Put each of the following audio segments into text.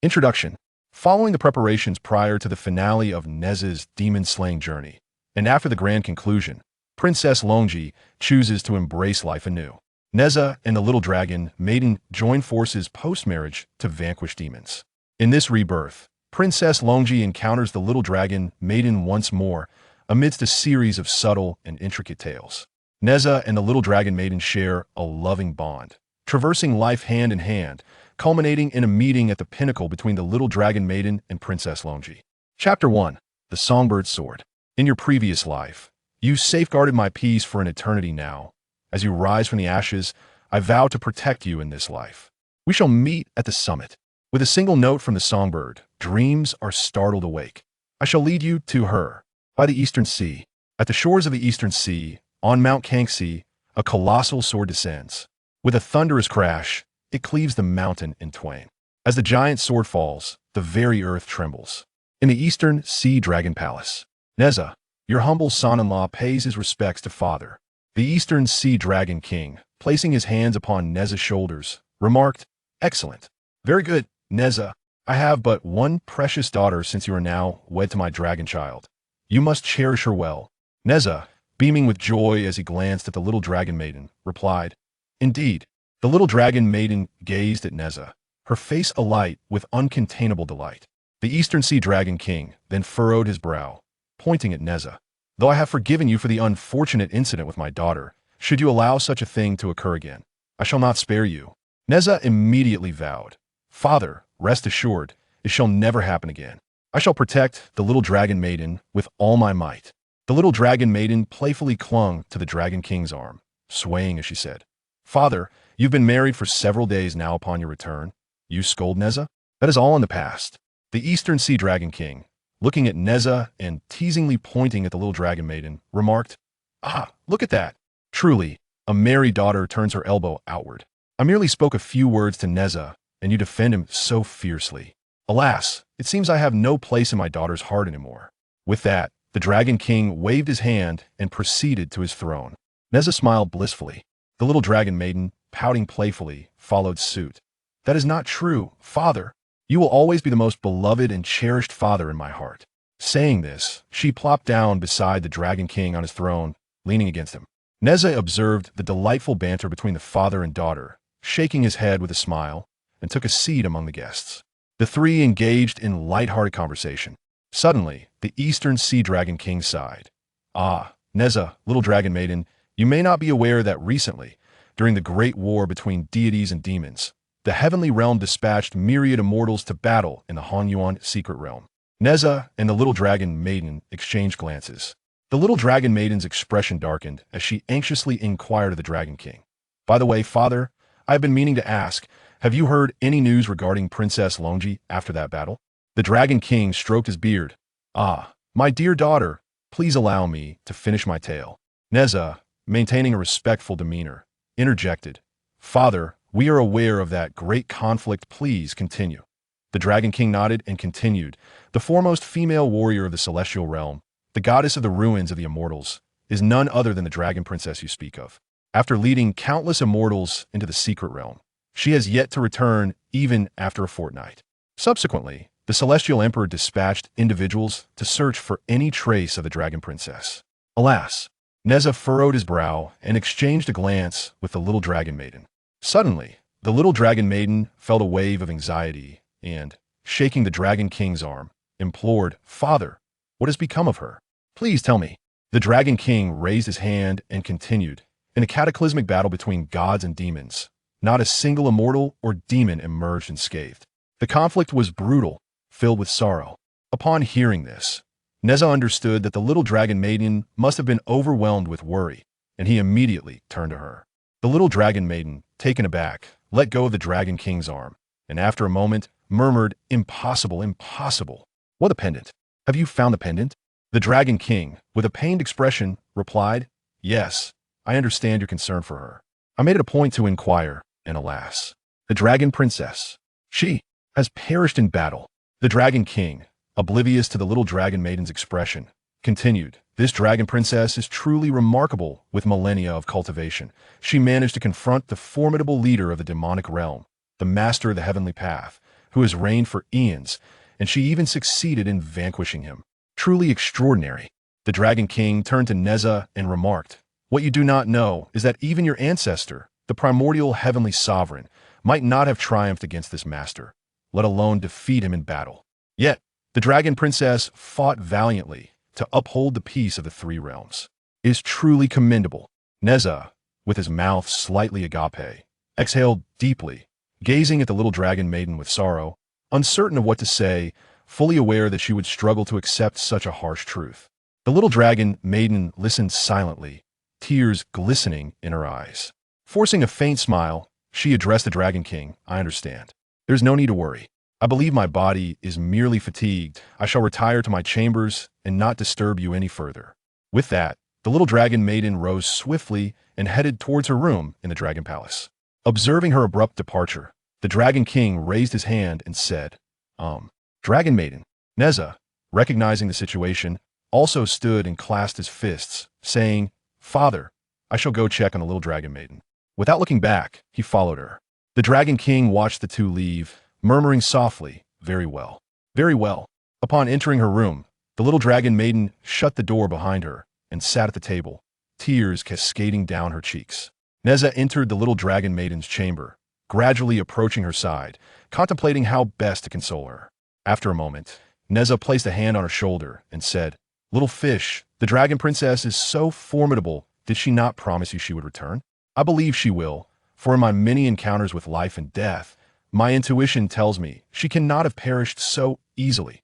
Introduction. Following the preparations prior to the finale of Nezha's demon-slaying journey, and after the grand conclusion, Princess Longji chooses to embrace life anew. Nezha and the little dragon maiden join forces post-marriage to vanquish demons. In this rebirth, Princess Longji encounters the little dragon maiden once more amidst a series of subtle and intricate tales. Nezha and the little dragon maiden share a loving bond, traversing life hand in hand, culminating in a meeting at the pinnacle between the little dragon maiden and Princess Longji. Chapter 1. The Songbird's Sword. In your previous life, you safeguarded my peace for an eternity now. As you rise from the ashes, I vow to protect you in this life. We shall meet at the summit. With a single note from the songbird, dreams are startled awake. I shall lead you to her, by the eastern sea. At the shores of the eastern sea, on Mount Kangxi, a colossal sword descends. With a thunderous crash, it cleaves the mountain in twain. As the giant sword falls, the very earth trembles. In the eastern sea dragon palace, Nezha, your humble son-in-law, pays his respects to father. The eastern sea dragon king, placing his hands upon Nezha's shoulders, remarked, "Excellent. Very good, Nezha. I have but one precious daughter since you are now wed to my dragon child. You must cherish her well." Nezha, beaming with joy as he glanced at the little dragon maiden, replied, "Indeed." The little dragon maiden gazed at Nezha, her face alight with uncontainable delight. The eastern sea dragon king then furrowed his brow, pointing at Nezha. "Though I have forgiven you for the unfortunate incident with my daughter, should you allow such a thing to occur again, I shall not spare you." Nezha immediately vowed, "Father, rest assured, it shall never happen again. I shall protect the little dragon maiden with all my might." The little dragon maiden playfully clung to the dragon king's arm, swaying as she said, "Father, you've been married for several days now upon your return. You scold Nezha? That is all in the past." The eastern sea dragon king, looking at Nezha and teasingly pointing at the little dragon maiden, remarked, "Ah, look at that. Truly, a merry daughter turns her elbow outward. I merely spoke a few words to Nezha, and you defend him so fiercely. Alas, it seems I have no place in my daughter's heart anymore." With that, the dragon king waved his hand and proceeded to his throne. Nezha smiled blissfully. The little dragon maiden, pouting playfully, followed suit. "That is not true, father. You will always be the most beloved and cherished father in my heart." Saying this, she plopped down beside the dragon king on his throne, leaning against him. Nezha observed the delightful banter between the father and daughter, shaking his head with a smile, and took a seat among the guests. The three engaged in light-hearted conversation. Suddenly, the eastern sea dragon king sighed. "Ah, Nezha, little dragon maiden, you may not be aware that recently, during the great war between deities and demons, the heavenly realm dispatched myriad immortals to battle in the Hanyuan secret realm." Nezha and the little dragon maiden exchanged glances. The little dragon maiden's expression darkened as she anxiously inquired of the dragon king, "By the way, father, I have been meaning to ask, have you heard any news regarding Princess Longji after that battle?" The dragon king stroked his beard. "Ah, my dear daughter, please allow me to finish my tale." Nezha, maintaining a respectful demeanor, interjected, "Father, we are aware of that great conflict. Please continue." The dragon king nodded and continued, "The foremost female warrior of the celestial realm, the goddess of the ruins of the immortals, is none other than the dragon princess you speak of. After leading countless immortals into the secret realm, she has yet to return even after a fortnight. Subsequently, the celestial emperor dispatched individuals to search for any trace of the dragon princess. Alas." Nezha furrowed his brow and exchanged a glance with the little dragon maiden. Suddenly, the little dragon maiden felt a wave of anxiety and, shaking the dragon king's arm, implored, "Father, what has become of her? Please tell me." The dragon king raised his hand and continued, "In a cataclysmic battle between gods and demons, not a single immortal or demon emerged unscathed. The conflict was brutal, filled with sorrow." Upon hearing this, Nezha understood that the little dragon maiden must have been overwhelmed with worry, and he immediately turned to her. The little dragon maiden, taken aback, let go of the dragon king's arm, and after a moment, murmured, "Impossible, impossible. What, the pendant? Have you found the pendant?" The dragon king, with a pained expression, replied, "Yes, I understand your concern for her. I made it a point to inquire, and alas, the dragon princess, she has perished in battle." The dragon king, oblivious to the little dragon maiden's expression, continued, "This dragon princess is truly remarkable with millennia of cultivation. She managed to confront the formidable leader of the demonic realm, the master of the heavenly path, who has reigned for eons, and she even succeeded in vanquishing him. Truly extraordinary. The Dragon King turned to Nezha and remarked, "What you do not know is that even your ancestor, the primordial heavenly sovereign, might not have triumphed against this master, let alone defeat him in battle. Yet, the Dragon Princess fought valiantly to uphold the peace of the three realms. It is truly commendable." Nezha, with his mouth slightly agape, exhaled deeply, gazing at the little dragon maiden with sorrow, uncertain of what to say, fully aware that she would struggle to accept such a harsh truth. The little dragon maiden listened silently, tears glistening in her eyes. Forcing a faint smile, she addressed the Dragon King. "I understand. There's no need to worry. I believe my body is merely fatigued. I shall retire to my chambers and not disturb you any further." With that, the little dragon maiden rose swiftly and headed towards her room in the Dragon Palace. Observing her abrupt departure, the Dragon King raised his hand and said, Dragon Maiden." Nezha, recognizing the situation, also stood and clasped his fists, saying, "Father, I shall go check on the little Dragon Maiden." Without looking back, he followed her. The Dragon King watched the two leave, murmuring softly, "Very well. Very well." Upon entering her room, the little Dragon Maiden shut the door behind her and sat at the table, tears cascading down her cheeks. Nezha entered the little Dragon Maiden's chamber, gradually approaching her side, contemplating how best to console her. After a moment, Nezha placed a hand on her shoulder and said, "Little fish, the Dragon Princess is so formidable. Did she not promise you she would return? I believe she will, for in my many encounters with life and death, my intuition tells me she cannot have perished so easily."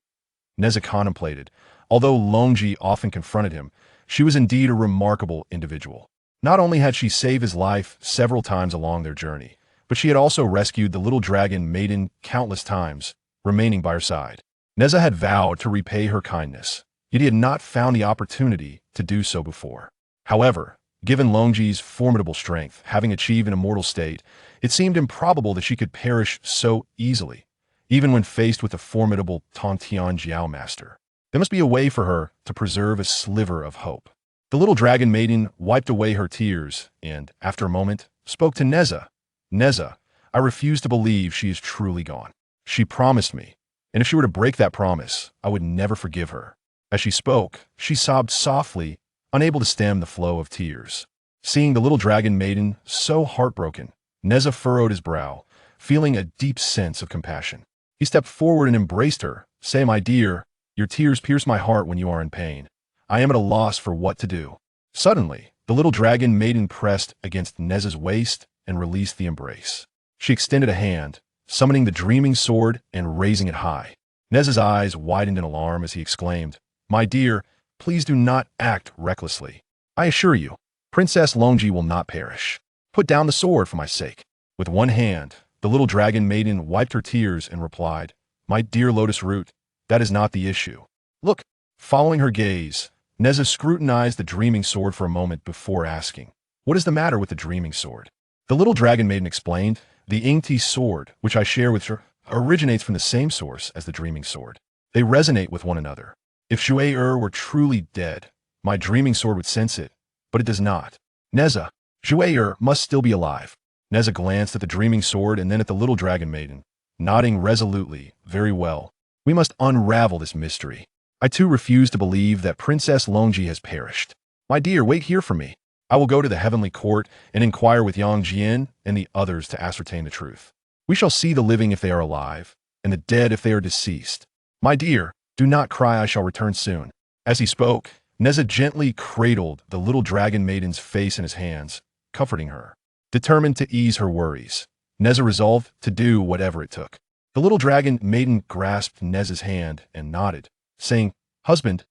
Nezha contemplated. Although Longji often confronted him, she was indeed a remarkable individual. Not only had she saved his life several times along their journey, but she had also rescued the little dragon maiden countless times, remaining by her side. Nezha had vowed to repay her kindness, yet he had not found the opportunity to do so before. However, given Longji's formidable strength, having achieved an immortal state, it seemed improbable that she could perish so easily, even when faced with the formidable Tongtian Jiao master. There must be a way for her to preserve a sliver of hope. The little dragon maiden wiped away her tears and, after a moment, spoke to Nezha. "Nezha, I refuse to believe she is truly gone. She promised me, and if she were to break that promise, I would never forgive her." As she spoke, she sobbed softly, unable to stem the flow of tears. Seeing the little dragon maiden so heartbroken, Nezha furrowed his brow, feeling a deep sense of compassion. He stepped forward and embraced her, saying, "My dear, your tears pierce my heart when you are in pain. I am at a loss for what to do." Suddenly, the little dragon maiden pressed against Nezha's waist and released the embrace. She extended a hand, summoning the dreaming sword and raising it high. Nezha's eyes widened in alarm as he exclaimed, "My dear, please do not act recklessly. I assure you, Princess Longji will not perish. Put down the sword for my sake." With one hand, the little dragon maiden wiped her tears and replied, "My dear Lotus Root, that is not the issue. Look." Following her gaze, Nezha scrutinized the dreaming sword for a moment before asking, "What is the matter with the dreaming sword?" The little dragon maiden explained, "The Ingti sword, which I share with her, originates from the same source as the dreaming sword. They resonate with one another. If Zhou were truly dead, my dreaming sword would sense it, but it does not. Nezha, Zhou must still be alive." Nezha glanced at the dreaming sword and then at the little dragon maiden, nodding resolutely. "Very well. We must unravel this mystery. I too refuse to believe that Princess Longji has perished. My dear, wait here for me. I will go to the heavenly court and inquire with Yang Jian and the others to ascertain the truth. We shall see the living if they are alive, and the dead if they are deceased. My dear, do not cry, I shall return soon." As he spoke, Nezha gently cradled the little dragon maiden's face in his hands, comforting her. Determined to ease her worries, Nezha resolved to do whatever it took. The little dragon maiden grasped Nezha's hand and nodded, saying, "Husband,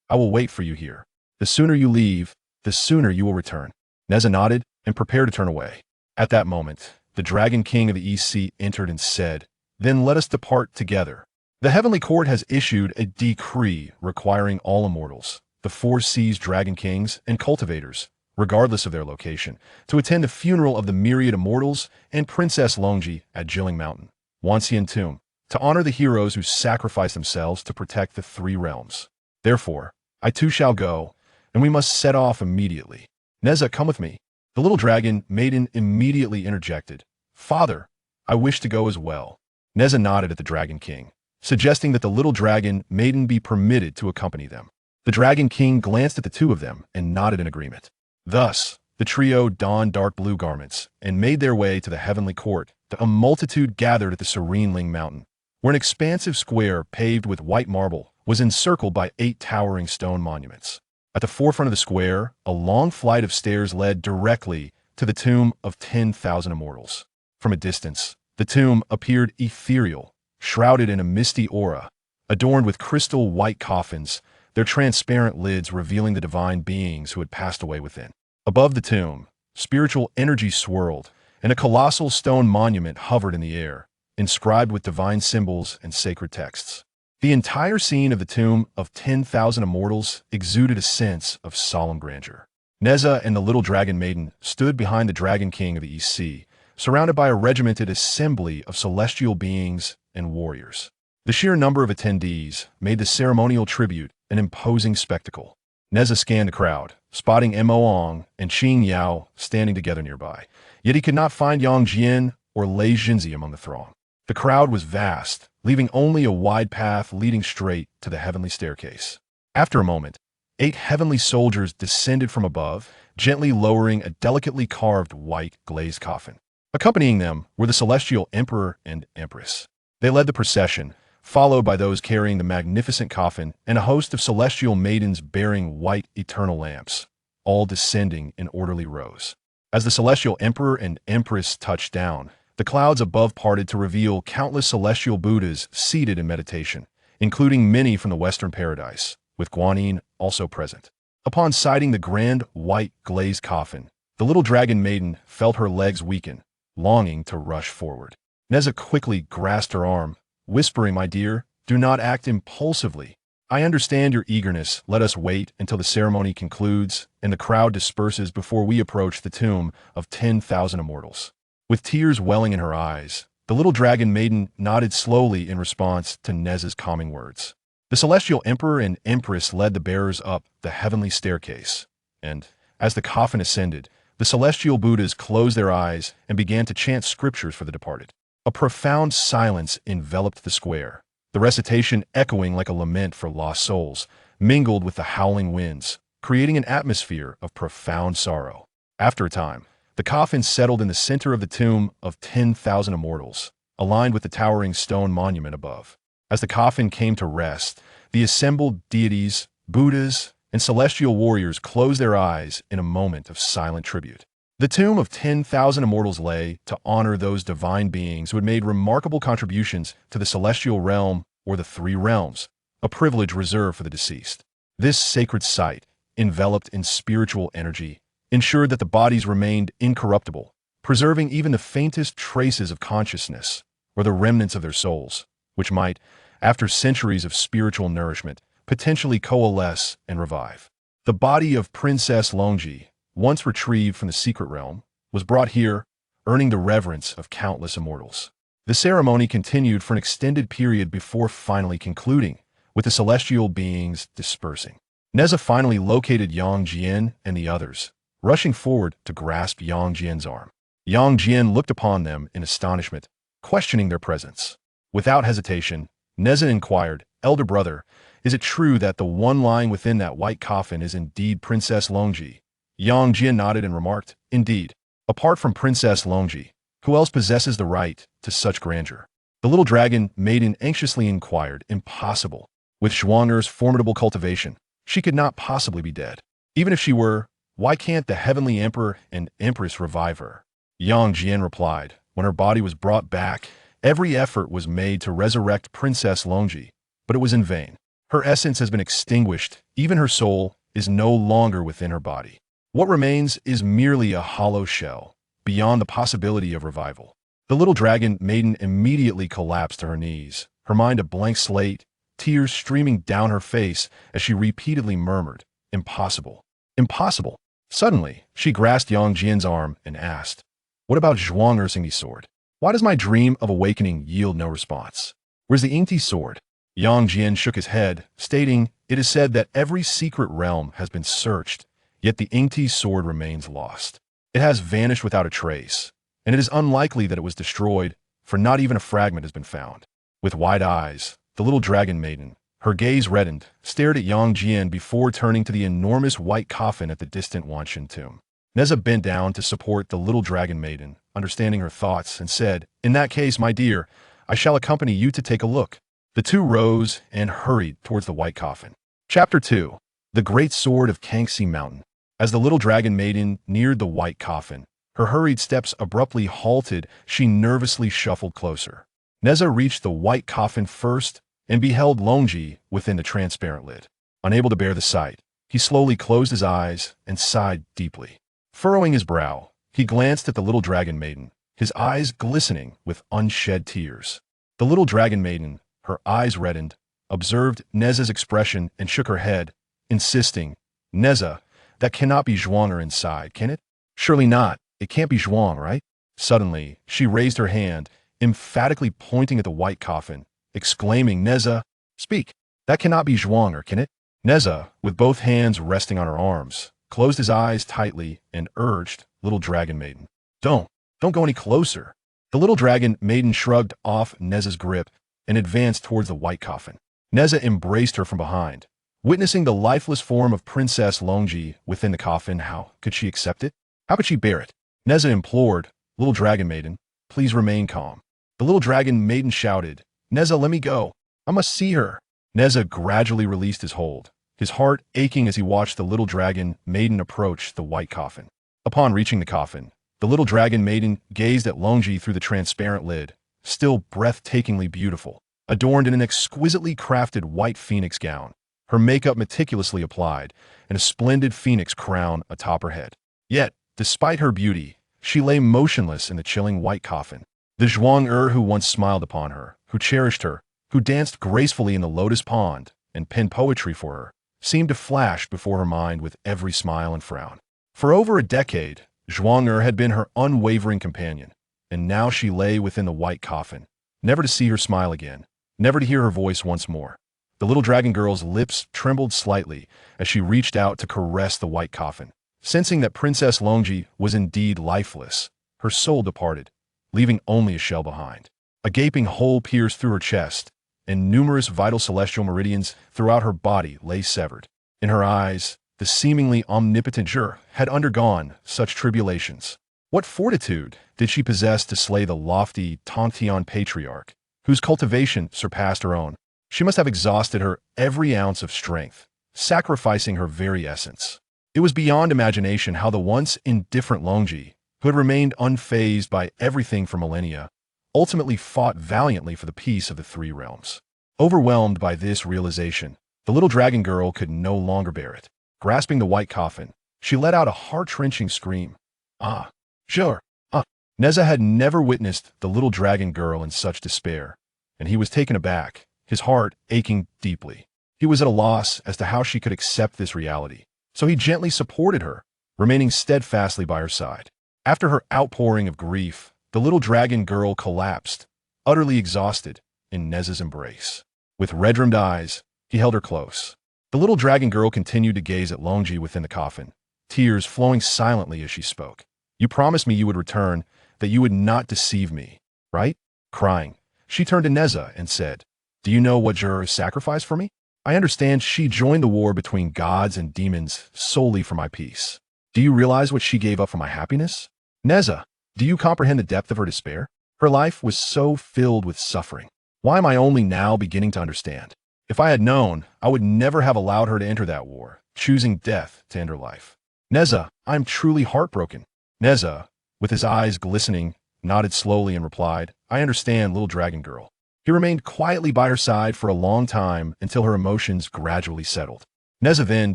I will wait for you here. The sooner you leave, the sooner you will return." Nezha nodded and prepared to turn away. At that moment, the Dragon King of the East Sea entered and said, "Then let us depart together. The Heavenly Court has issued a decree requiring all immortals, the four seas dragon kings and cultivators, regardless of their location, to attend the funeral of the myriad immortals and Princess Longji at Jilling Mountain, Wanxian Tomb, to honor the heroes who sacrificed themselves to protect the three realms. Therefore, I too shall go, and we must set off immediately. Nezha, come with me." The little dragon maiden immediately interjected, "Father, I wish to go as well." Nezha nodded at the Dragon King, suggesting that the little dragon maiden be permitted to accompany them. The Dragon King glanced at the two of them and nodded in agreement. Thus, the trio donned dark blue garments and made their way to the heavenly court. A multitude gathered at the serene Ling Mountain, where an expansive square paved with white marble was encircled by 8 towering stone monuments. At the forefront of the square, a long flight of stairs led directly to the tomb of 10,000 immortals. From a distance, the tomb appeared ethereal, shrouded in a misty aura, adorned with crystal white coffins, their transparent lids revealing the divine beings who had passed away within. Above the tomb, spiritual energy swirled, and a colossal stone monument hovered in the air, inscribed with divine symbols and sacred texts. The entire scene of the tomb of 10,000 immortals exuded a sense of solemn grandeur. Nezha and the little dragon maiden stood behind the Dragon King of the East Sea, surrounded by a regimented assembly of celestial beings and warriors. The sheer number of attendees made the ceremonial tribute an imposing spectacle. Nezha scanned the crowd, spotting Mo Ong and Qing Yao standing together nearby. Yet he could not find Yang Jian or Lei Jinzi among the throng. The crowd was vast, leaving only a wide path leading straight to the heavenly staircase. After a moment, 8 heavenly soldiers descended from above, gently lowering a delicately carved white glazed coffin. Accompanying them were the celestial emperor and empress. They led the procession, followed by those carrying the magnificent coffin and a host of celestial maidens bearing white eternal lamps, all descending in orderly rows. As the celestial emperor and empress touched down, the clouds above parted to reveal countless celestial Buddhas seated in meditation, including many from the Western paradise, with Guanyin also present. Upon sighting the grand white glazed coffin, the little dragon maiden felt her legs weaken, longing to rush forward. Nezha quickly grasped her arm, whispering, "My dear, do not act impulsively. I understand your eagerness. Let us wait until the ceremony concludes and the crowd disperses before we approach the tomb of 10,000 immortals." With tears welling in her eyes, the little dragon maiden nodded slowly in response to Nezha's calming words. The celestial emperor and empress led the bearers up the heavenly staircase, and, as the coffin ascended, the celestial Buddhas closed their eyes and began to chant scriptures for the departed. A profound silence enveloped the square, the recitation echoing like a lament for lost souls, mingled with the howling winds, creating an atmosphere of profound sorrow. After a time, the coffin settled in the center of the tomb of 10,000 immortals, aligned with the towering stone monument above. As the coffin came to rest, the assembled deities, Buddhas, and celestial warriors closed their eyes in a moment of silent tribute. The tomb of 10,000 immortals lay to honor those divine beings who had made remarkable contributions to the celestial realm or the 3 realms, a privilege reserved for the deceased. This sacred site, enveloped in spiritual energy, ensured that the bodies remained incorruptible, preserving even the faintest traces of consciousness or the remnants of their souls, which might, after centuries of spiritual nourishment, potentially coalesce and revive. The body of Princess Longji, once retrieved from the secret realm, was brought here, earning the reverence of countless immortals. The ceremony continued for an extended period before finally concluding, with the celestial beings dispersing. Nezha finally located Yang Jian and the others, rushing forward to grasp Yang Jian's arm. Yang Jian looked upon them in astonishment, questioning their presence. Without hesitation, Nezha inquired, "Elder brother, is it true that the one lying within that white coffin is indeed Princess Longji?" Yang Jian nodded and remarked, "Indeed. Apart from Princess Longji, who else possesses the right to such grandeur?" The little dragon maiden anxiously inquired, "Impossible. With Zhuang's formidable cultivation, she could not possibly be dead. Even if she were, why can't the heavenly emperor and empress revive her?" Yang Jian replied, "When her body was brought back, every effort was made to resurrect Princess Longji, but it was in vain. Her essence has been extinguished, even her soul is no longer within her body. What remains is merely a hollow shell, beyond the possibility of revival." The little dragon maiden immediately collapsed to her knees, her mind a blank slate, tears streaming down her face as she repeatedly murmured, "Impossible. Impossible." Suddenly, she grasped Yang Jian's arm and asked, "What about Zhuang's sword? Why does my dream of awakening yield no response? Where's the Ingti sword?" Yang Jian shook his head, stating, "It is said that every secret realm has been searched, yet the Ingti sword remains lost. It has vanished without a trace, and it is unlikely that it was destroyed for not even a fragment has been found. With wide eyes, the little dragon maiden, her gaze reddened, stared at Longji before turning to the enormous white coffin at the distant Wanshan tomb. Nezha bent down to support the little dragon maiden, understanding her thoughts, and said, "In that case, my dear, I shall accompany you to take a look." The two rose and hurried towards the white coffin. Chapter 2. The Great Sword of Kangxi Mountain. As the little dragon maiden neared the white coffin, her hurried steps abruptly halted. She nervously shuffled closer. Nezha reached the white coffin first and beheld Longji within the transparent lid. Unable to bear the sight, he slowly closed his eyes and sighed deeply. Furrowing his brow, he glanced at the little dragon maiden, his eyes glistening with unshed tears. The little dragon maiden, her eyes reddened, observed Nezha's expression and shook her head, insisting, "Nezha, that cannot be Zhuang inside, can it?" "Surely not. It can't be Zhuang, right?" Suddenly, she raised her hand, emphatically pointing at the white coffin, exclaiming, "Nezha, speak. That cannot be Zhuang, can it?" Nezha, with both hands resting on her arms, closed his eyes tightly and urged, "Little dragon maiden, don't go any closer." The little dragon maiden shrugged off Nezha's grip and advanced towards the white coffin. Nezha embraced her from behind. Witnessing the lifeless form of Princess Longji within the coffin, how could she accept it? How could she bear it? Nezha implored, "Little dragon maiden, please remain calm." The little dragon maiden shouted, "Nezha, let me go. I must see her." Nezha gradually released his hold, his heart aching as he watched the little dragon maiden approach the white coffin. Upon reaching the coffin, the little dragon maiden gazed at Longji through the transparent lid, still breathtakingly beautiful, adorned in an exquisitely crafted white phoenix gown, her makeup meticulously applied, and a splendid phoenix crown atop her head. Yet, despite her beauty, she lay motionless in the chilling white coffin. The Zhuang who once smiled upon her, who cherished her, who danced gracefully in the lotus pond and penned poetry for her, seemed to flash before her mind with every smile and frown. For over a decade, Zhuang had been her unwavering companion, and now she lay within the white coffin, never to see her smile again, never to hear her voice once more. The little dragon girl's lips trembled slightly as she reached out to caress the white coffin. Sensing that Princess Longji was indeed lifeless, her soul departed, leaving only a shell behind. A gaping hole pierced through her chest, and numerous vital celestial meridians throughout her body lay severed. In her eyes, the seemingly omnipotent Zhou had undergone such tribulations. What fortitude did she possess to slay the lofty Tongtian patriarch, whose cultivation surpassed her own? She must have exhausted her every ounce of strength, sacrificing her very essence. It was beyond imagination how the once indifferent Longji, who had remained unfazed by everything for millennia, ultimately fought valiantly for the peace of the three realms. Overwhelmed by this realization, the little dragon girl could no longer bear it. Grasping the white coffin, she let out a heart-wrenching scream. "Ah, Zhou, ah!" Nezha had never witnessed the little dragon girl in such despair, and he was taken aback, his heart aching deeply. He was at a loss as to how she could accept this reality, so he gently supported her, remaining steadfastly by her side. After her outpouring of grief, the little dragon girl collapsed, utterly exhausted, in Nezha's embrace. With red-rimmed eyes, he held her close. The little dragon girl continued to gaze at Longji within the coffin, tears flowing silently as she spoke. "You promised me you would return, that you would not deceive me, right?" Crying, she turned to Nezha and said, "Do you know what Zhou sacrificed for me? I understand she joined the war between gods and demons solely for my peace. Do you realize what she gave up for my happiness? Nezha, do you comprehend the depth of her despair? Her life was so filled with suffering. Why am I only now beginning to understand? If I had known, I would never have allowed her to enter that war, choosing death to end her life. Nezha, I am truly heartbroken." Nezha, with his eyes glistening, nodded slowly and replied, "I understand, little dragon girl." He remained quietly by her side for a long time until her emotions gradually settled. Nezha then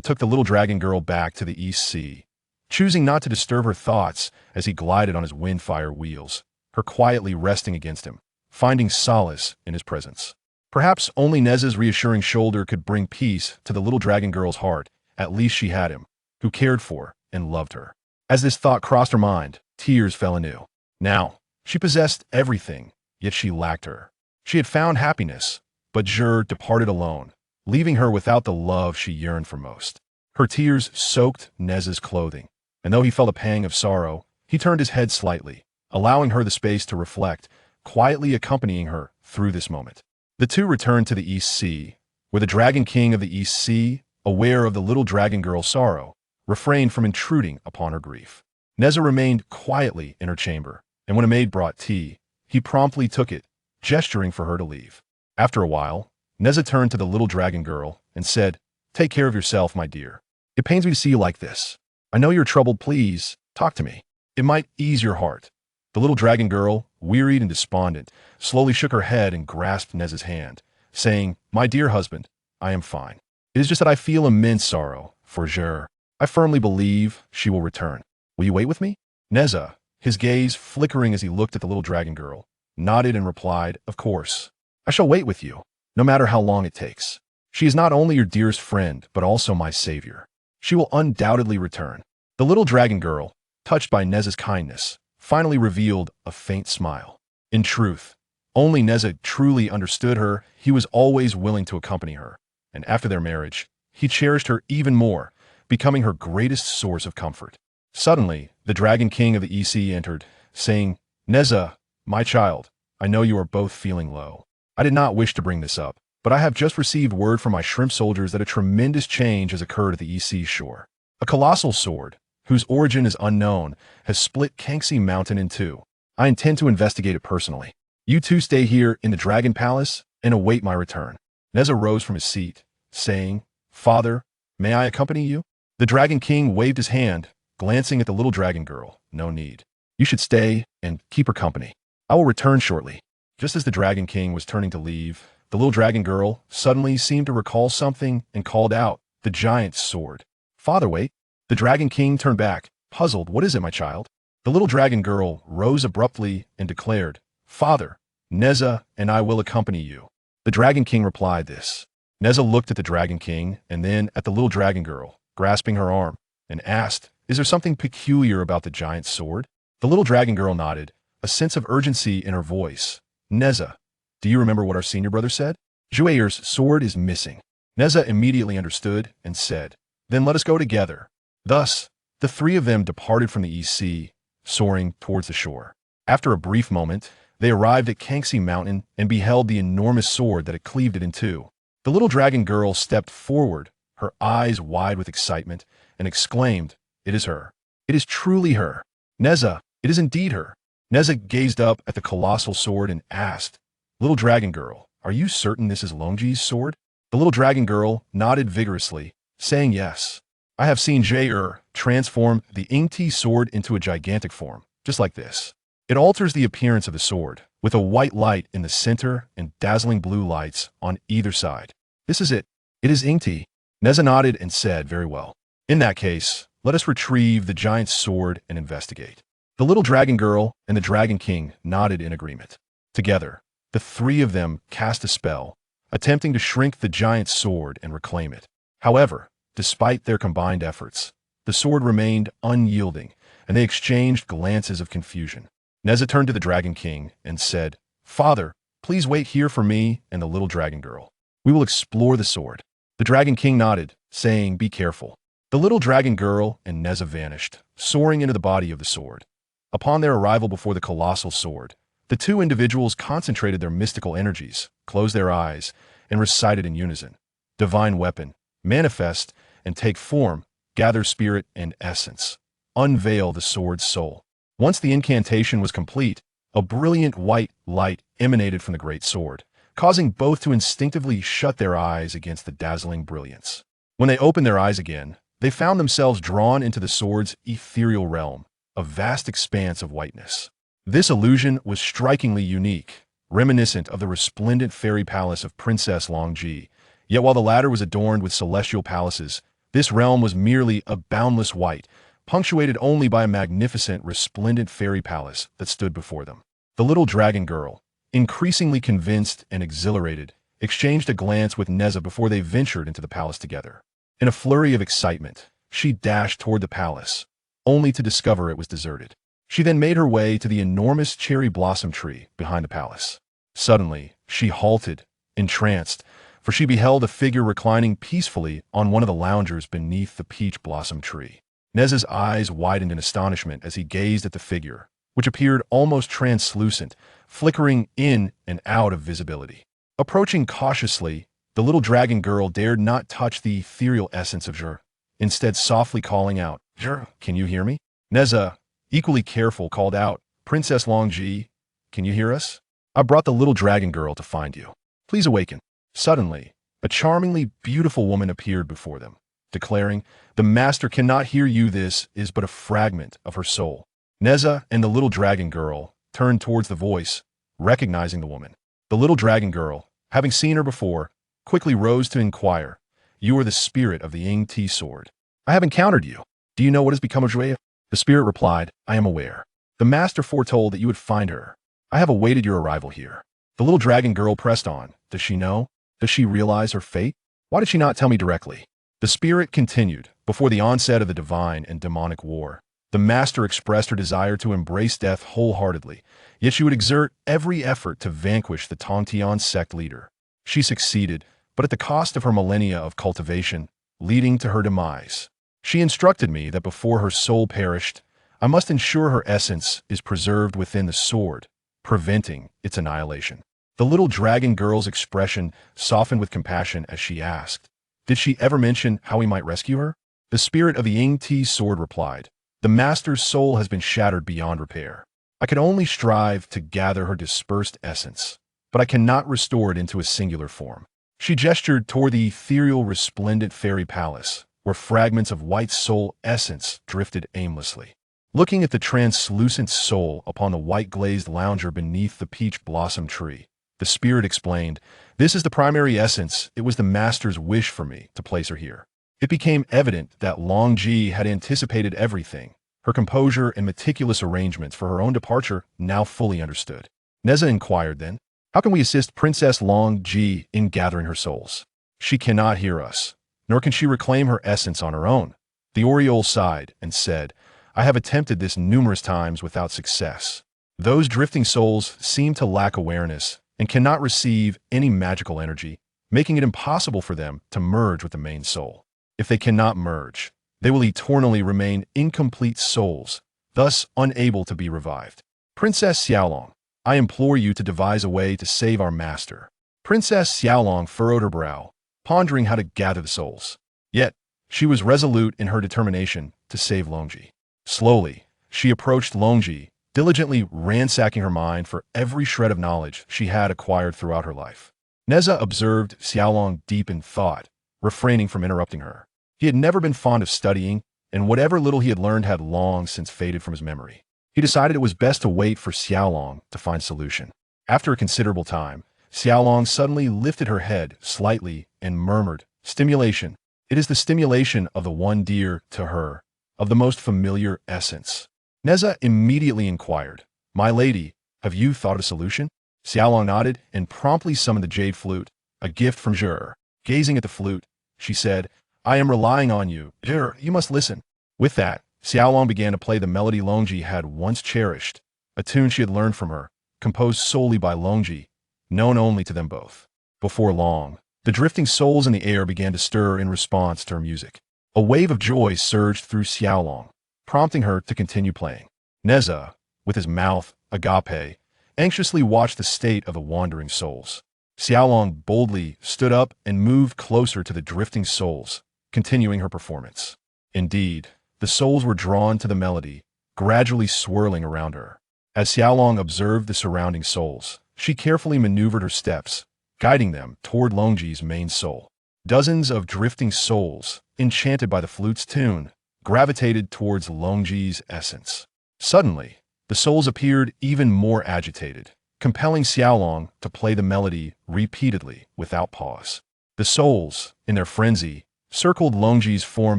took the little dragon girl back to the East Sea, choosing not to disturb her thoughts as he glided on his windfire wheels, her quietly resting against him, finding solace in his presence. Perhaps only Nezha's reassuring shoulder could bring peace to the little dragon girl's heart. At least she had him, who cared for and loved her. As this thought crossed her mind, tears fell anew. Now, she possessed everything, yet she lacked her. She had found happiness, but Zhou departed alone, leaving her without the love she yearned for most. Her tears soaked Nezha's clothing, and though he felt a pang of sorrow, he turned his head slightly, allowing her the space to reflect quietly accompanying her through this moment. The two returned to the East Sea, where the Dragon King of the East Sea, aware of the little dragon girl's sorrow, refrained from intruding upon her grief. Nezha remained quietly in her chamber, and when a maid brought tea, he promptly took it, gesturing for her to leave. After a while, Nezha turned to the little dragon girl and said, "Take care of yourself, my dear. It pains me to see you like this. I know you're troubled. Please, talk to me. It might ease your heart." The little dragon girl, wearied and despondent, slowly shook her head and grasped Nezha's hand, saying, "My dear husband, I am fine. It is just that I feel immense sorrow for Zhou. I firmly believe she will return. Will you wait with me?" Nezha, his gaze flickering as he looked at the little dragon girl, nodded and replied, "Of course. I shall wait with you, no matter how long it takes. She is not only your dearest friend, but also my savior. She will undoubtedly return." The little dragon girl, touched by Nezha's kindness, finally revealed a faint smile. In truth, only Nezha truly understood her. He was always willing to accompany her, and after their marriage, he cherished her even more, becoming her greatest source of comfort. Suddenly, the Dragon King of the EC entered, saying, "Nezha, my child, I know you are both feeling low. I did not wish to bring this up, but I have just received word from my shrimp soldiers that a tremendous change has occurred at the EC shore. A colossal sword, whose origin is unknown, has split Kangxi Mountain in two. I intend to investigate it personally. You two stay here in the Dragon Palace and await my return." Nezha rose from his seat, saying, "Father, may I accompany you?" The Dragon King waved his hand, glancing at the little dragon girl. "No need. You should stay and keep her company. I will return shortly." Just as the Dragon King was turning to leave, the little dragon girl suddenly seemed to recall something and called out, "The giant's sword." "Father, wait." The Dragon King turned back, puzzled. "What is it, my child?" The little dragon girl rose abruptly and declared, "Father, Nezha and I will accompany you." The Dragon King replied this. Nezha looked at the Dragon King and then at the little dragon girl, grasping her arm, and asked, "Is there something peculiar about the giant's sword?" The little dragon girl nodded, a sense of urgency in her voice. "Nezha, do you remember what our senior brother said? Zhu's sword is missing." Nezha immediately understood and said, "Then let us go together." Thus, the three of them departed from the East Sea, soaring towards the shore. After a brief moment, they arrived at Kangxi Mountain and beheld the enormous sword that had cleaved it in two. The little dragon girl stepped forward, her eyes wide with excitement, and exclaimed, "It is her. It is truly her. Nezha, it is indeed her." Nezha gazed up at the colossal sword and asked, "Little dragon girl, are you certain this is Longji's sword?" The little dragon girl nodded vigorously, saying, "Yes. I have seen Zhou transform the Ingti sword into a gigantic form, just like this. It alters the appearance of the sword, with a white light in the center and dazzling blue lights on either side. This is it. It is Ingti." Nezha nodded and said, "Very well. In that case, let us retrieve the giant's sword and investigate." The little dragon girl and the Dragon King nodded in agreement. Together, the three of them cast a spell, attempting to shrink the giant's sword and reclaim it. However, despite their combined efforts, the sword remained unyielding, and they exchanged glances of confusion. Nezha turned to the Dragon King and said, "Father, please wait here for me and the little dragon girl. We will explore the sword." The Dragon King nodded, saying, "Be careful." The little dragon girl and Nezha vanished, soaring into the body of the sword. Upon their arrival before the colossal sword, the two individuals concentrated their mystical energies, closed their eyes, and recited in unison, "Divine weapon, manifest and take form, gather spirit and essence, unveil the sword's soul." Once the incantation was complete, a brilliant white light emanated from the great sword, causing both to instinctively shut their eyes against the dazzling brilliance. When they opened their eyes again, they found themselves drawn into the sword's ethereal realm, a vast expanse of whiteness. This illusion was strikingly unique, reminiscent of the resplendent fairy palace of Princess Longji. Yet while the latter was adorned with celestial palaces, this realm was merely a boundless white, punctuated only by a magnificent, resplendent fairy palace that stood before them. The little dragon girl, increasingly convinced and exhilarated, exchanged a glance with Nezha before they ventured into the palace together. In a flurry of excitement, she dashed toward the palace, only to discover it was deserted. She then made her way to the enormous cherry blossom tree behind the palace. Suddenly, she halted, entranced, for she beheld a figure reclining peacefully on one of the loungers beneath the peach blossom tree. Nezha's eyes widened in astonishment as he gazed at the figure, which appeared almost translucent, flickering in and out of visibility. Approaching cautiously, the little dragon girl dared not touch the ethereal essence of Zhou, instead softly calling out, "Zhou, can you hear me?" Nezha, equally careful, called out, "Princess Longji, can you hear us? I brought the little dragon girl to find you. Please awaken." Suddenly, a charmingly beautiful woman appeared before them, declaring, "The master cannot hear you. This is but a fragment of her soul." Nezha and the little dragon girl turned towards the voice, recognizing the woman. The little dragon girl, having seen her before, quickly rose to inquire, "You are the spirit of the Ying Ti sword. I have encountered you. Do you know what has become of Zhou?" The spirit replied, "I am aware. The master foretold that you would find her. I have awaited your arrival here." The little dragon girl pressed on. Does she know? Does she realize her fate? Why did she not tell me directly? The spirit continued. Before the onset of the divine and demonic war, the master expressed her desire to embrace death wholeheartedly, yet she would exert every effort to vanquish the Tongtian sect leader. She succeeded, but at the cost of her millennia of cultivation, leading to her demise. She instructed me that before her soul perished, I must ensure her essence is preserved within the sword, preventing its annihilation. The little dragon girl's expression softened with compassion as she asked, "Did she ever mention how we might rescue her?" The spirit of the Ying Ti sword replied, "The master's soul has been shattered beyond repair. I can only strive to gather her dispersed essence, but I cannot restore it into a singular form." She gestured toward the ethereal, resplendent fairy palace, where fragments of white soul essence drifted aimlessly. Looking at the translucent soul upon the white glazed lounger beneath the peach blossom tree, the spirit explained, "This is the primary essence. It was the master's wish for me to place her here." It became evident that Longji had anticipated everything, her composure and meticulous arrangements for her own departure now fully understood. Nezha inquired then, "How can we assist Princess Longji in gathering her souls? She cannot hear us, nor can she reclaim her essence on her own." The Oriole sighed and said, "I have attempted this numerous times without success. Those drifting souls seem to lack awareness and cannot receive any magical energy, making it impossible for them to merge with the main soul. If they cannot merge, they will eternally remain incomplete souls, thus unable to be revived. Princess Xiaolong, I implore you to devise a way to save our master." Princess Xiaolong furrowed her brow, pondering how to gather the souls. Yet, she was resolute in her determination to save Longji. Slowly, she approached Longji, diligently ransacking her mind for every shred of knowledge she had acquired throughout her life. Nezha observed Xiaolong deep in thought, refraining from interrupting her. He had never been fond of studying, and whatever little he had learned had long since faded from his memory. He decided it was best to wait for Xiaolong to find solution. After a considerable time, Xiaolong suddenly lifted her head slightly and murmured, "Stimulation. It is the stimulation of the one dear to her, of the most familiar essence." Nezha immediately inquired, "My lady, have you thought of a solution?" Xiaolong nodded and promptly summoned the jade flute, a gift from Zhou. Gazing at the flute, she said, "I am relying on you. Zhou, you must listen." With that, Xiaolong began to play the melody Longji had once cherished, a tune she had learned from her, composed solely by Longji, known only to them both. Before long, the drifting souls in the air began to stir in response to her music. A wave of joy surged through Xiaolong, prompting her to continue playing. Nezha, with his mouth agape, anxiously watched the state of the wandering souls. Xiaolong boldly stood up and moved closer to the drifting souls, continuing her performance. Indeed, the souls were drawn to the melody, gradually swirling around her. As Xiaolong observed the surrounding souls, she carefully maneuvered her steps, guiding them toward Longji's main soul. Dozens of drifting souls, enchanted by the flute's tune, gravitated towards Longji's essence. Suddenly, the souls appeared even more agitated, compelling Xiaolong to play the melody repeatedly without pause. The souls, in their frenzy, circled Longji's form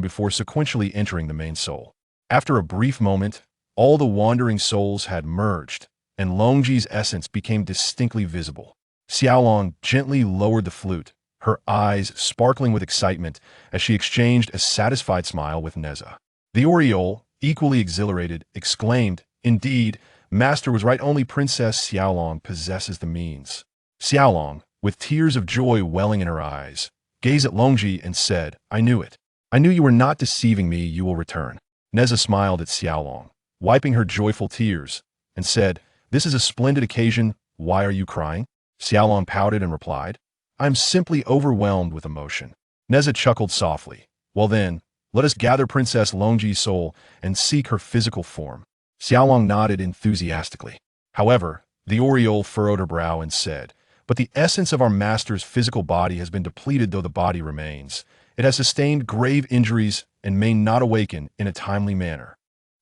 before sequentially entering the main soul. After a brief moment, all the wandering souls had merged, and Longji's essence became distinctly visible. Xiaolong gently lowered the flute, her eyes sparkling with excitement as she exchanged a satisfied smile with Nezha. The Oriole, equally exhilarated, exclaimed, "Indeed, Master was right. Only Princess Xiaolong possesses the means." Xiaolong, with tears of joy welling in her eyes, gazed at Longji and said, "I knew it. I knew you were not deceiving me. You will return." Nezha smiled at Xiaolong, wiping her joyful tears, and said, "This is a splendid occasion. Why are you crying?" Xiaolong pouted and replied, "I'm simply overwhelmed with emotion." Nezha chuckled softly. "Well then, let us gather Princess Longji's soul and seek her physical form." Xiaolong nodded enthusiastically. However, the Oriole furrowed her brow and said, "But the essence of our master's physical body has been depleted, though the body remains. It has sustained grave injuries and may not awaken in a timely manner."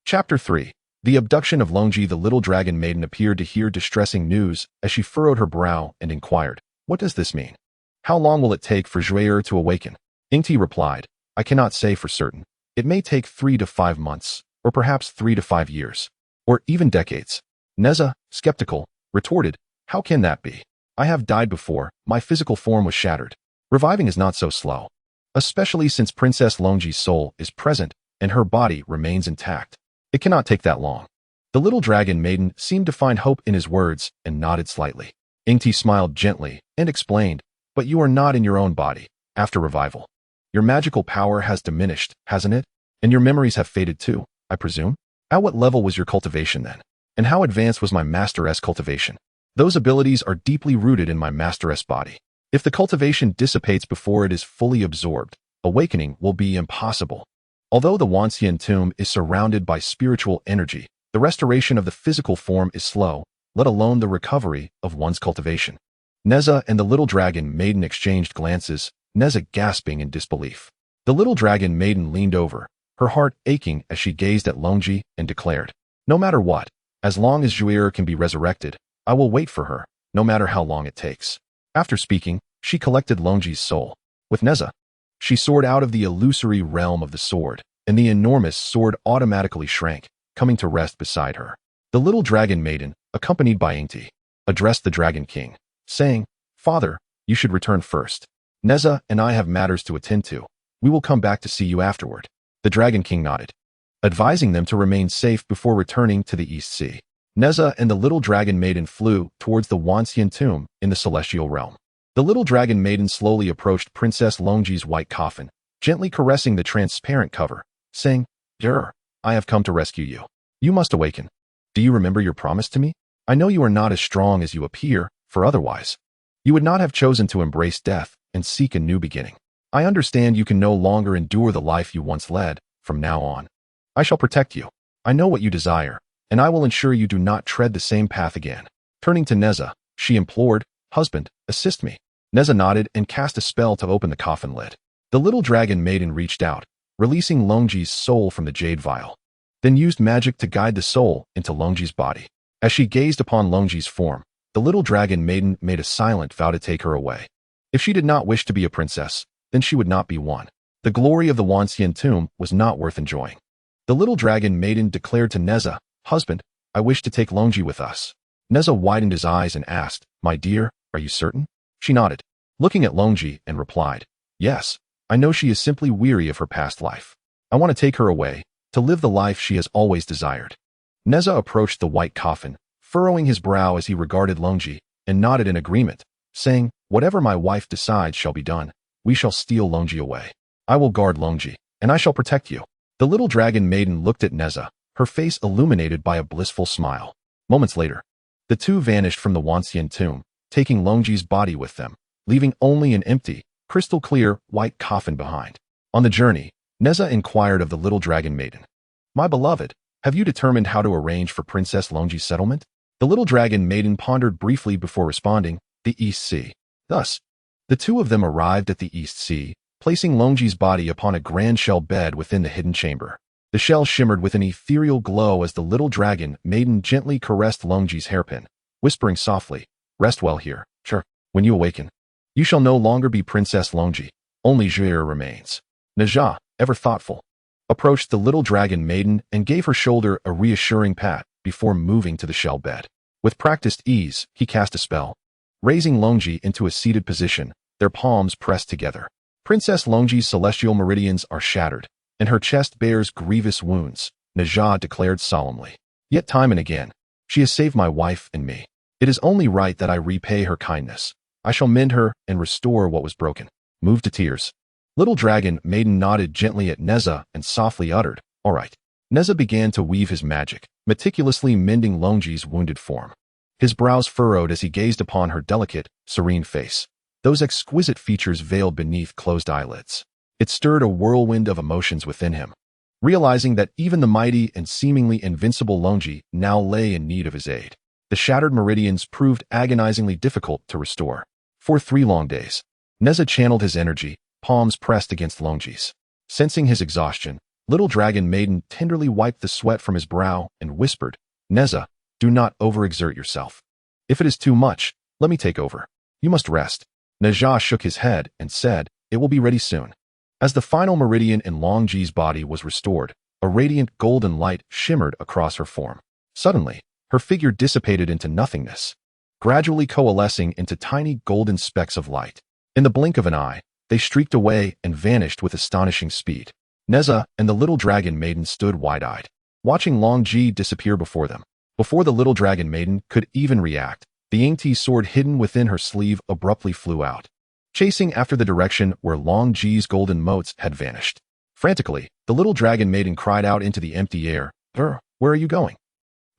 Chapter 3. The abduction of Longji. The little dragon maiden appeared to hear distressing news as she furrowed her brow and inquired, "What does this mean? How long will it take for Zhou to awaken?" Ingti replied, "I cannot say for certain. It may take 3 to 5 months, or perhaps 3 to 5 years, or even decades." Nezha, skeptical, retorted, "How can that be? I have died before, my physical form was shattered. Reviving is not so slow, especially since Princess Longji's soul is present and her body remains intact. It cannot take that long." The little dragon maiden seemed to find hope in his words and nodded slightly. Ingti smiled gently and explained, "But you are not in your own body after revival. Your magical power has diminished, hasn't it? And your memories have faded too, I presume? At what level was your cultivation then? And how advanced was my master's cultivation? Those abilities are deeply rooted in my master's body. If the cultivation dissipates before it is fully absorbed, awakening will be impossible. Although the Wanxian tomb is surrounded by spiritual energy, the restoration of the physical form is slow, let alone the recovery of one's cultivation." Nezha and the little dragon maiden exchanged glances, Nezha gasping in disbelief. The little dragon maiden leaned over, her heart aching as she gazed at Longji, and declared, "No matter what, as long as Zhou can be resurrected, I will wait for her, no matter how long it takes." After speaking, she collected Longji's soul. With Nezha, she soared out of the illusory realm of the sword, and the enormous sword automatically shrank, coming to rest beside her. The little dragon maiden, accompanied by Ingti, addressed the Dragon King, saying, "Father, you should return first. Nezha and I have matters to attend to. We will come back to see you afterward." The Dragon King nodded, advising them to remain safe before returning to the East Sea. Nezha and the little dragon maiden flew towards the Wanxian tomb in the celestial realm. The little dragon maiden slowly approached Princess Longji's white coffin, gently caressing the transparent cover, saying, "Dear, I have come to rescue you. You must awaken. Do you remember your promise to me? I know you are not as strong as you appear, for otherwise you would not have chosen to embrace death and seek a new beginning. I understand you can no longer endure the life you once led. From now on, I shall protect you. I know what you desire, and I will ensure you do not tread the same path again." Turning to Nezha, she implored, "Husband, assist me." Nezha nodded and cast a spell to open the coffin lid. The little dragon maiden reached out, releasing Longji's soul from the jade vial, then used magic to guide the soul into Longji's body. As she gazed upon Longji's form, the little dragon maiden made a silent vow to take her away. If she did not wish to be a princess, then she would not be one. The glory of the Wanxian tomb was not worth enjoying. The little dragon maiden declared to Nezha, "Husband, I wish to take Longji with us." Nezha widened his eyes and asked, "My dear, are you certain?" She nodded, looking at Longji, and replied, "Yes, I know she is simply weary of her past life. I want to take her away, to live the life she has always desired." Nezha approached the white coffin, furrowing his brow as he regarded Longji, and nodded in agreement, saying, "Whatever my wife decides shall be done. We shall steal Longji away. I will guard Longji, and I shall protect you." The little dragon maiden looked at Nezha, her face illuminated by a blissful smile. Moments later, the two vanished from the Wanxian tomb, taking Longji's body with them, leaving only an empty, crystal-clear, white coffin behind. On the journey, Nezha inquired of the little dragon maiden, "My beloved, have you determined how to arrange for Princess Longji's settlement?" The little dragon maiden pondered briefly before responding, "The East Sea." Thus, the two of them arrived at the East Sea, placing Longji's body upon a grand shell bed within the hidden chamber. The shell shimmered with an ethereal glow as the little dragon maiden gently caressed Longji's hairpin, whispering softly, "Rest well here. Sure. When you awaken, you shall no longer be Princess Longji. Only Zhou remains." Nezha, ever thoughtful, approached the little dragon maiden and gave her shoulder a reassuring pat before moving to the shell bed. With practiced ease, he cast a spell, raising Longji into a seated position, their palms pressed together. Princess Longji's celestial meridians are shattered, and her chest bears grievous wounds, Nezha declared solemnly. "Yet time and again, she has saved my wife and me. It is only right that I repay her kindness. I shall mend her and restore what was broken." Moved to tears, little dragon maiden nodded gently at Nezha and softly uttered, "All right." Nezha began to weave his magic, meticulously mending Longji's wounded form. His brows furrowed as he gazed upon her delicate, serene face, those exquisite features veiled beneath closed eyelids. It stirred a whirlwind of emotions within him, realizing that even the mighty and seemingly invincible Longji now lay in need of his aid. The shattered meridians proved agonizingly difficult to restore. For 3 long days, Nezha channeled his energy, palms pressed against Longji's. Sensing his exhaustion, Little Dragon Maiden tenderly wiped the sweat from his brow and whispered, "Nezha, do not overexert yourself. If it is too much, let me take over. You must rest." Nezha shook his head and said, "It will be ready soon." As the final meridian in Longji's body was restored, a radiant golden light shimmered across her form. Suddenly, her figure dissipated into nothingness, gradually coalescing into tiny golden specks of light. In the blink of an eye, they streaked away and vanished with astonishing speed. Nezha and the Little Dragon Maiden stood wide-eyed, watching Longji disappear before them. Before the Little Dragon Maiden could even react, the ancient sword hidden within her sleeve abruptly flew out, chasing after the direction where Longji's golden motes had vanished. Frantically, the Little Dragon Maiden cried out into the empty air, Where are you going?"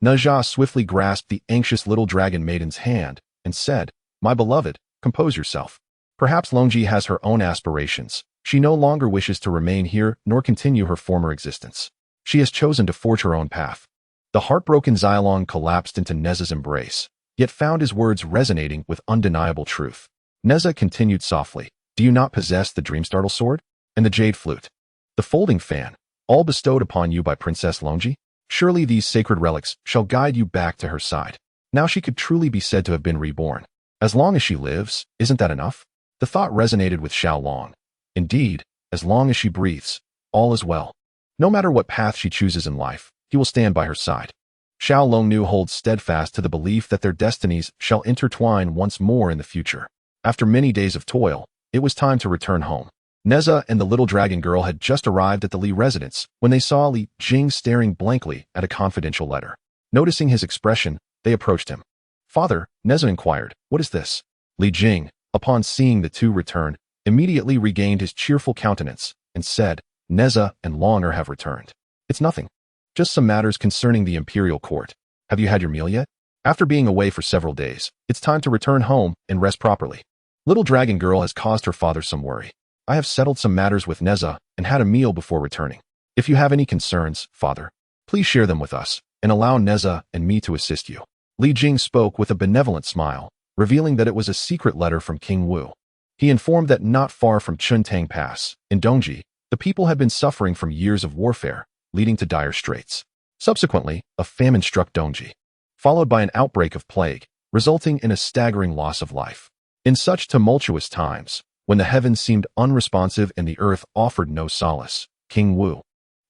Nezha swiftly grasped the anxious Little Dragon Maiden's hand and said, "My beloved, compose yourself. Perhaps Longji has her own aspirations. She no longer wishes to remain here nor continue her former existence. She has chosen to forge her own path." The heartbroken Xylong collapsed into Nezha's embrace, yet found his words resonating with undeniable truth. Nezha continued softly, "Do you not possess the Dreamstartle sword? And the jade flute? The folding fan, all bestowed upon you by Princess Longji? Surely these sacred relics shall guide you back to her side. Now she could truly be said to have been reborn. As long as she lives, isn't that enough?" The thought resonated with Xiaolong. Indeed, as long as she breathes, all is well. No matter what path she chooses in life, he will stand by her side. Xiaolong knew holds steadfast to the belief that their destinies shall intertwine once more in the future. After many days of toil, it was time to return home. Nezha and the little dragon girl had just arrived at the Li residence when they saw Li Jing staring blankly at a confidential letter. Noticing his expression, they approached him. "Father," Nezha inquired, "what is this?" Li Jing, upon seeing the two return, immediately regained his cheerful countenance and said, "Nezha and Longer have returned. It's nothing. Just some matters concerning the imperial court. Have you had your meal yet? After being away for several days, it's time to return home and rest properly. Little dragon girl has caused her father some worry. I have settled some matters with Nezha and had a meal before returning. If you have any concerns, father, please share them with us and allow Nezha and me to assist you." Li Jing spoke with a benevolent smile, revealing that it was a secret letter from King Wu. He informed that not far from Chuntang Pass, in Dongji, the people had been suffering from years of warfare, leading to dire straits. Subsequently, a famine struck Dongji, followed by an outbreak of plague, resulting in a staggering loss of life. In such tumultuous times, when the heavens seemed unresponsive and the earth offered no solace, King Wu,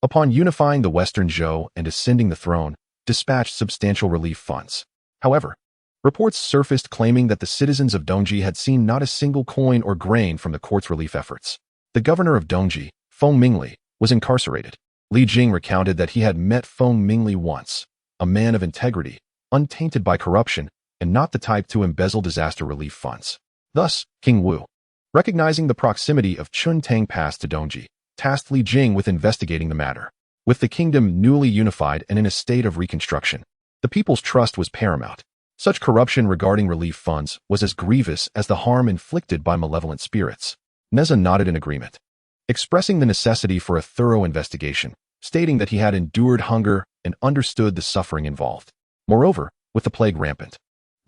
upon unifying the Western Zhou and ascending the throne, dispatched substantial relief funds. However, reports surfaced claiming that the citizens of Dongji had seen not a single coin or grain from the court's relief efforts. The governor of Dongji, Feng Mingli, was incarcerated. Li Jing recounted that he had met Feng Mingli once, a man of integrity, untainted by corruption, and not the type to embezzle disaster relief funds. Thus, King Wu, recognizing the proximity of Chuntang Pass to Dongji, tasked Li Jing with investigating the matter. With the kingdom newly unified and in a state of reconstruction, the people's trust was paramount. Such corruption regarding relief funds was as grievous as the harm inflicted by malevolent spirits. Nezha nodded in agreement, expressing the necessity for a thorough investigation, stating that he had endured hunger and understood the suffering involved. Moreover, with the plague rampant,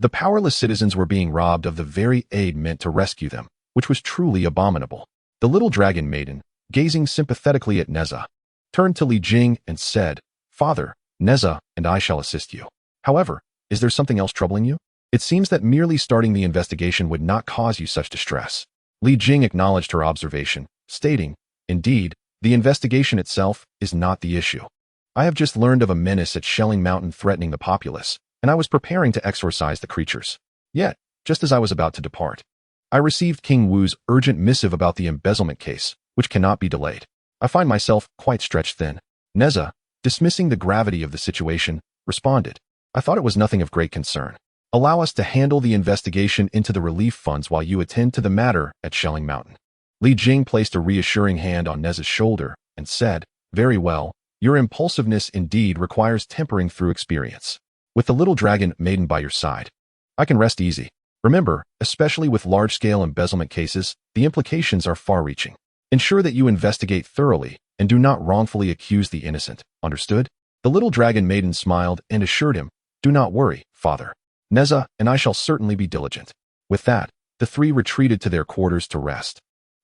the powerless citizens were being robbed of the very aid meant to rescue them, which was truly abominable. The little dragon maiden, gazing sympathetically at Nezha, turned to Li Jing and said, "Father, Nezha and I shall assist you. However, is there something else troubling you? It seems that merely starting the investigation would not cause you such distress." Li Jing acknowledged her observation, stating, "Indeed, the investigation itself is not the issue. I have just learned of a menace at Shelling Mountain threatening the populace, and I was preparing to exorcise the creatures. Yet, just as I was about to depart, I received King Wu's urgent missive about the embezzlement case, which cannot be delayed. I find myself quite stretched thin." Nezha, dismissing the gravity of the situation, responded, "I thought it was nothing of great concern. Allow us to handle the investigation into the relief funds while you attend to the matter at Shelling Mountain." Li Jing placed a reassuring hand on Nezha's shoulder and said, "Very well, Your impulsiveness indeed requires tempering through experience. With the little dragon maiden by your side, I can rest easy. Remember, especially with large-scale embezzlement cases, the implications are far-reaching. Ensure that you investigate thoroughly and do not wrongfully accuse the innocent. Understood? The little dragon maiden smiled and assured him, "Do not worry, father. Nezha and I shall certainly be diligent." With that, the three retreated to their quarters to rest,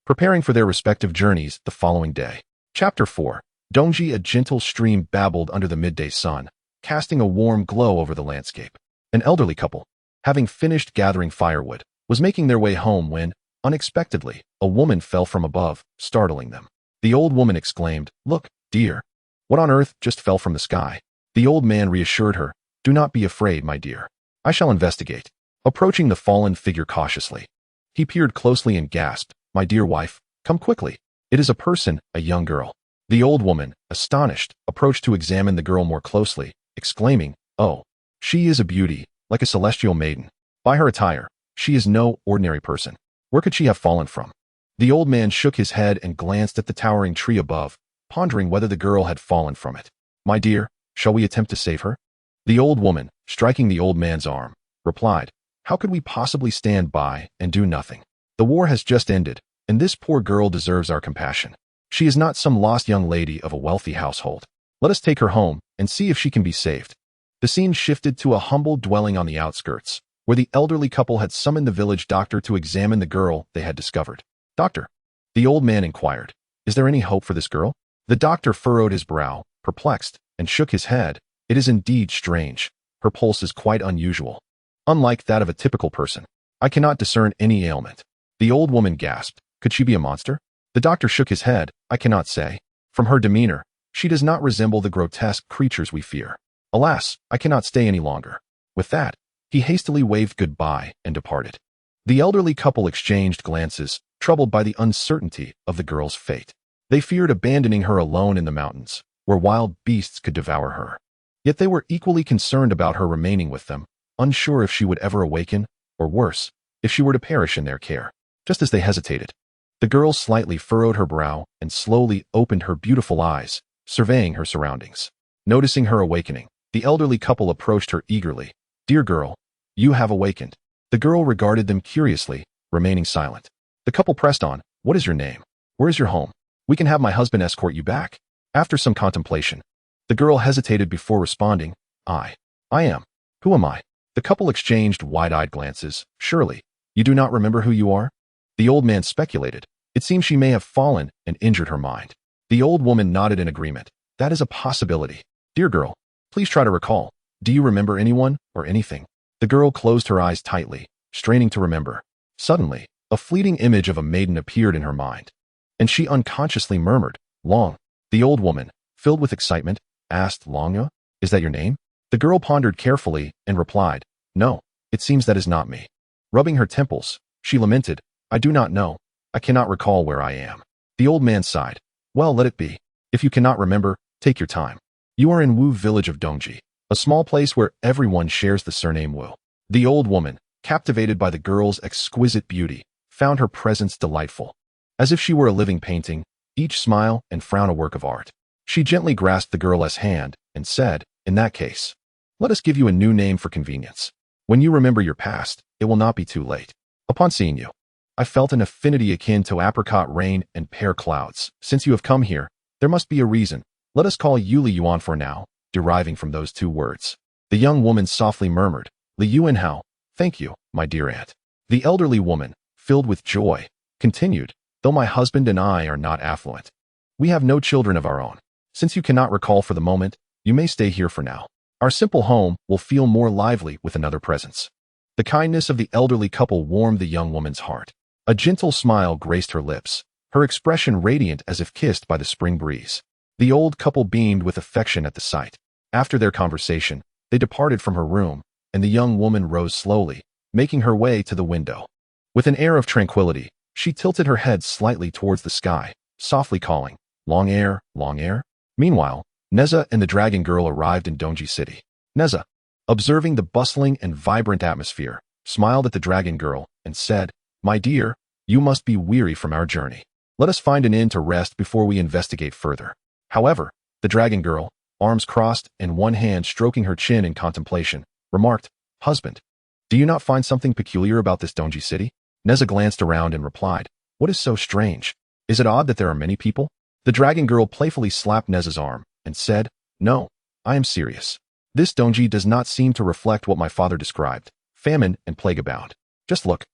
preparing for their respective journeys the following day. Chapter 4. Longji. A gentle stream babbled under the midday sun, casting a warm glow over the landscape. An elderly couple, having finished gathering firewood, was making their way home when, unexpectedly, a woman fell from above, startling them. The old woman exclaimed, "Look, dear. What on earth just fell from the sky?" The old man reassured her, "Do not be afraid, my dear. I shall investigate." Approaching the fallen figure cautiously, he peered closely and gasped, "My dear wife, come quickly. It is a person, a young girl." The old woman, astonished, approached to examine the girl more closely, exclaiming, "Oh, she is a beauty, like a celestial maiden. By her attire, she is no ordinary person. Where could she have fallen from?" The old man shook his head and glanced at the towering tree above, pondering whether the girl had fallen from it. "My dear, shall we attempt to save her?" The old woman, striking the old man's arm, replied, "How could we possibly stand by and do nothing? The war has just ended, and this poor girl deserves our compassion. She is not some lost young lady of a wealthy household. Let us take her home and see if she can be saved." The scene shifted to a humble dwelling on the outskirts, where the elderly couple had summoned the village doctor to examine the girl they had discovered. "Doctor," the old man inquired, "is there any hope for this girl?" The doctor furrowed his brow, perplexed, and shook his head. "It is indeed strange. Her pulse is quite unusual. Unlike that of a typical person. I cannot discern any ailment." The old woman gasped, "Could she be a monster?" The doctor shook his head, "I cannot say. From her demeanor, she does not resemble the grotesque creatures we fear. Alas, I cannot stay any longer." With that, he hastily waved goodbye and departed. The elderly couple exchanged glances, troubled by the uncertainty of the girl's fate. They feared abandoning her alone in the mountains, where wild beasts could devour her. Yet they were equally concerned about her remaining with them, unsure if she would ever awaken, or worse, if she were to perish in their care. Just as they hesitated, the girl slightly furrowed her brow and slowly opened her beautiful eyes, surveying her surroundings. Noticing her awakening, the elderly couple approached her eagerly. "Dear girl, you have awakened." The girl regarded them curiously, remaining silent. The couple pressed on, "What is your name? Where is your home? We can have my husband escort you back." After some contemplation, the girl hesitated before responding, I am. Who am I?" The couple exchanged wide-eyed glances. "Surely, you do not remember who you are?" The old man speculated. It seems she may have fallen and injured her mind. The old woman nodded in agreement. "That is a possibility. Dear girl, please try to recall. Do you remember anyone or anything?" The girl closed her eyes tightly, straining to remember. Suddenly, a fleeting image of a maiden appeared in her mind, and she unconsciously murmured, "Long." The old woman, filled with excitement, asked, "Longya? Is that your name?" The girl pondered carefully and replied, "No, it seems that is not me." Rubbing her temples, she lamented, "I do not know. I cannot recall where I am." The old man sighed. "Well, let it be. If you cannot remember, take your time. You are in Wu village of Longji, a small place where everyone shares the surname Wu." The old woman, captivated by the girl's exquisite beauty, found her presence delightful. As if she were a living painting, each smile and frown a work of art. She gently grasped the girl's hand and said, "In that case, let us give you a new name for convenience. When you remember your past, it will not be too late." Upon seeing you, I felt an affinity akin to apricot rain and pear clouds. Since you have come here, there must be a reason. Let us call you Li Yuan for now, deriving from those two words. The young woman softly murmured, "Li Yuan Hao, thank you, my dear aunt." The elderly woman, filled with joy, continued, "Though my husband and I are not affluent, we have no children of our own. Since you cannot recall for the moment, you may stay here for now. Our simple home will feel more lively with another presence." The kindness of the elderly couple warmed the young woman's heart. A gentle smile graced her lips, her expression radiant as if kissed by the spring breeze. The old couple beamed with affection at the sight. After their conversation, they departed from her room, and the young woman rose slowly, making her way to the window. With an air of tranquility, she tilted her head slightly towards the sky, softly calling, "Long air, long air." Meanwhile, Nezha and the dragon girl arrived in Longji city. Nezha, observing the bustling and vibrant atmosphere, smiled at the dragon girl and said, "My dear, you must be weary from our journey. Let us find an inn to rest before we investigate further." However, The dragon girl, arms crossed and one hand stroking her chin in contemplation, remarked, "Husband, do you not find something peculiar about this Longji city?" Nezha glanced around and replied, "What is so strange? Is it odd that there are many people?" The dragon girl playfully slapped Nezha's arm and said, "No, I am serious. This Longji does not seem to reflect what my father described, famine and plague abound. Just look.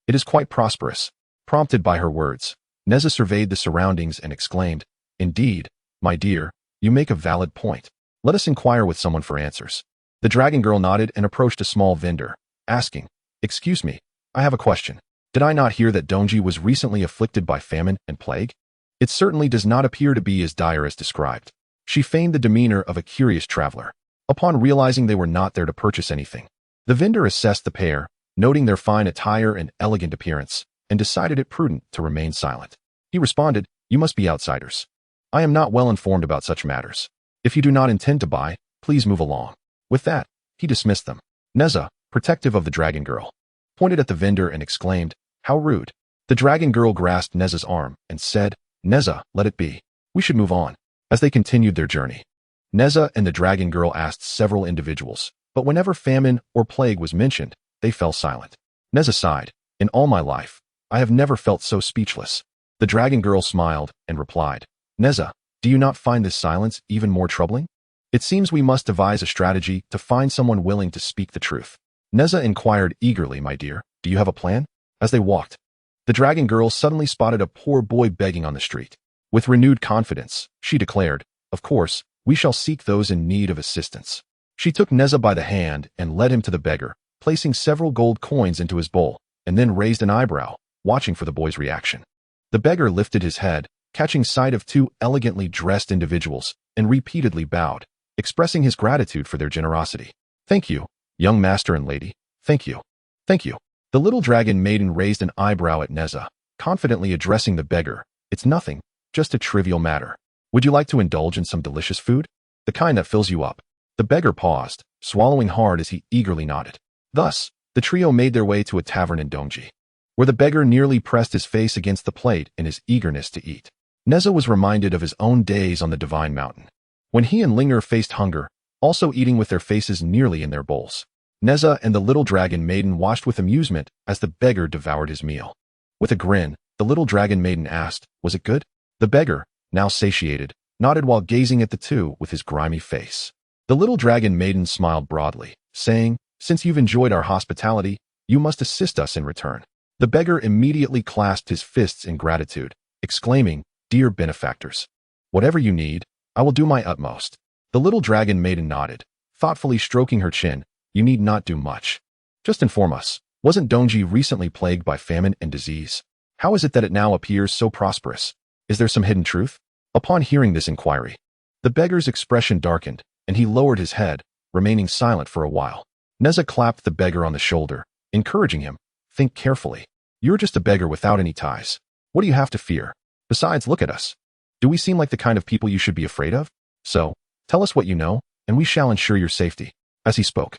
It is quite prosperous." Prompted by her words, Nezha surveyed the surroundings and exclaimed, "Indeed, my dear, you make a valid point. Let us inquire with someone for answers." The dragon girl nodded and approached a small vendor, asking, "Excuse me, I have a question. Did I not hear that Longji was recently afflicted by famine and plague? It certainly does not appear to be as dire as described." She feigned the demeanor of a curious traveler. Upon realizing they were not there to purchase anything, the vendor assessed the pair, noting their fine attire and elegant appearance, and decided it prudent to remain silent. He responded, "You must be outsiders. I am not well informed about such matters. If you do not intend to buy, please move along." With that, he dismissed them. Nezha, protective of the dragon girl, pointed at the vendor and exclaimed, "How rude." The dragon girl grasped Nezha's arm and said, "Nezha, let it be. We should move on." As they continued their journey, Nezha and the dragon girl asked several individuals, but whenever famine or plague was mentioned, they fell silent. Nezha sighed, "In all my life, I have never felt so speechless." The dragon girl smiled and replied, "Nezha, do you not find this silence even more troubling? It seems we must devise a strategy to find someone willing to speak the truth." Nezha inquired eagerly, "My dear, do you have a plan?" As they walked, the dragon girl suddenly spotted a poor boy begging on the street. With renewed confidence, she declared, "Of course, we shall seek those in need of assistance." She took Nezha by the hand and led him to the beggar, placing several gold coins into his bowl, and then raised an eyebrow, watching for the boy's reaction. The beggar lifted his head, catching sight of two elegantly dressed individuals, and repeatedly bowed, expressing his gratitude for their generosity. "Thank you, young master and lady. Thank you. Thank you." The little dragon maiden raised an eyebrow at Nezha, confidently addressing the beggar, "It's nothing, just a trivial matter. Would you like to indulge in some delicious food? The kind that fills you up?" The beggar paused, swallowing hard as he eagerly nodded. Thus, the trio made their way to a tavern in Longji, where the beggar nearly pressed his face against the plate in his eagerness to eat. Nezha was reminded of his own days on the Divine Mountain, when he and Linger faced hunger, also eating with their faces nearly in their bowls. Nezha and the little dragon maiden watched with amusement as the beggar devoured his meal. With a grin, the little dragon maiden asked, "Was it good?" The beggar, now satiated, nodded while gazing at the two with his grimy face. The little dragon maiden smiled broadly, saying, "Since you've enjoyed our hospitality, you must assist us in return." The beggar immediately clasped his fists in gratitude, exclaiming, "Dear benefactors, whatever you need, I will do my utmost." The little dragon maiden nodded, thoughtfully stroking her chin. "You need not do much. Just inform us, wasn't Longji recently plagued by famine and disease? How is it that it now appears so prosperous? Is there some hidden truth?" Upon hearing this inquiry, the beggar's expression darkened, and he lowered his head, remaining silent for a while. Nezha clapped the beggar on the shoulder, encouraging him, "Think carefully. You're just a beggar without any ties. What do you have to fear? Besides, look at us. Do we seem like the kind of people you should be afraid of? So, tell us what you know, and we shall ensure your safety." As he spoke,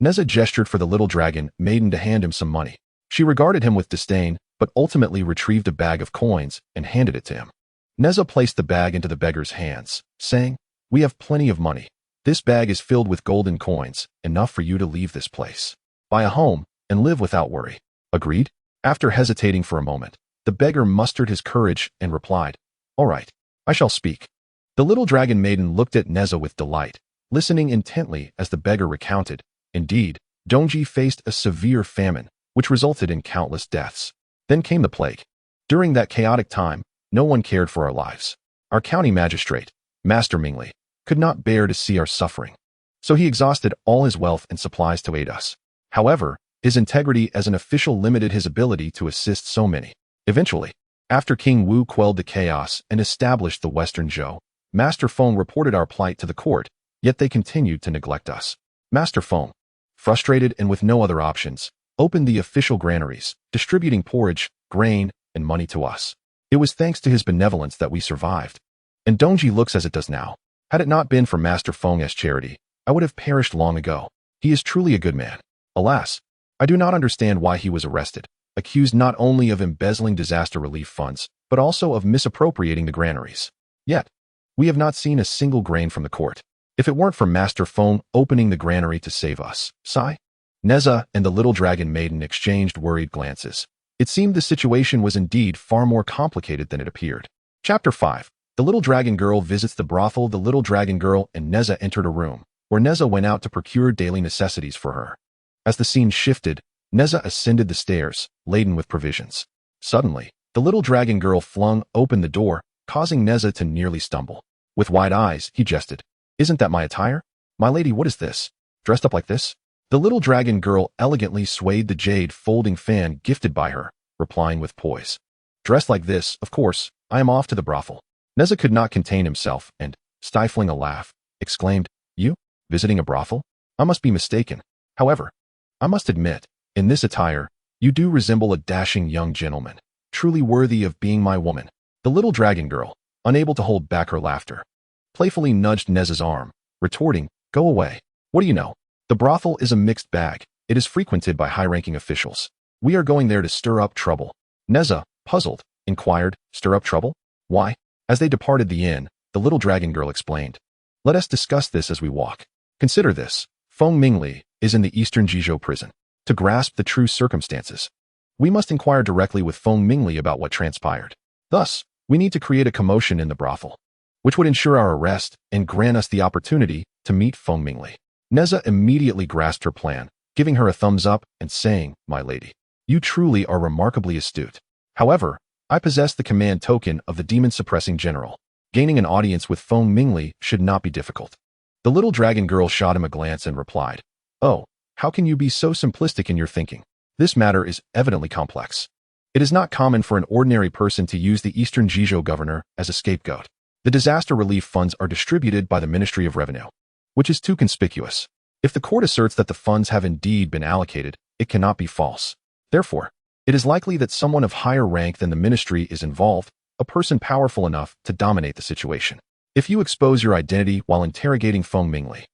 Nezha gestured for the little dragon maiden to hand him some money. She regarded him with disdain, but ultimately retrieved a bag of coins and handed it to him. Nezha placed the bag into the beggar's hands, saying, "We have plenty of money. This bag is filled with golden coins, enough for you to leave this place, buy a home, and live without worry." Agreed? After hesitating for a moment, the beggar mustered his courage and replied, "All right, I shall speak." The little dragon maiden looked at Nezha with delight, listening intently as the beggar recounted. Indeed, Longji faced a severe famine, which resulted in countless deaths. Then came the plague. During that chaotic time, no one cared for our lives. Our county magistrate, Master Mingli, could not bear to see our suffering, so he exhausted all his wealth and supplies to aid us. However, his integrity as an official limited his ability to assist so many. Eventually, after King Wu quelled the chaos and established the Western Zhou, Master Feng reported our plight to the court, yet they continued to neglect us. Master Feng, frustrated and with no other options, opened the official granaries, distributing porridge, grain, and money to us. It was thanks to his benevolence that we survived. And Longji looks as it does now. Had it not been for Master Feng's charity, I would have perished long ago. He is truly a good man. Alas, I do not understand why he was arrested, accused not only of embezzling disaster relief funds, but also of misappropriating the granaries. Yet, We have not seen a single grain from the court. If it weren't for Master Feng opening the granary to save us. Sigh. Nezha and the little dragon maiden exchanged worried glances. It seemed the situation was indeed far more complicated than it appeared. Chapter 5. The little dragon girl visits the brothel. The little dragon girl and Nezha entered a room, where Nezha went out to procure daily necessities for her. As the scene shifted, Nezha ascended the stairs, laden with provisions. Suddenly, the little dragon girl flung open the door, causing Nezha to nearly stumble. With wide eyes, he jested. Isn't that my attire? My lady, what is this? Dressed up like this? The little dragon girl elegantly swayed the jade folding fan gifted by her, replying with poise. Dressed like this, of course, I am off to the brothel. Nezha could not contain himself and, stifling a laugh, exclaimed, You? Visiting a brothel? I must be mistaken. However, I must admit, in this attire, you do resemble a dashing young gentleman, truly worthy of being my woman. The little dragon girl, unable to hold back her laughter, playfully nudged Nezha's arm, retorting, Go away. What do you know? The brothel is a mixed bag. It is frequented by high-ranking officials. We are going there to stir up trouble. Nezha, puzzled, inquired, Stir up trouble? Why? As they departed the inn, the little dragon girl explained. Let us discuss this as we walk. Consider this. Feng Mingli is in the eastern Zhou prison. To grasp the true circumstances, we must inquire directly with Feng Mingli about what transpired. Thus, we need to create a commotion in the brothel, which would ensure our arrest and grant us the opportunity to meet Feng Mingli. Nezha immediately grasped her plan, giving her a thumbs up and saying, My lady, you truly are remarkably astute. However, I possess the command token of the demon-suppressing general. Gaining an audience with Feng Mingli should not be difficult. The little dragon girl shot him a glance and replied, Oh, how can you be so simplistic in your thinking? This matter is evidently complex. It is not common for an ordinary person to use the Eastern Zhou governor as a scapegoat. The disaster relief funds are distributed by the Ministry of Revenue, which is too conspicuous. If the court asserts that the funds have indeed been allocated, it cannot be false. Therefore, it is likely that someone of higher rank than the ministry is involved, a person powerful enough to dominate the situation. If you expose your identity while interrogating Feng Mingli,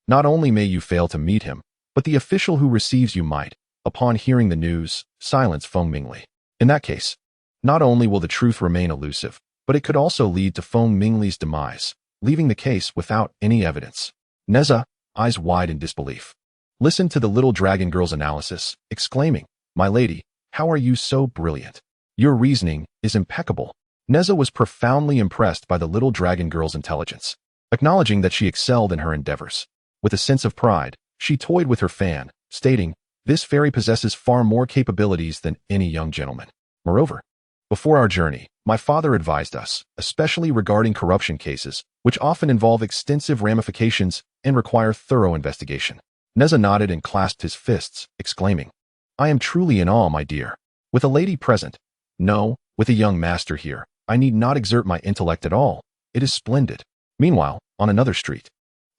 not only may you fail to meet him, but the official who receives you might, upon hearing the news, silence Feng Mingli. In that case, not only will the truth remain elusive, but it could also lead to Feng Mingli's demise, leaving the case without any evidence. Nezha, eyes wide in disbelief, listened to the little dragon girl's analysis, exclaiming, My lady, how are you so brilliant? Your reasoning is impeccable. Nezha was profoundly impressed by the little dragon girl's intelligence, acknowledging that she excelled in her endeavors. With a sense of pride, she toyed with her fan, stating, This fairy possesses far more capabilities than any young gentleman. Moreover, before our journey, my father advised us, especially regarding corruption cases, which often involve extensive ramifications and require thorough investigation. Nezha nodded and clasped his fists, exclaiming, I am truly in awe, my dear. With a lady present, no, with a young master here, I need not exert my intellect at all. It is splendid. Meanwhile, on another street,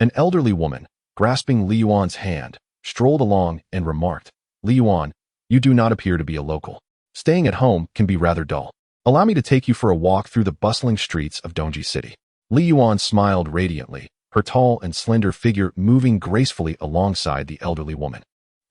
an elderly woman, grasping Li Yuan's hand, strolled along and remarked, Li Yuan, you do not appear to be a local. Staying at home can be rather dull. Allow me to take you for a walk through the bustling streets of Longji City. Li Yuan smiled radiantly, her tall and slender figure moving gracefully alongside the elderly woman.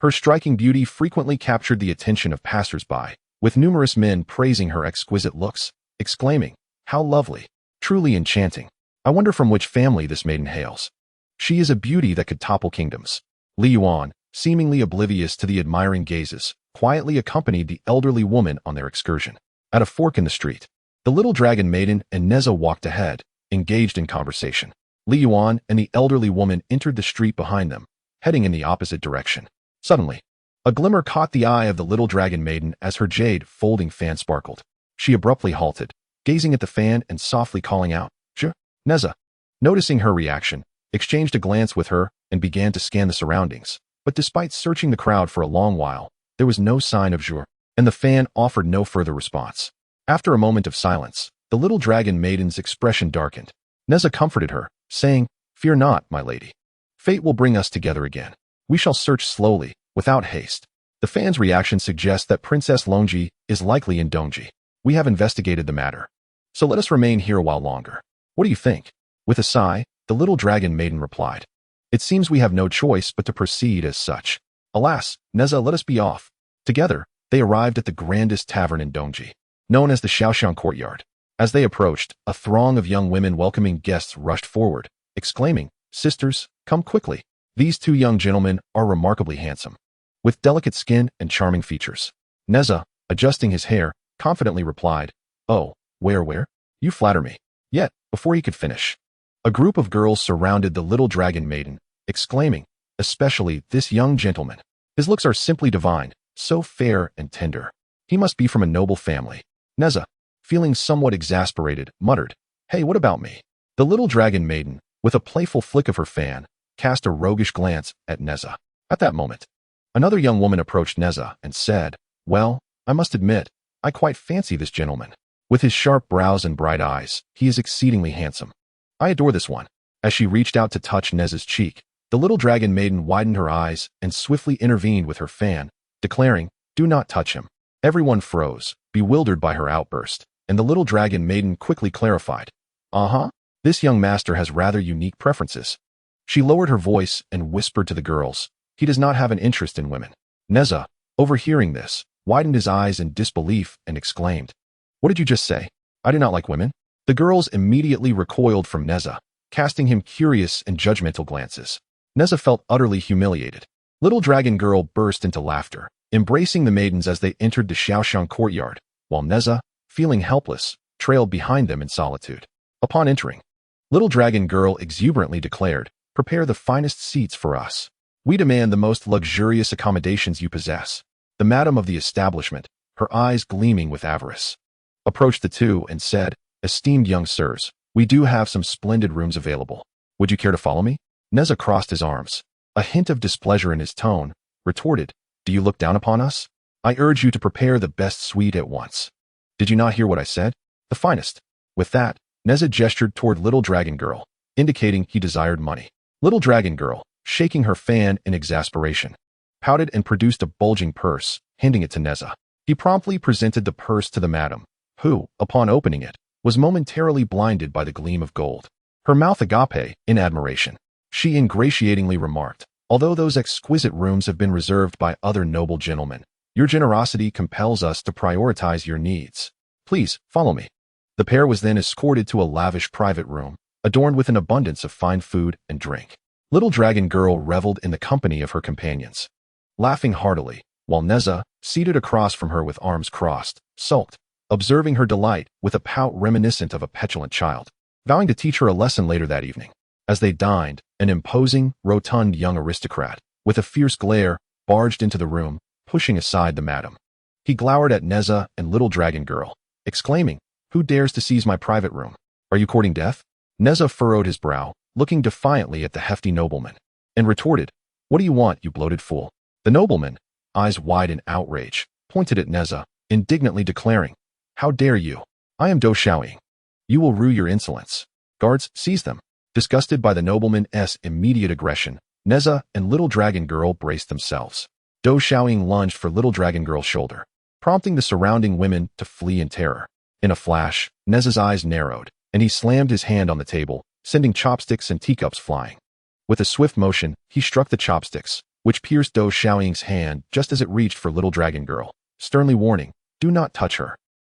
Her striking beauty frequently captured the attention of passers-by, with numerous men praising her exquisite looks, exclaiming, How lovely! Truly enchanting. I wonder from which family this maiden hails. She is a beauty that could topple kingdoms. Li Yuan, seemingly oblivious to the admiring gazes, quietly accompanied the elderly woman on their excursion. At a fork in the street, the little dragon maiden and Nezha walked ahead, engaged in conversation. Li Yuan and the elderly woman entered the street behind them, heading in the opposite direction. Suddenly, a glimmer caught the eye of the little dragon maiden as her jade folding fan sparkled. She abruptly halted, gazing at the fan and softly calling out, Zhou. Nezha, noticing her reaction, exchanged a glance with her and began to scan the surroundings. But despite searching the crowd for a long while, there was no sign of Zhou, and the fan offered no further response. After a moment of silence, the little dragon maiden's expression darkened. Nezha comforted her, saying, Fear not, my lady. Fate will bring us together again. We shall search slowly, without haste. The fan's reaction suggests that Princess Longji is likely in Longji. We have investigated the matter, so let us remain here a while longer. What do you think? With a sigh, the little dragon maiden replied, It seems we have no choice but to proceed as such. Alas, Nezha, let us be off. Together, they arrived at the grandest tavern in Longji, known as the Shaoxiang Courtyard. As they approached, a throng of young women welcoming guests rushed forward, exclaiming, "Sisters, come quickly. These two young gentlemen are remarkably handsome, with delicate skin and charming features." Nezha, adjusting his hair, confidently replied, "Oh, where? You flatter me." Yet, before he could finish, a group of girls surrounded the little dragon maiden, exclaiming, "Especially this young gentleman. His looks are simply divine, so fair and tender. He must be from a noble family." Nezha, feeling somewhat exasperated, muttered, "Hey, what about me?" The little dragon maiden, with a playful flick of her fan, cast a roguish glance at Nezha. At that moment, another young woman approached Nezha and said, "Well, I must admit, I quite fancy this gentleman. With his sharp brows and bright eyes, he is exceedingly handsome. I adore this one." As she reached out to touch Nezha's cheek, the little dragon maiden widened her eyes and swiftly intervened with her fan, declaring, "Do not touch him." Everyone froze, bewildered by her outburst, and the little dragon maiden quickly clarified, "This young master has rather unique preferences." She lowered her voice and whispered to the girls, "He does not have an interest in women." Nezha, overhearing this, widened his eyes in disbelief and exclaimed, "What did you just say? I do not like women?" The girls immediately recoiled from Nezha, casting him curious and judgmental glances. Nezha felt utterly humiliated. Little dragon girl burst into laughter, embracing the maidens as they entered the Xiaoshan courtyard, while Nezha, feeling helpless, trailed behind them in solitude. Upon entering, little dragon girl exuberantly declared, "Prepare the finest seats for us. We demand the most luxurious accommodations you possess." The madam of the establishment, her eyes gleaming with avarice, approached the two and said, "Esteemed young sirs, we do have some splendid rooms available. Would you care to follow me?" Nezha crossed his arms. A hint of displeasure in his tone, retorted, "Do you look down upon us? I urge you to prepare the best suite at once." "Did you not hear what I said? The finest." With that, Nezha gestured toward little dragon girl, indicating he desired money. Little dragon girl, shaking her fan in exasperation, pouted and produced a bulging purse, handing it to Nezha. He promptly presented the purse to the madam, who, upon opening it, was momentarily blinded by the gleam of gold. Her mouth agape in admiration. She ingratiatingly remarked, "Although those exquisite rooms have been reserved by other noble gentlemen, your generosity compels us to prioritize your needs. Please, follow me." The pair was then escorted to a lavish private room, adorned with an abundance of fine food and drink. Little dragon girl reveled in the company of her companions, laughing heartily, while Nezha, seated across from her with arms crossed, sulked, observing her delight with a pout reminiscent of a petulant child, vowing to teach her a lesson later that evening. As they dined, an imposing, rotund young aristocrat, with a fierce glare, barged into the room, pushing aside the madam. He glowered at Nezha and little dragon girl, exclaiming, "Who dares to seize my private room? Are you courting death?" Nezha furrowed his brow, looking defiantly at the hefty nobleman, and retorted, "What do you want, you bloated fool?" The nobleman, eyes wide in outrage, pointed at Nezha, indignantly declaring, "How dare you? I am Zhou Shaoying. You will rue your insolence. Guards, seize them." Disgusted by the nobleman's immediate aggression, Nezha and little dragon girl braced themselves. Zhou Shaoying lunged for little dragon girl's shoulder, prompting the surrounding women to flee in terror. In a flash, Nezha's eyes narrowed, and he slammed his hand on the table, sending chopsticks and teacups flying. With a swift motion, he struck the chopsticks, which pierced Zhou Shaoying's hand just as it reached for little dragon girl, sternly warning, "Do not touch her."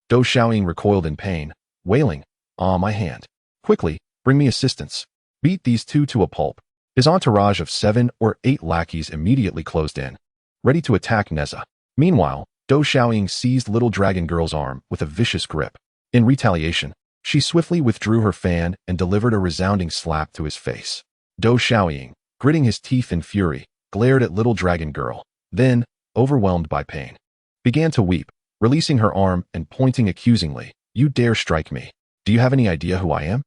Zhou Shaoying recoiled in pain, wailing, "Ah, my hand. Quickly, bring me assistance. Beat these two to a pulp." His entourage of 7 or 8 lackeys immediately closed in, ready to attack Nezha. Meanwhile, Zhou Shaoying seized little dragon girl's arm with a vicious grip. In retaliation, she swiftly withdrew her fan and delivered a resounding slap to his face. Zhou Shaoying, gritting his teeth in fury, glared at little dragon girl, then, overwhelmed by pain, began to weep, releasing her arm and pointing accusingly, "You dare strike me? Do you have any idea who I am?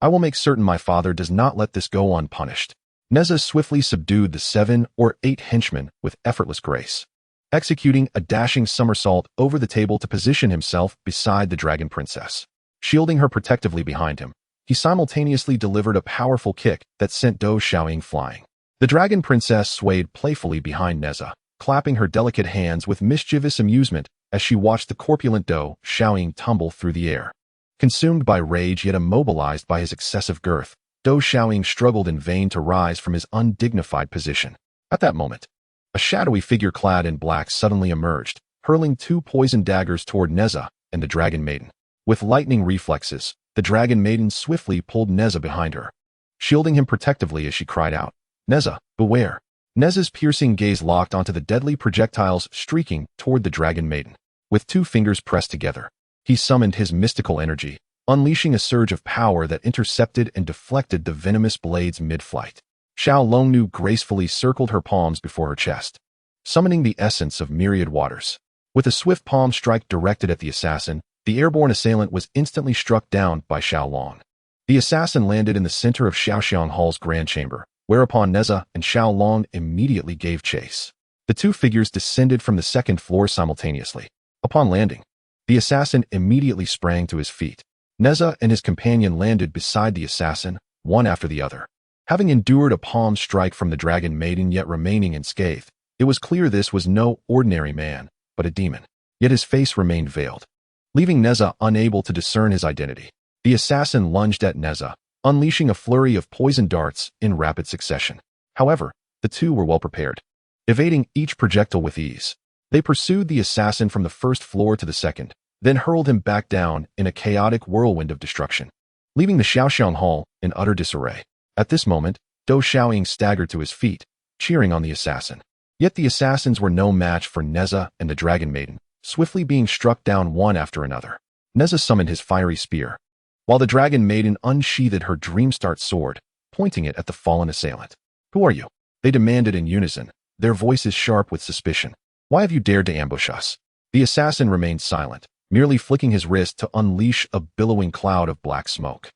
I will make certain my father does not let this go unpunished." Nezha swiftly subdued the 7 or 8 henchmen with effortless grace, executing a dashing somersault over the table to position himself beside the dragon princess. Shielding her protectively behind him, he simultaneously delivered a powerful kick that sent Zhou Shaoying flying. The dragon princess swayed playfully behind Nezha, clapping her delicate hands with mischievous amusement as she watched the corpulent Zhou Shaoying tumble through the air. Consumed by rage yet immobilized by his excessive girth, Zhou Shaoying struggled in vain to rise from his undignified position. At that moment, a shadowy figure clad in black suddenly emerged, hurling 2 poisoned daggers toward Nezha and the dragon maiden. With lightning reflexes, the dragon maiden swiftly pulled Nezha behind her, shielding him protectively as she cried out, "Nezha, beware!" Nezha's piercing gaze locked onto the deadly projectiles streaking toward the dragon maiden. With 2 fingers pressed together, he summoned his mystical energy, unleashing a surge of power that intercepted and deflected the venomous blades mid-flight. Zhou Longnu gracefully circled her palms before her chest, summoning the essence of myriad waters. With a swift palm strike directed at the assassin, the airborne assailant was instantly struck down by Zhou Long. The assassin landed in the center of Xiaoxiang Hall's grand chamber, whereupon Nezha and Zhou Long immediately gave chase. The 2 figures descended from the 2nd floor simultaneously. Upon landing, the assassin immediately sprang to his feet. Nezha and his companion landed beside the assassin, one after the other. Having endured a palm strike from the dragon maiden yet remaining unscathed, it was clear this was no ordinary man, but a demon. Yet his face remained veiled, leaving Nezha unable to discern his identity. The assassin lunged at Nezha, unleashing a flurry of poison darts in rapid succession. However, the 2 were well prepared, evading each projectile with ease. They pursued the assassin from the 1st floor to the 2nd, then hurled him back down in a chaotic whirlwind of destruction, leaving the Xiaoxiang Hall in utter disarray. At this moment, Dou Xiaoying staggered to his feet, cheering on the assassin. Yet the assassins were no match for Nezha and the dragon maiden, swiftly being struck down one after another. Nezha summoned his fiery spear, while the dragon maiden unsheathed her Dreamstart sword, pointing it at the fallen assailant. "Who are you?" they demanded in unison, their voices sharp with suspicion. "Why have you dared to ambush us?" The assassin remained silent, merely flicking his wrist to unleash a billowing cloud of black smoke.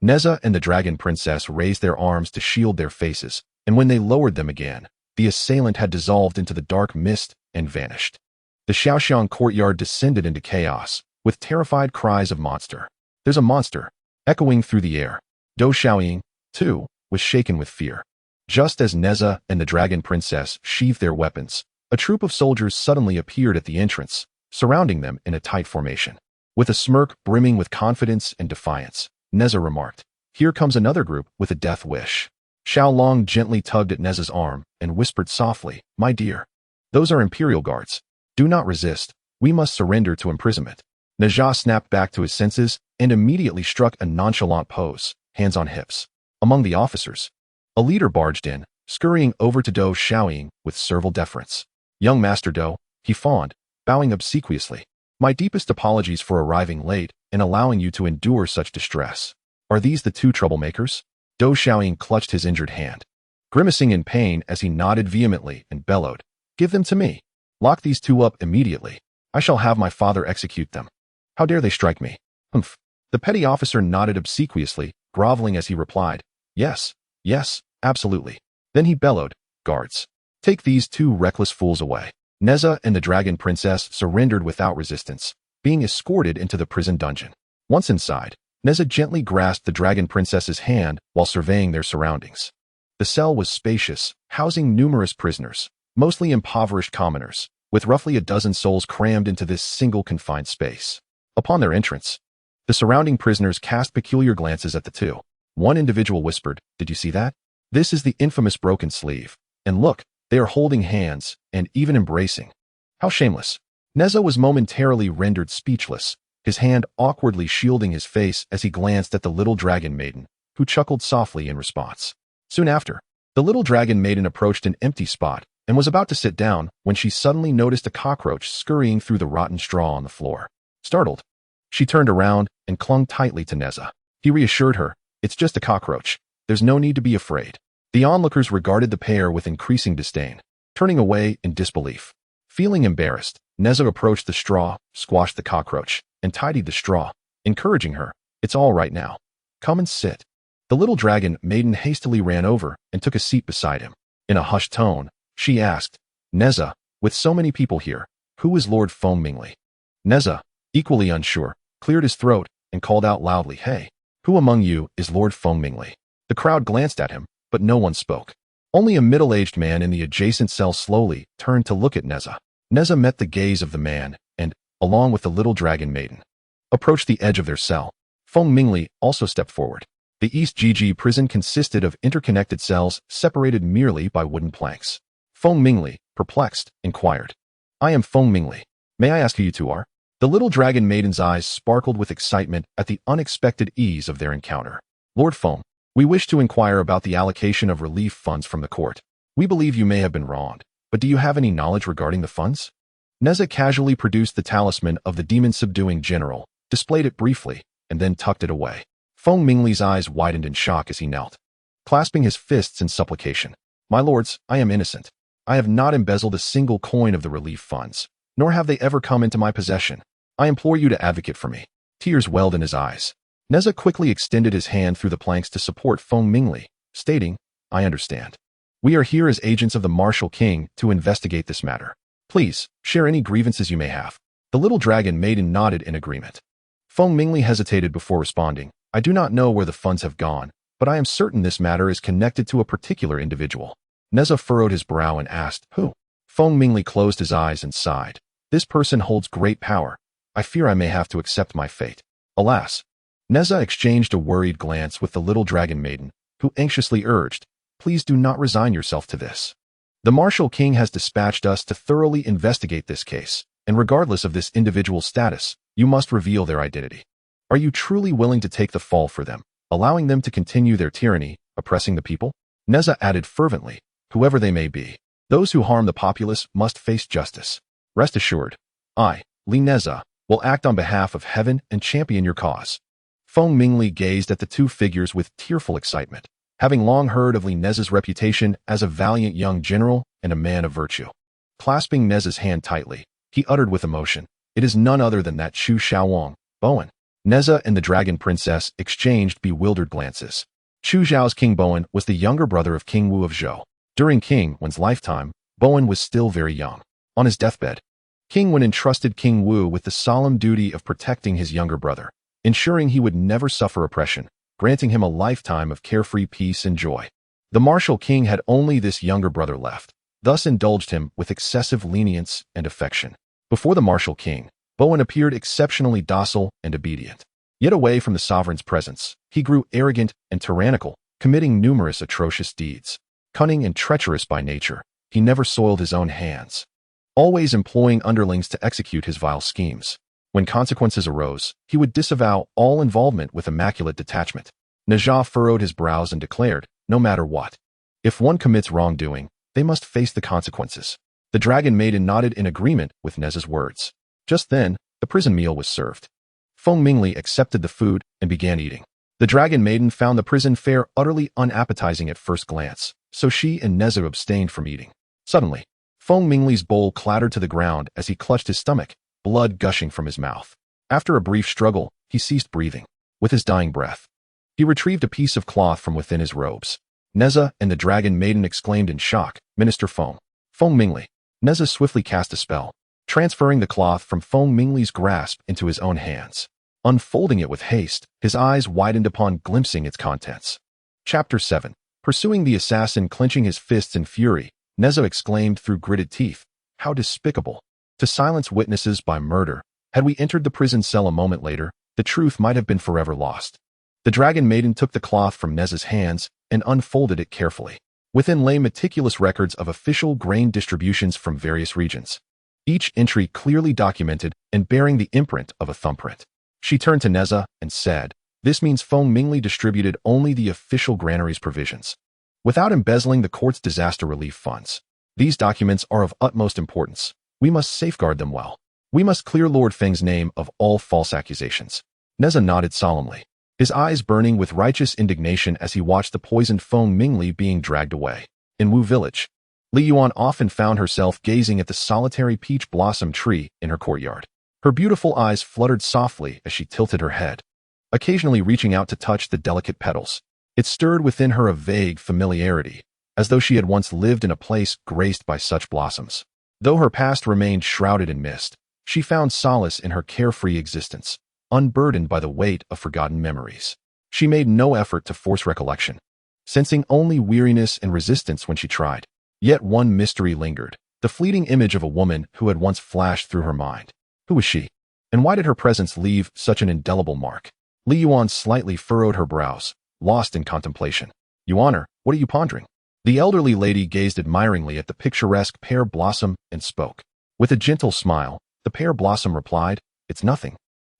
Nezha and the dragon princess raised their arms to shield their faces, and when they lowered them again, the assailant had dissolved into the dark mist and vanished. The Xiaoxiang courtyard descended into chaos, with terrified cries of "Monster! There's a monster!" echoing through the air. Dou Xiaoying, too, was shaken with fear. Just as Nezha and the dragon princess sheathed their weapons, a troop of soldiers suddenly appeared at the entrance, surrounding them in a tight formation. With a smirk brimming with confidence and defiance, Nezha remarked, "Here comes another group with a death wish." Zhou Long gently tugged at Nezha's arm and whispered softly, "My dear, those are Imperial guards. Do not resist. We must surrender to imprisonment." Nezha snapped back to his senses and immediately struck a nonchalant pose, hands on hips. Among the officers, a leader barged in, scurrying over to Dou Xiaoying with servile deference. "Young Master Dou," he fawned, bowing obsequiously. "My deepest apologies for arriving late and allowing you to endure such distress. Are these the 2 troublemakers?" Dou Xiaoying clutched his injured hand, grimacing in pain as he nodded vehemently and bellowed, "Give them to me. Lock these 2 up immediately. I shall have my father execute them. How dare they strike me?" "Humph." The petty officer nodded obsequiously, groveling as he replied, "Yes, yes, absolutely." Then he bellowed, "Guards, take these 2 reckless fools away." Nezha and the dragon princess surrendered without resistance, being escorted into the prison dungeon. Once inside, Nezha gently grasped the dragon princess's hand while surveying their surroundings. The cell was spacious, housing numerous prisoners, mostly impoverished commoners, with roughly a dozen souls crammed into this single confined space. Upon their entrance, the surrounding prisoners cast peculiar glances at the 2. One individual whispered, "Did you see that? This is the infamous broken sleeve. And look, they are holding hands and even embracing. How shameless." Nezha was momentarily rendered speechless, his hand awkwardly shielding his face as he glanced at the little dragon maiden, who chuckled softly in response. Soon after, the little dragon maiden approached an empty spot and was about to sit down when she suddenly noticed a cockroach scurrying through the rotten straw on the floor. Startled, she turned around and clung tightly to Nezha. He reassured her, "It's just a cockroach. There's no need to be afraid." The onlookers regarded the pair with increasing disdain, turning away in disbelief. Feeling embarrassed, Nezha approached the straw, squashed the cockroach, and tidied the straw, encouraging her, "It's all right now. Come and sit." The little dragon maiden hastily ran over and took a seat beside him. In a hushed tone, she asked, "Nezha, with so many people here, who is Lord Feng Mingli?" Nezha, equally unsure, cleared his throat and called out loudly, "Hey, who among you is Lord Feng Mingli?" The crowd glanced at him, but no one spoke. Only a middle-aged man in the adjacent cell slowly turned to look at Nezha. Nezha met the gaze of the man and, along with the little dragon maiden, approached the edge of their cell. Feng Mingli also stepped forward. The East GG prison consisted of interconnected cells separated merely by wooden planks. Feng Mingli, perplexed, inquired, "I am Feng Mingli. May I ask who you 2 are?" The little dragon maiden's eyes sparkled with excitement at the unexpected ease of their encounter. Lord Feng, we wish to inquire about the allocation of relief funds from the court. We believe you may have been wronged, but do you have any knowledge regarding the funds? Nezha casually produced the talisman of the demon-subduing general, displayed it briefly, and then tucked it away. Feng Mingli's eyes widened in shock as he knelt, clasping his fists in supplication. My lords, I am innocent. I have not embezzled a single coin of the relief funds, nor have they ever come into my possession. I implore you to advocate for me. Tears welled in his eyes. Nezha quickly extended his hand through the planks to support Feng Mingli, stating, I understand. We are here as agents of the Martial King to investigate this matter. Please, share any grievances you may have. The little dragon maiden nodded in agreement. Feng Mingli hesitated before responding. I do not know where the funds have gone, but I am certain this matter is connected to a particular individual. Nezha furrowed his brow and asked, who? Feng Mingli closed his eyes and sighed. This person holds great power. I fear I may have to accept my fate. Alas. Nezha exchanged a worried glance with the little dragon maiden, who anxiously urged, please do not resign yourself to this. The Martial King has dispatched us to thoroughly investigate this case, and regardless of this individual's status, you must reveal their identity. Are you truly willing to take the fall for them, allowing them to continue their tyranny, oppressing the people? Nezha added fervently, whoever they may be, those who harm the populace must face justice. Rest assured, I, Li Nezha, will act on behalf of heaven and champion your cause. Feng Mingli gazed at the two figures with tearful excitement, having long heard of Li Nezha's reputation as a valiant young general and a man of virtue. Clasping Nezha's hand tightly, he uttered with emotion, it is none other than that Chu Xiaowang, Bowen. Nezha and the dragon princess exchanged bewildered glances. Chu Zhao's King Bowen was the younger brother of King Wu of Zhou. During King Wen's lifetime, Bowen was still very young. On his deathbed, King Wen entrusted King Wu with the solemn duty of protecting his younger brother, ensuring he would never suffer oppression, granting him a lifetime of carefree peace and joy. The Martial King had only this younger brother left, thus indulged him with excessive lenience and affection. Before the Martial King, Bowen appeared exceptionally docile and obedient. Yet away from the sovereign's presence, he grew arrogant and tyrannical, committing numerous atrocious deeds. Cunning and treacherous by nature, he never soiled his own hands, always employing underlings to execute his vile schemes. When consequences arose, he would disavow all involvement with immaculate detachment. Nezha furrowed his brows and declared, no matter what. If one commits wrongdoing, they must face the consequences. The dragon maiden nodded in agreement with Nezha's words. Just then, the prison meal was served. Feng Mingli accepted the food and began eating. The dragon maiden found the prison fare utterly unappetizing at first glance, so she and Nezha abstained from eating. Suddenly, Feng Mingli's bowl clattered to the ground as he clutched his stomach, blood gushing from his mouth. After a brief struggle, he ceased breathing. With his dying breath, he retrieved a piece of cloth from within his robes. Nezha and the dragon maiden exclaimed in shock, Minister Feng. Feng Mingli. Nezha swiftly cast a spell, transferring the cloth from Feng Mingli's grasp into his own hands. Unfolding it with haste, his eyes widened upon glimpsing its contents. Chapter 7. Pursuing the assassin, clenching his fists in fury, Nezha exclaimed through gritted teeth, how despicable. To silence witnesses by murder. Had we entered the prison cell a moment later, the truth might have been forever lost. The dragon maiden took the cloth from Nezha's hands and unfolded it carefully. Within lay meticulous records of official grain distributions from various regions, each entry clearly documented and bearing the imprint of a thumbprint. She turned to Nezha and said, this means Feng Mingli distributed only the official granary's provisions, without embezzling the court's disaster relief funds. These documents are of utmost importance. We must safeguard them well. We must clear Lord Feng's name of all false accusations. Nezha nodded solemnly, his eyes burning with righteous indignation as he watched the poisoned Feng Mingli being dragged away. In Wu village, Li Yuan often found herself gazing at the solitary peach blossom tree in her courtyard. Her beautiful eyes fluttered softly as she tilted her head, occasionally reaching out to touch the delicate petals. It stirred within her a vague familiarity, as though she had once lived in a place graced by such blossoms. Though her past remained shrouded in mist, she found solace in her carefree existence, unburdened by the weight of forgotten memories. She made no effort to force recollection, sensing only weariness and resistance when she tried. Yet one mystery lingered, the fleeting image of a woman who had once flashed through her mind. Who was she? And why did her presence leave such an indelible mark? Li Yuan slightly furrowed her brows, lost in contemplation. Yuaner, what are you pondering? The elderly lady gazed admiringly at the picturesque pear blossom and spoke. With a gentle smile, the pear blossom replied, It's nothing.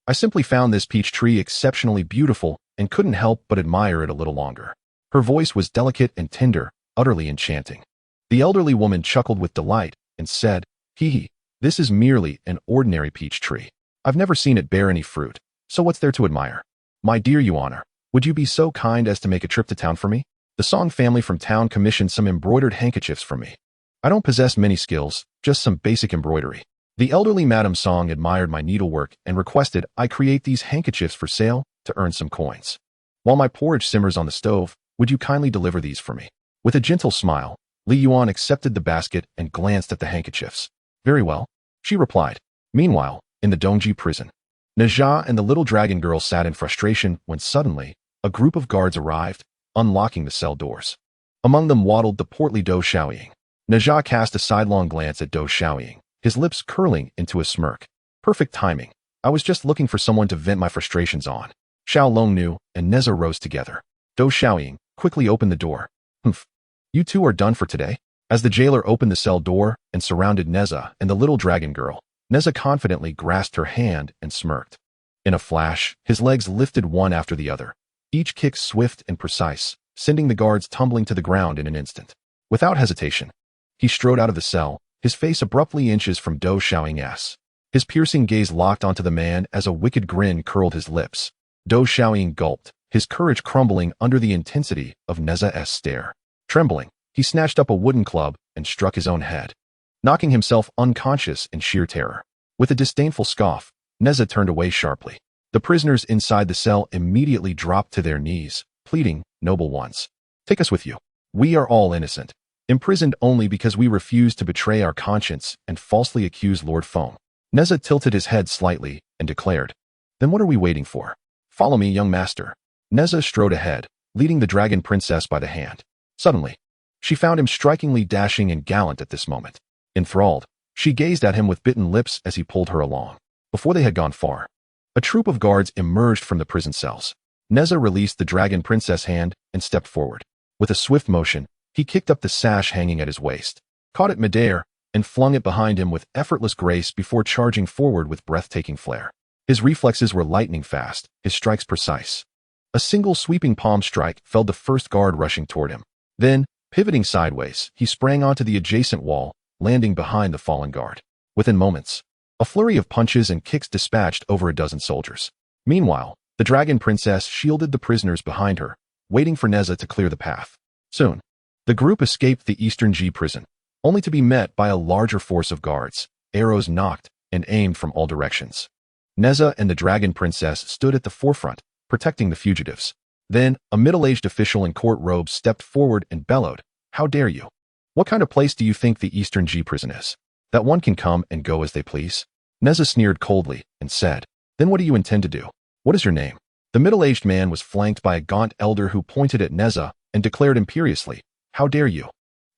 I simply found this peach tree exceptionally beautiful and couldn't help but admire it a little longer. Her voice was delicate and tender, utterly enchanting. The elderly woman chuckled with delight and said, "Hee hee, this is merely an ordinary peach tree. I've never seen it bear any fruit, so what's there to admire? My dear Yuana, would you be so kind as to make a trip to town for me? The Song family from town commissioned some embroidered handkerchiefs for me. I don't possess many skills, just some basic embroidery." The elderly Madame Song admired my needlework and requested I create these handkerchiefs for sale to earn some coins. "While my porridge simmers on the stove, would you kindly deliver these for me?" With a gentle smile, Li Yuan accepted the basket and glanced at the handkerchiefs. "Very well," she replied. Meanwhile, in the Longji prison, Nezha and the little dragon girl sat in frustration when suddenly, a group of guards arrived, unlocking the cell doors. Among them waddled the portly Dou Xiaoying. Nezha cast a sidelong glance at Dou Xiaoying, his lips curling into a smirk. "Perfect timing. I was just looking for someone to vent my frustrations on." Xiao Longnu and Nezha rose together. Dou Xiaoying quickly opened the door. "Humph. You two are done for today?" As the jailer opened the cell door and surrounded Nezha and the little dragon girl, Nezha confidently grasped her hand and smirked. In a flash, his legs lifted one after the other, each kick swift and precise, sending the guards tumbling to the ground in an instant. Without hesitation, he strode out of the cell, his face abruptly inches from Dou Xiaoying's. His piercing gaze locked onto the man as a wicked grin curled his lips. Dou Xiaoying gulped, his courage crumbling under the intensity of Nezha's stare. Trembling, he snatched up a wooden club and struck his own head, knocking himself unconscious in sheer terror. With a disdainful scoff, Nezha turned away sharply. The prisoners inside the cell immediately dropped to their knees, pleading, "Noble ones, take us with you. We are all innocent, imprisoned only because we refuse to betray our conscience and falsely accuse Lord Feng." Nezha tilted his head slightly and declared, "Then what are we waiting for? Follow me, young master." Nezha strode ahead, leading the dragon princess by the hand. Suddenly, she found him strikingly dashing and gallant at this moment. Enthralled, she gazed at him with bitten lips as he pulled her along. Before they had gone far, a troop of guards emerged from the prison cells. Nezha released the dragon princess hand and stepped forward. With a swift motion, he kicked up the sash hanging at his waist, caught it midair, and flung it behind him with effortless grace before charging forward with breathtaking flair. His reflexes were lightning fast, his strikes precise. A single sweeping palm strike felled the first guard rushing toward him. Then, pivoting sideways, he sprang onto the adjacent wall, landing behind the fallen guard. Within moments, a flurry of punches and kicks dispatched over a dozen soldiers. Meanwhile, the dragon princess shielded the prisoners behind her, waiting for Nezha to clear the path. Soon, the group escaped the Eastern Ji prison, only to be met by a larger force of guards, arrows nocked and aimed from all directions. Nezha and the dragon princess stood at the forefront, protecting the fugitives. Then, a middle-aged official in court robes stepped forward and bellowed, "How dare you? What kind of place do you think the Eastern Ji prison is? That one can come and go as they please?" Nezha sneered coldly and said, "Then what do you intend to do? What is your name?" The middle-aged man was flanked by a gaunt elder who pointed at Nezha and declared imperiously, "How dare you?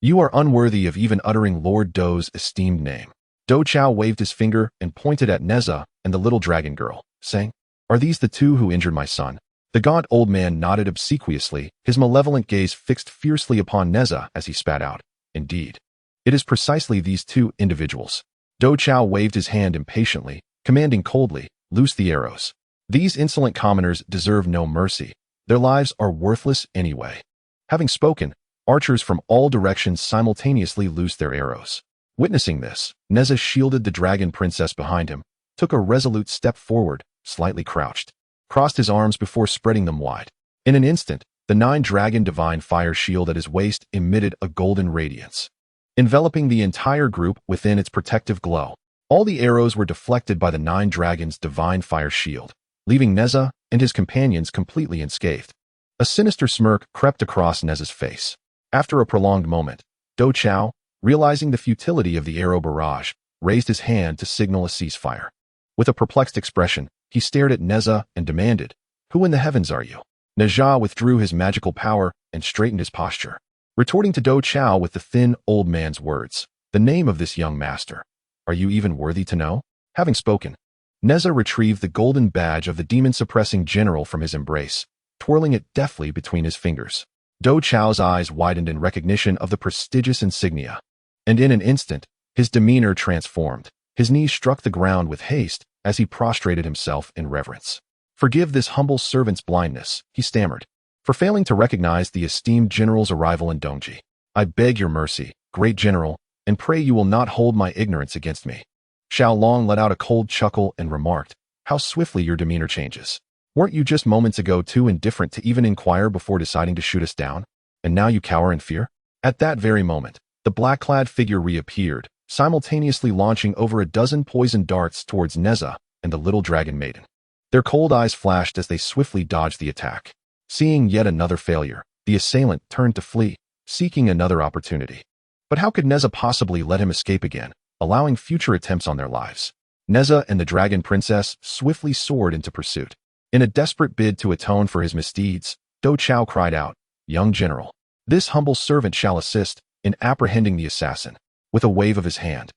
You are unworthy of even uttering Lord Dou's esteemed name." Dou Chao waved his finger and pointed at Nezha and the little dragon girl, saying, "Are these the two who injured my son?" The gaunt old man nodded obsequiously, his malevolent gaze fixed fiercely upon Nezha as he spat out, "Indeed. It is precisely these two individuals." Dou Chao waved his hand impatiently, commanding coldly, "Loose the arrows. These insolent commoners deserve no mercy. Their lives are worthless anyway." Having spoken, archers from all directions simultaneously loosed their arrows. Witnessing this, Nezha shielded the dragon princess behind him, took a resolute step forward, slightly crouched, crossed his arms before spreading them wide. In an instant, the 9-dragon divine fire shield at his waist emitted a golden radiance, enveloping the entire group within its protective glow. All the arrows were deflected by the 9 dragons' divine fire shield, leaving Nezha and his companions completely unscathed. A sinister smirk crept across Nezha's face. After a prolonged moment, Dou Chao, realizing the futility of the arrow barrage, raised his hand to signal a ceasefire. With a perplexed expression, he stared at Nezha and demanded, "Who in the heavens are you?" Nezha withdrew his magical power and straightened his posture, retorting to Dou Chao with the thin old man's words, "The name of this young master. Are you even worthy to know?" Having spoken, Nezha retrieved the golden badge of the demon-suppressing general from his embrace, twirling it deftly between his fingers. Dou Chao's eyes widened in recognition of the prestigious insignia, and in an instant, his demeanor transformed. His knees struck the ground with haste, as he prostrated himself in reverence. "Forgive this humble servant's blindness," he stammered, "for failing to recognize the esteemed general's arrival in Longji. I beg your mercy, great general, and pray you will not hold my ignorance against me." Xiao Long let out a cold chuckle and remarked, "How swiftly your demeanor changes. Weren't you just moments ago too indifferent to even inquire before deciding to shoot us down? And now you cower in fear?" At that very moment, the black-clad figure reappeared, simultaneously launching over a dozen poisoned darts towards Nezha and the little dragon maiden. Their cold eyes flashed as they swiftly dodged the attack. Seeing yet another failure, the assailant turned to flee, seeking another opportunity. But how could Nezha possibly let him escape again, allowing future attempts on their lives? Nezha and the Dragon Princess swiftly soared into pursuit. In a desperate bid to atone for his misdeeds, Dou Chao cried out, "Young general, this humble servant shall assist in apprehending the assassin." With a wave of his hand,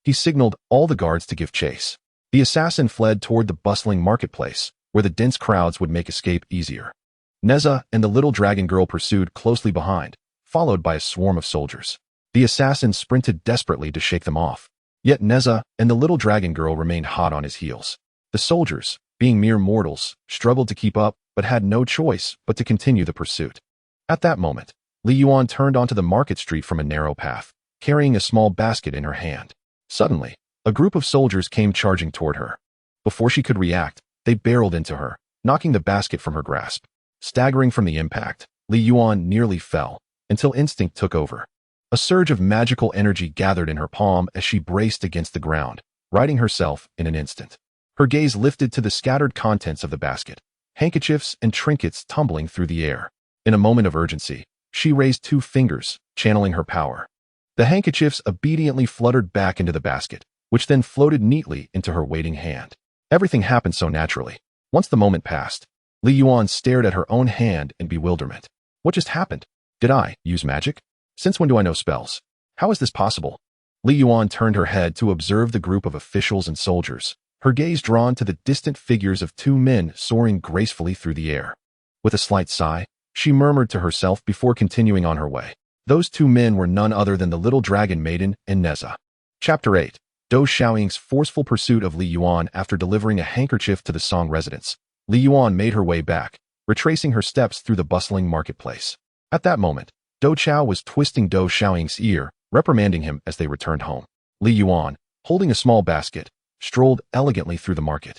he signaled all the guards to give chase. The assassin fled toward the bustling marketplace, where the dense crowds would make escape easier. Nezha and the little dragon girl pursued closely behind, followed by a swarm of soldiers. The assassin sprinted desperately to shake them off. Yet Nezha and the little dragon girl remained hot on his heels. The soldiers, being mere mortals, struggled to keep up, but had no choice but to continue the pursuit. At that moment, Li Yuan turned onto the market street from a narrow path, carrying a small basket in her hand. Suddenly, a group of soldiers came charging toward her. Before she could react, they barreled into her, knocking the basket from her grasp. Staggering from the impact, Li Yuan nearly fell, until instinct took over. A surge of magical energy gathered in her palm as she braced against the ground, righting herself in an instant. Her gaze lifted to the scattered contents of the basket, handkerchiefs and trinkets tumbling through the air. In a moment of urgency, she raised 2 fingers, channeling her power. The handkerchiefs obediently fluttered back into the basket, which then floated neatly into her waiting hand. Everything happened so naturally. Once the moment passed, Li Yuan stared at her own hand in bewilderment. What just happened? Did I use magic? Since when do I know spells? How is this possible? Li Yuan turned her head to observe the group of officials and soldiers, her gaze drawn to the distant figures of 2 men soaring gracefully through the air. With a slight sigh, she murmured to herself before continuing on her way. Those 2 men were none other than the little dragon maiden and Nezha. Chapter 8. Dou Xiaoying's forceful pursuit of Li Yuan after delivering a handkerchief to the Song residence. Li Yuan made her way back, retracing her steps through the bustling marketplace. At that moment, Dou Chao was twisting Dou Xiaoying's ear, reprimanding him as they returned home. Li Yuan, holding a small basket, strolled elegantly through the market.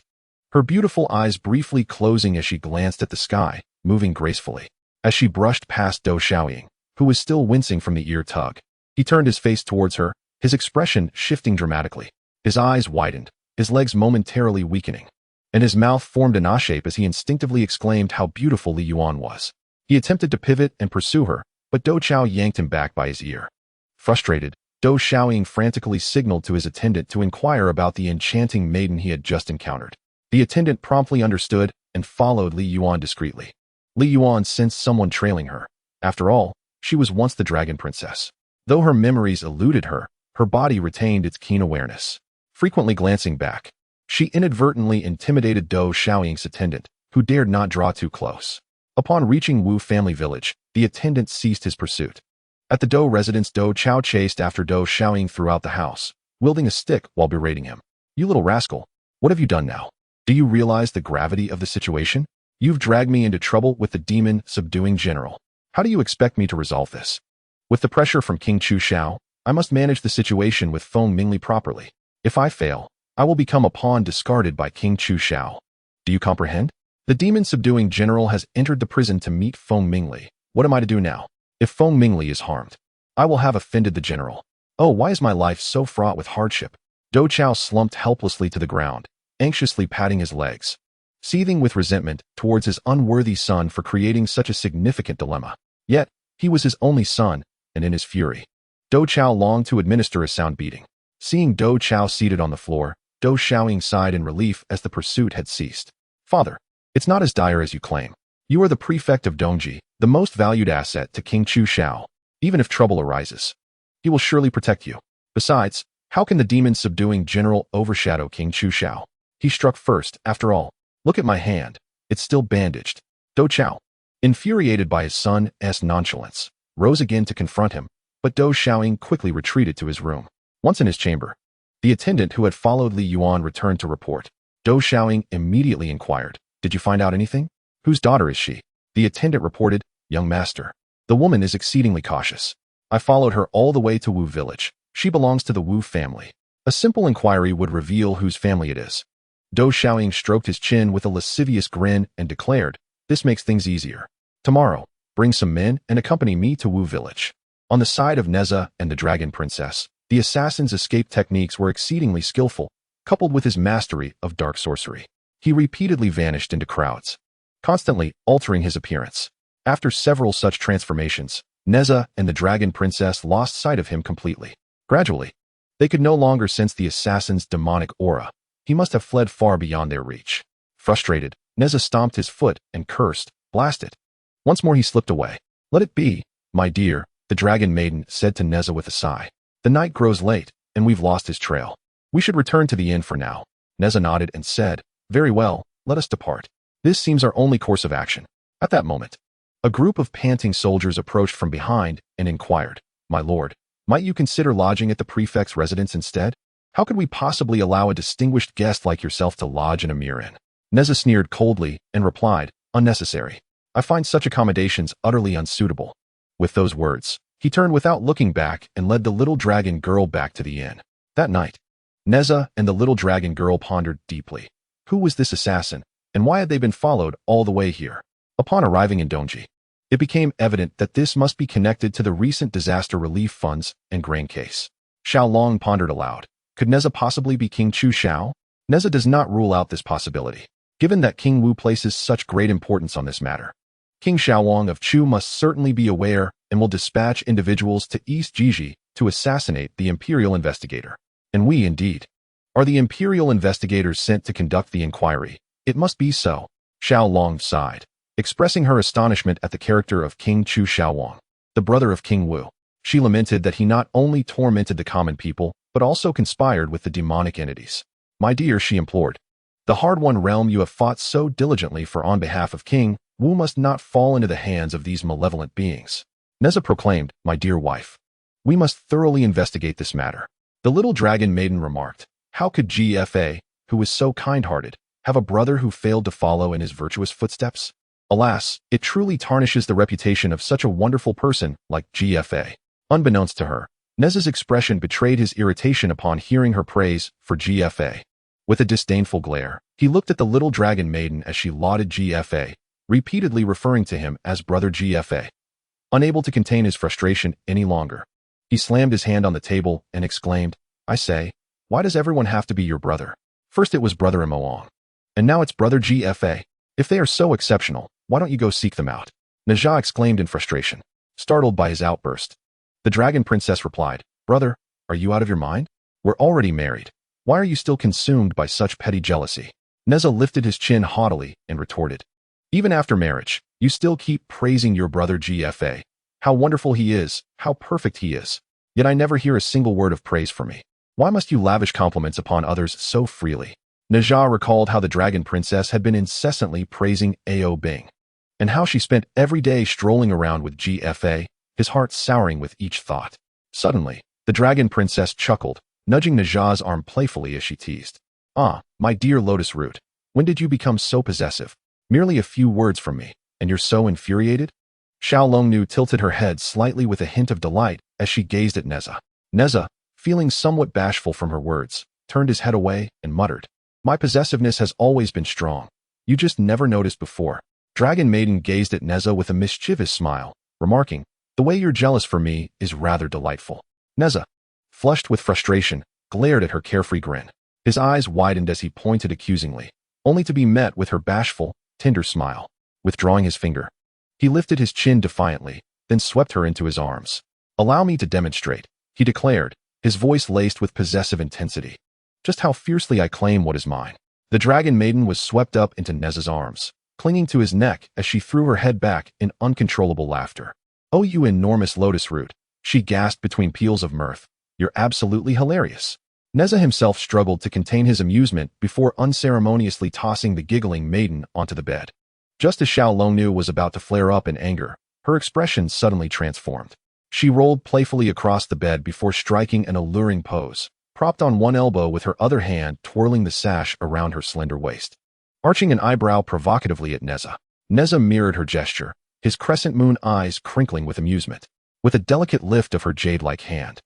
Her beautiful eyes briefly closing as she glanced at the sky, moving gracefully. As she brushed past Dou Xiaoying, who was still wincing from the ear tug, he turned his face towards her, his expression shifting dramatically. His eyes widened, his legs momentarily weakening, and his mouth formed an A-shape as he instinctively exclaimed how beautiful Li Yuan was. He attempted to pivot and pursue her, but Dou Chao yanked him back by his ear. Frustrated, Dou Xiaoying frantically signaled to his attendant to inquire about the enchanting maiden he had just encountered. The attendant promptly understood and followed Li Yuan discreetly. Li Yuan sensed someone trailing her. After all, she was once the dragon princess. Though her memories eluded her, her body retained its keen awareness. Frequently glancing back, she inadvertently intimidated Dou Xiaoying's attendant, who dared not draw too close. Upon reaching Wu family village, the attendant ceased his pursuit. At the Dou residence, Dou Chao chased after Dou Xiaoying throughout the house, wielding a stick while berating him. "You little rascal, what have you done now? Do you realize the gravity of the situation? You've dragged me into trouble with the demon-subduing general. How do you expect me to resolve this? With the pressure from King Chu Xiao, I must manage the situation with Feng Mingli properly. If I fail, I will become a pawn discarded by King Chu Xiao. Do you comprehend? The demon-subduing general has entered the prison to meet Feng Mingli. What am I to do now? If Feng Mingli is harmed, I will have offended the general. Oh, why is my life so fraught with hardship?" Dou Chao slumped helplessly to the ground, anxiously patting his legs, seething with resentment towards his unworthy son for creating such a significant dilemma. Yet, he was his only son, and in his fury, Dou Chao longed to administer a sound beating. Seeing Dou Chao seated on the floor, Dou Xiaoying sighed in relief as the pursuit had ceased. "Father, it's not as dire as you claim. You are the prefect of Longji, the most valued asset to King Chu Xiao. Even if trouble arises, he will surely protect you. Besides, how can the demon-subduing general overshadow King Chu Xiao? He struck first, after all. Look at my hand. It's still bandaged." Dou Chao, infuriated by his son's nonchalance, rose again to confront him, but Dou Xiaoying quickly retreated to his room. Once in his chamber, the attendant who had followed Li Yuan returned to report. Dou Xiaoying immediately inquired, "Did you find out anything? Whose daughter is she?" The attendant reported, "Young master. The woman is exceedingly cautious. I followed her all the way to Wu village. She belongs to the Wu family. A simple inquiry would reveal whose family it is." Dou Xiaoying stroked his chin with a lascivious grin and declared, "This makes things easier. Tomorrow, bring some men and accompany me to Wu village." On the side of Nezha and the Dragon Princess, the assassin's escape techniques were exceedingly skillful, coupled with his mastery of dark sorcery. He repeatedly vanished into crowds, constantly altering his appearance. After several such transformations, Nezha and the Dragon Princess lost sight of him completely. Gradually, they could no longer sense the assassin's demonic aura. He must have fled far beyond their reach. Frustrated, Nezha stomped his foot and cursed, "Blast it." Once more he slipped away. "Let it be, my dear," the Dragon Maiden said to Nezha with a sigh. "The night grows late, and we've lost his trail. We should return to the inn for now." Nezha nodded and said, "Very well, let us depart. This seems our only course of action." At that moment, a group of panting soldiers approached from behind and inquired, "My lord, might you consider lodging at the prefect's residence instead? How could we possibly allow a distinguished guest like yourself to lodge in a mere inn?" Nezha sneered coldly and replied, "Unnecessary. I find such accommodations utterly unsuitable." With those words, he turned without looking back and led the little dragon girl back to the inn. That night, Nezha and the little dragon girl pondered deeply. Who was this assassin, and why had they been followed all the way here? Upon arriving in Longji, it became evident that this must be connected to the recent disaster relief funds and grain case. Xiao Long pondered aloud. Could Nezha possibly be King Chu Xiao? Nezha does not rule out this possibility, given that King Wu places such great importance on this matter. King Xiaowang of Chu must certainly be aware and will dispatch individuals to East Jiji to assassinate the imperial investigator. And we, indeed, are the imperial investigators sent to conduct the inquiry. It must be so. Xiao Long sighed, expressing her astonishment at the character of King Chu Xiaowang, the brother of King Wu. She lamented that he not only tormented the common people, but also conspired with the demonic entities. "My dear," she implored, "the hard-won realm you have fought so diligently for on behalf of King Wu must not fall into the hands of these malevolent beings." Nezha proclaimed, "My dear wife, we must thoroughly investigate this matter." The little dragon maiden remarked, "How could GFA, who was so kind-hearted, have a brother who failed to follow in his virtuous footsteps? Alas, it truly tarnishes the reputation of such a wonderful person like GFA." Unbeknownst to her, Nezha's expression betrayed his irritation upon hearing her praise for GFA. With a disdainful glare, he looked at the little dragon maiden as she lauded GFA, repeatedly referring to him as Brother GFA. Unable to contain his frustration any longer, he slammed his hand on the table and exclaimed, "I say, why does everyone have to be your brother? First it was Brother Moong, and now it's Brother GFA. If they are so exceptional, why don't you go seek them out?" Nezha exclaimed in frustration, startled by his outburst. The Dragon Princess replied, "Brother, are you out of your mind? We're already married. Why are you still consumed by such petty jealousy?" Nezha lifted his chin haughtily and retorted, "Even after marriage, you still keep praising your brother GFA. How wonderful he is, how perfect he is. Yet I never hear a single word of praise from me. Why must you lavish compliments upon others so freely?" Nezha recalled how the Dragon Princess had been incessantly praising Ao Bing, and how she spent every day strolling around with GFA, his heart souring with each thought. Suddenly, the Dragon Princess chuckled, nudging Nezha's arm playfully as she teased. "Ah, my dear Lotus Root, when did you become so possessive? Merely a few words from me, and you're so infuriated?" Xiao Longnu tilted her head slightly with a hint of delight as she gazed at Nezha. Nezha, feeling somewhat bashful from her words, turned his head away and muttered, "My possessiveness has always been strong. You just never noticed before." Dragon Maiden gazed at Nezha with a mischievous smile, remarking, "The way you're jealous for me is rather delightful." Nezha, flushed with frustration, glared at her carefree grin. His eyes widened as he pointed accusingly, only to be met with her bashful, tender smile. Withdrawing his finger, he lifted his chin defiantly, then swept her into his arms. "Allow me to demonstrate," he declared, his voice laced with possessive intensity, "just how fiercely I claim what is mine." The Dragon Maiden was swept up into Nezha's arms, clinging to his neck as she threw her head back in uncontrollable laughter. "Oh, you enormous Lotus Root," she gasped between peals of mirth. "You're absolutely hilarious." Nezha himself struggled to contain his amusement before unceremoniously tossing the giggling maiden onto the bed. Just as Xiao Longnu was about to flare up in anger, her expression suddenly transformed. She rolled playfully across the bed before striking an alluring pose. propped on one elbow with her other hand twirling the sash around her slender waist. Arching an eyebrow provocatively at Nezha. Nezha mirrored her gesture, his crescent moon eyes crinkling with amusement. With a delicate lift of her jade-like hand,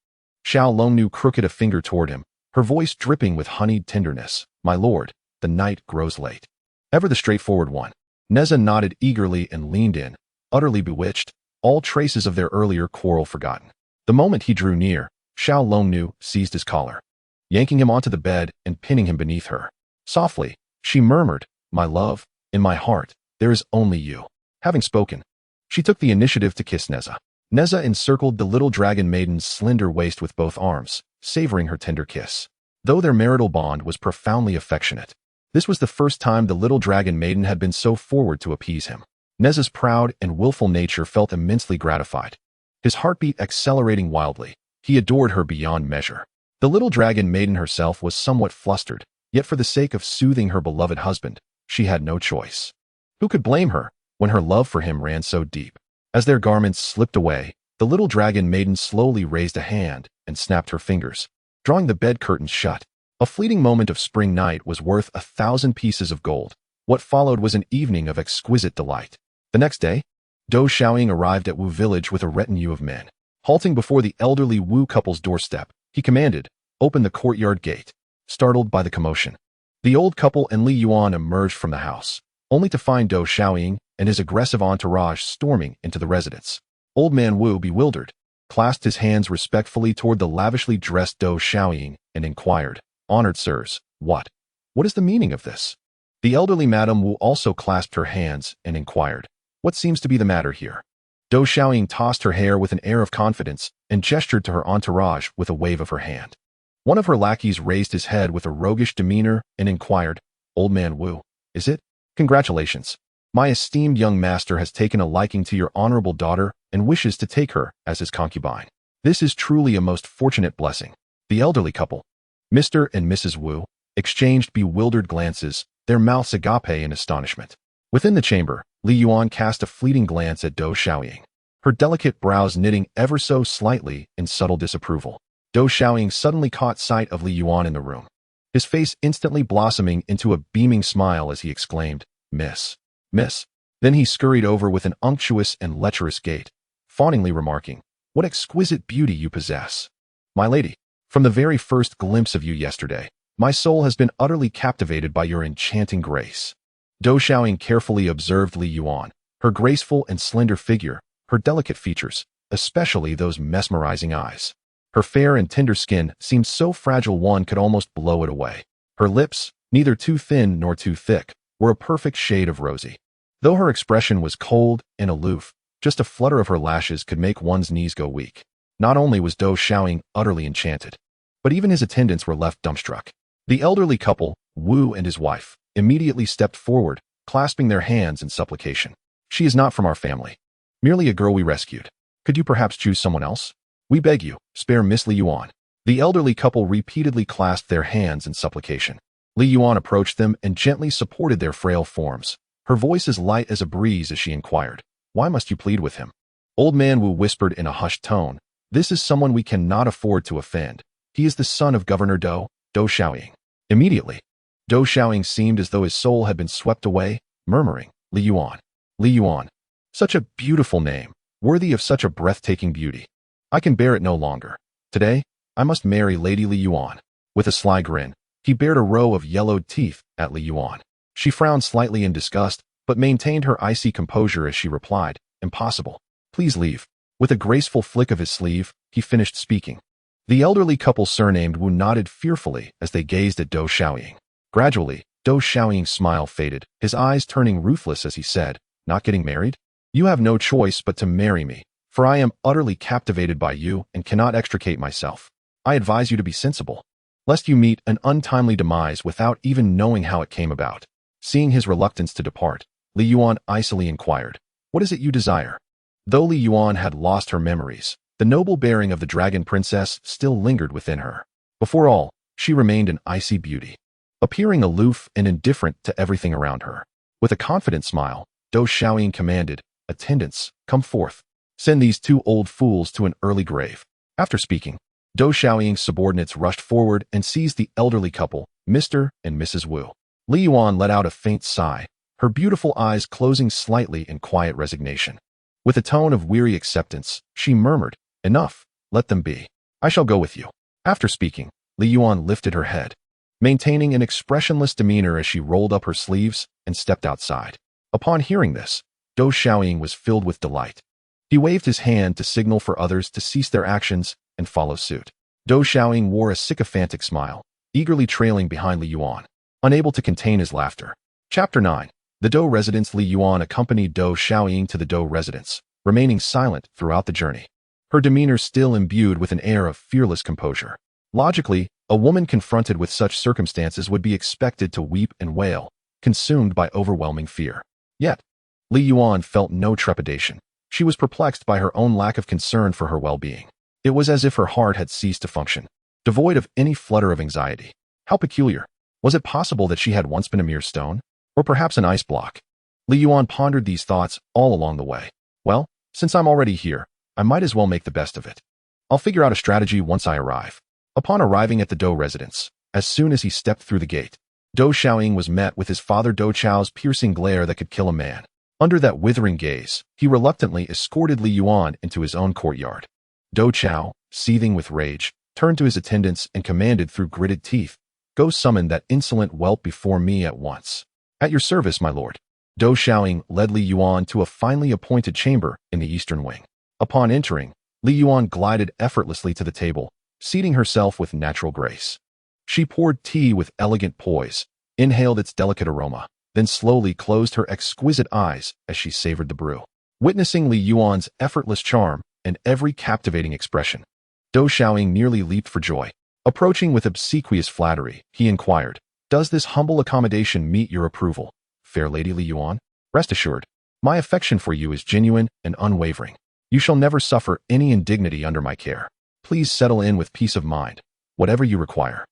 Zhou Longnu crooked a finger toward him, her voice dripping with honeyed tenderness. My lord, the night grows late. Ever the straightforward one. Nezha nodded eagerly and leaned in, utterly bewitched, all traces of their earlier quarrel forgotten. The moment he drew near, Zhou Longnu seized his collar, yanking him onto the bed and pinning him beneath her. Softly, she murmured, my love, in my heart, there is only you. Having spoken, she took the initiative to kiss Nezha. Nezha encircled the little dragon maiden's slender waist with both arms, savoring her tender kiss. Though their marital bond was profoundly affectionate, this was the first time the little dragon maiden had been so forward to appease him. Nezha's proud and willful nature felt immensely gratified. His heartbeat accelerating wildly, he adored her beyond measure. The little dragon maiden herself was somewhat flustered, yet for the sake of soothing her beloved husband, she had no choice. Who could blame her, when her love for him ran so deep? As their garments slipped away, the little dragon maiden slowly raised a hand and snapped her fingers, drawing the bed curtains shut. A fleeting moment of spring night was worth 1,000 pieces of gold. What followed was an evening of exquisite delight. The next day, Zhou Xiaoying arrived at Wu village with a retinue of men. Halting before the elderly Wu couple's doorstep, he commanded, open the courtyard gate. Startled by the commotion, the old couple and Li Yuan emerged from the house, only to find Zhou Xiaoying and his aggressive entourage storming into the residence. Old man Wu, bewildered, clasped his hands respectfully toward the lavishly dressed Zhou Xiaoying and inquired, honored sirs, what is the meaning of this? The elderly Madame Wu also clasped her hands and inquired, what seems to be the matter here? Zhou Xiaoying tossed her hair with an air of confidence and gestured to her entourage with a wave of her hand. One of her lackeys raised his head with a roguish demeanor and inquired, old man Wu, is it? Congratulations. My esteemed young master has taken a liking to your honorable daughter and wishes to take her as his concubine. This is truly a most fortunate blessing. The elderly couple, Mr. and Mrs. Wu, exchanged bewildered glances, their mouths agape in astonishment. Within the chamber, Li Yuan cast a fleeting glance at Zhou Xiaoying, her delicate brows knitting ever so slightly in subtle disapproval. Zhou Xiaoying suddenly caught sight of Li Yuan in the room, his face instantly blossoming into a beaming smile as he exclaimed, Miss. Then he scurried over with an unctuous and lecherous gait, fawningly remarking, what exquisite beauty you possess. My lady, from the very first glimpse of you yesterday, my soul has been utterly captivated by your enchanting grace. Zhou Xiaoying carefully observed Li Yuan, her graceful and slender figure, her delicate features, especially those mesmerizing eyes. Her fair and tender skin seemed so fragile one could almost blow it away. Her lips, neither too thin nor too thick, were a perfect shade of rosy. Though her expression was cold and aloof, just a flutter of her lashes could make one's knees go weak. Not only was Zhou Xiaoying utterly enchanted, but even his attendants were left dumbstruck. The elderly couple, Wu and his wife, immediately stepped forward, clasping their hands in supplication. She is not from our family. Merely a girl we rescued. Could you perhaps choose someone else? We beg you, spare Miss Li Yuan. The elderly couple repeatedly clasped their hands in supplication. Li Yuan approached them and gently supported their frail forms, her voice as light as a breeze as she inquired, why must you plead with him? Old man Wu whispered in a hushed tone, this is someone we cannot afford to offend. He is the son of Governor Zhou Xiaoying. Immediately, Zhou Xiaoying seemed as though his soul had been swept away, murmuring, Li Yuan. Such a beautiful name, worthy of such a breathtaking beauty. I can bear it no longer. Today, I must marry Lady Li Yuan. With a sly grin, he bared a row of yellowed teeth at Li Yuan. She frowned slightly in disgust, but maintained her icy composure as she replied, impossible. Please leave. With a graceful flick of his sleeve, he finished speaking. The elderly couple surnamed Wu nodded fearfully as they gazed at Zhou Xiaoying. Gradually, Zhou Xiaoying's smile faded, his eyes turning ruthless as he said, not getting married? You have no choice but to marry me, for I am utterly captivated by you and cannot extricate myself. I advise you to be sensible, lest you meet an untimely demise without even knowing how it came about. Seeing his reluctance to depart, Li Yuan icily inquired, what is it you desire? Though Li Yuan had lost her memories, the noble bearing of the dragon princess still lingered within her. Before all, she remained an icy beauty, appearing aloof and indifferent to everything around her. With a confident smile, Zhou Xiaoying commanded, attendants, come forth. Send these two old fools to an early grave. After speaking, Dou Xiaoying's subordinates rushed forward and seized the elderly couple, Mr. and Mrs. Wu. Li Yuan let out a faint sigh, her beautiful eyes closing slightly in quiet resignation. With a tone of weary acceptance, she murmured, "Enough, let them be. I shall go with you." After speaking, Li Yuan lifted her head, maintaining an expressionless demeanor as she rolled up her sleeves and stepped outside. Upon hearing this, Dou Xiaoying was filled with delight. He waved his hand to signal for others to cease their actions and follow suit. Dou Xiaoying wore a sycophantic smile, eagerly trailing behind Li Yuan, unable to contain his laughter. Chapter 9. The Dou residence. Li Yuan accompanied Dou Xiaoying to the Dou residence, remaining silent throughout the journey, her demeanor still imbued with an air of fearless composure. Logically, a woman confronted with such circumstances would be expected to weep and wail, consumed by overwhelming fear. Yet, Li Yuan felt no trepidation. She was perplexed by her own lack of concern for her well-being. It was as if her heart had ceased to function, devoid of any flutter of anxiety. How peculiar. Was it possible that she had once been a mere stone? Or perhaps an ice block? Li Yuan pondered these thoughts all along the way. Well, since I'm already here, I might as well make the best of it. I'll figure out a strategy once I arrive. Upon arriving at the Dou residence, as soon as he stepped through the gate, Dou Xiaoying was met with his father Dou Chao's piercing glare that could kill a man. Under that withering gaze, he reluctantly escorted Li Yuan into his own courtyard. Dou Chao, seething with rage, turned to his attendants and commanded through gritted teeth, "Go summon that insolent whelp before me at once." "At your service, my lord." Dou Xiaoying led Li Yuan to a finely appointed chamber in the eastern wing. Upon entering, Li Yuan glided effortlessly to the table, seating herself with natural grace. She poured tea with elegant poise, inhaled its delicate aroma, then slowly closed her exquisite eyes as she savored the brew. Witnessing Li Yuan's effortless charm and every captivating expression, Dou Xiaoying nearly leaped for joy. Approaching with obsequious flattery, he inquired, "Does this humble accommodation meet your approval, fair Lady Li Yuan? Rest assured, my affection for you is genuine and unwavering. You shall never suffer any indignity under my care. Please settle in with peace of mind, whatever you require.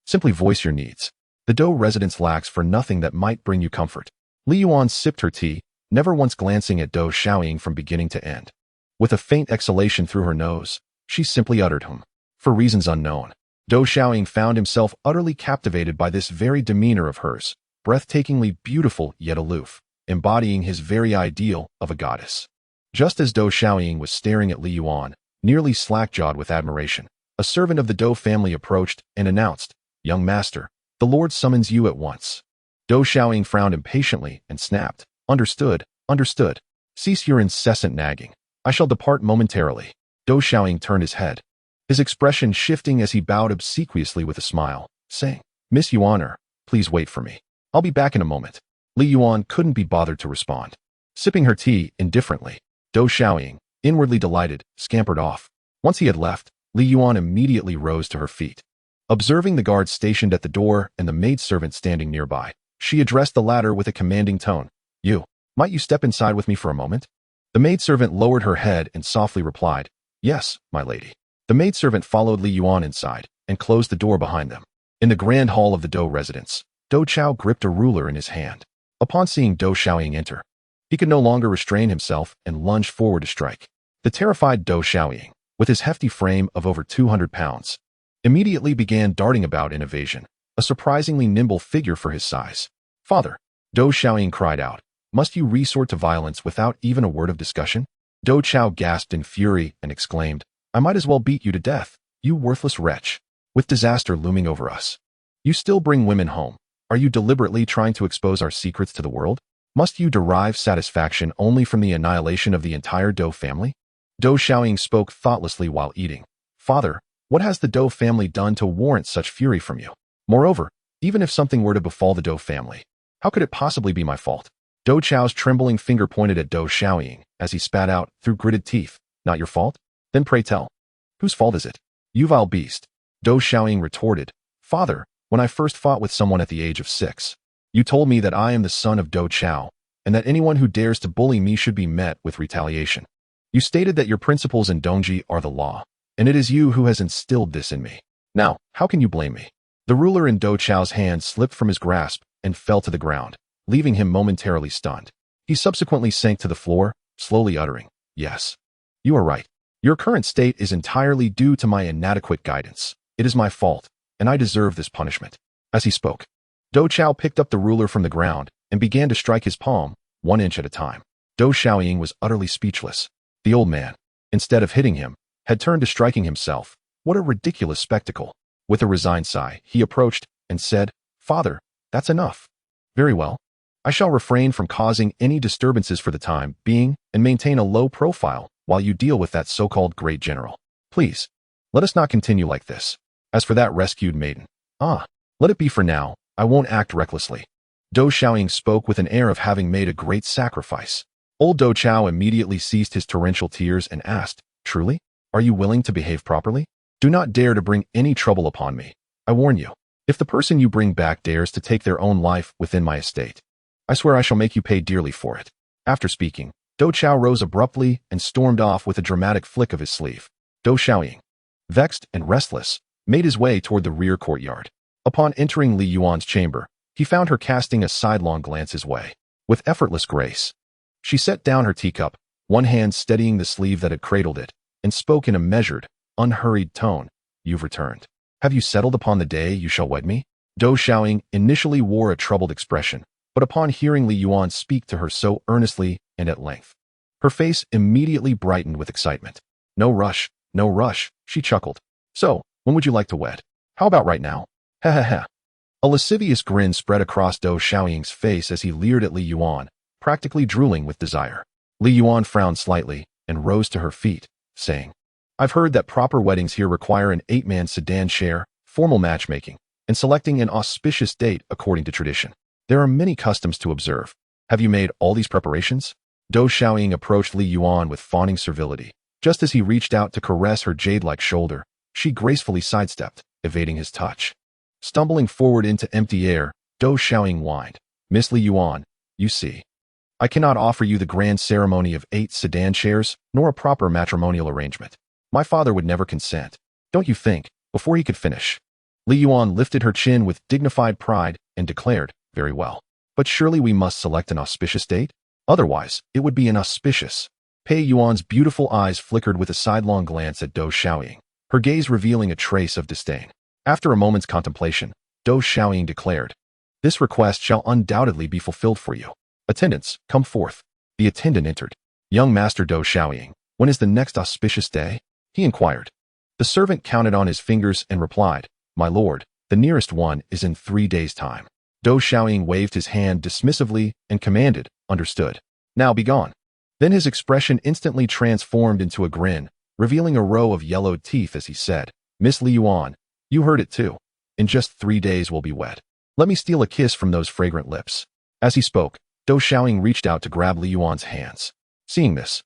Simply voice your needs. The Dou residence lacks for nothing that might bring you comfort." Li Yuan sipped her tea, never once glancing at Dou Xiaoying from beginning to end. With a faint exhalation through her nose, she simply uttered "hum." For reasons unknown, Dou Xiaoying found himself utterly captivated by this very demeanor of hers, breathtakingly beautiful yet aloof, embodying his very ideal of a goddess. Just as Dou Xiaoying was staring at Li Yuan, nearly slack-jawed with admiration, a servant of the Dou family approached and announced, "Young master, the Lord summons you at once." Dou Xiaoying frowned impatiently and snapped, "Understood, understood. Cease your incessant nagging. I shall depart momentarily." Dou Xiaoying turned his head, his expression shifting as he bowed obsequiously with a smile, saying, "Miss Yuaner, please wait for me. I'll be back in a moment." Li Yuan couldn't be bothered to respond. Sipping her tea indifferently, Dou Xiaoying, inwardly delighted, scampered off. Once he had left, Li Yuan immediately rose to her feet. Observing the guard stationed at the door and the maidservant standing nearby, she addressed the latter with a commanding tone, Might you step inside with me for a moment?" The maidservant lowered her head and softly replied, "Yes, my lady." The maidservant followed Li Yuan inside and closed the door behind them. In the grand hall of the Dou residence, Dou Chao gripped a ruler in his hand. Upon seeing Dou Xiaoying enter, he could no longer restrain himself and lunged forward to strike. The terrified Dou Xiaoying, with his hefty frame of over 200 pounds, immediately began darting about in evasion, a surprisingly nimble figure for his size. "Father!" Dou Xiaoying cried out, "Must you resort to violence without even a word of discussion?" Dou Chao gasped in fury and exclaimed, "I might as well beat you to death, you worthless wretch. With disaster looming over us, you still bring women home. Are you deliberately trying to expose our secrets to the world? Must you derive satisfaction only from the annihilation of the entire Dou family?" Dou Xiaoying spoke thoughtlessly while eating. "Father, what has the Dou family done to warrant such fury from you? Moreover, even if something were to befall the Dou family, how could it possibly be my fault?" Dou Chao's trembling finger pointed at Dou Xiaoying as he spat out through gritted teeth, "Not your fault? Then pray tell, whose fault is it?" "You vile beast," Dou Xiaoying retorted, "Father, when I first fought with someone at the age of 6, you told me that I am the son of Dou Chao, and that anyone who dares to bully me should be met with retaliation. You stated that your principles in Longji are the law, and it is you who has instilled this in me. Now, how can you blame me?" The ruler in Dou Chao's hand slipped from his grasp and fell to the ground, leaving him momentarily stunned. He subsequently sank to the floor, slowly uttering, "Yes, you are right. Your current state is entirely due to my inadequate guidance. It is my fault, and I deserve this punishment." As he spoke, Dou Chao picked up the ruler from the ground and began to strike his palm, 1 inch at a time. Dou Xiaoying was utterly speechless. The old man, instead of hitting him, had turned to striking himself. What a ridiculous spectacle. With a resigned sigh, he approached and said, "Father, that's enough." "Very well. I shall refrain from causing any disturbances for the time being and maintain a low profile while you deal with that so-called great general. Please, let us not continue like this. As for that rescued maiden, let it be for now. I won't act recklessly." Dou Xiaoying spoke with an air of having made a great sacrifice. Old Dou Chao immediately ceased his torrential tears and asked, "Truly? Are you willing to behave properly? Do not dare to bring any trouble upon me. I warn you, if the person you bring back dares to take their own life within my estate, I swear I shall make you pay dearly for it." After speaking, Dou Chao rose abruptly and stormed off with a dramatic flick of his sleeve. Dou Xiaoying, vexed and restless, made his way toward the rear courtyard. Upon entering Li Yuan's chamber, he found her casting a sidelong glance his way. With effortless grace, she set down her teacup, one hand steadying the sleeve that had cradled it, and spoke in a measured, unhurried tone. "You've returned. Have you settled upon the day you shall wed me?" Dou Xiaoying initially wore a troubled expression, but upon hearing Li Yuan speak to her so earnestly and at length, her face immediately brightened with excitement. No rush, she chuckled. "So, when would you like to wed? How about right now?" Ha ha ha. A lascivious grin spread across Dou Xiaoying's face as he leered at Li Yuan, practically drooling with desire. Li Yuan frowned slightly and rose to her feet, saying, "I've heard that proper weddings here require an 8-man sedan share, formal matchmaking, and selecting an auspicious date according to tradition. There are many customs to observe. Have you made all these preparations?" Dou Xiaoying approached Li Yuan with fawning servility. Just as he reached out to caress her jade-like shoulder, she gracefully sidestepped, evading his touch. Stumbling forward into empty air, Dou Xiaoying whined, "Miss Li Yuan, you see, I cannot offer you the grand ceremony of 8 sedan chairs, nor a proper matrimonial arrangement. My father would never consent. Don't you think?" Before he could finish, Li Yuan lifted her chin with dignified pride and declared, "Very well. But surely we must select an auspicious date? Otherwise, it would be inauspicious." Pei Yuan's beautiful eyes flickered with a sidelong glance at Dou Xiaoying, her gaze revealing a trace of disdain. After a moment's contemplation, Dou Xiaoying declared, "This request shall undoubtedly be fulfilled for you. Attendants, come forth." The attendant entered. "Young Master Dou Xiaoying, when is the next auspicious day?" he inquired. The servant counted on his fingers and replied, "My lord, the nearest one is in 3 days' time." Dou Xiaoying waved his hand dismissively and commanded, "Understood. Now be gone." Then his expression instantly transformed into a grin, revealing a row of yellowed teeth as he said, "Miss Li Yuan, you heard it too. In just 3 days we'll be wed. Let me steal a kiss from those fragrant lips." As he spoke, Dou Xiaoying reached out to grab Li Yuan's hands. Seeing this,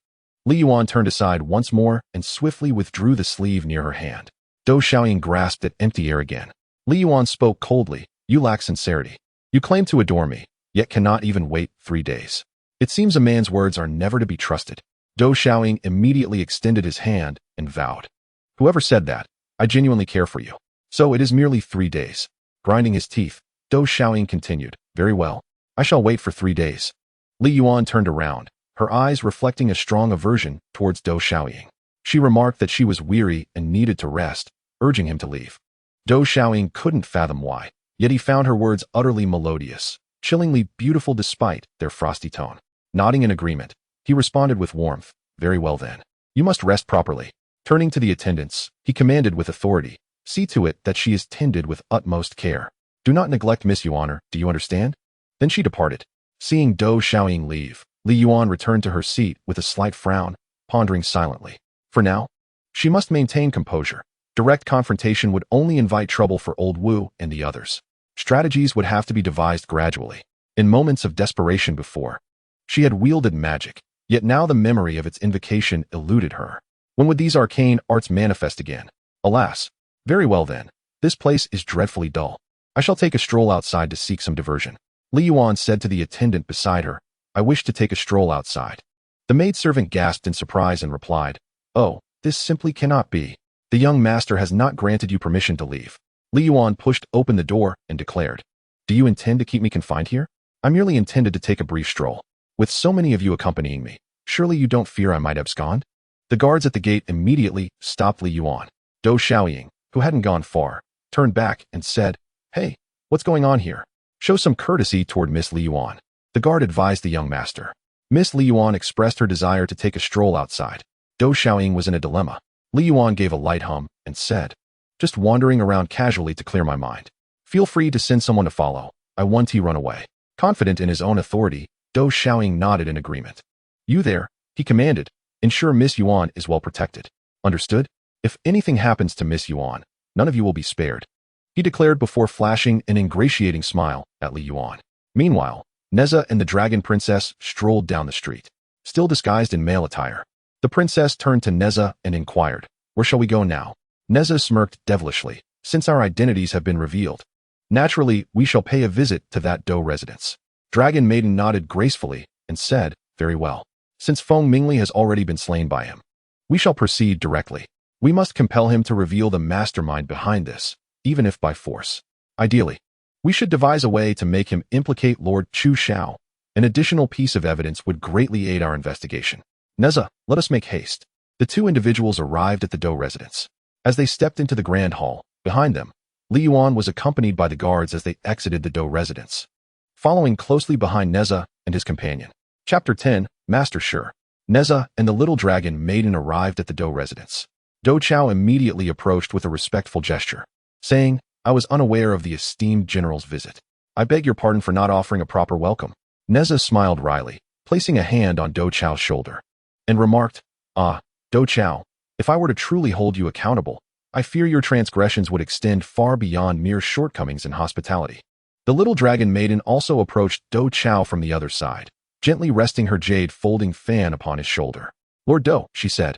Li Yuan turned aside once more and swiftly withdrew the sleeve near her hand. Dou Xiaoying grasped at empty air again. Li Yuan spoke coldly, "You lack sincerity. You claim to adore me, yet cannot even wait 3 days. It seems a man's words are never to be trusted." Dou Xiaoying immediately extended his hand and vowed, "Whoever said that, I genuinely care for you. So it is merely 3 days. Grinding his teeth, Dou Xiaoying continued, "Very well. I shall wait for 3 days." Li Yuan turned around, her eyes reflecting a strong aversion towards Dou Xiaoying. She remarked that she was weary and needed to rest, urging him to leave. Dou Xiaoying couldn't fathom why, yet he found her words utterly melodious, chillingly beautiful despite their frosty tone. Nodding in agreement, he responded with warmth, "Very well then. You must rest properly." Turning to the attendants, he commanded with authority, "See to it that she is tended with utmost care. Do not neglect Miss Yuan, do you understand?" Then she departed. Seeing Dou Xiaoying leave, Li Yuan returned to her seat with a slight frown, pondering silently. For now, she must maintain composure. Direct confrontation would only invite trouble for old Wu and the others. Strategies would have to be devised gradually. In moments of desperation before, she had wielded magic, yet now the memory of its invocation eluded her. When would these arcane arts manifest again? Alas. Very well then, this place is dreadfully dull. I shall take a stroll outside to seek some diversion. Li Yuan said to the attendant beside her, "I wish to take a stroll outside." The maidservant gasped in surprise and replied, "Oh, this simply cannot be. The young master has not granted you permission to leave." Li Yuan pushed open the door and declared, "Do you intend to keep me confined here? I merely intended to take a brief stroll. With so many of you accompanying me, surely you don't fear I might abscond?" The guards at the gate immediately stopped Li Yuan. Dou Xiaoying, who hadn't gone far, turned back and said, "Hey, what's going on here? Show some courtesy toward Miss Li Yuan." The guard advised the young master. Miss Li Yuan expressed her desire to take a stroll outside. Dou Xiaoying was in a dilemma. Li Yuan gave a light hum and said, "Just wandering around casually to clear my mind. Feel free to send someone to follow. I want to run away." Confident in his own authority, Dou Xiaoying nodded in agreement. "You there," he commanded. "Ensure Miss Yuan is well protected. Understood? If anything happens to Miss Yuan, none of you will be spared," he declared before flashing an ingratiating smile at Li Yuan. Meanwhile, Nezha and the Dragon Princess strolled down the street, still disguised in male attire. The princess turned to Nezha and inquired, "Where shall we go now?" Nezha smirked devilishly. "Since our identities have been revealed, naturally we shall pay a visit to that Dou residence." Dragon Maiden nodded gracefully and said, "Very well. Since Feng Mingli has already been slain by him, we shall proceed directly. We must compel him to reveal the mastermind behind this, even if by force. Ideally, we should devise a way to make him implicate Lord Chu Xiao. An additional piece of evidence would greatly aid our investigation. Nezha, let us make haste." The two individuals arrived at the Dou residence. As they stepped into the grand hall, behind them, Li Yuan was accompanied by the guards as they exited the Dou residence, following closely behind Nezha and his companion. Chapter 10, Master Sure. Nezha and the little dragon maiden arrived at the Dou residence. Dou Chao immediately approached with a respectful gesture, saying, "I was unaware of the esteemed general's visit. I beg your pardon for not offering a proper welcome." Nezha smiled wryly, placing a hand on Dou Chao's shoulder, and remarked, "Ah, Dou Chao, if I were to truly hold you accountable, I fear your transgressions would extend far beyond mere shortcomings in hospitality." The little dragon maiden also approached Dou Chao from the other side, gently resting her jade folding fan upon his shoulder. "Lord Dou," she said,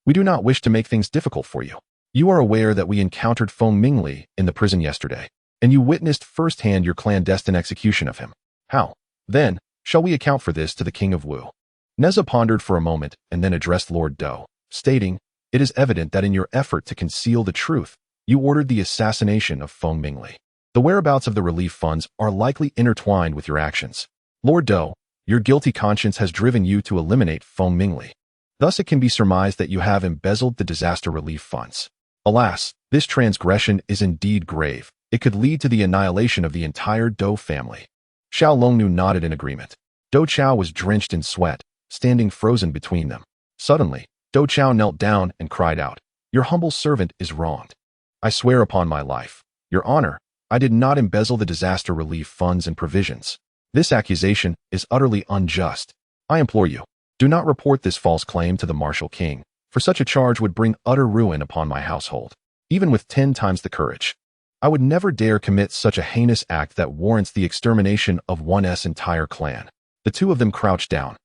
"we do not wish to make things difficult for you. You are aware that we encountered Feng Mingli in the prison yesterday, and you witnessed firsthand your clandestine execution of him. How, then, shall we account for this to the King of Wu?" Nezha pondered for a moment and then addressed Lord Dou, stating, "It is evident that in your effort to conceal the truth, you ordered the assassination of Feng Mingli. The whereabouts of the relief funds are likely intertwined with your actions. Lord Dou, your guilty conscience has driven you to eliminate Feng Mingli. Thus it can be surmised that you have embezzled the disaster relief funds. Alas, this transgression is indeed grave. It could lead to the annihilation of the entire Dou family." Xiao Longnu nodded in agreement. Dou Chao was drenched in sweat, standing frozen between them. Suddenly, Dou Chao knelt down and cried out, "Your humble servant is wronged. I swear upon my life, Your Honor, I did not embezzle the disaster relief funds and provisions. This accusation is utterly unjust. I implore you, do not report this false claim to the Martial King, for such a charge would bring utter ruin upon my household. Even with 10 times the courage, I would never dare commit such a heinous act that warrants the extermination of one's entire clan." The two of them crouched down,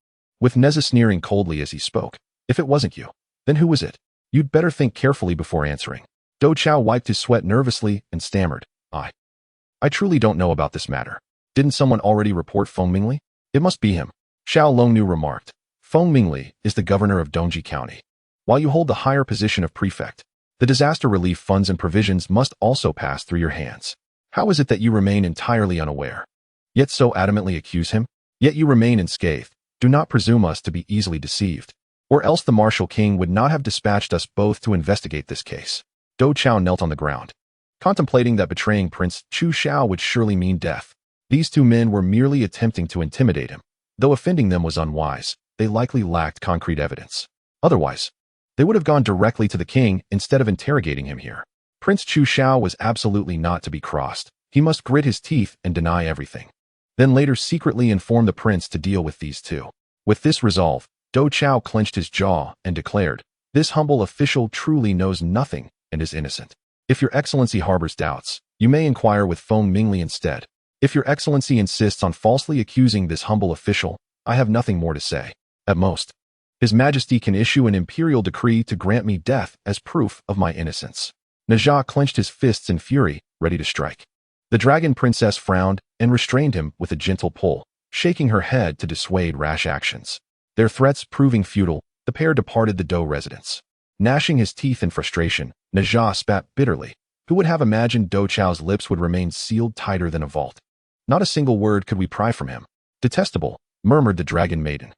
with Nezha sneering coldly as he spoke. "If it wasn't you, then who was it? You'd better think carefully before answering." Dou Chao wiped his sweat nervously and stammered, I truly don't know about this matter. Didn't someone already report Feng Mingli? It must be him." Xiao Longnu remarked. "Feng Mingli is the governor of Dongji County. While you hold the higher position of prefect, the disaster relief funds and provisions must also pass through your hands. How is it that you remain entirely unaware, yet so adamantly accuse him? Yet you remain unscathed. Do not presume us to be easily deceived, or else the Martial King would not have dispatched us both to investigate this case." Dou Chao knelt on the ground, contemplating that betraying Prince Chu Xiao would surely mean death. These two men were merely attempting to intimidate him. Though offending them was unwise, they likely lacked concrete evidence. Otherwise, they would have gone directly to the king instead of interrogating him here. Prince Chu Xiao was absolutely not to be crossed. He must grit his teeth and deny everything, then later secretly inform the prince to deal with these two. With this resolve, Dou Chao clenched his jaw and declared, "This humble official truly knows nothing and is innocent. If your excellency harbors doubts, you may inquire with Feng Mingli instead. If your excellency insists on falsely accusing this humble official, I have nothing more to say. At most, His Majesty can issue an imperial decree to grant me death as proof of my innocence." Nezha clenched his fists in fury, ready to strike. The dragon princess frowned and restrained him with a gentle pull, shaking her head to dissuade rash actions. Their threats proving futile, the pair departed the Dou residence. Gnashing his teeth in frustration, Nezha spat bitterly. Who would have imagined Dou Chao's lips would remain sealed tighter than a vault? Not a single word could we pry from him. "Detestable," murmured the dragon maiden.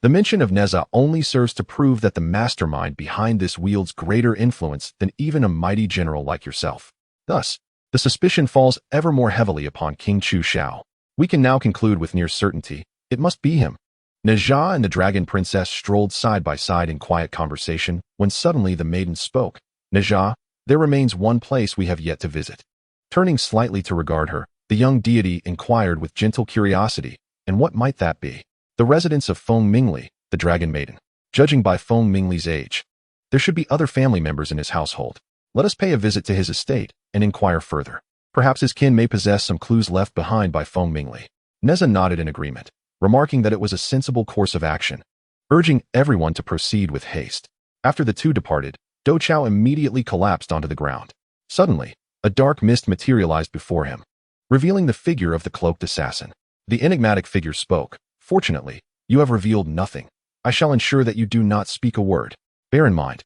The mention of Nezha only serves to prove that the mastermind behind this wields greater influence than even a mighty general like yourself. Thus, the suspicion falls ever more heavily upon King Chu Shao. We can now conclude with near certainty, it must be him. Nezha and the Dragon Princess strolled side by side in quiet conversation when suddenly the maiden spoke. Nezha, there remains one place we have yet to visit. Turning slightly to regard her, the young deity inquired with gentle curiosity, and what might that be? The residence of Feng Mingli, the Dragon Maiden. Judging by Feng Mingli's age, there should be other family members in his household. Let us pay a visit to his estate and inquire further. Perhaps his kin may possess some clues left behind by Feng Mingli. Nezha nodded in agreement, remarking that it was a sensible course of action, urging everyone to proceed with haste. After the two departed, Dou Chao immediately collapsed onto the ground. Suddenly, a dark mist materialized before him, revealing the figure of the cloaked assassin. The enigmatic figure spoke. Fortunately, you have revealed nothing. I shall ensure that you do not speak a word. Bear in mind,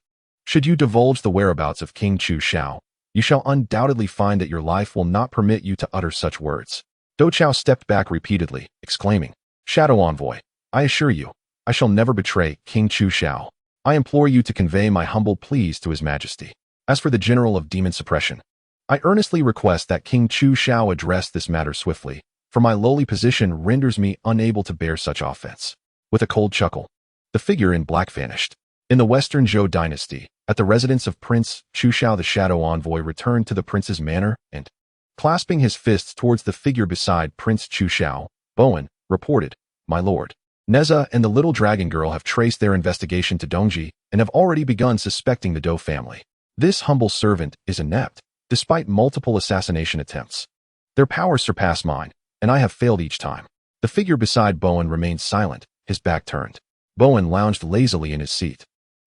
should you divulge the whereabouts of King Chu Shao, you shall undoubtedly find that your life will not permit you to utter such words. Dou Chao stepped back repeatedly, exclaiming, Shadow Envoy, I assure you, I shall never betray King Chu Shao. I implore you to convey my humble pleas to His Majesty. As for the General of Demon Suppression, I earnestly request that King Chu Shao address this matter swiftly, for my lowly position renders me unable to bear such offense. With a cold chuckle, the figure in black vanished. In the Western Zhou dynasty, at the residence of Prince Chu Shao, the Shadow Envoy returned to the prince's manor and, clasping his fists towards the figure beside Prince Chu Shao, Bowen reported, My lord, Nezha and the little dragon girl have traced their investigation to Longji and have already begun suspecting the Dou family. This humble servant is inept, despite multiple assassination attempts. Their powers surpass mine, and I have failed each time. The figure beside Bowen remained silent, his back turned. Bowen lounged lazily in his seat,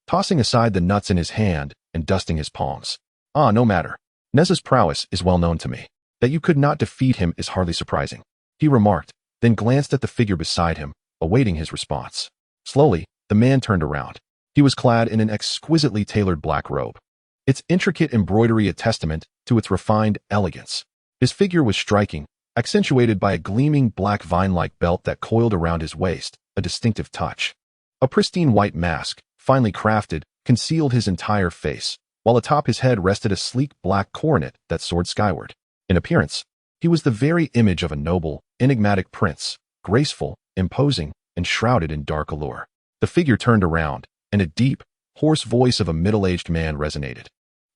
tossing aside the nuts in his hand and dusting his palms. Ah, no matter. Nezha's prowess is well known to me. That you could not defeat him is hardly surprising, he remarked, then glanced at the figure beside him, awaiting his response. Slowly, the man turned around. He was clad in an exquisitely tailored black robe, its intricate embroidery a testament to its refined elegance. His figure was striking, accentuated by a gleaming black vine-like belt that coiled around his waist, a distinctive touch. A pristine white mask, finely crafted, concealed his entire face, while atop his head rested a sleek black coronet that soared skyward. In appearance, he was the very image of a noble, enigmatic prince, graceful, imposing, and shrouded in dark allure. The figure turned around, and a deep, hoarse voice of a middle-aged man resonated,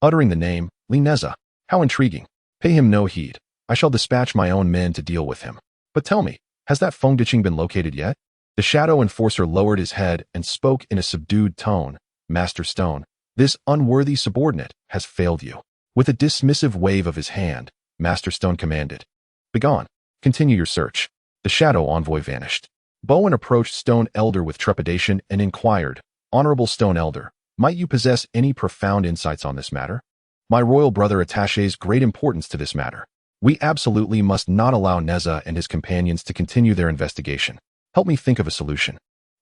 uttering the name, Nezha. How intriguing. Pay him no heed. I shall dispatch my own men to deal with him. But tell me, has that Feng Diqing been located yet? The shadow enforcer lowered his head and spoke in a subdued tone. Master Stone, this unworthy subordinate has failed you. With a dismissive wave of his hand, Master Stone commanded, Begone. Continue your search. The shadow envoy vanished. Bowen approached Stone Elder with trepidation and inquired, Honorable Stone Elder, might you possess any profound insights on this matter? My royal brother attaches great importance to this matter. We absolutely must not allow Nezha and his companions to continue their investigation. Help me think of a solution.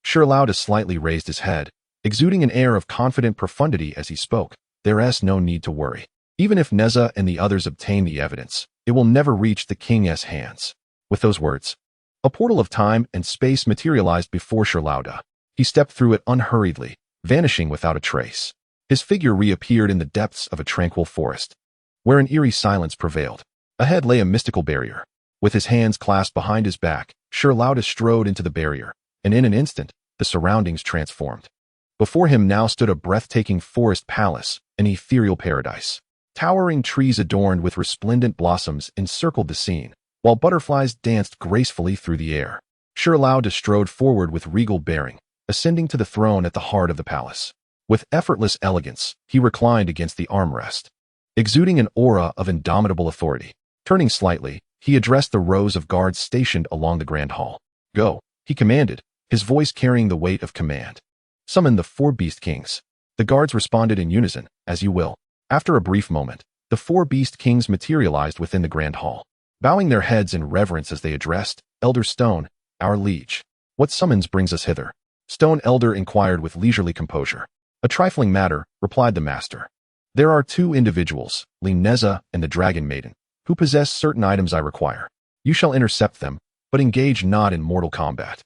Shirlauda slightly raised his head, exuding an air of confident profundity as he spoke. There's no need to worry. Even if Nezha and the others obtain the evidence, it will never reach the king's hands. With those words, a portal of time and space materialized before Shirlauda. He stepped through it unhurriedly, vanishing without a trace. His figure reappeared in the depths of a tranquil forest, where an eerie silence prevailed. Ahead lay a mystical barrier. With his hands clasped behind his back, Shirlauda strode into the barrier, and in an instant, the surroundings transformed. Before him now stood a breathtaking forest palace, an ethereal paradise. Towering trees adorned with resplendent blossoms encircled the scene, while butterflies danced gracefully through the air. Shirlauda strode forward with regal bearing, ascending to the throne at the heart of the palace. With effortless elegance, he reclined against the armrest, exuding an aura of indomitable authority. Turning slightly, he addressed the rows of guards stationed along the grand hall. Go, he commanded, his voice carrying the weight of command. Summon the 4 beast kings. The guards responded in unison, as you will. After a brief moment, the 4 beast kings materialized within the grand hall, bowing their heads in reverence as they addressed, Elder Stone, our liege. What summons brings us hither? Stone Elder inquired with leisurely composure. A trifling matter, replied the master. There are 2 individuals, Nezha and the Dragon Maiden, who possess certain items I require. You shall intercept them, but engage not in mortal combat.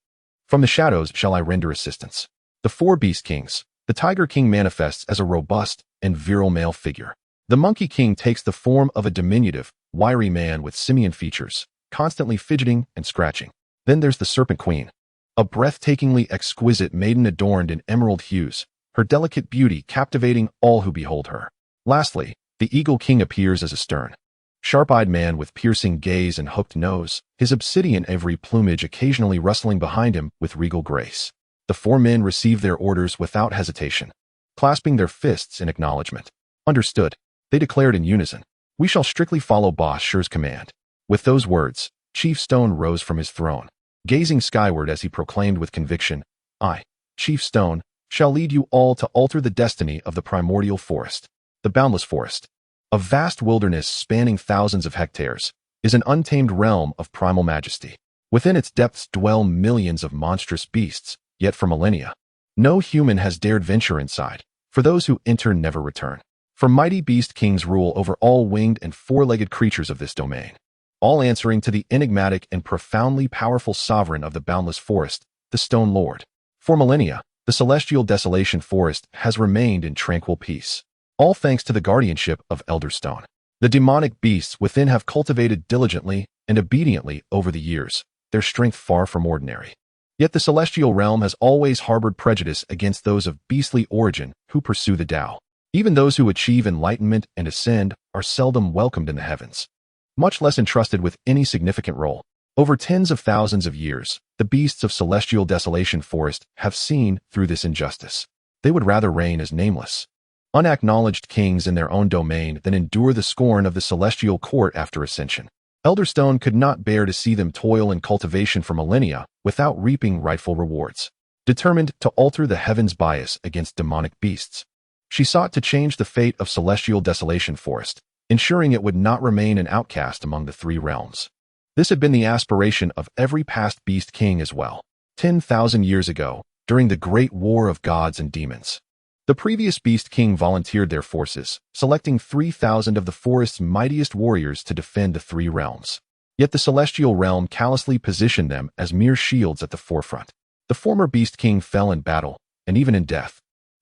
From the shadows shall I render assistance. The four beast kings. The tiger king manifests as a robust and virile male figure. The monkey king takes the form of a diminutive, wiry man with simian features, constantly fidgeting and scratching. Then there's the serpent queen, a breathtakingly exquisite maiden adorned in emerald hues, her delicate beauty captivating all who behold her. Lastly, the eagle king appears as a stern, sharp-eyed man with piercing gaze and hooked nose, his obsidian-ivory plumage occasionally rustling behind him with regal grace. The four men receive their orders without hesitation, clasping their fists in acknowledgement. Understood, they declared in unison. We shall strictly follow Boss Sher's command. With those words, Chief Stone rose from his throne, gazing skyward as he proclaimed with conviction, I, Chief Stone, shall lead you all to alter the destiny of the primordial forest. The boundless forest, a vast wilderness spanning thousands of hectares, is an untamed realm of primal majesty. Within its depths dwell millions of monstrous beasts, yet for millennia, no human has dared venture inside, for those who enter never return. For mighty beast kings rule over all winged and four-legged creatures of this domain, all answering to the enigmatic and profoundly powerful sovereign of the boundless forest, the Stone Lord. For millennia, the celestial desolation forest has remained in tranquil peace, all thanks to the guardianship of Elder Stone. The demonic beasts within have cultivated diligently and obediently over the years, their strength far from ordinary. Yet the celestial realm has always harbored prejudice against those of beastly origin who pursue the Tao. Even those who achieve enlightenment and ascend are seldom welcomed in the heavens, much less entrusted with any significant role. Over tens of thousands of years, the beasts of celestial desolation forest have seen through this injustice. They would rather reign as nameless, unacknowledged kings in their own domain than endure the scorn of the celestial court after ascension. Elderstone could not bear to see them toil in cultivation for millennia without reaping rightful rewards. Determined to alter the heavens' bias against demonic beasts, she sought to change the fate of celestial desolation forest, ensuring it would not remain an outcast among the three realms. This had been the aspiration of every past beast king as well. 10,000 years ago, during the great war of gods and demons, the previous beast king volunteered their forces, selecting 3,000 of the forest's mightiest warriors to defend the three realms. Yet the celestial realm callously positioned them as mere shields at the forefront. The former beast king fell in battle, and even in death.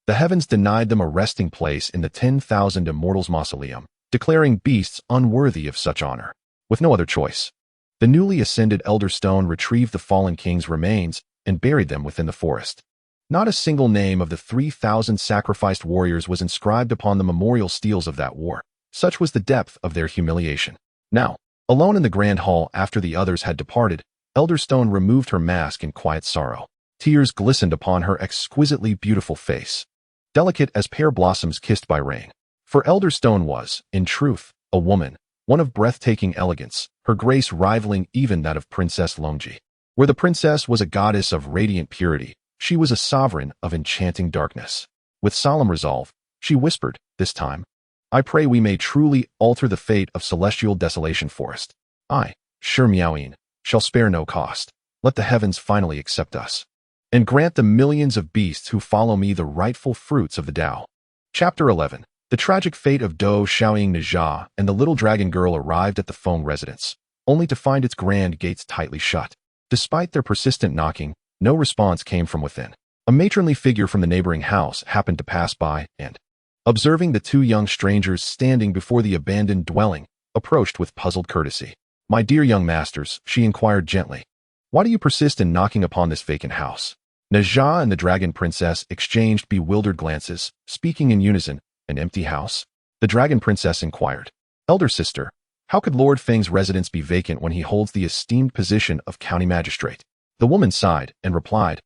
The heavens denied them a resting place in the 10,000 immortals' mausoleum, declaring beasts unworthy of such honor. With no other choice, the newly ascended Elder Stone retrieved the fallen king's remains and buried them within the forest. Not a single name of the 3,000 sacrificed warriors was inscribed upon the memorial steels of that war. Such was the depth of their humiliation. Now, alone in the grand hall after the others had departed, Elder Stone removed her mask in quiet sorrow. Tears glistened upon her exquisitely beautiful face, delicate as pear blossoms kissed by rain. For Elder Stone was, in truth, a woman, one of breathtaking elegance, her grace rivaling even that of Princess Longji. Where the princess was a goddess of radiant purity, she was a sovereign of enchanting darkness. With solemn resolve, she whispered, this time, I pray we may truly alter the fate of celestial desolation forest. I, Sher Miaoyin, shall spare no cost. Let the heavens finally accept us, and grant the millions of beasts who follow me the rightful fruits of the Tao. Chapter 11. The tragic fate of Zhou Xiaoying Nezha and the little dragon girl arrived at the Feng residence, only to find its grand gates tightly shut. Despite their persistent knocking, no response came from within. A matronly figure from the neighboring house happened to pass by and, observing the two young strangers standing before the abandoned dwelling, approached with puzzled courtesy. My dear young masters, she inquired gently, why do you persist in knocking upon this vacant house? Nezha and the dragon princess exchanged bewildered glances, speaking in unison. An empty house? The dragon princess inquired. Elder sister, how could Lord Feng's residence be vacant when he holds the esteemed position of county magistrate? The woman sighed and replied,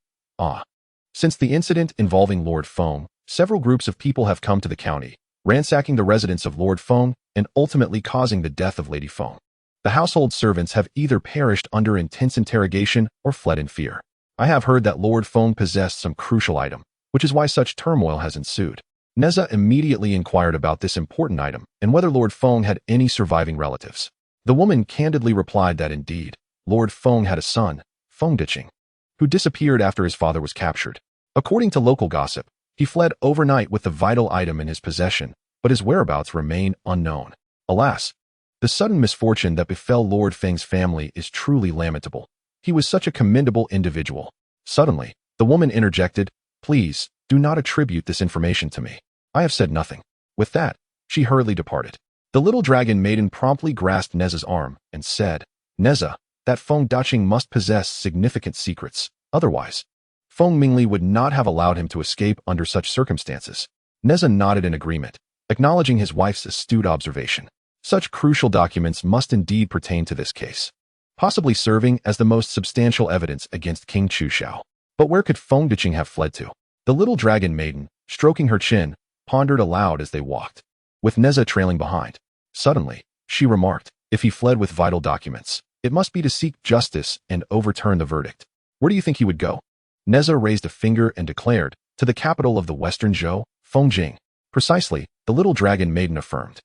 Since the incident involving Lord Feng, several groups of people have come to the county, ransacking the residence of Lord Feng and ultimately causing the death of Lady Feng. The household servants have either perished under intense interrogation or fled in fear. I have heard that Lord Feng possessed some crucial item, which is why such turmoil has ensued. Nezha immediately inquired about this important item and whether Lord Feng had any surviving relatives. The woman candidly replied that indeed, Lord Feng had a son, Fengdiching, who disappeared after his father was captured. According to local gossip, he fled overnight with the vital item in his possession, but his whereabouts remain unknown. Alas, the sudden misfortune that befell Lord Feng's family is truly lamentable. He was such a commendable individual. Suddenly, the woman interjected, "Please, do not attribute this information to me. I have said nothing." With that, she hurriedly departed. The little dragon maiden promptly grasped Nezha's arm and said, "Nezha, that Feng Daching must possess significant secrets. Otherwise, Feng Mingli would not have allowed him to escape under such circumstances." Nezha nodded in agreement, acknowledging his wife's astute observation. Such crucial documents must indeed pertain to this case, possibly serving as the most substantial evidence against King Chushao. But where could Feng Daching have fled to? The little dragon maiden, stroking her chin, pondered aloud as they walked, with Nezha trailing behind. Suddenly, she remarked, "If he fled with vital documents, it must be to seek justice and overturn the verdict. Where do you think he would go?" Nezha raised a finger and declared, "To the capital of the western Zhou, Fengjing." "Precisely," the little dragon maiden affirmed.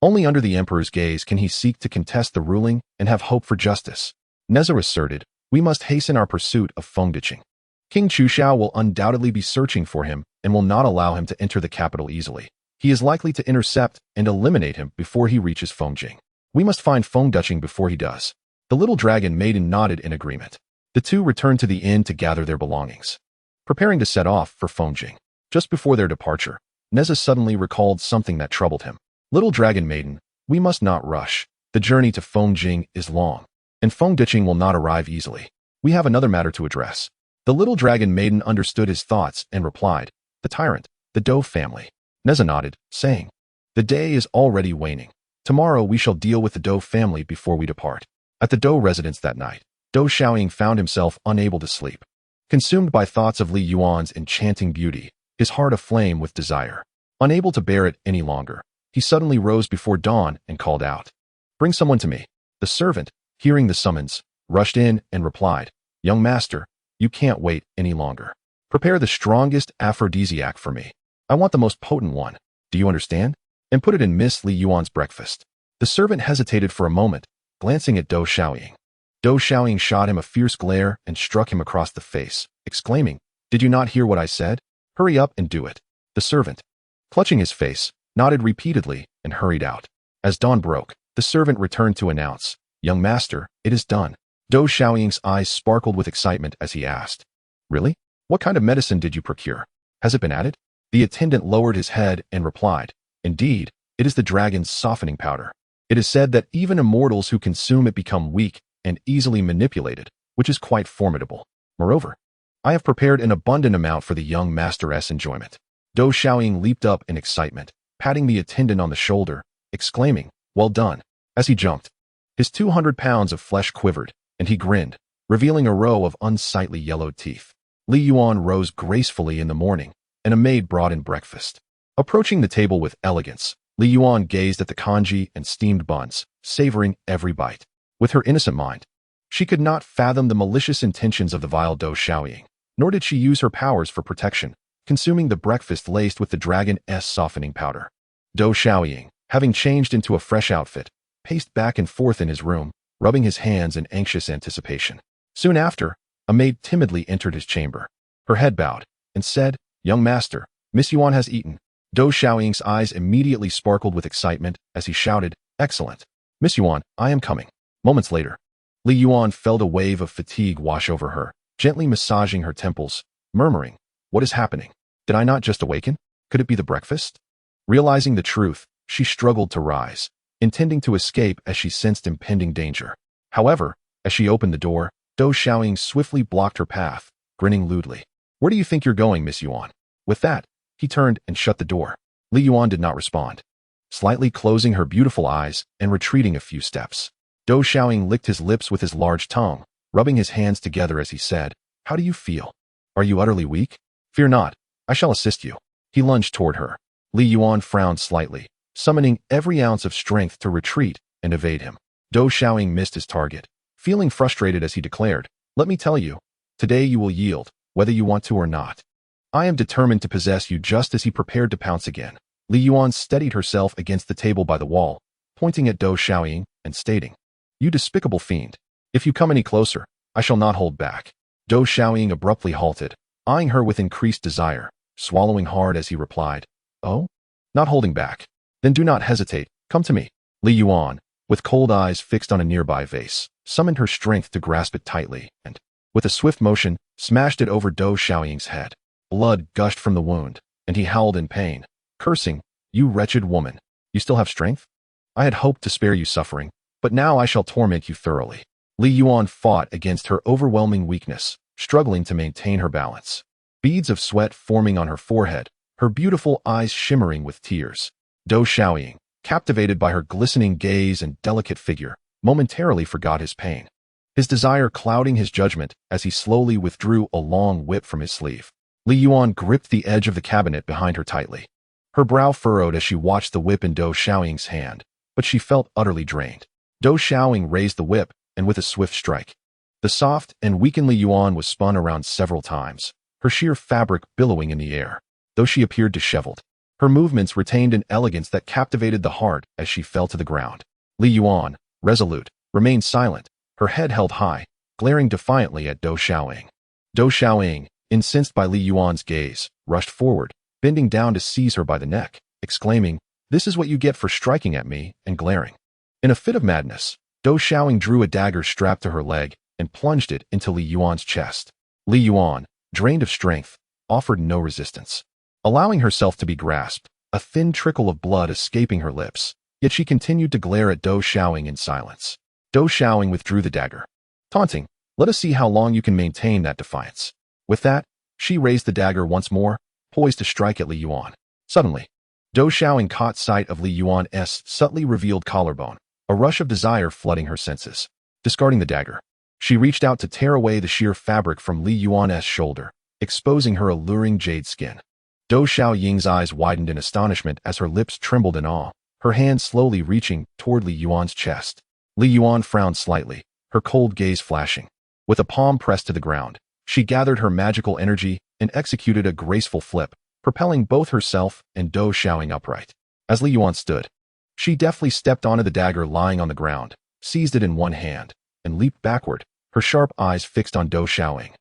"Only under the emperor's gaze can he seek to contest the ruling and have hope for justice." Nezha asserted, "We must hasten our pursuit of Feng Daching. King Chushao will undoubtedly be searching for him and will not allow him to enter the capital easily. He is likely to intercept and eliminate him before he reaches Fengjing. We must find Feng Daching before he does." The little dragon maiden nodded in agreement. The two returned to the inn to gather their belongings, preparing to set off for Fengjing. Just before their departure, Nezha suddenly recalled something that troubled him. "Little dragon maiden, we must not rush. The journey to Fengjing is long, and Feng Daching will not arrive easily. We have another matter to address." The little dragon maiden understood his thoughts and replied, "The tyrant, the Zhou family." Nezha nodded, saying, "The day is already waning. Tomorrow we shall deal with the Zhou family before we depart." At the Zhou residence that night, Zhou Xiaoying found himself unable to sleep. Consumed by thoughts of Li Yuan's enchanting beauty, his heart aflame with desire. Unable to bear it any longer, he suddenly rose before dawn and called out, "Bring someone to me." The servant, hearing the summons, rushed in and replied, "Young master, you can't wait any longer. Prepare the strongest aphrodisiac for me. I want the most potent one. Do you understand? And put it in Miss Li Yuan's breakfast." The servant hesitated for a moment, glancing at Zhou Xiaoying. Zhou Xiaoying shot him a fierce glare and struck him across the face, exclaiming, "Did you not hear what I said? Hurry up and do it." The servant, clutching his face, nodded repeatedly and hurried out. As dawn broke, the servant returned to announce, "Young master, it is done." Zhou Xiaoying's eyes sparkled with excitement as he asked, "Really? What kind of medicine did you procure? Has it been added?" The attendant lowered his head and replied, "Indeed, it is the dragon's softening powder. It is said that even immortals who consume it become weak and easily manipulated, which is quite formidable. Moreover, I have prepared an abundant amount for the young master's enjoyment." Zhou Xiaoying leaped up in excitement, patting the attendant on the shoulder, exclaiming, "Well done." As he jumped, his 200 pounds of flesh quivered, and he grinned, revealing a row of unsightly yellowed teeth. Li Yuan rose gracefully in the morning, and a maid brought in breakfast. Approaching the table with elegance, Li Yuan gazed at the congee and steamed buns, savoring every bite. With her innocent mind, she could not fathom the malicious intentions of the vile Zhou Xiaoying, nor did she use her powers for protection, consuming the breakfast laced with the dragon's softening powder. Zhou Xiaoying, having changed into a fresh outfit, paced back and forth in his room, rubbing his hands in anxious anticipation. Soon after, a maid timidly entered his chamber. Her head bowed, and said, "Young master, Miss Yuan has eaten." Zhou Xiaoying's eyes immediately sparkled with excitement as he shouted, "Excellent. Miss Yuan, I am coming." Moments later, Li Yuan felt a wave of fatigue wash over her, gently massaging her temples, murmuring, "What is happening? Did I not just awaken? Could it be the breakfast?" Realizing the truth, she struggled to rise, intending to escape as she sensed impending danger. However, as she opened the door, Zhou Xiaoying swiftly blocked her path, grinning lewdly. "Where do you think you're going, Miss Yuan?" With that, he turned and shut the door. Li Yuan did not respond, slightly closing her beautiful eyes and retreating a few steps. Zhou Xiaoying licked his lips with his large tongue, rubbing his hands together as he said, "How do you feel? Are you utterly weak? Fear not, I shall assist you." He lunged toward her. Li Yuan frowned slightly, summoning every ounce of strength to retreat and evade him. Zhou Xiaoying missed his target, feeling frustrated as he declared, "Let me tell you, today you will yield, whether you want to or not. I am determined to possess you." Just as he prepared to pounce again, Li Yuan steadied herself against the table by the wall, pointing at Zhou Xiaoying and stating, "You despicable fiend. If you come any closer, I shall not hold back." Zhou Xiaoying abruptly halted, eyeing her with increased desire, swallowing hard as he replied, "Oh? Not holding back? Then do not hesitate, come to me." Li Yuan, with cold eyes fixed on a nearby vase, summoned her strength to grasp it tightly and, With a swift motion, smashed it over Dou Xiaoying's head. Blood gushed from the wound, and he howled in pain, cursing, "You wretched woman! You still have strength? I had hoped to spare you suffering, but now I shall torment you thoroughly." Li Yuan fought against her overwhelming weakness, struggling to maintain her balance. Beads of sweat forming on her forehead, her beautiful eyes shimmering with tears. Dou Xiaoying, captivated by her glistening gaze and delicate figure, momentarily forgot his pain, his desire clouding his judgment as he slowly withdrew a long whip from his sleeve. Li Yuan gripped the edge of the cabinet behind her tightly. Her brow furrowed as she watched the whip in Dou Xiaoying's hand, but she felt utterly drained. Dou Xiaoying raised the whip, and with a swift strike, the soft and weakened Li Yuan was spun around several times, her sheer fabric billowing in the air. Though she appeared disheveled, her movements retained an elegance that captivated the heart as she fell to the ground. Li Yuan, resolute, remained silent, her head held high, glaring defiantly at Dou Xiaoying. Dou Xiaoying, incensed by Li Yuan's gaze, rushed forward, bending down to seize her by the neck, exclaiming, "This is what you get for striking at me," and glaring. In a fit of madness, Dou Xiaoying drew a dagger strapped to her leg and plunged it into Li Yuan's chest. Li Yuan, drained of strength, offered no resistance. Allowing herself to be grasped, a thin trickle of blood escaping her lips, yet she continued to glare at Dou Xiaoying in silence. Dou Xiaoying withdrew the dagger, taunting, "Let us see how long you can maintain that defiance." With that, she raised the dagger once more, poised to strike at Li Yuan. Suddenly, Dou Xiaoying caught sight of Li Yuan's subtly revealed collarbone, a rush of desire flooding her senses. Discarding the dagger, she reached out to tear away the sheer fabric from Li Yuan's shoulder, exposing her alluring jade skin. Dou Xiaoying's eyes widened in astonishment as her lips trembled in awe, her hand slowly reaching toward Li Yuan's chest. Li Yuan frowned slightly, her cold gaze flashing. With a palm pressed to the ground, she gathered her magical energy and executed a graceful flip, propelling both herself and Dou Xiaoying upright. As Li Yuan stood, she deftly stepped onto the dagger lying on the ground, seized it in one hand, and leaped backward, her sharp eyes fixed on Dou Xiaoying.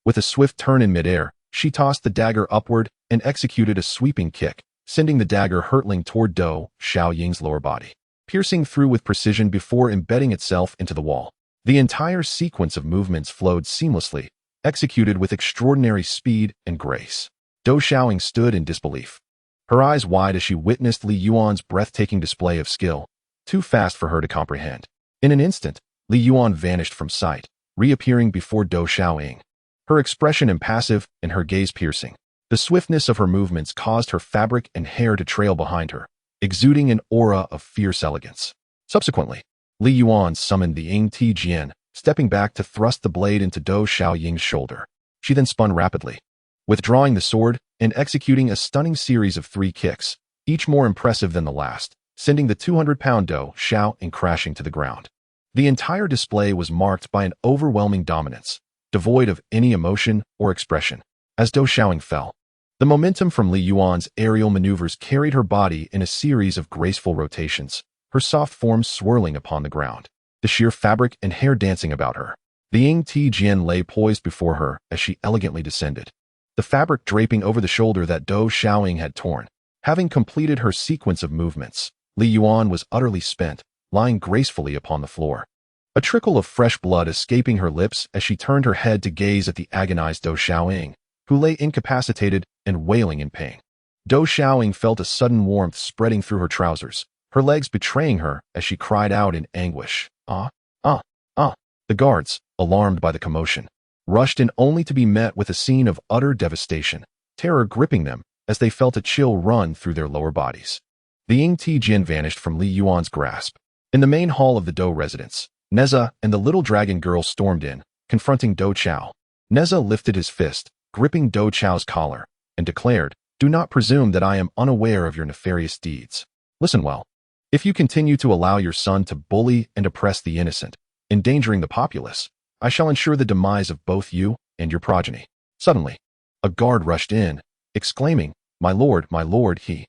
With a swift turn in midair, she tossed the dagger upward and executed a sweeping kick, sending the dagger hurtling toward Dou Xiaoying's lower body, piercing through with precision before embedding itself into the wall. The entire sequence of movements flowed seamlessly, executed with extraordinary speed and grace. Dou Xiaoying stood in disbelief, her eyes wide as she witnessed Li Yuan's breathtaking display of skill, too fast for her to comprehend. In an instant, Li Yuan vanished from sight, reappearing before Dou Xiaoying, her expression impassive and her gaze piercing. The swiftness of her movements caused her fabric and hair to trail behind her, exuding an aura of fierce elegance. Subsequently, Li Yuan summoned the Ying Ti Jian, stepping back to thrust the blade into Dou Xiaoying's shoulder. She then spun rapidly, withdrawing the sword and executing a stunning series of 3 kicks, each more impressive than the last, sending the 200-pound Dou Xiaoying crashing to the ground. The entire display was marked by an overwhelming dominance, devoid of any emotion or expression. As Dou Xiaoying fell, the momentum from Li Yuan's aerial maneuvers carried her body in a series of graceful rotations, her soft form swirling upon the ground, the sheer fabric and hair dancing about her. The Ying Ti Jian lay poised before her as she elegantly descended, the fabric draping over the shoulder that Dou Xiaoying had torn. Having completed her sequence of movements, Li Yuan was utterly spent, lying gracefully upon the floor, a trickle of fresh blood escaping her lips as she turned her head to gaze at the agonized Dou Xiaoying, who lay incapacitated and wailing in pain. Dou Xiaoying felt a sudden warmth spreading through her trousers, her legs betraying her as she cried out in anguish, "Ah, ah, ah." The guards, alarmed by the commotion, rushed in only to be met with a scene of utter devastation, terror gripping them as they felt a chill run through their lower bodies. The Ying Ti Jian vanished from Li Yuan's grasp. In the main hall of the Dou residence, Nezha and the little dragon girl stormed in, confronting Dou Chao. Nezha lifted his fist, gripping Dou Chao's collar, and declared, "Do not presume that I am unaware of your nefarious deeds. Listen well. If you continue to allow your son to bully and oppress the innocent, endangering the populace, I shall ensure the demise of both you and your progeny." Suddenly, a guard rushed in, exclaiming, my lord, he."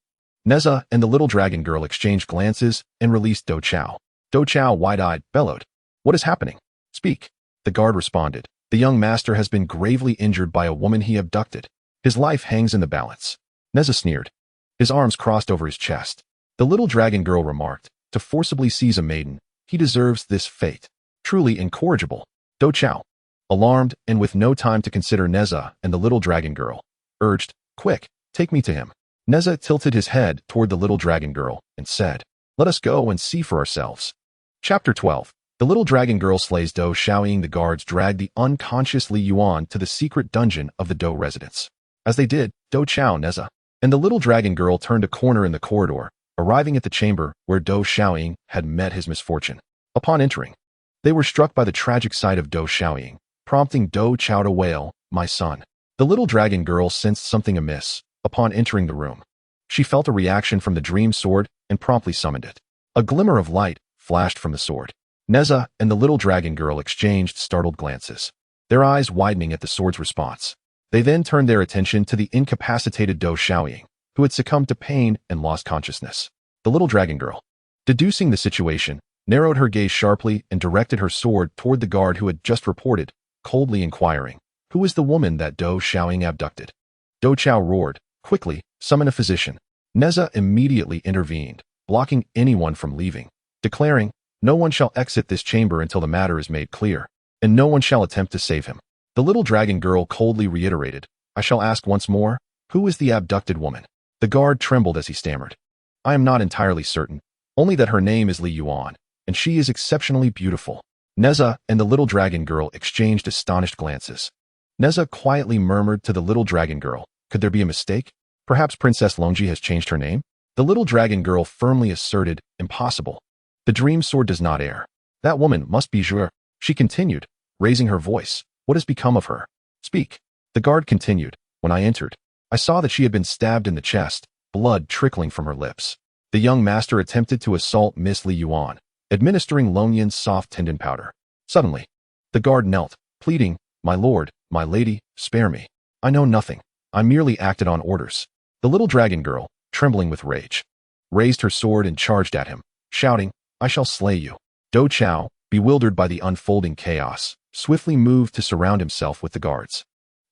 Nezha and the little dragon girl exchanged glances and released Dou Chao. Dou Chao, wide-eyed, bellowed, "What is happening? Speak." The guard responded, "The young master has been gravely injured by a woman he abducted. His life hangs in the balance." Nezha sneered, his arms crossed over his chest. The little dragon girl remarked, "To forcibly seize a maiden, he deserves this fate. Truly incorrigible." Dou Chao, Alarmed, and with no time to consider, Nezha and the little dragon girl urged, "Quick, take me to him." Nezha tilted his head toward the little dragon girl and said, "Let us go and see for ourselves." Chapter 12. The little dragon girl slays Zhou Xiaoying. The guards dragged the unconscious Li Yuan to the secret dungeon of the Zhou residence. As they did, Zhou Qiao, Nezha, and the little dragon girl turned a corner in the corridor, arriving at the chamber where Zhou Xiaoying had met his misfortune. Upon entering, they were struck by the tragic sight of Zhou Xiaoying, prompting Zhou Qiao to wail, "My son." The little dragon girl sensed something amiss. Upon entering the room, she felt a reaction from the dream sword and promptly summoned it. A glimmer of light flashed from the sword. Nezha and the little dragon girl exchanged startled glances, their eyes widening at the sword's response. They then turned their attention to the incapacitated Zhou Xiaoying, who had succumbed to pain and lost consciousness. The little dragon girl, deducing the situation, narrowed her gaze sharply and directed her sword toward the guard who had just reported, coldly inquiring, "Who is the woman that Zhou Xiaoying abducted?" Zhou Qiao roared, "Quickly, summon a physician." Nezha immediately intervened, blocking anyone from leaving, declaring, "No one shall exit this chamber until the matter is made clear, and no one shall attempt to save him." The little dragon girl coldly reiterated, "I shall ask once more, who is the abducted woman?" The guard trembled as he stammered, "I am not entirely certain, only that her name is Li Yuan, and she is exceptionally beautiful." Nezha and the little dragon girl exchanged astonished glances. Nezha quietly murmured to the little dragon girl, "Could there be a mistake? Perhaps Princess Longji has changed her name?" The little dragon girl firmly asserted, "Impossible. The dream sword does not err. That woman must be Zhou." She continued, raising her voice, "What has become of her? Speak." The guard continued, "When I entered, I saw that she had been stabbed in the chest, blood trickling from her lips. The young master attempted to assault Miss Li Yuan, administering Longyan's soft tendon powder. Suddenly, the guard knelt, pleading, "My lord, my lady, spare me. I know nothing. I merely acted on orders." The little dragon girl, trembling with rage, raised her sword and charged at him, shouting, "I shall slay you." Zhou Qiao, bewildered by the unfolding chaos, swiftly moved to surround himself with the guards.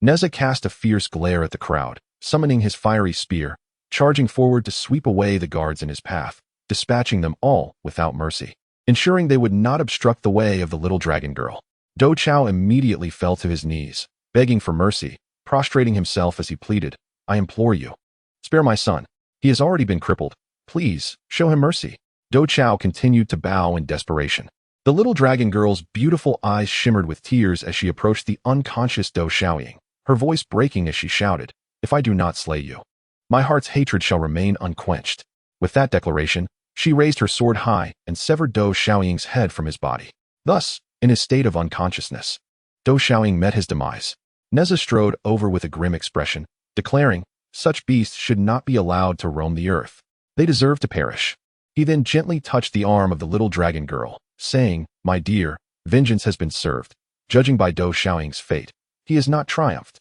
Nezha cast a fierce glare at the crowd, summoning his fiery spear, charging forward to sweep away the guards in his path, dispatching them all without mercy, ensuring they would not obstruct the way of the little dragon girl. Zhou Qiao immediately fell to his knees, begging for mercy, prostrating himself as he pleaded, "I implore you, spare my son. He has already been crippled. Please, show him mercy." Zhou Qiao continued to bow in desperation. The little dragon girl's beautiful eyes shimmered with tears as she approached the unconscious Zhou Xiaoying, her voice breaking as she shouted, "If I do not slay you, my heart's hatred shall remain unquenched." With that declaration, she raised her sword high and severed Zhou Xiaoying's head from his body. Thus, in his state of unconsciousness, Zhou Xiaoying met his demise. Nezha strode over with a grim expression, declaring, "Such beasts should not be allowed to roam the earth. They deserve to perish." He then gently touched the arm of the little dragon girl, saying, "My dear, vengeance has been served. Judging by Zhou Xiaoying's fate, he has not triumphed."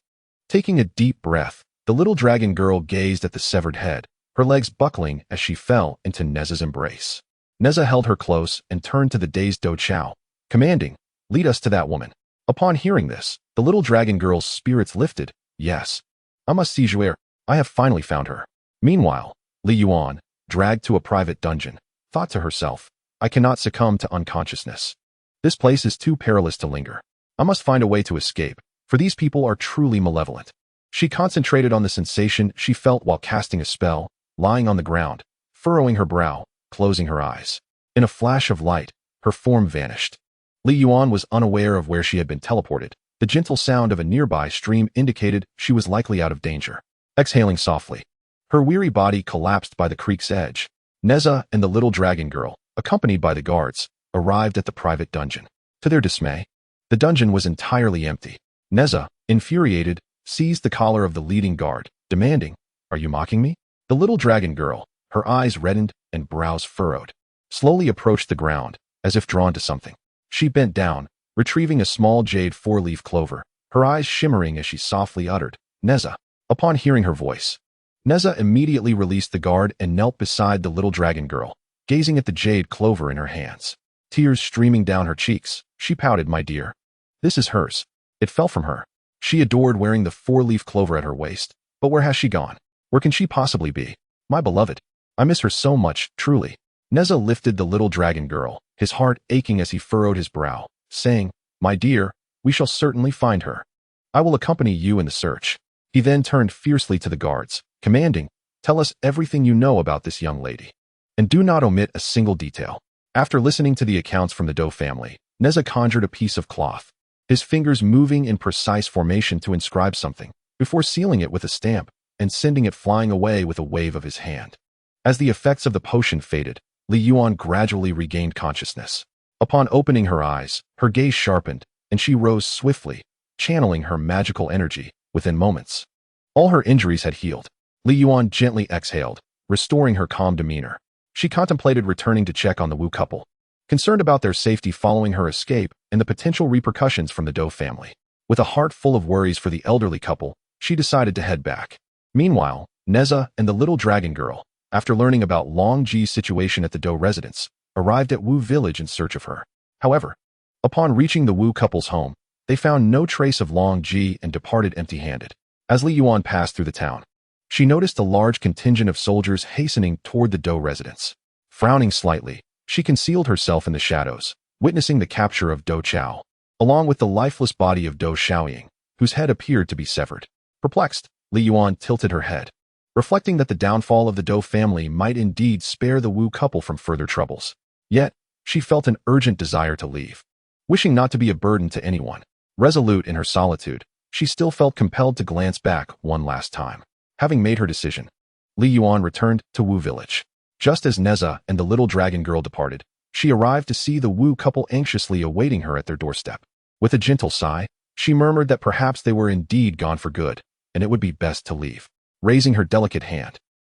Taking a deep breath, the little dragon girl gazed at the severed head, her legs buckling as she fell into Nezha's embrace. Nezha held her close and turned to the dazed Zhou Qiao, commanding, "Lead us to that woman." Upon hearing this, the little dragon girl's spirits lifted. "Yes, I must see Zhou. I have finally found her." Meanwhile, Li Yuan, dragged to a private dungeon, thought to herself, "I cannot succumb to unconsciousness. This place is too perilous to linger. I must find a way to escape, for these people are truly malevolent." She concentrated on the sensation she felt while casting a spell, lying on the ground, furrowing her brow, closing her eyes. In a flash of light, her form vanished. Li Yuan was unaware of where she had been teleported. The gentle sound of a nearby stream indicated she was likely out of danger. Exhaling softly, her weary body collapsed by the creek's edge. Nezha and the little dragon girl, accompanied by the guards, arrived at the private dungeon. To their dismay, the dungeon was entirely empty. Nezha, infuriated, seized the collar of the leading guard, demanding, "Are you mocking me?" The little dragon girl, her eyes reddened and brows furrowed, slowly approached the ground, as if drawn to something. She bent down, retrieving a small jade four-leaf clover, her eyes shimmering as she softly uttered, "Nezha." Upon hearing her voice, Nezha immediately released the guard and knelt beside the little dragon girl, gazing at the jade clover in her hands. Tears streaming down her cheeks, she pouted, "My dear, this is hers. It fell from her. She adored wearing the four-leaf clover at her waist, but where has she gone? Where can she possibly be? My beloved, I miss her so much, truly." Nezha lifted the little dragon girl, his heart aching as he furrowed his brow, saying, "My dear, We shall certainly find her. I will accompany you in the search." He then turned fiercely to the guards, commanding, "Tell us everything you know about this young lady, and do not omit a single detail." After listening to the accounts from the Zhou family, Nezha conjured a piece of cloth, his fingers moving in precise formation to inscribe something, before sealing it with a stamp and sending it flying away with a wave of his hand. As the effects of the potion faded, Li Yuan gradually regained consciousness. Upon opening her eyes, her gaze sharpened, and she rose swiftly, channeling her magical energy. Within moments, all her injuries had healed. Li Yuan gently exhaled, restoring her calm demeanor. She contemplated returning to check on the Wu couple, concerned about their safety following her escape and the potential repercussions from the Zhou family. With a heart full of worries for the elderly couple, she decided to head back. Meanwhile, Nezha and the little dragon girl, after learning about Longji's situation at the Zhou residence, arrived at Wu village in search of her. However, upon reaching the Wu couple's home, they found no trace of Longji and departed empty-handed. As Li Yuan passed through the town, she noticed a large contingent of soldiers hastening toward the Zhou residence. Frowning slightly, she concealed herself in the shadows, witnessing the capture of Dou Chao, along with the lifeless body of Dou Xiaoying, whose head appeared to be severed. Perplexed, Li Yuan tilted her head, reflecting that the downfall of the Dou family might indeed spare the Wu couple from further troubles. Yet, she felt an urgent desire to leave. Wishing not to be a burden to anyone, resolute in her solitude, she still felt compelled to glance back one last time. Having made her decision, Li Yuan returned to Wu village. Just as Nezha and the little dragon girl departed, she arrived to see the Wu couple anxiously awaiting her at their doorstep. With a gentle sigh, she murmured that perhaps they were indeed gone for good, and it would be best to leave. Raising her delicate hand,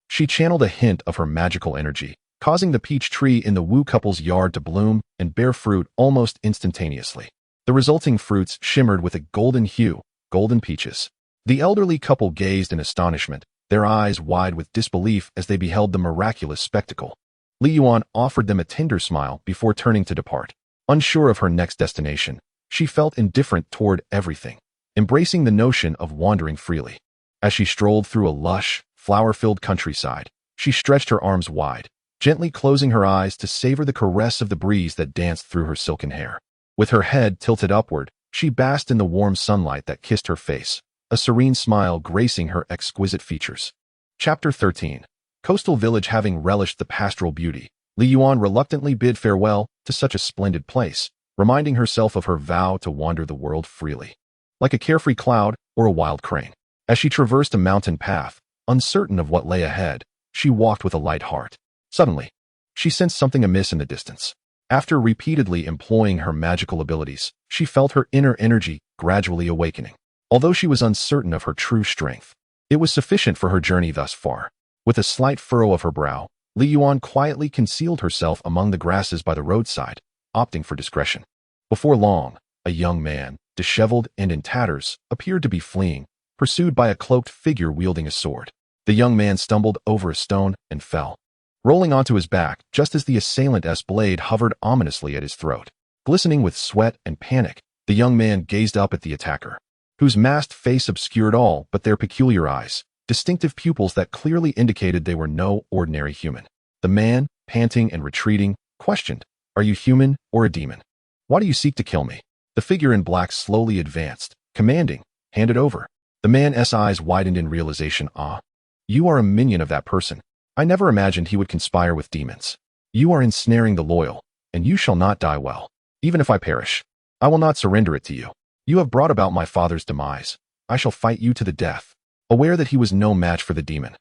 she channeled a hint of her magical energy, causing the peach tree in the Wu couple's yard to bloom and bear fruit almost instantaneously. The resulting fruits shimmered with a golden hue, golden peaches. The elderly couple gazed in astonishment, their eyes wide with disbelief as they beheld the miraculous spectacle. Li Yuan offered them a tender smile before turning to depart. Unsure of her next destination, she felt indifferent toward everything, embracing the notion of wandering freely. As she strolled through a lush, flower-filled countryside, she stretched her arms wide, gently closing her eyes to savor the caress of the breeze that danced through her silken hair. With her head tilted upward, she basked in the warm sunlight that kissed her face, a serene smile gracing her exquisite features. Chapter 13. Coastal village. Having relished the pastoral beauty, Li Yuan reluctantly bid farewell to such a splendid place, reminding herself of her vow to wander the world freely, like a carefree cloud or a wild crane. As she traversed a mountain path, uncertain of what lay ahead, she walked with a light heart. Suddenly, she sensed something amiss in the distance. After repeatedly employing her magical abilities, she felt her inner energy gradually awakening. Although she was uncertain of her true strength, it was sufficient for her journey thus far. With a slight furrow of her brow, Li Yuan quietly concealed herself among the grasses by the roadside, opting for discretion. Before long, a young man, disheveled and in tatters, appeared to be fleeing, pursued by a cloaked figure wielding a sword. The young man stumbled over a stone and fell, rolling onto his back just as the assailant's blade hovered ominously at his throat. Glistening with sweat and panic, the young man gazed up at the attacker, whose masked face obscured all but their peculiar eyes, distinctive pupils that clearly indicated they were no ordinary human. The man, panting and retreating, questioned, "Are you human or a demon? Why do you seek to kill me?" The figure in black slowly advanced, commanding, "Hand it over." The man's eyes widened in realization. "Ah, you are a minion of that person. I never imagined he would conspire with demons. You are ensnaring the loyal, and you shall not die well. Even if I perish, I will not surrender it to you. You have brought about my father's demise. I shall fight you to the death." Aware that he was no match for the demon,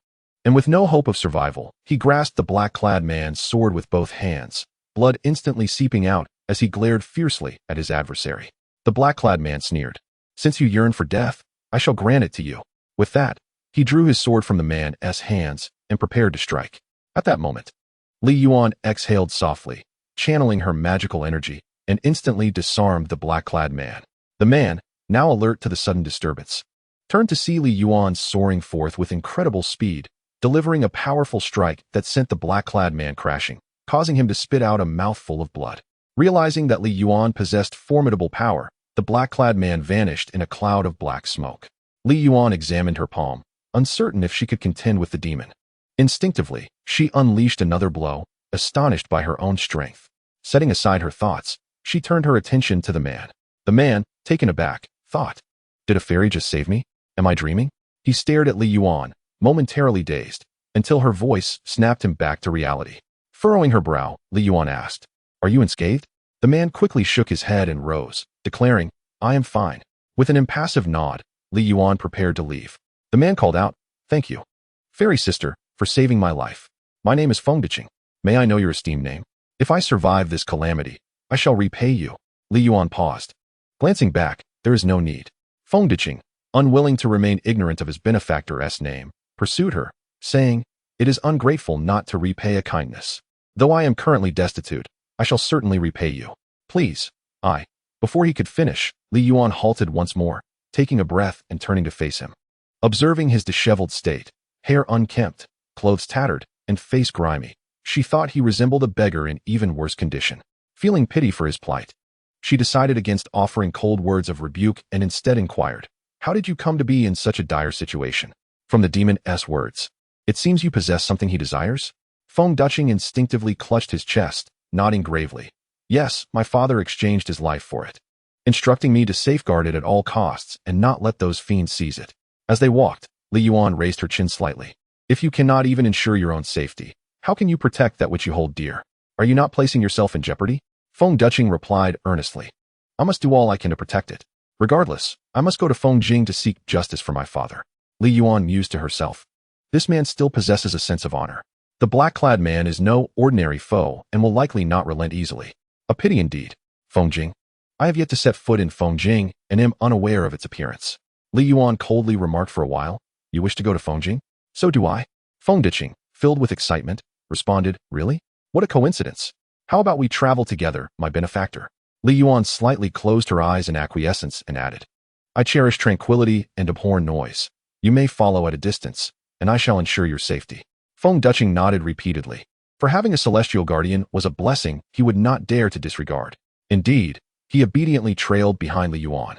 and with no hope of survival, he grasped the black-clad man's sword with both hands, blood instantly seeping out as he glared fiercely at his adversary. The black-clad man sneered, "Since you yearn for death, I shall grant it to you." With that, he drew his sword from the man's hands and prepared to strike. At that moment, Li Yuan exhaled softly, channeling her magical energy, and instantly disarmed the black-clad man. The man, now alert to the sudden disturbance, turned to see Li Yuan soaring forth with incredible speed, delivering a powerful strike that sent the black-clad man crashing, causing him to spit out a mouthful of blood. Realizing that Li Yuan possessed formidable power, the black-clad man vanished in a cloud of black smoke. Li Yuan examined her palm, uncertain if she could contend with the demon. Instinctively, she unleashed another blow, astonished by her own strength. Setting aside her thoughts, she turned her attention to the man. The man, taken aback, thought, did a fairy just save me? Am I dreaming? He stared at Li Yuan, momentarily dazed, until her voice snapped him back to reality. Furrowing her brow, Li Yuan asked, are you unscathed? The man quickly shook his head and rose, declaring, I am fine. With an impassive nod, Li Yuan prepared to leave. The man called out, thank you, fairy sister, for saving my life. My name is Fengdiqing. May I know your esteemed name? If I survive this calamity, I shall repay you. Li Yuan paused. Glancing back, there is no need. Fengdiqing, unwilling to remain ignorant of his benefactor's name, pursued her, saying, it is ungrateful not to repay a kindness. Though I am currently destitute, I shall certainly repay you. Please, I. Before he could finish, Li Yuan halted once more, taking a breath and turning to face him. Observing his disheveled state, hair unkempt, clothes tattered, and face grimy, she thought he resembled a beggar in even worse condition. Feeling pity for his plight, she decided against offering cold words of rebuke and instead inquired, how did you come to be in such a dire situation? From the demon's words, it seems you possess something he desires? Fengdiqing instinctively clutched his chest, nodding gravely. Yes, my father exchanged his life for it, instructing me to safeguard it at all costs and not let those fiends seize it. As they walked, Li Yuan raised her chin slightly. If you cannot even ensure your own safety, how can you protect that which you hold dear? Are you not placing yourself in jeopardy? Fengdiqing replied earnestly. I must do all I can to protect it. Regardless, I must go to Fengjing to seek justice for my father. Li Yuan mused to herself. This man still possesses a sense of honor. The black-clad man is no ordinary foe and will likely not relent easily. A pity indeed. Fengjing. I have yet to set foot in Fengjing and am unaware of its appearance. Li Yuan coldly remarked for a while. You wish to go to Fengjing? So do I. Fengdiqing, filled with excitement, responded, really? What a coincidence. How about we travel together, my benefactor? Li Yuan slightly closed her eyes in acquiescence and added, I cherish tranquility and abhor noise. You may follow at a distance, and I shall ensure your safety. Fengdiqing nodded repeatedly. For having a celestial guardian was a blessing he would not dare to disregard. Indeed, he obediently trailed behind Li Yuan,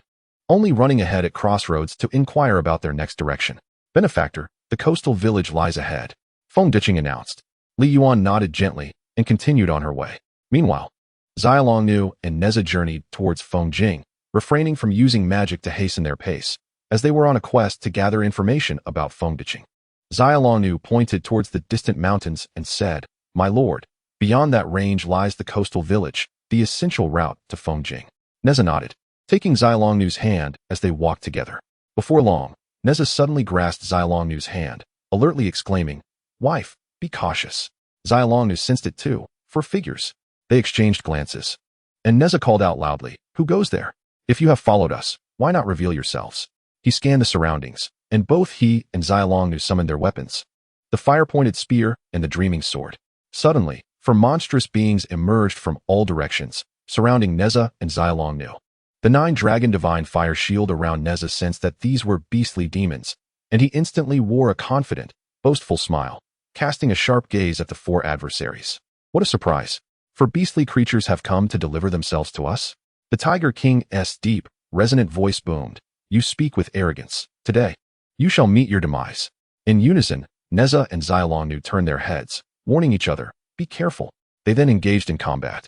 only running ahead at crossroads to inquire about their next direction. Benefactor, the coastal village lies ahead, Fengdiqing announced. Li Yuan nodded gently and continued on her way. Meanwhile, Zhou and Nezha journeyed towards Fengjing, refraining from using magic to hasten their pace, as they were on a quest to gather information about Fengdiqing. Zhou pointed towards the distant mountains and said, My lord, beyond that range lies the coastal village, the essential route to Fengjing. Nezha nodded, taking Zhou's hand as they walked together. Before long, Nezha suddenly grasped Zhou's hand, alertly exclaiming, Wife, be cautious. Zhou sensed it too, for figures. They exchanged glances. And Nezha called out loudly, Who goes there? If you have followed us, why not reveal yourselves? He scanned the surroundings, and both he and Zhou summoned their weapons, the fire-pointed spear and the dreaming sword. Suddenly, four monstrous beings emerged from all directions, surrounding Nezha and Zhou. The 9-dragon divine fire shield around Nezha sensed that these were beastly demons, and he instantly wore a confident, boastful smile, casting a sharp gaze at the 4 adversaries. What a surprise! For beastly creatures have come to deliver themselves to us? The Tiger King's deep, resonant voice boomed. You speak with arrogance. Today, you shall meet your demise. In unison, Nezha and Zhou turned their heads, warning each other, be careful. They then engaged in combat,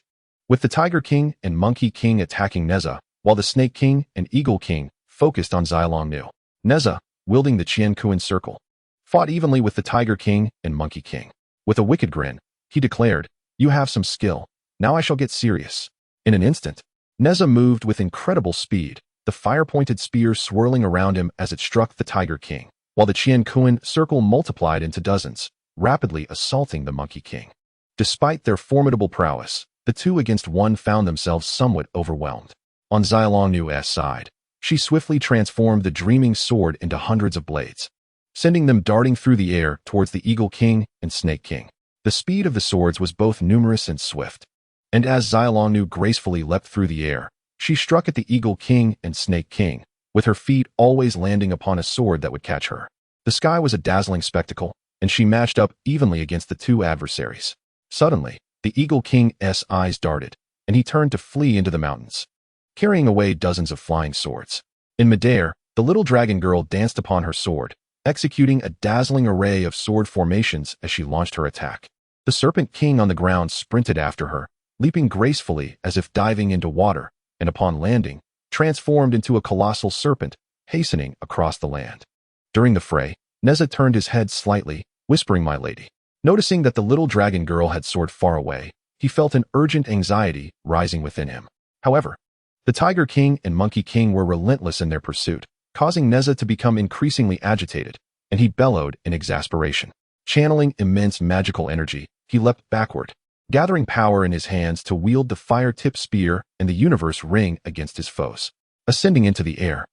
with the Tiger King and Monkey King attacking Nezha, while the Snake King and Eagle King focused on Zhou. Nezha, wielding the Qiankuan circle, fought evenly with the Tiger King and Monkey King. With a wicked grin, he declared, You have some skill. Now I shall get serious. In an instant, Nezha moved with incredible speed, the fire-pointed spear swirling around him as it struck the Tiger King, while the Qiankuan circle multiplied into dozens, rapidly assaulting the Monkey King. Despite their formidable prowess, the 2 against 1 found themselves somewhat overwhelmed. On Zhou's side, she swiftly transformed the dreaming sword into hundreds of blades, sending them darting through the air towards the Eagle King and Snake King. The speed of the swords was both numerous and swift, and as Zhou gracefully leapt through the air, she struck at the Eagle King and Snake King, with her feet always landing upon a sword that would catch her. The sky was a dazzling spectacle, and she matched up evenly against the 2 adversaries. Suddenly, the Eagle King's eyes darted, and he turned to flee into the mountains, carrying away dozens of flying swords. In midair, the little dragon girl danced upon her sword, executing a dazzling array of sword formations as she launched her attack. The Serpent King on the ground sprinted after her, leaping gracefully as if diving into water, and upon landing, transformed into a colossal serpent, hastening across the land. During the fray, Nezha turned his head slightly, whispering, "My lady." Noticing that the little dragon girl had soared far away, he felt an urgent anxiety rising within him. However, the Tiger King and Monkey King were relentless in their pursuit, causing Nezha to become increasingly agitated, and he bellowed in exasperation. Channeling immense magical energy, he leapt backward, gathering power in his hands to wield the fire-tipped spear and the universe ring against his foes. Ascending into the air,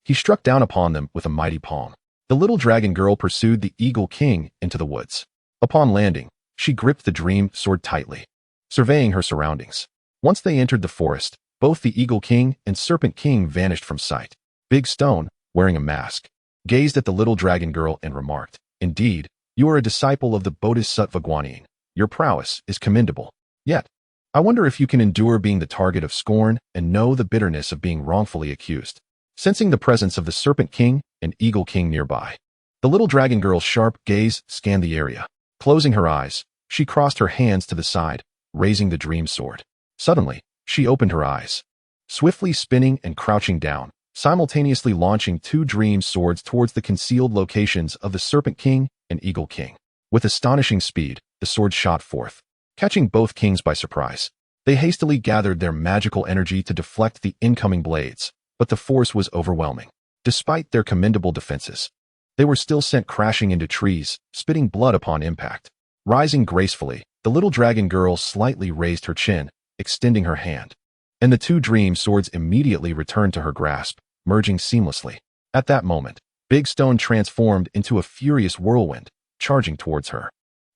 he struck down upon them with a mighty palm. The little dragon girl pursued the Eagle King into the woods. Upon landing, she gripped the dream sword tightly, surveying her surroundings. Once they entered the forest, both the Eagle King and Serpent King vanished from sight. Big Stone, wearing a mask, gazed at the little dragon girl and remarked, "Indeed, you are a disciple of the Bodhisattva Guanyin. Your prowess is commendable. Yet, I wonder if you can endure being the target of scorn and know the bitterness of being wrongfully accused." Sensing the presence of the Serpent King and Eagle King nearby, the little dragon girl's sharp gaze scanned the area. Closing her eyes, she crossed her hands to the side, raising the dream sword. Suddenly, she opened her eyes, swiftly spinning and crouching down, simultaneously launching two dream swords towards the concealed locations of the Serpent King and Eagle King. With astonishing speed, the swords shot forth, catching both kings by surprise. They hastily gathered their magical energy to deflect the incoming blades, but the force was overwhelming. Despite their commendable defenses, they were still sent crashing into trees, spitting blood upon impact. Rising gracefully, the little dragon girl slightly raised her chin, extending her hand, and the two dream swords immediately returned to her grasp, merging seamlessly. At that moment, Big Stone transformed into a furious whirlwind, charging towards her.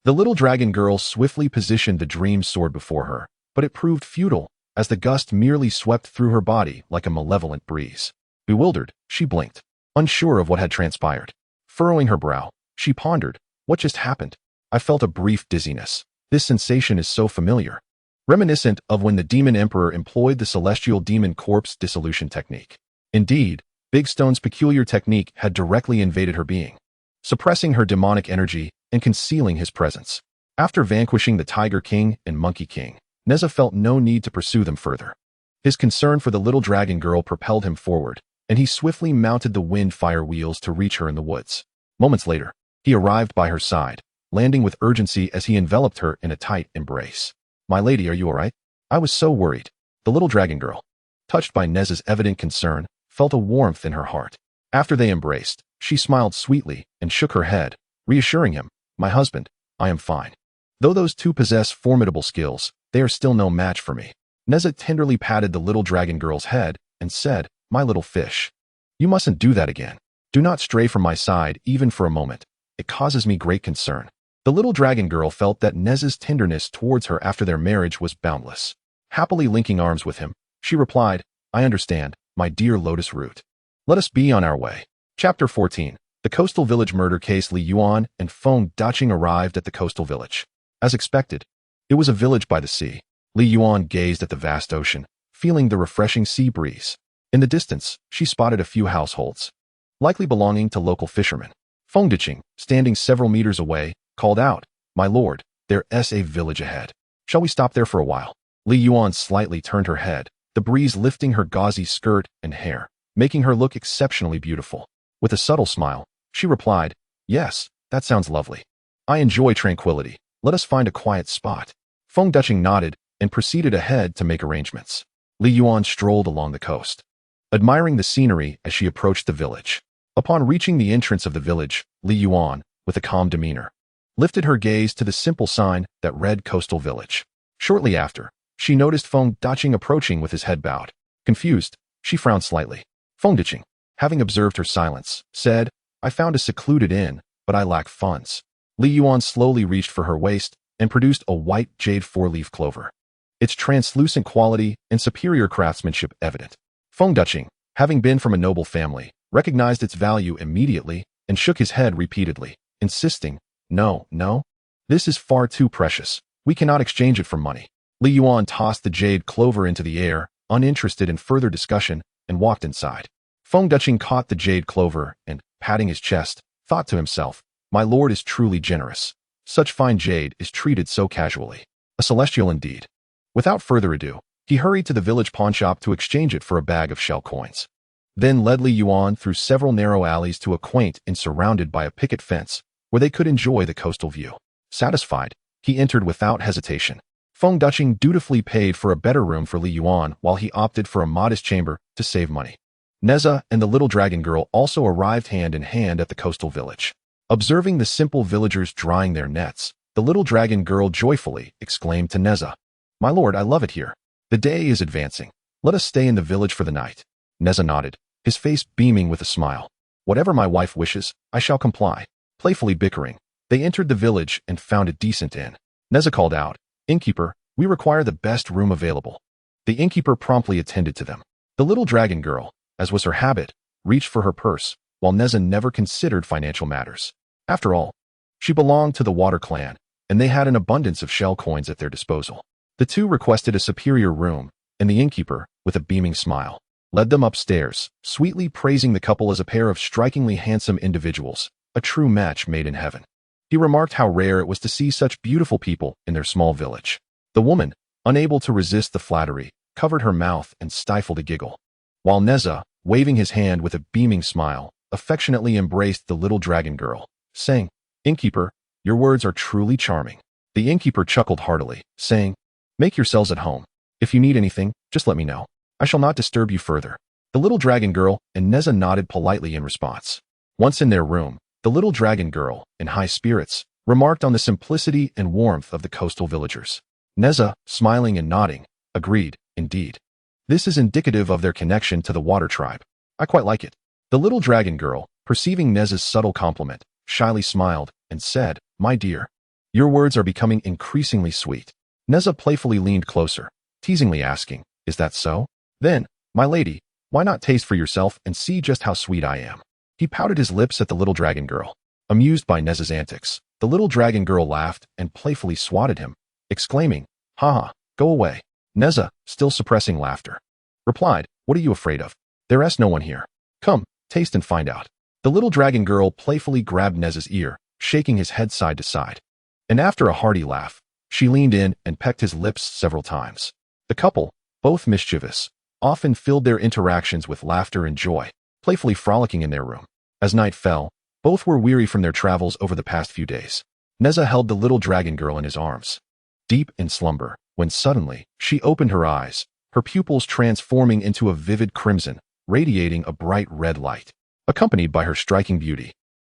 The little dragon girl swiftly positioned the dream sword before her, but it proved futile, as the gust merely swept through her body like a malevolent breeze. Bewildered, she blinked, unsure of what had transpired. Furrowing her brow, she pondered, "What just happened?" I felt a brief dizziness. This sensation is so familiar, reminiscent of when the Demon Emperor employed the celestial demon corpse dissolution technique. Indeed, Big Stone's peculiar technique had directly invaded her being, suppressing her demonic energy and concealing his presence. After vanquishing the Tiger King and Monkey King, Nezha felt no need to pursue them further. His concern for the little dragon girl propelled him forward, and he swiftly mounted the wind fire wheels to reach her in the woods. Moments later, he arrived by her side, landing with urgency as he enveloped her in a tight embrace. "My lady, are you all right?" "I was so worried." The little dragon girl, touched by Nezha's evident concern, felt a warmth in her heart. After they embraced, she smiled sweetly and shook her head, reassuring him, "My husband, I am fine. Though those two possess formidable skills, they are still no match for me." Nezha tenderly patted the little dragon girl's head and said, "My little fish, you mustn't do that again. Do not stray from my side even for a moment. It causes me great concern." The little dragon girl felt that Nezha's tenderness towards her after their marriage was boundless. Happily linking arms with him, she replied, "I understand, my dear lotus root. Let us be on our way." Chapter 14. The Coastal Village Murder Case. Li Yuan and Feng Daqing arrived at the coastal village. As expected, it was a village by the sea. Li Yuan gazed at the vast ocean, feeling the refreshing sea breeze. In the distance, she spotted a few households, likely belonging to local fishermen. Feng Daqing, standing several meters away, called out, "My lord, there's a village ahead. Shall we stop there for a while?" Li Yuan slightly turned her head, the breeze lifting her gauzy skirt and hair, making her look exceptionally beautiful. With a subtle smile, she replied, "Yes, that sounds lovely. I enjoy tranquility. Let us find a quiet spot." Feng Daqing nodded and proceeded ahead to make arrangements. Li Yuan strolled along the coast, admiring the scenery as she approached the village. Upon reaching the entrance of the village, Li Yuan, with a calm demeanor, lifted her gaze to the simple sign that read Coastal Village. Shortly after, she noticed Feng Daqing approaching with his head bowed. Confused, she frowned slightly. Feng Daqing, having observed her silence, said, "I found a secluded inn, but I lack funds." Li Yuan slowly reached for her waist and produced a white jade four-leaf clover, its translucent quality and superior craftsmanship evident. Feng Daqing, having been from a noble family, recognized its value immediately and shook his head repeatedly, insisting, "No, no. This is far too precious. We cannot exchange it for money." Li Yuan tossed the jade clover into the air, uninterested in further discussion, and walked inside. Feng Daqing caught the jade clover and, patting his chest, thought to himself, "My lord is truly generous. Such fine jade is treated so casually. A celestial indeed." Without further ado, He hurried to the village pawnshop to exchange it for a bag of shell coins. Then led Li Yuan through several narrow alleys to a quaint inn surrounded by a picket fence, where they could enjoy the coastal view. Satisfied, he entered without hesitation. Feng Duqing dutifully paid for a better room for Li Yuan while he opted for a modest chamber to save money. Nezha and the little dragon girl also arrived hand in hand at the coastal village. Observing the simple villagers drying their nets, the little dragon girl joyfully exclaimed to Nezha, "My lord, I love it here. The day is advancing. Let us stay in the village for the night." Nezha nodded, his face beaming with a smile. "Whatever my wife wishes, I shall comply." Playfully bickering, they entered the village and found a decent inn. Nezha called out, "Innkeeper, we require the best room available." The innkeeper promptly attended to them. The little dragon girl, as was her habit, reached for her purse, while Nezha never considered financial matters. After all, she belonged to the Water Clan, and they had an abundance of shell coins at their disposal. The two requested a superior room, and the innkeeper, with a beaming smile, led them upstairs, sweetly praising the couple as a pair of strikingly handsome individuals, a true match made in heaven. He remarked how rare it was to see such beautiful people in their small village. The woman, unable to resist the flattery, covered her mouth and stifled a giggle, while Nezha, waving his hand with a beaming smile, affectionately embraced the little dragon girl, saying, "Innkeeper, your words are truly charming." The innkeeper chuckled heartily, saying, "Make yourselves at home. If you need anything, just let me know. I shall not disturb you further." The little dragon girl and Nezha nodded politely in response. Once in their room, the little dragon girl, in high spirits, remarked on the simplicity and warmth of the coastal villagers. Nezha, smiling and nodding, agreed, "Indeed. This is indicative of their connection to the water tribe. I quite like it." The little dragon girl, perceiving Nezha's subtle compliment, shyly smiled and said, "My dear, your words are becoming increasingly sweet." Nezha playfully leaned closer, teasingly asking, "Is that so? Then, my lady, why not taste for yourself and see just how sweet I am?" He pouted his lips at the little dragon girl. Amused by Nezha's antics, the little dragon girl laughed and playfully swatted him, exclaiming, "Ha, go away." Nezha, still suppressing laughter, replied, "What are you afraid of? There's no one here. Come, taste and find out." The little dragon girl playfully grabbed Nezha's ear, shaking his head side to side. And after a hearty laugh, she leaned in and pecked his lips several times. The couple, both mischievous, often filled their interactions with laughter and joy, playfully frolicking in their room. As night fell, both were weary from their travels over the past few days. Nezha held the little dragon girl in his arms, deep in slumber, when suddenly she opened her eyes, her pupils transforming into a vivid crimson, radiating a bright red light. Accompanied by her striking beauty,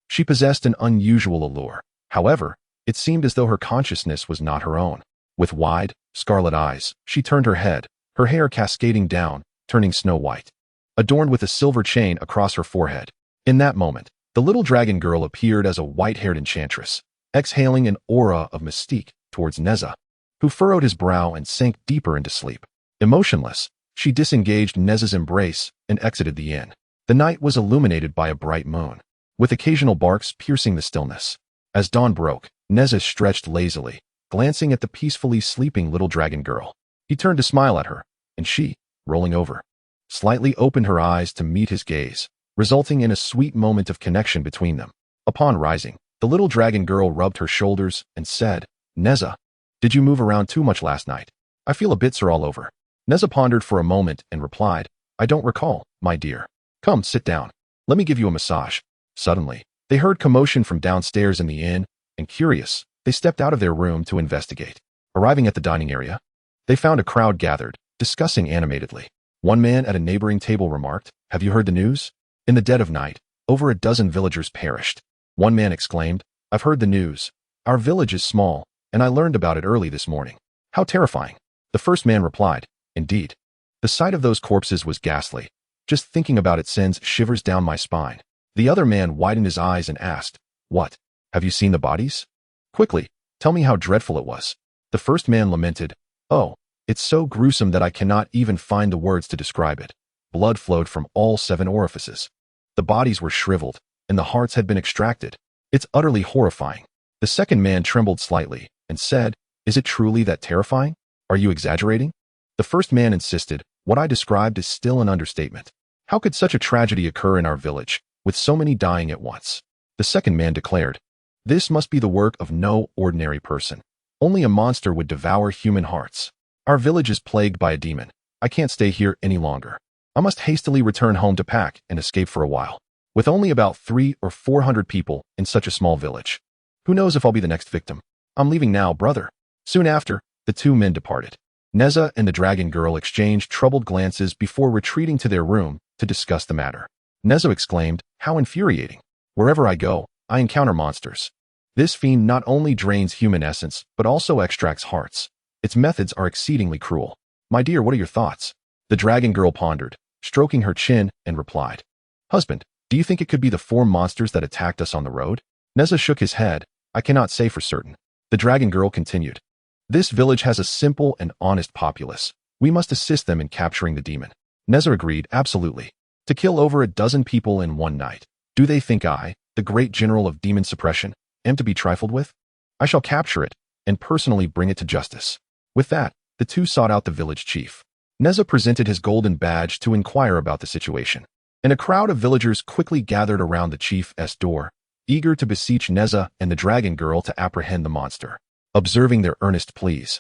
she possessed an unusual allure. However, it seemed as though her consciousness was not her own. With wide, scarlet eyes, she turned her head, her hair cascading down, turning snow white, adorned with a silver chain across her forehead. In that moment, the little dragon girl appeared as a white-haired enchantress, exhaling an aura of mystique towards Nezha, who furrowed his brow and sank deeper into sleep. Emotionless, she disengaged Nezha's embrace and exited the inn. The night was illuminated by a bright moon, with occasional barks piercing the stillness. As dawn broke, Nezha stretched lazily, glancing at the peacefully sleeping little dragon girl. He turned to smile at her, and she, rolling over, slightly opened her eyes to meet his gaze, resulting in a sweet moment of connection between them. Upon rising, the little dragon girl rubbed her shoulders and said, "Nezha, did you move around too much last night? I feel a bit sore all over." Nezha pondered for a moment and replied, "I don't recall, my dear. Come, sit down. Let me give you a massage." Suddenly, they heard commotion from downstairs in the inn, and curious, they stepped out of their room to investigate. Arriving at the dining area, they found a crowd gathered, discussing animatedly. One man at a neighboring table remarked, "Have you heard the news? In the dead of night, over a dozen villagers perished." One man exclaimed, "I've heard the news. Our village is small, and I learned about it early this morning. How terrifying." The first man replied, "Indeed. The sight of those corpses was ghastly. Just thinking about it sends shivers down my spine." The other man widened his eyes and asked, "What? Have you seen the bodies? Quickly, tell me how dreadful it was." The first man lamented, "Oh, it's so gruesome that I cannot even find the words to describe it. Blood flowed from all 7 orifices. The bodies were shriveled, and the hearts had been extracted. It's utterly horrifying." The second man trembled slightly and said, "Is it truly that terrifying? Are you exaggerating?" The first man insisted, "What I described is still an understatement. How could such a tragedy occur in our village, with so many dying at once?" The second man declared, "This must be the work of no ordinary person. Only a monster would devour human hearts." Our village is plagued by a demon. I can't stay here any longer. I must hastily return home to pack and escape for a while. With only about 300 or 400 people in such a small village. Who knows if I'll be the next victim? I'm leaving now, brother. Soon after, the two men departed. Nezha and the dragon girl exchanged troubled glances before retreating to their room to discuss the matter. Nezha exclaimed, "How infuriating. Wherever I go, I encounter monsters. This fiend not only drains human essence, but also extracts hearts. Its methods are exceedingly cruel. My dear, what are your thoughts?" The dragon girl pondered, stroking her chin, and replied, "Husband, do you think it could be the 4 monsters that attacked us on the road?" Nezha shook his head. "I cannot say for certain." The dragon girl continued, "This village has a simple and honest populace. We must assist them in capturing the demon." Nezha agreed, "Absolutely. To kill over a dozen people in one night. Do they think I, the great general of demon suppression, am to be trifled with? I shall capture it and personally bring it to justice." With that, the two sought out the village chief. Nezha presented his golden badge to inquire about the situation, and a crowd of villagers quickly gathered around the chief's door, eager to beseech Nezha and the dragon girl to apprehend the monster. Observing their earnest pleas,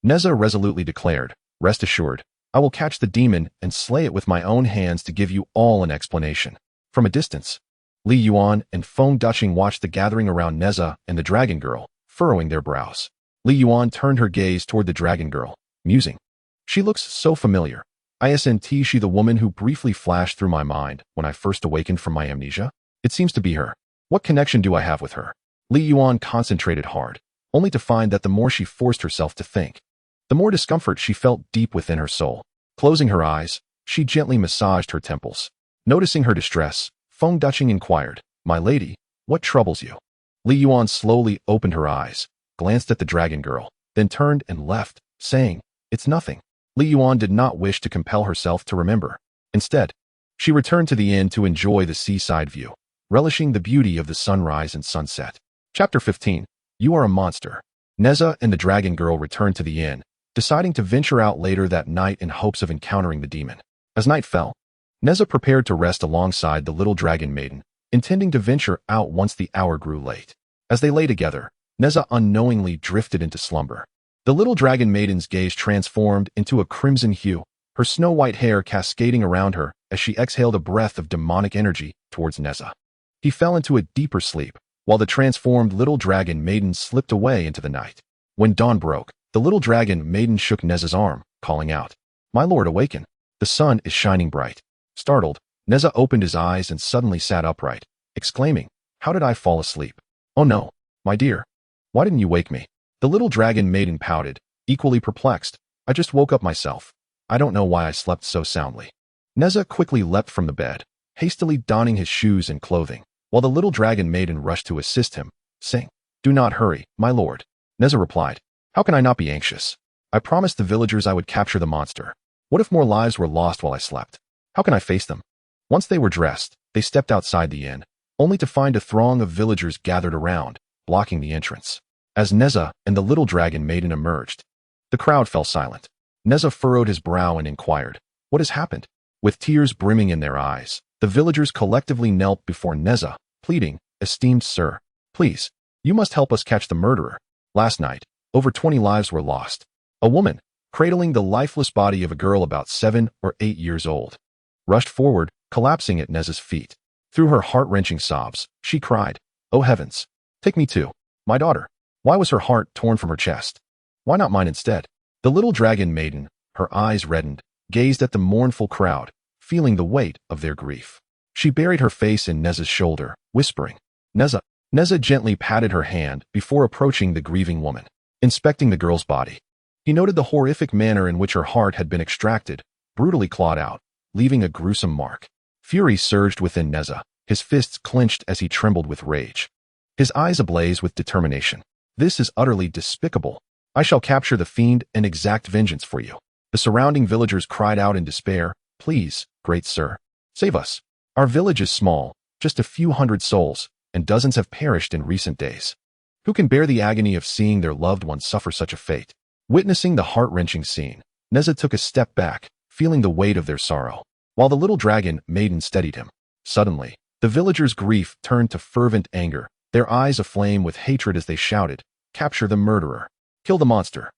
Nezha resolutely declared, "Rest assured, I will catch the demon and slay it with my own hands to give you all an explanation." From a distance, Li Yuan and Feng Duching watched the gathering around Nezha and the dragon girl, furrowing their brows. Li Yuan turned her gaze toward the dragon girl, musing. "She looks so familiar. Isn't she the woman who briefly flashed through my mind when I first awakened from my amnesia? It seems to be her. What connection do I have with her?" Li Yuan concentrated hard, only to find that the more she forced herself to think, the more discomfort she felt deep within her soul. Closing her eyes, she gently massaged her temples. Noticing her distress, Feng Duching inquired, "My lady, what troubles you?" Li Yuan slowly opened her eyes, glanced at the dragon girl, then turned and left, saying, "It's nothing." Li Yuan did not wish to compel herself to remember. Instead, she returned to the inn to enjoy the seaside view, relishing the beauty of the sunrise and sunset. Chapter 15. You are a monster. Nezha and the dragon girl returned to the inn, deciding to venture out later that night in hopes of encountering the demon. As night fell, Nezha prepared to rest alongside the little dragon maiden, intending to venture out once the hour grew late. As they lay together, Nezha unknowingly drifted into slumber. The little dragon maiden's gaze transformed into a crimson hue, her snow-white hair cascading around her as she exhaled a breath of demonic energy towards Nezha. He fell into a deeper sleep, while the transformed little dragon maiden slipped away into the night. When dawn broke, the little dragon maiden shook Nezha's arm, calling out, "My lord, awaken. The sun is shining bright." Startled, Nezha opened his eyes and suddenly sat upright, exclaiming, "How did I fall asleep? Oh no, my dear. Why didn't you wake me?" The little dragon maiden pouted, equally perplexed. "I just woke up myself. I don't know why I slept so soundly." Nezha quickly leapt from the bed, hastily donning his shoes and clothing, while the little dragon maiden rushed to assist him, saying, "Do not hurry, my lord." Nezha replied, "How can I not be anxious? I promised the villagers I would capture the monster. What if more lives were lost while I slept? How can I face them?" Once they were dressed, they stepped outside the inn, only to find a throng of villagers gathered around, blocking the entrance. As Nezha and the little dragon maiden emerged, the crowd fell silent. Nezha furrowed his brow and inquired, "What has happened?" With tears brimming in their eyes, the villagers collectively knelt before Nezha, pleading, "Esteemed sir, please, you must help us catch the murderer. Last night, over 20 lives were lost." A woman, cradling the lifeless body of a girl about 7 or 8 years old, rushed forward, collapsing at Nezha's feet. Through her heart-wrenching sobs, she cried, "Oh heavens, take me too. My daughter. Why was her heart torn from her chest? Why not mine instead?" The little dragon maiden, her eyes reddened, gazed at the mournful crowd, feeling the weight of their grief. She buried her face in Nezha's shoulder, whispering, "Nezha." Nezha gently patted her hand before approaching the grieving woman. Inspecting the girl's body, he noted the horrific manner in which her heart had been extracted, brutally clawed out, leaving a gruesome mark. Fury surged within Nezha, his fists clenched as he trembled with rage. His eyes ablaze with determination. "This is utterly despicable. I shall capture the fiend and exact vengeance for you." The surrounding villagers cried out in despair, "Please, great sir, save us. Our village is small, just a few hundred souls, and dozens have perished in recent days. Who can bear the agony of seeing their loved ones suffer such a fate?" Witnessing the heart-wrenching scene, Nezha took a step back, feeling the weight of their sorrow, while the little dragon maiden steadied him. Suddenly, the villagers' grief turned to fervent anger, their eyes aflame with hatred as they shouted, "Capture the murderer! Kill the monster!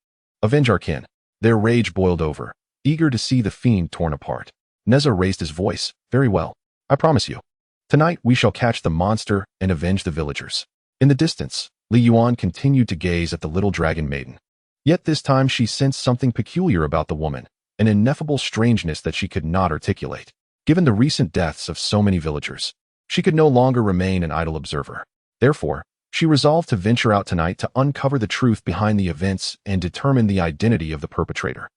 Avenge our kin!" Their rage boiled over, eager to see the fiend torn apart. Nezha raised his voice. Very well. I promise you. Tonight we shall catch the monster and avenge the villagers. In the distance, Li Yuan continued to gaze at the little dragon maiden. Yet this time she sensed something peculiar about the woman, an ineffable strangeness that she could not articulate. Given the recent deaths of so many villagers, she could no longer remain an idle observer. Therefore, she resolved to venture out tonight to uncover the truth behind the events and determine the identity of the perpetrator.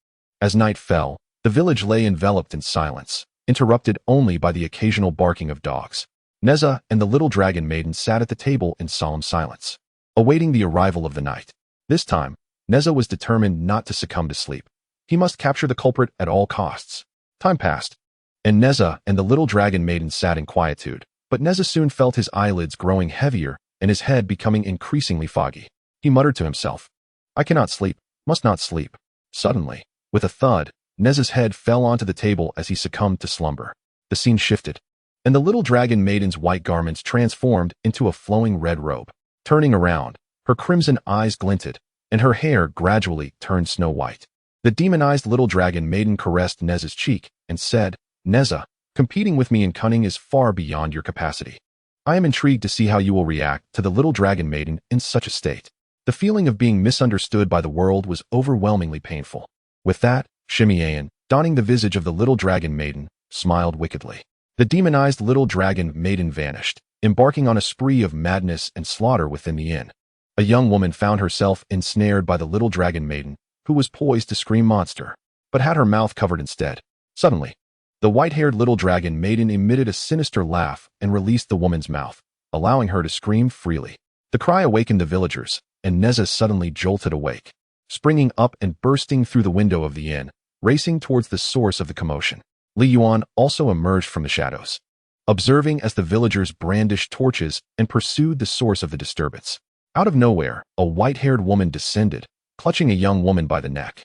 As night fell, the village lay enveloped in silence, interrupted only by the occasional barking of dogs. Nezha and the little dragon maiden sat at the table in solemn silence, awaiting the arrival of the night. This time, Nezha was determined not to succumb to sleep. He must capture the culprit at all costs. Time passed, and Nezha and the little dragon maiden sat in quietude, but Nezha soon felt his eyelids growing heavier and his head becoming increasingly foggy. He muttered to himself, I cannot sleep, must not sleep. Suddenly, with a thud, Nezha's head fell onto the table as he succumbed to slumber. The scene shifted, and the little dragon maiden's white garments transformed into a flowing red robe. Turning around, her crimson eyes glinted, and her hair gradually turned snow white. The demonized little dragon maiden caressed Nezha's cheek and said, Nezha, competing with me in cunning is far beyond your capacity. I am intrigued to see how you will react to the little dragon maiden in such a state. The feeling of being misunderstood by the world was overwhelmingly painful. With that, Shimeayan, donning the visage of the little dragon maiden, smiled wickedly. The demonized little dragon maiden vanished, embarking on a spree of madness and slaughter within the inn. A young woman found herself ensnared by the little dragon maiden, who was poised to scream monster, but had her mouth covered instead. Suddenly, the white-haired little dragon maiden emitted a sinister laugh and released the woman's mouth, allowing her to scream freely. The cry awakened the villagers, and Nezha suddenly jolted awake, springing up and bursting through the window of the inn, racing towards the source of the commotion. Li Yuan also emerged from the shadows, observing as the villagers brandished torches and pursued the source of the disturbance. Out of nowhere, a white-haired woman descended, clutching a young woman by the neck,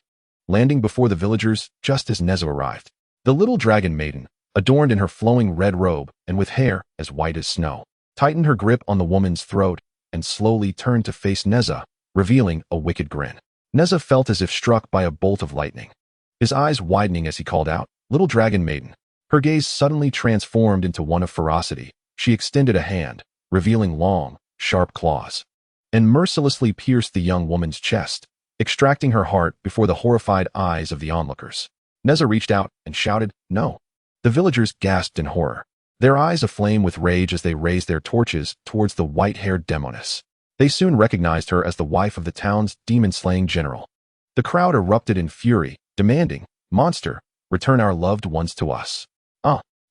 landing before the villagers just as Nezha arrived. The little dragon maiden, adorned in her flowing red robe and with hair as white as snow, tightened her grip on the woman's throat and slowly turned to face Nezha, revealing a wicked grin. Nezha felt as if struck by a bolt of lightning, his eyes widening as he called out, Little dragon maiden. Her gaze suddenly transformed into one of ferocity. She extended a hand, revealing long, sharp claws, and mercilessly pierced the young woman's chest, extracting her heart before the horrified eyes of the onlookers. Nezha reached out and shouted, No. The villagers gasped in horror, their eyes aflame with rage as they raised their torches towards the white-haired demoness. They soon recognized her as the wife of the town's demon-slaying general. The crowd erupted in fury, demanding, Monster, return our loved ones to us.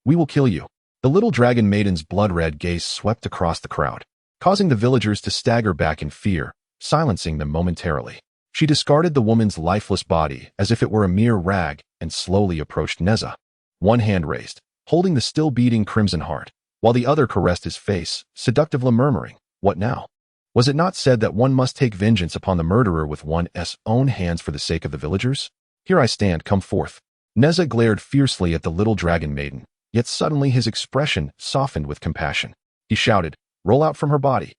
We will kill you. The little dragon maiden's blood-red gaze swept across the crowd, causing the villagers to stagger back in fear, silencing them momentarily. She discarded the woman's lifeless body as if it were a mere rag and slowly approached Nezha, one hand raised, holding the still-beating crimson heart, while the other caressed his face, seductively murmuring, What now? Was it not said that one must take vengeance upon the murderer with one's own hands for the sake of the villagers? Here I stand, come forth. Nezha glared fiercely at the little dragon maiden, yet suddenly his expression softened with compassion. He shouted, Roll out from her body.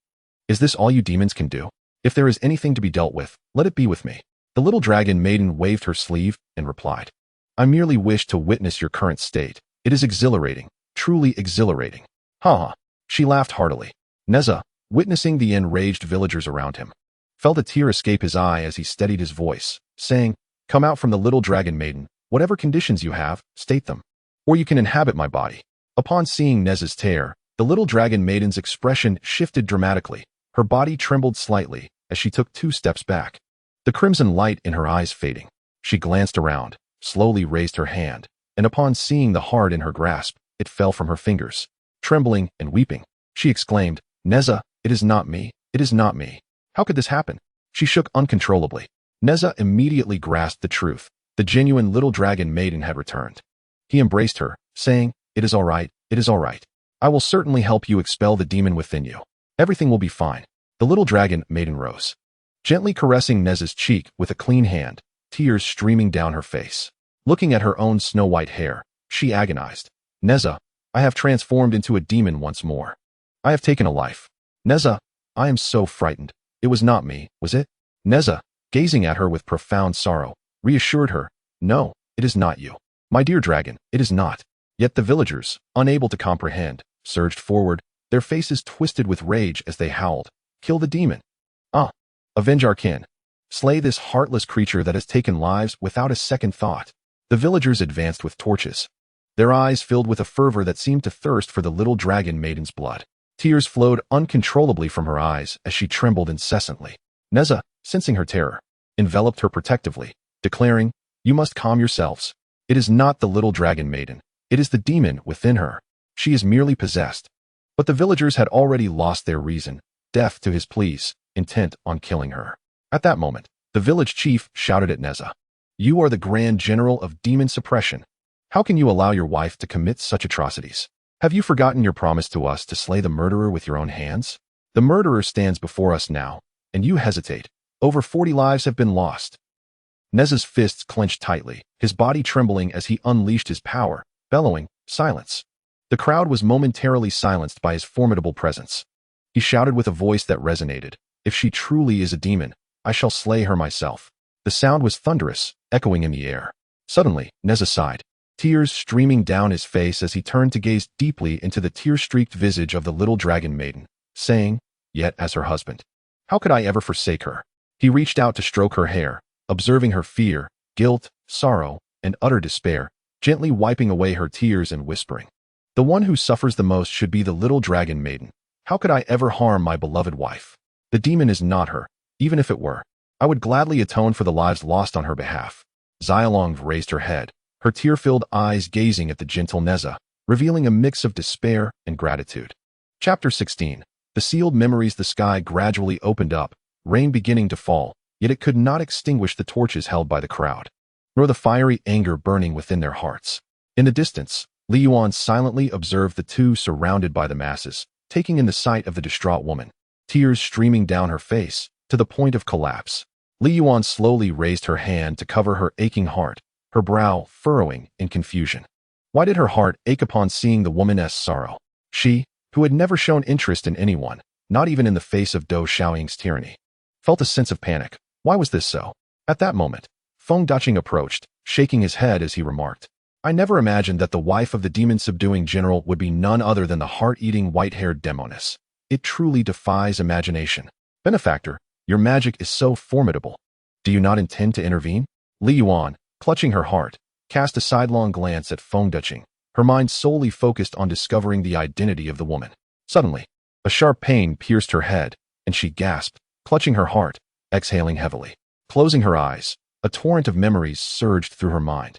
Is this all you demons can do? If there is anything to be dealt with, let it be with me. The little dragon maiden waved her sleeve and replied, I merely wish to witness your current state. It is exhilarating, truly exhilarating. Ha ha. She laughed heartily. Nezha, witnessing the enraged villagers around him, felt a tear escape his eye as he steadied his voice, saying, Come out from the little dragon maiden. Whatever conditions you have, state them. Or you can inhabit my body. Upon seeing Nezha's tear, the little dragon maiden's expression shifted dramatically. Her body trembled slightly as she took 2 steps back, the crimson light in her eyes fading. She glanced around, slowly raised her hand, and upon seeing the heart in her grasp, it fell from her fingers. Trembling and weeping, she exclaimed, Nezha, it is not me, it is not me. How could this happen? She shook uncontrollably. Nezha immediately grasped the truth. The genuine little dragon maiden had returned. He embraced her, saying, It is all right, it is all right. I will certainly help you expel the demon within you. Everything will be fine. The little dragon maiden rose, gently caressing Nezha's cheek with a clean hand, tears streaming down her face. Looking at her own snow-white hair, she agonized. Nezha, I have transformed into a demon once more. I have taken a life. Nezha, I am so frightened. It was not me, was it? Nezha, gazing at her with profound sorrow, reassured her, "No, it is not you. My dear dragon, it is not." Yet the villagers, unable to comprehend, surged forward, their faces twisted with rage as they howled, "Kill the demon! Avenge our kin! Slay this heartless creature that has taken lives without a second thought." The villagers advanced with torches, their eyes filled with a fervor that seemed to thirst for the little dragon maiden's blood. Tears flowed uncontrollably from her eyes as she trembled incessantly. Nezha, sensing her terror, enveloped her protectively, declaring, "You must calm yourselves. It is not the little dragon maiden. It is the demon within her. She is merely possessed." But the villagers had already lost their reason, deaf to his pleas, intent on killing her. At that moment, the village chief shouted at Nezha, "You are the Grand General of Demon Suppression. How can you allow your wife to commit such atrocities? Have you forgotten your promise to us to slay the murderer with your own hands? The murderer stands before us now, and you hesitate. Over 40 lives have been lost." Nezha's fists clenched tightly, his body trembling as he unleashed his power, bellowing, "Silence!" The crowd was momentarily silenced by his formidable presence. He shouted with a voice that resonated, "If she truly is a demon, I shall slay her myself." The sound was thunderous, echoing in the air. Suddenly, Nezha sighed, tears streaming down his face as he turned to gaze deeply into the tear-streaked visage of the little dragon maiden, saying, "Yet as her husband, how could I ever forsake her?" He reached out to stroke her hair, observing her fear, guilt, sorrow, and utter despair, gently wiping away her tears and whispering, "The one who suffers the most should be the little dragon maiden. How could I ever harm my beloved wife? The demon is not her. Even if it were, I would gladly atone for the lives lost on her behalf." Xiaolong raised her head, her tear-filled eyes gazing at the gentle Nezha, revealing a mix of despair and gratitude. Chapter 16. The sealed memories. The sky gradually opened up, rain beginning to fall, yet it could not extinguish the torches held by the crowd, nor the fiery anger burning within their hearts. In the distance, Li Yuan silently observed the two surrounded by the masses, taking in the sight of the distraught woman, tears streaming down her face, to the point of collapse. Li Yuan slowly raised her hand to cover her aching heart, her brow furrowing in confusion. Why did her heart ache upon seeing the woman's sorrow? She, who had never shown interest in anyone, not even in the face of Dou Xiaoying's tyranny, felt a sense of panic. Why was this so? At that moment, Feng Dacheng approached, shaking his head as he remarked, "I never imagined that the wife of the demon-subduing general would be none other than the heart-eating white-haired demoness. It truly defies imagination. Benefactor, your magic is so formidable. Do you not intend to intervene?" Li Yuan, clutching her heart, cast a sidelong glance at Feng Dacheng, her mind solely focused on discovering the identity of the woman. Suddenly, a sharp pain pierced her head, and she gasped, clutching her heart, exhaling heavily. Closing her eyes, a torrent of memories surged through her mind,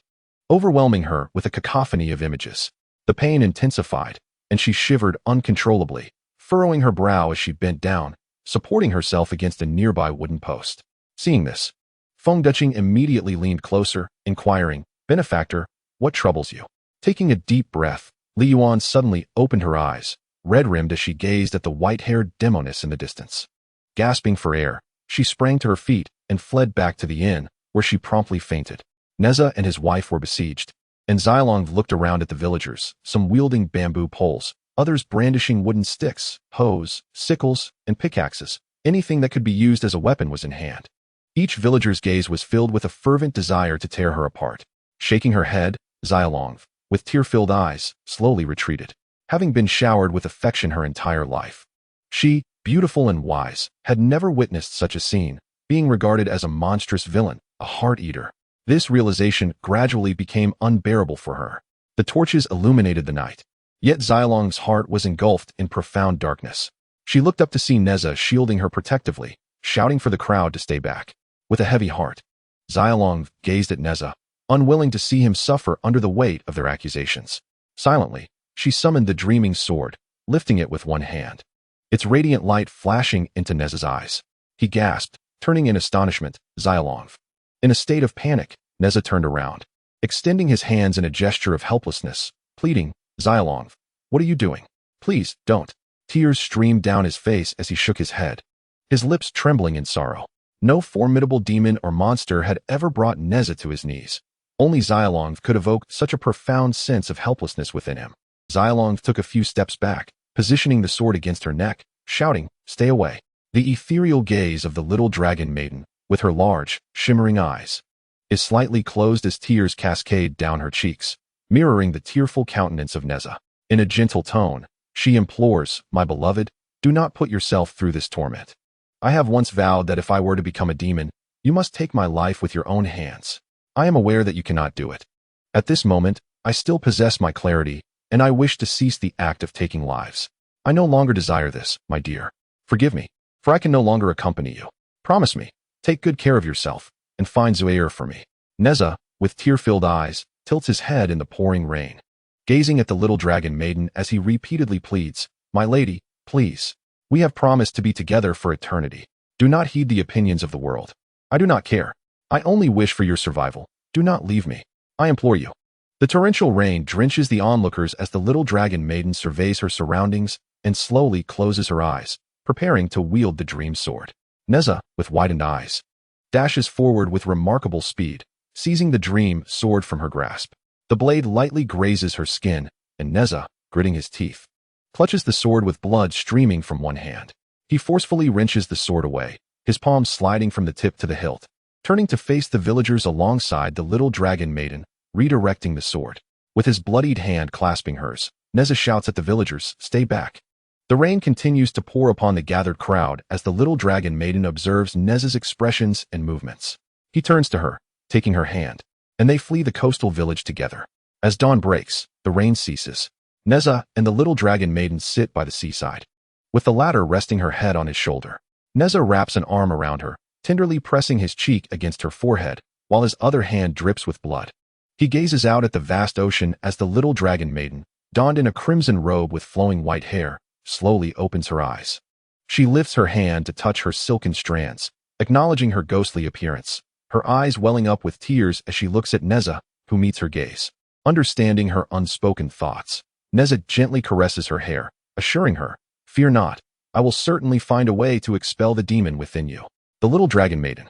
overwhelming her with a cacophony of images. The pain intensified, and she shivered uncontrollably, furrowing her brow as she bent down, supporting herself against a nearby wooden post. Seeing this, Feng Dacheng immediately leaned closer, inquiring, "Benefactor, what troubles you?" Taking a deep breath, Li Yuan suddenly opened her eyes, red-rimmed as she gazed at the white-haired demoness in the distance. Gasping for air, she sprang to her feet and fled back to the inn, where she promptly fainted. Nezha and his wife were besieged, and Xiaolong looked around at the villagers, some wielding bamboo poles, others brandishing wooden sticks, hoes, sickles, and pickaxes. Anything that could be used as a weapon was in hand. Each villager's gaze was filled with a fervent desire to tear her apart. Shaking her head, Xiaolong, with tear-filled eyes, slowly retreated. Having been showered with affection her entire life, she, beautiful and wise, had never witnessed such a scene, being regarded as a monstrous villain, a heart-eater. This realization gradually became unbearable for her. The torches illuminated the night, yet Xiaolong's heart was engulfed in profound darkness. She looked up to see Nezha shielding her protectively, shouting for the crowd to stay back. With a heavy heart, Xiaolong gazed at Nezha, unwilling to see him suffer under the weight of their accusations. Silently, she summoned the dreaming sword, lifting it with one hand, its radiant light flashing into Nezha's eyes. He gasped, turning in astonishment. Xiaolong. In a state of panic, Nezha turned around, extending his hands in a gesture of helplessness, pleading, "Xiaolong, what are you doing? Please, don't." Tears streamed down his face as he shook his head, his lips trembling in sorrow. No formidable demon or monster had ever brought Nezha to his knees. Only Xiaolong could evoke such a profound sense of helplessness within him. Xiaolong took a few steps back, positioning the sword against her neck, shouting, "Stay away." The ethereal gaze of the little dragon maiden, with her large, shimmering eyes, is slightly closed as tears cascade down her cheeks, mirroring the tearful countenance of Nezha. In a gentle tone, she implores, "My beloved, do not put yourself through this torment. I have once vowed that if I were to become a demon, you must take my life with your own hands. I am aware that you cannot do it. At this moment, I still possess my clarity, and I wish to cease the act of taking lives. I no longer desire this, my dear. Forgive me, for I can no longer accompany you. Promise me, take good care of yourself, and find Zhou for me." Nezha, with tear-filled eyes, tilts his head in the pouring rain, gazing at the little dragon maiden as he repeatedly pleads, "My lady, please. We have promised to be together for eternity. Do not heed the opinions of the world. I do not care. I only wish for your survival. Do not leave me. I implore you." The torrential rain drenches the onlookers as the little dragon maiden surveys her surroundings and slowly closes her eyes, preparing to wield the dream sword. Nezha, with widened eyes, dashes forward with remarkable speed, seizing the dream sword from her grasp. The blade lightly grazes her skin, and Nezha, gritting his teeth, clutches the sword with blood streaming from one hand. He forcefully wrenches the sword away, his palm sliding from the tip to the hilt, turning to face the villagers alongside the little dragon maiden, redirecting the sword. With his bloodied hand clasping hers, Nezha shouts at the villagers, "Stay back." The rain continues to pour upon the gathered crowd as the little dragon maiden observes Nezha's expressions and movements. He turns to her, taking her hand, and they flee the coastal village together. As dawn breaks, the rain ceases. Nezha and the little dragon maiden sit by the seaside, with the latter resting her head on his shoulder. Nezha wraps an arm around her, tenderly pressing his cheek against her forehead, while his other hand drips with blood. He gazes out at the vast ocean as the little dragon maiden, donned in a crimson robe with flowing white hair, slowly opens her eyes. She lifts her hand to touch her silken strands, acknowledging her ghostly appearance, her eyes welling up with tears as she looks at Nezha, who meets her gaze. Understanding her unspoken thoughts, Nezha gently caresses her hair, assuring her, "Fear not, I will certainly find a way to expel the demon within you." The little dragon maiden,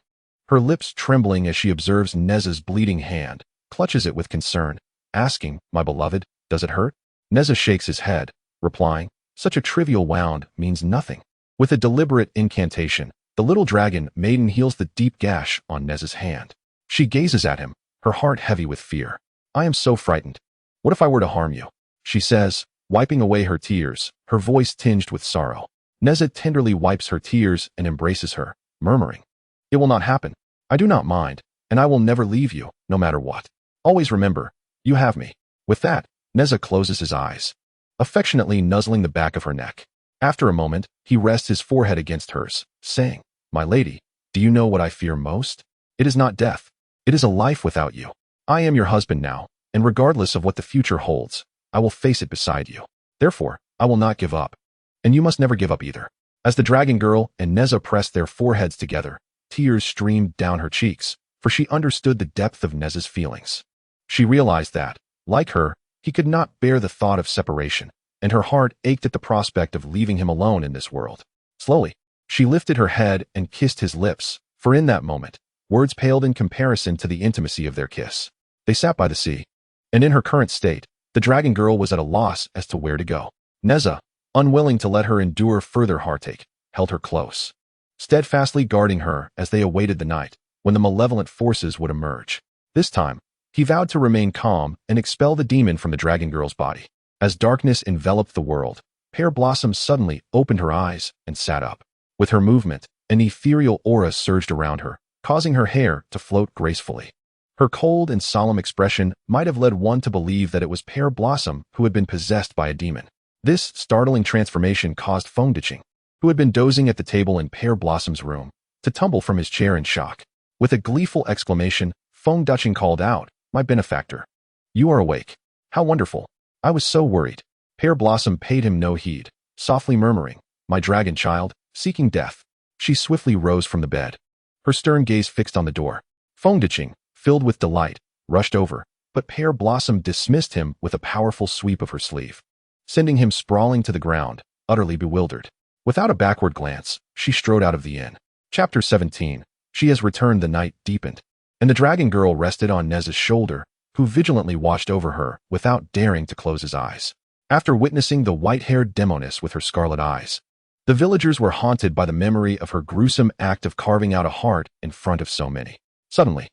her lips trembling as she observes Nezha's bleeding hand, clutches it with concern, asking, "My beloved, does it hurt?" Nezha shakes his head, replying, "Such a trivial wound means nothing." With a deliberate incantation, the little dragon maiden heals the deep gash on Nezha's hand. She gazes at him, her heart heavy with fear. "I am so frightened. What if I were to harm you?" she says, wiping away her tears, her voice tinged with sorrow. Nezha tenderly wipes her tears and embraces her, murmuring, "It will not happen. I do not mind, and I will never leave you, no matter what. Always remember, you have me." With that, Nezha closes his eyes, affectionately nuzzling the back of her neck. After a moment, he rests his forehead against hers, saying, "My lady, do you know what I fear most? It is not death. It is a life without you. I am your husband now, and regardless of what the future holds, I will face it beside you. Therefore, I will not give up. And you must never give up either." As the dragon girl and Nezha pressed their foreheads together, tears streamed down her cheeks, for she understood the depth of Nezha's feelings. She realized that, like her, he could not bear the thought of separation, and her heart ached at the prospect of leaving him alone in this world. Slowly, she lifted her head and kissed his lips, for in that moment, words paled in comparison to the intimacy of their kiss. They sat by the sea, and in her current state, the dragon girl was at a loss as to where to go. Nezha, unwilling to let her endure further heartache, held her close, steadfastly guarding her as they awaited the night when the malevolent forces would emerge. This time, he vowed to remain calm and expel the demon from the dragon girl's body. As darkness enveloped the world, Pear Blossom suddenly opened her eyes and sat up. With her movement, an ethereal aura surged around her, causing her hair to float gracefully. Her cold and solemn expression might have led one to believe that it was Pear Blossom who had been possessed by a demon. This startling transformation caused Fengdiching, who had been dozing at the table in Pear Blossom's room, to tumble from his chair in shock. With a gleeful exclamation, Fengdiching called out, "My benefactor, you are awake. How wonderful. I was so worried." Pear Blossom paid him no heed, softly murmuring, "My dragon child, seeking death." She swiftly rose from the bed, her stern gaze fixed on the door. Fengdiching, filled with delight, rushed over, but Pear Blossom dismissed him with a powerful sweep of her sleeve, sending him sprawling to the ground, utterly bewildered. Without a backward glance, she strode out of the inn. Chapter 17. She has returned. The night deepened, and the dragon girl rested on Nezha's shoulder, who vigilantly watched over her without daring to close his eyes. After witnessing the white-haired demoness with her scarlet eyes, the villagers were haunted by the memory of her gruesome act of carving out a heart in front of so many. Suddenly,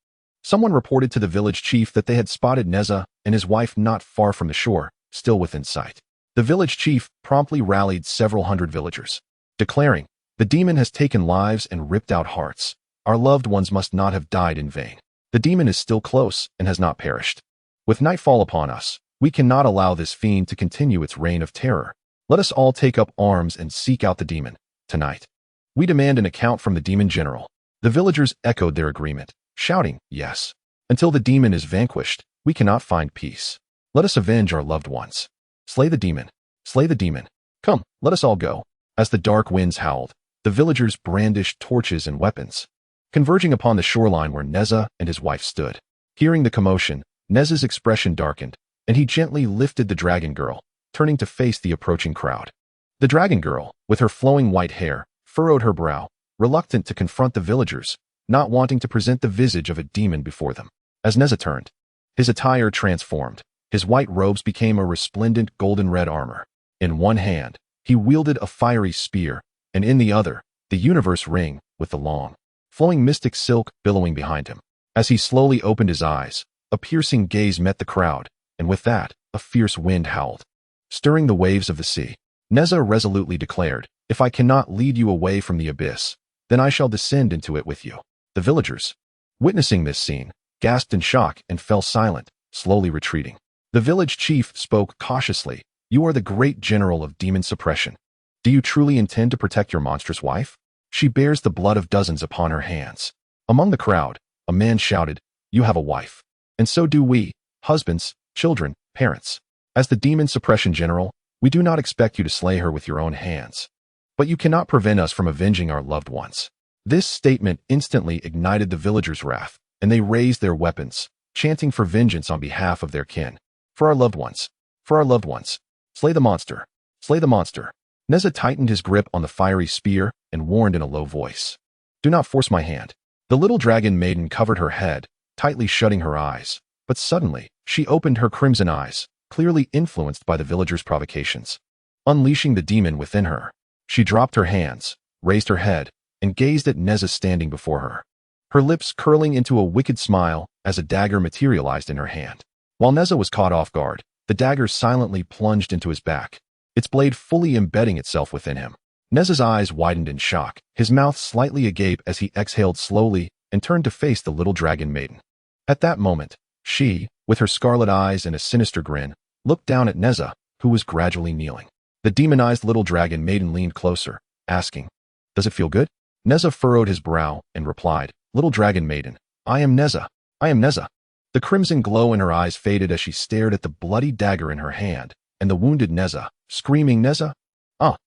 Someone reported to the village chief that they had spotted Nezha and his wife not far from the shore, still within sight. The village chief promptly rallied several hundred villagers, declaring, "The demon has taken lives and ripped out hearts. Our loved ones must not have died in vain. The demon is still close and has not perished. With nightfall upon us, we cannot allow this fiend to continue its reign of terror. Let us all take up arms and seek out the demon, tonight. We demand an account from the demon general." The villagers echoed their agreement, shouting, "Yes. Until the demon is vanquished, we cannot find peace. Let us avenge our loved ones. Slay the demon. Slay the demon. Come, let us all go." As the dark winds howled, the villagers brandished torches and weapons, converging upon the shoreline where Nezha and his wife stood. Hearing the commotion, Nezha's expression darkened, and he gently lifted the dragon girl, turning to face the approaching crowd. The dragon girl, with her flowing white hair, furrowed her brow, reluctant to confront the villagers, not wanting to present the visage of a demon before them. As Nezha turned, his attire transformed. His white robes became a resplendent golden-red armor. In one hand, he wielded a fiery spear, and in the other, the universe ring with the long, flowing mystic silk billowing behind him. As he slowly opened his eyes, a piercing gaze met the crowd, and with that, a fierce wind howled, stirring the waves of the sea. Nezha resolutely declared, "If I cannot lead you away from the abyss, then I shall descend into it with you." The villagers, witnessing this scene, gasped in shock and fell silent, slowly retreating. The village chief spoke cautiously, "You are the great general of demon suppression. Do you truly intend to protect your monstrous wife? She bears the blood of dozens upon her hands." Among the crowd, a man shouted, "You have a wife. And so do we, husbands, children, parents. As the demon suppression general, we do not expect you to slay her with your own hands. But you cannot prevent us from avenging our loved ones." This statement instantly ignited the villagers' wrath, and they raised their weapons, chanting for vengeance on behalf of their kin. "For our loved ones. For our loved ones. Slay the monster. Slay the monster." Nezha tightened his grip on the fiery spear and warned in a low voice, "Do not force my hand." The little dragon maiden covered her head, tightly shutting her eyes, but suddenly, she opened her crimson eyes, clearly influenced by the villagers' provocations. Unleashing the demon within her, she dropped her hands, raised her head, and gazed at Nezha standing before her, her lips curling into a wicked smile as a dagger materialized in her hand. While Nezha was caught off guard, the dagger silently plunged into his back, its blade fully embedding itself within him. Nezha's eyes widened in shock, his mouth slightly agape as he exhaled slowly and turned to face the little dragon maiden. At that moment, she, with her scarlet eyes and a sinister grin, looked down at Nezha, who was gradually kneeling. The demonized little dragon maiden leaned closer, asking, "Does it feel good?" Nezha furrowed his brow and replied, "Little dragon maiden, I am Nezha. I am Nezha." The crimson glow in her eyes faded as she stared at the bloody dagger in her hand, and the wounded Nezha, screaming, "Nezha! Ah!"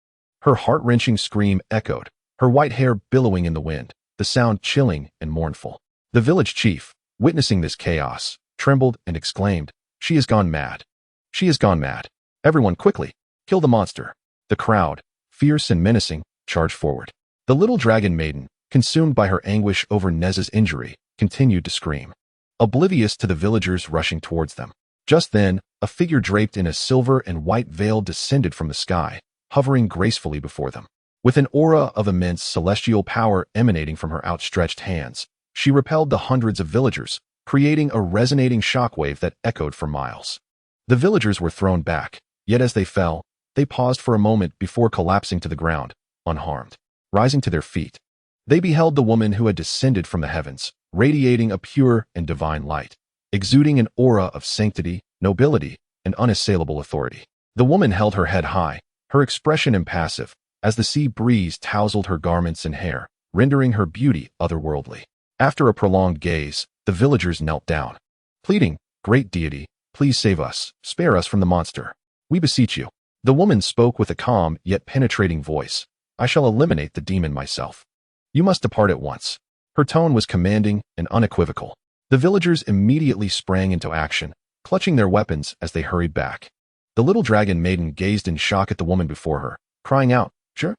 Her heart-wrenching scream echoed, her white hair billowing in the wind, the sound chilling and mournful. The village chief, witnessing this chaos, trembled and exclaimed, "She has gone mad. She has gone mad. Everyone quickly, kill the monster." The crowd, fierce and menacing, charged forward. The little dragon maiden, consumed by her anguish over Nezha's injury, continued to scream, oblivious to the villagers rushing towards them. Just then, a figure draped in a silver and white veil descended from the sky, hovering gracefully before them. With an aura of immense celestial power emanating from her outstretched hands, she repelled the hundreds of villagers, creating a resonating shockwave that echoed for miles. The villagers were thrown back, yet as they fell, they paused for a moment before collapsing to the ground, unharmed. Rising to their feet, they beheld the woman who had descended from the heavens, radiating a pure and divine light, exuding an aura of sanctity, nobility, and unassailable authority. The woman held her head high, her expression impassive, as the sea breeze tousled her garments and hair, rendering her beauty otherworldly. After a prolonged gaze, the villagers knelt down, pleading, "Great deity, please save us, spare us from the monster. We beseech you." The woman spoke with a calm yet penetrating voice, "I shall eliminate the demon myself. You must depart at once." Her tone was commanding and unequivocal. The villagers immediately sprang into action, clutching their weapons as they hurried back. The little dragon maiden gazed in shock at the woman before her, crying out, Zhou,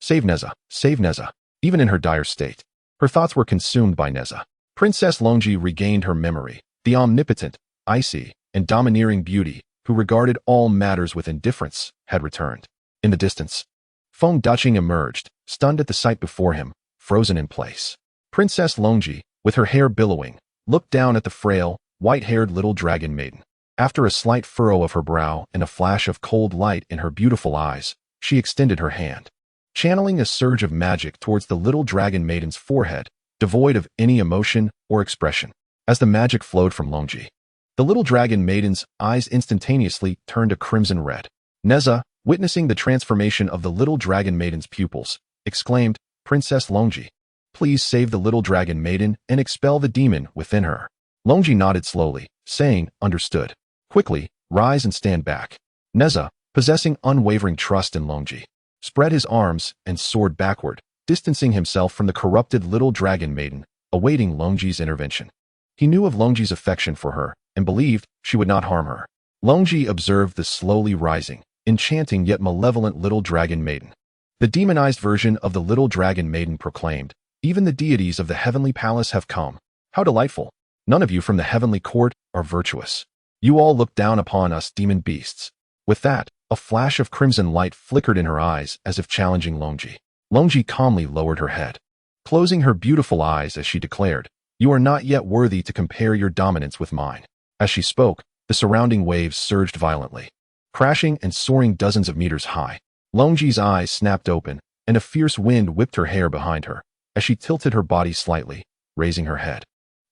save Nezha, save Nezha." Even in her dire state, her thoughts were consumed by Nezha. Princess Longji regained her memory, the omnipotent, icy, and domineering beauty who regarded all matters with indifference, had returned. In the distance, Feng Duching emerged, stunned at the sight before him, frozen in place. Princess Longji, with her hair billowing, looked down at the frail, white-haired little dragon maiden. After a slight furrow of her brow and a flash of cold light in her beautiful eyes, she extended her hand, channeling a surge of magic towards the little dragon maiden's forehead, devoid of any emotion or expression. As the magic flowed from Longji, the little dragon maiden's eyes instantaneously turned a crimson red. Nezha, witnessing the transformation of the little dragon maiden's pupils, exclaimed, "Princess Longji, please save the little dragon maiden and expel the demon within her." Longji nodded slowly, saying, "Understood. Quickly, rise and stand back." Nezha, possessing unwavering trust in Longji, spread his arms and soared backward, distancing himself from the corrupted little dragon maiden, awaiting Longji's intervention. He knew of Longji's affection for her and believed she would not harm her. Longji observed the slowly rising, enchanting yet malevolent little dragon maiden. The demonized version of the little dragon maiden proclaimed, "Even the deities of the heavenly palace have come. How delightful! None of you from the heavenly court are virtuous. You all look down upon us demon beasts." With that, a flash of crimson light flickered in her eyes as if challenging Longji. Longji calmly lowered her head, closing her beautiful eyes as she declared, "You are not yet worthy to compare your dominance with mine." As she spoke, the surrounding waves surged violently, crashing and soaring dozens of meters high. Longji's eyes snapped open, and a fierce wind whipped her hair behind her as she tilted her body slightly, raising her head.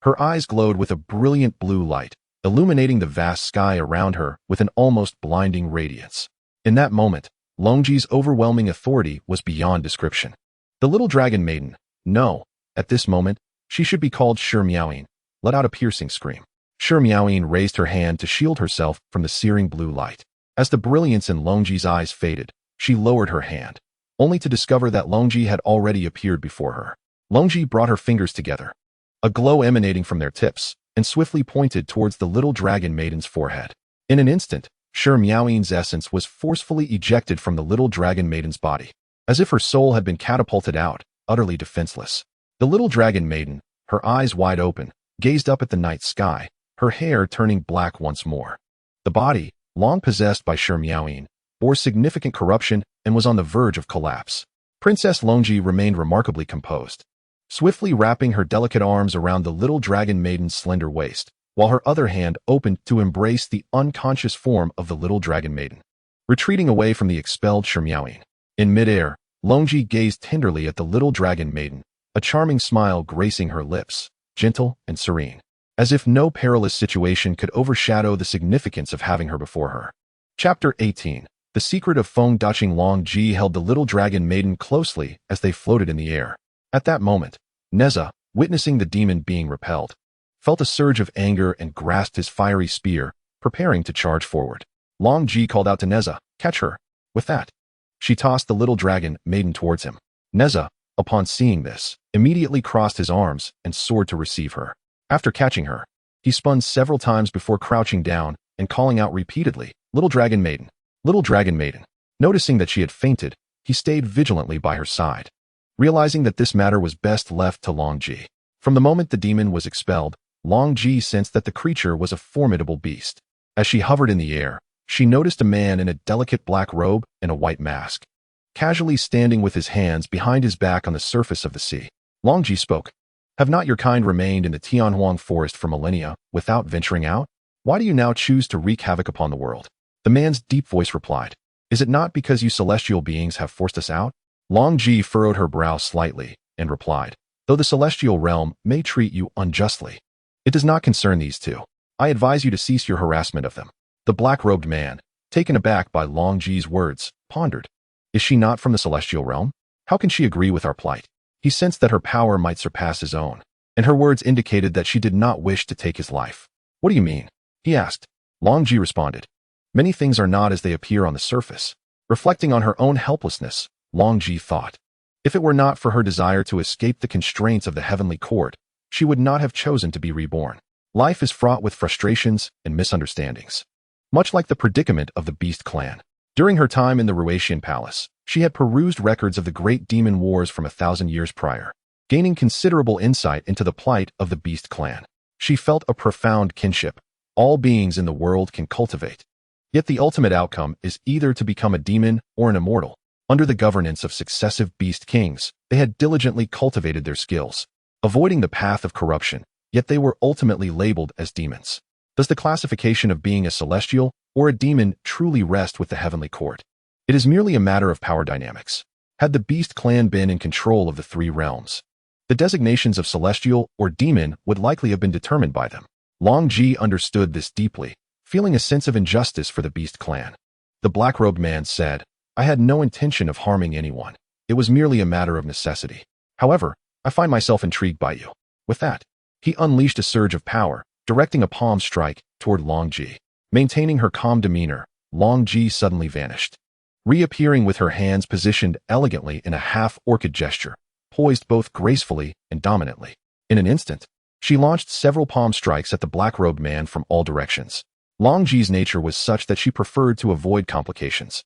Her eyes glowed with a brilliant blue light, illuminating the vast sky around her with an almost blinding radiance. In that moment, Longji's overwhelming authority was beyond description. The little dragon maiden, no, at this moment, she should be called Shimiaoyin, let out a piercing scream. Shimiaoyin raised her hand to shield herself from the searing blue light. As the brilliance in Longji's eyes faded, she lowered her hand, only to discover that Longji had already appeared before her. Longji brought her fingers together, a glow emanating from their tips, and swiftly pointed towards the little dragon maiden's forehead. In an instant, Shimiaoyin's essence was forcefully ejected from the little dragon maiden's body, as if her soul had been catapulted out, utterly defenseless. The little dragon maiden, her eyes wide open, gazed up at the night sky, her hair turning black once more. The body, long possessed by Shimiaoyin, bore significant corruption and was on the verge of collapse. Princess Longji remained remarkably composed, swiftly wrapping her delicate arms around the little dragon maiden's slender waist, while her other hand opened to embrace the unconscious form of the little dragon maiden, retreating away from the expelled Shimiaoyin. In midair, Longji gazed tenderly at the little dragon maiden, a charming smile gracing her lips, gentle and serene, as if no perilous situation could overshadow the significance of having her before her. Chapter 18. The secret of Feng Daching. Longji held the little dragon maiden closely as they floated in the air. At that moment, Nezha, witnessing the demon being repelled, felt a surge of anger and grasped his fiery spear, preparing to charge forward. Longji called out to Nezha, "Catch her." With that, she tossed the little dragon maiden towards him. Nezha, upon seeing this, immediately crossed his arms and soared to receive her. After catching her, he spun several times before crouching down and calling out repeatedly, "Little dragon maiden, little dragon maiden." Noticing that she had fainted, he stayed vigilantly by her side, realizing that this matter was best left to Longji. From the moment the demon was expelled, Longji sensed that the creature was a formidable beast. As she hovered in the air, she noticed a man in a delicate black robe and a white mask, casually standing with his hands behind his back on the surface of the sea. Longji spoke. "Have not your kind remained in the Tianhuang forest for millennia without venturing out? Why do you now choose to wreak havoc upon the world?" The man's deep voice replied, "Is it not because you celestial beings have forced us out?" Longji furrowed her brow slightly and replied, "Though the celestial realm may treat you unjustly, it does not concern these two. I advise you to cease your harassment of them." The black-robed man, taken aback by Longji's words, pondered. Is she not from the celestial realm? How can she agree with our plight? He sensed that her power might surpass his own, and her words indicated that she did not wish to take his life. "What do you mean?" he asked. Longji responded, "Many things are not as they appear on the surface." Reflecting on her own helplessness, Longji thought, if it were not for her desire to escape the constraints of the heavenly court, she would not have chosen to be reborn. Life is fraught with frustrations and misunderstandings, much like the predicament of the Beast clan. During her time in the Ruatian palace, she had perused records of the great demon wars from 1,000 years prior, gaining considerable insight into the plight of the Beast clan. She felt a profound kinship all beings in the world can cultivate. Yet the ultimate outcome is either to become a demon or an immortal. Under the governance of successive beast kings, they had diligently cultivated their skills, avoiding the path of corruption yet they were ultimately labeled as demons. Does the classification of being a celestial or a demon truly rest with the heavenly court? It is merely a matter of power dynamics. Had the Beast clan been in control of the three realms, the designations of celestial or demon would likely have been determined by them. Longji understood this deeply, feeling a sense of injustice for the Beast clan. The black-robed man said, "I had no intention of harming anyone. It was merely a matter of necessity. However, I find myself intrigued by you." With that, he unleashed a surge of power, directing a palm strike toward Longji. Maintaining her calm demeanor, Longji suddenly vanished, reappearing with her hands positioned elegantly in a half-orchid gesture, poised both gracefully and dominantly. In an instant, she launched several palm strikes at the black-robed man from all directions. Longji's nature was such that she preferred to avoid complications.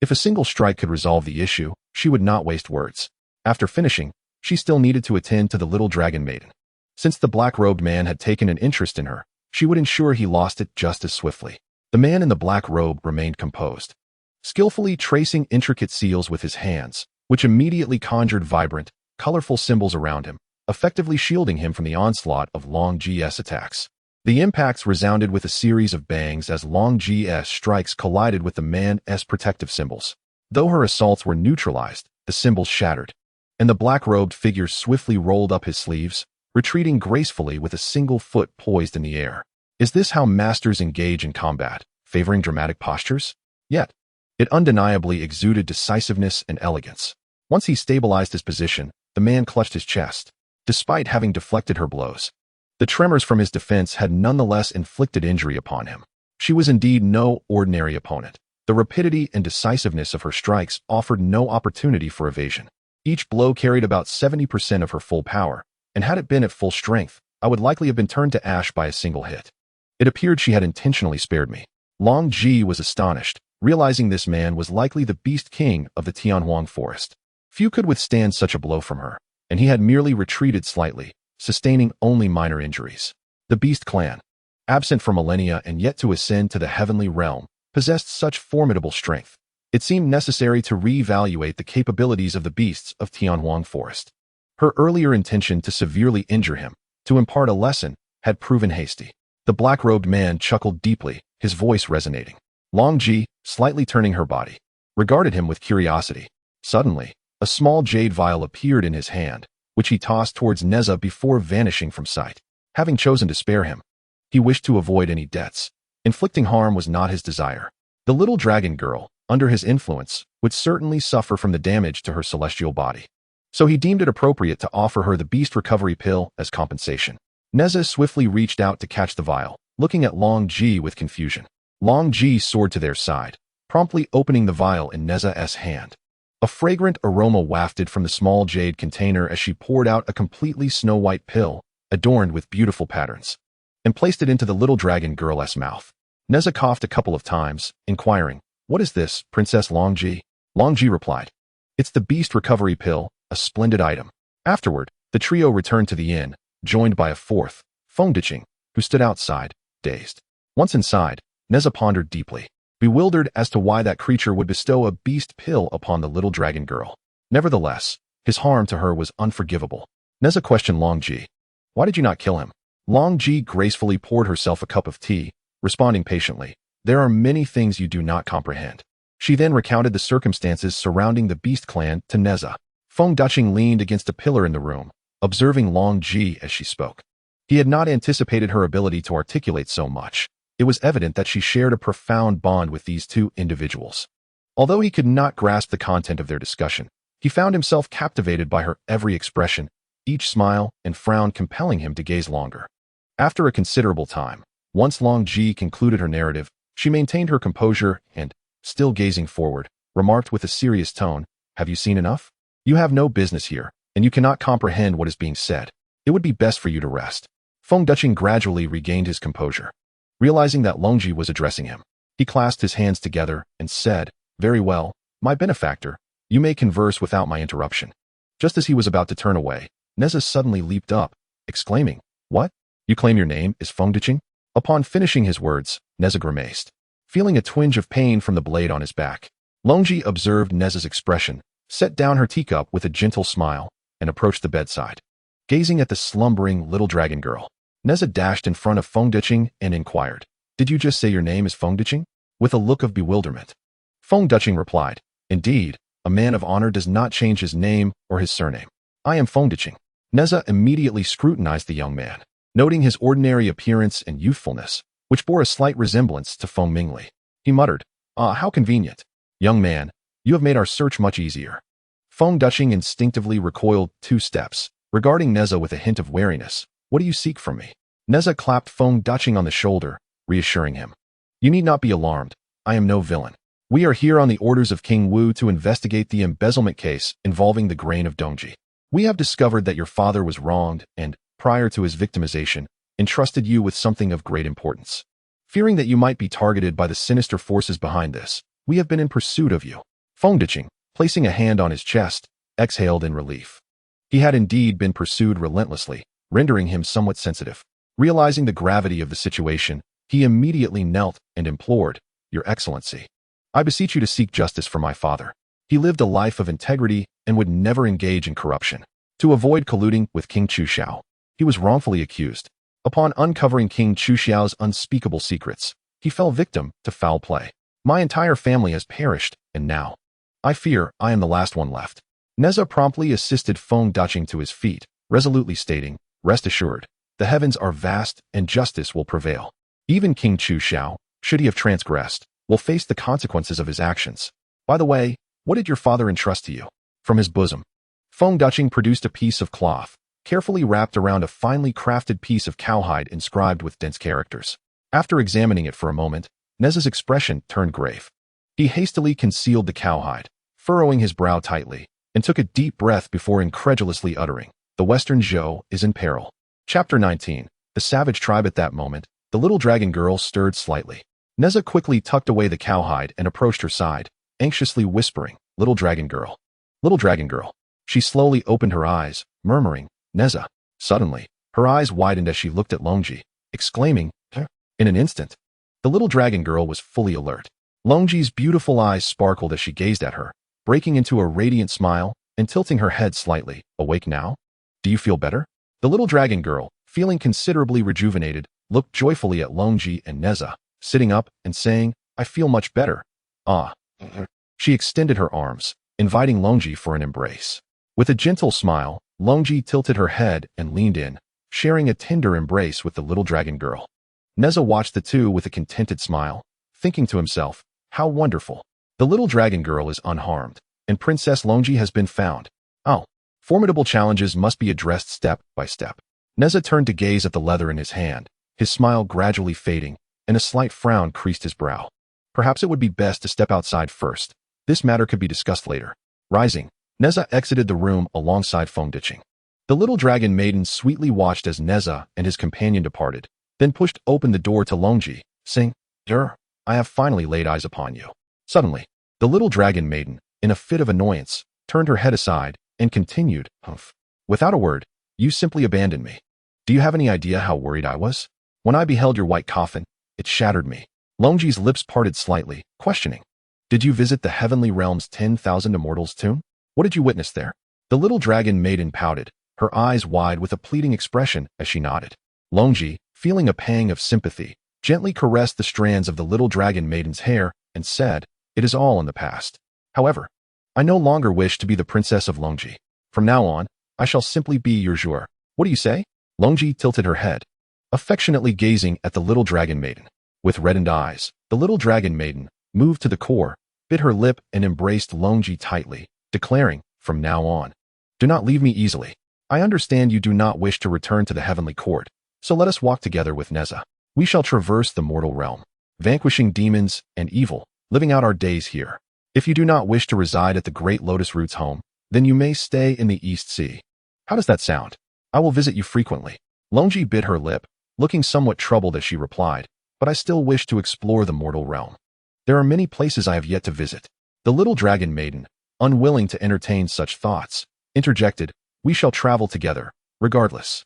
If a single strike could resolve the issue, she would not waste words. After finishing, she still needed to attend to the little dragon maiden. Since the black-robed man had taken an interest in her, she would ensure he lost it just as swiftly. The man in the black robe remained composed, skillfully tracing intricate seals with his hands, which immediately conjured vibrant, colorful symbols around him, effectively shielding him from the onslaught of Longji's attacks. The impacts resounded with a series of bangs as Longji's strikes collided with the man's protective symbols. Though her assaults were neutralized, the symbols shattered, and the black-robed figure swiftly rolled up his sleeves, retreating gracefully with a single foot poised in the air. Is this how masters engage in combat, favoring dramatic postures? Yet, it undeniably exuded decisiveness and elegance. Once he stabilized his position, the man clutched his chest. Despite having deflected her blows, the tremors from his defense had nonetheless inflicted injury upon him. She was indeed no ordinary opponent. The rapidity and decisiveness of her strikes offered no opportunity for evasion. Each blow carried about 70% of her full power, and had it been at full strength, I would likely have been turned to ash by a single hit. It appeared she had intentionally spared me. Longji was astonished, realizing this man was likely the Beast King of the Tianhuang forest. Few could withstand such a blow from her, and he had merely retreated slightly, sustaining only minor injuries. The Beast clan, absent for millennia and yet to ascend to the heavenly realm, possessed such formidable strength. It seemed necessary to re-evaluate the capabilities of the beasts of Tianhuang forest. Her earlier intention to severely injure him, to impart a lesson, had proven hasty. The black-robed man chuckled deeply, his voice resonating. Longji, slightly turning her body, regarded him with curiosity. Suddenly, a small jade vial appeared in his hand, which he tossed towards Nezha before vanishing from sight. Having chosen to spare him, he wished to avoid any debts. Inflicting harm was not his desire. The little dragon girl, under his influence, would certainly suffer from the damage to her celestial body. So he deemed it appropriate to offer her the beast recovery pill as compensation. Nezha swiftly reached out to catch the vial, looking at Longji with confusion. Longji soared to their side, promptly opening the vial in Nezha's hand. A fragrant aroma wafted from the small jade container as she poured out a completely snow-white pill, adorned with beautiful patterns, and placed it into the little dragon girl's mouth. Nezha coughed a couple of times, inquiring, "What is this, Princess Longji?" Longji replied, "It's the beast recovery pill, a splendid item." Afterward, the trio returned to the inn, joined by a fourth, Fengdiqing, who stood outside, dazed. Once inside, Nezha pondered deeply, bewildered as to why that creature would bestow a beast pill upon the little dragon girl. Nevertheless, his harm to her was unforgivable. Nezha questioned Longji, "Why did you not kill him?" Longji gracefully poured herself a cup of tea, responding patiently, "There are many things you do not comprehend." She then recounted the circumstances surrounding the Beast clan to Nezha. Fengdiqing leaned against a pillar in the room, observing Longji as she spoke. He had not anticipated her ability to articulate so much. It was evident that she shared a profound bond with these two individuals. Although he could not grasp the content of their discussion, he found himself captivated by her every expression, each smile and frown compelling him to gaze longer. After a considerable time, once Longji concluded her narrative, she maintained her composure and, still gazing forward, remarked with a serious tone, "Have you seen enough? You have no business here, and you cannot comprehend what is being said. It would be best for you to rest." Fengdiqing gradually regained his composure. Realizing that Longji was addressing him, he clasped his hands together and said, "Very well, my benefactor, you may converse without my interruption." Just as he was about to turn away, Nezha suddenly leaped up, exclaiming, "What? You claim your name is Fengdiqing?" Upon finishing his words, Nezha grimaced, feeling a twinge of pain from the blade on his back. Longji observed Nezha's expression, set down her teacup with a gentle smile, and approached the bedside. Gazing at the slumbering little dragon girl, Nezha dashed in front of Fengdiching and inquired, "Did you just say your name is Fengdiching?" With a look of bewilderment. Fengdiching replied, "Indeed, a man of honor does not change his name or his surname. I am Fengdiching." Nezha immediately scrutinized the young man, noting his ordinary appearance and youthfulness, which bore a slight resemblance to Feng Mingli. He muttered, "Ah, how convenient. Young man, you have made our search much easier." Fengdiching instinctively recoiled 2 steps, regarding Nezha with a hint of wariness. "What do you seek from me?" Nezha clapped Fengdiching on the shoulder, reassuring him. "You need not be alarmed. I am no villain. We are here on the orders of King Wu to investigate the embezzlement case involving the grain of Dongji. We have discovered that your father was wronged and, prior to his victimization, entrusted you with something of great importance. Fearing that you might be targeted by the sinister forces behind this, we have been in pursuit of you." Fengdiching, placing a hand on his chest, exhaled in relief. He had indeed been pursued relentlessly, rendering him somewhat sensitive. Realizing the gravity of the situation, he immediately knelt and implored, "Your Excellency, I beseech you to seek justice for my father. He lived a life of integrity and would never engage in corruption. To avoid colluding with King Chuxiao, he was wrongfully accused. Upon uncovering King Chuxiao's unspeakable secrets, he fell victim to foul play. My entire family has perished, and now, I fear I am the last one left." Nezha promptly assisted Fengdiching to his feet, resolutely stating, "Rest assured, the heavens are vast and justice will prevail. Even King Chuxiao, should he have transgressed, will face the consequences of his actions. By the way, what did your father entrust to you?" From his bosom, Fengdiching produced a piece of cloth, carefully wrapped around a finely crafted piece of cowhide inscribed with dense characters. After examining it for a moment, Nezha's expression turned grave. He hastily concealed the cowhide, furrowing his brow tightly, and took a deep breath before incredulously uttering, "The Western Zhou is in peril." Chapter 19. The Savage Tribe. At that moment, the little dragon girl stirred slightly. Nezha quickly tucked away the cowhide and approached her side, anxiously whispering, "Little dragon girl. Little dragon girl." She slowly opened her eyes, murmuring, "Nezha." Suddenly, her eyes widened as she looked at Longji, exclaiming, "Huh?" In an instant, the little dragon girl was fully alert. Longji's beautiful eyes sparkled as she gazed at her, breaking into a radiant smile and tilting her head slightly. "Awake now? Do you feel better?" The little dragon girl, feeling considerably rejuvenated, looked joyfully at Longji and Nezha, sitting up and saying, "I feel much better." "Ah." She extended her arms, inviting Longji for an embrace. With a gentle smile, Longji tilted her head and leaned in, sharing a tender embrace with the little dragon girl. Nezha watched the two with a contented smile, thinking to himself, "How wonderful. The little dragon girl is unharmed, and Princess Longji has been found. Oh, formidable challenges must be addressed step by step." Nezha turned to gaze at the leather in his hand, his smile gradually fading, and a slight frown creased his brow. Perhaps it would be best to step outside first. This matter could be discussed later. Rising, Nezha exited the room alongside Fengdiching. The little dragon maiden sweetly watched as Nezha and his companion departed, then pushed open the door to Longji, saying, I have finally laid eyes upon you." Suddenly, the little dragon maiden, in a fit of annoyance, turned her head aside and continued, "Humph. Without a word, you simply abandoned me. Do you have any idea how worried I was? When I beheld your white coffin, it shattered me." Longji's lips parted slightly, questioning, "Did you visit the heavenly realm's 10,000 immortals' tomb? What did you witness there?" The little dragon maiden pouted, her eyes wide with a pleading expression as she nodded. Longji, feeling a pang of sympathy, gently caressed the strands of the little dragon maiden's hair and said, "It is all in the past. However, I no longer wish to be the princess of Longji. From now on, I shall simply be your Zhou. What do you say?" Longji tilted her head, affectionately gazing at the little dragon maiden. With reddened eyes, the little dragon maiden, moved to the core, bit her lip and embraced Longji tightly, declaring, "From now on, do not leave me easily. I understand you do not wish to return to the heavenly court, so let us walk together with Nezha. We shall traverse the mortal realm, vanquishing demons and evil, living out our days here. If you do not wish to reside at the Great Lotus Root's home, then you may stay in the East Sea. How does that sound? I will visit you frequently." Longji bit her lip, looking somewhat troubled as she replied, "But I still wish to explore the mortal realm. There are many places I have yet to visit." The little dragon maiden, unwilling to entertain such thoughts, interjected, "We shall travel together, regardless.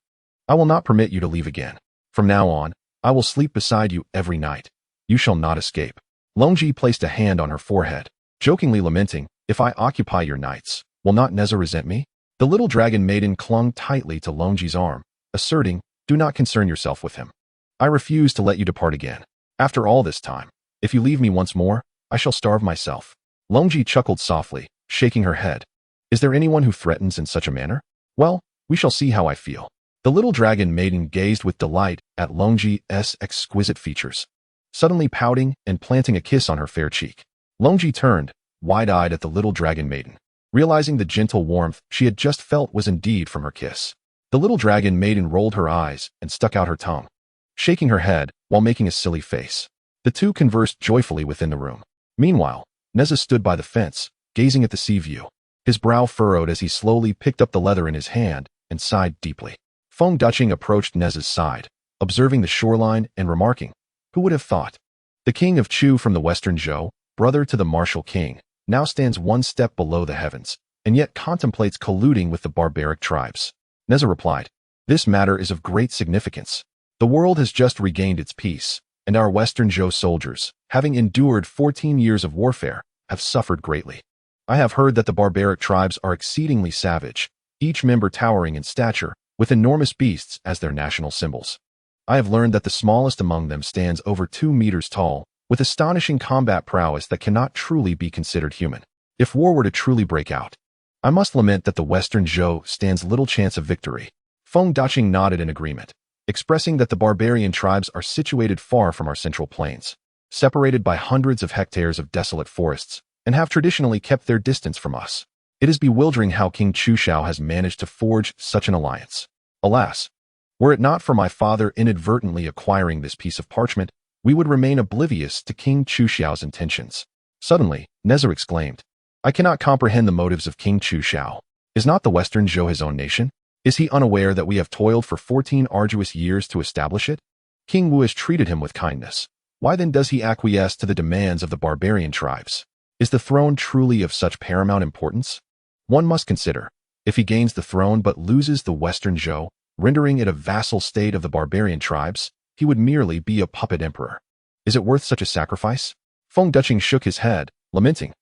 I will not permit you to leave again. From now on, I will sleep beside you every night. You shall not escape." Longji placed a hand on her forehead, jokingly lamenting, "If I occupy your nights, will not Nezha resent me?" The little dragon maiden clung tightly to Longji's arm, asserting, Do not concern yourself with him. I refuse to let you depart again. After all this time, if you leave me once more, I shall starve myself." Longji chuckled softly, shaking her head. "Is there anyone who threatens in such a manner? Well, we shall see how I feel." The little dragon maiden gazed with delight at Longji's exquisite features, suddenly pouting and planting a kiss on her fair cheek. Longji turned, wide-eyed at the little dragon maiden, realizing the gentle warmth she had just felt was indeed from her kiss. The little dragon maiden rolled her eyes and stuck out her tongue, shaking her head while making a silly face. The two conversed joyfully within the room. Meanwhile, Nezha stood by the fence, gazing at the sea view. His brow furrowed as he slowly picked up the leather in his hand and sighed deeply. Feng Ducheng approached Nezha's side, observing the shoreline and remarking, "Who would have thought? The king of Chu from the western Zhou, brother to the martial king, now stands one step below the heavens, and yet contemplates colluding with the barbaric tribes." Nezha replied, "This matter is of great significance. The world has just regained its peace, and our western Zhou soldiers, having endured 14 years of warfare, have suffered greatly. I have heard that the barbaric tribes are exceedingly savage, each member towering in stature, with enormous beasts as their national symbols. I have learned that the smallest among them stands over 2 meters tall, with astonishing combat prowess that cannot truly be considered human. If war were to truly break out, I must lament that the western Zhou stands little chance of victory." Feng Ducheng nodded in agreement, expressing that the barbarian tribes are situated far from our central plains, separated by hundreds of hectares of desolate forests, and have traditionally kept their distance from us. It is bewildering how King Chushao has managed to forge such an alliance. Alas, were it not for my father inadvertently acquiring this piece of parchment, we would remain oblivious to King Chushao's intentions. Suddenly, Nezha exclaimed, "I cannot comprehend the motives of King Chushao. Is not the western Zhou his own nation? Is he unaware that we have toiled for 14 arduous years to establish it? King Wu has treated him with kindness. Why then does he acquiesce to the demands of the barbarian tribes? Is the throne truly of such paramount importance? One must consider, if he gains the throne but loses the western Zhou, rendering it a vassal state of the barbarian tribes, he would merely be a puppet emperor. Is it worth such a sacrifice?" Feng Ducheng shook his head, lamenting,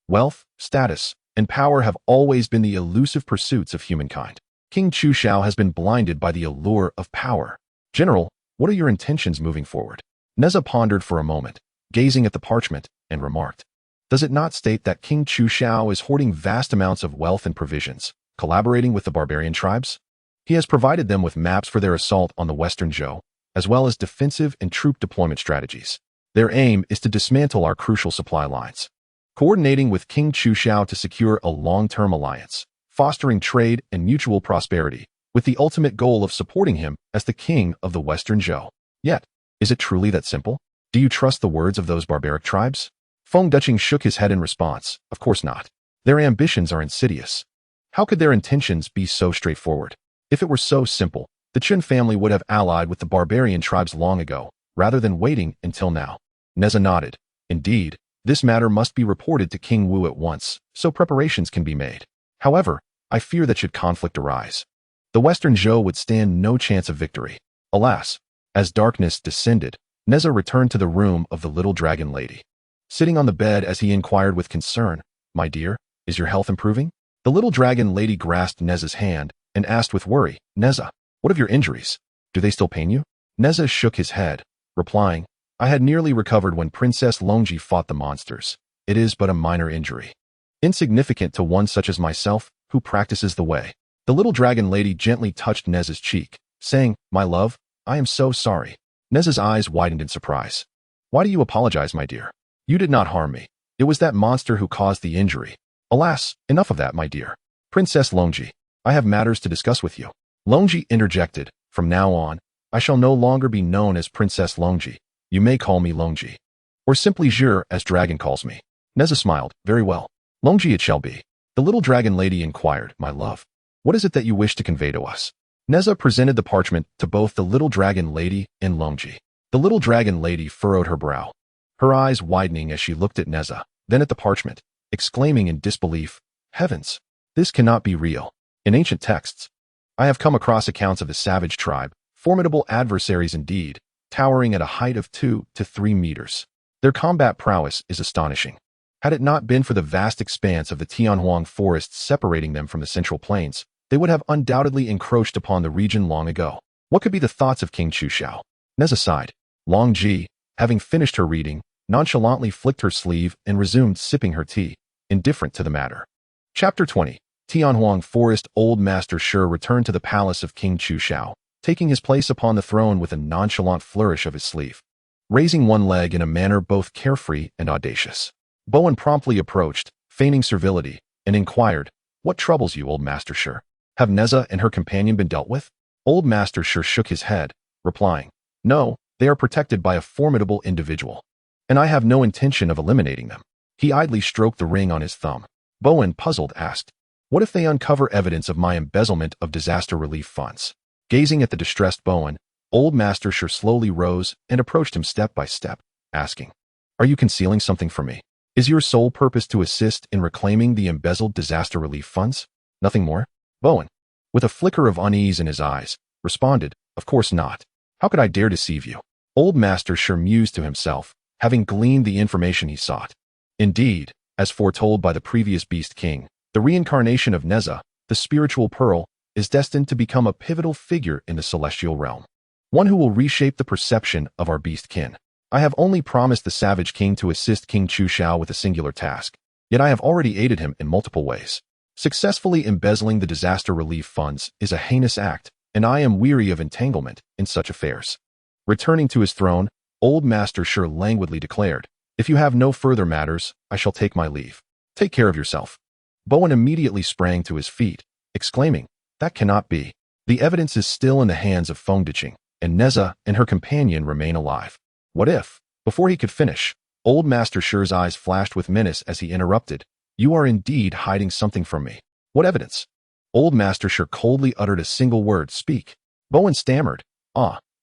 Wealth, status, and power have always been the elusive pursuits of humankind. King Chushao has been blinded by the allure of power. General, what are your intentions moving forward?" Nezha pondered for a moment, gazing at the parchment, and remarked, "Does it not state that King Chushao is hoarding vast amounts of wealth and provisions, collaborating with the barbarian tribes? He has provided them with maps for their assault on the western Zhou, as well as defensive and troop deployment strategies. Their aim is to dismantle our crucial supply lines, coordinating with King Chushao to secure a long-term alliance, fostering trade and mutual prosperity, with the ultimate goal of supporting him as the king of the western Zhou. Yet, is it truly that simple? Do you trust the words of those barbaric tribes?" Feng Ducheng shook his head in response, "Of course not. Their ambitions are insidious. How could their intentions be so straightforward? If it were so simple, the Chen family would have allied with the barbarian tribes long ago, rather than waiting until now." Nezha nodded. "Indeed, this matter must be reported to King Wu at once, so preparations can be made. However, I fear that should conflict arise, the western Zhou would stand no chance of victory." Alas, as darkness descended, Nezha returned to the room of the little dragon lady. Sitting on the bed as he inquired with concern, "My dear, is your health improving?" The little dragon lady grasped Nezha's hand and asked with worry, "Nezha, what of your injuries? Do they still pain you?" Nezha shook his head, replying, "I had nearly recovered when Princess Longji fought the monsters. It is but a minor injury, insignificant to one such as myself, who practices the way." The little dragon lady gently touched Nezha's cheek, saying, "My love, I am so sorry." Nezha's eyes widened in surprise. "Why do you apologize, my dear? You did not harm me. It was that monster who caused the injury." "Alas, enough of that, my dear. Princess Longji, I have matters to discuss with you." Longji interjected, "From now on, I shall no longer be known as Princess Longji. You may call me Longji, or simply Zhou as Dragon calls me." Nezha smiled, "Very well. Longji it shall be." The little dragon lady inquired, "My love, what is it that you wish to convey to us?" Nezha presented the parchment to both the little dragon lady and Longji. The little dragon lady furrowed her brow, her eyes widening as she looked at Nezha, then at the parchment, exclaiming in disbelief, "Heavens, this cannot be real." In ancient texts, I have come across accounts of a savage tribe, formidable adversaries indeed, towering at a height of 2 to 3 meters. Their combat prowess is astonishing. Had it not been for the vast expanse of the Tianhuang forests separating them from the central plains, they would have undoubtedly encroached upon the region long ago. What could be the thoughts of King Chushao? Nezha sighed. Longji, having finished her reading, nonchalantly flicked her sleeve and resumed sipping her tea, indifferent to the matter. Chapter 20. Tianhuang Forest. Old Master Shi returned to the palace of King Chushao, taking his place upon the throne with a nonchalant flourish of his sleeve, raising one leg in a manner both carefree and audacious. Bowen promptly approached, feigning servility, and inquired, "What troubles you, Old Master Shi? Have Nezha and her companion been dealt with?" Old Master Shi shook his head, replying, "No, they are protected by a formidable individual, and I have no intention of eliminating them." He idly stroked the ring on his thumb. Bowen, puzzled, asked, "What if they uncover evidence of my embezzlement of disaster relief funds?" Gazing at the distressed Bowen, Old Master Shi slowly rose and approached him step by step, asking, "Are you concealing something from me? Is your sole purpose to assist in reclaiming the embezzled disaster relief funds? Nothing more?" Bowen, with a flicker of unease in his eyes, responded, "Of course not. How could I dare deceive you?" Old Master Shi mused to himself, having gleaned the information he sought. Indeed, as foretold by the previous Beast King, the reincarnation of Nezha, the spiritual pearl, is destined to become a pivotal figure in the celestial realm, one who will reshape the perception of our beast kin. I have only promised the Savage King to assist King Chushao with a singular task, yet I have already aided him in multiple ways. Successfully embezzling the disaster relief funds is a heinous act, and I am weary of entanglement in such affairs. Returning to his throne, Old Master Shi languidly declared, "If you have no further matters, I shall take my leave. Take care of yourself." Bowen immediately sprang to his feet, exclaiming, "That cannot be. The evidence is still in the hands of Fengdiqing, and Nezha and her companion remain alive. What if?" Before he could finish, Old Master Shi's eyes flashed with menace as he interrupted, "You are indeed hiding something from me. What evidence?" Old Master Shi coldly uttered a single word, "Speak." Bowen stammered,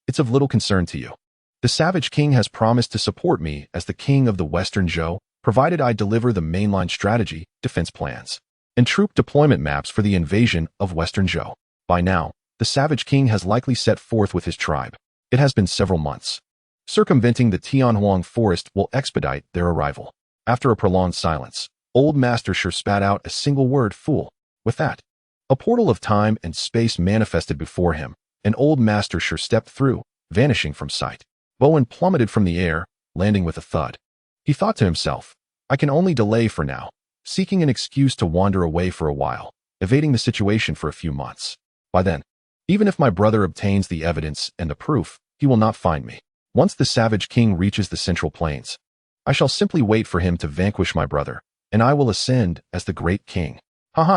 "It's of little concern to you. The Savage King has promised to support me as the king of the Western Zhou, provided I deliver the mainline strategy, defense plans, and troop deployment maps for the invasion of Western Zhou. By now, the Savage King has likely set forth with his tribe. It has been several months. Circumventing the Tianhuang Forest will expedite their arrival." After a prolonged silence, Old Master Shi spat out a single word, "Fool." With that, a portal of time and space manifested before him, and Old Master Shi stepped through, vanishing from sight. Bowen plummeted from the air, landing with a thud. He thought to himself, "I can only delay for now, seeking an excuse to wander away for a while, evading the situation for a few months. By then, even if my brother obtains the evidence and the proof, he will not find me. Once the Savage King reaches the Central Plains, I shall simply wait for him to vanquish my brother, and I will ascend as the great king."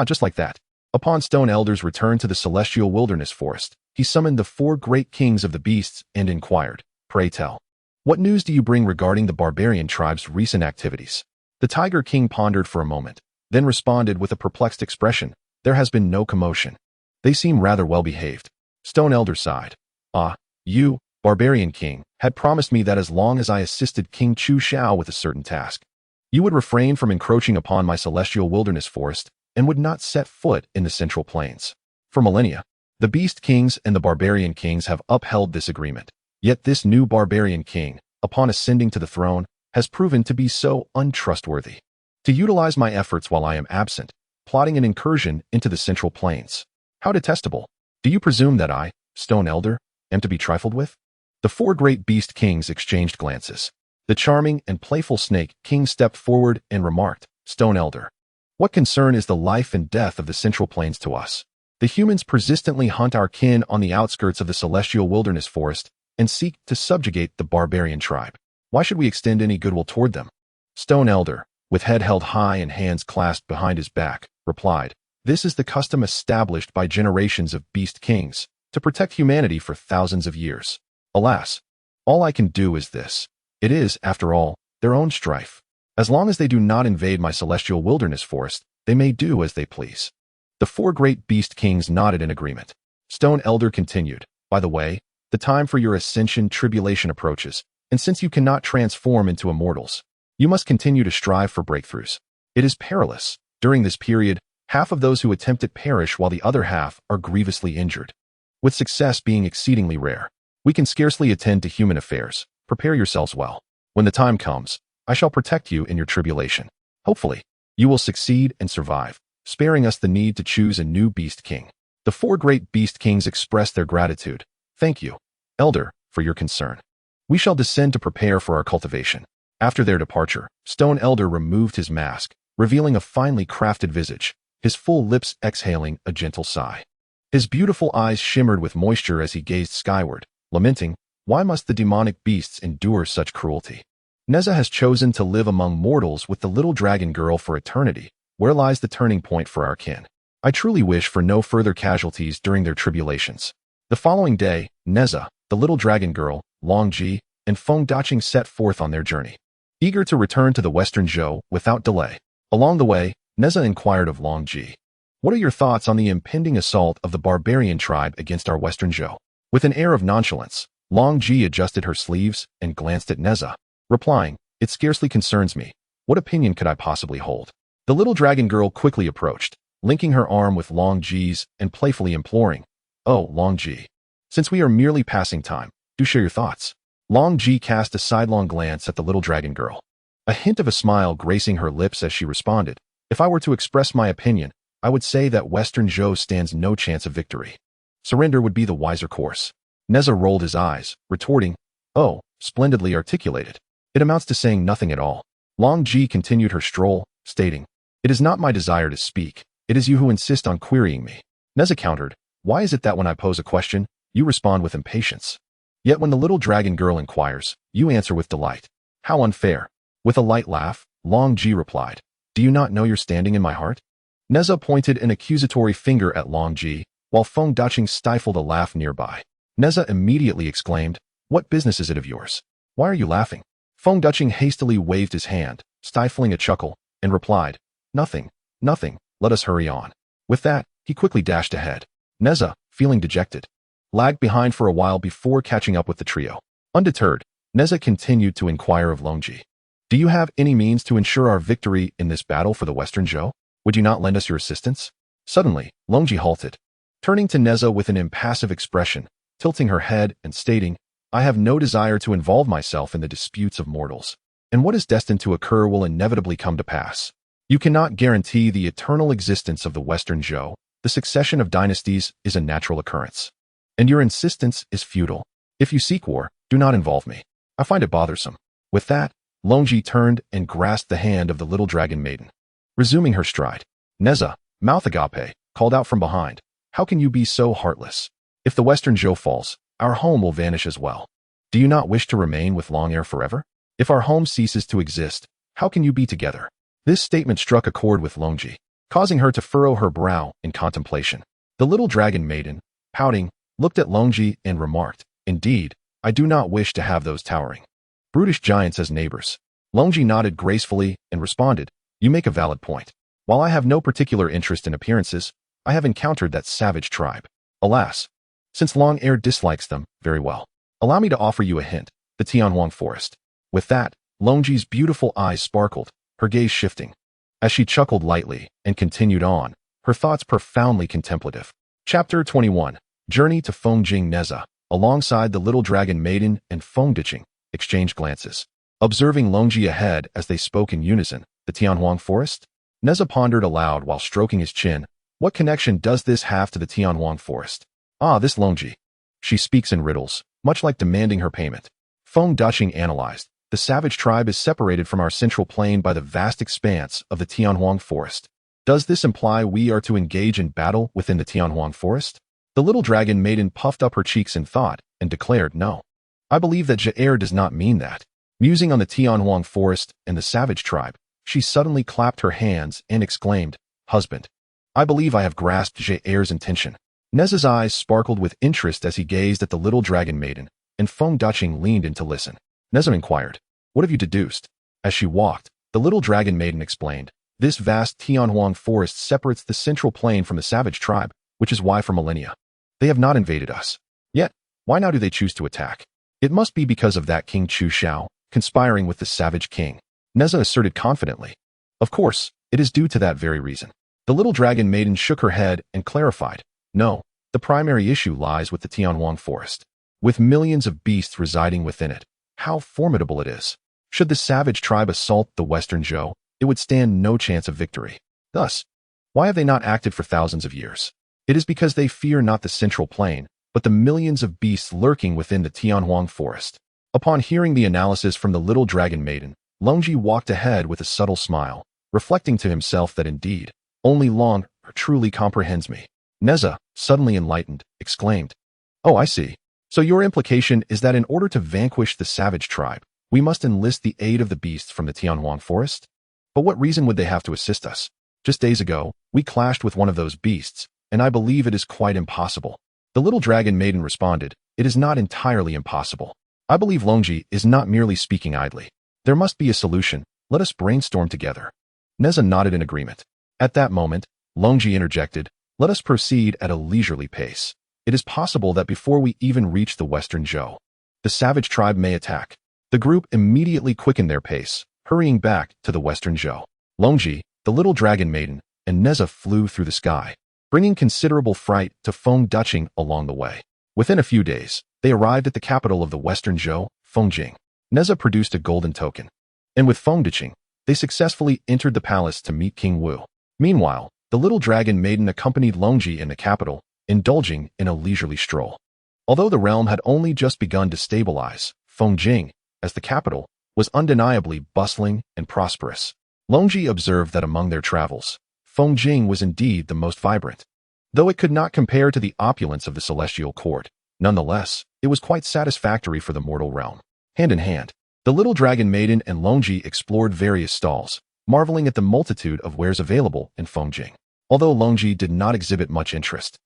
Just like that. Upon Stone Elder's return to the celestial wilderness forest, he summoned the 4 great kings of the beasts and inquired, "Pray tell, what news do you bring regarding the barbarian tribe's recent activities?" The Tiger King pondered for a moment, then responded with a perplexed expression, "There has been no commotion. They seem rather well behaved." Stone Elder sighed. You, Barbarian King, had promised me that as long as I assisted King Chushao with a certain task, you would refrain from encroaching upon my celestial wilderness forest and would not set foot in the Central Plains. For millennia, the Beast Kings and the Barbarian Kings have upheld this agreement. Yet this new Barbarian King, upon ascending to the throne, has proven to be so untrustworthy. To utilize my efforts while I am absent, plotting an incursion into the Central Plains. How detestable. Do you presume that I, Stone Elder, am to be trifled with? The 4 great Beast Kings exchanged glances. The charming and playful Snake King stepped forward and remarked, "Stone Elder, what concern is the life and death of the Central Plains to us? The humans persistently hunt our kin on the outskirts of the celestial wilderness forest and seek to subjugate the barbarian tribe. Why should we extend any goodwill toward them?" Stone Elder, with head held high and hands clasped behind his back, replied, "This is the custom established by generations of Beast Kings to protect humanity for thousands of years. Alas, all I can do is this. It is, after all, their own strife. As long as they do not invade my celestial wilderness forest, they may do as they please." The 4 great Beast Kings nodded in agreement. Stone Elder continued, "By the way, the time for your ascension tribulation approaches, and since you cannot transform into immortals, you must continue to strive for breakthroughs. It is perilous. During this period, half of those who attempt it perish while the other half are grievously injured, with success being exceedingly rare. We can scarcely attend to human affairs. Prepare yourselves well. When the time comes, I shall protect you in your tribulation. Hopefully, you will succeed and survive, sparing us the need to choose a new Beast King." The 4 great Beast Kings expressed their gratitude, Thank you, Elder, for your concern. We shall descend to prepare for our cultivation. After their departure, Stone Elder removed his mask, revealing a finely crafted visage, his full lips exhaling a gentle sigh. His beautiful eyes shimmered with moisture as he gazed skyward, lamenting, why must the demonic beasts endure such cruelty? Nezha has chosen to live among mortals with the little dragon girl for eternity. Where lies the turning point for our kin? I truly wish for no further casualties during their tribulations. The following day, Nezha, the little dragon girl, Longji, and Feng Daching set forth on their journey, eager to return to the western Zhou without delay. Along the way, Nezha inquired of Longji, what are your thoughts on the impending assault of the barbarian tribe against our western Zhou? With an air of nonchalance, Longji adjusted her sleeves and glanced at Nezha, replying, it scarcely concerns me. What opinion could I possibly hold? The little dragon girl quickly approached, linking her arm with Longji's and playfully imploring, oh, Longji, since we are merely passing time, do share your thoughts. Longji cast a sidelong glance at the little dragon girl, a hint of a smile gracing her lips as she responded, if I were to express my opinion, I would say that Western Zhou stands no chance of victory. Surrender would be the wiser course. Nezha rolled his eyes, retorting, oh, splendidly articulated. It amounts to saying nothing at all. Longji continued her stroll, stating, it is not my desire to speak, it is you who insist on querying me. Nezha countered, why is it that when I pose a question, you respond with impatience? Yet when the little dragon girl inquires, you answer with delight. How unfair. With a light laugh, Longji replied, do you not know you're standing in my heart? Nezha pointed an accusatory finger at Longji, while Feng Daching stifled a laugh nearby. Nezha immediately exclaimed, what business is it of yours? Why are you laughing? Feng Daching hastily waved his hand, stifling a chuckle, and replied, nothing, nothing, let us hurry on. With that, he quickly dashed ahead. Nezha, feeling dejected, lagged behind for a while before catching up with the trio. Undeterred, Nezha continued to inquire of Longji, do you have any means to ensure our victory in this battle for the Western Zhou? Would you not lend us your assistance? Suddenly, Longji halted, turning to Nezha with an impassive expression, tilting her head and stating, I have no desire to involve myself in the disputes of mortals, and what is destined to occur will inevitably come to pass. You cannot guarantee the eternal existence of the Western Zhou. The succession of dynasties is a natural occurrence, and your insistence is futile. If you seek war, do not involve me. I find it bothersome. With that, Longji turned and grasped the hand of the little dragon maiden. Resuming her stride, Nezha, mouth agape, called out from behind, how can you be so heartless? If the Western Zhou falls, our home will vanish as well. Do you not wish to remain with Long Air forever? If our home ceases to exist, how can you be together? This statement struck a chord with Longji, causing her to furrow her brow in contemplation. The little dragon maiden, pouting, looked at Longji and remarked, indeed, I do not wish to have those towering, brutish giants as neighbors. Longji nodded gracefully and responded, you make a valid point. While I have no particular interest in appearances, I have encountered that savage tribe. Alas, since Long Air dislikes them, very well. Allow me to offer you a hint, the Tianhuang forest. With that, Longji's beautiful eyes sparkled, her gaze shifting, as she chuckled lightly and continued on, her thoughts profoundly contemplative. Chapter 21, Journey to Fengjing. Nezha, alongside the little dragon maiden and Feng Daching, exchanged glances. Observing Longji ahead as they spoke in unison, the Tianhuang forest? Nezha pondered aloud while stroking his chin. What connection does this have to the Tianhuang forest? Ah, this Longji. She speaks in riddles, much like demanding her payment. Feng Daching analyzed. The savage tribe is separated from our central plain by the vast expanse of the Tianhuang forest. Does this imply we are to engage in battle within the Tianhuang forest? The little dragon maiden puffed up her cheeks in thought and declared, no. I believe that Zhou does not mean that. Musing on the Tianhuang forest and the savage tribe, she suddenly clapped her hands and exclaimed, husband, I believe I have grasped Zhou's intention. Nezha's eyes sparkled with interest as he gazed at the little dragon maiden, and Feng Daching leaned in to listen. Nezha inquired, what have you deduced? As she walked, the little dragon maiden explained, this vast Tianhuang forest separates the central plain from the savage tribe, which is why for millennia they have not invaded us. Yet, why now do they choose to attack? It must be because of that King Chu Shao, conspiring with the savage king. Nezha asserted confidently. Of course, it is due to that very reason. The little dragon maiden shook her head and clarified, no, the primary issue lies with the Tianhuang forest. With millions of beasts residing within it, how formidable it is. Should the savage tribe assault the Western Zhou, it would stand no chance of victory. Thus, why have they not acted for thousands of years? It is because they fear not the central plain, but the millions of beasts lurking within the Tianhuang forest. Upon hearing the analysis from the little dragon maiden, Longji walked ahead with a subtle smile, reflecting to himself that indeed, only Long truly comprehends me. Nezha, suddenly enlightened, exclaimed, "Oh, I see. So your implication is that in order to vanquish the savage tribe, we must enlist the aid of the beasts from the Tianhuang forest? But what reason would they have to assist us? Just days ago, we clashed with one of those beasts, and I believe it is quite impossible." The little dragon maiden responded, "It is not entirely impossible. I believe Longji is not merely speaking idly. There must be a solution. Let us brainstorm together." Nezha nodded in agreement. At that moment, Longji interjected, "Let us proceed at a leisurely pace. It is possible that before we even reach the western Zhou, the savage tribe may attack." The group immediately quickened their pace, hurrying back to the western Zhou. Longji, the little dragon maiden, and Nezha flew through the sky, bringing considerable fright to Feng Duching along the way. Within a few days, they arrived at the capital of the western Zhou, Fengjing. Nezha produced a golden token, and with Feng Duching, they successfully entered the palace to meet King Wu. Meanwhile, the little dragon maiden accompanied Longji in the capital, indulging in a leisurely stroll. Although the realm had only just begun to stabilize, Fengjing, as the capital, was undeniably bustling and prosperous. Longji observed that among their travels, Fengjing was indeed the most vibrant. Though it could not compare to the opulence of the celestial court, nonetheless, it was quite satisfactory for the mortal realm. Hand in hand, the little dragon maiden and Longji explored various stalls, marveling at the multitude of wares available in Fengjing. Although Longji did not exhibit much interest,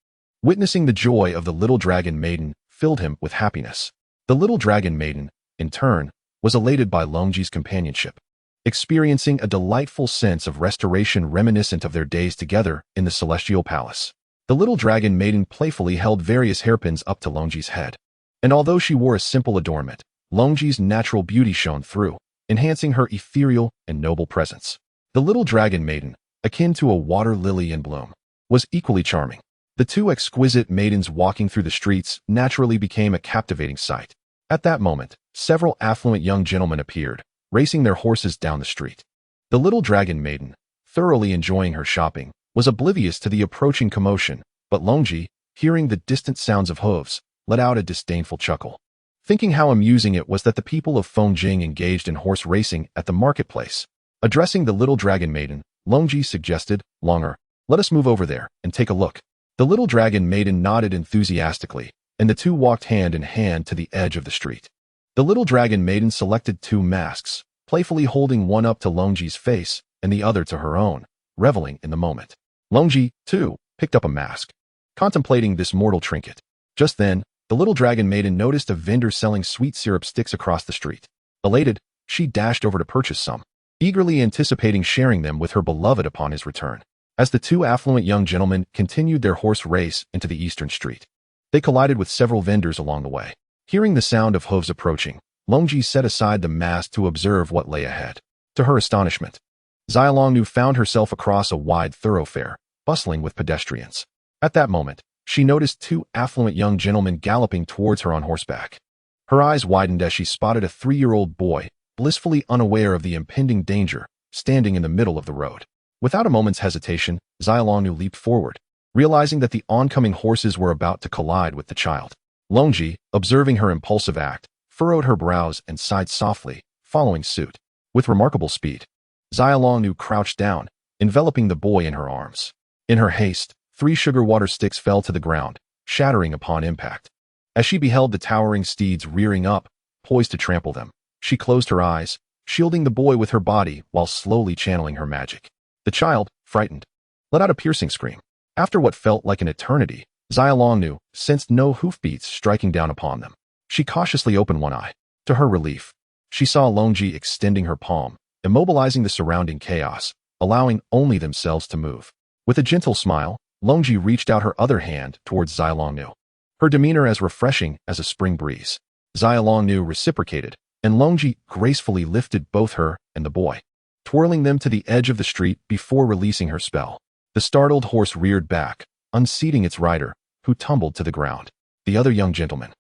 witnessing the joy of the little dragon maiden filled him with happiness. The little dragon maiden, in turn, was elated by Longji's companionship, experiencing a delightful sense of restoration reminiscent of their days together in the celestial palace. The little dragon maiden playfully held various hairpins up to Longji's head, and although she wore a simple adornment, Longji's natural beauty shone through, enhancing her ethereal and noble presence. The little dragon maiden, akin to a water lily in bloom, was equally charming. The two exquisite maidens walking through the streets naturally became a captivating sight. At that moment, several affluent young gentlemen appeared, racing their horses down the street. The little dragon maiden, thoroughly enjoying her shopping, was oblivious to the approaching commotion, but Longji, hearing the distant sounds of hooves, let out a disdainful chuckle, thinking how amusing it was that the people of Fengjing engaged in horse racing at the marketplace. Addressing the little dragon maiden, Longji suggested, "Longer, let us move over there and take a look." The little dragon maiden nodded enthusiastically, and the two walked hand in hand to the edge of the street. The little dragon maiden selected two masks, playfully holding one up to Longji's face and the other to her own, reveling in the moment. Longji, too, picked up a mask, contemplating this mortal trinket. Just then, the little dragon maiden noticed a vendor selling sweet syrup sticks across the street. Elated, she dashed over to purchase some, eagerly anticipating sharing them with her beloved upon his return. As the two affluent young gentlemen continued their horse race into the eastern street, they collided with several vendors along the way. Hearing the sound of hooves approaching, Longji set aside the mask to observe what lay ahead. To her astonishment, Zhou found herself across a wide thoroughfare, bustling with pedestrians. At that moment, she noticed two affluent young gentlemen galloping towards her on horseback. Her eyes widened as she spotted a 3-year-old boy, blissfully unaware of the impending danger, standing in the middle of the road. Without a moment's hesitation, Zhou leaped forward, realizing that the oncoming horses were about to collide with the child. Longji, observing her impulsive act, furrowed her brows and sighed softly, following suit. With remarkable speed, Zhou crouched down, enveloping the boy in her arms. In her haste, 3 sugar water sticks fell to the ground, shattering upon impact. As she beheld the towering steeds rearing up, poised to trample them, she closed her eyes, shielding the boy with her body while slowly channeling her magic. The child, frightened, let out a piercing scream. After what felt like an eternity, Zhou sensed no hoofbeats striking down upon them. She cautiously opened one eye. To her relief, she saw Longji extending her palm, immobilizing the surrounding chaos, allowing only themselves to move. With a gentle smile, Longji reached out her other hand towards Zhou, her demeanor as refreshing as a spring breeze. Zhou reciprocated, and Longji gracefully lifted both her and the boy, twirling them to the edge of the street before releasing her spell. The startled horse reared back, unseating its rider, who tumbled to the ground. The other young gentleman,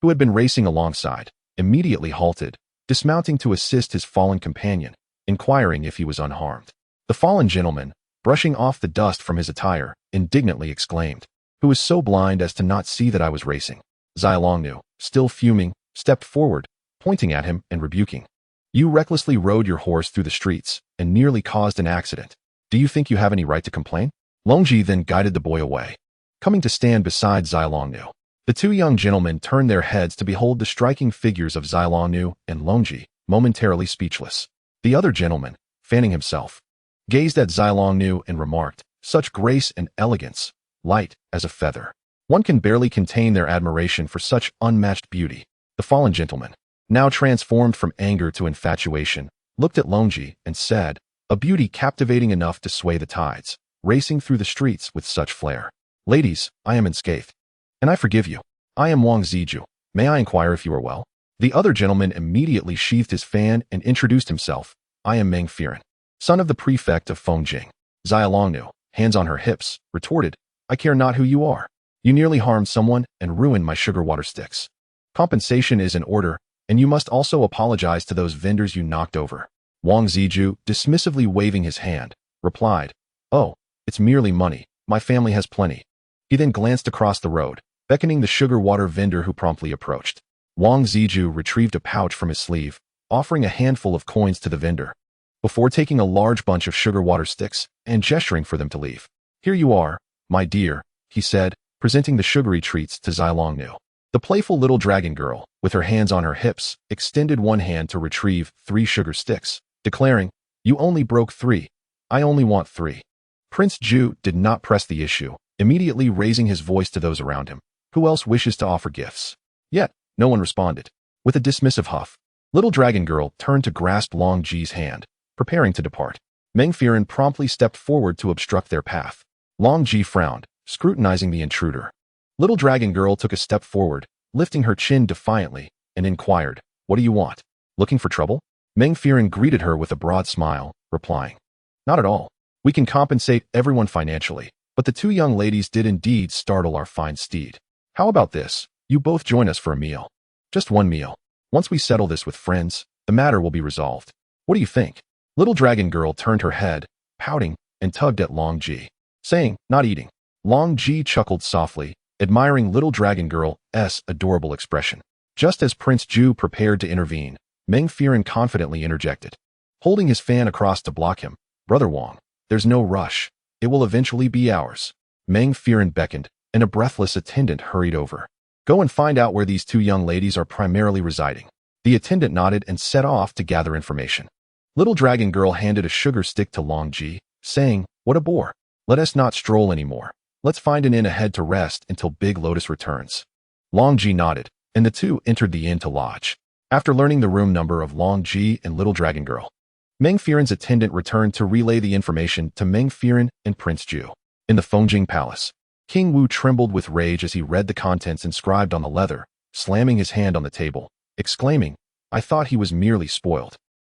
who had been racing alongside, immediately halted, dismounting to assist his fallen companion, inquiring if he was unharmed. The fallen gentleman, brushing off the dust from his attire, indignantly exclaimed, who was so blind as to not see that I was racing. Zhou, still fuming, stepped forward, pointing at him and rebuking. You recklessly rode your horse through the streets and nearly caused an accident. Do you think you have any right to complain? Longji then guided the boy away, coming to stand beside Zhou. The two young gentlemen turned their heads to behold the striking figures of Zhou and Longji, momentarily speechless. The other gentleman, fanning himself, gazed at Zhou and remarked, "Such grace and elegance, light as a feather." One can barely contain their admiration for such unmatched beauty. The fallen gentleman, now transformed from anger to infatuation, looked at Longji and said, "A beauty captivating enough to sway the tides, racing through the streets with such flair. Ladies, I am unscathed, and I forgive you. I am Wang Ziju. May I inquire if you are well?" The other gentleman immediately sheathed his fan and introduced himself. "I am Meng Firen, son of the prefect of Fongjing." Zhou, hands on her hips, retorted, "I care not who you are. You nearly harmed someone and ruined my sugar water sticks. Compensation is in order, and you must also apologize to those vendors you knocked over." Wang Ziju, dismissively waving his hand, replied, "Oh, it's merely money. My family has plenty." He then glanced across the road, beckoning the sugar water vendor who promptly approached. Wang Ziju retrieved a pouch from his sleeve, offering a handful of coins to the vendor, before taking a large bunch of sugar water sticks and gesturing for them to leave. "Here you are, my dear," he said, presenting the sugary treats to Zhou. The playful little dragon girl, with her hands on her hips, extended one hand to retrieve 3 sugar sticks, declaring, "You only broke 3. I only want 3. Prince Zhou did not press the issue, immediately raising his voice to those around him. "Who else wishes to offer gifts?" Yet, no one responded. With a dismissive huff, little dragon girl turned to grasp Longji's hand, preparing to depart. Meng Firen promptly stepped forward to obstruct their path. Longji frowned, scrutinizing the intruder. Little dragon girl took a step forward, lifting her chin defiantly, and inquired, "What do you want? Looking for trouble?" Meng Firen greeted her with a broad smile, replying, "Not at all. We can compensate everyone financially, but the two young ladies did indeed startle our fine steed. How about this? You both join us for a meal. Just one meal. Once we settle this with friends, the matter will be resolved. What do you think?" Little dragon girl turned her head, pouting, and tugged at Longji, saying, "Not eating." Longji chuckled softly, admiring little dragon girl's adorable expression. Just as Prince Zhou prepared to intervene, Meng Firen confidently interjected, holding his fan across to block him. "Brother Wang, there's no rush. It will eventually be ours." Meng Firen beckoned, and a breathless attendant hurried over. "Go and find out where these two young ladies are primarily residing." The attendant nodded and set off to gather information. Little dragon girl handed a sugar stick to Longji, saying, "What a bore. Let us not stroll anymore. Let's find an inn ahead to rest until Big Lotus returns." Longji nodded, and the two entered the inn to lodge. After learning the room number of Longji and Little Dragon Girl, Meng Firen's attendant returned to relay the information to Meng Firen and Prince Zhou. In the Fongjing Palace, King Wu trembled with rage as he read the contents inscribed on the leather, slamming his hand on the table, exclaiming, "I thought he was merely spoiled.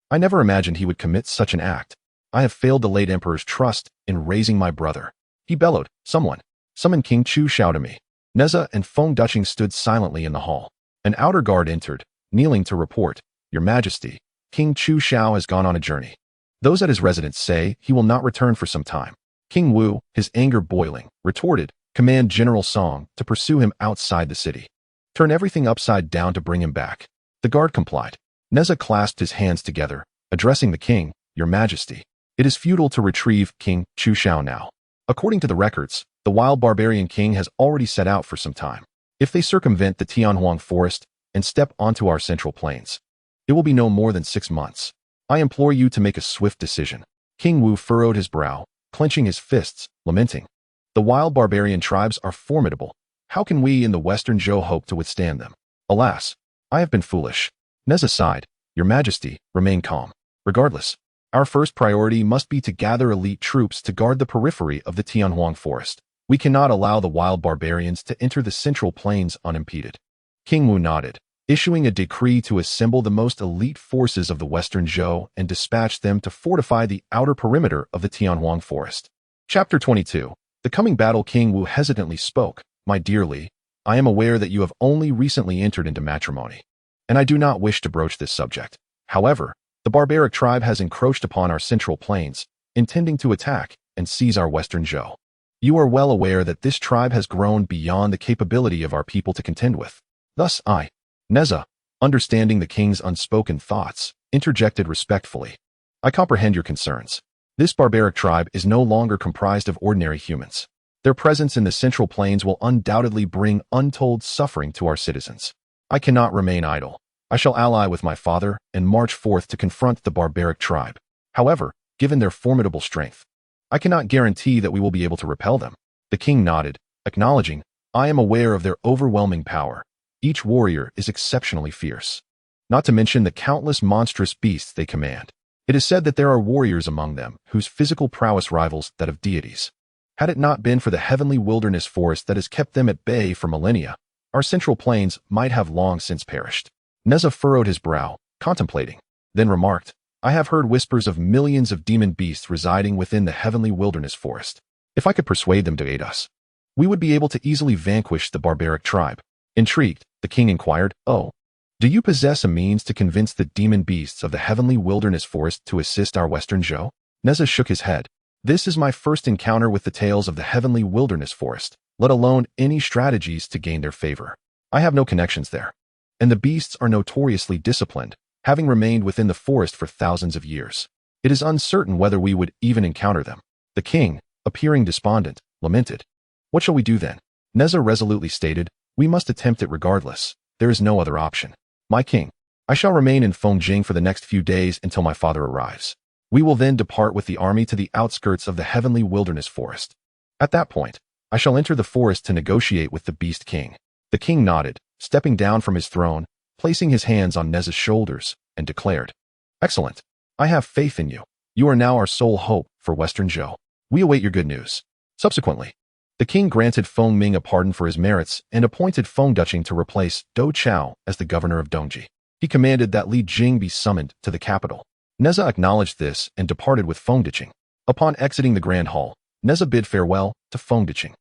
I never imagined he would commit such an act. I have failed the late emperor's trust in raising my brother." He bellowed, "Someone, summon King Chu Shao to me." Nezha and Feng Duching stood silently in the hall. An outer guard entered, kneeling to report, "Your Majesty, King Chu Shao has gone on a journey. Those at his residence say he will not return for some time." King Wu, his anger boiling, retorted, "Command General Song to pursue him outside the city. Turn everything upside down to bring him back." The guard complied. Nezha clasped his hands together, addressing the king, "Your Majesty, it is futile to retrieve King Chu Shao now. According to the records, the wild barbarian king has already set out for some time. If they circumvent the Tianhuang forest and step onto our central plains, it will be no more than 6 months. I implore you to make a swift decision." King Wu furrowed his brow, clenching his fists, lamenting, "The wild barbarian tribes are formidable. How can we in the Western Zhou hope to withstand them? Alas, I have been foolish." Nezha sighed, "Your Majesty, remain calm. Regardless, our first priority must be to gather elite troops to guard the periphery of the Tianhuang forest. We cannot allow the wild barbarians to enter the central plains unimpeded." King Wu nodded, issuing a decree to assemble the most elite forces of the Western Zhou and dispatch them to fortify the outer perimeter of the Tianhuang forest. Chapter 22. The coming battle. King Wu hesitantly spoke, "My dear Li, I am aware that you have only recently entered into matrimony, and I do not wish to broach this subject. However, the barbaric tribe has encroached upon our central plains, intending to attack and seize our Western Zhou. You are well aware that this tribe has grown beyond the capability of our people to contend with. Thus I, Nezha, understanding the king's unspoken thoughts, interjected respectfully. I comprehend your concerns. This barbaric tribe is no longer comprised of ordinary humans. Their presence in the Central Plains will undoubtedly bring untold suffering to our citizens. I cannot remain idle. I shall ally with my father and march forth to confront the barbaric tribe. However, given their formidable strength, I cannot guarantee that we will be able to repel them. The king nodded, acknowledging, I am aware of their overwhelming power. Each warrior is exceptionally fierce. Not to mention the countless monstrous beasts they command. It is said that there are warriors among them whose physical prowess rivals that of deities. Had it not been for the heavenly wilderness forest that has kept them at bay for millennia, our Central Plains might have long since perished. Nezha furrowed his brow, contemplating, then remarked, I have heard whispers of millions of demon beasts residing within the heavenly wilderness forest. If I could persuade them to aid us, we would be able to easily vanquish the barbaric tribe. Intrigued, the king inquired, Oh, do you possess a means to convince the demon beasts of the heavenly wilderness forest to assist our western Zhou? Nezha shook his head. This is my first encounter with the tales of the heavenly wilderness forest, let alone any strategies to gain their favor. I have no connections there. And the beasts are notoriously disciplined, having remained within the forest for thousands of years. It is uncertain whether we would even encounter them. The king, appearing despondent, lamented. What shall we do then? Nezha resolutely stated, We must attempt it regardless. There is no other option. My king, I shall remain in Fengjing for the next few days until my father arrives. We will then depart with the army to the outskirts of the heavenly wilderness forest. At that point, I shall enter the forest to negotiate with the beast king. The king nodded, stepping down from his throne, placing his hands on Nezha's shoulders, and declared, Excellent. I have faith in you. You are now our sole hope for Western Zhou. We await your good news. Subsequently, the king granted Feng Ming a pardon for his merits and appointed Feng Ducheng to replace Dou Chao as the governor of Longji. He commanded that Li Jing be summoned to the capital. Nezha acknowledged this and departed with Feng Ducheng. Upon exiting the grand hall, Nezha bid farewell to Feng Ducheng.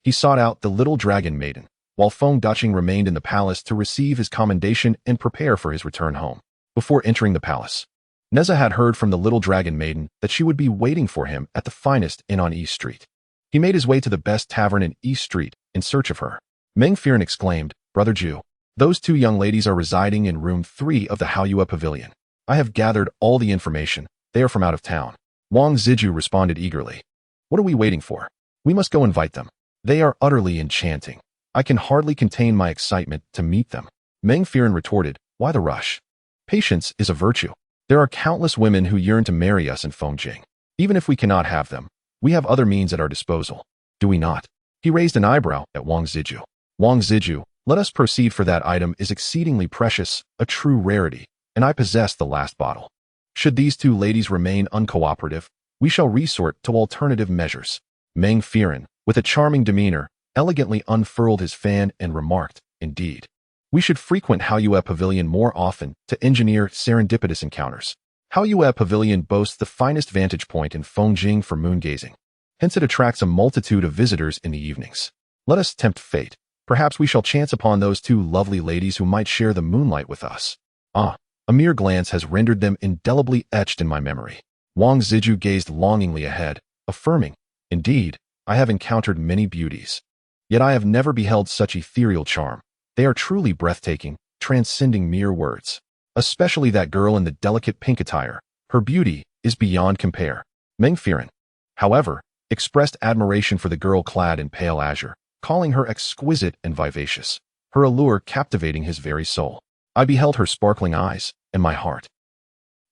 He sought out the little dragon maiden, while Feng Ducheng remained in the palace to receive his commendation and prepare for his return home. Before entering the palace, Nezha had heard from the little dragon maiden that she would be waiting for him at the finest inn on East Street. He made his way to the best tavern in East Street in search of her. Meng Firen exclaimed, Brother Zhou, those two young ladies are residing in room 3 of the Haoyue Pavilion. I have gathered all the information. They are from out of town. Wang Ziju responded eagerly. What are we waiting for? We must go invite them. They are utterly enchanting. I can hardly contain my excitement to meet them. Meng Firen retorted, Why the rush? Patience is a virtue. There are countless women who yearn to marry us in Fengjing. Even if we cannot have them, we have other means at our disposal. Do we not? He raised an eyebrow at Wang Ziju. Wang Ziju, let us proceed, for that item is exceedingly precious, a true rarity, and I possess the last bottle. Should these two ladies remain uncooperative, we shall resort to alternative measures. Meng Firen, with a charming demeanor, elegantly unfurled his fan and remarked, Indeed, we should frequent Haoyue Pavilion more often to engineer serendipitous encounters. Haoyue Pavilion boasts the finest vantage point in Fengjing for moon gazing. Hence it attracts a multitude of visitors in the evenings. Let us tempt fate. Perhaps we shall chance upon those two lovely ladies who might share the moonlight with us. Ah, a mere glance has rendered them indelibly etched in my memory. Wang Ziju gazed longingly ahead, affirming, Indeed, I have encountered many beauties. Yet I have never beheld such ethereal charm. They are truly breathtaking, transcending mere words. Especially that girl in the delicate pink attire. Her beauty is beyond compare. Meng Firen, however, expressed admiration for the girl clad in pale azure, calling her exquisite and vivacious, her allure captivating his very soul. I beheld her sparkling eyes, and my heart.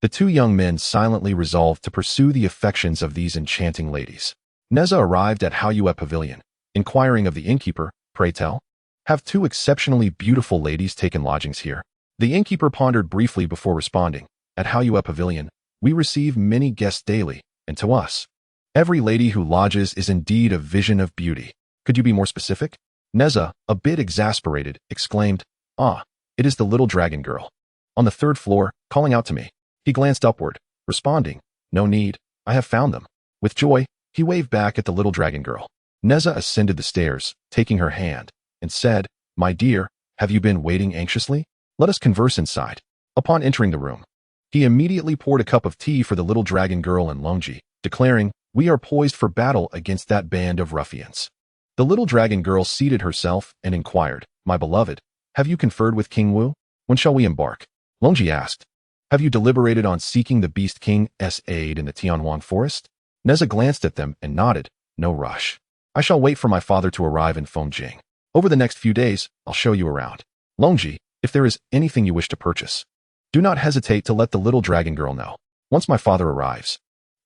The two young men silently resolved to pursue the affections of these enchanting ladies. Nezha arrived at Haoyue Pavilion, inquiring of the innkeeper, Pray tell, have two exceptionally beautiful ladies taken lodgings here? The innkeeper pondered briefly before responding, At Haoyue Pavilion, we receive many guests daily, and to us, every lady who lodges is indeed a vision of beauty. Could you be more specific? Nezha, a bit exasperated, exclaimed, Ah, it is the little dragon girl. On the 3rd floor, calling out to me. He glanced upward, responding, No need, I have found them. With joy, he waved back at the little dragon girl. Nezha ascended the stairs, taking her hand, and said, My dear, have you been waiting anxiously? Let us converse inside. Upon entering the room, he immediately poured a cup of tea for the little dragon girl and Longji, declaring, We are poised for battle against that band of ruffians. The little dragon girl seated herself and inquired, My beloved, have you conferred with King Wu? When shall we embark? Longji asked. Have you deliberated on seeking the Beast King's aid in the Tianhuang forest? Nezha glanced at them and nodded. No rush. I shall wait for my father to arrive in Fengjing. Over the next few days, I'll show you around. Longji, if there is anything you wish to purchase, do not hesitate to let the little dragon girl know. Once my father arrives,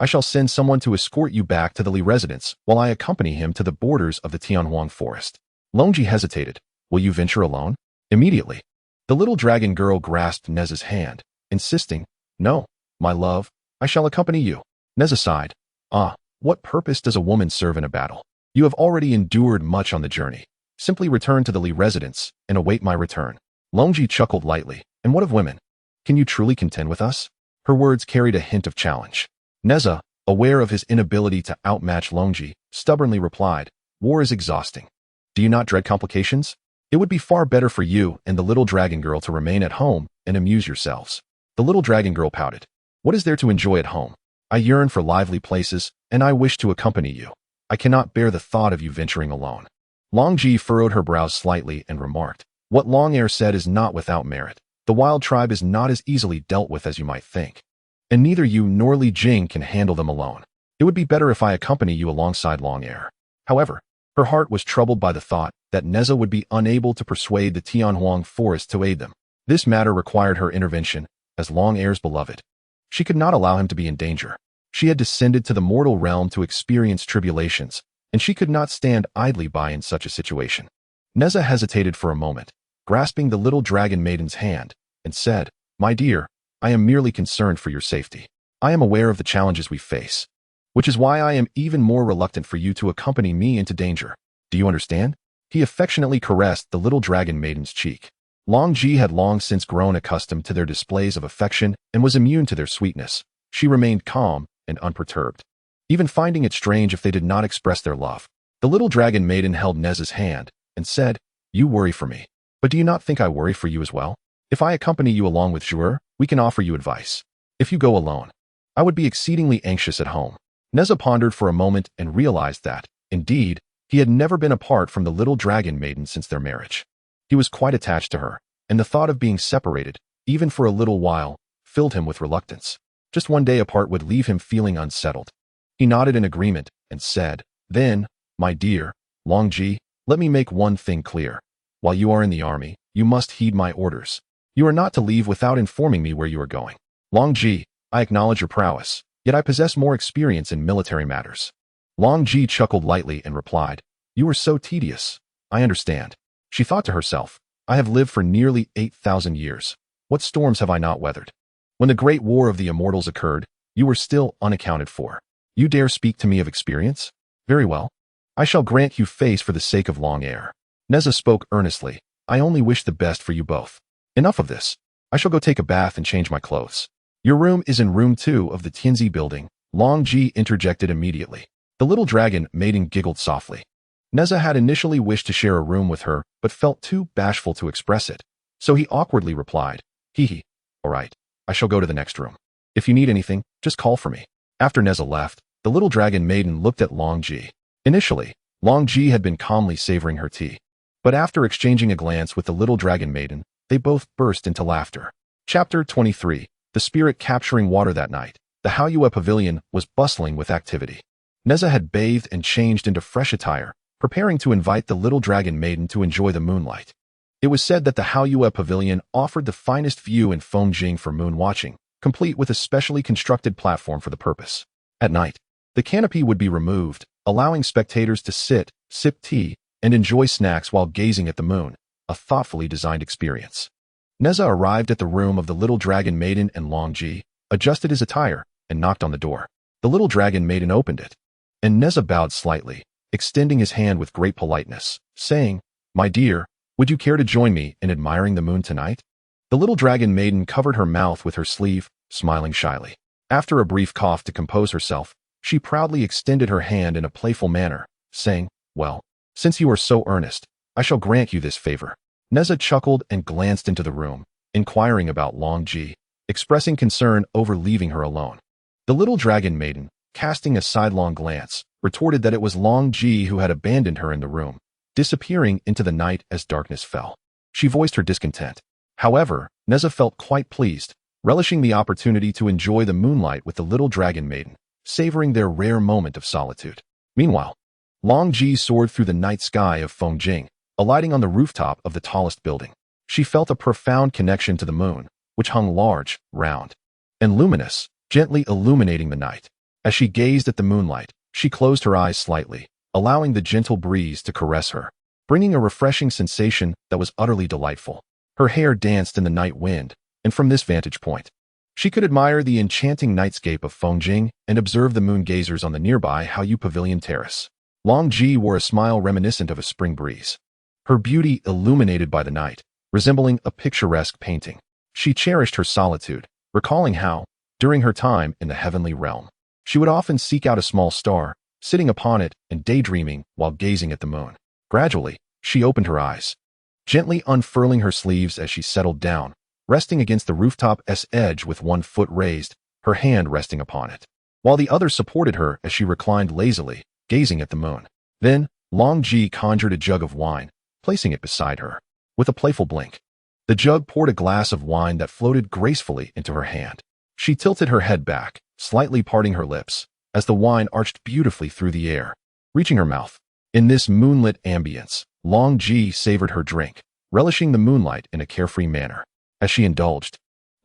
I shall send someone to escort you back to the Li residence while I accompany him to the borders of the Tianhuang forest. Longji hesitated. Will you venture alone? Immediately. The little dragon girl grasped Nezha's hand, insisting, No, my love, I shall accompany you. Nezha sighed. What purpose does a woman serve in a battle? You have already endured much on the journey. Simply return to the Li residence and await my return. Longji chuckled lightly. And what of women? Can you truly contend with us? Her words carried a hint of challenge. Nezha, aware of his inability to outmatch Longji, stubbornly replied, War is exhausting. Do you not dread complications? It would be far better for you and the little dragon girl to remain at home and amuse yourselves. The little dragon girl pouted. What is there to enjoy at home? I yearn for lively places, and I wish to accompany you. I cannot bear the thought of you venturing alone. Longji furrowed her brows slightly and remarked, What Long said is not without merit. The wild tribe is not as easily dealt with as you might think. And neither you nor Li Jing can handle them alone. It would be better if I accompany you alongside Long. However, her heart was troubled by the thought that Nezha would be unable to persuade the Tianhuang forest to aid them. This matter required her intervention, as Long's beloved. She could not allow him to be in danger. She had descended to the mortal realm to experience tribulations, and she could not stand idly by in such a situation. Nezha hesitated for a moment, grasping the little dragon maiden's hand, and said, My dear, I am merely concerned for your safety. I am aware of the challenges we face, which is why I am even more reluctant for you to accompany me into danger. Do you understand? He affectionately caressed the little dragon maiden's cheek. Longji had long since grown accustomed to their displays of affection and was immune to their sweetness. She remained calm and unperturbed, even finding it strange if they did not express their love. The little dragon maiden held Nezha's hand and said, You worry for me, but do you not think I worry for you as well? If I accompany you along with Zhou, we can offer you advice. If you go alone, I would be exceedingly anxious at home. Nezha pondered for a moment and realized that, indeed, he had never been apart from the little dragon maiden since their marriage. He was quite attached to her, and the thought of being separated, even for a little while, filled him with reluctance. Just one day apart would leave him feeling unsettled. He nodded in agreement and said, Then, my dear, Longji, let me make one thing clear. While you are in the army, you must heed my orders. You are not to leave without informing me where you are going. Longji, I acknowledge your prowess, yet I possess more experience in military matters. Longji chuckled lightly and replied, You are so tedious. I understand. She thought to herself, I have lived for nearly 8,000 years. What storms have I not weathered? When the great war of the immortals occurred, you were still unaccounted for. You dare speak to me of experience? Very well. I shall grant you face for the sake of Long. Nezha spoke earnestly. I only wish the best for you both. Enough of this. I shall go take a bath and change my clothes. Your room is in room 2 of the Tianzi building, Longji interjected immediately. The little dragon maiden giggled softly. Nezha had initially wished to share a room with her, but felt too bashful to express it. So he awkwardly replied, Hee. All right, I shall go to the next room. If you need anything, just call for me. After Nezha left, the little dragon maiden looked at Longji. Initially, Longji had been calmly savoring her tea. But after exchanging a glance with the little dragon maiden, they both burst into laughter. Chapter 23. The spirit capturing water that night. The Haoyue pavilion was bustling with activity. Nezha had bathed and changed into fresh attire, preparing to invite the little dragon maiden to enjoy the moonlight. It was said that the Haoyue pavilion offered the finest view in Fengjing for moon watching, complete with a specially constructed platform for the purpose. At night, the canopy would be removed, allowing spectators to sit, sip tea, and enjoy snacks while gazing at the moon, a thoughtfully designed experience. Nezha arrived at the room of the little dragon maiden and Longji, adjusted his attire, and knocked on the door. The little dragon maiden opened it, and Nezha bowed slightly, extending his hand with great politeness, saying, My dear, would you care to join me in admiring the moon tonight? The little dragon maiden covered her mouth with her sleeve, smiling shyly. After a brief cough to compose herself, she proudly extended her hand in a playful manner, saying, Well, since you are so earnest, I shall grant you this favor. Nezha chuckled and glanced into the room, inquiring about Longji, expressing concern over leaving her alone. The little dragon maiden, casting a sidelong glance, retorted that it was Longji who had abandoned her in the room, disappearing into the night as darkness fell. She voiced her discontent. However, Nezha felt quite pleased, relishing the opportunity to enjoy the moonlight with the little dragon maiden, savoring their rare moment of solitude. Meanwhile, Longji soared through the night sky of Fengjing, alighting on the rooftop of the tallest building. She felt a profound connection to the moon, which hung large, round, and luminous, gently illuminating the night. As she gazed at the moonlight, she closed her eyes slightly, allowing the gentle breeze to caress her, bringing a refreshing sensation that was utterly delightful. Her hair danced in the night wind, and from this vantage point, she could admire the enchanting nightscape of Fengjing and observe the moon gazers on the nearby Haoyu Pavilion terrace. Longji wore a smile reminiscent of a spring breeze, her beauty illuminated by the night, resembling a picturesque painting. She cherished her solitude, recalling how, during her time in the heavenly realm, she would often seek out a small star, sitting upon it and daydreaming while gazing at the moon. Gradually, she opened her eyes, gently unfurling her sleeves as she settled down, resting against the rooftop's edge with one foot raised, her hand resting upon it, while the other supported her as she reclined lazily, gazing at the moon. Then, Longji conjured a jug of wine, placing it beside her. With a playful blink, the jug poured a glass of wine that floated gracefully into her hand. She tilted her head back, slightly parting her lips, as the wine arched beautifully through the air, reaching her mouth. In this moonlit ambience, Longji savored her drink, relishing the moonlight in a carefree manner. As she indulged,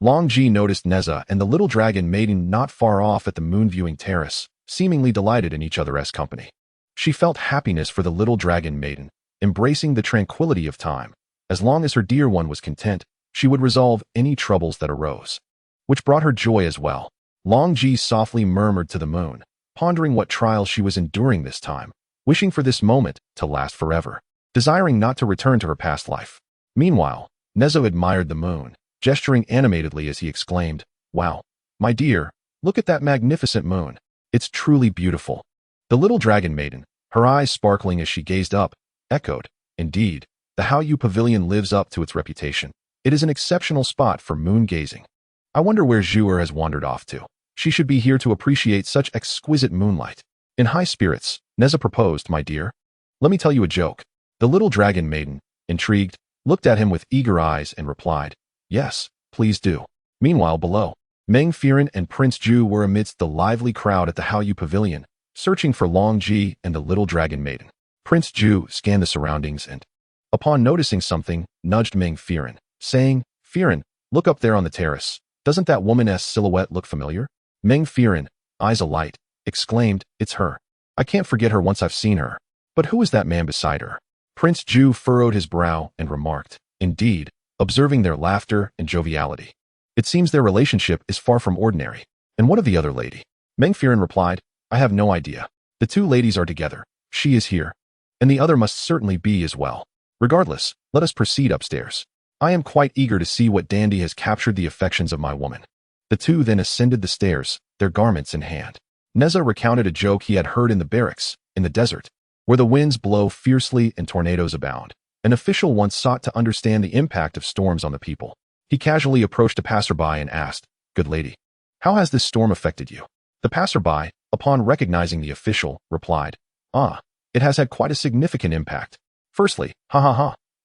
Longji noticed Nezha and the little dragon maiden not far off at the moon-viewing terrace, seemingly delighted in each other's company. She felt happiness for the little dragon maiden, embracing the tranquility of time. As long as her dear one was content, she would resolve any troubles that arose, which brought her joy as well. Longji softly murmured to the moon, pondering what trials she was enduring this time, wishing for this moment to last forever, desiring not to return to her past life. Meanwhile, Nezha admired the moon, gesturing animatedly as he exclaimed, "Wow, my dear, look at that magnificent moon. It's truly beautiful." The little dragon maiden, her eyes sparkling as she gazed up, echoed, "Indeed, the Haoyu Pavilion lives up to its reputation. It is an exceptional spot for moon gazing. I wonder where Zhou has wandered off to. She should be here to appreciate such exquisite moonlight." In high spirits, Nezha proposed, "My dear, let me tell you a joke." The little dragon maiden, intrigued, looked at him with eager eyes and replied, "Yes, please do." Meanwhile, below, Meng Firen and Prince Zhou were amidst the lively crowd at the Haoyu Pavilion, searching for Longji and the little dragon maiden. Prince Zhou scanned the surroundings and, upon noticing something, nudged Meng Firen, saying, "Firen, look up there on the terrace. Doesn't that woman's silhouette look familiar?" Meng Firen, eyes alight, exclaimed, "It's her. I can't forget her once I've seen her. But who is that man beside her?" Prince Zhou furrowed his brow and remarked, "Indeed," observing their laughter and joviality. "It seems their relationship is far from ordinary. And what of the other lady?" Meng Firen replied, "I have no idea. The two ladies are together. She is here, and the other must certainly be as well. Regardless, let us proceed upstairs. I am quite eager to see what dandy has captured the affections of my woman." The two then ascended the stairs, their garments in hand. Nezha recounted a joke he had heard in the barracks, in the desert, where the winds blow fiercely and tornadoes abound. An official once sought to understand the impact of storms on the people. He casually approached a passerby and asked, "Good lady, how has this storm affected you?" The passerby, upon recognizing the official, replied, "Ah, it has had quite a significant impact. Firstly,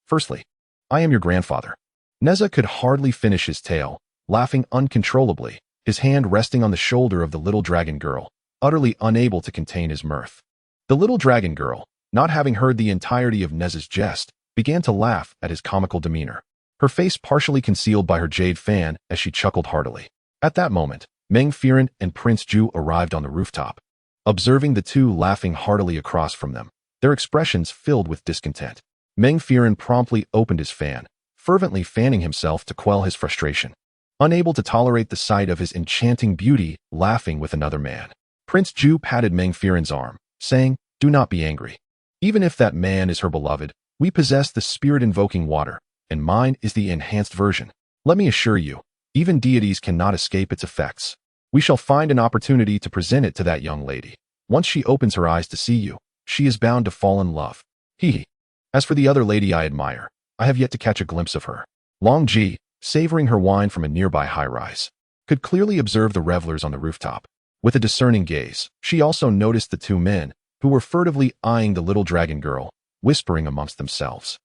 firstly, I am your grandfather." Nezha could hardly finish his tale, laughing uncontrollably, his hand resting on the shoulder of the little dragon girl, utterly unable to contain his mirth. The little dragon girl, not having heard the entirety of Nezha's jest, began to laugh at his comical demeanor, her face partially concealed by her jade fan as she chuckled heartily. At that moment, Meng Firen and Prince Zhou arrived on the rooftop. Observing the two laughing heartily across from them, their expressions filled with discontent, Meng Firen promptly opened his fan, fervently fanning himself to quell his frustration, unable to tolerate the sight of his enchanting beauty laughing with another man. Prince Zhou patted Meng Firen's arm, saying, "Do not be angry. Even if that man is her beloved, we possess the spirit-invoking water, and mine is the enhanced version. Let me assure you, even deities cannot escape its effects. We shall find an opportunity to present it to that young lady. Once she opens her eyes to see you, she is bound to fall in love. Hee. As for the other lady I admire, I have yet to catch a glimpse of her." Longji, savoring her wine from a nearby high-rise, could clearly observe the revelers on the rooftop. With a discerning gaze, she also noticed the two men, who were furtively eyeing the little dragon girl, whispering amongst themselves.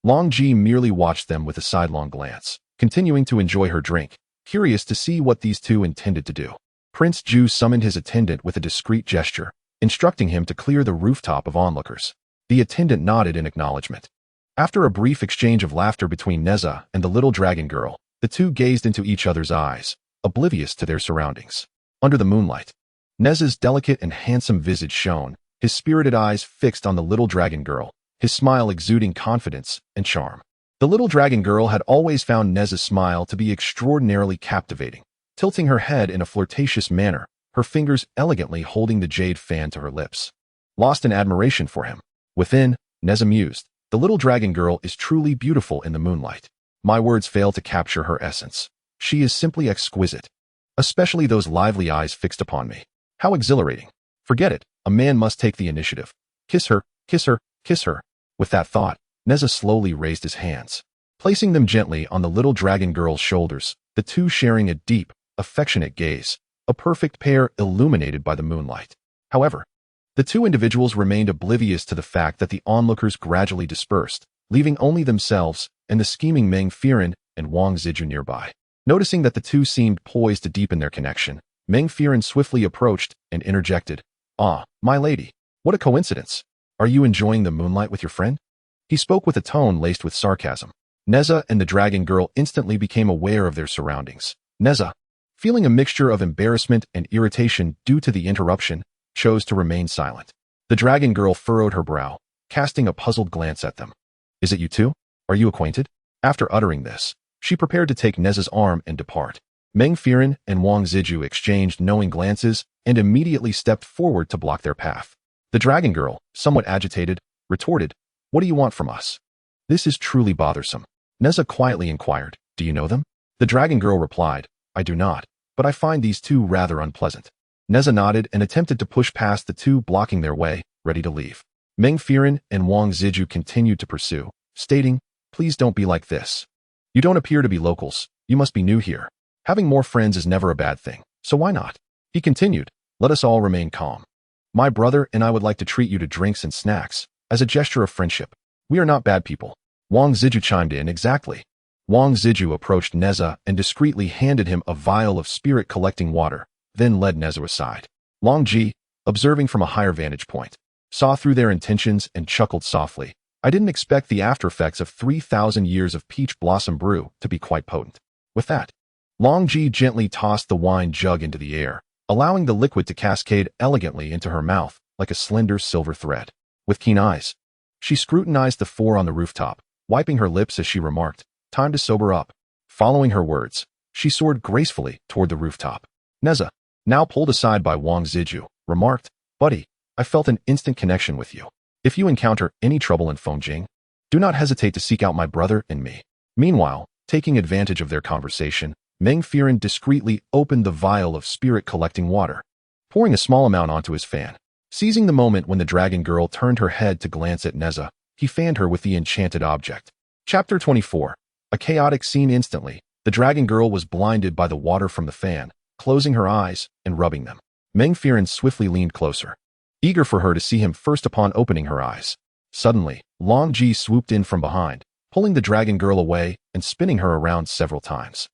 Longji merely watched them with a sidelong glance, continuing to enjoy her drink, curious to see what these two intended to do. Prince Zhou summoned his attendant with a discreet gesture, instructing him to clear the rooftop of onlookers. The attendant nodded in acknowledgement. After a brief exchange of laughter between Nezha and the little dragon girl, the two gazed into each other's eyes, oblivious to their surroundings. Under the moonlight, Nezha's delicate and handsome visage shone, his spirited eyes fixed on the little dragon girl, his smile exuding confidence and charm. The little dragon girl had always found Nezha's smile to be extraordinarily captivating, tilting her head in a flirtatious manner, her fingers elegantly holding the jade fan to her lips. Lost in admiration for him. Within, Nezha mused, the little dragon girl is truly beautiful in the moonlight. My words fail to capture her essence. She is simply exquisite. Especially those lively eyes fixed upon me. How exhilarating. Forget it, a man must take the initiative. Kiss her, kiss her, kiss her. With that thought, Nezha slowly raised his hands, placing them gently on the little dragon girl's shoulders, the two sharing a deep, affectionate gaze, a perfect pair illuminated by the moonlight. However, the two individuals remained oblivious to the fact that the onlookers gradually dispersed, leaving only themselves and the scheming Meng Firen and Wang Ziju nearby. Noticing that the two seemed poised to deepen their connection, Meng Firen swiftly approached and interjected, "Ah, my lady, what a coincidence. Are you enjoying the moonlight with your friend?" He spoke with a tone laced with sarcasm. Nezha and the dragon girl instantly became aware of their surroundings. Nezha, feeling a mixture of embarrassment and irritation due to the interruption, chose to remain silent. The dragon girl furrowed her brow, casting a puzzled glance at them. "Is it you two? Are you acquainted?" After uttering this, she prepared to take Nezha's arm and depart. Meng Firen and Wang Ziju exchanged knowing glances and immediately stepped forward to block their path. The dragon girl, somewhat agitated, retorted, "What do you want from us? This is truly bothersome." Nezha quietly inquired, "Do you know them?" The dragon girl replied, "I do not, but I find these two rather unpleasant." Nezha nodded and attempted to push past the two blocking their way, ready to leave. Meng Firen and Wang Ziju continued to pursue, stating, "Please don't be like this. You don't appear to be locals, you must be new here. Having more friends is never a bad thing, so why not?" He continued, "Let us all remain calm. My brother and I would like to treat you to drinks and snacks, as a gesture of friendship. We are not bad people." Wang Ziju chimed in, "Exactly." Wang Ziju approached Nezha and discreetly handed him a vial of spirit-collecting water, then led Nezha aside. Longji, observing from a higher vantage point, saw through their intentions and chuckled softly. "I didn't expect the after-effects of 3,000 years of peach blossom brew to be quite potent." With that, Longji gently tossed the wine jug into the air, allowing the liquid to cascade elegantly into her mouth like a slender silver thread. With keen eyes, she scrutinized the four on the rooftop, wiping her lips as she remarked, "Time to sober up." Following her words, she soared gracefully toward the rooftop. Nezha, now pulled aside by Wang Ziju, remarked, "Buddy, I felt an instant connection with you. If you encounter any trouble in Fengjing, do not hesitate to seek out my brother and me." Meanwhile, taking advantage of their conversation, Meng Firen discreetly opened the vial of spirit-collecting water, pouring a small amount onto his fan. Seizing the moment when the dragon girl turned her head to glance at Nezha, he fanned her with the enchanted object. Chapter 24. A chaotic scene. Instantly, the dragon girl was blinded by the water from the fan, closing her eyes and rubbing them. Meng Firen swiftly leaned closer, eager for her to see him first upon opening her eyes. Suddenly, Longji swooped in from behind, pulling the dragon girl away and spinning her around several times.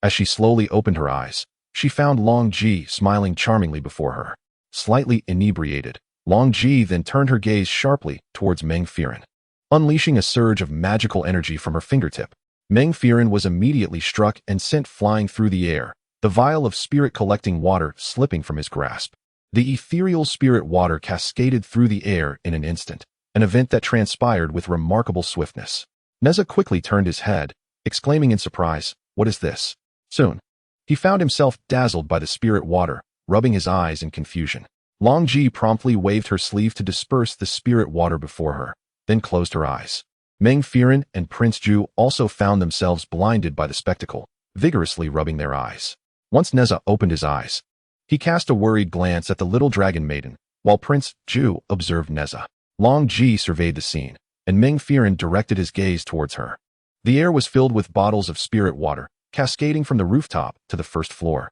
As she slowly opened her eyes, she found Longji smiling charmingly before her. Slightly inebriated, Longji then turned her gaze sharply towards Meng Firen, unleashing a surge of magical energy from her fingertip. Meng Firen was immediately struck and sent flying through the air, the vial of spirit-collecting water slipping from his grasp. The ethereal spirit water cascaded through the air in an instant, an event that transpired with remarkable swiftness. Nezha quickly turned his head, exclaiming in surprise, "What is this?" Soon, he found himself dazzled by the spirit water, rubbing his eyes in confusion. Longji promptly waved her sleeve to disperse the spirit water before her, then closed her eyes. Meng Firen and Prince Zhou also found themselves blinded by the spectacle, vigorously rubbing their eyes. Once Nezha opened his eyes, he cast a worried glance at the little dragon maiden, while Prince Zhou observed Nezha. Longji surveyed the scene, and Meng Firen directed his gaze towards her. The air was filled with bottles of spirit water, cascading from the rooftop to the first floor.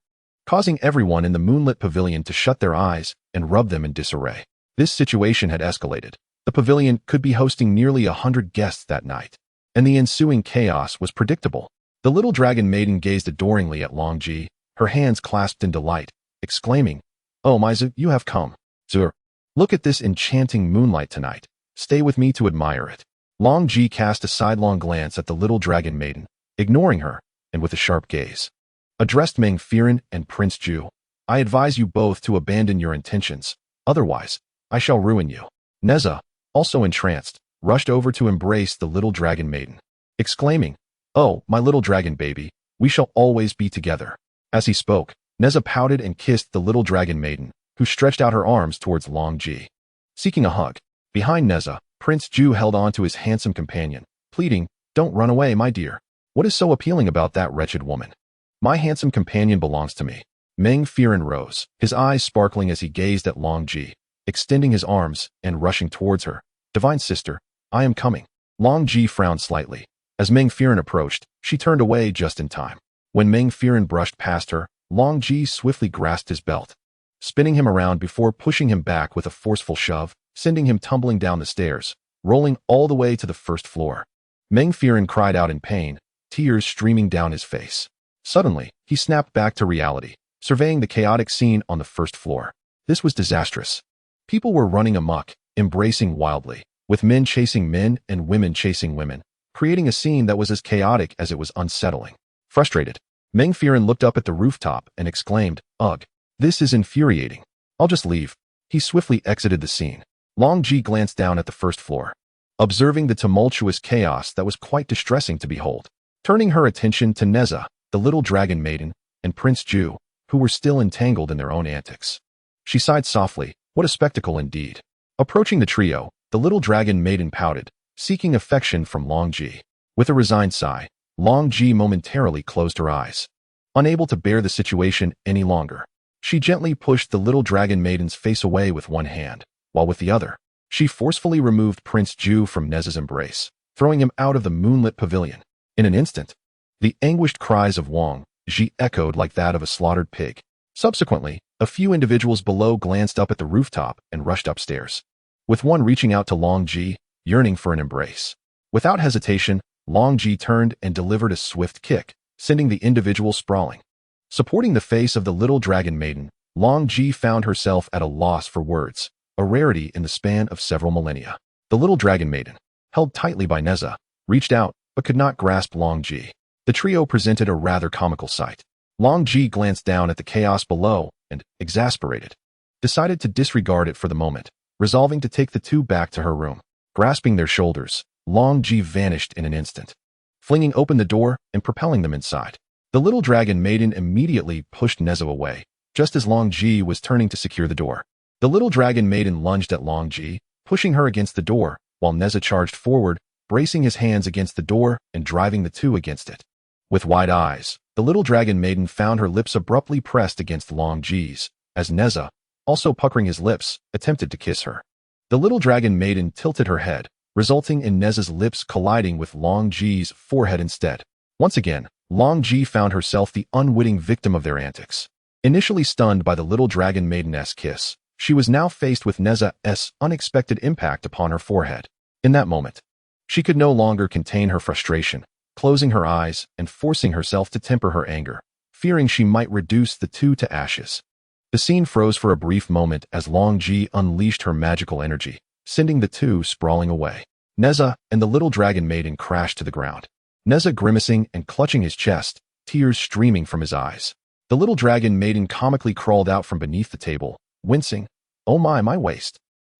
causing everyone in the moonlit pavilion to shut their eyes and rub them in disarray. This situation had escalated. The pavilion could be hosting nearly 100 guests that night, and the ensuing chaos was predictable. The little dragon maiden gazed adoringly at Longji, her hands clasped in delight, exclaiming, "Oh, my Zhou, you have come. Zhou, look at this enchanting moonlight tonight. Stay with me to admire it." Longji cast a sidelong glance at the little dragon maiden, ignoring her, and with a sharp gaze, addressed Meng Firen and Prince Zhou. "I advise you both to abandon your intentions, otherwise, I shall ruin you." Nezha, also entranced, rushed over to embrace the little dragon maiden, exclaiming, "Oh, my little dragon baby, we shall always be together." As he spoke, Nezha pouted and kissed the little dragon maiden, who stretched out her arms towards Longji, seeking a hug. Behind Nezha, Prince Zhou held on to his handsome companion, pleading, "Don't run away, my dear. What is so appealing about that wretched woman? My handsome companion belongs to me." Meng Firen rose, his eyes sparkling as he gazed at Longji, extending his arms and rushing towards her. "Divine sister, I am coming." Longji frowned slightly. As Meng Firen approached, she turned away just in time. When Meng Firen brushed past her, Longji swiftly grasped his belt, spinning him around before pushing him back with a forceful shove, sending him tumbling down the stairs, rolling all the way to the first floor. Meng Firen cried out in pain, tears streaming down his face. Suddenly, he snapped back to reality, surveying the chaotic scene on the first floor. This was disastrous. People were running amok, embracing wildly, with men chasing men and women chasing women, creating a scene that was as chaotic as it was unsettling. Frustrated, Meng Firen looked up at the rooftop and exclaimed, "Ugh, this is infuriating. I'll just leave." He swiftly exited the scene. Longji glanced down at the first floor, observing the tumultuous chaos that was quite distressing to behold. Turning her attention to Nezha, the little dragon maiden, and Prince Zhou, who were still entangled in their own antics, she sighed softly. What a spectacle indeed. Approaching the trio, the little dragon maiden pouted, seeking affection from Longji. With a resigned sigh, Longji momentarily closed her eyes. Unable to bear the situation any longer, she gently pushed the little dragon maiden's face away with one hand, while with the other, she forcefully removed Prince Zhou from Nezha's embrace, throwing him out of the moonlit pavilion. In an instant, the anguished cries of Longji echoed like that of a slaughtered pig. Subsequently, a few individuals below glanced up at the rooftop and rushed upstairs, with one reaching out to Longji, yearning for an embrace. Without hesitation, Longji turned and delivered a swift kick, sending the individual sprawling. Supporting the face of the little dragon maiden, Longji found herself at a loss for words, a rarity in the span of several millennia. The little dragon maiden, held tightly by Nezha, reached out but could not grasp Longji. The trio presented a rather comical sight. Longji glanced down at the chaos below and, exasperated, decided to disregard it for the moment, resolving to take the two back to her room. Grasping their shoulders, Longji vanished in an instant, flinging open the door and propelling them inside. The little dragon maiden immediately pushed Nezha away, just as Longji was turning to secure the door. The little dragon maiden lunged at Longji, pushing her against the door, while Nezha charged forward, bracing his hands against the door and driving the two against it. With wide eyes, the little dragon maiden found her lips abruptly pressed against Longji's, as Nezha, also puckering his lips, attempted to kiss her. The little dragon maiden tilted her head, resulting in Nezha's lips colliding with Longji's forehead instead. Once again, Longji found herself the unwitting victim of their antics. Initially stunned by the little dragon maiden's kiss, she was now faced with Nezha's unexpected impact upon her forehead. In that moment, she could no longer contain her frustration, closing her eyes and forcing herself to temper her anger, fearing she might reduce the two to ashes. The scene froze for a brief moment as Longji unleashed her magical energy, sending the two sprawling away. Nezha and the little dragon maiden crashed to the ground, Nezha grimacing and clutching his chest, tears streaming from his eyes. The little dragon maiden comically crawled out from beneath the table, wincing, "Oh my waist,"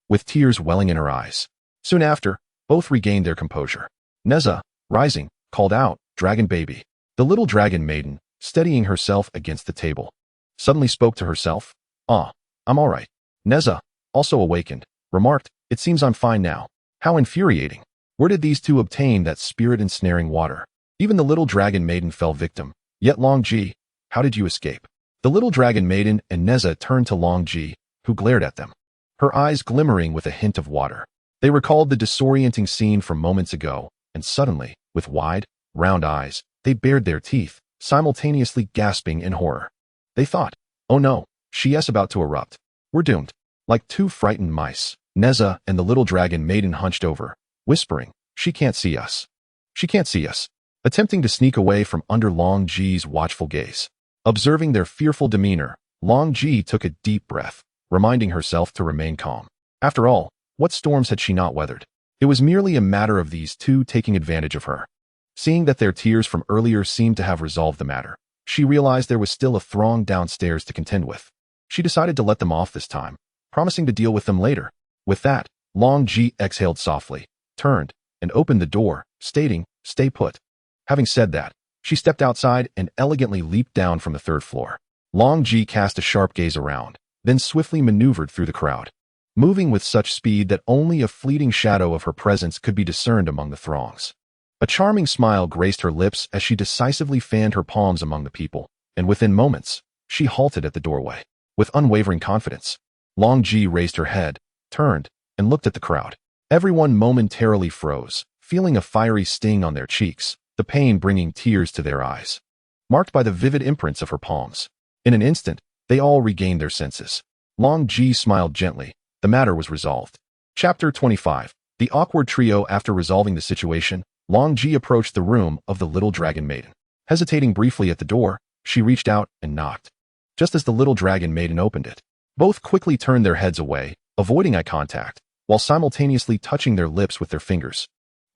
with tears welling in her eyes. Soon after, both regained their composure. Nezha, rising, called out, "Dragon baby." The little dragon maiden, steadying herself against the table, suddenly spoke to herself, "Ah, I'm all right." Nezha, also awakened, remarked, "It seems I'm fine now." How infuriating. Where did these two obtain that spirit-ensnaring water? Even the little dragon maiden fell victim. Yet Longji, how did you escape? The little dragon maiden and Nezha turned to Longji, who glared at them, her eyes glimmering with a hint of water. They recalled the disorienting scene from moments ago, and suddenly, with wide, round eyes, they bared their teeth, simultaneously gasping in horror. They thought, Oh no, she is about to erupt. We're doomed. Like two frightened mice, Nezha and the little dragon maiden hunched over, whispering, she can't see us. She can't see us. Attempting to sneak away from under Longji's watchful gaze. Observing their fearful demeanor, Longji took a deep breath, reminding herself to remain calm. After all, what storms had she not weathered? It was merely a matter of these two taking advantage of her. Seeing that their tears from earlier seemed to have resolved the matter, she realized there was still a throng downstairs to contend with. She decided to let them off this time, promising to deal with them later. With that, Longji exhaled softly, turned, and opened the door, stating, stay put. Having said that, she stepped outside and elegantly leaped down from the third floor. Longji cast a sharp gaze around, then swiftly maneuvered through the crowd, moving with such speed that only a fleeting shadow of her presence could be discerned among the throngs. A charming smile graced her lips as she decisively fanned her palms among the people, and within moments, she halted at the doorway. With unwavering confidence, Longji raised her head, turned, and looked at the crowd. Everyone momentarily froze, feeling a fiery sting on their cheeks, the pain bringing tears to their eyes, marked by the vivid imprints of her palms. In an instant, they all regained their senses. Longji smiled gently. The matter was resolved. Chapter 25. The awkward trio. After resolving the situation, Longji approached the room of the little dragon maiden. Hesitating briefly at the door, she reached out and knocked. Just as the little dragon maiden opened it, both quickly turned their heads away, avoiding eye contact, while simultaneously touching their lips with their fingers.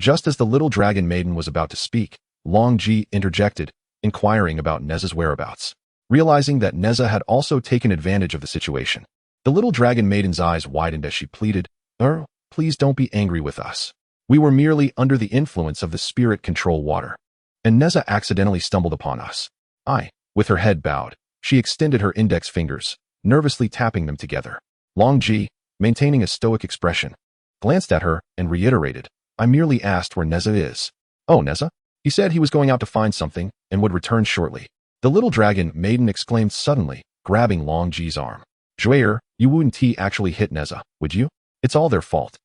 Just as the little dragon maiden was about to speak, Longji interjected, inquiring about Nezha's whereabouts. Realizing that Nezha had also taken advantage of the situation, the little dragon maiden's eyes widened as she pleaded, please don't be angry with us. We were merely under the influence of the spirit control water, and Nezha accidentally stumbled upon us. With her head bowed, she extended her index fingers, nervously tapping them together. Longji, maintaining a stoic expression, glanced at her and reiterated, I merely asked where Nezha is. Oh, Nezha? He said he was going out to find something and would return shortly. The little dragon maiden exclaimed suddenly, grabbing Longji's arm. Zhou, you wouldn't actually hit Nezha, would you? It's all their fault.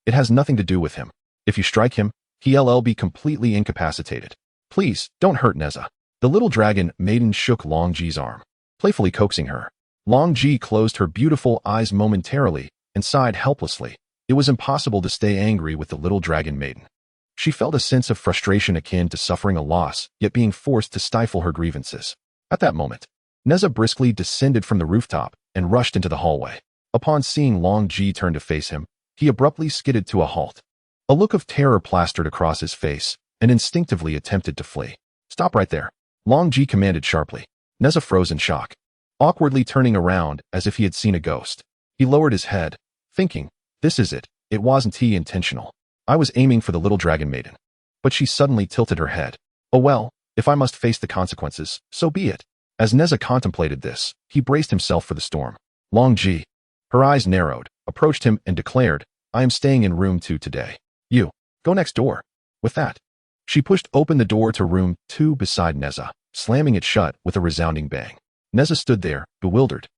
It has nothing to do with him. If you strike him, he'll be completely incapacitated. Please, don't hurt Nezha. The little dragon maiden shook Longji's arm, playfully coaxing her. Longji closed her beautiful eyes momentarily and sighed helplessly. It was impossible to stay angry with the little dragon maiden. She felt a sense of frustration akin to suffering a loss, yet being forced to stifle her grievances. At that moment, Nezha briskly descended from the rooftop and rushed into the hallway. Upon seeing Longji turn to face him, he abruptly skidded to a halt. A look of terror plastered across his face, and instinctively attempted to flee. Stop right there, Longji commanded sharply. Nezha froze in shock, awkwardly turning around as if he had seen a ghost. He lowered his head, thinking, this is it. It wasn't intentional. I was aiming for the little dragon maiden. But she suddenly tilted her head. Oh well, if I must face the consequences, so be it. As Nezha contemplated this, he braced himself for the storm. Longji, her eyes narrowed, approached him and declared, I am staying in room 2 today. You, go next door. With that, she pushed open the door to room 2 beside Nezha, slamming it shut with a resounding bang. Nezha stood there, bewildered.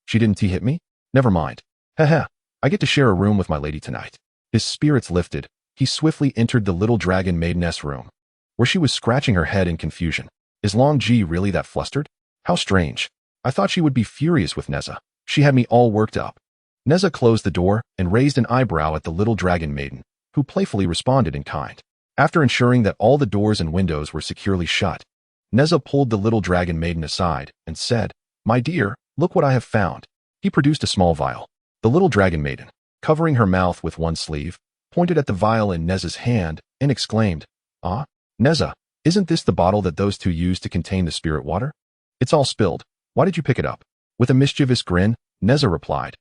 She didn't hit me? Never mind. Haha, I get to share a room with my lady tonight. His spirits lifted, he swiftly entered the little dragon maiden's room, where she was scratching her head in confusion. Is Longji really that flustered? How strange. I thought she would be furious with Nezha. She had me all worked up. Nezha closed the door and raised an eyebrow at the little dragon maiden, who playfully responded in kind. After ensuring that all the doors and windows were securely shut, Nezha pulled the little dragon maiden aside and said, My dear, look what I have found. He produced a small vial. The little dragon maiden, covering her mouth with one sleeve, pointed at the vial in Nezha's hand and exclaimed, Nezha, isn't this the bottle that those two used to contain the spirit water? It's all spilled. Why did you pick it up? With a mischievous grin, Nezha replied,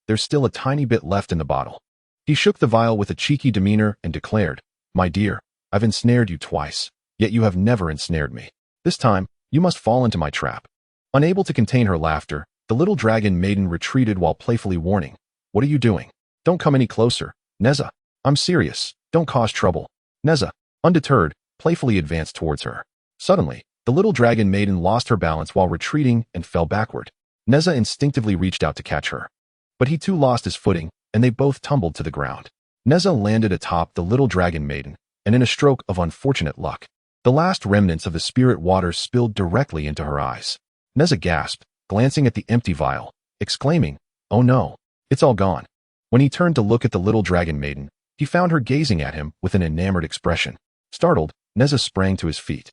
there's still a tiny bit left in the bottle. He shook the vial with a cheeky demeanor and declared, My dear, I've ensnared you twice, yet you have never ensnared me. This time, you must fall into my trap. Unable to contain her laughter, the little dragon maiden retreated while playfully warning, What are you doing? Don't come any closer, Nezha. I'm serious. Don't cause trouble. Nezha, undeterred, playfully advanced towards her. Suddenly, the little dragon maiden lost her balance while retreating and fell backward. Nezha instinctively reached out to catch her, but he too lost his footing, and they both tumbled to the ground. Nezha landed atop the little dragon maiden, and in a stroke of unfortunate luck, the last remnants of the spirit water spilled directly into her eyes. Nezha gasped, glancing at the empty vial, exclaiming, "Oh no, it's all gone." When he turned to look at the little dragon maiden, he found her gazing at him with an enamored expression. Startled, Nezha sprang to his feet,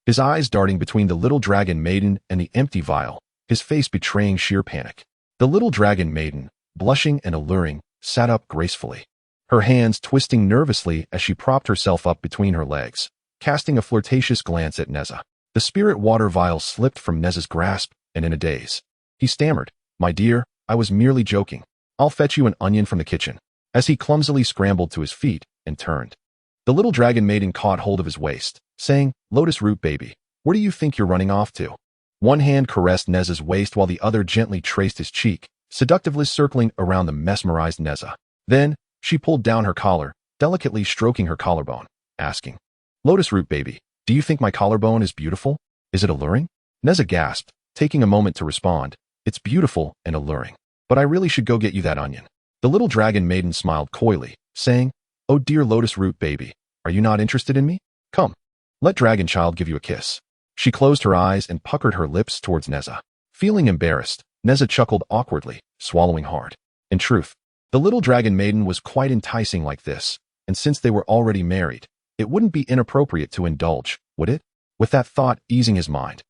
his eyes darting between the little dragon maiden and the empty vial, his face betraying sheer panic. The little dragon maiden, blushing and alluring, sat up gracefully, her hands twisting nervously as she propped herself up between her legs, casting a flirtatious glance at Nezha. The spirit water vial slipped from Nezha's grasp, and in a daze, he stammered, "My dear, I was merely joking. I'll fetch you an onion from the kitchen," as he clumsily scrambled to his feet and turned. The little dragon maiden caught hold of his waist, saying, "Lotus root baby, where do you think you're running off to?" One hand caressed Nezha's waist while the other gently traced his cheek, seductively circling around the mesmerized Nezha. Then, she pulled down her collar, delicately stroking her collarbone, asking, "Lotus root baby, do you think my collarbone is beautiful? Is it alluring?" Nezha gasped, taking a moment to respond, "It's beautiful and alluring, but I really should go get you that onion." The little dragon maiden smiled coyly, saying, "Oh dear lotus root baby, are you not interested in me? Come, let dragon child give you a kiss." She closed her eyes and puckered her lips towards Nezha. Feeling embarrassed, Nezha chuckled awkwardly, swallowing hard. In truth, the little dragon maiden was quite enticing like this, and since they were already married, it wouldn't be inappropriate to indulge, would it? With that thought easing his mind,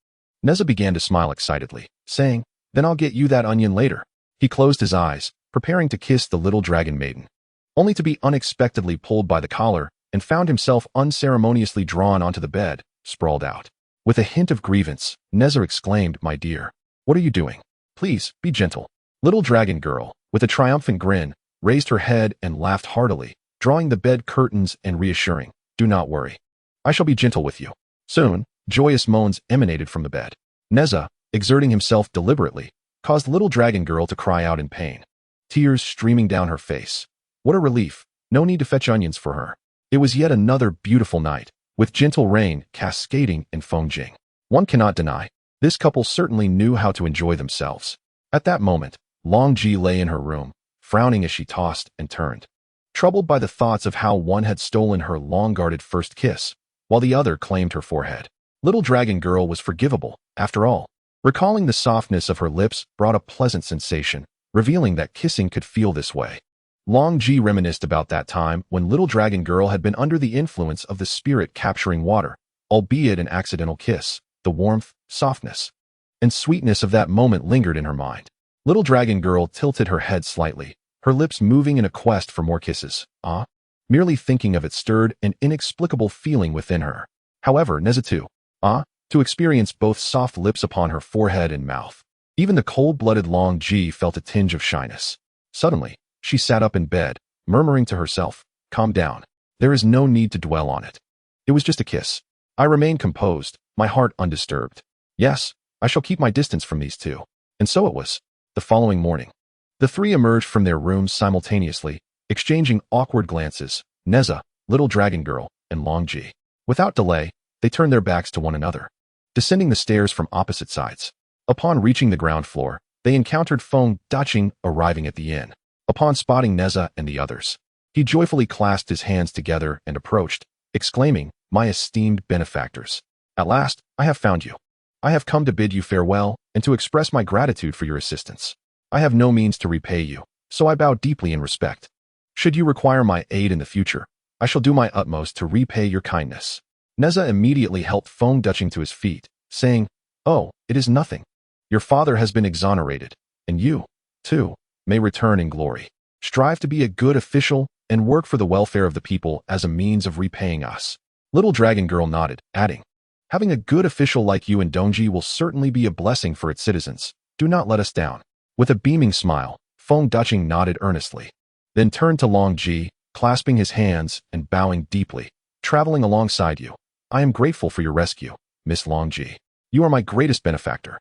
Nezha began to smile excitedly, saying, "Then I'll get you that onion later." He closed his eyes, preparing to kiss the little dragon maiden, only to be unexpectedly pulled by the collar and found himself unceremoniously drawn onto the bed, sprawled out. With a hint of grievance, Nezha exclaimed, "My dear, what are you doing? Please, be gentle." Little dragon girl, with a triumphant grin, raised her head and laughed heartily, drawing the bed curtains and reassuring, "Do not worry. I shall be gentle with you." Soon, joyous moans emanated from the bed. Nezha, exerting himself deliberately, caused little dragon girl to cry out in pain, tears streaming down her face. What a relief, no need to fetch onions for her. It was yet another beautiful night, with gentle rain cascading in Longji. One cannot deny, this couple certainly knew how to enjoy themselves. At that moment, Longji lay in her room, frowning as she tossed and turned, troubled by the thoughts of how one had stolen her long-guarded first kiss, while the other claimed her forehead. Little dragon girl was forgivable, after all. Recalling the softness of her lips brought a pleasant sensation, revealing that kissing could feel this way. Longji reminisced about that time when little dragon girl had been under the influence of the spirit capturing water, albeit an accidental kiss. The warmth, softness, and sweetness of that moment lingered in her mind. Little dragon girl tilted her head slightly, her lips moving in a quest for more kisses. Merely thinking of it stirred an inexplicable feeling within her. However, Nezha too, to experience both soft lips upon her forehead and mouth. Even the cold-blooded Longji felt a tinge of shyness. Suddenly, she sat up in bed, murmuring to herself, "Calm down. There is no need to dwell on it. It was just a kiss." I remained composed, my heart undisturbed. Yes, I shall keep my distance from these two. And so it was. The following morning, the three emerged from their rooms simultaneously, exchanging awkward glances, Nezha, little dragon girl, and Longji. Without delay, they turned their backs to one another, descending the stairs from opposite sides. Upon reaching the ground floor, they encountered Feng Daching arriving at the inn. Upon spotting Nezha and the others, he joyfully clasped his hands together and approached, exclaiming, "My esteemed benefactors, at last, I have found you. I have come to bid you farewell and to express my gratitude for your assistance. I have no means to repay you, so I bow deeply in respect. Should you require my aid in the future, I shall do my utmost to repay your kindness." Nezha immediately helped Feng Daching to his feet, saying, "Oh, it is nothing. Your father has been exonerated, and you, too, may return in glory. Strive to be a good official and work for the welfare of the people as a means of repaying us." Little dragon girl nodded, adding, "Having a good official like you in Dongji will certainly be a blessing for its citizens. Do not let us down." With a beaming smile, Feng Daching nodded earnestly, then turned to Longji, clasping his hands and bowing deeply. "Traveling alongside you, I am grateful for your rescue, Miss Longji. You are my greatest benefactor.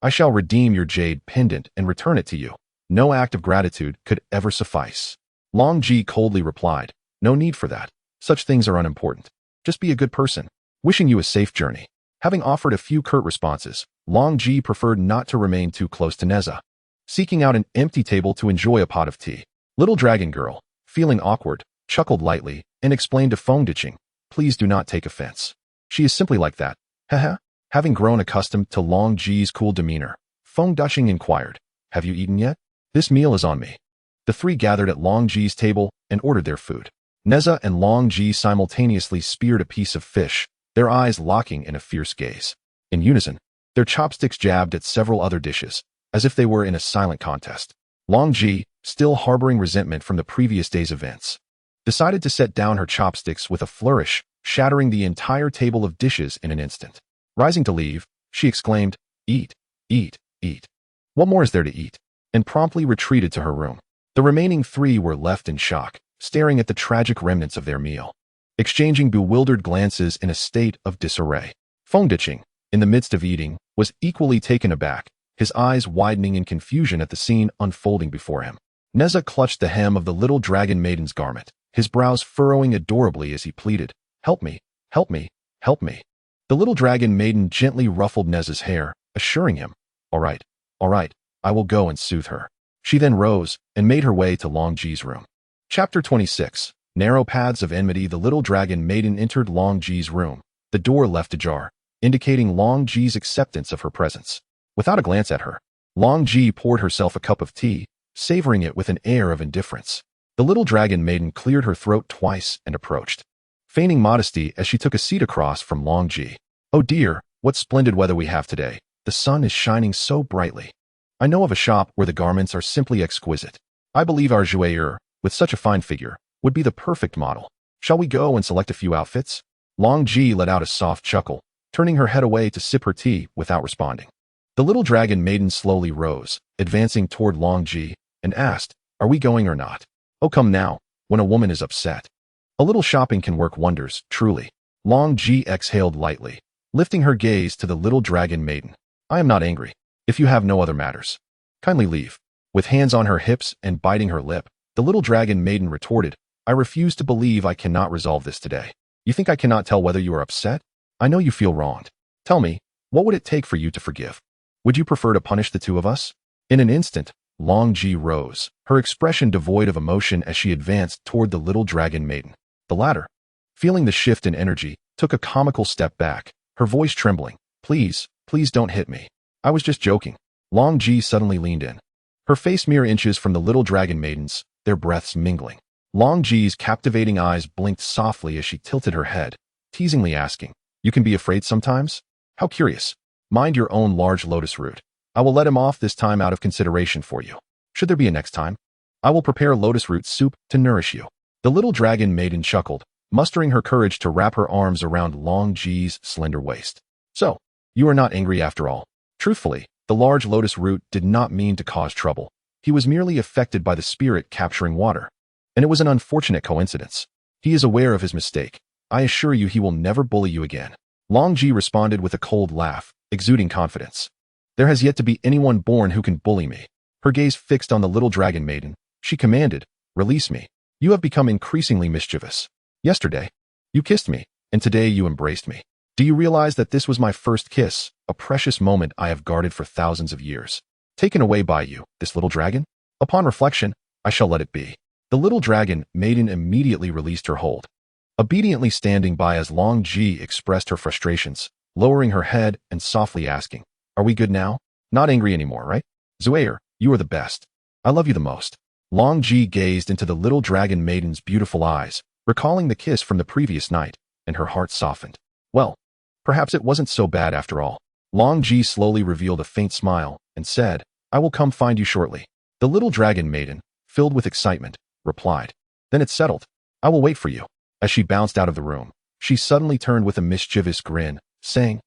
I shall redeem your jade pendant and return it to you. No act of gratitude could ever suffice." Longji coldly replied, "No need for that. Such things are unimportant. Just be a good person. Wishing you a safe journey." Having offered a few curt responses, Longji preferred not to remain too close to Nezha, seeking out an empty table to enjoy a pot of tea. Little dragon girl, feeling awkward, chuckled lightly and explained to Feng Daching, "Please do not take offense. She is simply like that." Haha. Having grown accustomed to Longji's cool demeanor, Feng Dushing inquired, "Have you eaten yet? This meal is on me." The three gathered at Longji's table and ordered their food. Nezha and Longji simultaneously speared a piece of fish, their eyes locking in a fierce gaze. In unison, their chopsticks jabbed at several other dishes, as if they were in a silent contest. Longji, still harboring resentment from the previous day's events, decided to set down her chopsticks with a flourish, shattering the entire table of dishes in an instant. Rising to leave, she exclaimed, "Eat, eat, eat. What more is there to eat?" and promptly retreated to her room. The remaining three were left in shock, staring at the tragic remnants of their meal, exchanging bewildered glances in a state of disarray. Feng Dushing, in the midst of eating, was equally taken aback, his eyes widening in confusion at the scene unfolding before him. Nezha clutched the hem of the little dragon maiden's garment, his brows furrowing adorably as he pleaded, "Help me, help me, help me." The little dragon maiden gently ruffled Nezha's hair, assuring him, all right, I will go and soothe her." She then rose and made her way to Longji's room. Chapter 26. Narrow paths of enmity. The little dragon maiden entered Longji's room, the door left ajar, indicating Longji's acceptance of her presence. Without a glance at her, Longji poured herself a cup of tea, savoring it with an air of indifference. The little dragon maiden cleared her throat twice and approached, feigning modesty as she took a seat across from Longji. "Oh dear, what splendid weather we have today. The sun is shining so brightly. I know of a shop where the garments are simply exquisite. I believe our Zhou, with such a fine figure, would be the perfect model. Shall we go and select a few outfits?" Longji let out a soft chuckle, turning her head away to sip her tea without responding. The little dragon maiden slowly rose, advancing toward Longji, and asked, "Are we going or not?" "Oh, come now, when a woman is upset. A little shopping can work wonders, truly." Longji exhaled lightly, lifting her gaze to the little dragon maiden. "I am not angry. If you have no other matters, kindly leave." With hands on her hips and biting her lip, the little dragon maiden retorted, "I refuse to believe I cannot resolve this today. You think I cannot tell whether you are upset? I know you feel wronged. Tell me, what would it take for you to forgive? Would you prefer to punish the two of us?" In an instant, Longji rose, her expression devoid of emotion as she advanced toward the little dragon maiden. The latter, feeling the shift in energy, took a comical step back, her voice trembling. Please don't hit me. I was just joking." Longji suddenly leaned in, her face mere inches from the little dragon maiden's, their breaths mingling. Longji's captivating eyes blinked softly as she tilted her head, teasingly asking, "You can be afraid sometimes? How curious. Mind your own large lotus root. I will let him off this time out of consideration for you. Should there be a next time, I will prepare lotus root soup to nourish you." The little dragon maiden chuckled, mustering her courage to wrap her arms around Longji's slender waist. "So, you are not angry after all." Truthfully, the large lotus root did not mean to cause trouble. He was merely affected by the spirit capturing water, and it was an unfortunate coincidence. He is aware of his mistake. I assure you he will never bully you again." Longji responded with a cold laugh, exuding confidence. "There has yet to be anyone born who can bully me." Her gaze fixed on the little dragon maiden, she commanded, "Release me. You have become increasingly mischievous. Yesterday, you kissed me, and today you embraced me. Do you realize that this was my first kiss, a precious moment I have guarded for thousands of years? Taken away by you, this little dragon? Upon reflection, I shall let it be." The little dragon maiden immediately released her hold, obediently standing by as Longji expressed her frustrations, lowering her head and softly asking, "Are we good now? Not angry anymore, right? Zhou, you are the best. I love you the most." Longji gazed into the little dragon maiden's beautiful eyes, recalling the kiss from the previous night, and her heart softened. Well, perhaps it wasn't so bad after all. Longji slowly revealed a faint smile and said, "I will come find you shortly." The little dragon maiden, filled with excitement, replied, "Then it's settled. I will wait for you." As she bounced out of the room, she suddenly turned with a mischievous grin, saying,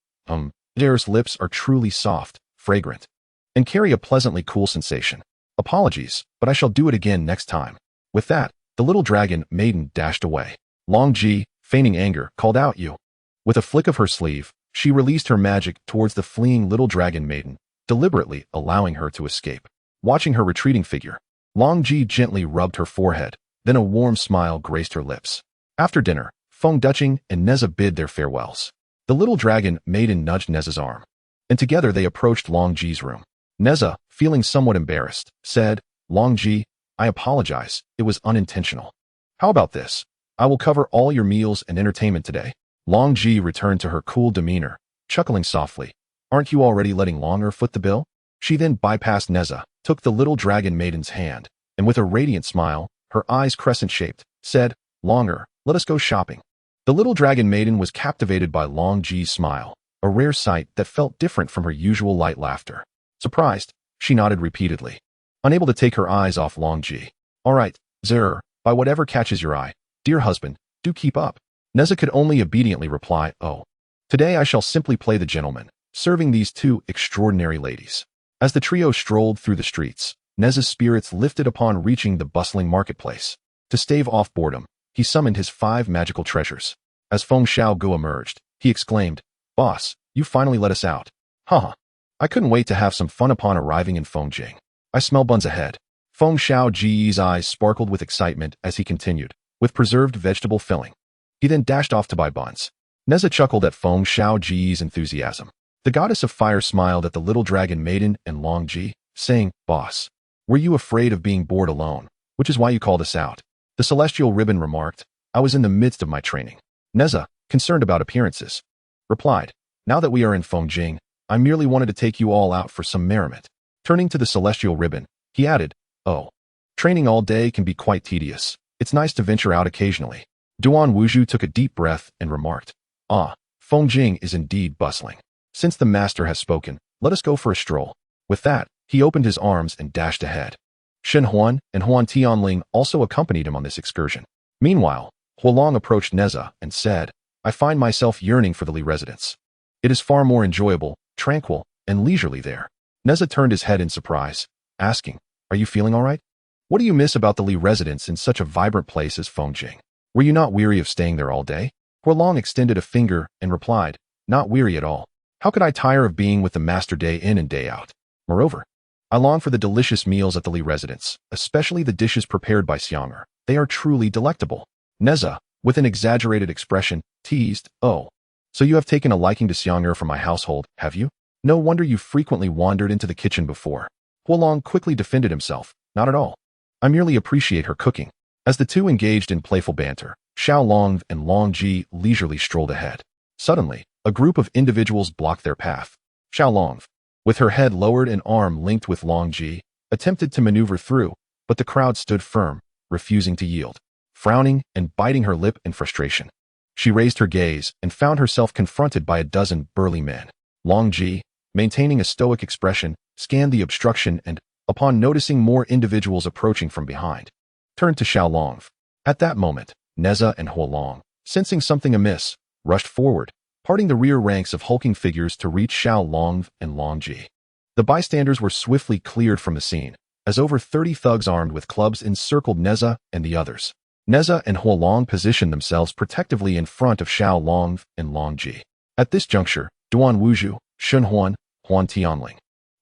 There's lips are truly soft, fragrant, and carry a pleasantly cool sensation. Apologies, but I shall do it again next time." With that, the little dragon maiden dashed away. Longji, feigning anger, called out, "You." With a flick of her sleeve, she released her magic towards the fleeing little dragon maiden, deliberately allowing her to escape. Watching her retreating figure, Longji gently rubbed her forehead, then a warm smile graced her lips. After dinner, Feng Dushing and Nezha bid their farewells. The little dragon maiden nudged Nezha's arm, and together they approached Longji's room. Nezha, feeling somewhat embarrassed, said, "Longji, I apologize, it was unintentional. How about this? I will cover all your meals and entertainment today." Longji returned to her cool demeanor, chuckling softly. "Aren't you already letting Longer foot the bill?" She then bypassed Nezha, took the little dragon maiden's hand, and with a radiant smile, her eyes crescent-shaped, said, "Longer, let us go shopping." The little dragon maiden was captivated by Longji's smile, a rare sight that felt different from her usual light laughter. Surprised, she nodded repeatedly, unable to take her eyes off Longji. "All right, Zhou, by whatever catches your eye, dear husband, do keep up." Nezha could only obediently reply, "Oh. Today I shall simply play the gentleman, serving these two extraordinary ladies." As the trio strolled through the streets, Nezha's spirits lifted upon reaching the bustling marketplace. To stave off boredom, he summoned his 5 magical treasures. As Feng Xiaogu emerged, he exclaimed, "Boss, you finally let us out." "Haha. I couldn't wait to have some fun upon arriving in Fengjing. I smell buns ahead." Feng Xiaoji's eyes sparkled with excitement as he continued, with preserved vegetable filling. He then dashed off to buy buns. Nezha chuckled at Feng Xiaoji's enthusiasm. The goddess of fire smiled at the little dragon maiden and Longji, saying, "Boss, were you afraid of being bored alone, which is why you called us out?" The celestial ribbon remarked, "I was in the midst of my training." Nezha, concerned about appearances, replied, "Now that we are in Fengjing, I merely wanted to take you all out for some merriment." Turning to the celestial ribbon, he added, "Oh, training all day can be quite tedious. It's nice to venture out occasionally." Duan Wuzhu took a deep breath and remarked, "Ah, Fengjing is indeed bustling. Since the master has spoken, let us go for a stroll." With that, he opened his arms and dashed ahead. Shen Huan and Huan Tianling also accompanied him on this excursion. Meanwhile, Huolong approached Nezha and said, "I find myself yearning for the Li residence. It is far more enjoyable, tranquil, and leisurely there." Nezha turned his head in surprise, asking, "Are you feeling all right? What do you miss about the Li residence in such a vibrant place as Fengjing? Were you not weary of staying there all day?" Huolong extended a finger and replied, "Not weary at all. How could I tire of being with the master day in and day out? Moreover, I long for the delicious meals at the Li residence, especially the dishes prepared by Xiang'er. They are truly delectable." Nezha, with an exaggerated expression, teased, "Oh, so you have taken a liking to Xiang'er from my household, have you? No wonder you frequently wandered into the kitchen before." Huolong quickly defended himself, "Not at all. I merely appreciate her cooking." As the two engaged in playful banter, Xiaolong and Longji leisurely strolled ahead. Suddenly, a group of individuals blocked their path. Xiaolong, with her head lowered and arm linked with Longji, attempted to maneuver through, but the crowd stood firm, refusing to yield. Frowning and biting her lip in frustration, she raised her gaze and found herself confronted by a dozen burly men. Longji, maintaining a stoic expression, scanned the obstruction and, upon noticing more individuals approaching from behind, turned to Xiaolong. At that moment, Nezha and Huolong, sensing something amiss, rushed forward, parting the rear ranks of hulking figures to reach Xiaolong and Longji. The bystanders were swiftly cleared from the scene, as over 30 thugs armed with clubs encircled Nezha and the others. Nezha and Huolong positioned themselves protectively in front of Xiaolong and Longji. At this juncture, Duan Wuzhu, Shen Huan, Huan Tianling,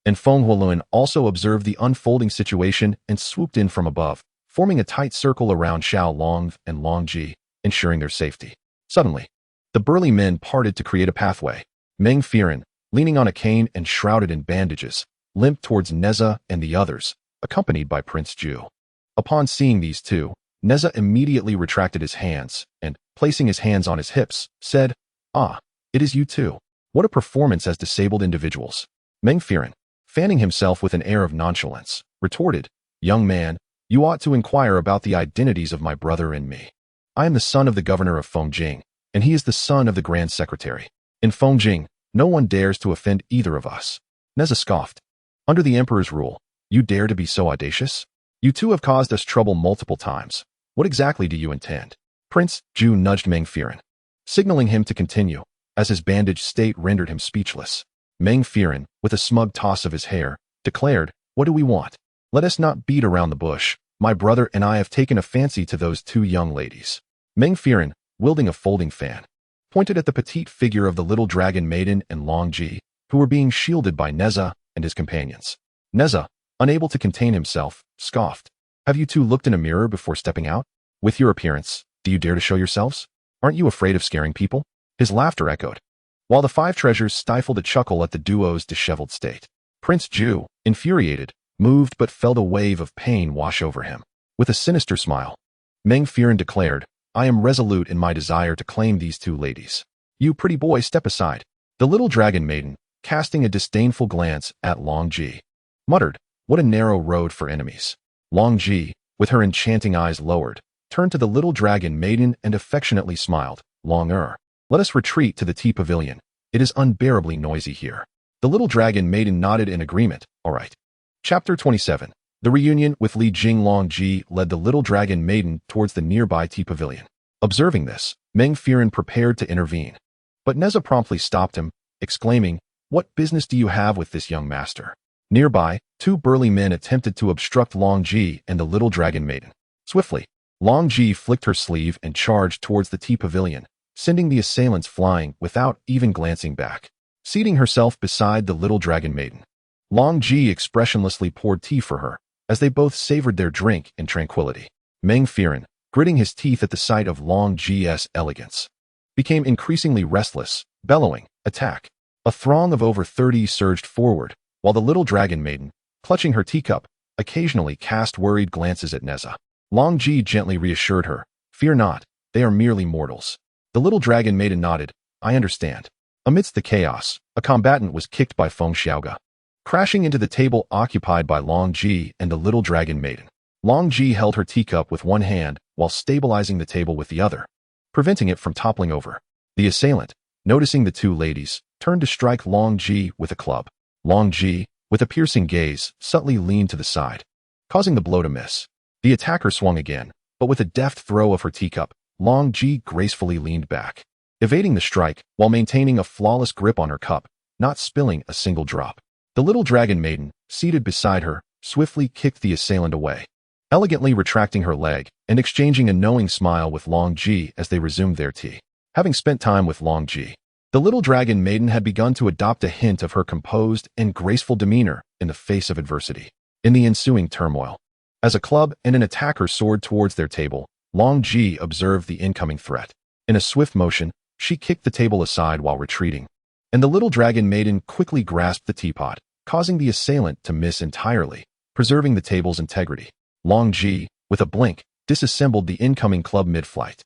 and Feng Huolun also observed the unfolding situation and swooped in from above, forming a tight circle around Xiaolong and Longji, ensuring their safety. Suddenly, the burly men parted to create a pathway. Meng Firen, leaning on a cane and shrouded in bandages, limped towards Nezha and the others, accompanied by Prince Zhou. Upon seeing these two, Nezha immediately retracted his hands and, placing his hands on his hips, said, "Ah, it is you two. What a performance as disabled individuals." Meng Firen, fanning himself with an air of nonchalance, retorted, "Young man, you ought to inquire about the identities of my brother and me. I am the son of the governor of Fengjing, and he is the son of the grand secretary. In Fengjing, no one dares to offend either of us." Nezha scoffed. "Under the emperor's rule, you dare to be so audacious? You two have caused us trouble multiple times. What exactly do you intend?" Prince Zhou nudged Meng Firen, signaling him to continue, as his bandaged state rendered him speechless. Meng Firen, with a smug toss of his hair, declared, "What do we want? Let us not beat around the bush. My brother and I have taken a fancy to those two young ladies." Meng Firen, wielding a folding fan, pointed at the petite figure of the little dragon maiden and Longji, who were being shielded by Nezha and his companions. Nezha, unable to contain himself, scoffed, "Have you two looked in a mirror before stepping out? With your appearance, do you dare to show yourselves? Aren't you afraid of scaring people?" His laughter echoed, while the 5 treasures stifled a chuckle at the duo's disheveled state. Prince Zhou, infuriated, moved but felt a wave of pain wash over him. With a sinister smile, Meng Firen declared, "I am resolute in my desire to claim these two ladies. You pretty boy, step aside." The little dragon maiden, casting a disdainful glance at Longji, muttered, "What a narrow road for enemies." Longji, with her enchanting eyes lowered, turned to the little dragon maiden and affectionately smiled. "Long-er, let us retreat to the tea pavilion. It is unbearably noisy here." The little dragon maiden nodded in agreement. "All right." Chapter 27. The reunion with Li Jing. Longji led the little dragon maiden towards the nearby tea pavilion. Observing this, Meng Firen prepared to intervene. But Nezha promptly stopped him, exclaiming, "What business do you have with this young master?" Nearby, two burly men attempted to obstruct Longji and the little dragon maiden. Swiftly, Longji flicked her sleeve and charged towards the tea pavilion, sending the assailants flying without even glancing back. Seating herself beside the little dragon maiden, Longji expressionlessly poured tea for her, as they both savored their drink in tranquility. Meng Firen, gritting his teeth at the sight of Longji's elegance, became increasingly restless, bellowing, "Attack!" A throng of over 30 surged forward, while the little dragon maiden, clutching her teacup, occasionally cast worried glances at Nezha. Longji gently reassured her, "Fear not, they are merely mortals." The little dragon maiden nodded, "I understand." Amidst the chaos, a combatant was kicked by Feng Xiaoge, crashing into the table occupied by Longji and the little dragon maiden. Longji held her teacup with one hand while stabilizing the table with the other, preventing it from toppling over. The assailant, noticing the two ladies, turned to strike Longji with a club. Longji, with a piercing gaze, subtly leaned to the side, causing the blow to miss. The attacker swung again, but with a deft throw of her teacup, Longji gracefully leaned back, evading the strike while maintaining a flawless grip on her cup, not spilling a single drop. The little dragon maiden, seated beside her, swiftly kicked the assailant away, elegantly retracting her leg and exchanging a knowing smile with Longji as they resumed their tea. Having spent time with Longji, the little dragon maiden had begun to adopt a hint of her composed and graceful demeanor in the face of adversity. In the ensuing turmoil, as a club and an attacker soared towards their table, Longji observed the incoming threat. In a swift motion, she kicked the table aside while retreating, and the little dragon maiden quickly grasped the teapot, causing the assailant to miss entirely, preserving the table's integrity. Longji, with a blink, disassembled the incoming club mid-flight,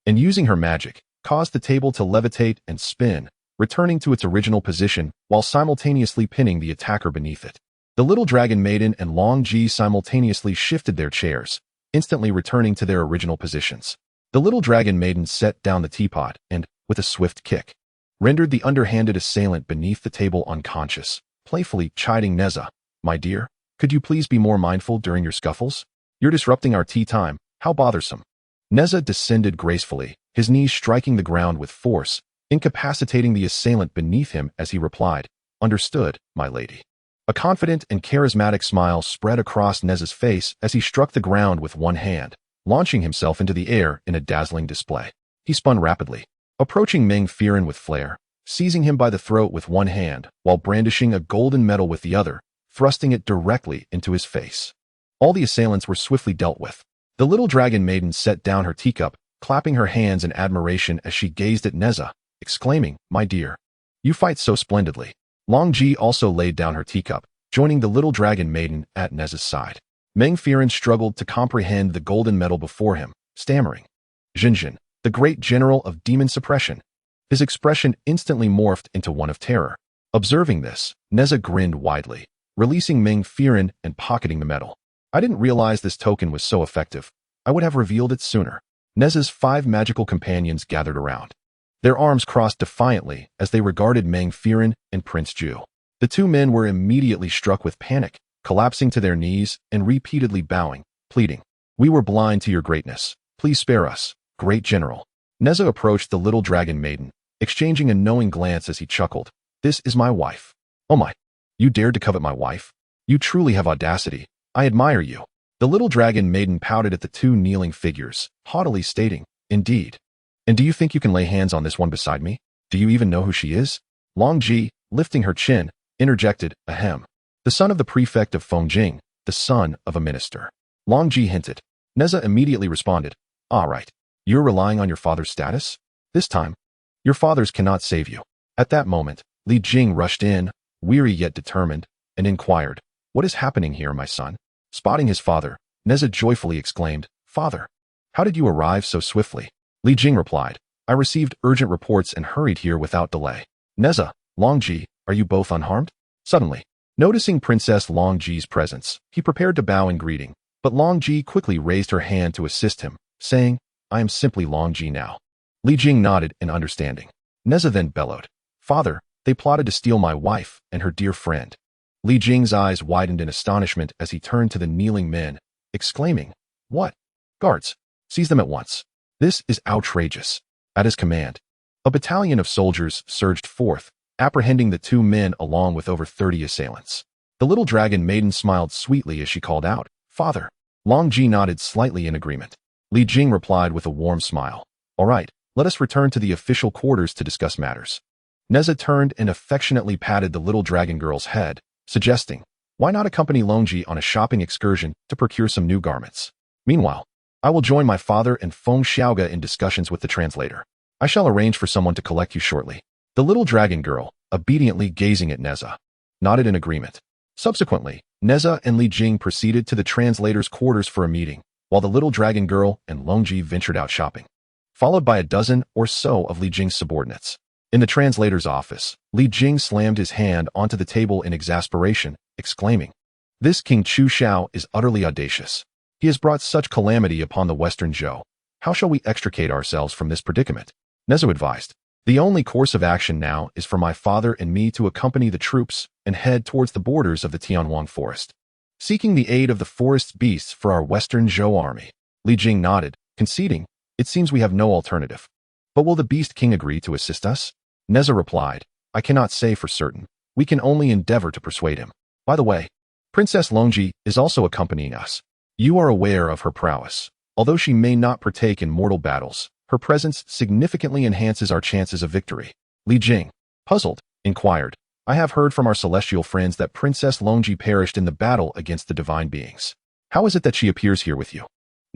and using her magic, caused the table to levitate and spin, returning to its original position while simultaneously pinning the attacker beneath it. The little dragon maiden and Longji simultaneously shifted their chairs, instantly returning to their original positions. The little dragon maiden set down the teapot and, with a swift kick, rendered the underhanded assailant beneath the table unconscious, playfully chiding Nezha, "My dear, could you please be more mindful during your scuffles? You're disrupting our tea time, how bothersome." Nezha descended gracefully, his knees striking the ground with force, incapacitating the assailant beneath him as he replied, "Understood, my lady." A confident and charismatic smile spread across Nezha's face as he struck the ground with one hand, launching himself into the air in a dazzling display. He spun rapidly, approaching Meng Firen with flair, seizing him by the throat with one hand while brandishing a golden medal with the other, thrusting it directly into his face. All the assailants were swiftly dealt with. The little dragon maiden set down her teacup, clapping her hands in admiration as she gazed at Nezha, exclaiming, "My dear, you fight so splendidly." Longji also laid down her teacup, joining the little dragon maiden at Nezha's side. Meng Firen struggled to comprehend the golden medal before him, stammering, "Jinjin, the great general of demon suppression." His expression instantly morphed into one of terror. Observing this, Nezha grinned widely, releasing Meng Firen and pocketing the medal. "I didn't realize this token was so effective. I would have revealed it sooner." Nezha's 5 magical companions gathered around, their arms crossed defiantly as they regarded Meng Firen and Prince Zhou. The two men were immediately struck with panic, collapsing to their knees and repeatedly bowing, pleading, "We were blind to your greatness. Please spare us, great general." Nezha approached the little dragon maiden, exchanging a knowing glance as he chuckled, "This is my wife." "Oh my, you dared to covet my wife? You truly have audacity. I admire you." The little dragon maiden pouted at the two kneeling figures, haughtily stating, "Indeed. And do you think you can lay hands on this one beside me? Do you even know who she is?" Longji, lifting her chin, interjected, "Ahem. The son of the prefect of Fengjing, the son of a minister." Longji hinted. Nezha immediately responded, "All right. You're relying on your father's status? This time, your fathers cannot save you." At that moment, Li Jing rushed in, weary yet determined, and inquired, "What is happening here, my son?" Spotting his father, Nezha joyfully exclaimed, "Father, how did you arrive so swiftly?" Li Jing replied, "I received urgent reports and hurried here without delay." "Nezha, Longji, are you both unharmed?" Suddenly, Noticing Princess Longji's presence, he prepared to bow in greeting, but Longji quickly raised her hand to assist him, saying, "I am simply Longji now." Li Jing nodded in understanding. Nezha then bellowed, "Father, they plotted to steal my wife and her dear friend." Li Jing's eyes widened in astonishment as he turned to the kneeling men, exclaiming, "What? Guards, seize them at once. This is outrageous." At his command, a battalion of soldiers surged forth, apprehending the two men along with over 30 assailants. The little dragon maiden smiled sweetly as she called out, "Father." Longji nodded slightly in agreement. Li Jing replied with a warm smile, "All right, let us return to the official quarters to discuss matters." Nezha turned and affectionately patted the little dragon girl's head, suggesting, "Why not accompany Longji on a shopping excursion to procure some new garments? Meanwhile, I will join my father and Feng Xiaoga in discussions with the translator. I shall arrange for someone to collect you shortly." The little dragon girl, obediently gazing at Nezha, nodded in agreement. Subsequently, Nezha and Li Jing proceeded to the translator's quarters for a meeting, while the little dragon girl and Longji ventured out shopping, followed by a dozen or so of Li Jing's subordinates. In the translator's office, Li Jing slammed his hand onto the table in exasperation, exclaiming, "This King Chu Xiao is utterly audacious. He has brought such calamity upon the Western Zhou. How shall we extricate ourselves from this predicament?" Nezha advised, "The only course of action now is for my father and me to accompany the troops and head towards the borders of the Tianwang forest, seeking the aid of the forest's beasts for our Western Zhou army." Li Jing nodded, conceding, "It seems we have no alternative. But will the Beast King agree to assist us?" Nezha replied, "I cannot say for certain. We can only endeavor to persuade him. By the way, Princess Longji is also accompanying us. You are aware of her prowess. Although she may not partake in mortal battles, her presence significantly enhances our chances of victory." Li Jing, puzzled, inquired, "I have heard from our celestial friends that Princess Longji perished in the battle against the divine beings. How is it that she appears here with you?"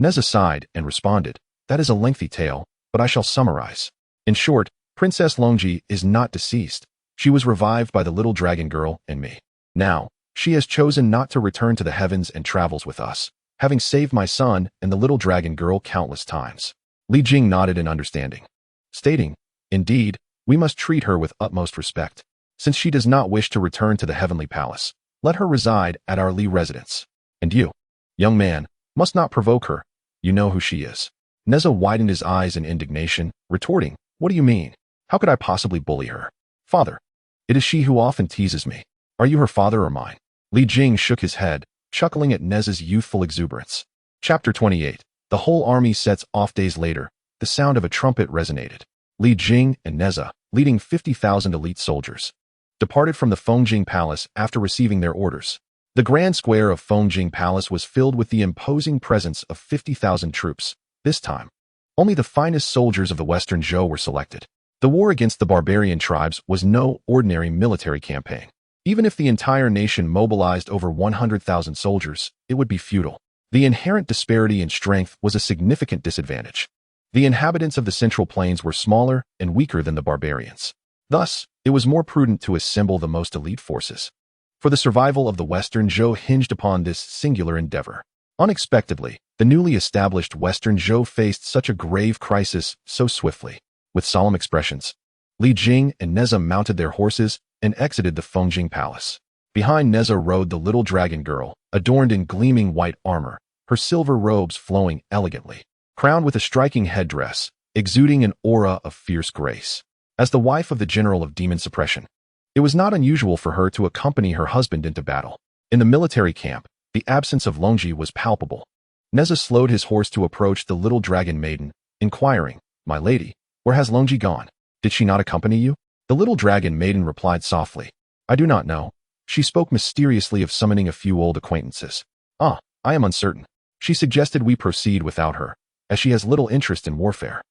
Nezha sighed and responded, "That is a lengthy tale, but I shall summarize. In short, Princess Longji is not deceased. She was revived by the little dragon girl and me. Now, she has chosen not to return to the heavens and travels with us, having saved my son and the little dragon girl countless times." Li Jing nodded in understanding, stating, "Indeed, we must treat her with utmost respect. Since she does not wish to return to the heavenly palace, let her reside at our Li residence. And you, young man, must not provoke her. You know who she is." Nezha widened his eyes in indignation, retorting, "What do you mean? How could I possibly bully her? Father, it is she who often teases me. Are you her father or mine?" Li Jing shook his head, chuckling at Nezha's youthful exuberance. Chapter 28. The whole army sets off. Days later, the sound of a trumpet resonated. Li Jing and Nezha, leading 50,000 elite soldiers, departed from the Fengjing Palace after receiving their orders. The grand square of Fengjing Palace was filled with the imposing presence of 50,000 troops. This time, only the finest soldiers of the Western Zhou were selected. The war against the barbarian tribes was no ordinary military campaign. Even if the entire nation mobilized over 100,000 soldiers, it would be futile. The inherent disparity in strength was a significant disadvantage. The inhabitants of the Central Plains were smaller and weaker than the barbarians. Thus, it was more prudent to assemble the most elite forces. For the survival of the Western Zhou hinged upon this singular endeavor. Unexpectedly, the newly established Western Zhou faced such a grave crisis so swiftly. With solemn expressions, Li Jing and Nezha mounted their horses and exited the Fengjing Palace. Behind Nezha rode the little dragon girl, adorned in gleaming white armor, her silver robes flowing elegantly, crowned with a striking headdress, exuding an aura of fierce grace. As the wife of the general of demon suppression, it was not unusual for her to accompany her husband into battle. In the military camp, the absence of Longji was palpable. Nezha slowed his horse to approach the little dragon maiden, inquiring, "My lady, where has Longji gone? Did she not accompany you?" The little dragon maiden replied softly, "I do not know. She spoke mysteriously of summoning a few old acquaintances. I am uncertain. She suggested we proceed without her, as she has little interest in warfare."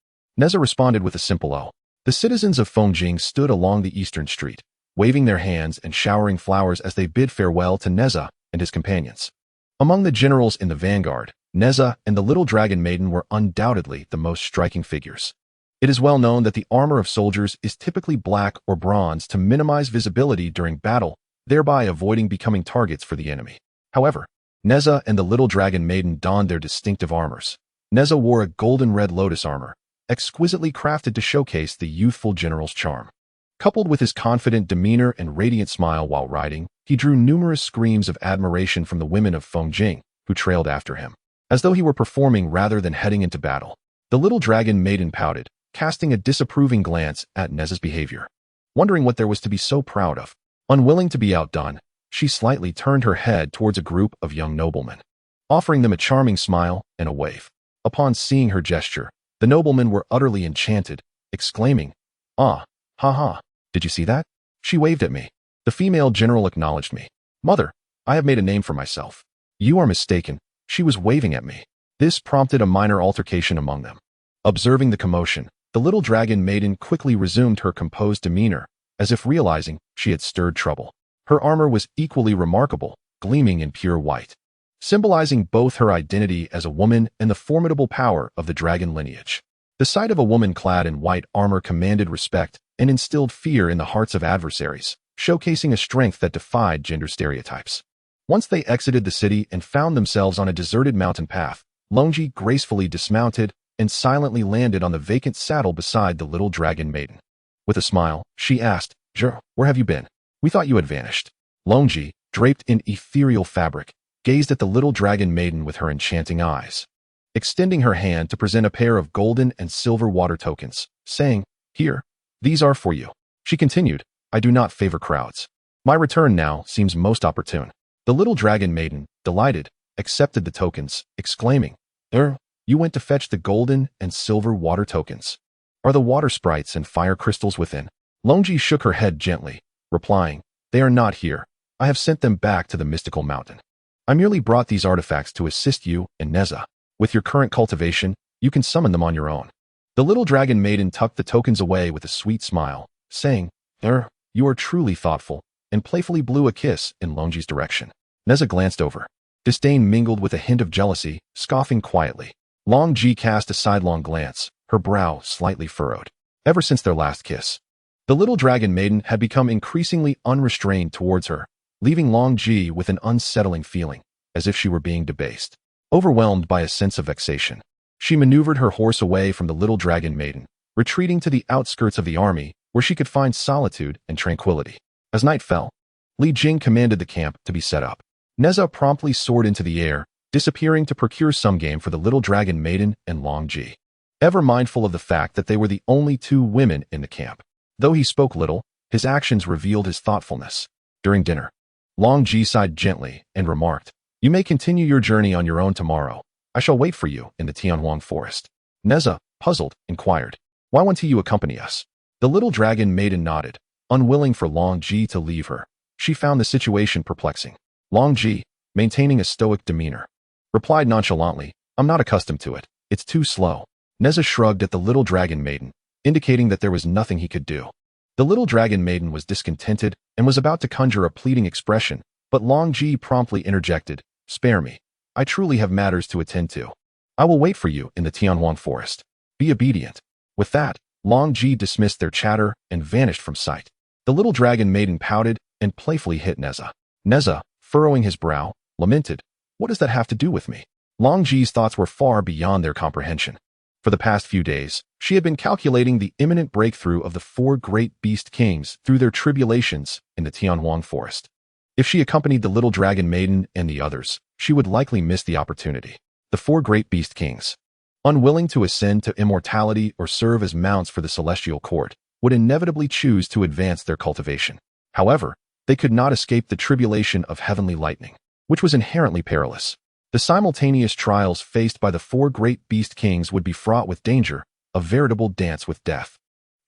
Nezha responded with a simple "Oh." The citizens of Fengjing stood along the eastern street, waving their hands and showering flowers as they bid farewell to Nezha and his companions. Among the generals in the vanguard, Nezha and the little dragon maiden were undoubtedly the most striking figures. It is well known that the armor of soldiers is typically black or bronze to minimize visibility during battle, thereby avoiding becoming targets for the enemy. However, Nezha and the little dragon maiden donned their distinctive armors. Nezha wore a golden red lotus armor, exquisitely crafted to showcase the youthful general's charm. Coupled with his confident demeanor and radiant smile while riding, he drew numerous screams of admiration from the women of Fengjing, who trailed after him. As though he were performing rather than heading into battle, the little dragon maiden pouted, casting a disapproving glance at Nezha's behavior. Wondering what there was to be so proud of. Unwilling to be outdone, she slightly turned her head towards a group of young noblemen, offering them a charming smile and a wave. Upon seeing her gesture, the noblemen were utterly enchanted, exclaiming, "Ah, ha ha, did you see that? She waved at me." The female general acknowledged me. "Mother, I have made a name for myself." "You are mistaken, she was waving at me." This prompted a minor altercation among them. Observing the commotion, the little dragon maiden quickly resumed her composed demeanor, as if realizing she had stirred trouble. Her armor was equally remarkable, gleaming in pure white, symbolizing both her identity as a woman and the formidable power of the dragon lineage. The sight of a woman clad in white armor commanded respect and instilled fear in the hearts of adversaries, showcasing a strength that defied gender stereotypes. Once they exited the city and found themselves on a deserted mountain path, Longji gracefully dismounted and silently landed on the vacant saddle beside the little dragon maiden. With a smile, she asked, "Zhou, where have you been? We thought you had vanished." Longji, draped in ethereal fabric, gazed at the little dragon maiden with her enchanting eyes, extending her hand to present a pair of golden and silver water tokens, saying, "Here, these are for you." She continued, "I do not favor crowds. My return now seems most opportune." The little dragon maiden, delighted, accepted the tokens, exclaiming, "You went to fetch the golden and silver water tokens. Are the water sprites and fire crystals within?" Longji shook her head gently, replying, "They are not here. I have sent them back to the mystical mountain. I merely brought these artifacts to assist you and Nezha. With your current cultivation, you can summon them on your own." The little dragon maiden tucked the tokens away with a sweet smile, saying, "You are truly thoughtful," and playfully blew a kiss in Longji's direction. Nezha glanced over. Disdain mingled with a hint of jealousy, scoffing quietly. Longji cast a sidelong glance, her brow slightly furrowed. Ever since their last kiss, the little dragon maiden had become increasingly unrestrained towards her, leaving Longji with an unsettling feeling, as if she were being debased. Overwhelmed by a sense of vexation, she maneuvered her horse away from the little dragon maiden, retreating to the outskirts of the army where she could find solitude and tranquility. As night fell, Li Jing commanded the camp to be set up. Nezha promptly soared into the air, disappearing to procure some game for the little dragon maiden and Longji, ever mindful of the fact that they were the only two women in the camp. Though he spoke little, his actions revealed his thoughtfulness. During dinner, Longji sighed gently and remarked, "You may continue your journey on your own tomorrow. I shall wait for you in the Tianhuang forest." Nezha, puzzled, inquired, "Why won't you accompany us?" The little dragon maiden nodded, unwilling for Longji to leave her. She found the situation perplexing. Longji, maintaining a stoic demeanor, replied nonchalantly, "I'm not accustomed to it. It's too slow." Nezha shrugged at the little dragon maiden, indicating that there was nothing he could do. The little dragon maiden was discontented and was about to conjure a pleading expression, but Longji promptly interjected, "Spare me. I truly have matters to attend to. I will wait for you in the Tianhuang forest. Be obedient." With that, Longji dismissed their chatter and vanished from sight. The little dragon maiden pouted and playfully hit Nezha. Nezha, furrowing his brow, lamented, "What does that have to do with me?" Longji's thoughts were far beyond their comprehension. For the past few days, she had been calculating the imminent breakthrough of the four great beast kings through their tribulations in the Tianhuang forest. If she accompanied the little dragon maiden and the others, she would likely miss the opportunity. The four great beast kings, unwilling to ascend to immortality or serve as mounts for the celestial court, would inevitably choose to advance their cultivation. However, they could not escape the tribulation of heavenly lightning, which was inherently perilous. The simultaneous trials faced by the four great beast kings would be fraught with danger, a veritable dance with death.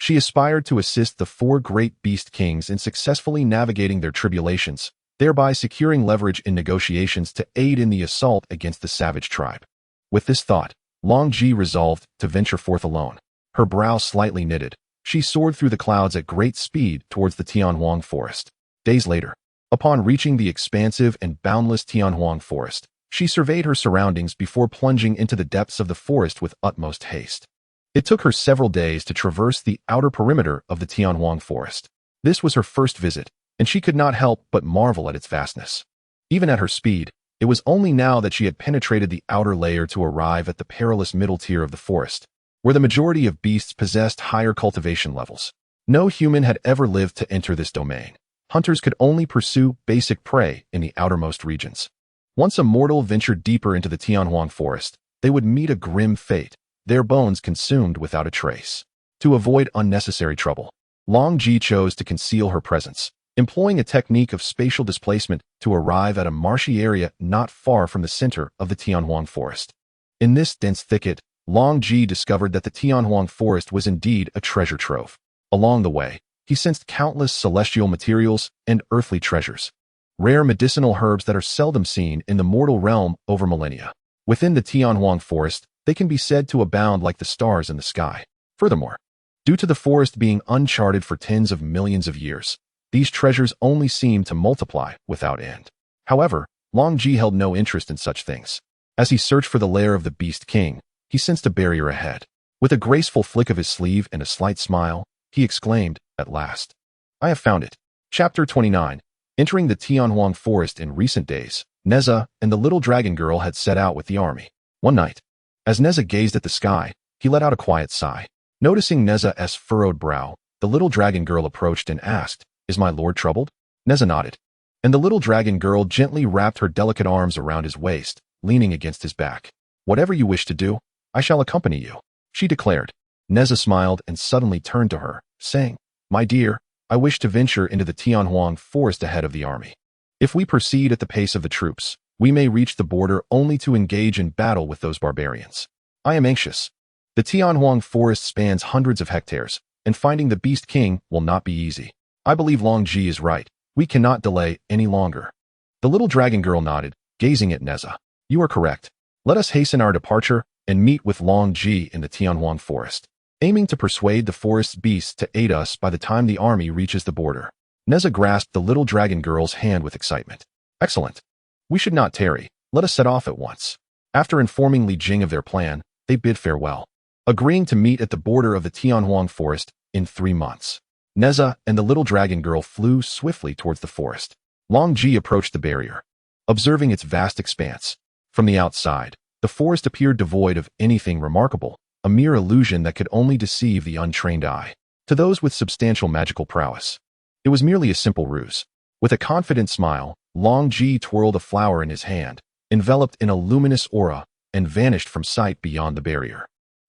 She aspired to assist the four great beast kings in successfully navigating their tribulations, thereby securing leverage in negotiations to aid in the assault against the savage tribe. With this thought, Longji resolved to venture forth alone. Her brow slightly knitted, she soared through the clouds at great speed towards the Tianhuang forest. Days later, upon reaching the expansive and boundless Tianhuang forest, she surveyed her surroundings before plunging into the depths of the forest with utmost haste. It took her several days to traverse the outer perimeter of the Tianhuang forest. This was her first visit, and she could not help but marvel at its vastness. Even at her speed, it was only now that she had penetrated the outer layer to arrive at the perilous middle tier of the forest, where the majority of beasts possessed higher cultivation levels. No human had ever lived to enter this domain. Hunters could only pursue basic prey in the outermost regions. Once a mortal ventured deeper into the Tianhuang forest, they would meet a grim fate, their bones consumed without a trace. To avoid unnecessary trouble, Longji chose to conceal her presence, employing a technique of spatial displacement to arrive at a marshy area not far from the center of the Tianhuang forest. In this dense thicket, Longji discovered that the Tianhuang forest was indeed a treasure trove. Along the way, he sensed countless celestial materials and earthly treasures, rare medicinal herbs that are seldom seen in the mortal realm over millennia. Within the Tianhuang forest, they can be said to abound like the stars in the sky. Furthermore, due to the forest being uncharted for tens of millions of years, these treasures only seem to multiply without end. However, Longji held no interest in such things. As he searched for the lair of the Beast King, he sensed a barrier ahead. With a graceful flick of his sleeve and a slight smile, he exclaimed, "At last. I have found it." Chapter 29. Entering the Tianhuang forest in recent days, Nezha and the little dragon girl had set out with the army. One night, as Nezha gazed at the sky, he let out a quiet sigh. Noticing Nezha's furrowed brow, the little dragon girl approached and asked, "Is my lord troubled?" Nezha nodded, and the little dragon girl gently wrapped her delicate arms around his waist, leaning against his back. "Whatever you wish to do, I shall accompany you," she declared. Nezha smiled and suddenly turned to her, saying, "My dear, I wish to venture into the Tianhuang forest ahead of the army. If we proceed at the pace of the troops, we may reach the border only to engage in battle with those barbarians. I am anxious. The Tianhuang forest spans hundreds of hectares, and finding the Beast King will not be easy. I believe Longji is right. We cannot delay any longer." The little dragon girl nodded, gazing at Nezha. "You are correct. Let us hasten our departure and meet with Longji in the Tianhuang forest, aiming to persuade the forest's beasts to aid us by the time the army reaches the border." Nezha grasped the little dragon girl's hand with excitement. "Excellent. We should not tarry. Let us set off at once." After informing Li Jing of their plan, they bid farewell, agreeing to meet at the border of the Tianhuang forest in 3 months. Nezha and the little dragon girl flew swiftly towards the forest. Longji approached the barrier, observing its vast expanse. From the outside, the forest appeared devoid of anything remarkable, a mere illusion that could only deceive the untrained eye. To those with substantial magical prowess, it was merely a simple ruse. With a confident smile, Longji twirled a flower in his hand, enveloped in a luminous aura, and vanished from sight beyond the barrier.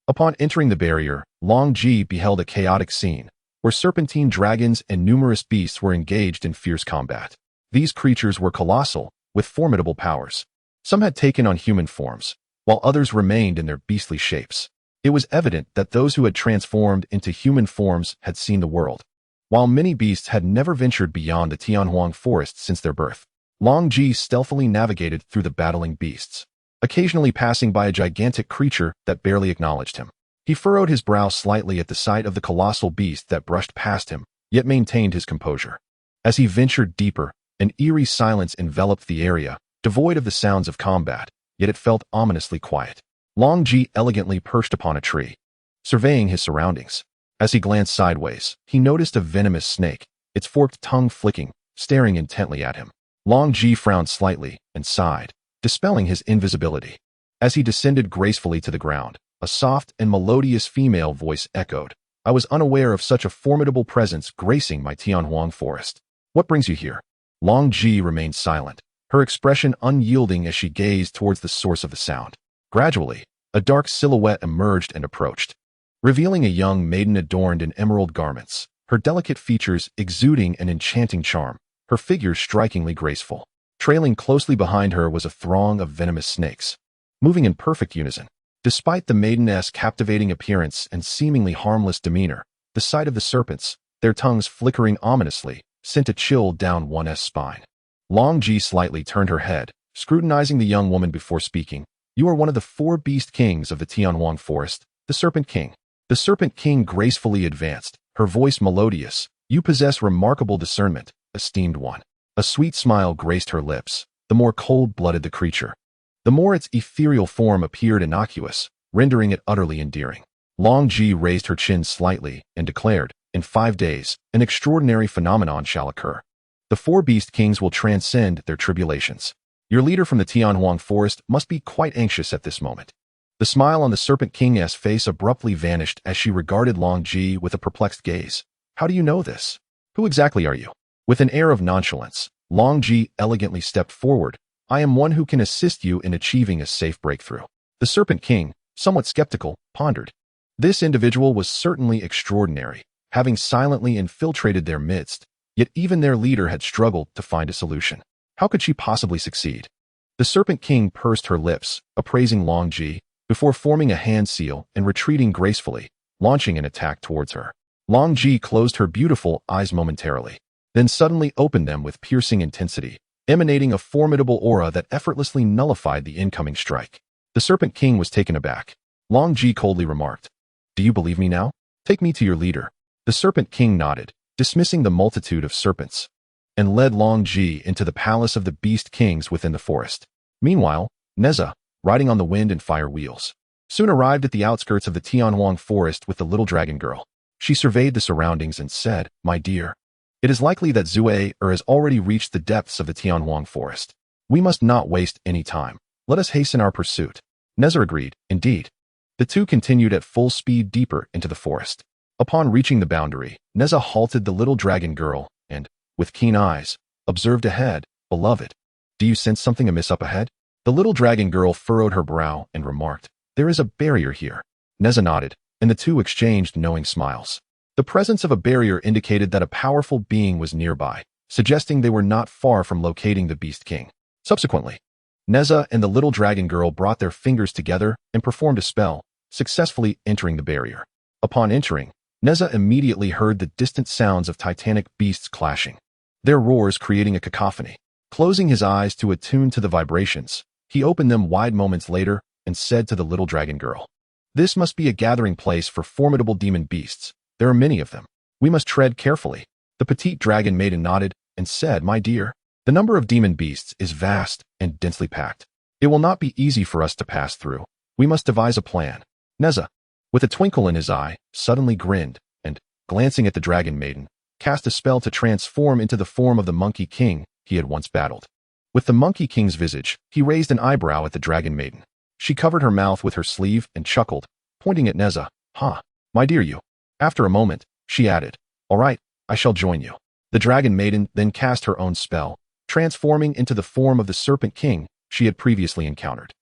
Upon entering the barrier, Longji beheld a chaotic scene, where serpentine dragons and numerous beasts were engaged in fierce combat. These creatures were colossal, with formidable powers. Some had taken on human forms, while others remained in their beastly shapes. It was evident that those who had transformed into human forms had seen the world, while many beasts had never ventured beyond the Tianhuang forest since their birth. Longji stealthily navigated through the battling beasts, occasionally passing by a gigantic creature that barely acknowledged him. He furrowed his brow slightly at the sight of the colossal beast that brushed past him, yet maintained his composure. As he ventured deeper, an eerie silence enveloped the area, devoid of the sounds of combat, yet it felt ominously quiet. Longji elegantly perched upon a tree, surveying his surroundings. As he glanced sideways, he noticed a venomous snake, its forked tongue flicking, staring intently at him. Longji frowned slightly and sighed, dispelling his invisibility. As he descended gracefully to the ground, a soft and melodious female voice echoed, "I was unaware of such a formidable presence gracing my Tianhuang forest. What brings you here?" Longji remained silent, her expression unyielding as she gazed towards the source of the sound. Gradually, a dark silhouette emerged and approached, revealing a young maiden adorned in emerald garments, her delicate features exuding an enchanting charm, her figure strikingly graceful. Trailing closely behind her was a throng of venomous snakes, moving in perfect unison. Despite the maiden's captivating appearance and seemingly harmless demeanor, the sight of the serpents, their tongues flickering ominously, sent a chill down one's spine. Longji slightly turned her head, scrutinizing the young woman before speaking. "You are one of the 4 beast kings of the Tianhuang forest, the Serpent King." The Serpent King gracefully advanced, her voice melodious. "You possess remarkable discernment, esteemed one." A sweet smile graced her lips. The more cold-blooded the creature, the more its ethereal form appeared innocuous, rendering it utterly endearing. Longji raised her chin slightly and declared, "In 5 days, an extraordinary phenomenon shall occur. The 4 beast kings will transcend their tribulations. Your leader from the Tianhuang forest must be quite anxious at this moment." The smile on the Serpent King's face abruptly vanished as she regarded Longji with a perplexed gaze. How do you know this? Who exactly are you? With an air of nonchalance, Longji elegantly stepped forward. I am one who can assist you in achieving a safe breakthrough. The Serpent King, somewhat skeptical, pondered. This individual was certainly extraordinary, having silently infiltrated their midst, yet even their leader had struggled to find a solution. How could she possibly succeed? The Serpent King pursed her lips, appraising Longji, before forming a hand seal and retreating gracefully, launching an attack towards her. Longji closed her beautiful eyes momentarily, then suddenly opened them with piercing intensity, emanating a formidable aura that effortlessly nullified the incoming strike. The Serpent King was taken aback. Longji coldly remarked, "Do you believe me now? Take me to your leader." The Serpent King nodded, dismissing the multitude of serpents, and led Longji into the palace of the Beast Kings within the forest. Meanwhile, Nezha, riding on the wind and fire wheels, soon arrived at the outskirts of the Tianhuang forest with the little dragon girl. She surveyed the surroundings and said, "My dear, it is likely that Zhou has already reached the depths of the Tianhuang forest. We must not waste any time. Let us hasten our pursuit." Nezha agreed, indeed. The two continued at full speed deeper into the forest. Upon reaching the boundary, Nezha halted the little dragon girl and, with keen eyes, observed ahead. "Beloved, do you sense something amiss up ahead?" The little dragon girl furrowed her brow and remarked, "There is a barrier here." Nezha nodded, and the two exchanged knowing smiles. The presence of a barrier indicated that a powerful being was nearby, suggesting they were not far from locating the Beast King. Subsequently, Nezha and the little dragon girl brought their fingers together and performed a spell, successfully entering the barrier. Upon entering, Nezha immediately heard the distant sounds of titanic beasts clashing, their roars creating a cacophony. Closing his eyes to attune to the vibrations, he opened them wide moments later and said to the little dragon girl, "This must be a gathering place for formidable demon beasts. There are many of them. We must tread carefully." The petite dragon maiden nodded and said, "My dear, the number of demon beasts is vast and densely packed. It will not be easy for us to pass through. We must devise a plan." Nezha, with a twinkle in his eye, suddenly grinned and, glancing at the dragon maiden, cast a spell to transform into the form of the Monkey King he had once battled. With the Monkey King's visage, he raised an eyebrow at the dragon maiden. She covered her mouth with her sleeve and chuckled, pointing at Nezha. "Huh, my dear you." After a moment, she added, "All right, I shall join you." The dragon maiden then cast her own spell, transforming into the form of the Serpent King she had previously encountered.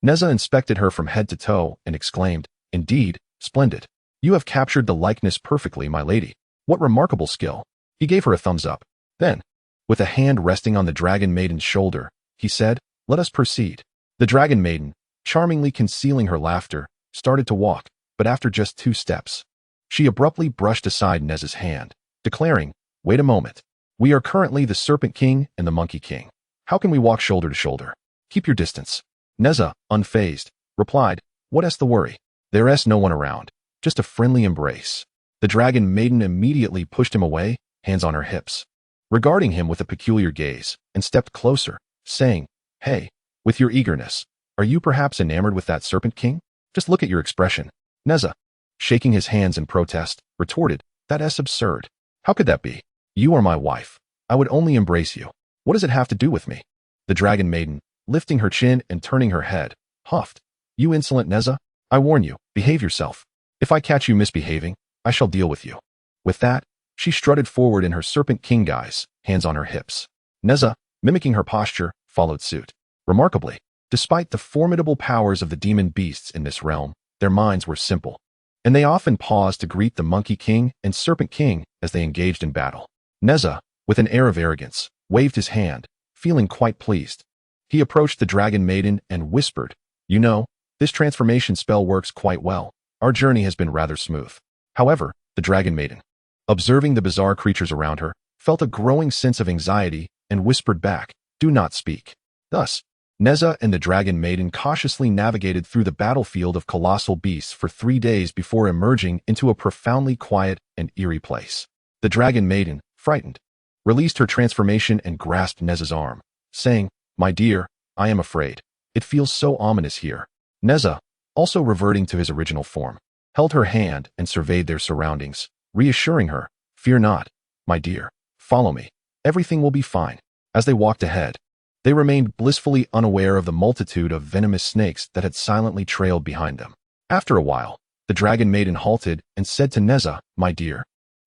Nezha inspected her from head to toe and exclaimed, "Indeed, splendid. You have captured the likeness perfectly, my lady. What remarkable skill." He gave her a thumbs up. Then, with a hand resting on the dragon maiden's shoulder, he said, "Let us proceed." The dragon maiden, charmingly concealing her laughter, started to walk, but after just 2 steps, she abruptly brushed aside Nezha's hand, declaring, "Wait a moment. We are currently the Serpent King and the Monkey King. How can we walk shoulder to shoulder? Keep your distance." Nezha, unfazed, replied, "What's the worry? There's no one around. Just a friendly embrace." The dragon maiden immediately pushed him away, hands on her hips, regarding him with a peculiar gaze, and stepped closer, saying, "Hey, with your eagerness, are you perhaps enamored with that Serpent King? Just look at your expression." Nezha, shaking his hands in protest, retorted, "That's absurd. How could that be? You are my wife. I would only embrace you. What does it have to do with me?" The dragon maiden, lifting her chin and turning her head, huffed, "You insolent Nezha, I warn you, behave yourself. If I catch you misbehaving, I shall deal with you." With that, she strutted forward in her Serpent King guise, hands on her hips. Nezha, mimicking her posture, followed suit. Remarkably, despite the formidable powers of the demon beasts in this realm, their minds were simple, and they often paused to greet the Monkey King and Serpent King as they engaged in battle. Nezha, with an air of arrogance, waved his hand, feeling quite pleased. He approached the dragon maiden and whispered, "You know, this transformation spell works quite well. Our journey has been rather smooth." However, the dragon maiden, observing the bizarre creatures around her, felt a growing sense of anxiety and whispered back, "Do not speak." Thus, Nezha and the dragon maiden cautiously navigated through the battlefield of colossal beasts for 3 days before emerging into a profoundly quiet and eerie place. The dragon maiden, frightened, released her transformation and grasped Nezha's arm, saying, "My dear, I am afraid. It feels so ominous here." Nezha, also reverting to his original form, held her hand and surveyed their surroundings, reassuring her, "Fear not, my dear. Follow me. Everything will be fine." As they walked ahead, they remained blissfully unaware of the multitude of venomous snakes that had silently trailed behind them. After a while, the dragon maiden halted and said to Nezha, "My dear,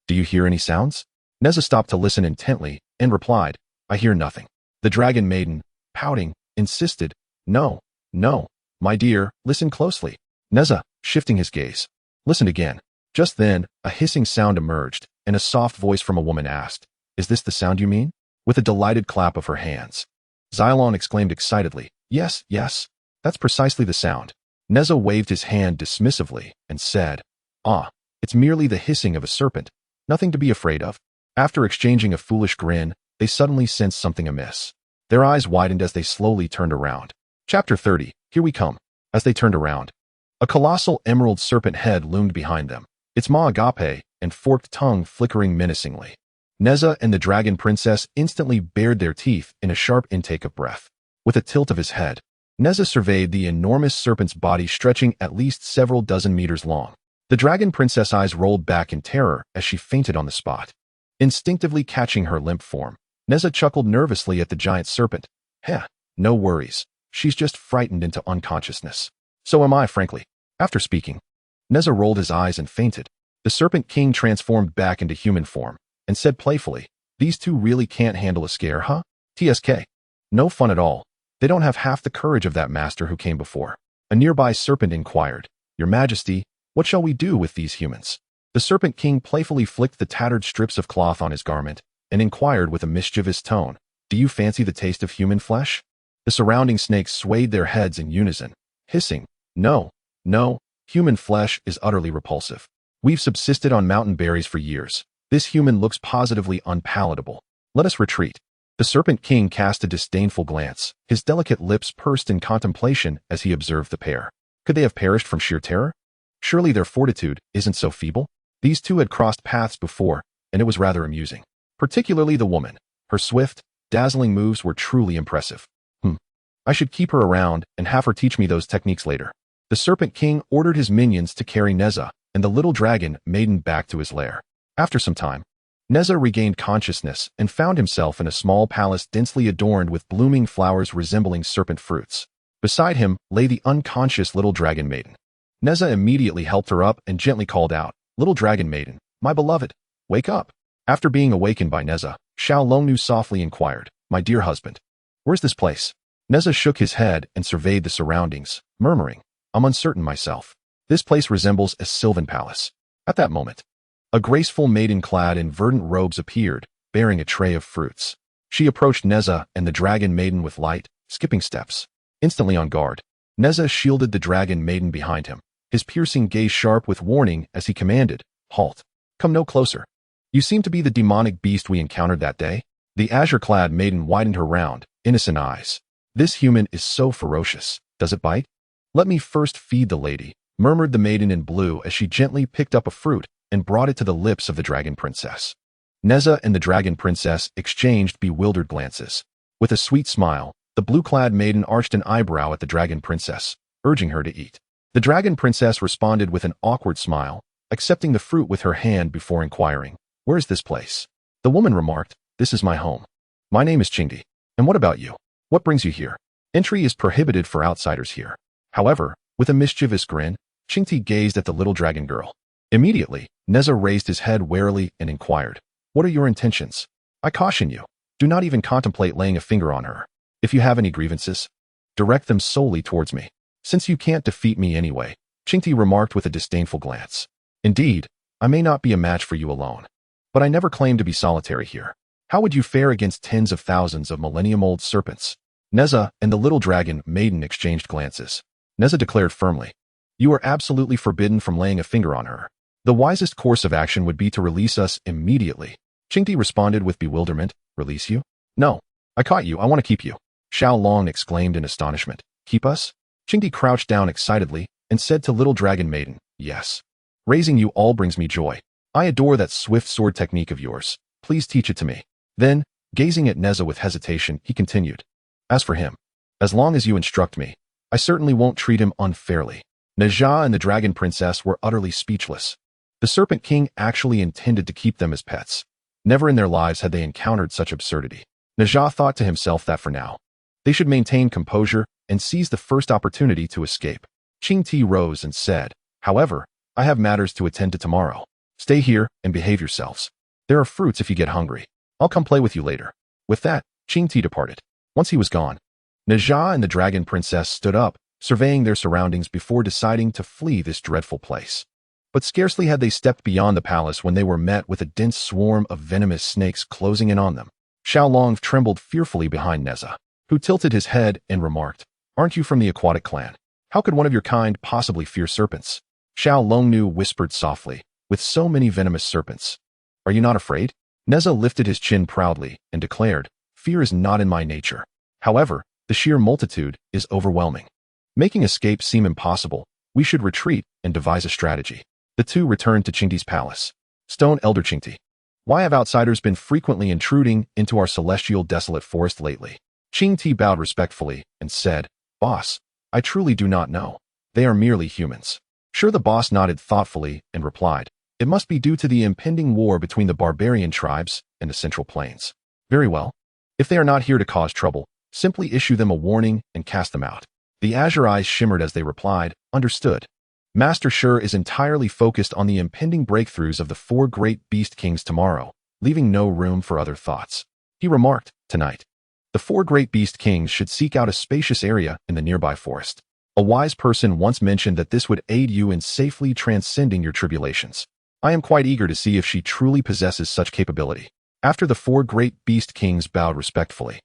Do you hear any sounds? Nezha stopped to listen intently and replied, I hear nothing. The dragon maiden, pouting, insisted, No, no, my dear, listen closely. Nezha, shifting his gaze, listened again. Just then, a hissing sound emerged, and a soft voice from a woman asked, Is this the sound you mean? With a delighted clap of her hands, Xylon exclaimed excitedly, Yes, yes, that's precisely the sound. Nezha waved his hand dismissively and said, Ah, it's merely the hissing of a serpent, nothing to be afraid of. After exchanging a foolish grin, they suddenly sensed something amiss. Their eyes widened as they slowly turned around. Chapter 30, Here we come. As they turned around, a colossal emerald serpent head loomed behind them, its maw agape and forked tongue flickering menacingly. Nezha and the dragon princess instantly bared their teeth in a sharp intake of breath. With a tilt of his head, Nezha surveyed the enormous serpent's body stretching at least several dozen meters long. The dragon princess' eyes rolled back in terror as she fainted on the spot. Instinctively catching her limp form, Nezha chuckled nervously at the giant serpent. Heh, no worries. She's just frightened into unconsciousness. So am I, frankly. After speaking, Nezha rolled his eyes and fainted. The Serpent King transformed back into human form and said playfully, These two really can't handle a scare, huh? TSK. No fun at all. They don't have half the courage of that master who came before. A nearby serpent inquired, Your Majesty, what shall we do with these humans? The Serpent King playfully flicked the tattered strips of cloth on his garment and inquired with a mischievous tone, Do you fancy the taste of human flesh? The surrounding snakes swayed their heads in unison, hissing, No, no, human flesh is utterly repulsive. We've subsisted on mountain berries for years. This human looks positively unpalatable. Let us retreat. The Serpent King cast a disdainful glance. His delicate lips pursed in contemplation as he observed the pair. Could they have perished from sheer terror? Surely their fortitude isn't so feeble? These two had crossed paths before, and it was rather amusing. Particularly the woman. Her swift, dazzling moves were truly impressive. I should keep her around and have her teach me those techniques later. The Serpent King ordered his minions to carry Nezha and the little dragon maiden back to his lair. After some time, Nezha regained consciousness and found himself in a small palace densely adorned with blooming flowers resembling serpent fruits. Beside him lay the unconscious little dragon maiden. Nezha immediately helped her up and gently called out, Little dragon maiden, my beloved, wake up. After being awakened by Nezha, Xiao Longnu softly inquired, My dear husband, where's this place? Nezha shook his head and surveyed the surroundings, murmuring, I'm uncertain myself. This place resembles a sylvan palace. At that moment, a graceful maiden clad in verdant robes appeared, bearing a tray of fruits. She approached Nezha and the dragon maiden with light, skipping steps. Instantly on guard, Nezha shielded the dragon maiden behind him, his piercing gaze sharp with warning as he commanded, Halt. Come no closer. You seem to be the demonic beast we encountered that day. The azure-clad maiden widened her round, innocent eyes. This human is so ferocious. Does it bite? Let me first feed the lady, murmured the maiden in blue as she gently picked up a fruit and brought it to the lips of the dragon princess. Nezha and the dragon princess exchanged bewildered glances. With a sweet smile, the blue-clad maiden arched an eyebrow at the dragon princess, urging her to eat. The dragon princess responded with an awkward smile, accepting the fruit with her hand before inquiring, Where is this place? The woman remarked, This is my home. My name is Qingdi. And what about you? What brings you here? Entry is prohibited for outsiders here. However, with a mischievous grin, Qingdi gazed at the little dragon girl. Immediately, Nezha raised his head warily and inquired, What are your intentions? I caution you, do not even contemplate laying a finger on her. If you have any grievances, direct them solely towards me. Since you can't defeat me anyway, Qingdi remarked with a disdainful glance. Indeed, I may not be a match for you alone. But I never claimed to be solitary here. How would you fare against tens of thousands of millennium-old serpents? Nezha and the little dragon maiden exchanged glances. Nezha declared firmly, You are absolutely forbidden from laying a finger on her. The wisest course of action would be to release us immediately. Qingdi responded with bewilderment, Release you? No. I caught you, I want to keep you. Xiao Long exclaimed in astonishment. Keep us? Qingdi crouched down excitedly and said to little dragon maiden, Yes. Raising you all brings me joy. I adore that swift sword technique of yours. Please teach it to me. Then, gazing at Nezha with hesitation, he continued, As for him, as long as you instruct me, I certainly won't treat him unfairly. Nezha and the dragon princess were utterly speechless. The Serpent King actually intended to keep them as pets. Never in their lives had they encountered such absurdity. Nezha thought to himself that for now, they should maintain composure and seize the first opportunity to escape. Qingdi rose and said, However, I have matters to attend to tomorrow. Stay here and behave yourselves. There are fruits if you get hungry. I'll come play with you later." With that, Qingti departed. Once he was gone, Nezha and the dragon princess stood up, surveying their surroundings before deciding to flee this dreadful place. But scarcely had they stepped beyond the palace when they were met with a dense swarm of venomous snakes closing in on them. Xiaolong trembled fearfully behind Nezha, who tilted his head and remarked, "Aren't you from the aquatic clan? How could one of your kind possibly fear serpents?" Xiaolong whispered softly, "With so many venomous serpents, are you not afraid?" Nezha lifted his chin proudly and declared, "Fear is not in my nature. However, the sheer multitude is overwhelming. Making escape seem impossible. We should retreat and devise a strategy." The two returned to Qingti's palace. Stone Elder Qingti, why have outsiders been frequently intruding into our celestial desolate forest lately? Qingti bowed respectfully and said, "Boss, I truly do not know. They are merely humans." Sure, the boss nodded thoughtfully and replied, "It must be due to the impending war between the barbarian tribes and the Central Plains." "Very well. If they are not here to cause trouble, simply issue them a warning and cast them out." The azure eyes shimmered as they replied, "Understood." Master Sure is entirely focused on the impending breakthroughs of the four great beast kings tomorrow, leaving no room for other thoughts. He remarked, "Tonight, the four great beast kings should seek out a spacious area in the nearby forest. A wise person once mentioned that this would aid you in safely transcending your tribulations. I am quite eager to see if she truly possesses such capability." After the four great beast kings bowed respectfully,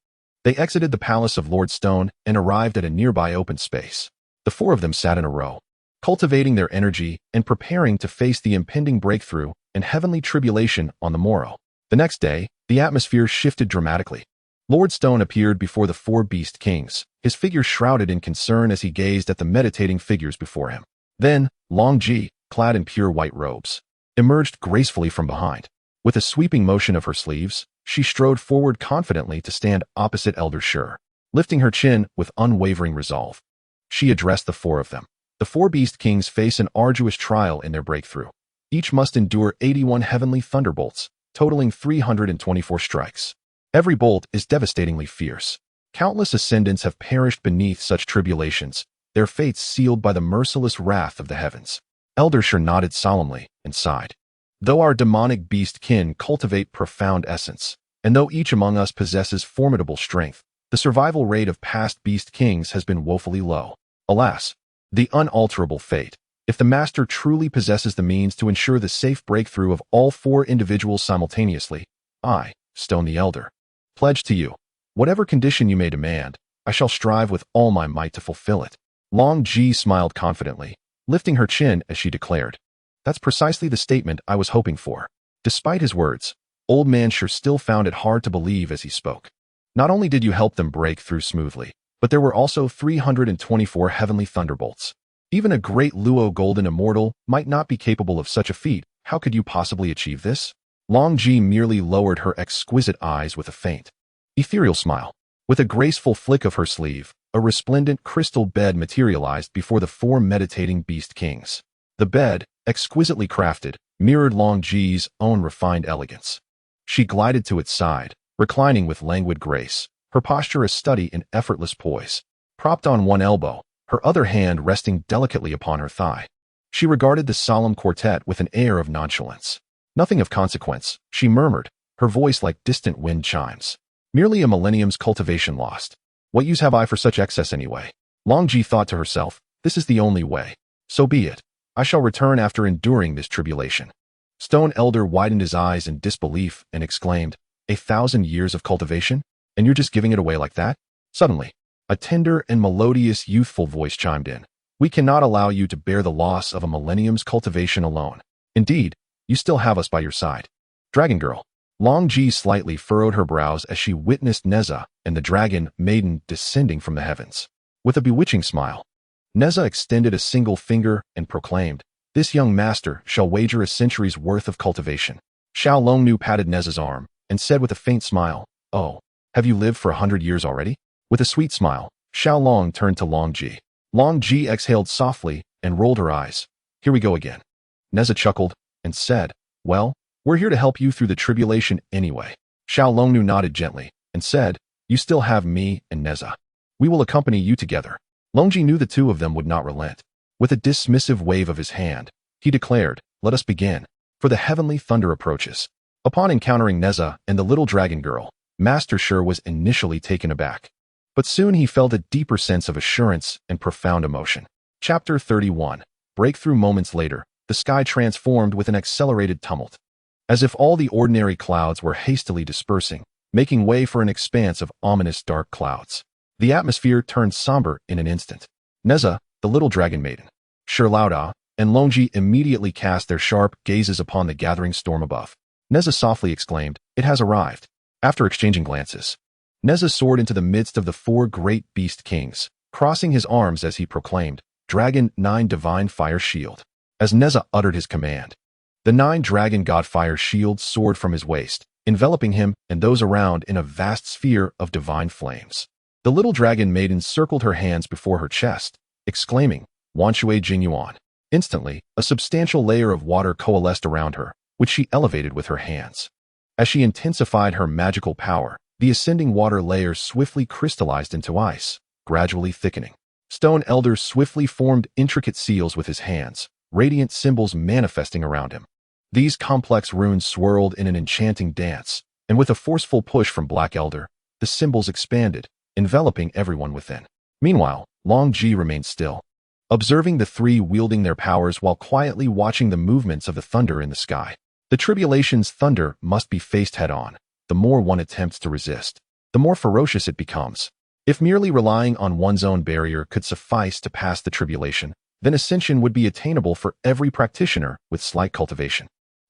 they exited the palace of Lord Stone and arrived at a nearby open space. The four of them sat in a row, cultivating their energy and preparing to face the impending breakthrough and heavenly tribulation on the morrow. The next day, the atmosphere shifted dramatically. Lord Stone appeared before the four beast kings, his figure shrouded in concern as he gazed at the meditating figures before him. Then, Longji, clad in pure white robes, emerged gracefully from behind. With a sweeping motion of her sleeves, she strode forward confidently to stand opposite Elder Sure. Lifting her chin with unwavering resolve, she addressed the four of them. The four beast kings face an arduous trial in their breakthrough. Each must endure 81 heavenly thunderbolts, totaling 324 strikes. Every bolt is devastatingly fierce. Countless ascendants have perished beneath such tribulations, their fates sealed by the merciless wrath of the heavens. Elder Sure nodded solemnly and sighed. Though our demonic beast kin cultivate profound essence, and though each among us possesses formidable strength, the survival rate of past beast kings has been woefully low. Alas, the unalterable fate. If the master truly possesses the means to ensure the safe breakthrough of all four individuals simultaneously, I, Stone the Elder, pledge to you, whatever condition you may demand, I shall strive with all my might to fulfill it." Longji smiled confidently, lifting her chin as she declared, "That's precisely the statement I was hoping for." Despite his words, Old Man Sure still found it hard to believe as he spoke. Not only did you help them break through smoothly, but there were also 324 heavenly thunderbolts. Even a great Luo Golden Immortal might not be capable of such a feat. How could you possibly achieve this? Longji merely lowered her exquisite eyes with a faint, ethereal smile. With a graceful flick of her sleeve, a resplendent crystal bed materialized before the four meditating beast kings. The bed, exquisitely crafted, mirrored Longji's own refined elegance. She glided to its side, reclining with languid grace, her posture a study in effortless poise. Propped on one elbow, her other hand resting delicately upon her thigh, she regarded the solemn quartet with an air of nonchalance. "Nothing of consequence," she murmured, her voice like distant wind chimes. "Merely a millennium's cultivation lost. What use have I for such excess anyway?" Longji thought to herself, "This is the only way. So be it. I shall return after enduring this tribulation." Stone Elder widened his eyes in disbelief and exclaimed, 1,000 years of cultivation? And you're just giving it away like that?" Suddenly, a tender and melodious youthful voice chimed in. "We cannot allow you to bear the loss of a millennium's cultivation alone. Indeed, you still have us by your side." Dragon Girl. Longji slightly furrowed her brows as she witnessed Nezha and the dragon maiden descending from the heavens. With a bewitching smile, Nezha extended a single finger and proclaimed, "This young master shall wager a century's worth of cultivation." Xiaolong patted Nezha's arm and said with a faint smile, "Oh, have you lived for 100 years already?" With a sweet smile, Xiaolong turned to Longji. Longji exhaled softly and rolled her eyes. "Here we go again." Nezha chuckled and said, "Well, we're here to help you through the tribulation anyway." Xiaolong nodded gently and said, "You still have me and Nezha. We will accompany you together." Longji knew the two of them would not relent. With a dismissive wave of his hand, he declared, "Let us begin." for the heavenly thunder approaches. Upon encountering Nezha and the little dragon girl, Master Shi was initially taken aback. But soon he felt a deeper sense of assurance and profound emotion. Chapter 31. Breakthrough. Moments later, the sky transformed with an accelerated tumult. As if all the ordinary clouds were hastily dispersing, making way for an expanse of ominous dark clouds. The atmosphere turned somber in an instant. Nezha, the little dragon maiden, Shi and Longji immediately cast their sharp gazes upon the gathering storm above. Nezha softly exclaimed, "It has arrived." After exchanging glances, Nezha soared into the midst of the four great beast kings, crossing his arms as he proclaimed, "Dragon 9 Divine Fire Shield." As Nezha uttered his command, the 9 Dragon God Fire Shield soared from his waist, enveloping him and those around in a vast sphere of divine flames. The little dragon maiden circled her hands before her chest, exclaiming, "Wanshui Jingyuan." Instantly, a substantial layer of water coalesced around her, which she elevated with her hands. As she intensified her magical power, the ascending water layer swiftly crystallized into ice, gradually thickening. Stone Elder swiftly formed intricate seals with his hands, radiant symbols manifesting around him. These complex runes swirled in an enchanting dance, and with a forceful push from Black Elder, the symbols expanded, enveloping everyone within. Meanwhile, Longji remained still, observing the three wielding their powers while quietly watching the movements of the thunder in the sky. The tribulation's thunder must be faced head-on. The more one attempts to resist, the more ferocious it becomes. If merely relying on one's own barrier could suffice to pass the tribulation, then ascension would be attainable for every practitioner with slight cultivation.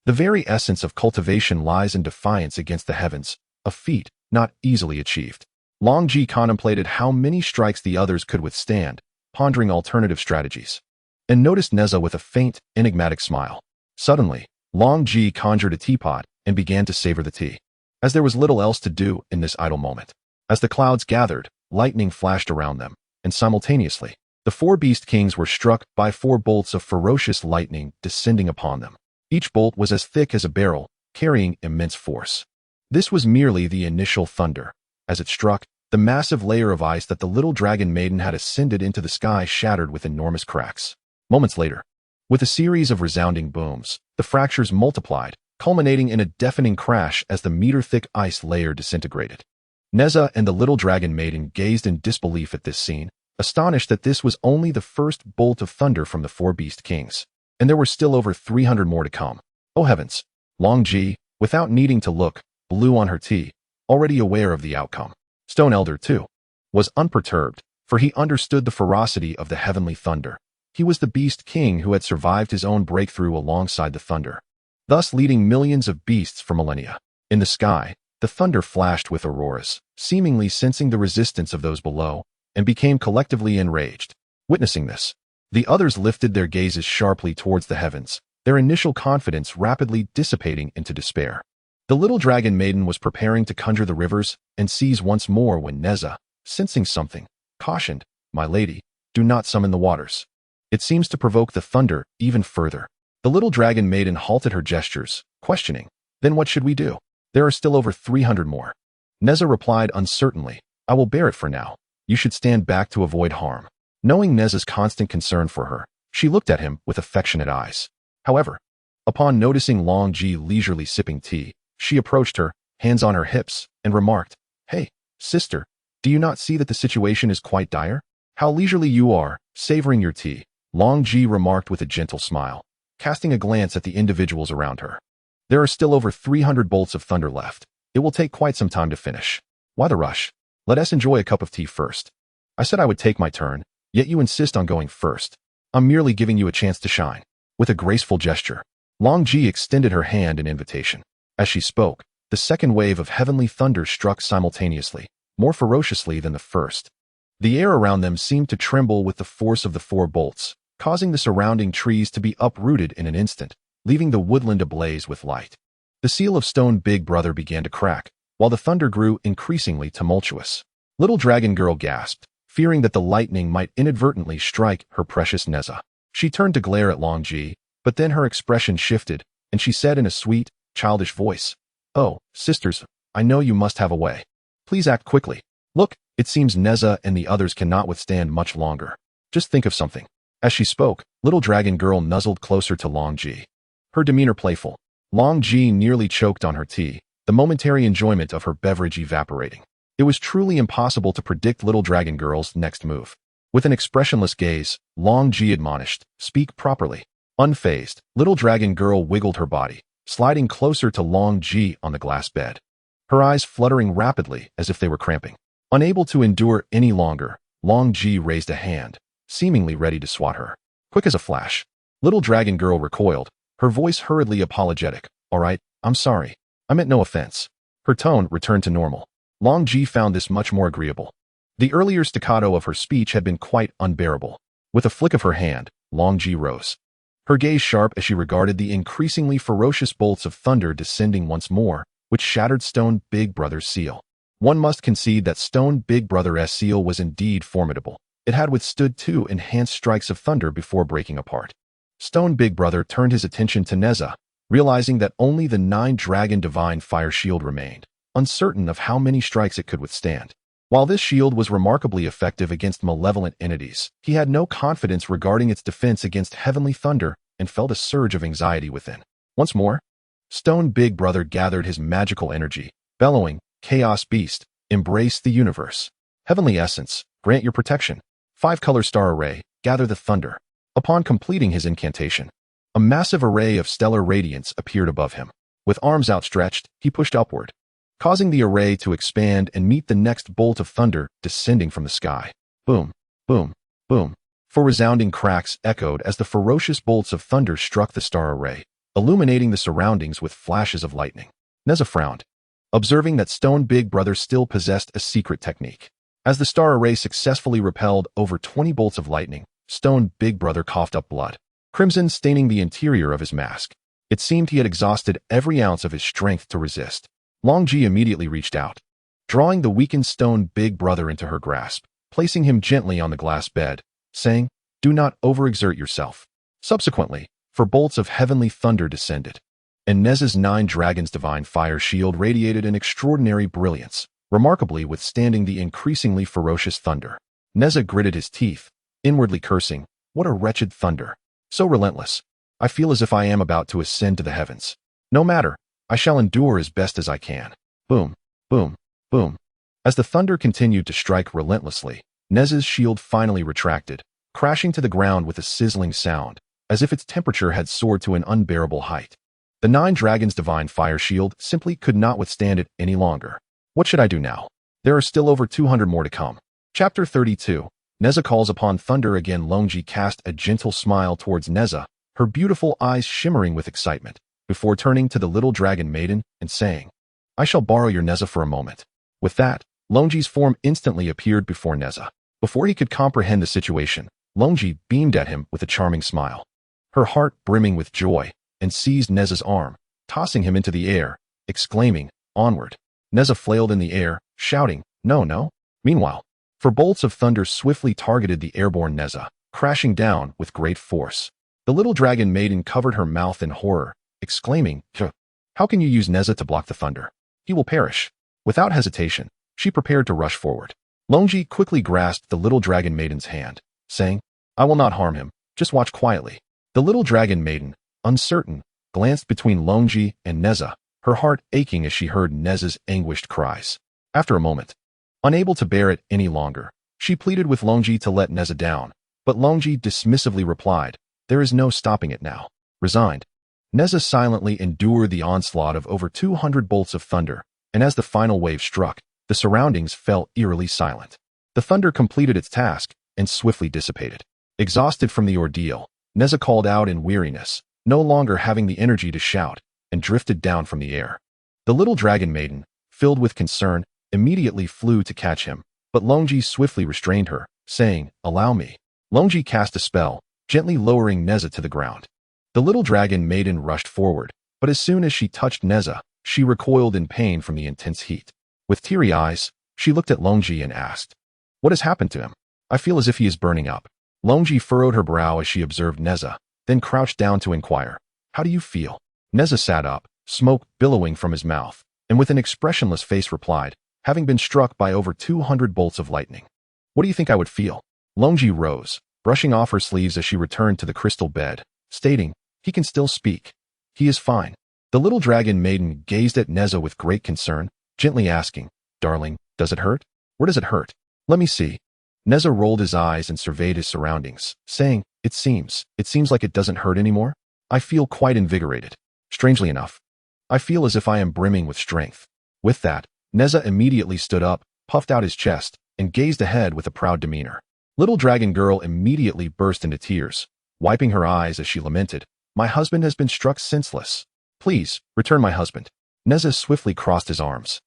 The very essence of cultivation lies in defiance against the heavens, a feat not easily achieved. Longji contemplated how many strikes the others could withstand, pondering alternative strategies, and noticed Nezha with a faint, enigmatic smile. Suddenly, Longji conjured a teapot and began to savor the tea, as there was little else to do in this idle moment. As the clouds gathered, lightning flashed around them, and simultaneously, the four beast kings were struck by 4 bolts of ferocious lightning descending upon them. Each bolt was as thick as a barrel, carrying immense force. This was merely the initial thunder. As it struck, the massive layer of ice that the little dragon maiden had ascended into the sky shattered with enormous cracks. Moments later, with a series of resounding booms, the fractures multiplied, culminating in a deafening crash as the meter-thick ice layer disintegrated. Nezha and the little dragon maiden gazed in disbelief at this scene, astonished that this was only the first bolt of thunder from the 4 beast kings, and there were still over 300 more to come. Oh heavens! Longji, without needing to look, blew on her tea, already aware of the outcome. Stone Elder, too, was unperturbed, for he understood the ferocity of the heavenly thunder. He was the beast king who had survived his own breakthrough alongside the thunder, thus leading millions of beasts for millennia. In the sky, the thunder flashed with auroras, seemingly sensing the resistance of those below, and became collectively enraged. Witnessing this, the others lifted their gazes sharply towards the heavens, their initial confidence rapidly dissipating into despair. The little dragon maiden was preparing to conjure the rivers and seas once more when Nezha, sensing something, cautioned, "My lady, do not summon the waters. It seems to provoke the thunder even further." The little dragon maiden halted her gestures, questioning, "Then what should we do? There are still over 300 more." Nezha replied uncertainly, "I will bear it for now. You should stand back to avoid harm." Knowing Nezha's constant concern for her, she looked at him with affectionate eyes. However, upon noticing Longji leisurely sipping tea, she approached her, hands on her hips, and remarked, "Hey, sister, do you not see that the situation is quite dire? How leisurely you are, savoring your tea," Longji remarked with a gentle smile, casting a glance at the individuals around her. "There are still over 300 bolts of thunder left. It will take quite some time to finish. Why the rush? Let us enjoy a cup of tea first. I said I would take my turn, yet you insist on going first. I'm merely giving you a chance to shine." With a graceful gesture, Longji extended her hand in invitation. As she spoke, the second wave of heavenly thunder struck simultaneously, more ferociously than the first. The air around them seemed to tremble with the force of the 4 bolts, causing the surrounding trees to be uprooted in an instant, leaving the woodland ablaze with light. The seal of stone Big Brother began to crack, while the thunder grew increasingly tumultuous. Little Dragon Girl gasped, fearing that the lightning might inadvertently strike her precious Nezha. She turned to glare at Longji, but then her expression shifted, and she said in a sweet, childish voice, "Oh, sisters, I know you must have a way. Please act quickly. Look, it seems Nezha and the others cannot withstand much longer. Just think of something." As she spoke, Little Dragon Girl nuzzled closer to Longji. her demeanor playful. Longji nearly choked on her tea, the momentary enjoyment of her beverage evaporating. It was truly impossible to predict Little Dragon Girl's next move. With an expressionless gaze, Longji admonished, "Speak properly." Unfazed, Little Dragon Girl wiggled her body, sliding closer to Longji on the glass bed, her eyes fluttering rapidly as if they were cramping. Unable to endure any longer, Longji raised a hand, seemingly ready to swat her. Quick as a flash, Little Dragon Girl recoiled, her voice hurriedly apologetic. "All right, I'm sorry. I meant no offense." Her tone returned to normal. Longji found this much more agreeable. The earlier staccato of her speech had been quite unbearable. With a flick of her hand, Longji rose, her gaze sharp as she regarded the increasingly ferocious bolts of thunder descending once more, which shattered Stone Big Brother's seal. One must concede that Stone Big Brother's seal was indeed formidable. It had withstood 2 enhanced strikes of thunder before breaking apart. Stone Big Brother turned his attention to Nezha, realizing that only the 9-dragon divine fire shield remained, uncertain of how many strikes it could withstand. While this shield was remarkably effective against malevolent entities, he had no confidence regarding its defense against heavenly thunder and felt a surge of anxiety within. Once more, Stone Big Brother gathered his magical energy, bellowing, "Chaos Beast, embrace the universe. Heavenly Essence, grant your protection. 5-color star array, gather the thunder." Upon completing his incantation, a massive array of stellar radiance appeared above him. With arms outstretched, he pushed upward, causing the array to expand and meet the next bolt of thunder descending from the sky. Boom, boom, boom. 4 resounding cracks echoed as the ferocious bolts of thunder struck the star array, illuminating the surroundings with flashes of lightning. Nezha frowned, observing that Stone Big Brother still possessed a secret technique. As the star array successfully repelled over 20 bolts of lightning, Stone Big Brother coughed up blood, crimson staining the interior of his mask. It seemed he had exhausted every ounce of his strength to resist. Longji immediately reached out, drawing the weakened Stone Big Brother into her grasp, placing him gently on the glass bed, saying, "Do not overexert yourself." Subsequently, 4 bolts of heavenly thunder descended, and Nezha's 9 dragons divine fire shield radiated an extraordinary brilliance, remarkably withstanding the increasingly ferocious thunder. Nezha gritted his teeth, inwardly cursing, "What a wretched thunder! So relentless. I feel as if I am about to ascend to the heavens. No matter. I shall endure as best as I can." Boom, boom, boom. As the thunder continued to strike relentlessly, Nezha's shield finally retracted, crashing to the ground with a sizzling sound, as if its temperature had soared to an unbearable height. The 9 dragons divine fire shield simply could not withstand it any longer. What should I do now? There are still over 200 more to come. Chapter 32. Nezha calls upon thunder again. Longji cast a gentle smile towards Nezha, her beautiful eyes shimmering with excitement, before turning to the little dragon maiden and saying, "I shall borrow your Nezha for a moment." With that, Longji's form instantly appeared before Nezha. Before he could comprehend the situation, Longji beamed at him with a charming smile, her heart brimming with joy, and seized Nezha's arm, tossing him into the air, exclaiming, "Onward." Nezha flailed in the air, shouting, "No, no." Meanwhile, 4 bolts of thunder swiftly targeted the airborne Nezha, crashing down with great force. The little dragon maiden covered her mouth in horror, exclaiming, "How can you use Nezha to block the thunder? He will perish." Without hesitation, she prepared to rush forward. Longji quickly grasped the little dragon maiden's hand, saying, "I will not harm him, just watch quietly." The little dragon maiden, uncertain, glanced between Longji and Nezha, her heart aching as she heard Nezha's anguished cries. After a moment, unable to bear it any longer, she pleaded with Longji to let Nezha down, but Longji dismissively replied, "There is no stopping it now." Resigned, Nezha silently endured the onslaught of over 200 bolts of thunder, and as the final wave struck, the surroundings fell eerily silent. The thunder completed its task and swiftly dissipated. Exhausted from the ordeal, Nezha called out in weariness, no longer having the energy to shout, and drifted down from the air. The little dragon maiden, filled with concern, immediately flew to catch him, but Longji swiftly restrained her, saying, "Allow me." Longji cast a spell, gently lowering Nezha to the ground. The little dragon maiden rushed forward, but as soon as she touched Nezha, she recoiled in pain from the intense heat. With teary eyes, she looked at Longji and asked, "What has happened to him? I feel as if he is burning up." Longji furrowed her brow as she observed Nezha, then crouched down to inquire, "How do you feel?" Nezha sat up, smoke billowing from his mouth, and with an expressionless face replied, having been struck by over 200 bolts of lightning. "What do you think I would feel?" Longji rose, brushing off her sleeves as she returned to the crystal bed, stating, "He can still speak. He is fine. The little dragon maiden gazed at Nezha with great concern, gently asking, Darling, does it hurt? Where does it hurt? Let me see. Nezha rolled his eyes and surveyed his surroundings, saying, It seems like it doesn't hurt anymore. I feel quite invigorated. Strangely enough, I feel as if I am brimming with strength. With that, Nezha immediately stood up, puffed out his chest, and gazed ahead with a proud demeanor. Little dragon girl immediately burst into tears, wiping her eyes as she lamented, My husband has been struck senseless. Please, return my husband. Nezha swiftly crossed his arms,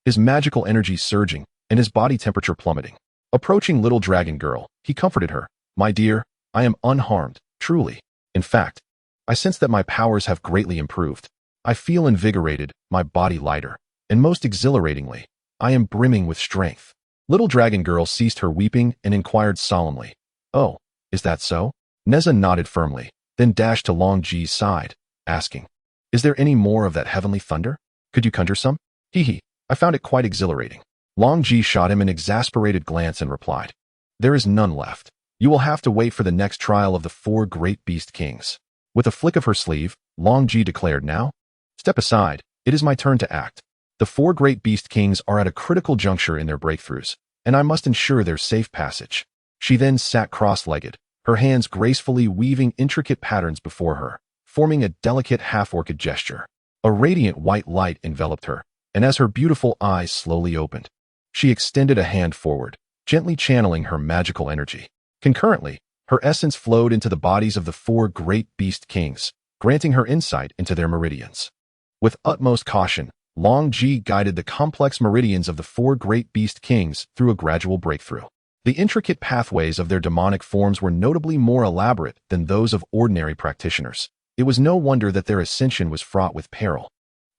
his magical energy surging and his body temperature plummeting. Approaching little dragon girl, he comforted her, My dear, I am unharmed, truly. In fact, I sense that my powers have greatly improved. I feel invigorated, my body lighter, and most exhilaratingly, I am brimming with strength. Little dragon girl ceased her weeping and inquired solemnly, Oh, is that so? Nezha nodded firmly, then dashed to Longji's side, asking, Is there any more of that heavenly thunder? Could you conjure some? Hee, I found it quite exhilarating. Longji shot him an exasperated glance and replied, There is none left. You will have to wait for the next trial of the 4 great beast kings. With a flick of her sleeve, Longji declared, Now? Step aside, it is my turn to act. The 4 great beast kings are at a critical juncture in their breakthroughs, and I must ensure their safe passage. She then sat cross-legged, her hands gracefully weaving intricate patterns before her, forming a delicate half-orchid gesture. A radiant white light enveloped her, and as her beautiful eyes slowly opened, she extended a hand forward, gently channeling her magical energy. Concurrently, her essence flowed into the bodies of the 4 great beast kings, granting her insight into their meridians. With utmost caution, Longji guided the complex meridians of the 4 great beast kings through a gradual breakthrough. The intricate pathways of their demonic forms were notably more elaborate than those of ordinary practitioners. It was no wonder that their ascension was fraught with peril.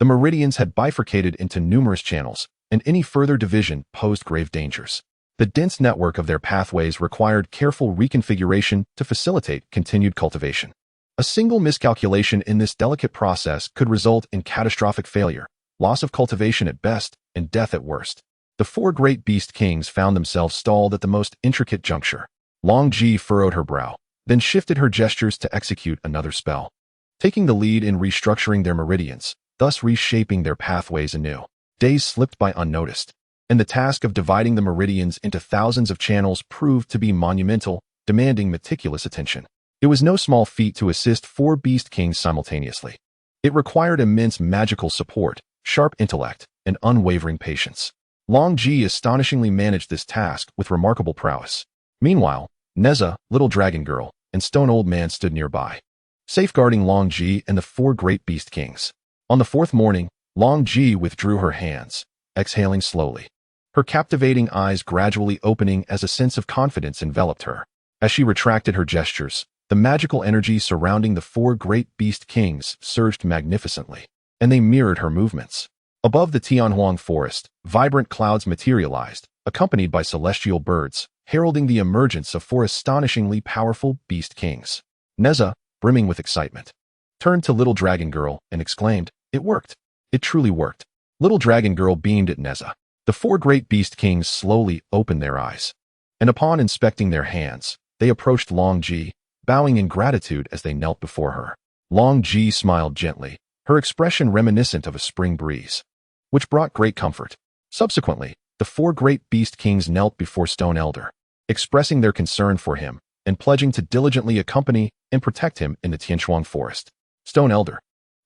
The meridians had bifurcated into numerous channels, and any further division posed grave dangers. The dense network of their pathways required careful reconfiguration to facilitate continued cultivation. A single miscalculation in this delicate process could result in catastrophic failure, loss of cultivation at best, and death at worst. The 4 great beast kings found themselves stalled at the most intricate juncture. Longji furrowed her brow, then shifted her gestures to execute another spell, taking the lead in restructuring their meridians, thus reshaping their pathways anew. Days slipped by unnoticed, and the task of dividing the meridians into thousands of channels proved to be monumental, demanding meticulous attention. It was no small feat to assist 4 beast kings simultaneously. It required immense magical support, sharp intellect, and unwavering patience. Longji astonishingly managed this task with remarkable prowess. Meanwhile, Nezha, little dragon girl, and stone old man stood nearby, safeguarding Longji and the 4 great beast kings. On the 4th morning, Longji withdrew her hands, exhaling slowly, her captivating eyes gradually opening as a sense of confidence enveloped her. As she retracted her gestures, the magical energy surrounding the 4 great beast kings surged magnificently, and they mirrored her movements. Above the Tianhuang forest, vibrant clouds materialized, accompanied by celestial birds, heralding the emergence of 4 astonishingly powerful beast kings. Nezha, brimming with excitement, turned to little dragon girl and exclaimed, It worked. It truly worked. Little dragon girl beamed at Nezha. The 4 great beast kings slowly opened their eyes, and upon inspecting their hands, they approached Longji, bowing in gratitude as they knelt before her. Longji smiled gently, her expression reminiscent of a spring breeze, which brought great comfort. Subsequently, the 4 great beast kings knelt before Stone Elder, expressing their concern for him and pledging to diligently accompany and protect him in the Tianhuang forest. Stone Elder,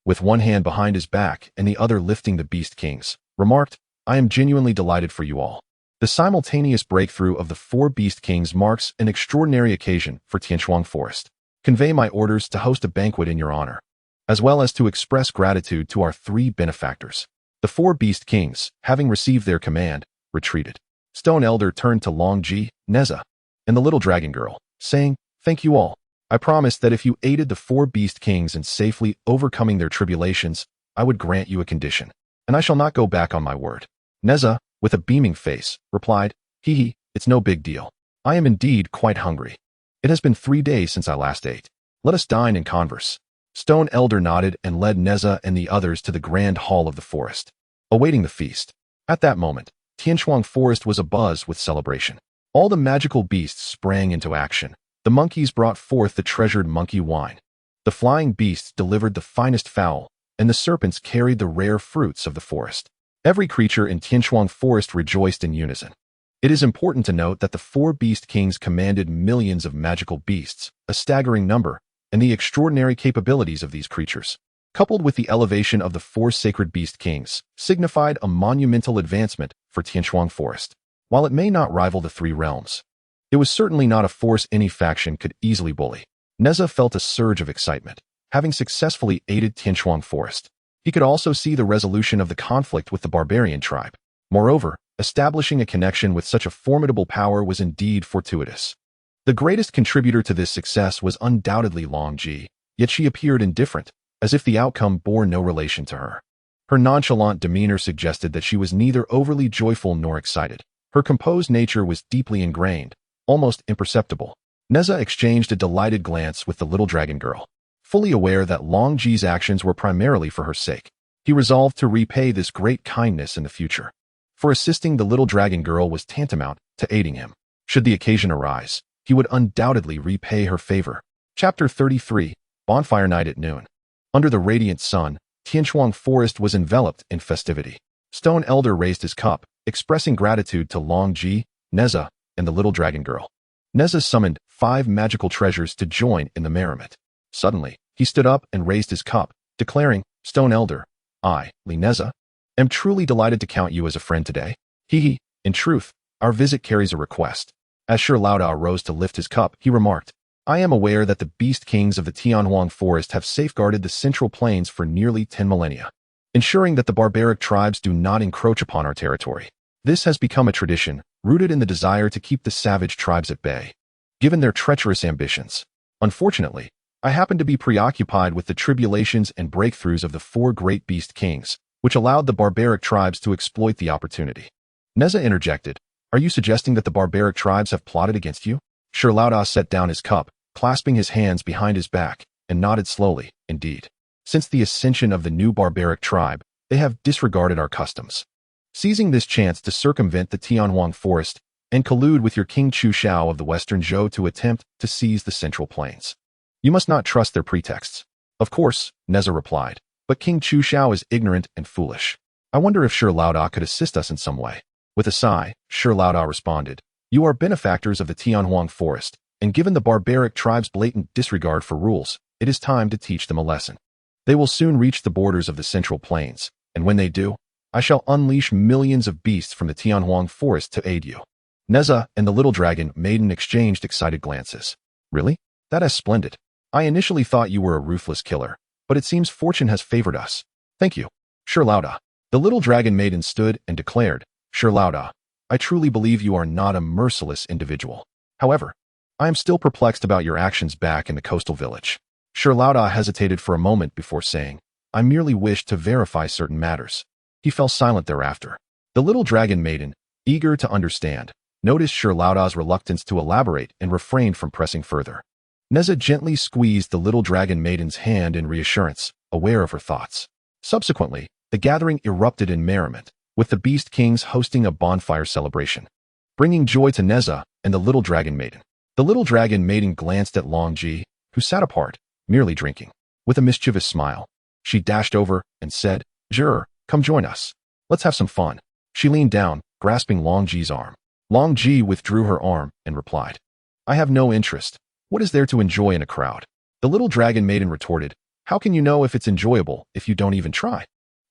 with one hand behind his back and the other lifting the beast kings, remarked, I am genuinely delighted for you all. The simultaneous breakthrough of the 4 beast kings marks an extraordinary occasion for Tianhuang forest. Convey my orders to host a banquet in your honor, as well as to express gratitude to our 3 benefactors. The 4 beast kings, having received their command, retreated. Stone Elder turned to Longji, Nezha, and the little dragon girl, saying, Thank you all. I promised that if you aided the 4 beast kings in safely overcoming their tribulations, I would grant you a condition, and I shall not go back on my word. Nezha, with a beaming face, replied, It's no big deal. I am indeed quite hungry. It has been 3 days since I last ate. Let us dine and converse. Stone Elder nodded and led Nezha and the others to the grand hall of the forest, awaiting the feast. At that moment, Tianhuang forest was abuzz with celebration. All the magical beasts sprang into action. The monkeys brought forth the treasured monkey wine, The flying beasts delivered the finest fowl, and the serpents carried the rare fruits of the forest. Every creature in Tianshuang Forest rejoiced in unison. It is important to note that the 4 beast kings commanded millions of magical beasts, a staggering number, and the extraordinary capabilities of these creatures, coupled with the elevation of the 4 sacred beast kings, signified a monumental advancement for Tianshuang Forest. While it may not rival the 3 realms, it was certainly not a force any faction could easily bully. Nezha felt a surge of excitement, having successfully aided Tianshuang Forest. He could also see the resolution of the conflict with the barbarian tribe. Moreover, establishing a connection with such a formidable power was indeed fortuitous. The greatest contributor to this success was undoubtedly Longji, yet she appeared indifferent, as if the outcome bore no relation to her. Her nonchalant demeanor suggested that she was neither overly joyful nor excited. Her composed nature was deeply ingrained, almost imperceptible. Nezha exchanged a delighted glance with the little dragon girl. Fully aware that Longji's actions were primarily for her sake, he resolved to repay this great kindness in the future. For assisting the little dragon girl was tantamount to aiding him. Should the occasion arise, he would undoubtedly repay her favor. Chapter 33, Bonfire Night at Noon. Under the radiant sun, Tianshuang Forest was enveloped in festivity. Stone Elder raised his cup, expressing gratitude to Longji, Nezha, and the little dragon girl. Nezha summoned 5 magical treasures to join in the merriment. Suddenly, he stood up and raised his cup, declaring, "Stone Elder, I, Nezha, am truly delighted to count you as a friend today. Hee. In truth, our visit carries a request." As Laoda rose to lift his cup, he remarked, "I am aware that the beast kings of the Tianhuang Forest have safeguarded the Central Plains for nearly 10 millennia, ensuring that the barbaric tribes do not encroach upon our territory. This has become a tradition, rooted in the desire to keep the savage tribes at bay, given their treacherous ambitions. Unfortunately, I happen to be preoccupied with the tribulations and breakthroughs of the 4 great beast kings, which allowed the barbaric tribes to exploit the opportunity." Nezha interjected, "Are you suggesting that the barbaric tribes have plotted against you?" Laoda set down his cup, clasping his hands behind his back, and nodded slowly. "Indeed. Since the ascension of the new barbaric tribe, they have disregarded our customs, seizing this chance to circumvent the Tianhuang Forest and collude with your King Chu Shao of the western Zhou to attempt to seize the Central Plains. You must not trust their pretexts." "Of course," Nezha replied, "but King Chu Shao is ignorant and foolish. I wonder if Laoda could assist us in some way." With a sigh, Laoda responded, "You are benefactors of the Tianhuang Forest, and given the barbaric tribe's blatant disregard for rules, it is time to teach them a lesson. They will soon reach the borders of the Central Plains, and when they do, I shall unleash millions of beasts from the Tianhuang Forest to aid you." Nezha and the little dragon maiden exchanged excited glances. "Really? That is splendid. I initially thought you were a ruthless killer, but it seems fortune has favored us. Thank you, Laoda." The little dragon maiden stood and declared, "Laoda, I truly believe you are not a merciless individual. However, I am still perplexed about your actions back in the coastal village." Laoda hesitated for a moment before saying, "I merely wish to verify certain matters." He fell silent thereafter. The little dragon maiden, eager to understand, noticed Laoda's reluctance to elaborate and refrained from pressing further. Nezha gently squeezed the little dragon maiden's hand in reassurance, aware of her thoughts. Subsequently, the gathering erupted in merriment, with the beast kings hosting a bonfire celebration, bringing joy to Nezha and the little dragon maiden. The little dragon maiden glanced at Longji, who sat apart, merely drinking. With a mischievous smile, she dashed over and said, "Zhou, come join us. Let's have some fun." She leaned down, grasping Longji's arm. Longji withdrew her arm and replied, "I have no interest. What is there to enjoy in a crowd?" The little dragon maiden retorted, "How can you know if it's enjoyable if you don't even try?"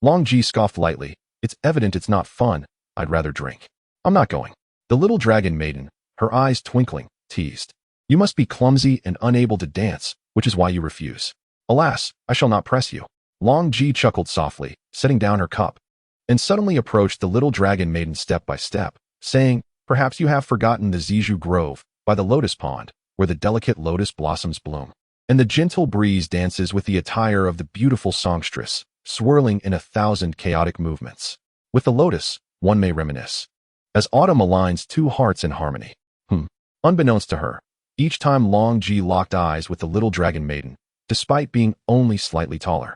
Longji scoffed lightly, "It's evident it's not fun. I'd rather drink. I'm not going." The little dragon maiden, her eyes twinkling, teased, "You must be clumsy and unable to dance, which is why you refuse." "Alas, I shall not press you." Longji chuckled softly, setting down her cup, and suddenly approached the little dragon maiden step by step, saying, "Perhaps you have forgotten the Zhou Grove by the lotus pond, where the delicate lotus blossoms bloom, and the gentle breeze dances with the attire of the beautiful songstress, swirling in 1,000 chaotic movements. With the lotus, one may reminisce, as autumn aligns 2 hearts in harmony." Unbeknownst to her, each time Longji locked eyes with the little dragon maiden, despite being only slightly taller,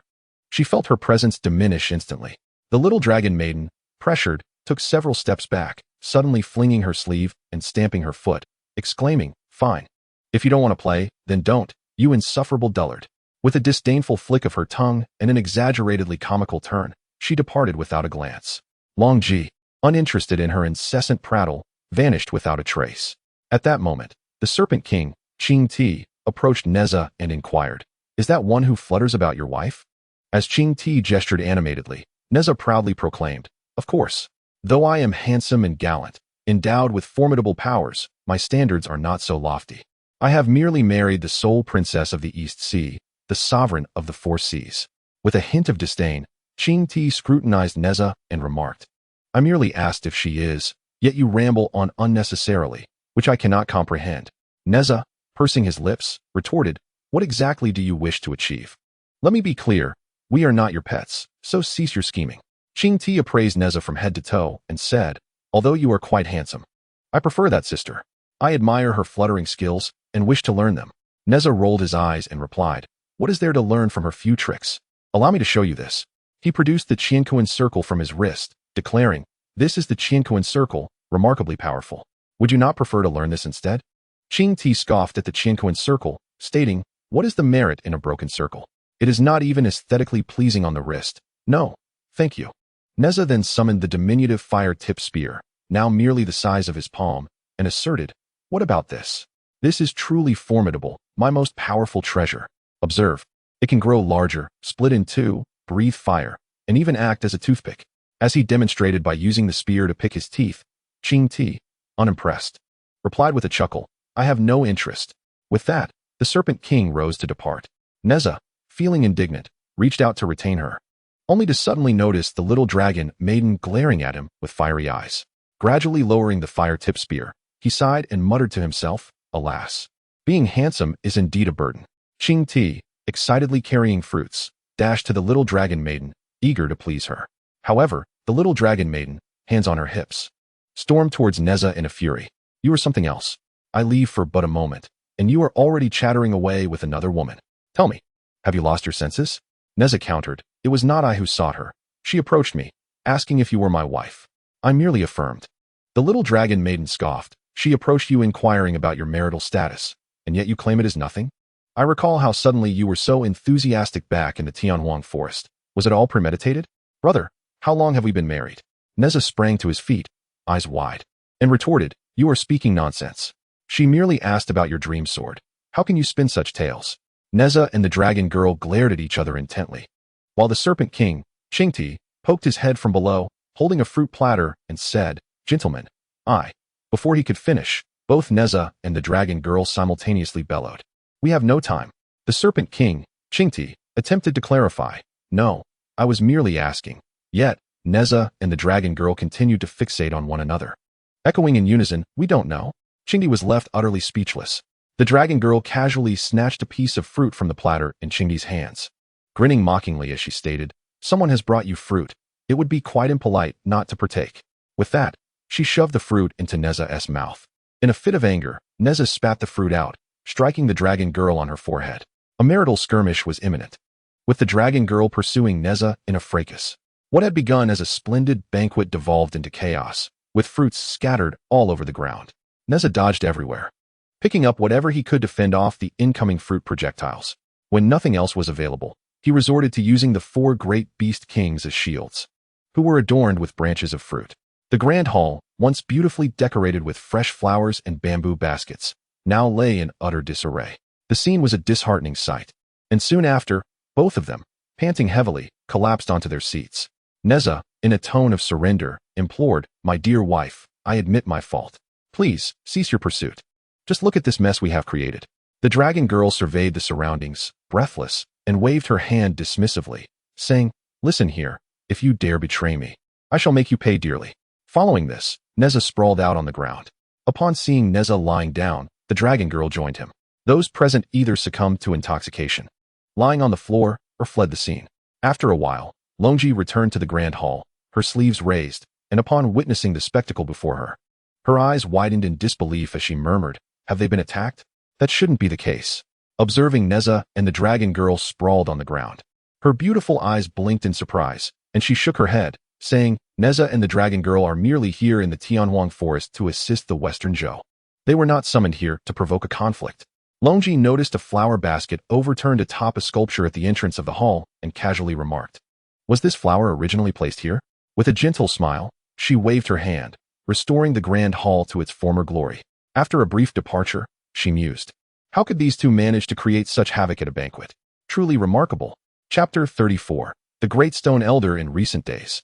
she felt her presence diminish instantly. The little dragon maiden, pressured, took several steps back, suddenly flinging her sleeve and stamping her foot, exclaiming, "Fine. If you don't want to play, then don't, you insufferable dullard." With a disdainful flick of her tongue and an exaggeratedly comical turn, she departed without a glance. Longji, uninterested in her incessant prattle, vanished without a trace. At that moment, the Serpent King, Qing Ti, approached Nezha and inquired, "Is that one who flutters about your wife?" As Qing Ti gestured animatedly, Nezha proudly proclaimed, "Of course. Though I am handsome and gallant, endowed with formidable powers, my standards are not so lofty. I have merely married the sole princess of the East Sea, the sovereign of the four seas." With a hint of disdain, Qing Ti scrutinized Nezha and remarked, "I merely asked if she is, yet you ramble on unnecessarily, which I cannot comprehend." Nezha, pursing his lips, retorted, "What exactly do you wish to achieve? Let me be clear, we are not your pets, so cease your scheming." Qing Ti appraised Nezha from head to toe and said, "Although you are quite handsome, I prefer that sister. I admire her fluttering skills and wish to learn them." Nezha rolled his eyes and replied, "What is there to learn from her few tricks? Allow me to show you this." He produced the Qianquan circle from his wrist, declaring, "This is the Qianquan circle, remarkably powerful. Would you not prefer to learn this instead?" Qing Ti scoffed at the Qianquan circle, stating, "What is the merit in a broken circle? It is not even aesthetically pleasing on the wrist. No, thank you." Nezha then summoned the diminutive fire-tip spear, now merely the size of his palm, and asserted, "What about this? This is truly formidable, my most powerful treasure. Observe, it can grow larger, split in two, breathe fire, and even act as a toothpick." As he demonstrated by using the spear to pick his teeth, Qing Ti, unimpressed, replied with a chuckle, "I have no interest." With that, the Serpent King rose to depart. Nezha, feeling indignant, reached out to retain her, only to suddenly notice the little dragon maiden glaring at him with fiery eyes. Gradually lowering the fire-tip spear, he sighed and muttered to himself, "Alas, being handsome is indeed a burden." Qing Ti, excitedly carrying fruits, dashed to the little dragon maiden, eager to please her. However, the little dragon maiden, hands on her hips, stormed towards Nezha in a fury. "You are something else. I leave for but a moment, and you are already chattering away with another woman. Tell me, have you lost your senses?" Nezha countered, "It was not I who sought her. She approached me, asking if you were my wife. I merely affirmed." The little dragon maiden scoffed, "She approached you inquiring about your marital status, and yet you claim it is nothing? I recall how suddenly you were so enthusiastic back in the Tianhuang forest. Was it all premeditated? Brother, how long have we been married?" Nezha sprang to his feet, eyes wide, and retorted, "You are speaking nonsense. She merely asked about your dream sword. How can you spin such tales?" Nezha and the dragon girl glared at each other intently, while the Serpent King, Qing Ti, poked his head from below, holding a fruit platter, and said, "Gentlemen, I." Before he could finish, both Nezha and the dragon girl simultaneously bellowed, "We have no time." The Serpent King, Qing Ti, attempted to clarify, "No, I was merely asking." Yet, Nezha and the dragon girl continued to fixate on one another. Echoing in unison, "We don't know." Qing Ti was left utterly speechless. The dragon girl casually snatched a piece of fruit from the platter in Qing Ti's hands, grinning mockingly as she stated, "Someone has brought you fruit. It would be quite impolite not to partake." With that, she shoved the fruit into Nezha's mouth. In a fit of anger, Nezha spat the fruit out, striking the dragon girl on her forehead. A marital skirmish was imminent, with the dragon girl pursuing Nezha in a fracas. What had begun as a splendid banquet devolved into chaos, with fruits scattered all over the ground. Nezha dodged everywhere, picking up whatever he could to fend off the incoming fruit projectiles. When nothing else was available, he resorted to using the four great beast kings as shields, who were adorned with branches of fruit. The grand hall, once beautifully decorated with fresh flowers and bamboo baskets, now lay in utter disarray. The scene was a disheartening sight, and soon after, both of them, panting heavily, collapsed onto their seats. Nezha, in a tone of surrender, implored, "My dear wife, I admit my fault. Please, cease your pursuit. Just look at this mess we have created." The dragon girl surveyed the surroundings, breathless, and waved her hand dismissively, saying, "Listen here, if you dare betray me, I shall make you pay dearly." Following this, Nezha sprawled out on the ground. Upon seeing Nezha lying down, the dragon girl joined him. Those present either succumbed to intoxication, lying on the floor, or fled the scene. After a while, Longji returned to the grand hall, her sleeves raised, and upon witnessing the spectacle before her, her eyes widened in disbelief as she murmured, "Have they been attacked? That shouldn't be the case." Observing Nezha and the dragon girl sprawled on the ground, her beautiful eyes blinked in surprise, and she shook her head, saying, "Nezha and the dragon girl are merely here in the Tianhuang forest to assist the Western Zhou. They were not summoned here to provoke a conflict." Longji noticed a flower basket overturned atop a sculpture at the entrance of the hall and casually remarked, "Was this flower originally placed here?" With a gentle smile, she waved her hand, restoring the grand hall to its former glory. After a brief departure, she mused, "How could these two manage to create such havoc at a banquet? Truly remarkable." Chapter 34. The Great Stone Elder in recent days.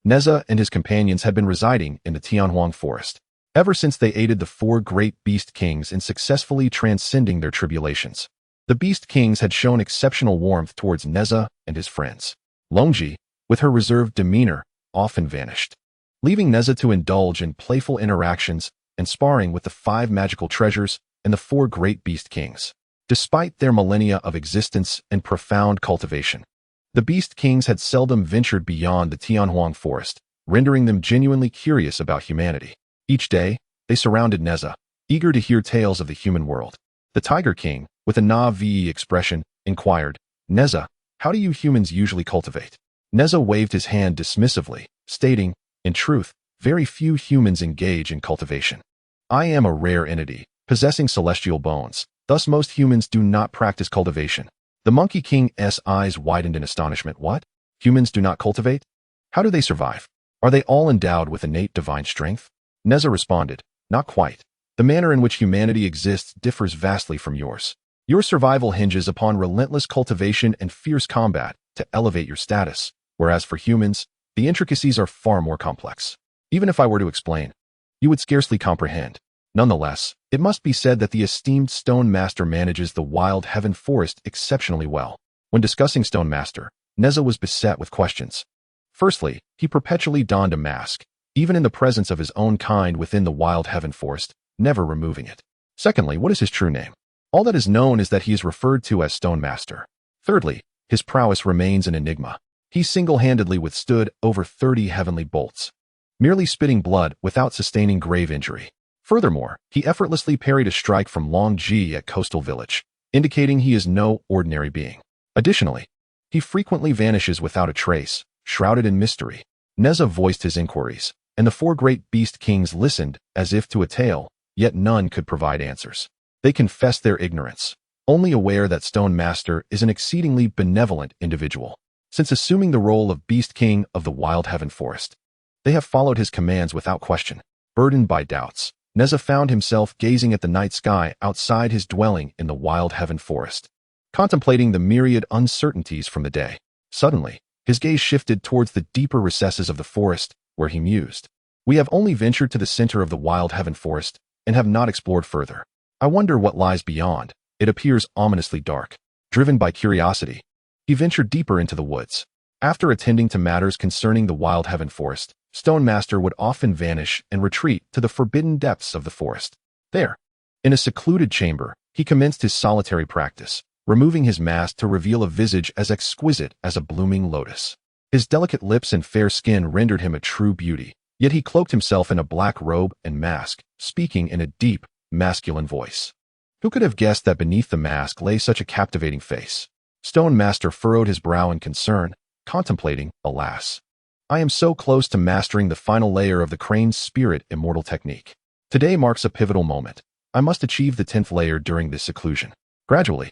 Nezha and his companions had been residing in the Tianhuang forest ever since they aided the four great beast kings in successfully transcending their tribulations. The beast kings had shown exceptional warmth towards Nezha and his friends. Longji, with her reserved demeanor, often vanished, leaving Nezha to indulge in playful interactions and sparring with the five magical treasures and the four great beast kings. Despite their millennia of existence and profound cultivation, the beast kings had seldom ventured beyond the Tianhuang forest, rendering them genuinely curious about humanity. Each day, they surrounded Nezha, eager to hear tales of the human world. The Tiger King, with a na-ve expression, inquired, "Nezha, how do you humans usually cultivate?" Nezha waved his hand dismissively, stating, "In truth, very few humans engage in cultivation. I am a rare entity, possessing celestial bones, thus most humans do not practice cultivation." The Monkey King's eyes widened in astonishment. "What? Humans do not cultivate? How do they survive? Are they all endowed with innate divine strength?" Nezha responded, "Not quite. The manner in which humanity exists differs vastly from yours. Your survival hinges upon relentless cultivation and fierce combat to elevate your status, whereas for humans, the intricacies are far more complex. Even if I were to explain, you would scarcely comprehend. Nonetheless, it must be said that the esteemed Stone Master manages the Wild Heaven Forest exceptionally well." When discussing Stone Master, Nezha was beset with questions. Firstly, he perpetually donned a mask, even in the presence of his own kind within the Wild Heaven Forest, never removing it. Secondly, what is his true name? All that is known is that he is referred to as Stone Master. Thirdly, his prowess remains an enigma. He single-handedly withstood over 30 heavenly bolts, merely spitting blood without sustaining grave injury. Furthermore, he effortlessly parried a strike from Longji at Coastal Village, indicating he is no ordinary being. Additionally, he frequently vanishes without a trace, shrouded in mystery. Nezha voiced his inquiries, and the four great beast kings listened as if to a tale, yet none could provide answers. They confessed their ignorance, only aware that Stone Master is an exceedingly benevolent individual. Since assuming the role of Beast King of the Wild Heaven Forest, they have followed his commands without question. Burdened by doubts, Nezha found himself gazing at the night sky outside his dwelling in the Wild Heaven Forest, contemplating the myriad uncertainties from the day. Suddenly, his gaze shifted towards the deeper recesses of the forest, where he mused. "We have only ventured to the center of the Wild Heaven Forest and have not explored further. I wonder what lies beyond. It appears ominously dark." Driven by curiosity, he ventured deeper into the woods. After attending to matters concerning the Wild Heaven Forest, Stone Master would often vanish and retreat to the forbidden depths of the forest. There, in a secluded chamber, he commenced his solitary practice, removing his mask to reveal a visage as exquisite as a blooming lotus. His delicate lips and fair skin rendered him a true beauty, yet he cloaked himself in a black robe and mask, speaking in a deep, masculine voice. Who could have guessed that beneath the mask lay such a captivating face? Stone Master furrowed his brow in concern, contemplating, alas, I am so close to mastering the final layer of the Crane's Spirit Immortal technique. Today marks a pivotal moment. I must achieve the 10th layer during this seclusion. Gradually,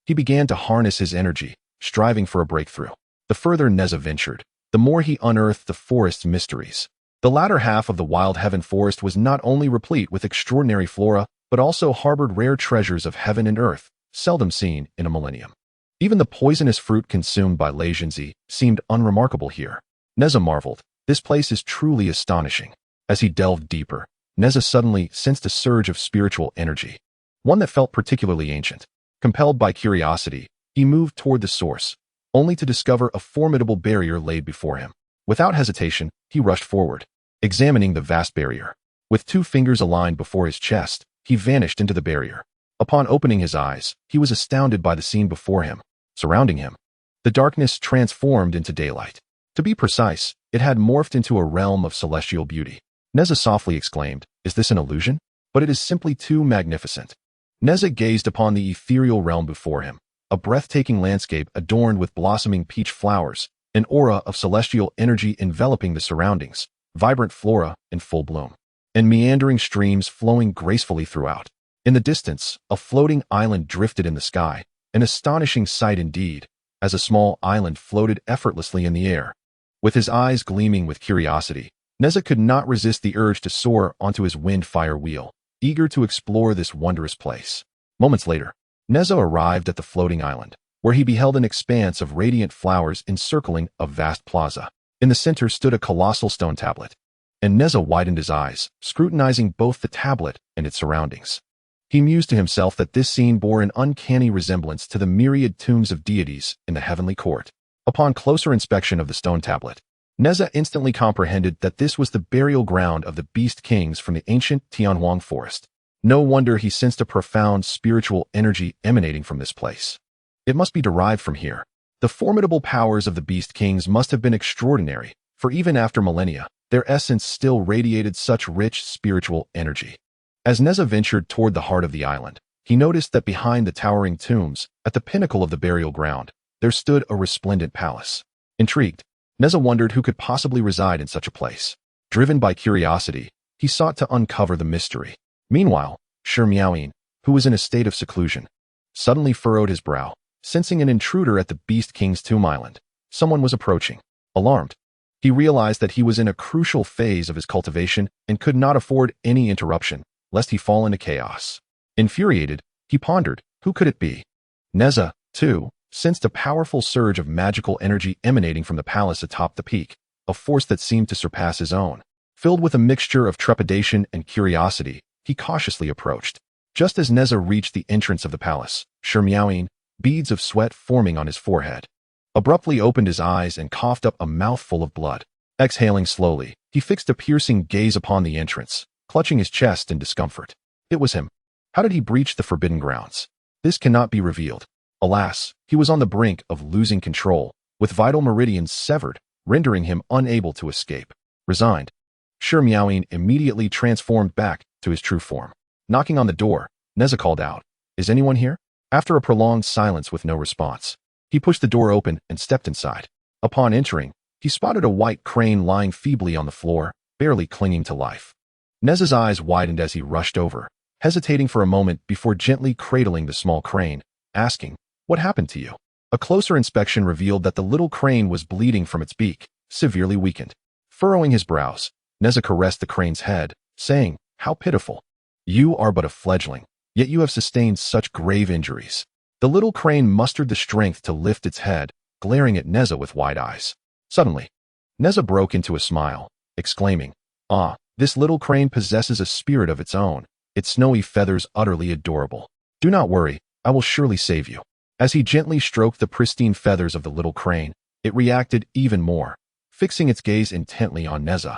he began to harness his energy, striving for a breakthrough. The further Nezha ventured, the more he unearthed the forest's mysteries. The latter half of the Wild Heaven Forest was not only replete with extraordinary flora, but also harbored rare treasures of heaven and earth, seldom seen in a millennium. Even the poisonous fruit consumed by Longji seemed unremarkable here. Nezha marveled, "This place is truly astonishing." As he delved deeper, Nezha suddenly sensed a surge of spiritual energy, one that felt particularly ancient. Compelled by curiosity, he moved toward the source, only to discover a formidable barrier laid before him. Without hesitation, he rushed forward, examining the vast barrier. With 2 fingers aligned before his chest, he vanished into the barrier. Upon opening his eyes, he was astounded by the scene before him. Surrounding him, the darkness transformed into daylight. To be precise, it had morphed into a realm of celestial beauty. Nezha softly exclaimed, "Is this an illusion?" But it is simply too magnificent. Nezha gazed upon the ethereal realm before him, a breathtaking landscape adorned with blossoming peach flowers, an aura of celestial energy enveloping the surroundings, vibrant flora in full bloom, and meandering streams flowing gracefully throughout. In the distance, a floating island drifted in the sky, an astonishing sight indeed, as a small island floated effortlessly in the air. With his eyes gleaming with curiosity, Nezha could not resist the urge to soar onto his wind-fire wheel, eager to explore this wondrous place. Moments later, Nezha arrived at the floating island, where he beheld an expanse of radiant flowers encircling a vast plaza. In the center stood a colossal stone tablet, and Nezha widened his eyes, scrutinizing both the tablet and its surroundings. He mused to himself that this scene bore an uncanny resemblance to the myriad tombs of deities in the heavenly court. Upon closer inspection of the stone tablet, Nezha instantly comprehended that this was the burial ground of the beast kings from the ancient Tianhuang forest. No wonder he sensed a profound spiritual energy emanating from this place. It must be derived from here. The formidable powers of the beast kings must have been extraordinary, for even after millennia, their essence still radiated such rich spiritual energy. As Nezha ventured toward the heart of the island, he noticed that behind the towering tombs, at the pinnacle of the burial ground, there stood a resplendent palace. Intrigued, Nezha wondered who could possibly reside in such a place. Driven by curiosity, he sought to uncover the mystery. Meanwhile, Miaoyin, who was in a state of seclusion, suddenly furrowed his brow, sensing an intruder at the Beast King's tomb island. Someone was approaching. Alarmed, he realized that he was in a crucial phase of his cultivation and could not afford any interruption, lest he fall into chaos. Infuriated, he pondered, who could it be? Nezha, too, sensed a powerful surge of magical energy emanating from the palace atop the peak, a force that seemed to surpass his own. Filled with a mixture of trepidation and curiosity, he cautiously approached. Just as Nezha reached the entrance of the palace, Miaoyin, beads of sweat forming on his forehead, abruptly opened his eyes and coughed up a mouthful of blood. Exhaling slowly, he fixed a piercing gaze upon the entrance, clutching his chest in discomfort. It was him. How did he breach the forbidden grounds? This cannot be revealed. Alas, he was on the brink of losing control, with vital meridians severed, rendering him unable to escape. Resigned, Miaoyin immediately transformed back to his true form. Knocking on the door, Nezha called out, "Is anyone here?" After a prolonged silence with no response, he pushed the door open and stepped inside. Upon entering, he spotted a white crane lying feebly on the floor, barely clinging to life. Nezha's eyes widened as he rushed over, hesitating for a moment before gently cradling the small crane, asking, "What happened to you?" A closer inspection revealed that the little crane was bleeding from its beak, severely weakened. Furrowing his brows, Nezha caressed the crane's head, saying, "How pitiful. You are but a fledgling, yet you have sustained such grave injuries." The little crane mustered the strength to lift its head, glaring at Nezha with wide eyes. Suddenly, Nezha broke into a smile, exclaiming, "Ah, this little crane possesses a spirit of its own, its snowy feathers utterly adorable. Do not worry, I will surely save you." As he gently stroked the pristine feathers of the little crane, it reacted even more, fixing its gaze intently on Nezha.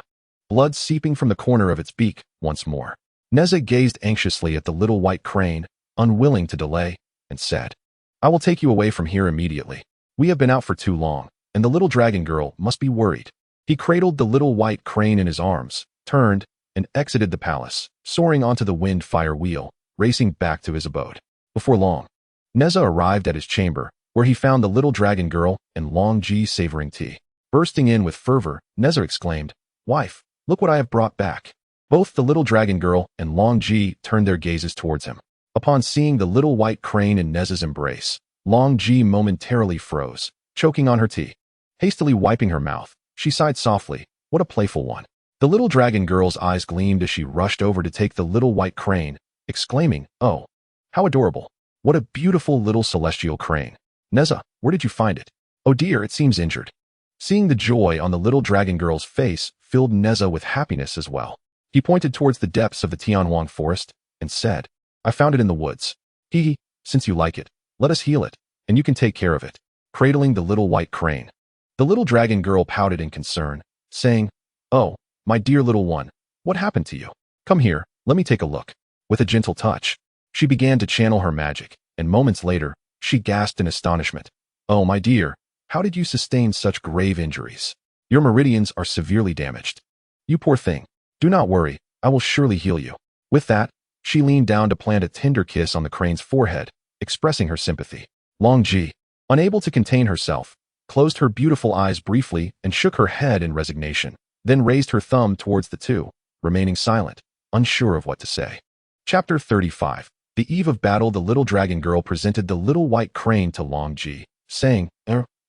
Blood seeping from the corner of its beak once more. Nezha gazed anxiously at the little white crane, unwilling to delay, and said, "I will take you away from here immediately. We have been out for too long, and the little dragon girl must be worried." He cradled the little white crane in his arms, turned, and exited the palace, soaring onto the wind-fire wheel, racing back to his abode. Before long, Nezha arrived at his chamber, where he found the little dragon girl and Longji savoring tea. Bursting in with fervor, Nezha exclaimed, "Wife, look what I have brought back." Both the little dragon girl and Longji turned their gazes towards him. Upon seeing the little white crane in Nezha's embrace, Longji momentarily froze, choking on her tea. Hastily wiping her mouth, she sighed softly, "What a playful one." The little dragon girl's eyes gleamed as she rushed over to take the little white crane, exclaiming, "Oh, how adorable. What a beautiful little celestial crane. Nezha, where did you find it? Oh dear, it seems injured." Seeing the joy on the little dragon girl's face filled Nezha with happiness as well. He pointed towards the depths of the Tianhuang forest and said, "I found it in the woods. Hee, since you like it, let us heal it, and you can take care of it." Cradling the little white crane, the little dragon girl pouted in concern, saying, "Oh, my dear little one, what happened to you? Come here, let me take a look." With a gentle touch, she began to channel her magic, and moments later, she gasped in astonishment. "Oh, my dear, how did you sustain such grave injuries? Your meridians are severely damaged. You poor thing. Do not worry, I will surely heal you." With that, she leaned down to plant a tender kiss on the crane's forehead, expressing her sympathy. Longji, unable to contain herself, closed her beautiful eyes briefly and shook her head in resignation, then raised her thumb towards the two, remaining silent, unsure of what to say. Chapter 35. The eve of battle, the little dragon girl presented the little white crane to Longji, saying,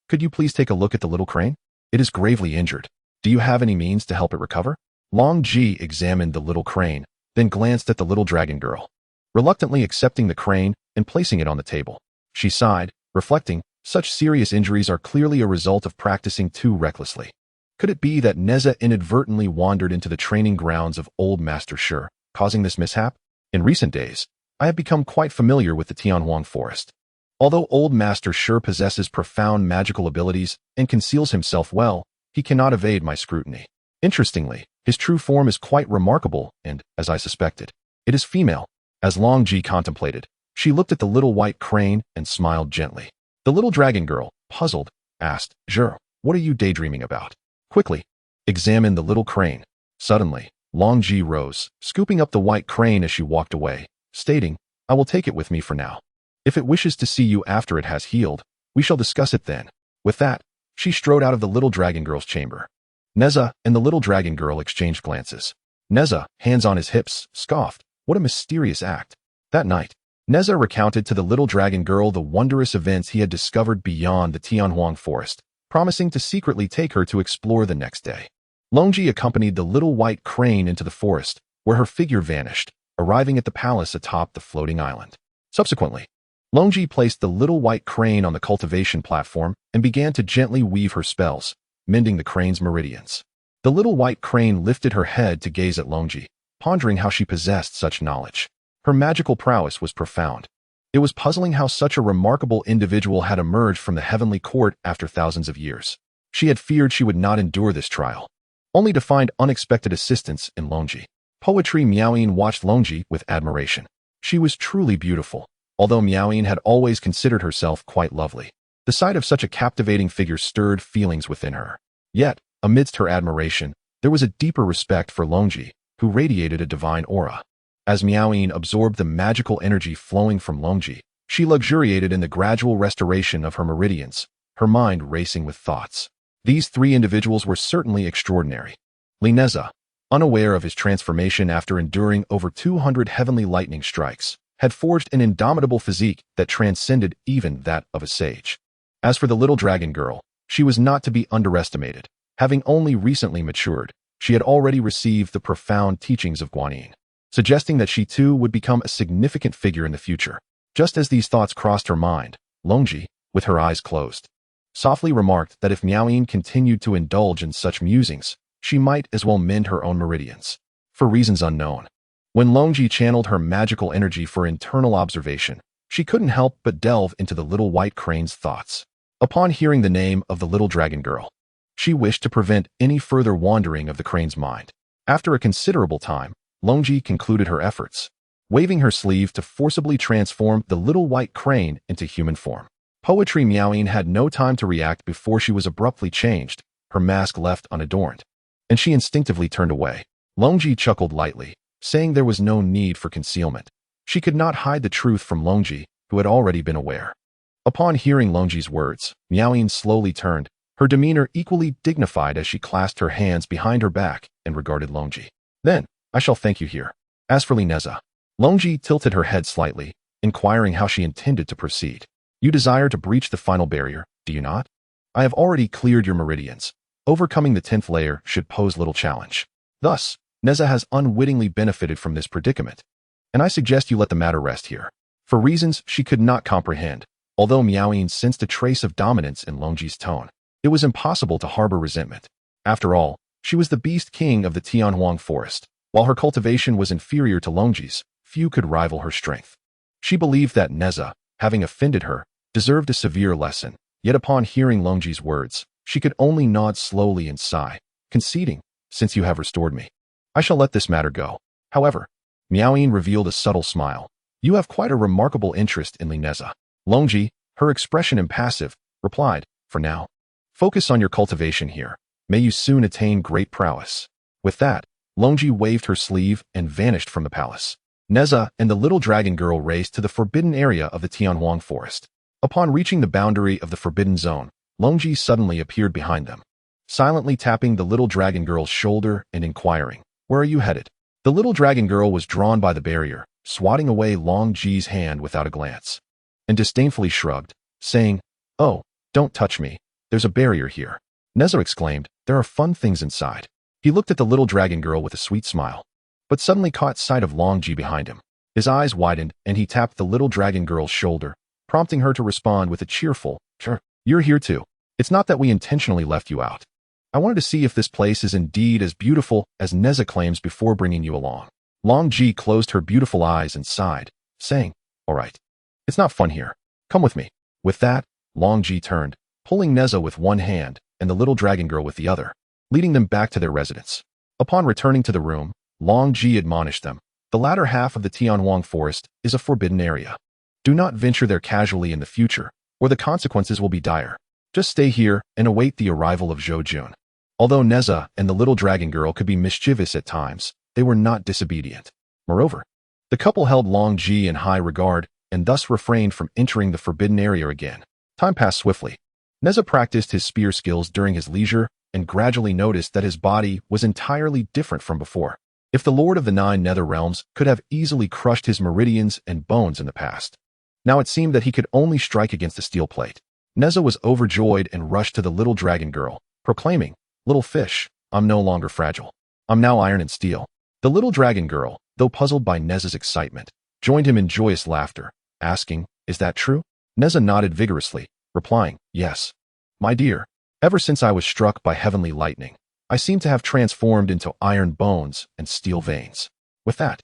could you please take a look at the little crane? It is gravely injured. Do you have any means to help it recover? Longji examined the little crane, then glanced at the little dragon girl, reluctantly accepting the crane and placing it on the table. She sighed, reflecting, such serious injuries are clearly a result of practicing too recklessly. Could it be that Nezha inadvertently wandered into the training grounds of old Master Shi, causing this mishap? In recent days, I have become quite familiar with the Tianhuang forest. Although old Master Shi possesses profound magical abilities and conceals himself well, he cannot evade my scrutiny. Interestingly, his true form is quite remarkable and, as I suspected, it is female. As Longji contemplated, she looked at the little white crane and smiled gently. The little dragon girl, puzzled, asked, Zhou, what are you daydreaming about? Quickly, examine the little crane. Suddenly, Longji rose, scooping up the white crane as she walked away, stating, I will take it with me for now. If it wishes to see you after it has healed, we shall discuss it then. With that, she strode out of the little dragon girl's chamber. Nezha and the little dragon girl exchanged glances. Nezha, hands on his hips, scoffed, what a mysterious act. That night, Nezha recounted to the little dragon girl the wondrous events he had discovered beyond the Tianhuang forest, promising to secretly take her to explore the next day. Longji accompanied the little white crane into the forest, where her figure vanished, arriving at the palace atop the floating island. Subsequently, Longji placed the little white crane on the cultivation platform and began to gently weave her spells, mending the crane's meridians. The little white crane lifted her head to gaze at Longji, pondering how she possessed such knowledge. Her magical prowess was profound. It was puzzling how such a remarkable individual had emerged from the heavenly court after thousands of years. She had feared she would not endure this trial, only to find unexpected assistance in Longji. Poetry Miaoyin watched Longji with admiration. She was truly beautiful, although Miaoyin had always considered herself quite lovely. The sight of such a captivating figure stirred feelings within her. Yet, amidst her admiration, there was a deeper respect for Longji, who radiated a divine aura. As Miaoyin absorbed the magical energy flowing from Longji, she luxuriated in the gradual restoration of her meridians, her mind racing with thoughts. These three individuals were certainly extraordinary. Nezha, unaware of his transformation after enduring over 200 heavenly lightning strikes, had forged an indomitable physique that transcended even that of a sage. As for the little dragon girl, she was not to be underestimated. Having only recently matured, she had already received the profound teachings of Guanyin, suggesting that she too would become a significant figure in the future. Just as these thoughts crossed her mind, Longji, with her eyes closed, softly remarked that if Miaoyin continued to indulge in such musings, she might as well mend her own meridians. For reasons unknown, when Longji channeled her magical energy for internal observation, she couldn't help but delve into the little white crane's thoughts. Upon hearing the name of the little dragon girl, she wished to prevent any further wandering of the crane's mind. After a considerable time, Longji concluded her efforts, waving her sleeve to forcibly transform the little white crane into human form. Poetry Miaoyin had no time to react before she was abruptly changed, her mask left unadorned, and she instinctively turned away. Longji chuckled lightly, saying there was no need for concealment. She could not hide the truth from Longji, who had already been aware. Upon hearing Longji's words, Miaoyin slowly turned, her demeanor equally dignified as she clasped her hands behind her back and regarded Longji. Then, I shall thank you here. As for Nezha, Longji tilted her head slightly, inquiring how she intended to proceed. You desire to breach the final barrier, do you not? I have already cleared your meridians. Overcoming the 10th layer should pose little challenge. Thus, Nezha has unwittingly benefited from this predicament, and I suggest you let the matter rest here. For reasons she could not comprehend, although Miaoyin sensed a trace of dominance in Longji's tone, it was impossible to harbor resentment. After all, she was the beast king of the Tianhuang forest. While her cultivation was inferior to Longji's, few could rival her strength. She believed that Nezha, having offended her, deserved a severe lesson, yet upon hearing Longji's words, she could only nod slowly and sigh, conceding, since you have restored me, I shall let this matter go. However, Miaoyin revealed a subtle smile. You have quite a remarkable interest in Nezha. Longji, her expression impassive, replied, for now. Focus on your cultivation here. May you soon attain great prowess. With that, Longji waved her sleeve and vanished from the palace. Nezha and the little dragon girl raced to the forbidden area of the Tianhuang forest. Upon reaching the boundary of the forbidden zone, Longji suddenly appeared behind them, silently tapping the little dragon girl's shoulder and inquiring, where are you headed? The little dragon girl was drawn by the barrier, swatting away Longji's hand without a glance, and disdainfully shrugged, saying, "Oh, don't touch me. There's a barrier here." Nezha exclaimed, "There are fun things inside." He looked at the little dragon girl with a sweet smile, but suddenly caught sight of Longji behind him. His eyes widened, and he tapped the little dragon girl's shoulder, prompting her to respond with a cheerful, "Sure, you're here too. It's not that we intentionally left you out. I wanted to see if this place is indeed as beautiful as Nezha claims before bringing you along." Longji closed her beautiful eyes and sighed, saying, "All right. It's not fun here. Come with me." With that, Longji turned, pulling Nezha with one hand and the little dragon girl with the other, leading them back to their residence. Upon returning to the room, Longji admonished them. The latter half of the Tianhuang forest is a forbidden area. Do not venture there casually in the future, or the consequences will be dire. Just stay here and await the arrival of Zhou. Although Nezha and the little dragon girl could be mischievous at times, they were not disobedient. Moreover, the couple held Longji in high regard and thus refrained from entering the forbidden area again. Time passed swiftly. Nezha practiced his spear skills during his leisure and gradually noticed that his body was entirely different from before. If the Lord of the Nine Nether Realms could have easily crushed his meridians and bones in the past, now it seemed that he could only strike against a steel plate. Nezha was overjoyed and rushed to the little dragon girl, proclaiming, "Little fish, I'm no longer fragile. I'm now iron and steel." The little dragon girl, though puzzled by Nezha's excitement, joined him in joyous laughter, asking, "Is that true?" Nezha nodded vigorously, replying, "Yes. My dear, ever since I was struck by heavenly lightning, I seem to have transformed into iron bones and steel veins." With that,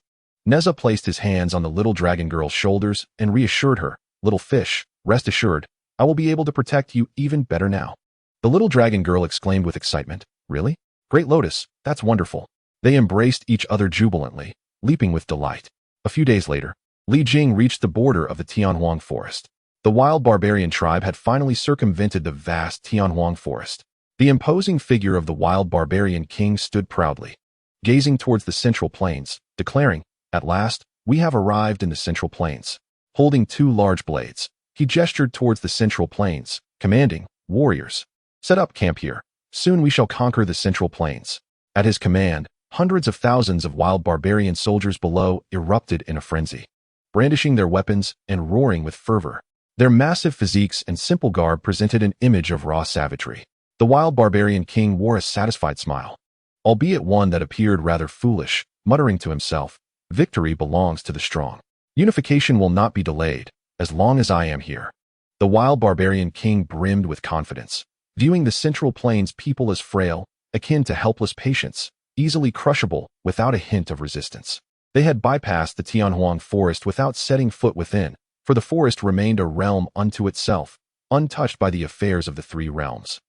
Nezha placed his hands on the little dragon girl's shoulders and reassured her, "Little fish, rest assured, I will be able to protect you even better now." The little dragon girl exclaimed with excitement, "Really? Great Lotus, that's wonderful." They embraced each other jubilantly, leaping with delight. A few days later, Li Jing reached the border of the Tianhuang forest. The wild barbarian tribe had finally circumvented the vast Tianhuang forest. The imposing figure of the wild barbarian king stood proudly, gazing towards the central plains, declaring, "At last, we have arrived in the central plains." Holding two large blades, he gestured towards the central plains, commanding, "Warriors, set up camp here. Soon we shall conquer the central plains." At his command, hundreds of thousands of wild barbarian soldiers below erupted in a frenzy, brandishing their weapons and roaring with fervor. Their massive physiques and simple garb presented an image of raw savagery. The wild barbarian king wore a satisfied smile, albeit one that appeared rather foolish, muttering to himself, "Victory belongs to the strong. Unification will not be delayed, as long as I am here." The wild barbarian king brimmed with confidence, viewing the central plains people as frail, akin to helpless patients, easily crushable without a hint of resistance. They had bypassed the Tianhuang forest without setting foot within, for the forest remained a realm unto itself, untouched by the affairs of the three realms,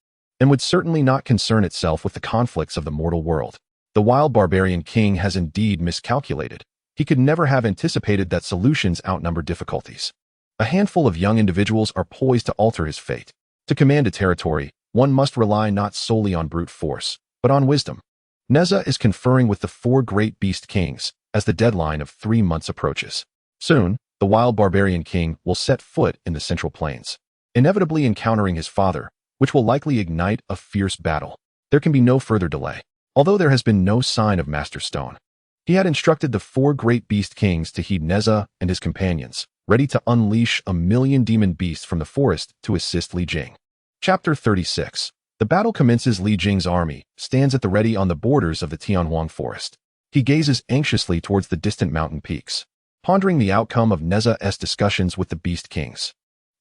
and would certainly not concern itself with the conflicts of the mortal world. The wild barbarian king has indeed miscalculated. He could never have anticipated that solutions outnumber difficulties. A handful of young individuals are poised to alter his fate. To command a territory, one must rely not solely on brute force, but on wisdom. Nezha is conferring with the four great beast kings as the deadline of 3 months approaches. Soon, the wild barbarian king will set foot in the central plains, inevitably encountering his father, which will likely ignite a fierce battle. There can be no further delay. Although there has been no sign of Master Stone, he had instructed the four great beast kings to heed Nezha and his companions, ready to unleash 1,000,000 demon beasts from the forest to assist Li Jing. Chapter 36. The battle commences. Li Jing's army stands at the ready on the borders of the Tianhuang forest. He gazes anxiously towards the distant mountain peaks, pondering the outcome of Nezha's discussions with the beast kings.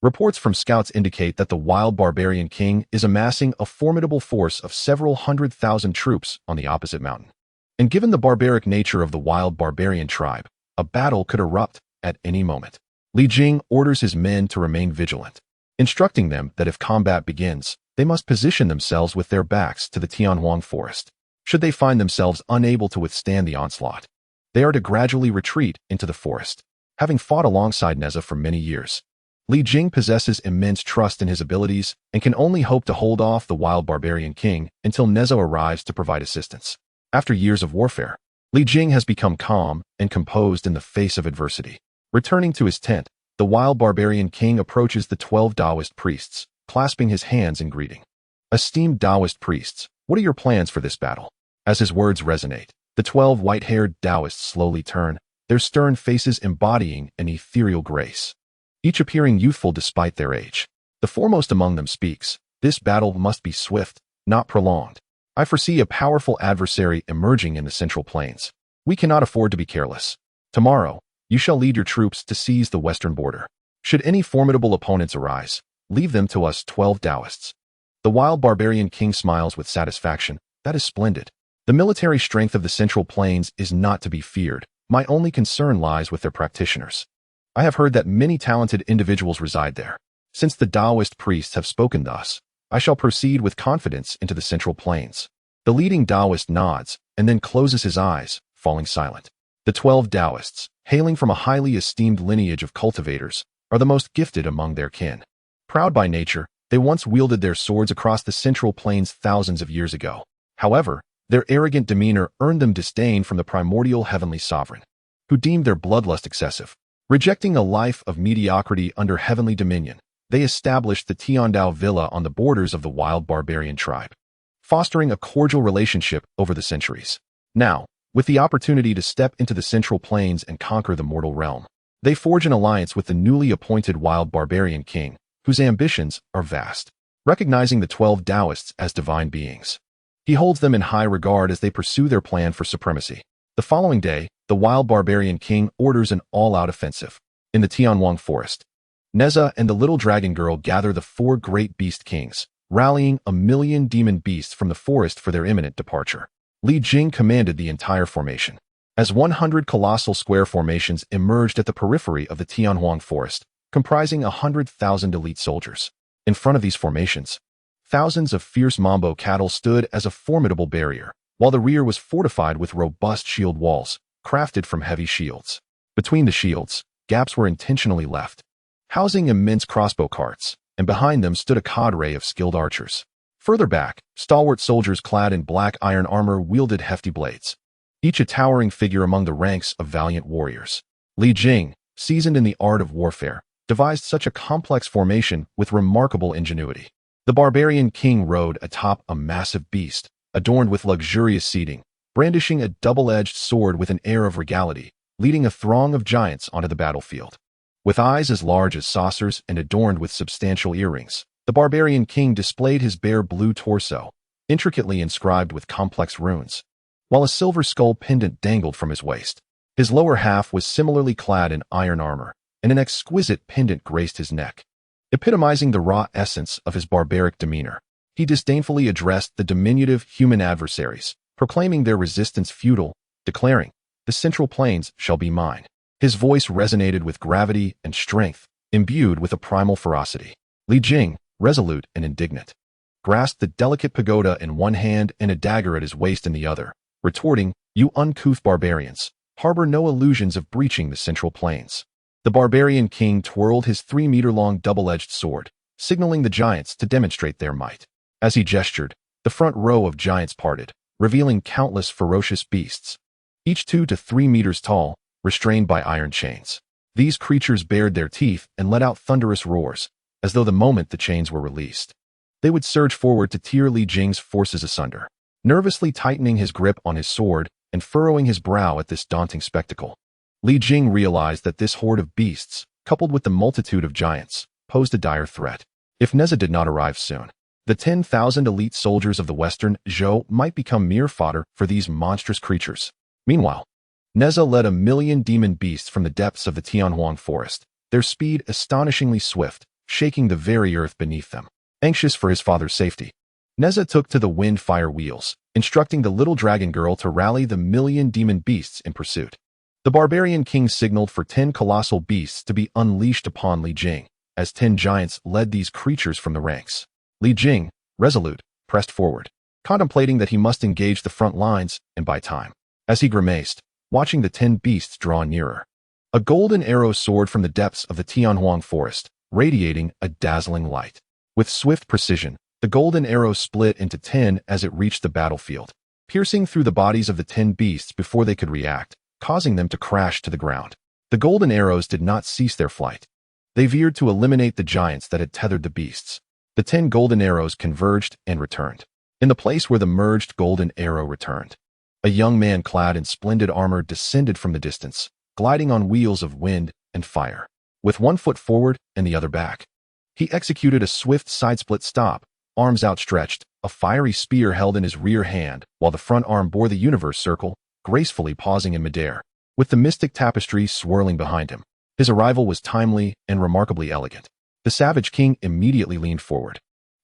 Reports from scouts indicate that the wild barbarian king is amassing a formidable force of several 100,000 troops on the opposite mountain. And given the barbaric nature of the wild barbarian tribe, a battle could erupt at any moment. Li Jing orders his men to remain vigilant, instructing them that if combat begins, they must position themselves with their backs to the Tianhuang forest. Should they find themselves unable to withstand the onslaught, they are to gradually retreat into the forest. Having fought alongside Nezha for many years, Li Jing possesses immense trust in his abilities and can only hope to hold off the wild barbarian king until Nezha arrives to provide assistance. After years of warfare, Li Jing has become calm and composed in the face of adversity. Returning to his tent, the wild barbarian king approaches the 12 Taoist priests, clasping his hands in greeting. "Esteemed Taoist priests, what are your plans for this battle?" As his words resonate, the 12 white-haired Taoists slowly turn, their stern faces embodying an ethereal grace, each appearing youthful despite their age. The foremost among them speaks, "This battle must be swift, not prolonged. I foresee a powerful adversary emerging in the central plains. We cannot afford to be careless. Tomorrow, you shall lead your troops to seize the western border. Should any formidable opponents arise, leave them to us 12 Taoists." The wild barbarian king smiles with satisfaction. "That is splendid. The military strength of the central plains is not to be feared. My only concern lies with their practitioners. I have heard that many talented individuals reside there. Since the Taoist priests have spoken thus, I shall proceed with confidence into the central plains." The leading Taoist nods and then closes his eyes, falling silent. The 12 Taoists, hailing from a highly esteemed lineage of cultivators, are the most gifted among their kin. Proud by nature, they once wielded their swords across the central plains thousands of years ago. However, their arrogant demeanor earned them disdain from the primordial heavenly sovereign, who deemed their bloodlust excessive. Rejecting a life of mediocrity under heavenly dominion, they established the Tiandao villa on the borders of the wild barbarian tribe, fostering a cordial relationship over the centuries. Now, with the opportunity to step into the central plains and conquer the mortal realm, they forge an alliance with the newly appointed wild barbarian king, whose ambitions are vast. Recognizing the 12 Taoists as divine beings, he holds them in high regard as they pursue their plan for supremacy. The following day, the wild barbarian king orders an all-out offensive. In the Tianwang forest, Nezha and the little dragon girl gather the 4 great beast kings, rallying 1,000,000 demon beasts from the forest for their imminent departure. Li Jing commanded the entire formation. As 100 colossal square formations emerged at the periphery of the Tianhuang forest, comprising 100,000 elite soldiers. In front of these formations, thousands of fierce Mambo cattle stood as a formidable barrier, while the rear was fortified with robust shield walls, crafted from heavy shields. Between the shields, gaps were intentionally left, housing immense crossbow carts, and behind them stood a cadre of skilled archers. Further back, stalwart soldiers clad in black iron armor wielded hefty blades, each a towering figure among the ranks of valiant warriors. Li Jing, seasoned in the art of warfare, devised such a complex formation with remarkable ingenuity. The barbarian king rode atop a massive beast, adorned with luxurious seating, brandishing a double-edged sword with an air of regality, leading a throng of giants onto the battlefield. With eyes as large as saucers and adorned with substantial earrings, the barbarian king displayed his bare blue torso, intricately inscribed with complex runes, while a silver skull pendant dangled from his waist. His lower half was similarly clad in iron armor, and an exquisite pendant graced his neck, epitomizing the raw essence of his barbaric demeanor. He disdainfully addressed the diminutive human adversaries, proclaiming their resistance futile, declaring, "The central plains shall be mine." His voice resonated with gravity and strength, imbued with a primal ferocity. Li Jing, resolute and indignant, grasped the delicate pagoda in one hand and a dagger at his waist in the other, retorting, "You uncouth barbarians, harbor no illusions of breaching the central plains." The barbarian king twirled his 3-meter-long double-edged sword, signaling the giants to demonstrate their might. As he gestured, the front row of giants parted, revealing countless ferocious beasts, each 2 to 3 meters tall, restrained by iron chains. These creatures bared their teeth and let out thunderous roars, as though the moment the chains were released, they would surge forward to tear Li Jing's forces asunder. Nervously tightening his grip on his sword and furrowing his brow at this daunting spectacle, Li Jing realized that this horde of beasts, coupled with the multitude of giants, posed a dire threat. If Nezha did not arrive soon, the 10,000 elite soldiers of the western Zhou might become mere fodder for these monstrous creatures. Meanwhile, Nezha led 1,000,000 demon beasts from the depths of the Tianhuang forest, their speed astonishingly swift, shaking the very earth beneath them. Anxious for his father's safety, Nezha took to the wind-fire wheels, instructing the little dragon girl to rally the 1,000,000 demon beasts in pursuit. The barbarian king signaled for 10 colossal beasts to be unleashed upon Li Jing, as 10 giants led these creatures from the ranks. Li Jing, resolute, pressed forward, contemplating that he must engage the front lines and buy time. As he grimaced, watching the 10 beasts draw nearer, a golden arrow soared from the depths of the Tianhuang forest, radiating a dazzling light. With swift precision, the golden arrow split into 10 as it reached the battlefield, piercing through the bodies of the 10 beasts before they could react, causing them to crash to the ground. The golden arrows did not cease their flight. They veered to eliminate the giants that had tethered the beasts. The 10 golden arrows converged and returned. In the place where the merged golden arrow returned, a young man clad in splendid armor descended from the distance, gliding on wheels of wind and fire. With one foot forward and the other back, he executed a swift side-split stop, arms outstretched, a fiery spear held in his rear hand, while the front arm bore the universe circle, gracefully pausing in midair, with the mystic tapestry swirling behind him. His arrival was timely and remarkably elegant. The Savage King immediately leaned forward,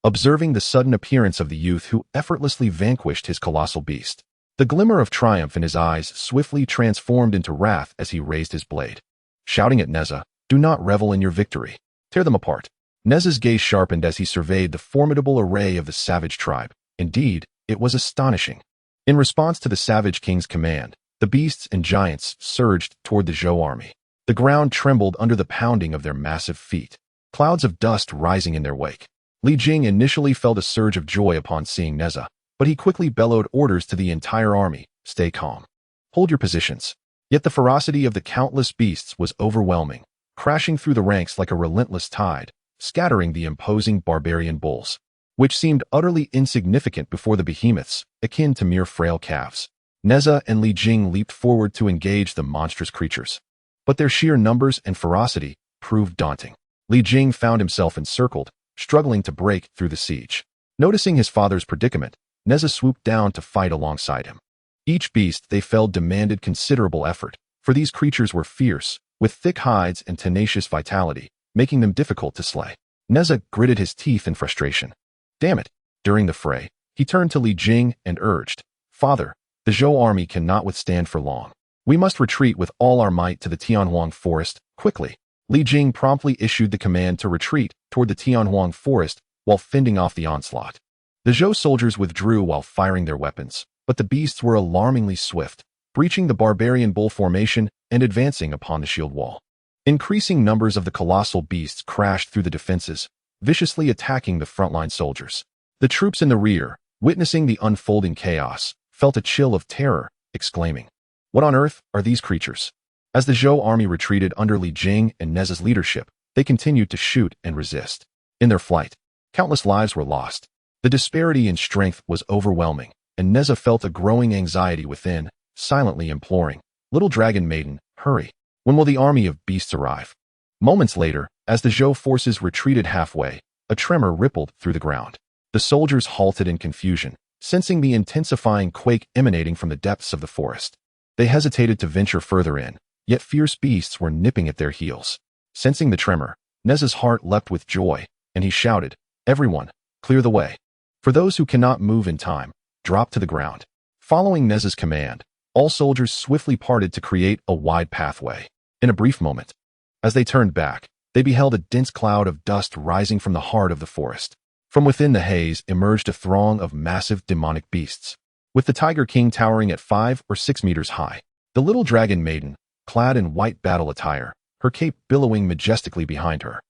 observing the sudden appearance of the youth who effortlessly vanquished his colossal beast. The glimmer of triumph in his eyes swiftly transformed into wrath as he raised his blade, shouting at Nezha, "Do not revel in your victory. Tear them apart." Nezha's gaze sharpened as he surveyed the formidable array of the savage tribe. Indeed, it was astonishing. In response to the Savage King's command, the beasts and giants surged toward the Zhou army. The ground trembled under the pounding of their massive feet, clouds of dust rising in their wake. Li Jing initially felt a surge of joy upon seeing Nezha, but he quickly bellowed orders to the entire army, "Stay calm. Hold your positions." Yet the ferocity of the countless beasts was overwhelming, crashing through the ranks like a relentless tide, scattering the imposing barbarian bulls, which seemed utterly insignificant before the behemoths, akin to mere frail calves. Nezha and Li Jing leaped forward to engage the monstrous creatures, but their sheer numbers and ferocity proved daunting. Li Jing found himself encircled, struggling to break through the siege. Noticing his father's predicament, Nezha swooped down to fight alongside him. Each beast they felled demanded considerable effort, for these creatures were fierce, with thick hides and tenacious vitality, making them difficult to slay. Nezha gritted his teeth in frustration. Damn it! During the fray, he turned to Li Jing and urged, "Father, the Zhou army cannot withstand for long. We must retreat with all our might to the Tianhuang forest, quickly." Li Jing promptly issued the command to retreat toward the Tianhuang forest while fending off the onslaught. The Zhou soldiers withdrew while firing their weapons, but the beasts were alarmingly swift, breaching the barbarian bull formation and advancing upon the shield wall. Increasing numbers of the colossal beasts crashed through the defenses, viciously attacking the frontline soldiers. The troops in the rear, witnessing the unfolding chaos, felt a chill of terror, exclaiming, "What on earth are these creatures?" As the Zhou army retreated under Li Jing and Nezha's leadership, they continued to shoot and resist. In their flight, countless lives were lost. The disparity in strength was overwhelming, and Nezha felt a growing anxiety within, silently imploring, "Little dragon maiden, hurry. When will the army of beasts arrive?" Moments later, as the Zhou forces retreated halfway, a tremor rippled through the ground. The soldiers halted in confusion, sensing the intensifying quake emanating from the depths of the forest. They hesitated to venture further in, yet fierce beasts were nipping at their heels. Sensing the tremor, Nezha's heart leapt with joy, and he shouted, "Everyone, clear the way. For those who cannot move in time, drop to the ground." Following Nezha's command, all soldiers swiftly parted to create a wide pathway. In a brief moment, as they turned back, they beheld a dense cloud of dust rising from the heart of the forest. From within the haze emerged a throng of massive demonic beasts, with the Tiger King towering at 5 or 6 meters high. The little dragon maiden, clad in white battle attire, her cape billowing majestically behind her,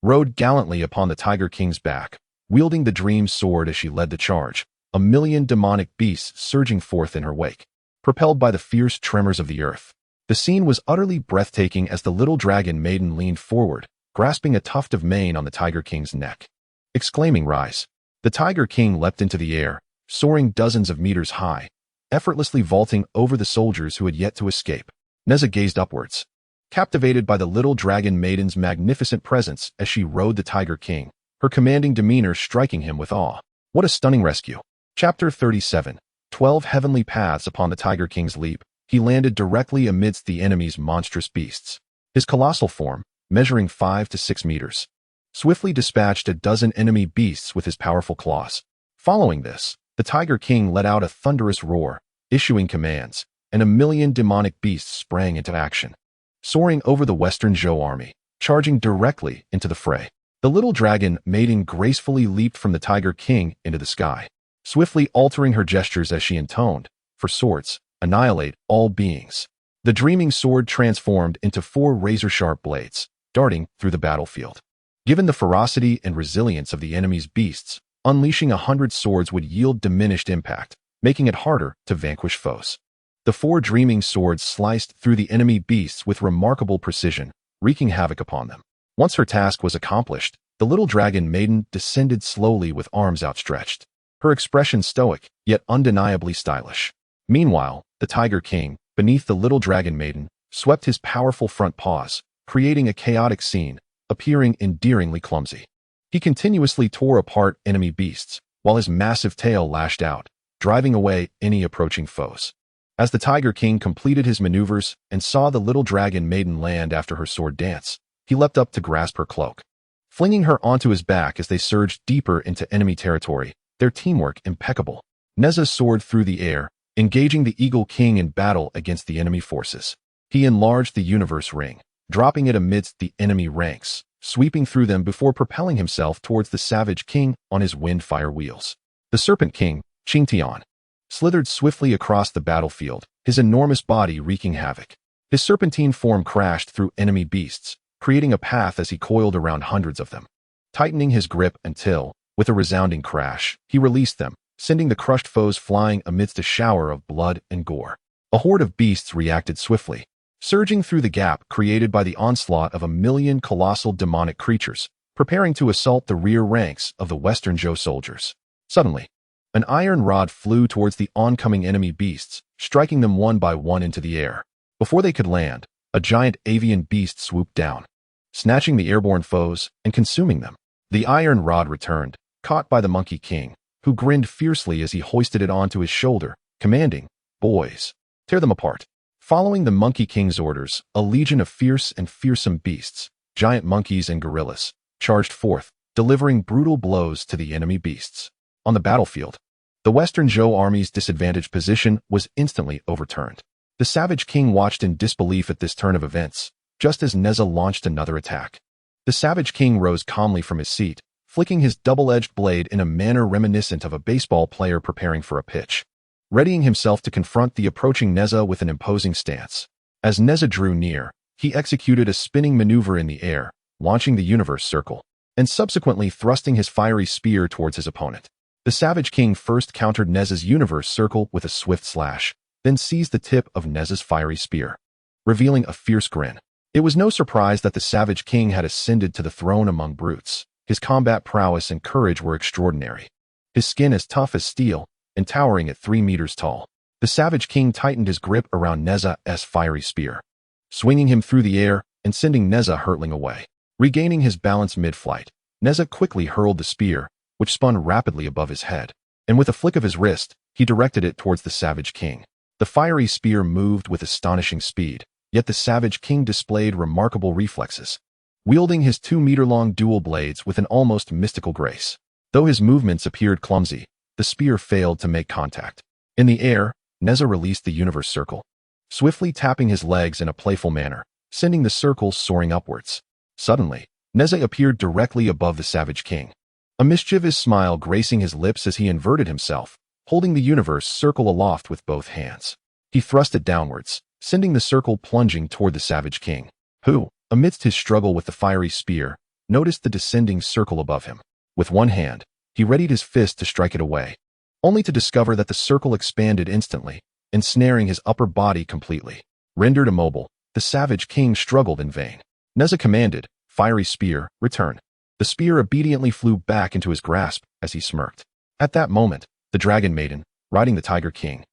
rode gallantly upon the Tiger King's back, wielding the dream sword as she led the charge, a million demonic beasts surging forth in her wake, propelled by the fierce tremors of the earth. The scene was utterly breathtaking as the little dragon maiden leaned forward, grasping a tuft of mane on the Tiger King's neck. Exclaiming, "Rise!" The Tiger King leapt into the air, soaring dozens of meters high, effortlessly vaulting over the soldiers who had yet to escape. Nezha gazed upwards, captivated by the little dragon maiden's magnificent presence as she rode the Tiger King, her commanding demeanor striking him with awe. What a stunning rescue! Chapter 37. 12 heavenly paths. Upon the Tiger King's leap, he landed directly amidst the enemy's monstrous beasts. His colossal form, measuring 5 to 6 meters, swiftly dispatched a dozen enemy beasts with his powerful claws. Following this, the Tiger King let out a thunderous roar, issuing commands, and a million demonic beasts sprang into action, soaring over the western Zhou army, charging directly into the fray. The little dragon maiden gracefully leaped from the Tiger King into the sky, swiftly altering her gestures as she intoned, "For swords, annihilate all beings." The dreaming sword transformed into 4 razor-sharp blades, darting through the battlefield. Given the ferocity and resilience of the enemy's beasts, unleashing 100 swords would yield diminished impact, making it harder to vanquish foes. The 4 dreaming swords sliced through the enemy beasts with remarkable precision, wreaking havoc upon them. Once her task was accomplished, the little dragon maiden descended slowly with arms outstretched, her expression stoic, yet undeniably stylish. Meanwhile, the Tiger King, beneath the little dragon maiden, swept his powerful front paws, creating a chaotic scene, appearing endearingly clumsy. He continuously tore apart enemy beasts, while his massive tail lashed out, driving away any approaching foes. As the Tiger King completed his maneuvers and saw the little dragon maiden land after her sword dance, he leapt up to grasp her cloak. Flinging her onto his back as they surged deeper into enemy territory, their teamwork impeccable. Nezha soared through the air, engaging the Eagle King in battle against the enemy forces. He enlarged the universe ring, dropping it amidst the enemy ranks, sweeping through them before propelling himself towards the Savage King on his wind-fire wheels. The Serpent King, Qingtian, slithered swiftly across the battlefield, his enormous body wreaking havoc. His serpentine form crashed through enemy beasts, creating a path as he coiled around hundreds of them. Tightening his grip until, with a resounding crash, he released them, sending the crushed foes flying amidst a shower of blood and gore. A horde of beasts reacted swiftly, surging through the gap created by the onslaught of 1,000,000 colossal demonic creatures, preparing to assault the rear ranks of the Western Zhou soldiers. Suddenly, an iron rod flew towards the oncoming enemy beasts, striking them one by one into the air. Before they could land, a giant avian beast swooped down, snatching the airborne foes and consuming them. The iron rod returned, caught by the Monkey King, who grinned fiercely as he hoisted it onto his shoulder, commanding, "Boys, tear them apart." Following the Monkey King's orders, a legion of fierce and fearsome beasts, giant monkeys and gorillas, charged forth, delivering brutal blows to the enemy beasts. On the battlefield, the Western Zhou army's disadvantaged position was instantly overturned. The Savage King watched in disbelief at this turn of events, just as Nezha launched another attack. The Savage King rose calmly from his seat, flicking his double-edged blade in a manner reminiscent of a baseball player preparing for a pitch, readying himself to confront the approaching Nezha with an imposing stance. As Nezha drew near, he executed a spinning maneuver in the air, launching the universe circle, and subsequently thrusting his fiery spear towards his opponent. The Savage King first countered Nezha's universe circle with a swift slash, then seized the tip of Nezha's fiery spear, revealing a fierce grin. It was no surprise that the Savage King had ascended to the throne among brutes. His combat prowess and courage were extraordinary. His skin as tough as steel, and towering at 3 meters tall. The Savage King tightened his grip around Nezha's fiery spear, swinging him through the air and sending Nezha hurtling away. Regaining his balance mid-flight, Nezha quickly hurled the spear, which spun rapidly above his head, and with a flick of his wrist, he directed it towards the Savage King. The fiery spear moved with astonishing speed, yet the Savage King displayed remarkable reflexes, wielding his 2-meter-long dual blades with an almost mystical grace. Though his movements appeared clumsy, the spear failed to make contact. In the air, Nezha released the universe circle, swiftly tapping his legs in a playful manner, sending the circle soaring upwards. Suddenly, Nezha appeared directly above the Savage King, a mischievous smile gracing his lips as he inverted himself, holding the universe circle aloft with both hands. He thrust it downwards, sending the circle plunging toward the Savage King, who, amidst his struggle with the fiery spear, noticed the descending circle above him. With one hand, he readied his fist to strike it away, only to discover that the circle expanded instantly, ensnaring his upper body completely. Rendered immobile, the Savage King struggled in vain. Nezha commanded, "Fiery spear, return." The spear obediently flew back into his grasp as he smirked. At that moment, the Dragon Maiden, riding the Tiger King,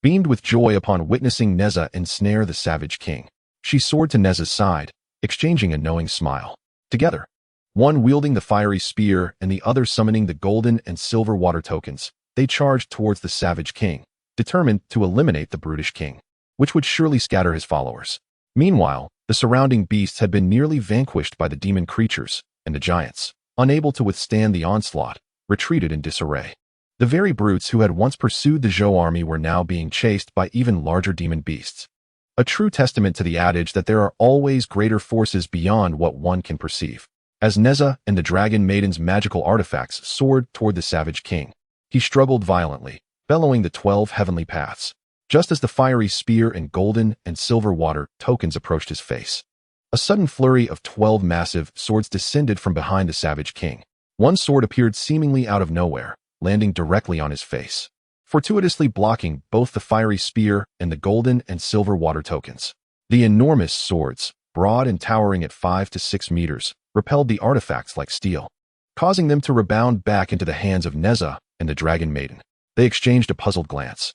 beamed with joy upon witnessing Nezha ensnare the Savage King. She soared to Nezha's side, exchanging a knowing smile. Together, one wielding the fiery spear and the other summoning the golden and silver water tokens, they charged towards the Savage King, determined to eliminate the brutish king, which would surely scatter his followers. Meanwhile, the surrounding beasts had been nearly vanquished by the demon creatures, and the giants, unable to withstand the onslaught, retreated in disarray. The very brutes who had once pursued the Zhou army were now being chased by even larger demon beasts. A true testament to the adage that there are always greater forces beyond what one can perceive. As Nezha and the Dragon Maiden's magical artifacts soared toward the Savage King, he struggled violently, bellowing the 12 heavenly paths, just as the fiery spear and golden and silver water tokens approached his face. A sudden flurry of 12 massive swords descended from behind the Savage King. One sword appeared seemingly out of nowhere, landing directly on his face, fortuitously blocking both the fiery spear and the golden and silver water tokens. The enormous swords, broad and towering at 5 to 6 meters, repelled the artifacts like steel, causing them to rebound back into the hands of Nezha and the Dragon Maiden. They exchanged a puzzled glance,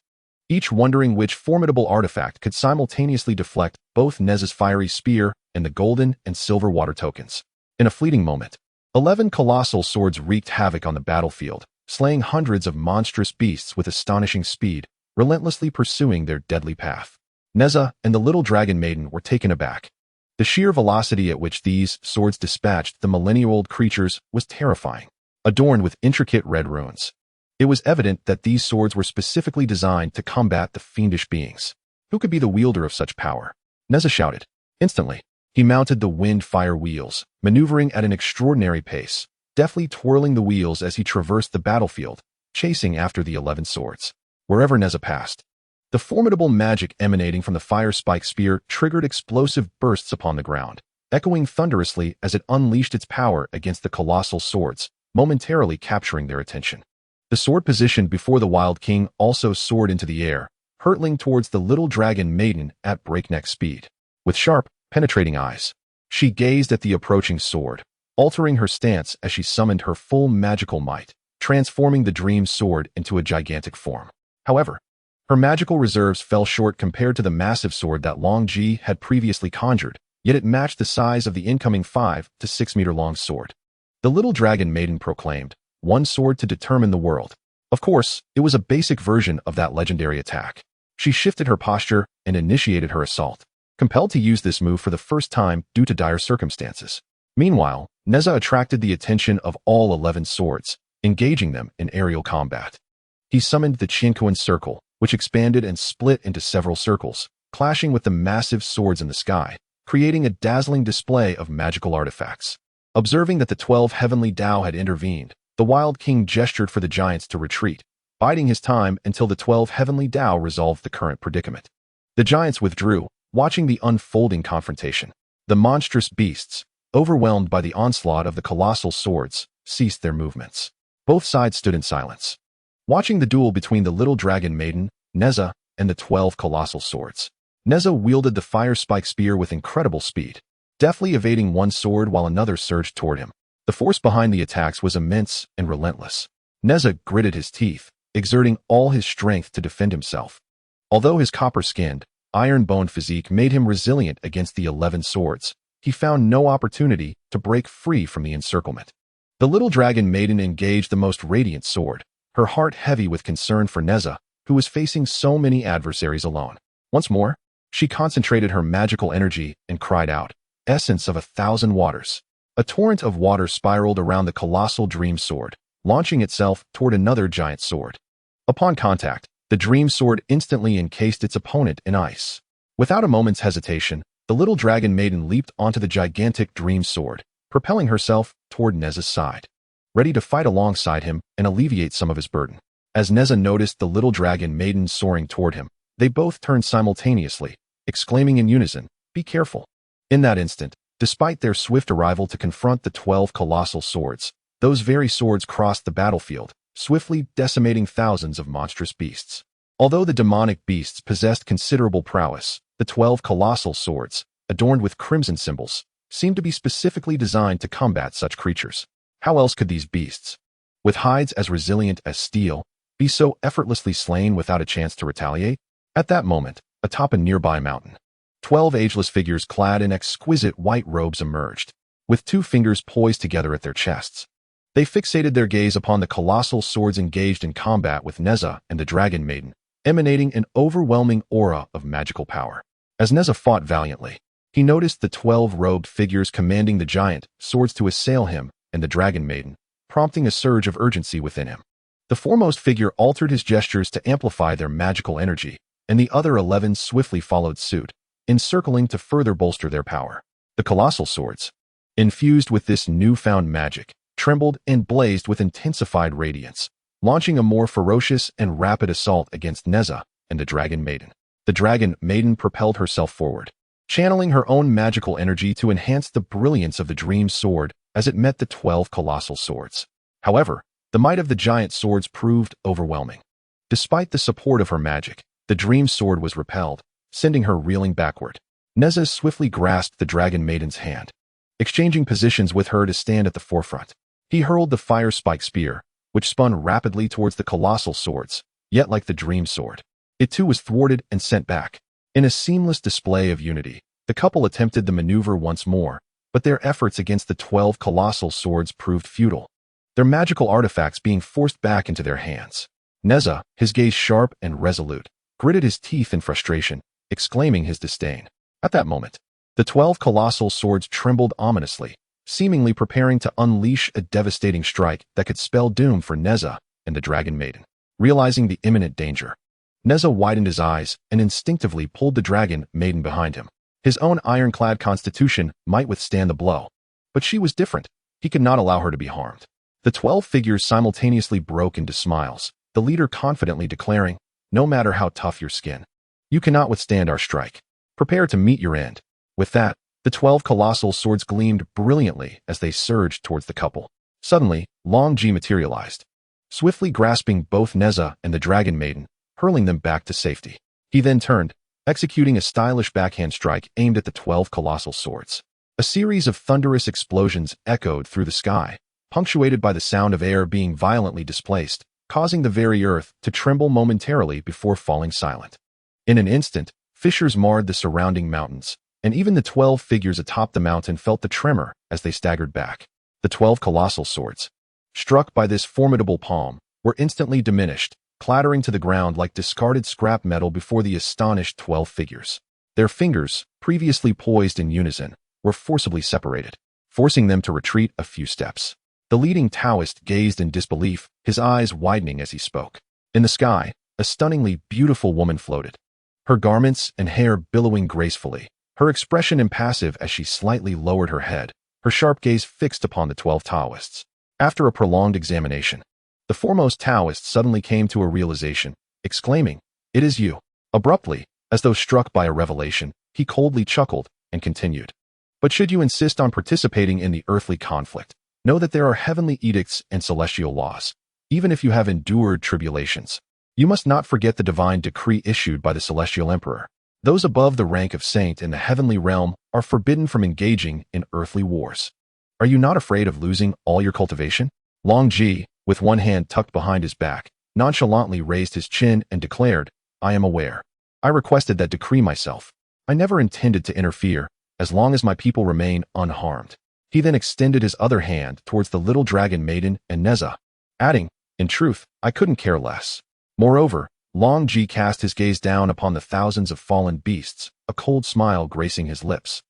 each wondering which formidable artifact could simultaneously deflect both Nezha's fiery spear and the golden and silver water tokens. In a fleeting moment, 11 colossal swords wreaked havoc on the battlefield, slaying hundreds of monstrous beasts with astonishing speed, relentlessly pursuing their deadly path. Nezha and the little dragon maiden were taken aback. The sheer velocity at which these swords dispatched the millennia-old creatures was terrifying, adorned with intricate red runes. It was evident that these swords were specifically designed to combat the fiendish beings. Who could be the wielder of such power? Nezha shouted. Instantly, he mounted the wind-fire wheels, maneuvering at an extraordinary pace, deftly twirling the wheels as he traversed the battlefield, chasing after the 11 swords. Wherever Nezha passed, the formidable magic emanating from the fire spike spear triggered explosive bursts upon the ground, echoing thunderously as it unleashed its power against the colossal swords, momentarily capturing their attention. The sword positioned before the Wild King also soared into the air, hurtling towards the little dragon maiden at breakneck speed. With sharp, penetrating eyes, she gazed at the approaching sword, altering her stance as she summoned her full magical might, transforming the dream sword into a gigantic form. However, her magical reserves fell short compared to the massive sword that Longji had previously conjured, yet it matched the size of the incoming 5 to 6 meter long sword. The little dragon maiden proclaimed, "One sword to determine the world." Of course, it was a basic version of that legendary attack. She shifted her posture and initiated her assault, compelled to use this move for the first time due to dire circumstances. Meanwhile, Nezha attracted the attention of all 11 swords, engaging them in aerial combat. He summoned the Chinquan circle, which expanded and split into several circles, clashing with the massive swords in the sky, creating a dazzling display of magical artifacts. Observing that the 12 heavenly Dao had intervened, the Wild King gestured for the giants to retreat, biding his time until the 12 heavenly Dao resolved the current predicament. The giants withdrew, watching the unfolding confrontation. The monstrous beasts, overwhelmed by the onslaught of the colossal swords, ceased their movements. Both sides stood in silence, watching the duel between the little dragon maiden, Nezha, and the 12 colossal swords. Nezha wielded the fire spike spear with incredible speed, deftly evading one sword while another surged toward him. The force behind the attacks was immense and relentless. Nezha gritted his teeth, exerting all his strength to defend himself. Although his copper-skinned, iron-boned physique made him resilient against the 11 swords, he found no opportunity to break free from the encirclement. The little dragon maiden engaged the most radiant sword, her heart heavy with concern for Nezha, who was facing so many adversaries alone. Once more, she concentrated her magical energy and cried out, "Essence of 1,000 waters." A torrent of water spiraled around the colossal dream sword, launching itself toward another giant sword. Upon contact, the dream sword instantly encased its opponent in ice. Without a moment's hesitation, the little dragon maiden leaped onto the gigantic dream sword, propelling herself toward Nezha's side, ready to fight alongside him and alleviate some of his burden. As Nezha noticed the little dragon maiden soaring toward him, they both turned simultaneously, exclaiming in unison, "Be careful." In that instant, despite their swift arrival to confront the 12 colossal swords, those very swords crossed the battlefield, swiftly decimating thousands of monstrous beasts. Although the demonic beasts possessed considerable prowess, the 12 colossal swords, adorned with crimson symbols, seemed to be specifically designed to combat such creatures. How else could these beasts, with hides as resilient as steel, be so effortlessly slain without a chance to retaliate? At that moment, atop a nearby mountain, 12 ageless figures clad in exquisite white robes emerged, with 2 fingers poised together at their chests. They fixated their gaze upon the colossal swords engaged in combat with Nezha and the dragon maiden, emanating an overwhelming aura of magical power. As Nezha fought valiantly, he noticed the 12 robed figures commanding the giant swords to assail him and the dragon maiden, prompting a surge of urgency within him. The foremost figure altered his gestures to amplify their magical energy, and the other 11 swiftly followed suit, encircling to further bolster their power. The colossal swords, infused with this newfound magic, trembled and blazed with intensified radiance, launching a more ferocious and rapid assault against Nezha and the dragon maiden. The dragon maiden propelled herself forward, channeling her own magical energy to enhance the brilliance of the dream sword as it met the 12 colossal swords. However, the might of the giant swords proved overwhelming. Despite the support of her magic, the dream sword was repelled, sending her reeling backward. Nezha swiftly grasped the dragon maiden's hand, exchanging positions with her to stand at the forefront. He hurled the fire spike spear, which spun rapidly towards the colossal swords, yet like the dream sword, It too was thwarted and sent back. In a seamless display of unity, the couple attempted the maneuver once more, but their efforts against the 12 colossal swords proved futile, their magical artifacts being forced back into their hands. Nezha, his gaze sharp and resolute, gritted his teeth in frustration, exclaiming his disdain. At that moment, the 12 colossal swords trembled ominously, seemingly preparing to unleash a devastating strike that could spell doom for Nezha and the Dragon Maiden. Realizing the imminent danger, Nezha widened his eyes and instinctively pulled the Dragon Maiden behind him. His own ironclad constitution might withstand the blow, but she was different. He could not allow her to be harmed. The 12 figures simultaneously broke into smiles, the leader confidently declaring, "No matter how tough your skin, you cannot withstand our strike. Prepare to meet your end." With that, the 12 colossal swords gleamed brilliantly as they surged towards the couple. Suddenly, Longji materialized, swiftly grasping both Nezha and the Dragon Maiden, hurling them back to safety. He then turned, executing a stylish backhand strike aimed at the 12 colossal swords. A series of thunderous explosions echoed through the sky, punctuated by the sound of air being violently displaced, causing the very earth to tremble momentarily before falling silent. In an instant, fissures marred the surrounding mountains, and even the 12 figures atop the mountain felt the tremor as they staggered back. The 12 colossal swords, struck by this formidable palm, were instantly diminished, clattering to the ground like discarded scrap metal before the astonished 12 figures. Their fingers, previously poised in unison, were forcibly separated, forcing them to retreat a few steps. The leading Taoist gazed in disbelief, his eyes widening as he spoke. In the sky, a stunningly beautiful woman floated, her garments and hair billowing gracefully, her expression impassive as she slightly lowered her head, her sharp gaze fixed upon the 12 Taoists. After a prolonged examination, the foremost Taoist suddenly came to a realization, exclaiming, "It is you." Abruptly, as though struck by a revelation, he coldly chuckled and continued, "But should you insist on participating in the earthly conflict, know that there are heavenly edicts and celestial laws. Even if you have endured tribulations, you must not forget the divine decree issued by the celestial emperor. Those above the rank of saint in the heavenly realm are forbidden from engaging in earthly wars. Are you not afraid of losing all your cultivation?" Longji, with one hand tucked behind his back, nonchalantly raised his chin and declared, "I am aware. I requested that decree myself. I never intended to interfere, as long as my people remain unharmed." He then extended his other hand towards the little Dragon Maiden and Nezha, adding, "In truth, I couldn't care less." Moreover, Longji cast his gaze down upon the thousands of fallen beasts, a cold smile gracing his lips.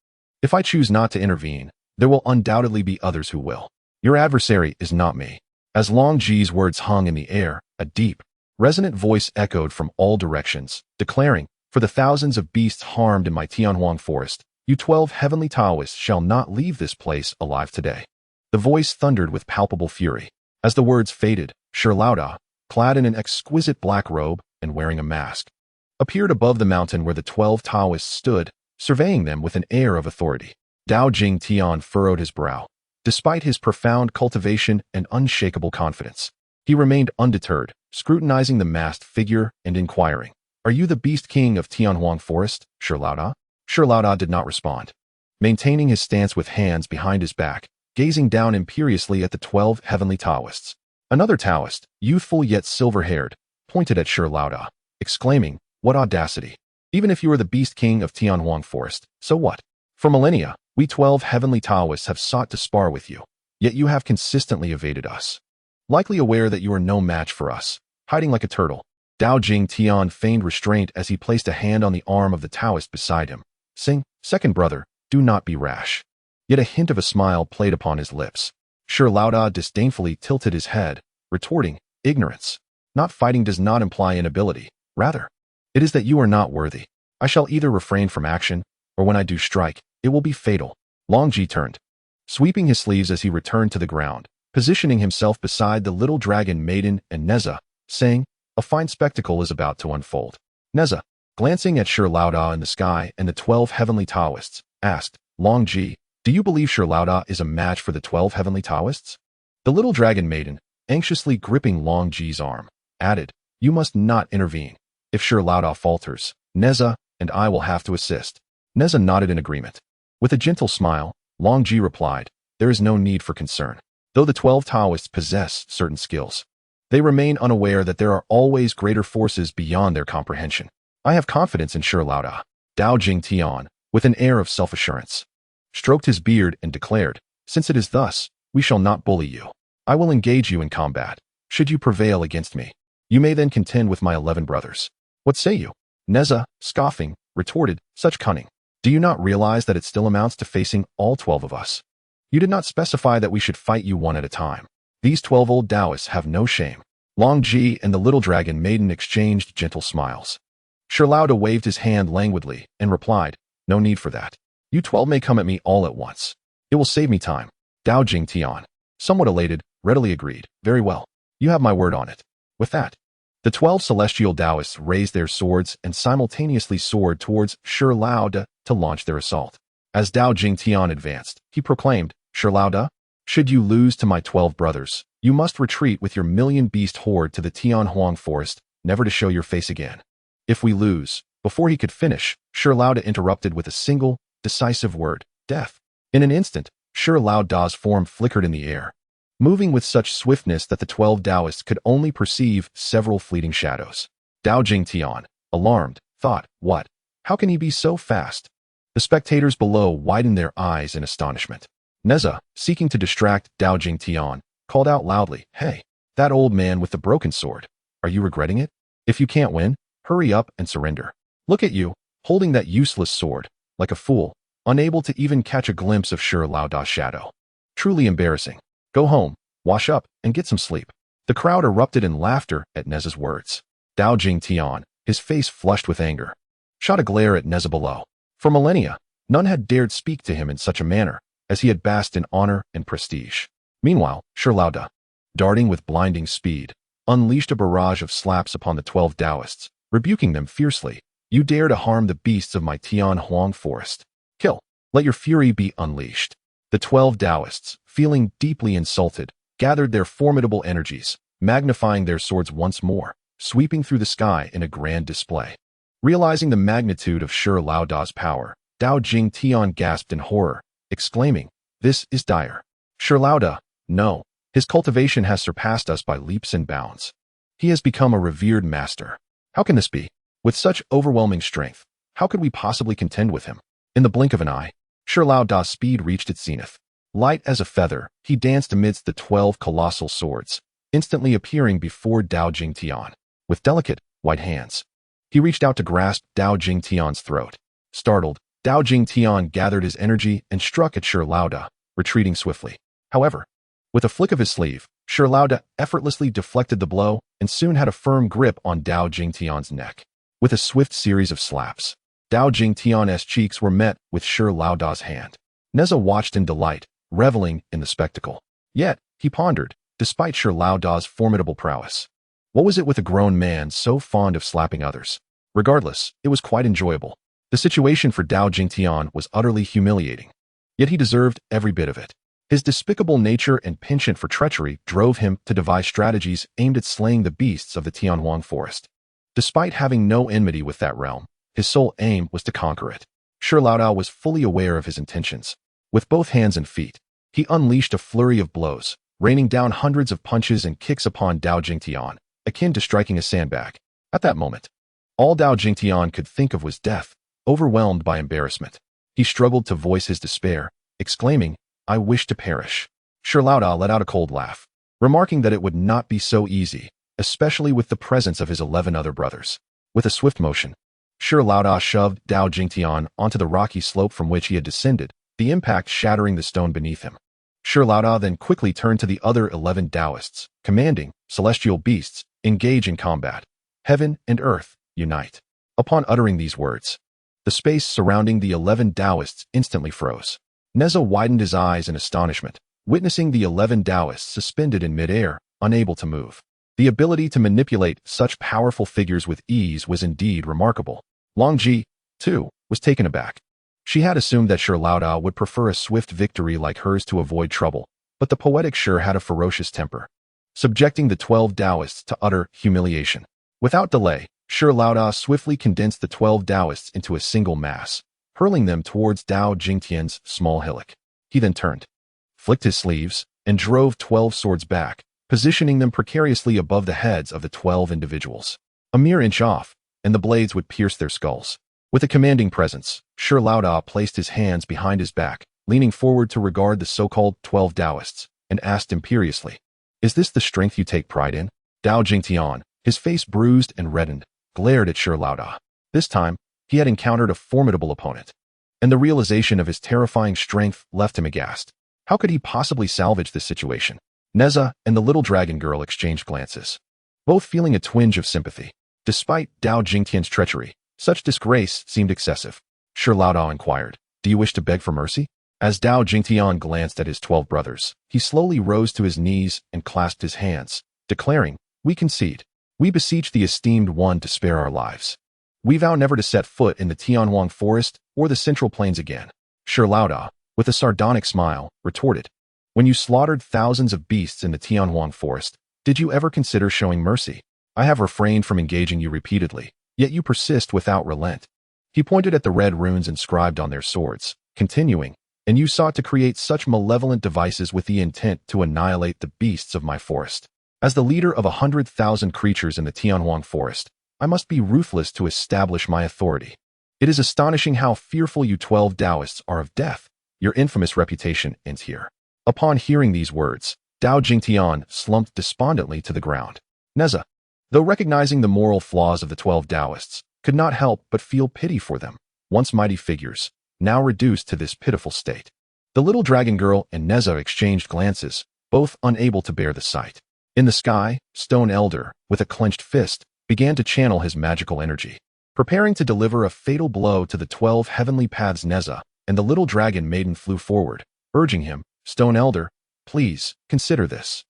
"If I choose not to intervene, there will undoubtedly be others who will. Your adversary is not me." As Longji's words hung in the air, a deep, resonant voice echoed from all directions, declaring, "For the thousands of beasts harmed in my Tianhuang forest, you 12 heavenly Taoists shall not leave this place alive today." The voice thundered with palpable fury. As the words faded, Shirlauda, clad in an exquisite black robe and wearing a mask, appeared above the mountain where the 12 Taoists stood, surveying them with an air of authority. Dao Jing Tian furrowed his brow. Despite his profound cultivation and unshakable confidence, he remained undeterred, scrutinizing the masked figure and inquiring, "Are you the Beast King of Tianhuang Forest, Shirlauda?" Shirlauda did not respond, maintaining his stance with hands behind his back, gazing down imperiously at the 12 heavenly Taoists. Another Taoist, youthful yet silver-haired, pointed at Shirlauda, exclaiming, "What audacity! Even if you are the Beast King of Tianhuang Forest, so what? For millennia, we 12 heavenly Taoists have sought to spar with you, yet you have consistently evaded us. Likely aware that you are no match for us, hiding like a turtle." Dao Jing Tian feigned restraint as he placed a hand on the arm of the Taoist beside him, saying, "Second brother, do not be rash." Yet a hint of a smile played upon his lips. Shirlauda disdainfully tilted his head, retorting, "Ignorance. Not fighting does not imply inability. Rather, it is that you are not worthy. I shall either refrain from action, or when I do strike, it will be fatal." Longji turned, sweeping his sleeves as he returned to the ground, positioning himself beside the little Dragon Maiden and Nezha, saying, "A fine spectacle is about to unfold." Nezha, glancing at Shirlauda in the sky and the 12 heavenly Taoists, asked, "Longji, do you believe Shirlauda is a match for the 12 heavenly Taoists?" The little Dragon Maiden, anxiously gripping Longji's arm, added, "You must not intervene. If Shirlauda falters, Nezha and I will have to assist." Nezha nodded in agreement. With a gentle smile, Longji replied, "There is no need for concern. Though the 12 Taoists possess certain skills, They remain unaware that there are always greater forces beyond their comprehension. I have confidence in Shirlauda. Dao Jingtian, with an air of self-assurance, stroked his beard and declared, since it is thus, we shall not bully you. I will engage you in combat. Should you prevail against me, you may then contend with my 11 brothers. What say you? Nezha, scoffing, retorted, such cunning. Do you not realize that it still amounts to facing all 12 of us? You did not specify that we should fight you one at a time. These 12 old Taoists have no shame. Longji and the little dragon maiden exchanged gentle smiles. Shirlauda waved his hand languidly and replied, no need for that. You 12 may come at me all at once. It will save me time. Dao Jingtian, somewhat elated, readily agreed. Very well. You have my word on it. With that, the 12 celestial Taoists raised their swords and simultaneously soared towards Shirlauda to launch their assault. As Dao Jingtian advanced, he proclaimed, Shirlauda, should you lose to my 12 brothers, you must retreat with your million-beast horde to the Tianhuang forest, never to show your face again. If we lose, before he could finish, Shirlauda interrupted with a single, decisive word, death. In an instant, Shirlauda's form flickered in the air, moving with such swiftness that the 12 Taoists could only perceive several fleeting shadows. Dao Jingtian, alarmed, thought, what? How can he be so fast? The spectators below widened their eyes in astonishment. Nezha, seeking to distract Dao Jingtian, called out loudly, hey, that old man with the broken sword. Are you regretting it? If you can't win, hurry up and surrender. Look at you, holding that useless sword, like a fool, unable to even catch a glimpse of Shirlauda's shadow. Truly embarrassing. Go home, wash up, and get some sleep. The crowd erupted in laughter at Nezha's words. Dao Jingtian, his face flushed with anger, shot a glare at Nezha below. For millennia, none had dared speak to him in such a manner, as he had basked in honor and prestige. Meanwhile, Shirlauda, darting with blinding speed, unleashed a barrage of slaps upon the 12 Taoists, rebuking them fiercely. You dare to harm the beasts of my Tianhuang forest. Kill. Let your fury be unleashed. The 12 Taoists, feeling deeply insulted, gathered their formidable energies, magnifying their swords once more, sweeping through the sky in a grand display. Realizing the magnitude of Shirlauda's power, Dao Jingtian gasped in horror, exclaiming, this is dire. Shirlauda, no, his cultivation has surpassed us by leaps and bounds. He has become a revered master. How can this be? With such overwhelming strength, how could we possibly contend with him? In the blink of an eye, Shirlauda's speed reached its zenith. Light as a feather, he danced amidst the 12 colossal swords, instantly appearing before Dao Jingtian. With delicate, white hands, he reached out to grasp Dao Jingtian's throat. Startled, Dao Jingtian gathered his energy and struck at Shirlauda, retreating swiftly. However, with a flick of his sleeve, Shirlauda effortlessly deflected the blow and soon had a firm grip on Dao Jingtian's neck. With a swift series of slaps, Dao Jingtian's cheeks were met with Shirlauda's hand. Nezha watched in delight, reveling in the spectacle. Yet, he pondered, despite Shirlauda's formidable prowess, what was it with a grown man so fond of slapping others? Regardless, it was quite enjoyable. The situation for Dao Jingtian was utterly humiliating. Yet he deserved every bit of it. His despicable nature and penchant for treachery drove him to devise strategies aimed at slaying the beasts of the Tianhuang forest. Despite having no enmity with that realm, his sole aim was to conquer it. Shirlauda was fully aware of his intentions. With both hands and feet, he unleashed a flurry of blows, raining down hundreds of punches and kicks upon Dao Jingtian, akin to striking a sandbag. At that moment, all Dao Jingtian could think of was death, overwhelmed by embarrassment. He struggled to voice his despair, exclaiming, I wish to perish. Shirlauda let out a cold laugh, remarking that it would not be so easy, especially with the presence of his 11 other brothers. With a swift motion, Shirlauda shoved Dao Jingtian onto the rocky slope from which he had descended, the impact shattering the stone beneath him. Shirlauda then quickly turned to the other 11 Taoists, commanding, celestial beasts, engage in combat. Heaven and earth, unite. Upon uttering these words, the space surrounding the 11 Taoists instantly froze. Nezha widened his eyes in astonishment, witnessing the 11 Taoists suspended in midair, unable to move. The ability to manipulate such powerful figures with ease was indeed remarkable. Longji, too, was taken aback. She had assumed that Shirlauda would prefer a swift victory like hers to avoid trouble, but the poetic Shir had a ferocious temper, subjecting the 12 Taoists to utter humiliation. Without delay, Shirlauda swiftly condensed the 12 Taoists into a single mass, hurling them towards Dao Jingtian's small hillock. He then turned, flicked his sleeves, and drove 12 swords back, positioning them precariously above the heads of the 12 individuals. A mere inch off, and the blades would pierce their skulls. With a commanding presence, Shi Laoda placed his hands behind his back, leaning forward to regard the so-called 12 Taoists, and asked imperiously, "Is this the strength you take pride in?" Dao Jingtian, his face bruised and reddened, glared at Shi Laoda. This time, he had encountered a formidable opponent, and the realization of his terrifying strength left him aghast. How could he possibly salvage this situation? Nezha and the little dragon girl exchanged glances, both feeling a twinge of sympathy. Despite Dao Jingtian's treachery, such disgrace seemed excessive. Shi Laoda inquired, "Do you wish to beg for mercy?" As Dao Jingtian glanced at his 12 brothers, he slowly rose to his knees and clasped his hands, declaring, "We concede. We beseech the esteemed one to spare our lives. We vow never to set foot in the Tianhuang forest or the Central Plains again." Shi Laoda, with a sardonic smile, retorted, "When you slaughtered thousands of beasts in the Tianhuang forest, did you ever consider showing mercy? I have refrained from engaging you repeatedly, yet you persist without relent." He pointed at the red runes inscribed on their swords, continuing, "And you sought to create such malevolent devices with the intent to annihilate the beasts of my forest. As the leader of 100,000 creatures in the Tianhuang forest, I must be ruthless to establish my authority. It is astonishing how fearful you 12 Taoists are of death. Your infamous reputation ends here." Upon hearing these words, Dao Jingtian slumped despondently to the ground. Nezha, though recognizing the moral flaws of the 12 Taoists, could not help but feel pity for them, once mighty figures, now reduced to this pitiful state. The little dragon girl and Nezha exchanged glances, both unable to bear the sight. In the sky, Stone Elder, with a clenched fist, began to channel his magical energy, preparing to deliver a fatal blow to the 12 heavenly paths. Nezha and the little dragon maiden flew forward, urging him, "Stone Elder, please, consider this.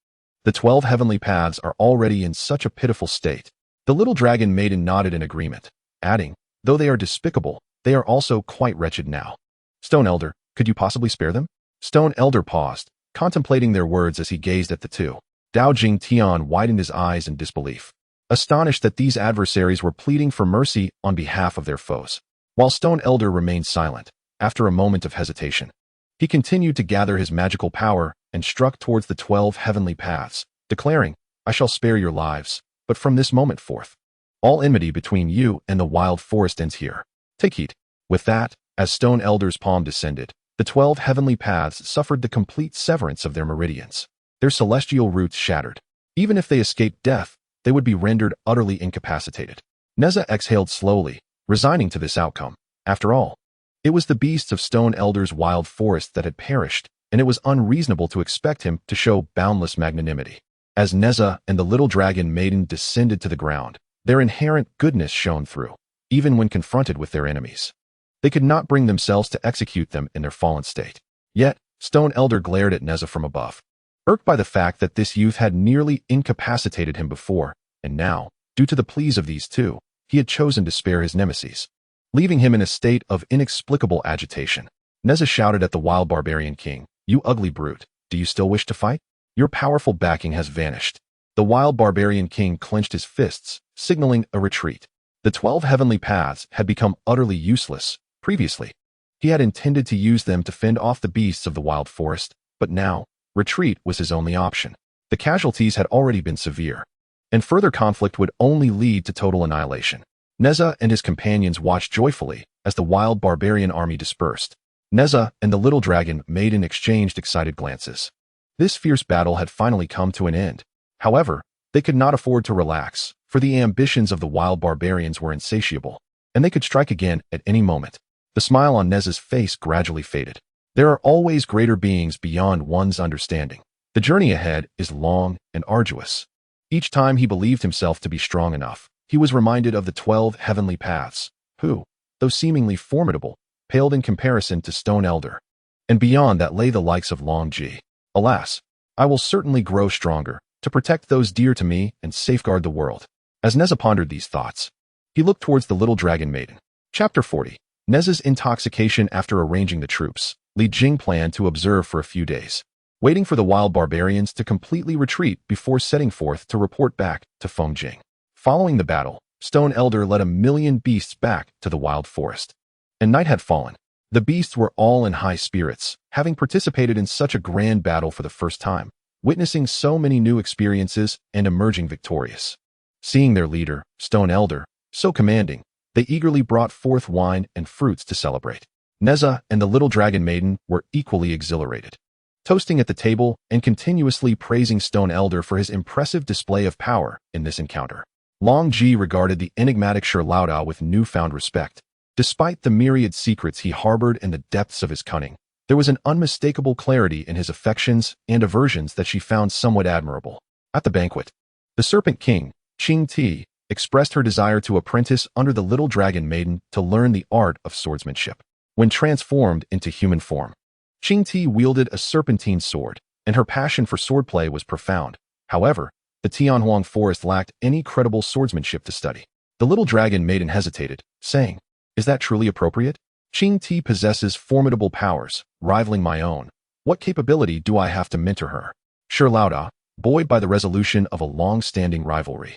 The 12 heavenly paths are already in such a pitiful state." The little dragon maiden nodded in agreement, adding, "Though they are despicable, they are also quite wretched now. Stone Elder, could you possibly spare them?" Stone Elder paused, contemplating their words as he gazed at the two. Dao Jingtian widened his eyes in disbelief, astonished that these adversaries were pleading for mercy on behalf of their foes. While Stone Elder remained silent, after a moment of hesitation, he continued to gather his magical power and struck towards the 12 heavenly paths, declaring, "I shall spare your lives, but from this moment forth, all enmity between you and the wild forest ends here. Take heed." With that, as Stone Elder's palm descended, the 12 heavenly paths suffered the complete severance of their meridians. Their celestial roots shattered. Even if they escaped death, they would be rendered utterly incapacitated. Nezha exhaled slowly, resigning to this outcome. After all, it was the beasts of Stone Elder's wild forest that had perished, and it was unreasonable to expect him to show boundless magnanimity. As Nezha and the little dragon maiden descended to the ground, their inherent goodness shone through, even when confronted with their enemies. They could not bring themselves to execute them in their fallen state. Yet, Stone Elder glared at Nezha from above, irked by the fact that this youth had nearly incapacitated him before, and now, due to the pleas of these two, he had chosen to spare his nemesis, leaving him in a state of inexplicable agitation. Nezha shouted at the wild barbarian king, "You ugly brute, do you still wish to fight? Your powerful backing has vanished." The wild barbarian king clenched his fists, signaling a retreat. The 12 heavenly paths had become utterly useless. Previously, he had intended to use them to fend off the beasts of the wild forest, but now, retreat was his only option. The casualties had already been severe, and further conflict would only lead to total annihilation. Nezha and his companions watched joyfully as the wild barbarian army dispersed. Nezha and the little dragon maiden exchanged excited glances. This fierce battle had finally come to an end. However, they could not afford to relax, for the ambitions of the wild barbarians were insatiable, and they could strike again at any moment. The smile on Nezha's face gradually faded. There are always greater beings beyond one's understanding. The journey ahead is long and arduous. Each time he believed himself to be strong enough, he was reminded of the 12 heavenly paths, who, though seemingly formidable, paled in comparison to Stone Elder. And beyond that lay the likes of Longji. Alas, I will certainly grow stronger, to protect those dear to me and safeguard the world. As Nezha pondered these thoughts, he looked towards the little dragon maiden. Chapter 40. Nezha's intoxication. After arranging the troops, Li Jing planned to observe for a few days, waiting for the wild barbarians to completely retreat before setting forth to report back to Fengjing. Following the battle, Stone Elder led 1,000,000 beasts back to the wild forest, and night had fallen. The beasts were all in high spirits, having participated in such a grand battle for the first time. witnessing so many new experiences and emerging victorious. Seeing their leader, Stone Elder, so commanding, they eagerly brought forth wine and fruits to celebrate. Nezha and the little dragon maiden were equally exhilarated, toasting at the table and continuously praising Stone Elder for his impressive display of power in this encounter. Longji regarded the enigmatic Shirlauda with newfound respect. Despite the myriad secrets he harbored in the depths of his cunning, there was an unmistakable clarity in his affections and aversions that she found somewhat admirable. At the banquet, the Serpent King, Qing Ti, expressed her desire to apprentice under the little dragon maiden to learn the art of swordsmanship. When transformed into human form, Qing Ti wielded a serpentine sword, and her passion for swordplay was profound. However, the Tianhuang forest lacked any credible swordsmanship to study. The little dragon maiden hesitated, saying, "Is that truly appropriate? Qing Ti possesses formidable powers, rivaling my own. What capability do I have to mentor her?" Shirlauda, buoyed by the resolution of a long-standing rivalry,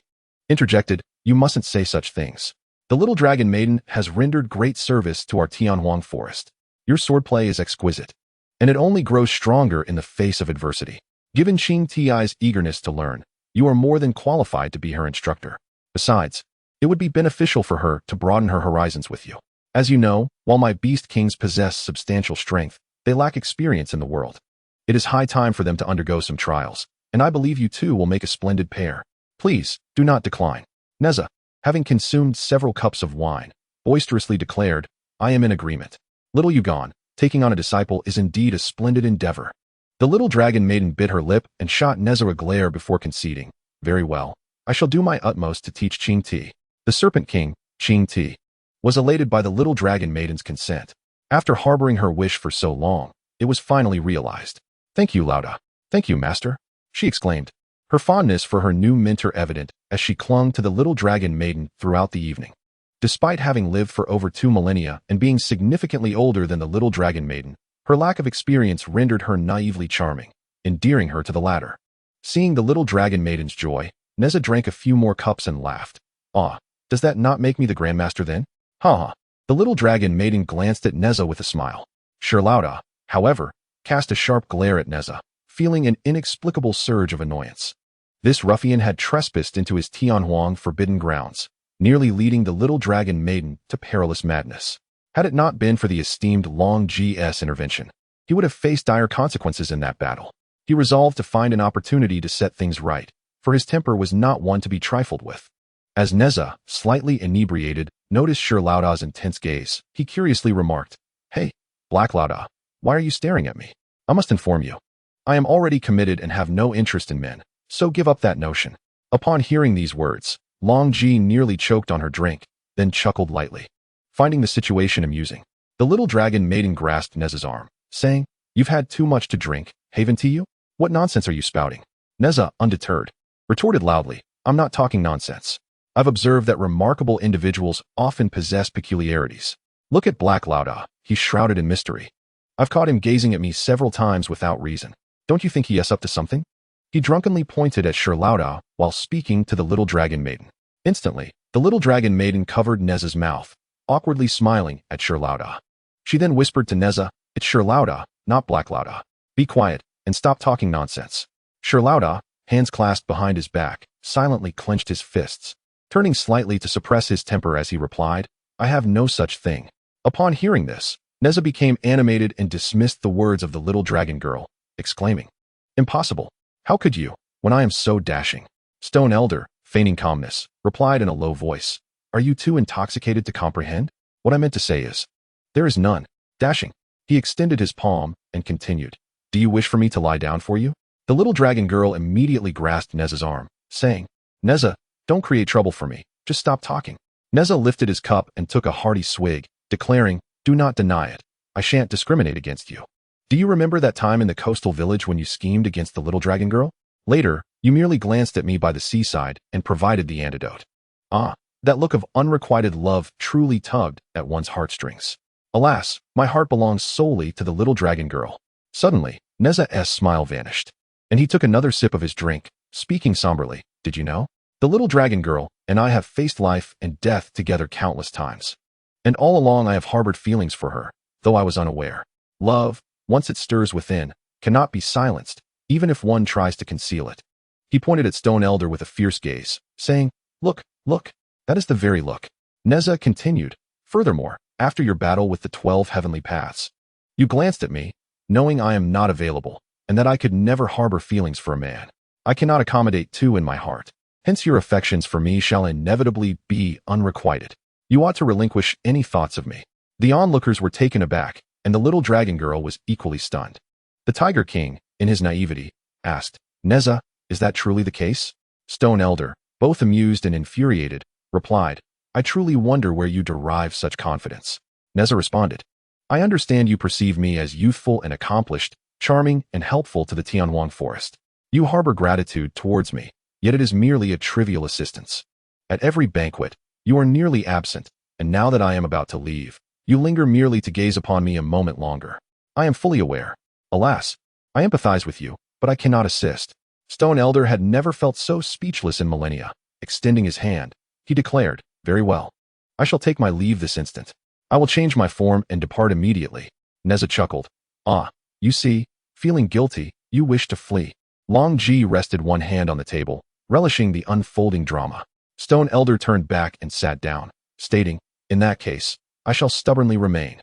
interjected, "You mustn't say such things. The little dragon maiden has rendered great service to our Tianhuang forest. Your swordplay is exquisite, and it only grows stronger in the face of adversity. Given Qing Ti's eagerness to learn, you are more than qualified to be her instructor. Besides, it would be beneficial for her to broaden her horizons with you. As you know, while my beast kings possess substantial strength, they lack experience in the world. It is high time for them to undergo some trials, and I believe you two will make a splendid pair. Please, do not decline." Nezha, having consumed several cups of wine, boisterously declared, "I am in agreement. Little Yugon, taking on a disciple is indeed a splendid endeavor." The little dragon maiden bit her lip and shot Nezha a glare before conceding, "Very well, I shall do my utmost to teach Qing Ti." The Serpent King, Qing Ti, was elated by the little dragon maiden's consent. After harboring her wish for so long, it was finally realized. "Thank you, Lauda. Thank you, master," she exclaimed, her fondness for her new mentor evident as she clung to the little dragon maiden throughout the evening. Despite having lived for over 2 millennia and being significantly older than the little dragon maiden, her lack of experience rendered her naively charming, endearing her to the latter. Seeing the little dragon maiden's joy, Nezha drank a few more cups and laughed. "Ah, does that not make me the grandmaster then?" "Ha ha." The little dragon maiden glanced at Nezha with a smile. Shirlauda, however, cast a sharp glare at Nezha, feeling an inexplicable surge of annoyance. This ruffian had trespassed into his Tianhuang forbidden grounds, nearly leading the little dragon maiden to perilous madness. Had it not been for the esteemed Longji's intervention, he would have faced dire consequences in that battle. He resolved to find an opportunity to set things right, for his temper was not one to be trifled with. As Nezha, slightly inebriated, noticed Shirlauda's intense gaze, he curiously remarked, "Hey, Black Lauda, why are you staring at me? I must inform you. I am already committed and have no interest in men, so give up that notion." Upon hearing these words, Longji nearly choked on her drink, then chuckled lightly, finding the situation amusing. The little dragon maiden grasped Nezha's arm, saying, "You've had too much to drink, haven't you? What nonsense are you spouting?" Nezha, undeterred, retorted loudly, "I'm not talking nonsense. I've observed that remarkable individuals often possess peculiarities. Look at Black Lauda, he's shrouded in mystery. I've caught him gazing at me several times without reason. Don't you think he is up to something?" He drunkenly pointed at Shirlauda while speaking to the little dragon maiden. Instantly, the little dragon maiden covered Nezha's mouth, awkwardly smiling at Shirlauda. She then whispered to Nezha, "It's Shirlauda, not Black Lauda. Be quiet and stop talking nonsense." Shirlauda, hands clasped behind his back, silently clenched his fists, turning slightly to suppress his temper as he replied, "I have no such thing." Upon hearing this, Nezha became animated and dismissed the words of the little dragon girl, exclaiming, "Impossible. How could you, when I am so dashing?" Stone Elder, feigning calmness, replied in a low voice, "Are you too intoxicated to comprehend? What I meant to say is, there is none. Dashing." He extended his palm and continued, "Do you wish for me to lie down for you?" The little dragon girl immediately grasped Nezha's arm, saying, "Nezha, don't create trouble for me. Just stop talking." Nezha lifted his cup and took a hearty swig, declaring, "Do not deny it. I shan't discriminate against you. Do you remember that time in the coastal village when you schemed against the little dragon girl? Later, you merely glanced at me by the seaside and provided the antidote. Ah, that look of unrequited love truly tugged at one's heartstrings. Alas, my heart belongs solely to the little dragon girl." Suddenly, Nezha's smile vanished, and he took another sip of his drink, speaking somberly, "Did you know? The little dragon girl and I have faced life and death together countless times. And all along I have harbored feelings for her, though I was unaware. Love, once it stirs within, cannot be silenced, even if one tries to conceal it. He pointed at Stone Elder with a fierce gaze, saying, "Look, look, that is the very look." Nezha continued, "Furthermore, after your battle with the 12 heavenly paths, you glanced at me, knowing I am not available, and that I could never harbor feelings for a man. I cannot accommodate two in my heart. Hence your affections for me shall inevitably be unrequited. You ought to relinquish any thoughts of me." The onlookers were taken aback, and the little dragon girl was equally stunned. The Tiger King, in his naivety, asked, "Nezha, is that truly the case?" Stone Elder, both amused and infuriated, replied, "I truly wonder where you derive such confidence." Nezha responded, "I understand you perceive me as youthful and accomplished, charming and helpful to the Tianwang forest. You harbor gratitude towards me, yet it is merely a trivial assistance. At every banquet, you are nearly absent, and now that I am about to leave, you linger merely to gaze upon me a moment longer. I am fully aware. Alas, I empathize with you, but I cannot assist." Stone Elder had never felt so speechless in millennia. Extending his hand, he declared, "Very well. I shall take my leave this instant. I will change my form and depart immediately." Nezha chuckled. "Ah, you see, feeling guilty, you wish to flee." Longji rested one hand on the table, relishing the unfolding drama. Stone Elder turned back and sat down, stating, "In that case, I shall stubbornly remain."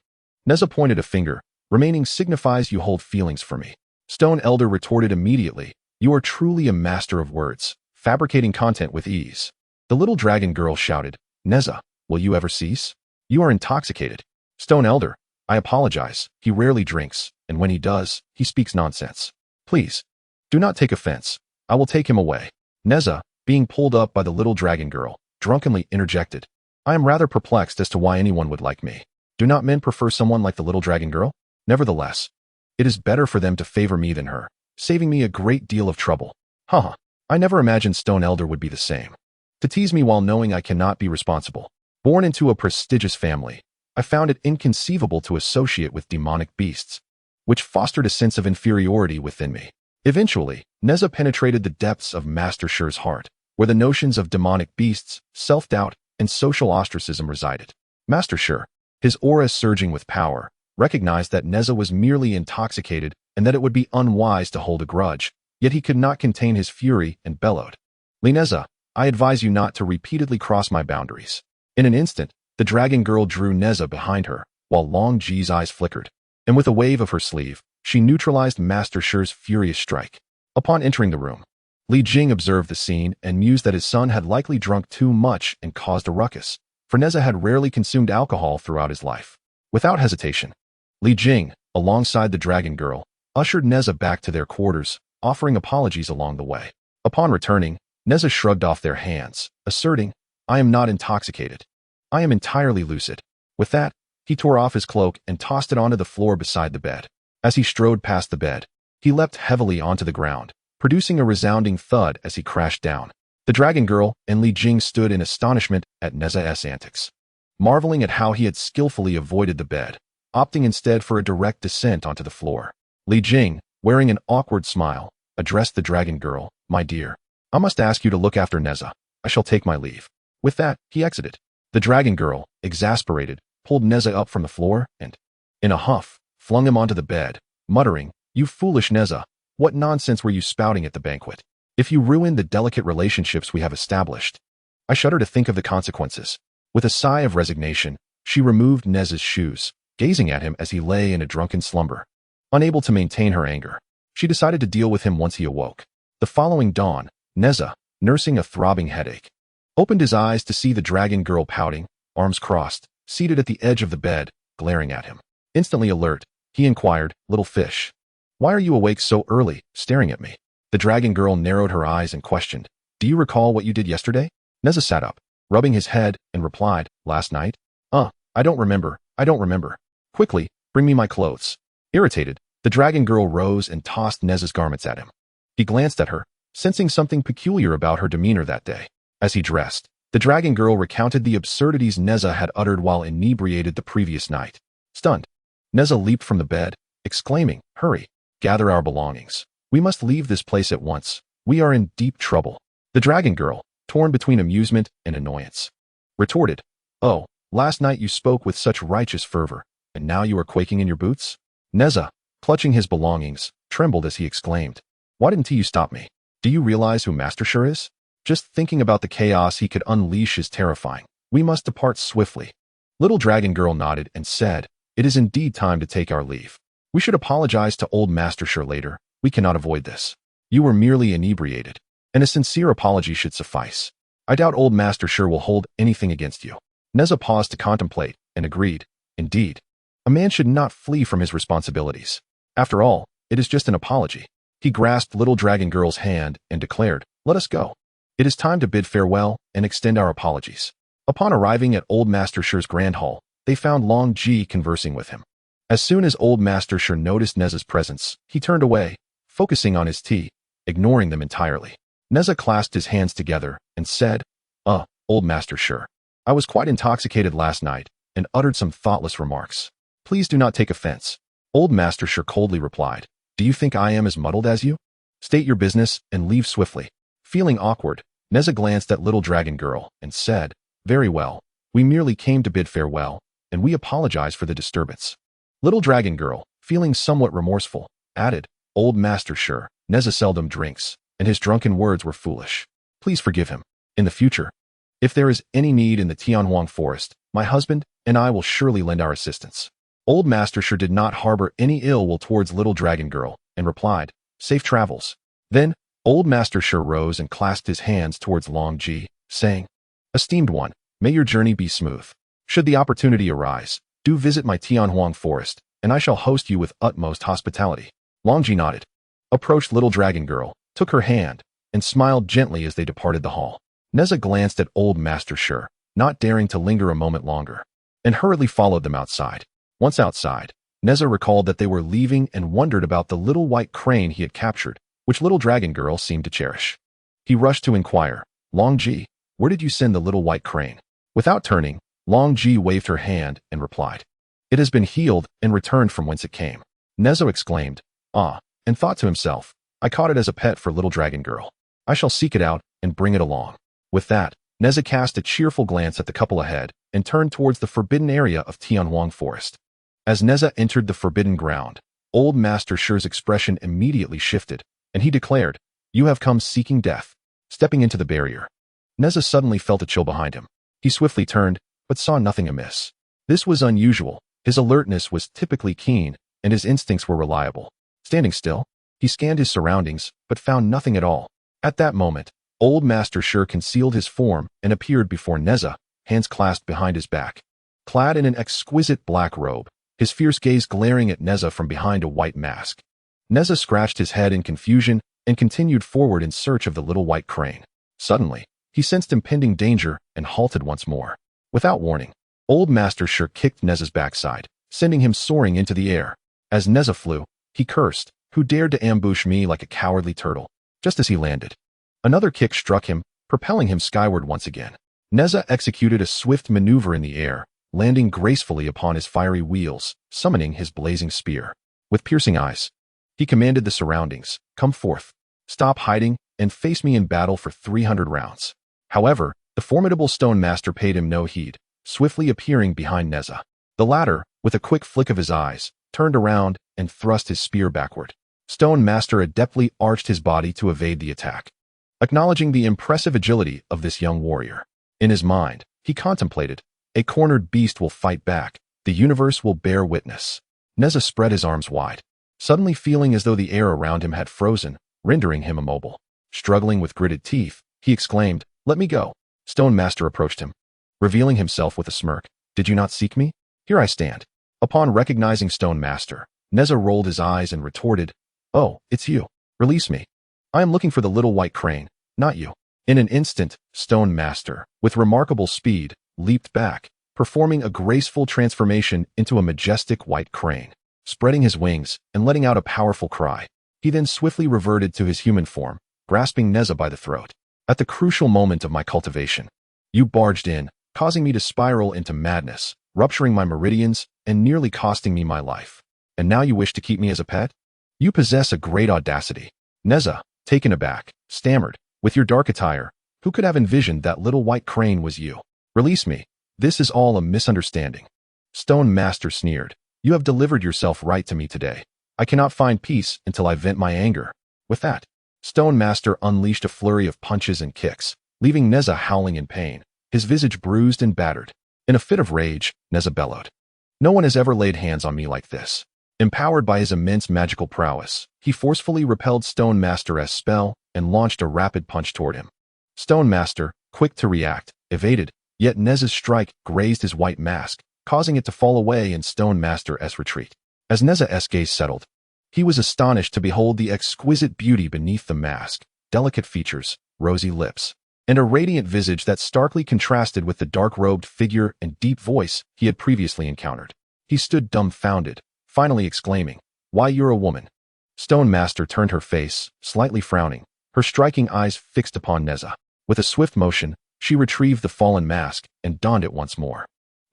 Nezha pointed a finger. "Remaining signifies you hold feelings for me." Stone Elder retorted immediately, "You are truly a master of words, fabricating content with ease." The little dragon girl shouted, "Nezha, will you ever cease? You are intoxicated." Stone Elder, "I apologize. He rarely drinks, and when he does, he speaks nonsense. Please, do not take offense. I will take him away." Nezha, being pulled up by the little dragon girl, drunkenly interjected, "I am rather perplexed as to why anyone would like me. Do not men prefer someone like the little dragon girl? Nevertheless, it is better for them to favor me than her, saving me a great deal of trouble. Haha, I never imagined Stone Elder would be the same. To tease me while knowing I cannot be responsible. Born into a prestigious family, I found it inconceivable to associate with demonic beasts, which fostered a sense of inferiority within me. Eventually, Nezha penetrated the depths of Master Shi's heart, where the notions of demonic beasts, self-doubt, and social ostracism resided. Master Shi, his aura surging with power, recognized that Nezha was merely intoxicated and that it would be unwise to hold a grudge, yet he could not contain his fury and bellowed, "Nezha, I advise you not to repeatedly cross my boundaries." In an instant, the dragon girl drew Nezha behind her, while Longji's eyes flickered, and with a wave of her sleeve, she neutralized Master Shi's furious strike. Upon entering the room, Li Jing observed the scene and mused that his son had likely drunk too much and caused a ruckus, for Nezha had rarely consumed alcohol throughout his life. Without hesitation, Li Jing, alongside the dragon girl, ushered Nezha back to their quarters, offering apologies along the way. Upon returning, Nezha shrugged off their hands, asserting, "I am not intoxicated. I am entirely lucid." With that, he tore off his cloak and tossed it onto the floor beside the bed. As he strode past the bed, he leapt heavily onto the ground, producing a resounding thud as he crashed down. The dragon girl and Li Jing stood in astonishment at Nezha's antics, marveling at how he had skillfully avoided the bed, opting instead for a direct descent onto the floor. Li Jing, wearing an awkward smile, addressed the dragon girl, "My dear, I must ask you to look after Nezha. I shall take my leave." With that, he exited. The dragon girl, exasperated, pulled Nezha up from the floor and, in a huff, flung him onto the bed, muttering, "You foolish Nezha, what nonsense were you spouting at the banquet? If you ruin the delicate relationships we have established, I shudder to think of the consequences." With a sigh of resignation, she removed Nezha's shoes, gazing at him as he lay in a drunken slumber. Unable to maintain her anger, she decided to deal with him once he awoke. The following dawn, Nezha, nursing a throbbing headache, opened his eyes to see the dragon girl pouting, arms crossed, seated at the edge of the bed, glaring at him. Instantly alert, he inquired, "Little fish, why are you awake so early, staring at me?" The dragon girl narrowed her eyes and questioned, "Do you recall what you did yesterday?" Nezha sat up, rubbing his head, and replied, "Last night? I don't remember. Quickly, bring me my clothes." Irritated, the dragon girl rose and tossed Nezha's garments at him. He glanced at her, sensing something peculiar about her demeanor that day. As he dressed, the dragon girl recounted the absurdities Nezha had uttered while inebriated the previous night. Stunned, Nezha leaped from the bed, exclaiming, "Hurry, gather our belongings. We must leave this place at once. We are in deep trouble." The dragon girl, torn between amusement and annoyance, retorted, "Oh, last night you spoke with such righteous fervor, and now you are quaking in your boots?" Nezha, clutching his belongings, trembled as he exclaimed, Why didn't you stop me? Do you realize who Master Shur is? Just thinking about the chaos he could unleash is terrifying. We must depart swiftly. Little dragon girl nodded and said, it is indeed time to take our leave. We should apologize to old Master Shur later. We cannot avoid this. You were merely inebriated, and a sincere apology should suffice. I doubt old Master Shur will hold anything against you. Nezha paused to contemplate and agreed. Indeed, a man should not flee from his responsibilities. After all, it is just an apology. He grasped little dragon girl's hand and declared, let us go. It is time to bid farewell and extend our apologies. Upon arriving at old Master Shur's grand hall, they found Longji conversing with him. As soon as old Master Shur noticed Nezha's presence, he turned away, focusing on his tea, ignoring them entirely. Nezha clasped his hands together and said, old Master Shur, I was quite intoxicated last night and uttered some thoughtless remarks. Please do not take offense. Old Master Shur coldly replied, do you think I am as muddled as you? State your business and leave swiftly. Feeling awkward, Nezha glanced at little dragon girl and said, very well, we merely came to bid farewell, and we apologize for the disturbance. Little dragon girl, feeling somewhat remorseful, added, old Master Shur, Nezha seldom drinks, and his drunken words were foolish. Please forgive him. In the future, if there is any need in the Tianhuang forest, my husband and I will surely lend our assistance. Old Master Shur did not harbor any ill will towards little dragon girl and replied, safe travels. Then, old Master Shur rose and clasped his hands towards Longji, saying, esteemed one, may your journey be smooth. Should the opportunity arise, do visit my Tianhuang forest, and I shall host you with utmost hospitality. Longji nodded, approached little dragon girl, took her hand, and smiled gently as they departed the hall. Nezha glanced at old Master Shur, not daring to linger a moment longer, and hurriedly followed them outside. Once outside, Nezha recalled that they were leaving and wondered about the little white crane he had captured, which little dragon girl seemed to cherish. He rushed to inquire, Longji, where did you send the little white crane? Without turning, Longji waved her hand and replied, it has been healed and returned from whence it came. Nezha exclaimed, and thought to himself, I caught it as a pet for little dragon girl. I shall seek it out and bring it along. With that, Nezha cast a cheerful glance at the couple ahead and turned towards the forbidden area of Tianhuang forest. As Nezha entered the forbidden ground, old Master Shur's expression immediately shifted, and he declared, you have come seeking death. Stepping into the barrier, Nezha suddenly felt a chill behind him. He swiftly turned, but saw nothing amiss. This was unusual. His alertness was typically keen, and his instincts were reliable. Standing still, he scanned his surroundings, but found nothing at all. At that moment, old Master Shur concealed his form and appeared before Nezha, hands clasped behind his back. Clad in an exquisite black robe, his fierce gaze glaring at Nezha from behind a white mask. Nezha scratched his head in confusion and continued forward in search of the little white crane. Suddenly, he sensed impending danger and halted once more. Without warning, old Master Shur kicked Nezha's backside, sending him soaring into the air. As Nezha flew, he cursed, who dared to ambush me like a cowardly turtle? Just as he landed, another kick struck him, propelling him skyward once again. Nezha executed a swift maneuver in the air, landing gracefully upon his fiery wheels, summoning his blazing spear. With piercing eyes, he commanded the surroundings, come forth, stop hiding, and face me in battle for 300 rounds. However, the formidable Stone Master paid him no heed, swiftly appearing behind Nezha. The latter, with a quick flick of his eyes, turned around and thrust his spear backward. Stone Master adeptly arched his body to evade the attack, acknowledging the impressive agility of this young warrior. In his mind, he contemplated, a cornered beast will fight back, the universe will bear witness. Nezha spread his arms wide, suddenly feeling as though the air around him had frozen, rendering him immobile. Struggling with gritted teeth, he exclaimed, let me go. Stone Master approached him, revealing himself with a smirk. Did you not seek me? Here I stand. Upon recognizing Stone Master, Nezha rolled his eyes and retorted, oh, it's you. Release me. I am looking for the little white crane, not you. In an instant, Stone Master, with remarkable speed, leaped back, performing a graceful transformation into a majestic white crane. Spreading his wings and letting out a powerful cry, he then swiftly reverted to his human form, grasping Nezha by the throat. At the crucial moment of my cultivation, you barged in, causing me to spiral into madness, rupturing my meridians and nearly costing me my life. And now you wish to keep me as a pet? You possess a great audacity. Nezha, taken aback, stammered, with your dark attire, who could have envisioned that little white crane was you? Release me. This is all a misunderstanding. Stone Master sneered. You have delivered yourself right to me today. I cannot find peace until I vent my anger. With that, Stone Master unleashed a flurry of punches and kicks, leaving Nezha howling in pain, his visage bruised and battered. In a fit of rage, Nezha bellowed. No one has ever laid hands on me like this. Empowered by his immense magical prowess, he forcefully repelled Stone Master's spell and launched a rapid punch toward him. Stone Master, quick to react, evaded, yet Nezha's strike grazed his white mask, causing it to fall away in Stone Master's retreat. As Nezha's gaze settled, he was astonished to behold the exquisite beauty beneath the mask, delicate features, rosy lips, and a radiant visage that starkly contrasted with the dark-robed figure and deep voice he had previously encountered. He stood dumbfounded, finally exclaiming, "Why, you're a woman." Stone Master turned her face, slightly frowning, her striking eyes fixed upon Nezha. With a swift motion, she retrieved the fallen mask and donned it once more.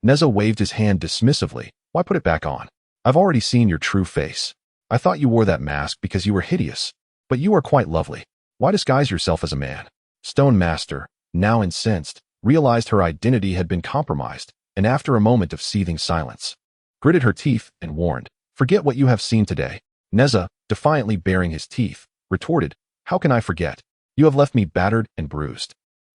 Nezha waved his hand dismissively. "Why put it back on? I've already seen your true face. I thought you wore that mask because you were hideous, but you are quite lovely. Why disguise yourself as a man?" Stone Master, now incensed, realized her identity had been compromised, and after a moment of seething silence, gritted her teeth and warned, "Forget what you have seen today." Nezha, defiantly baring his teeth, retorted, "How can I forget? You have left me battered and bruised."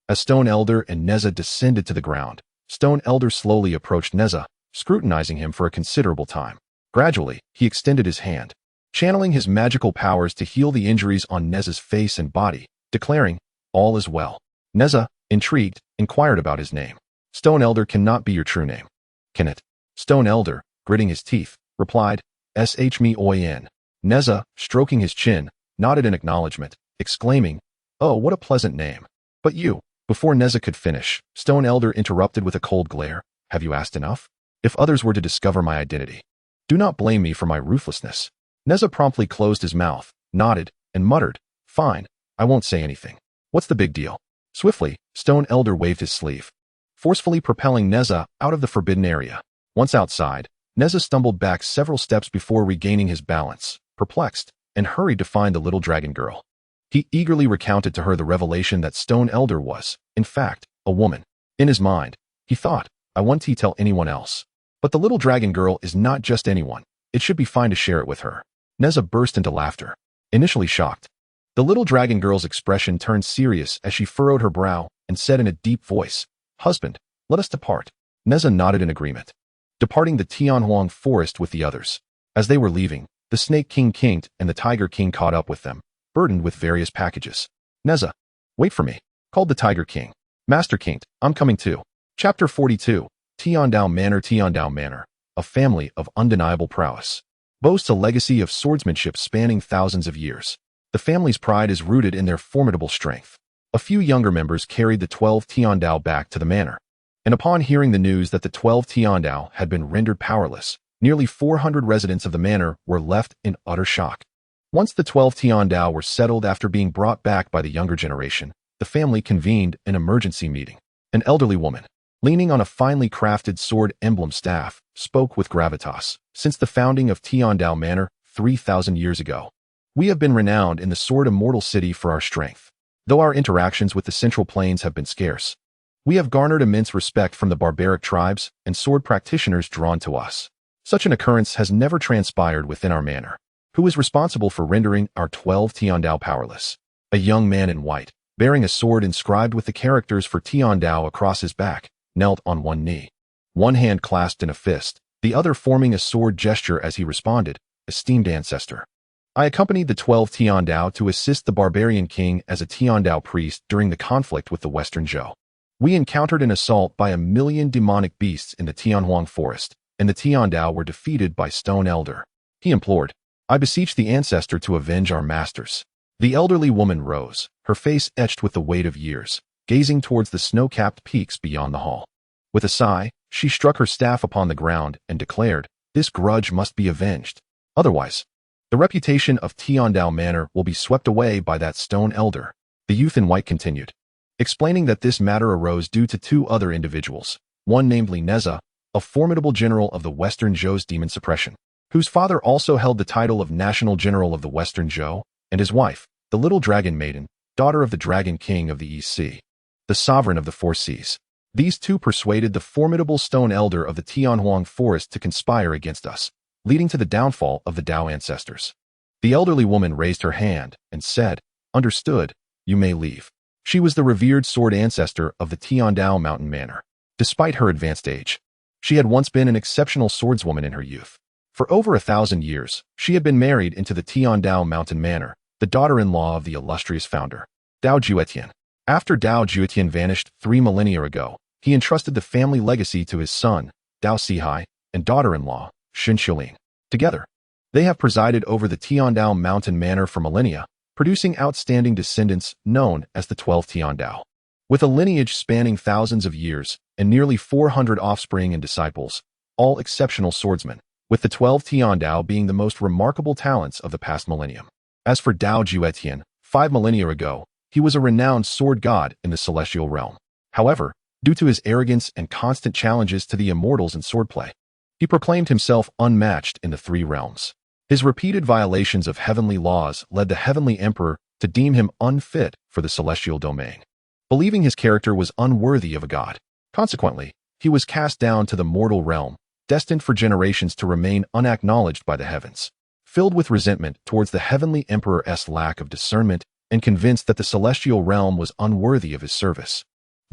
As Stone Elder and Nezha descended to the ground, Stone Elder slowly approached Nezha, scrutinizing him for a considerable time. Gradually, he extended his hand, channeling his magical powers to heal the injuries on Nezha's face and body, declaring, "All is well." Nezha, intrigued, inquired about his name. "Stone Elder cannot be your true name, can it?" Stone Elder, gritting his teeth, replied, "Shmoin." Nezha, stroking his chin, nodded in acknowledgement, exclaiming, "Oh, what a pleasant name. But you..." Before Nezha could finish, Stone Elder interrupted with a cold glare, "Have you asked enough? If others were to discover my identity, do not blame me for my ruthlessness." Nezha promptly closed his mouth, nodded, and muttered, "Fine, I won't say anything. What's the big deal?" Swiftly, Stone Elder waved his sleeve, forcefully propelling Nezha out of the forbidden area. Once outside, Nezha stumbled back several steps before regaining his balance, perplexed, and hurried to find the little dragon girl. He eagerly recounted to her the revelation that Stone Elder was, in fact, a woman. In his mind, he thought, "I won't tell anyone else. But the little dragon girl is not just anyone. It should be fine to share it with her." Nezha burst into laughter. Initially shocked, the little dragon girl's expression turned serious as she furrowed her brow and said in a deep voice, "Husband, let us depart." Nezha nodded in agreement, departing the Tianhuang forest with the others. As they were leaving, the Snake King kinked and the Tiger King caught up with them, burdened with various packages. "Nezha, wait for me," called the Tiger King. "Master kinked, I'm coming too." Chapter 42, Tiandao Manor. Tiandao Manor, a family of undeniable prowess, boasts a legacy of swordsmanship spanning thousands of years. The family's pride is rooted in their formidable strength. A few younger members carried the 12 Tiandao back to the manor, and upon hearing the news that the 12 Tiandao had been rendered powerless, nearly 400 residents of the manor were left in utter shock. Once the 12 Tiandao were settled after being brought back by the younger generation, the family convened an emergency meeting. An elderly woman, leaning on a finely crafted sword emblem staff, spoke with gravitas. "Since the founding of Tiandao Manor 3,000 years ago, we have been renowned in the Sword Immortal City for our strength. Though our interactions with the Central Plains have been scarce, we have garnered immense respect from the barbaric tribes and sword practitioners drawn to us. Such an occurrence has never transpired within our manor. Who is responsible for rendering our 12 Tiandao powerless?" A young man in white, bearing a sword inscribed with the characters for Tiandao across his back, knelt on one knee, one hand clasped in a fist, the other forming a sword gesture as he responded, "Esteemed ancestor, I accompanied the 12 Tiandao to assist the barbarian king as a Tiandao priest during the conflict with the Western Zhou. We encountered an assault by 1,000,000 demonic beasts in the Tianhuang forest, and the Tiandao were defeated by Stone Elder. He implored, I beseech the ancestor to avenge our masters." The elderly woman rose, her face etched with the weight of years, gazing towards the snow-capped peaks beyond the hall. With a sigh, she struck her staff upon the ground and declared, "This grudge must be avenged. Otherwise, the reputation of Tiandao Manor will be swept away by that Stone Elder." The youth in white continued, explaining that this matter arose due to two other individuals, one namely Nezha, a formidable general of the Western Zhou's demon suppression, whose father also held the title of National General of the Western Zhou, and his wife, the Little Dragon Maiden, daughter of the Dragon King of the East Sea, the Sovereign of the Four Seas. These two persuaded the formidable Stone Elder of the Tianhuang forest to conspire against us, leading to the downfall of the Dao ancestors. The elderly woman raised her hand and said, Understood, you may leave. She was the revered sword ancestor of the Tiandao Mountain Manor. Despite her advanced age, she had once been an exceptional swordswoman in her youth. For over 1,000 years, she had been married into the Tiandao Mountain Manor, the daughter-in-law of the illustrious founder, Dao Juetian. After Dao Juetian vanished 3 millennia ago, he entrusted the family legacy to his son, Dao Sihai, and daughter-in-law, Xin Xiulin. Together, they have presided over the Tiandao Mountain Manor for millennia, producing outstanding descendants known as the 12 Tiandao. With a lineage spanning thousands of years and nearly 400 offspring and disciples, all exceptional swordsmen, with the 12 Tiandao being the most remarkable talents of the past millennium. As for Dao Juetian, 5 millennia ago, he was a renowned sword god in the celestial realm. However, due to his arrogance and constant challenges to the immortals in swordplay, he proclaimed himself unmatched in the 3 realms. His repeated violations of heavenly laws led the heavenly emperor to deem him unfit for the celestial domain, believing his character was unworthy of a god. Consequently, he was cast down to the mortal realm, destined for generations to remain unacknowledged by the heavens. Filled with resentment towards the heavenly emperor's lack of discernment and convinced that the celestial realm was unworthy of his service,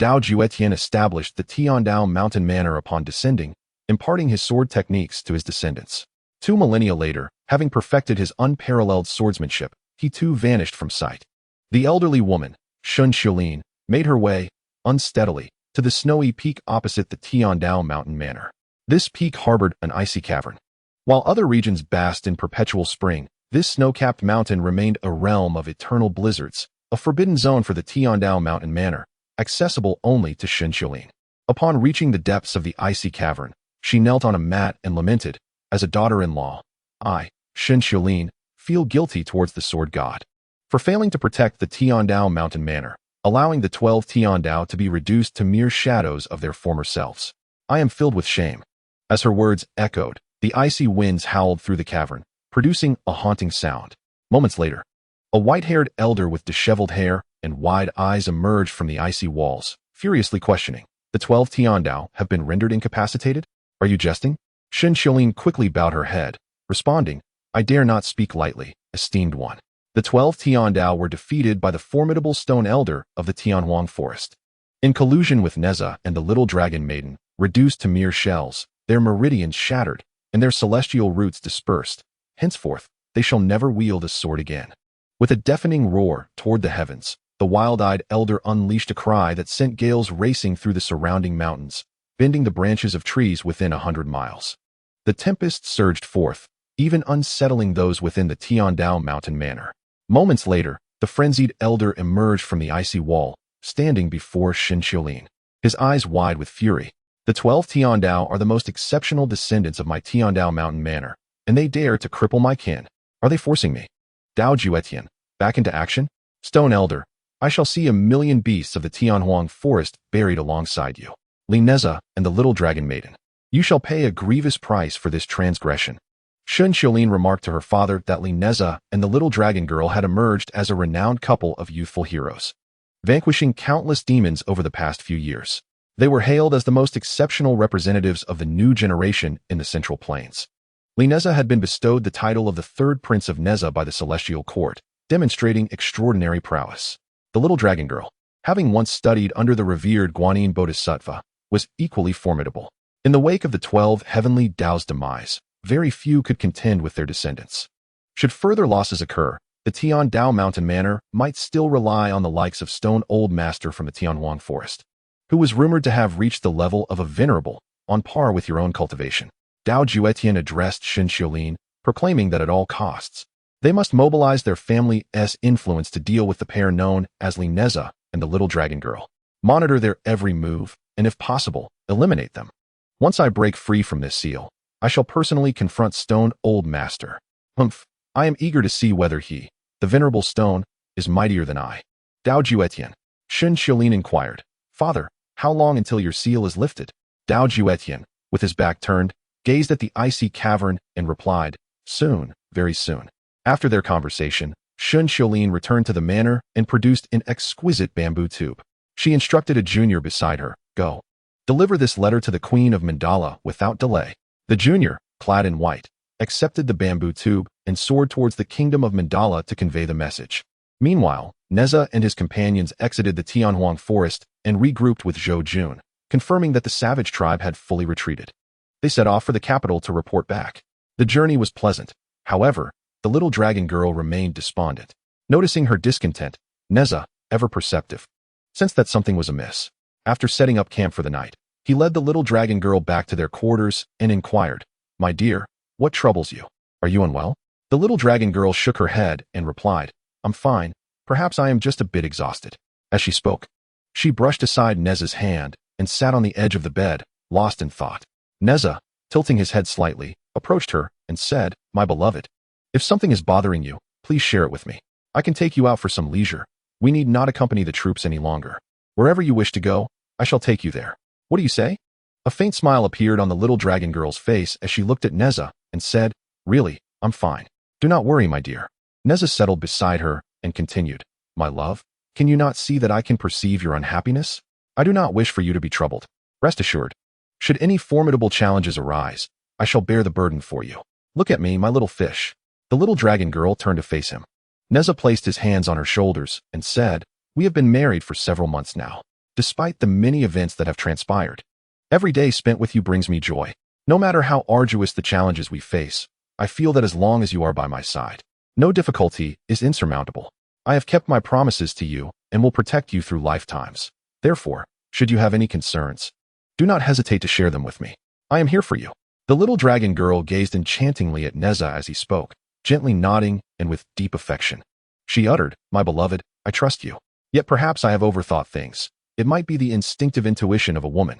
Dao Juetian established the Tiandao Mountain Manor upon descending, imparting his sword techniques to his descendants. 2 millennia later, having perfected his unparalleled swordsmanship, he too vanished from sight. The elderly woman, Xin Xiulin, made her way, unsteadily, to the snowy peak opposite the Tiandao Mountain Manor. This peak harbored an icy cavern. While other regions basked in perpetual spring, this snow-capped mountain remained a realm of eternal blizzards, a forbidden zone for the Tiandao Mountain Manor, accessible only to Xin Xiulin. Upon reaching the depths of the icy cavern, she knelt on a mat and lamented, as a daughter-in-law, I, Xin Xiulin, feel guilty towards the sword god for failing to protect the Tiandao Mountain Manor, allowing the 12 Tiandao to be reduced to mere shadows of their former selves. I am filled with shame. As her words echoed, the icy winds howled through the cavern, producing a haunting sound. Moments later, a white-haired elder with disheveled hair and wide eyes emerged from the icy walls, furiously questioning, the 12 Tiandao have been rendered incapacitated? Are you jesting? Xin Xiulin quickly bowed her head, responding, I dare not speak lightly, esteemed one. The 12 Tiandao were defeated by the formidable stone elder of the Tianhuang forest. In collusion with Nezha and the little dragon maiden, reduced to mere shells, their meridians shattered, and their celestial roots dispersed. Henceforth, they shall never wield a sword again. With a deafening roar toward the heavens, the wild-eyed elder unleashed a cry that sent gales racing through the surrounding mountains, bending the branches of trees within 100 miles. The tempest surged forth, even unsettling those within the Tiandao Mountain Manor. Moments later, the frenzied elder emerged from the icy wall, standing before Xin Xiulin, his eyes wide with fury. The 12 Tiandao are the most exceptional descendants of my Tiandao Mountain Manor, and they dare to cripple my kin. Are they forcing me? Dao Juetian, back into action? Stone Elder, I shall see 1,000,000 beasts of the Tianhuang forest buried alongside you. Nezha and the little dragon maiden, you shall pay a grievous price for this transgression. Xin Xiulin remarked to her father that Nezha and the little dragon girl had emerged as a renowned couple of youthful heroes, vanquishing countless demons over the past few years. They were hailed as the most exceptional representatives of the new generation in the Central Plains. Nezha had been bestowed the title of the 3rd Prince of Nezha by the Celestial Court, demonstrating extraordinary prowess. The little dragon girl, having once studied under the revered Guanyin Bodhisattva, was equally formidable. In the wake of the 12 heavenly Dao's demise, very few could contend with their descendants. Should further losses occur, the Tiandao Mountain Manor might still rely on the likes of Stone Old Master from the Tianhuang Forest, who was rumored to have reached the level of a venerable, on par with your own cultivation. Dao Juetian addressed Xin Xiulin, proclaiming that at all costs, they must mobilize their family's influence to deal with the pair known as Nezha and the little dragon girl. Monitor their every move, and if possible, eliminate them. Once I break free from this seal, I shall personally confront Stone Old Master. I am eager to see whether he, the venerable stone, is mightier than I. Dao Juetian, Xin Xiulin inquired, Father, how long until your seal is lifted? Dao Juetian, with his back turned, gazed at the icy cavern and replied, Soon, very soon. After their conversation, Xin Xiulin returned to the manor and produced an exquisite bamboo tube. She instructed a junior beside her, Go. Deliver this letter to the Queen of Mandala without delay. The junior, clad in white, accepted the bamboo tube and soared towards the kingdom of Mandala to convey the message. Meanwhile, Nezha and his companions exited the Tianhuang forest and regrouped with Zhou, confirming that the savage tribe had fully retreated. They set off for the capital to report back. The journey was pleasant. However, the little dragon girl remained despondent. Noticing her discontent, Nezha, ever perceptive, sensed that something was amiss. After setting up camp for the night, he led the little dragon girl back to their quarters and inquired, "My dear, what troubles you? Are you unwell?" The little dragon girl shook her head and replied, "I'm fine. Perhaps I am just a bit exhausted." As she spoke, she brushed aside Nezha's hand and sat on the edge of the bed, lost in thought. Nezha, tilting his head slightly, approached her and said, "My beloved, if something is bothering you, please share it with me. I can take you out for some leisure. We need not accompany the troops any longer. Wherever you wish to go, I shall take you there. What do you say?" A faint smile appeared on the little dragon girl's face as she looked at Nezha and said, "Really, I'm fine. Do not worry, my dear." Nezha settled beside her and continued, "My love, can you not see that I can perceive your unhappiness? I do not wish for you to be troubled. Rest assured, should any formidable challenges arise, I shall bear the burden for you. Look at me, my little fish." The little dragon girl turned to face him. Nezha placed his hands on her shoulders and said, "We have been married for several months now. Despite the many events that have transpired, every day spent with you brings me joy. No matter how arduous the challenges we face, I feel that as long as you are by my side, no difficulty is insurmountable. I have kept my promises to you and will protect you through lifetimes. Therefore, should you have any concerns, do not hesitate to share them with me. I am here for you." The little dragon girl gazed enchantingly at Nezha as he spoke, gently nodding and with deep affection. She uttered, "My beloved, I trust you. Yet perhaps I have overthought things. It might be the instinctive intuition of a woman.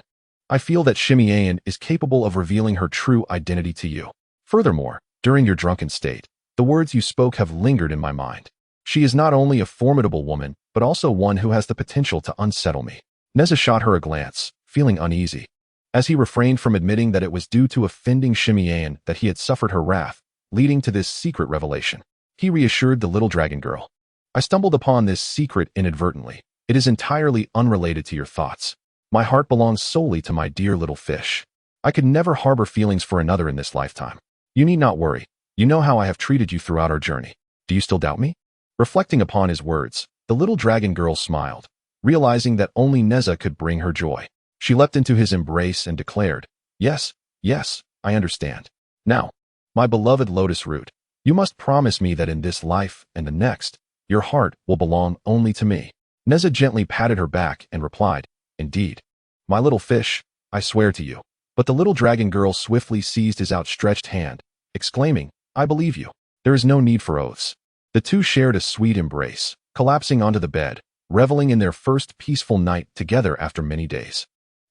I feel that Shimian is capable of revealing her true identity to you. Furthermore, during your drunken state, the words you spoke have lingered in my mind. She is not only a formidable woman, but also one who has the potential to unsettle me." Nezha shot her a glance, feeling uneasy. As he refrained from admitting that it was due to offending Shimian that he had suffered her wrath, leading to this secret revelation, he reassured the little dragon girl, "I stumbled upon this secret inadvertently. It is entirely unrelated to your thoughts. My heart belongs solely to my dear little fish. I could never harbor feelings for another in this lifetime. You need not worry. You know how I have treated you throughout our journey. Do you still doubt me?" Reflecting upon his words, the little dragon girl smiled, realizing that only Nezha could bring her joy. She leapt into his embrace and declared, "Yes, yes, I understand. Now, my beloved lotus root, you must promise me that in this life and the next, your heart will belong only to me." Nezha gently patted her back and replied, "Indeed, my little fish, I swear to you." But the little dragon girl swiftly seized his outstretched hand, exclaiming, "I believe you. There is no need for oaths." The two shared a sweet embrace, collapsing onto the bed, reveling in their first peaceful night together after many days.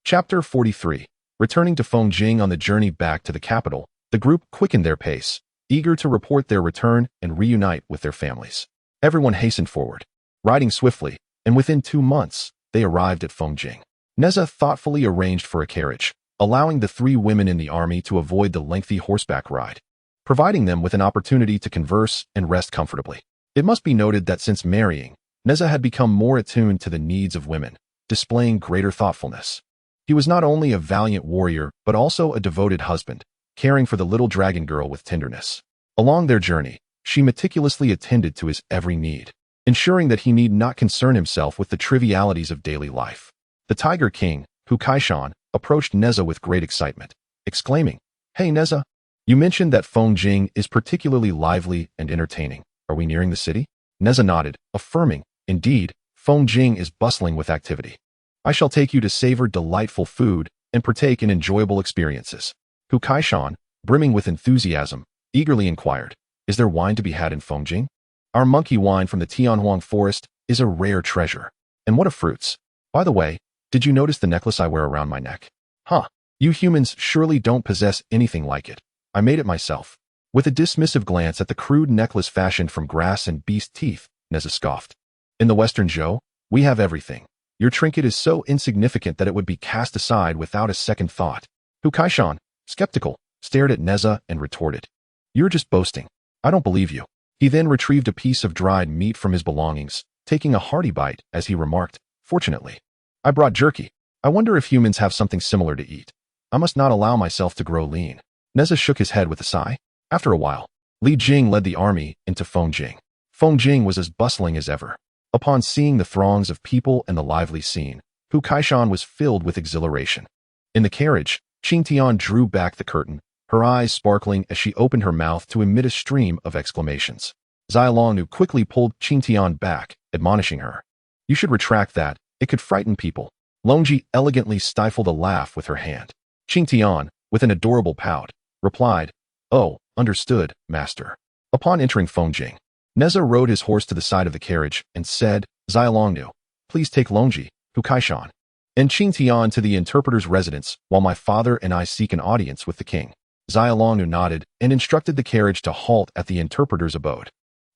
Chapter 43. Returning to Fongjing on the journey back to the capital, the group quickened their pace, eager to report their return and reunite with their families. Everyone hastened forward, riding swiftly, and within 2 months, they arrived at Fongjing. Nezha thoughtfully arranged for a carriage, allowing the 3 women in the army to avoid the lengthy horseback ride, providing them with an opportunity to converse and rest comfortably. It must be noted that since marrying, Nezha had become more attuned to the needs of women, displaying greater thoughtfulness. He was not only a valiant warrior, but also a devoted husband, caring for the little dragon girl with tenderness. Along their journey, she meticulously attended to his every need, ensuring that he need not concern himself with the trivialities of daily life. The Tiger King, Hu Kaishan, approached Nezha with great excitement, exclaiming, "Hey Nezha, you mentioned that Fongjing is particularly lively and entertaining. Are we nearing the city?" Nezha nodded, affirming, "Indeed, Fongjing is bustling with activity. I shall take you to savor delightful food and partake in enjoyable experiences." Hu Kaishan, brimming with enthusiasm, eagerly inquired, "Is there wine to be had in Fongjing? Our monkey wine from the Tianhuang forest is a rare treasure. And what of fruits? By the way, did you notice the necklace I wear around my neck? Huh, you humans surely don't possess anything like it. I made it myself." With a dismissive glance at the crude necklace fashioned from grass and beast teeth, Nezha scoffed. "In the Western Zhou, we have everything. Your trinket is so insignificant that it would be cast aside without a second thought." Hu Kaishan, skeptical, stared at Nezha and retorted, "You're just boasting. I don't believe you." He then retrieved a piece of dried meat from his belongings, taking a hearty bite as he remarked, "Fortunately, I brought jerky. I wonder if humans have something similar to eat. I must not allow myself to grow lean." Nezha shook his head with a sigh. After a while, Li Jing led the army into Fongjing. Fengjing was as bustling as ever. Upon seeing the throngs of people and the lively scene, Hu Kaishan was filled with exhilaration. In the carriage, Qing Tian drew back the curtain, her eyes sparkling as she opened her mouth to emit a stream of exclamations. Zai Longnu quickly pulled Qing Tian back, admonishing her. You should retract that, it could frighten people. Longji elegantly stifled a laugh with her hand. Qing Tian, with an adorable pout, replied, Oh, understood, master. Upon entering Fengjing, Nezha rode his horse to the side of the carriage and said, Zai Longnu, please take Longji, Hu Kaishan, and Qing Tian to the interpreter's residence while my father and I seek an audience with the king. Zai Longnu nodded and instructed the carriage to halt at the interpreter's abode.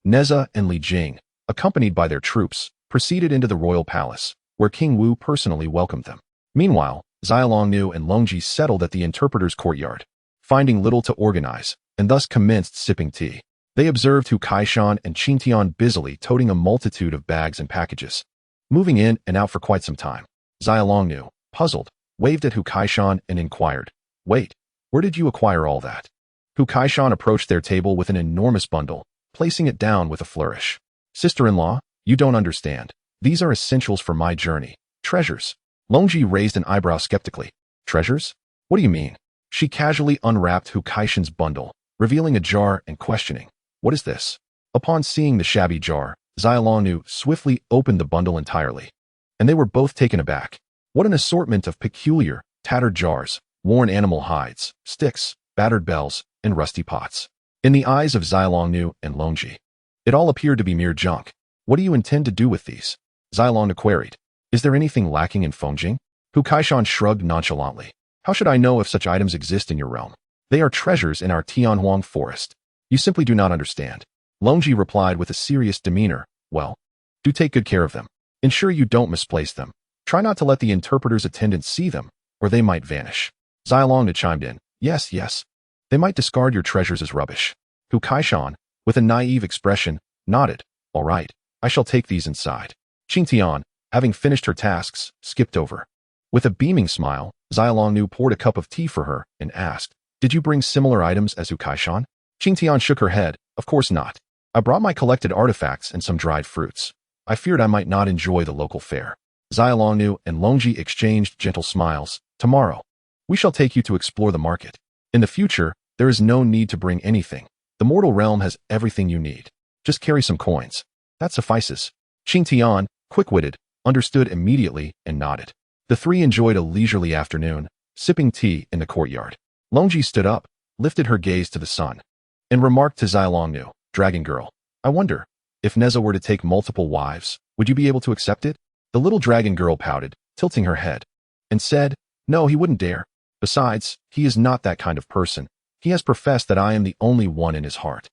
Nezha and Li Jing, accompanied by their troops, proceeded into the royal palace, where King Wu personally welcomed them. Meanwhile, Zai Longnu and Longji settled at the interpreter's courtyard, finding little to organize, and thus commenced sipping tea. They observed Hu Kaishan and Qing Tian busily toting a multitude of bags and packages, moving in and out for quite some time. Zai Longnu, puzzled, waved at Hu Kaishan and inquired, Wait, where did you acquire all that? Hu Kaishan approached their table with an enormous bundle, placing it down with a flourish. Sister-in-law, you don't understand. These are essentials for my journey. Treasures. Longji raised an eyebrow skeptically. Treasures? What do you mean? She casually unwrapped Hu Kaishan's bundle, revealing a jar and questioning. What is this? Upon seeing the shabby jar, Zai Longnu swiftly opened the bundle entirely, and they were both taken aback. What an assortment of peculiar, tattered jars, worn animal hides, sticks, battered bells, and rusty pots. In the eyes of Zai Longnu and Longji, it all appeared to be mere junk. What do you intend to do with these? Zai Longnu queried. Is there anything lacking in Fengjing? Hu Kaishan shrugged nonchalantly. How should I know if such items exist in your realm? They are treasures in our Tianhuang forest. You simply do not understand. Longji replied with a serious demeanor. Well, do take good care of them. Ensure you don't misplace them. Try not to let the interpreter's attendants see them, or they might vanish. Zai Longnu chimed in. Yes, yes. They might discard your treasures as rubbish. Hu Kaishan, with a naive expression, nodded. All right, I shall take these inside. Qing Tian, having finished her tasks, skipped over. With a beaming smile, Zai Longnu poured a cup of tea for her and asked, Did you bring similar items as Hu Kaishan? Qing Tian shook her head. Of course not. I brought my collected artifacts and some dried fruits. I feared I might not enjoy the local fare. Zai Longnu and Longji exchanged gentle smiles. Tomorrow, we shall take you to explore the market. In the future, there is no need to bring anything. The mortal realm has everything you need. Just carry some coins. That suffices. Qing Tian, quick-witted, understood immediately and nodded. The three enjoyed a leisurely afternoon, sipping tea in the courtyard. Longji stood up, lifted her gaze to the sun, and remarked to Zai Longnu, Dragon Girl, I wonder, if Nezha were to take multiple wives, would you be able to accept it? The little dragon girl pouted, tilting her head, and said, No, he wouldn't dare. Besides, he is not that kind of person. He has professed that I am the only one in his heart.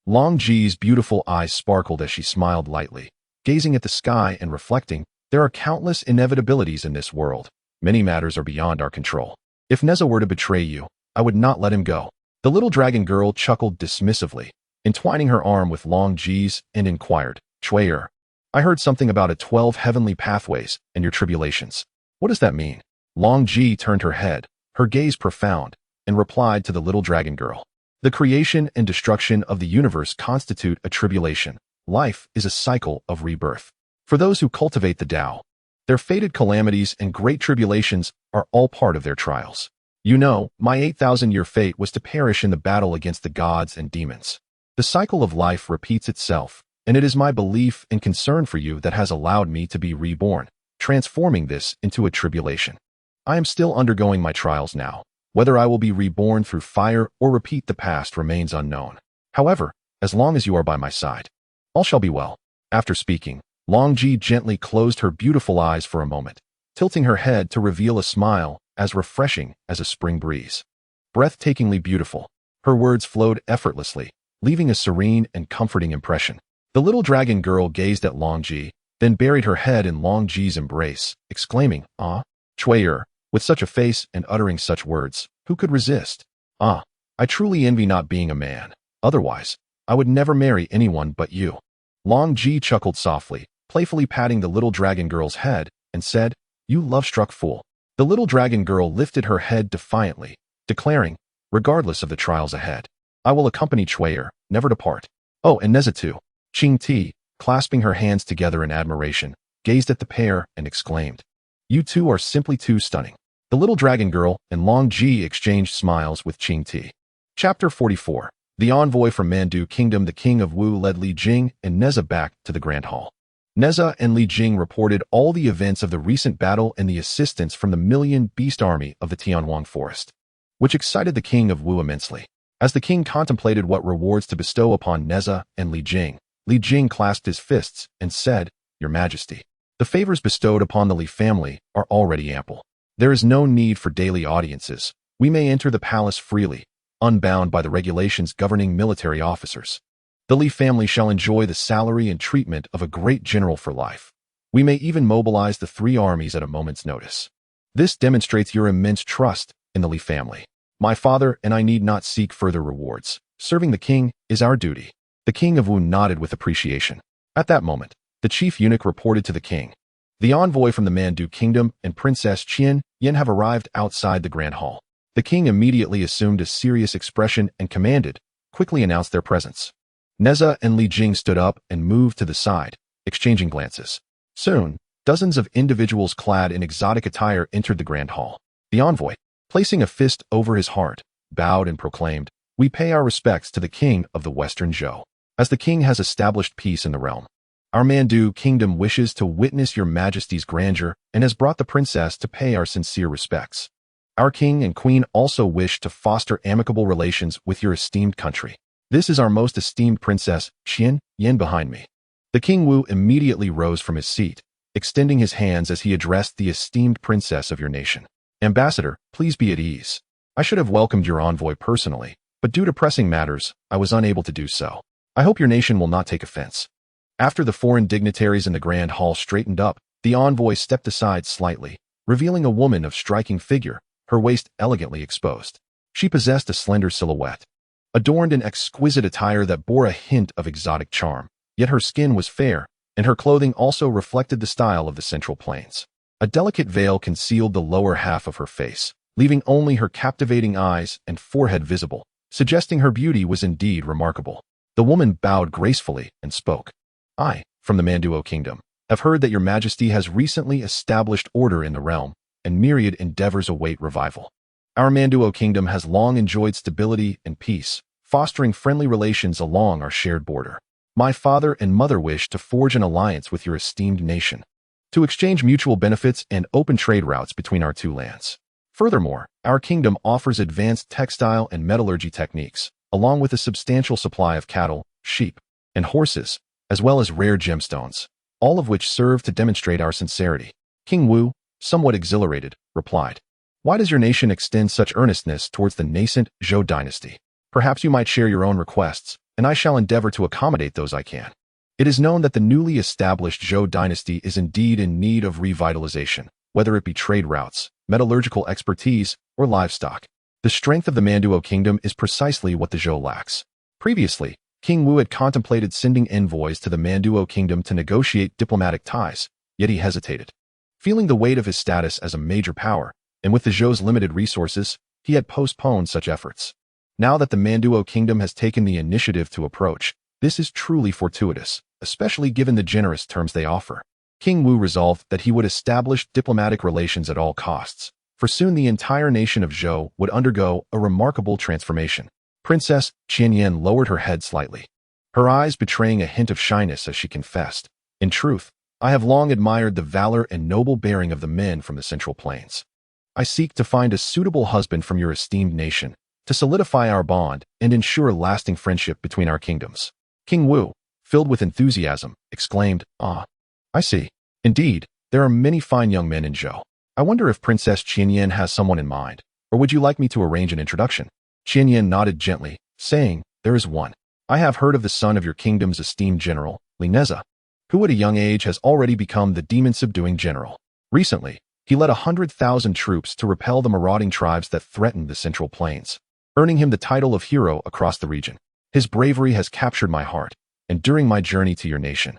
Longji's beautiful eyes sparkled as she smiled lightly, gazing at the sky and reflecting, there are countless inevitabilities in this world. Many matters are beyond our control. If Nezha were to betray you, I would not let him go. The little dragon girl chuckled dismissively, entwining her arm with Longji's, and inquired, Chuyer, I heard something about 12 heavenly pathways and your tribulations. What does that mean? Longji turned her head, her gaze profound, and replied to the little dragon girl. The creation and destruction of the universe constitute a tribulation. Life is a cycle of rebirth. For those who cultivate the Tao, their fated calamities and great tribulations are all part of their trials. You know, my 8,000-year fate was to perish in the battle against the gods and demons. The cycle of life repeats itself, and it is my belief and concern for you that has allowed me to be reborn, transforming this into a tribulation. I am still undergoing my trials now. Whether I will be reborn through fire or repeat the past remains unknown. However, as long as you are by my side, all shall be well. After speaking, Longji gently closed her beautiful eyes for a moment, tilting her head to reveal a smile as refreshing as a spring breeze. Breathtakingly beautiful, her words flowed effortlessly, leaving a serene and comforting impression. The little dragon girl gazed at Longji, then buried her head in Longji's embrace, exclaiming, Ah, Chuyer, with such a face and uttering such words, who could resist? Ah, I truly envy not being a man. Otherwise, I would never marry anyone but you. Longji chuckled softly, playfully patting the little dragon girl's head, and said, You love-struck fool. The little dragon girl lifted her head defiantly, declaring, Regardless of the trials ahead, I will accompany Chuyer, never depart. Oh, and Nezha too. Qing Ti, clasping her hands together in admiration, gazed at the pair and exclaimed, "You two are simply too stunning." The little dragon girl and Longji exchanged smiles with Qing Ti. Chapter 44. The envoy from Mandu Kingdom. The king of Wu led Li Jing and Nezha back to the Grand Hall. Nezha and Li Jing reported all the events of the recent battle and the assistance from the million beast army of the Tianwang forest, which excited the king of Wu immensely. As the king contemplated what rewards to bestow upon Nezha and Li Jing clasped his fists and said, "Your Majesty, the favors bestowed upon the Li family are already ample. There is no need for daily audiences. We may enter the palace freely, unbound by the regulations governing military officers. The Li family shall enjoy the salary and treatment of a great general for life. We may even mobilize the 3 armies at a moment's notice. This demonstrates your immense trust in the Li family. My father and I need not seek further rewards. Serving the king is our duty." The king of Wu nodded with appreciation. At that moment, the chief eunuch reported to the king, "The envoy from the Mandu Kingdom and Princess Qian Yin have arrived outside the Grand Hall." The king immediately assumed a serious expression and commanded, "Quickly announce their presence." Nezha and Li Jing stood up and moved to the side, exchanging glances. Soon, dozens of individuals clad in exotic attire entered the Grand Hall. The envoy, placing a fist over his heart, bowed and proclaimed, "We pay our respects to the king of the Western Zhou. As the king has established peace in the realm, our Mandu Kingdom wishes to witness your Majesty's grandeur and has brought the princess to pay our sincere respects. Our king and queen also wish to foster amicable relations with your esteemed country. This is our most esteemed princess, Qian Yin, behind me." The King Wu immediately rose from his seat, extending his hands as he addressed the esteemed princess of your nation. "Ambassador, please be at ease. I should have welcomed your envoy personally, but due to pressing matters, I was unable to do so. I hope your nation will not take offense." After the foreign dignitaries in the Grand Hall straightened up, the envoy stepped aside slightly, revealing a woman of striking figure, her waist elegantly exposed. She possessed a slender silhouette, adorned in exquisite attire that bore a hint of exotic charm, yet her skin was fair, and her clothing also reflected the style of the Central Plains. A delicate veil concealed the lower half of her face, leaving only her captivating eyes and forehead visible, suggesting her beauty was indeed remarkable. The woman bowed gracefully and spoke. "I, from the Manduo Kingdom, have heard that your Majesty has recently established order in the realm, and myriad endeavors await revival. Our Manduo Kingdom has long enjoyed stability and peace, fostering friendly relations along our shared border. My father and mother wish to forge an alliance with your esteemed nation, to exchange mutual benefits and open trade routes between our 2 lands. Furthermore, our kingdom offers advanced textile and metallurgy techniques, along with a substantial supply of cattle, sheep, and horses, as well as rare gemstones, all of which serve to demonstrate our sincerity." King Wu, somewhat exhilarated, replied, "Why does your nation extend such earnestness towards the nascent Zhou dynasty? Perhaps you might share your own requests, and I shall endeavor to accommodate those I can. It is known that the newly established Zhou dynasty is indeed in need of revitalization, whether it be trade routes, metallurgical expertise, or livestock. The strength of the Manduo Kingdom is precisely what the Zhou lacks." Previously, King Wu had contemplated sending envoys to the Manduo Kingdom to negotiate diplomatic ties, yet he hesitated. Feeling the weight of his status as a major power, and with the Zhou's limited resources, he had postponed such efforts. Now that the Manduo Kingdom has taken the initiative to approach, this is truly fortuitous, especially given the generous terms they offer. King Wu resolved that he would establish diplomatic relations at all costs, for soon the entire nation of Zhou would undergo a remarkable transformation. Princess Qian Yin lowered her head slightly, her eyes betraying a hint of shyness as she confessed, "In truth, I have long admired the valor and noble bearing of the men from the Central Plains. I seek to find a suitable husband from your esteemed nation, to solidify our bond and ensure lasting friendship between our kingdoms." King Wu, filled with enthusiasm, exclaimed, "Ah, I see. Indeed, there are many fine young men in Zhou. I wonder if Princess Qian Yin has someone in mind, or would you like me to arrange an introduction?" Qian Yin nodded gently, saying, "There is one. I have heard of the son of your kingdom's esteemed general, Nezha, who at a young age has already become the demon-subduing general. Recently, he led 100,000 troops to repel the marauding tribes that threatened the Central Plains, earning him the title of hero across the region. His bravery has captured my heart, and during my journey to your nation,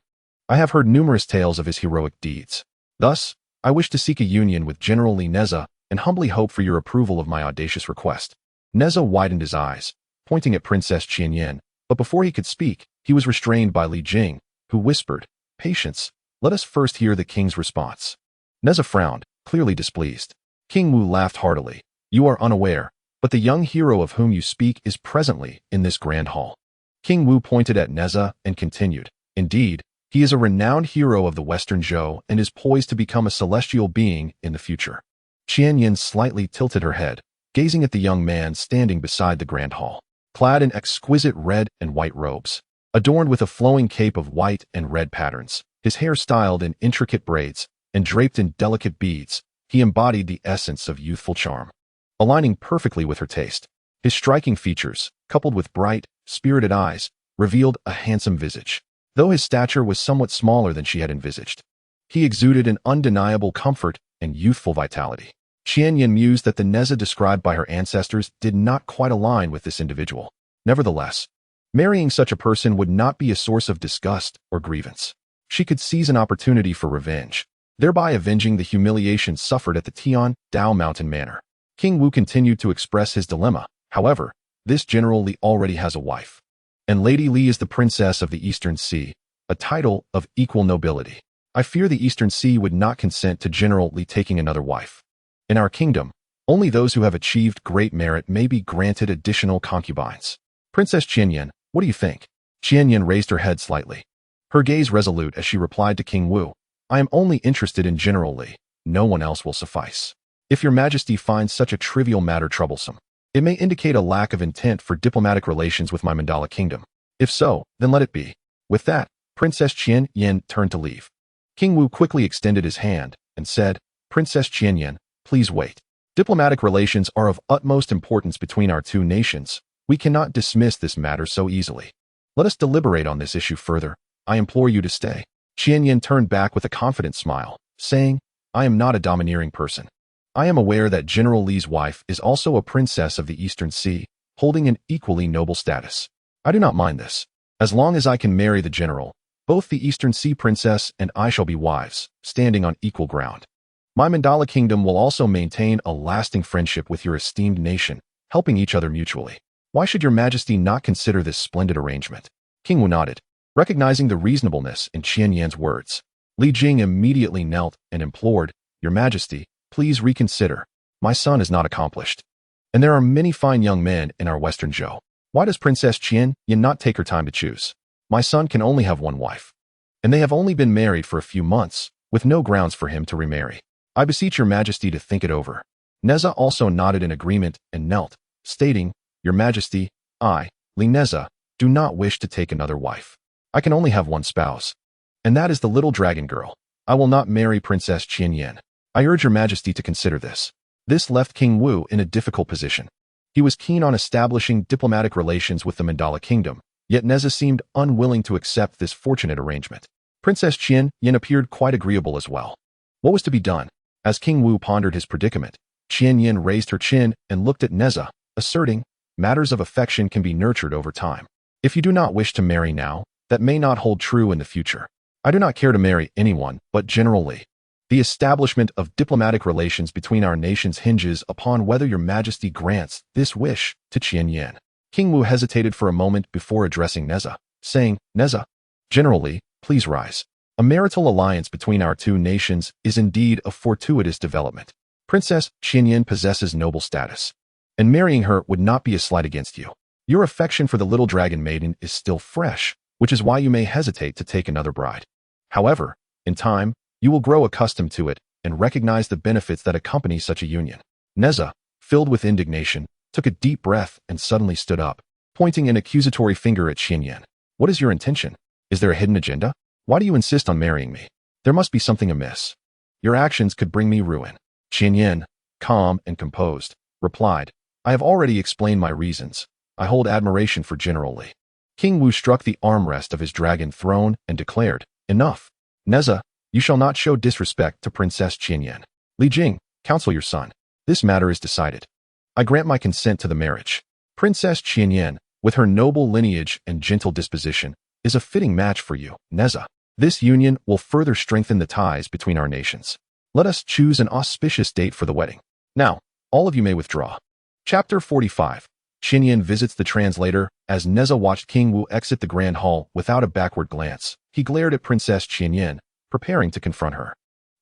I have heard numerous tales of his heroic deeds. Thus, I wish to seek a union with General Nezha and humbly hope for your approval of my audacious request." Nezha widened his eyes, pointing at Princess Qian Yin, but before he could speak, He was restrained by Li Jing, who whispered, "Patience, let us first hear the king's response." Nezha frowned, clearly displeased. King Wu laughed heartily. "You are unaware, but the young hero of whom you speak is presently in this grand hall." King Wu pointed at Nezha and continued, "Indeed, he is a renowned hero of the Western Zhou and is poised to become a celestial being in the future." Qian Yin slightly tilted her head, gazing at the young man standing beside the grand hall, clad in exquisite red and white robes, adorned with a flowing cape of white and red patterns, his hair styled in intricate braids and draped in delicate beads. He embodied the essence of youthful charm, aligning perfectly with her taste. His striking features, coupled with bright, spirited eyes, revealed a handsome visage. Though his stature was somewhat smaller than she had envisaged, he exuded an undeniable comfort and youthful vitality. Qian Yin mused that the Nezha described by her ancestors did not quite align with this individual. Nevertheless, marrying such a person would not be a source of disgust or grievance. She could seize an opportunity for revenge, thereby avenging the humiliation suffered at the Tian Dao Mountain Manor. King Wu continued to express his dilemma. However, this General Li already has a wife, and Lady Li is the Princess of the Eastern Sea, a title of equal nobility. I fear the Eastern Sea would not consent to General Li taking another wife. In our kingdom, only those who have achieved great merit may be granted additional concubines. Princess Qianyan, what do you think? Qianyan raised her head slightly, her gaze resolute as she replied to King Wu, "I am only interested in General Li. No one else will suffice. If your majesty finds such a trivial matter troublesome, it may indicate a lack of intent for diplomatic relations with my Mandala kingdom. If so, then let it be." With that, Princess Qianyan turned to leave. King Wu quickly extended his hand and said, "Princess Qianyan, please wait. Diplomatic relations are of utmost importance between our two nations. We cannot dismiss this matter so easily. Let us deliberate on this issue further. I implore you to stay." Qianyan turned back with a confident smile, saying, "I am not a domineering person. I am aware that General Li's wife is also a princess of the Eastern Sea, holding an equally noble status. I do not mind this. As long as I can marry the general, both the Eastern Sea princess and I shall be wives, standing on equal ground. My Mandala kingdom will also maintain a lasting friendship with your esteemed nation, helping each other mutually. Why should your majesty not consider this splendid arrangement?" King Wu nodded, recognizing the reasonableness in Qianyan's words. Li Jing immediately knelt and implored, "Your majesty, please reconsider. My son is not accomplished, and there are many fine young men in our Western Zhou. Why does Princess Qianyan not take her time to choose? My son can only have one wife, and they have only been married for a few months, with no grounds for him to remarry. I beseech your majesty to think it over." Nezha also nodded in agreement and knelt, stating, "Your majesty, I, Li Nezha, do not wish to take another wife. I can only have one spouse, and that is the little dragon girl. I will not marry Princess Qianyan. I urge your majesty to consider this." This left King Wu in a difficult position. He was keen on establishing diplomatic relations with the Mandala kingdom, yet Nezha seemed unwilling to accept this fortunate arrangement. Princess Qianyan appeared quite agreeable as well. What was to be done? As King Wu pondered his predicament, Qianyan raised her chin and looked at Nezha, asserting, "Matters of affection can be nurtured over time. If you do not wish to marry now, that may not hold true in the future. I do not care to marry anyone but General Li. The establishment of diplomatic relations between our nations hinges upon whether your majesty grants this wish to Qianyan." King Wu hesitated for a moment before addressing Nezha, saying, "Nezha, General Li, please rise. A marital alliance between our two nations is indeed a fortuitous development. Princess Qianyan possesses noble status, and marrying her would not be a slight against you. Your affection for the little dragon maiden is still fresh, which is why you may hesitate to take another bride. However, in time, you will grow accustomed to it and recognize the benefits that accompany such a union." Nezha, filled with indignation, took a deep breath and suddenly stood up, pointing an accusatory finger at Qianyan. "What is your intention? Is there a hidden agenda? Why do you insist on marrying me? There must be something amiss. Your actions could bring me ruin." Qianyan, calm and composed, replied, "I have already explained my reasons. I hold admiration for General Li." King Wu struck the armrest of his dragon throne and declared, "Enough. Nezha, you shall not show disrespect to Princess Qianyan. Li Jing, counsel your son. This matter is decided. I grant my consent to the marriage. Princess Qianyan, with her noble lineage and gentle disposition, is a fitting match for you, Nezha. This union will further strengthen the ties between our nations. Let us choose an auspicious date for the wedding. Now, all of you may withdraw." Chapter 45. Qinyan visits the translator. As Nezha watched King Wu exit the grand hall without a backward glance, he glared at Princess Qinyan, preparing to confront her.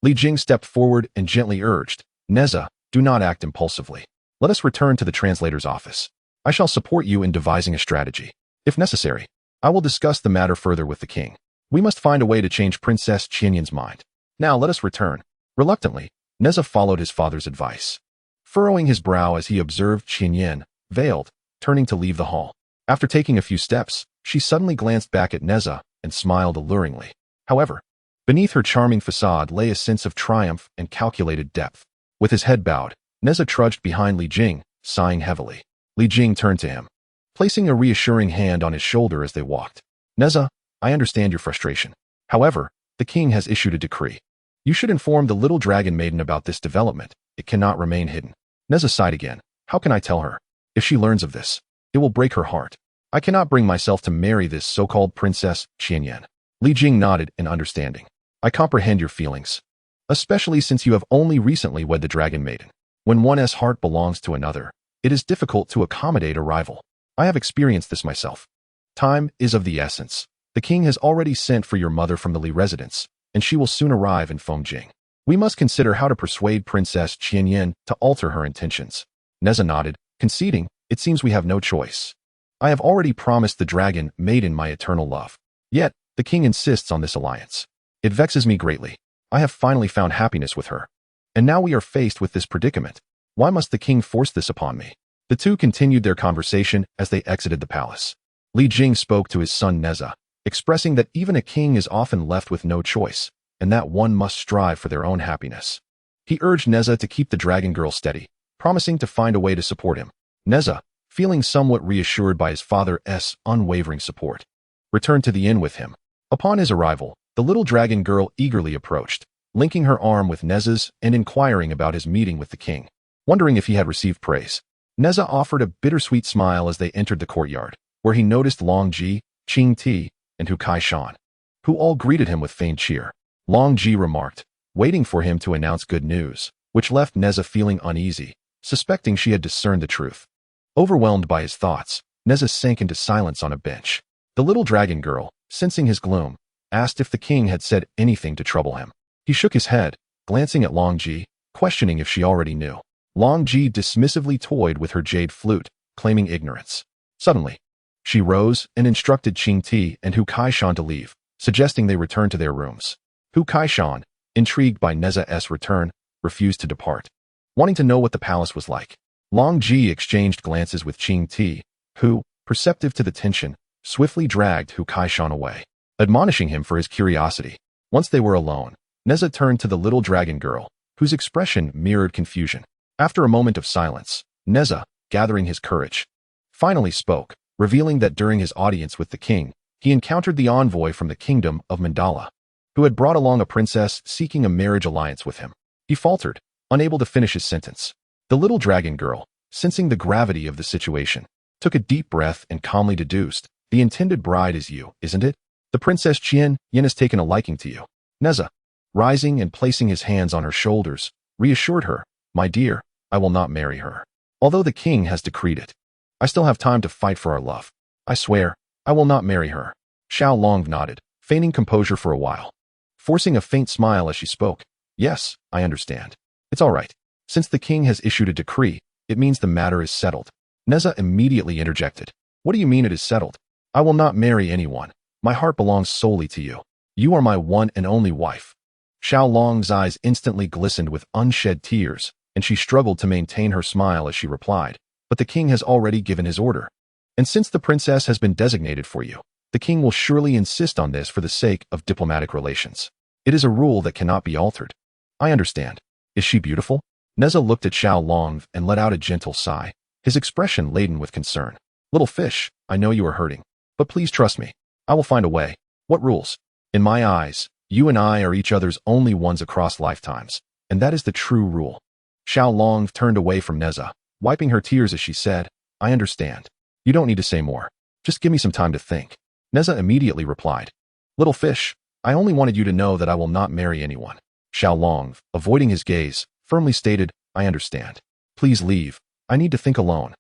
Li Jing stepped forward and gently urged, Nezha, do not act impulsively. Let us return to the translator's office. I shall support you in devising a strategy. If necessary, I will discuss the matter further with the king. We must find a way to change Princess Qinyan's mind. Now let us return. Reluctantly, Nezha followed his father's advice, furrowing his brow as he observed Qinyan, veiled, turning to leave the hall. After taking a few steps, she suddenly glanced back at Nezha and smiled alluringly. However, beneath her charming facade lay a sense of triumph and calculated depth. With his head bowed, Nezha trudged behind Li Jing, sighing heavily. Li Jing turned to him, placing a reassuring hand on his shoulder as they walked. Nezha, I understand your frustration. However, the king has issued a decree. You should inform the little dragon maiden about this development. It cannot remain hidden. Nezha sighed again. How can I tell her? If she learns of this, it will break her heart. I cannot bring myself to marry this so-called Princess Qinyan. Li Jing nodded in understanding. I comprehend your feelings, especially since you have only recently wed the dragon maiden. When one's heart belongs to another, it is difficult to accommodate a rival. I have experienced this myself. Time is of the essence. The king has already sent for your mother from the Li residence, and she will soon arrive in Fongjing. We must consider how to persuade Princess Qinyan to alter her intentions. Nezha nodded, conceding, it seems we have no choice. I have already promised the dragon maiden my eternal love. Yet, the king insists on this alliance. It vexes me greatly. I have finally found happiness with her. And now we are faced with this predicament. Why must the king force this upon me? The two continued their conversation as they exited the palace. Li Jing spoke to his son Nezha, expressing that even a king is often left with no choice, and that one must strive for their own happiness. He urged Nezha to keep the dragon girl steady, promising to find a way to support him. Nezha, feeling somewhat reassured by his father's unwavering support, returned to the inn with him. Upon his arrival, the little dragon girl eagerly approached, linking her arm with Nezha's and inquiring about his meeting with the king. Wondering if he had received praise, Nezha offered a bittersweet smile as they entered the courtyard, where he noticed Longji, Qing Ti, and Hu Kai-shan, who all greeted him with feigned cheer. Longji remarked, waiting for him to announce good news, which left Nezha feeling uneasy, suspecting she had discerned the truth. Overwhelmed by his thoughts, Nezha sank into silence on a bench. The little dragon girl, sensing his gloom, asked if the king had said anything to trouble him. He shook his head, glancing at Longji, questioning if she already knew. Longji dismissively toyed with her jade flute, claiming ignorance. Suddenly, she rose and instructed Qing Ti and Hu Kai-shan to leave, suggesting they return to their rooms. Hu Kai-shan, intrigued by Nezha's return, refused to depart, wanting to know what the palace was like. Longji exchanged glances with Qing Ti, who, perceptive to the tension, swiftly dragged Hu Kai-shan away, admonishing him for his curiosity. Once they were alone, Nezha turned to the little dragon girl, whose expression mirrored confusion. After a moment of silence, Nezha, gathering his courage, finally spoke, revealing that during his audience with the king, he encountered the envoy from the kingdom of Mandala, who had brought along a princess seeking a marriage alliance with him. He faltered, unable to finish his sentence. The little dragon girl, sensing the gravity of the situation, took a deep breath and calmly deduced, the intended bride is you, isn't it? The Princess Yen has taken a liking to you. Nezha, rising and placing his hands on her shoulders, reassured her, my dear, I will not marry her. Although the king has decreed it, I still have time to fight for our love. I swear, I will not marry her. Xiao Long nodded, feigning composure for a while, forcing a faint smile as she spoke. Yes, I understand. It's all right. Since the king has issued a decree, it means the matter is settled. Nezha immediately interjected. What do you mean it is settled? I will not marry anyone. My heart belongs solely to you. You are my one and only wife. Xiao Long's eyes instantly glistened with unshed tears, and she struggled to maintain her smile as she replied, but the king has already given his order. And since the princess has been designated for you, the king will surely insist on this for the sake of diplomatic relations. It is a rule that cannot be altered. I understand. Is she beautiful? Nezha looked at Xiao Long and let out a gentle sigh, his expression laden with concern. Little fish, I know you are hurting, but please trust me. I will find a way. What rules? In my eyes, you and I are each other's only ones across lifetimes, and that is the true rule. Xiao Long turned away from Nezha, wiping her tears as she said, I understand. You don't need to say more. Just give me some time to think. Nezha immediately replied, Little fish, I only wanted you to know that I will not marry anyone. Xiao Long, avoiding his gaze, firmly stated, I understand. Please leave. I need to think alone.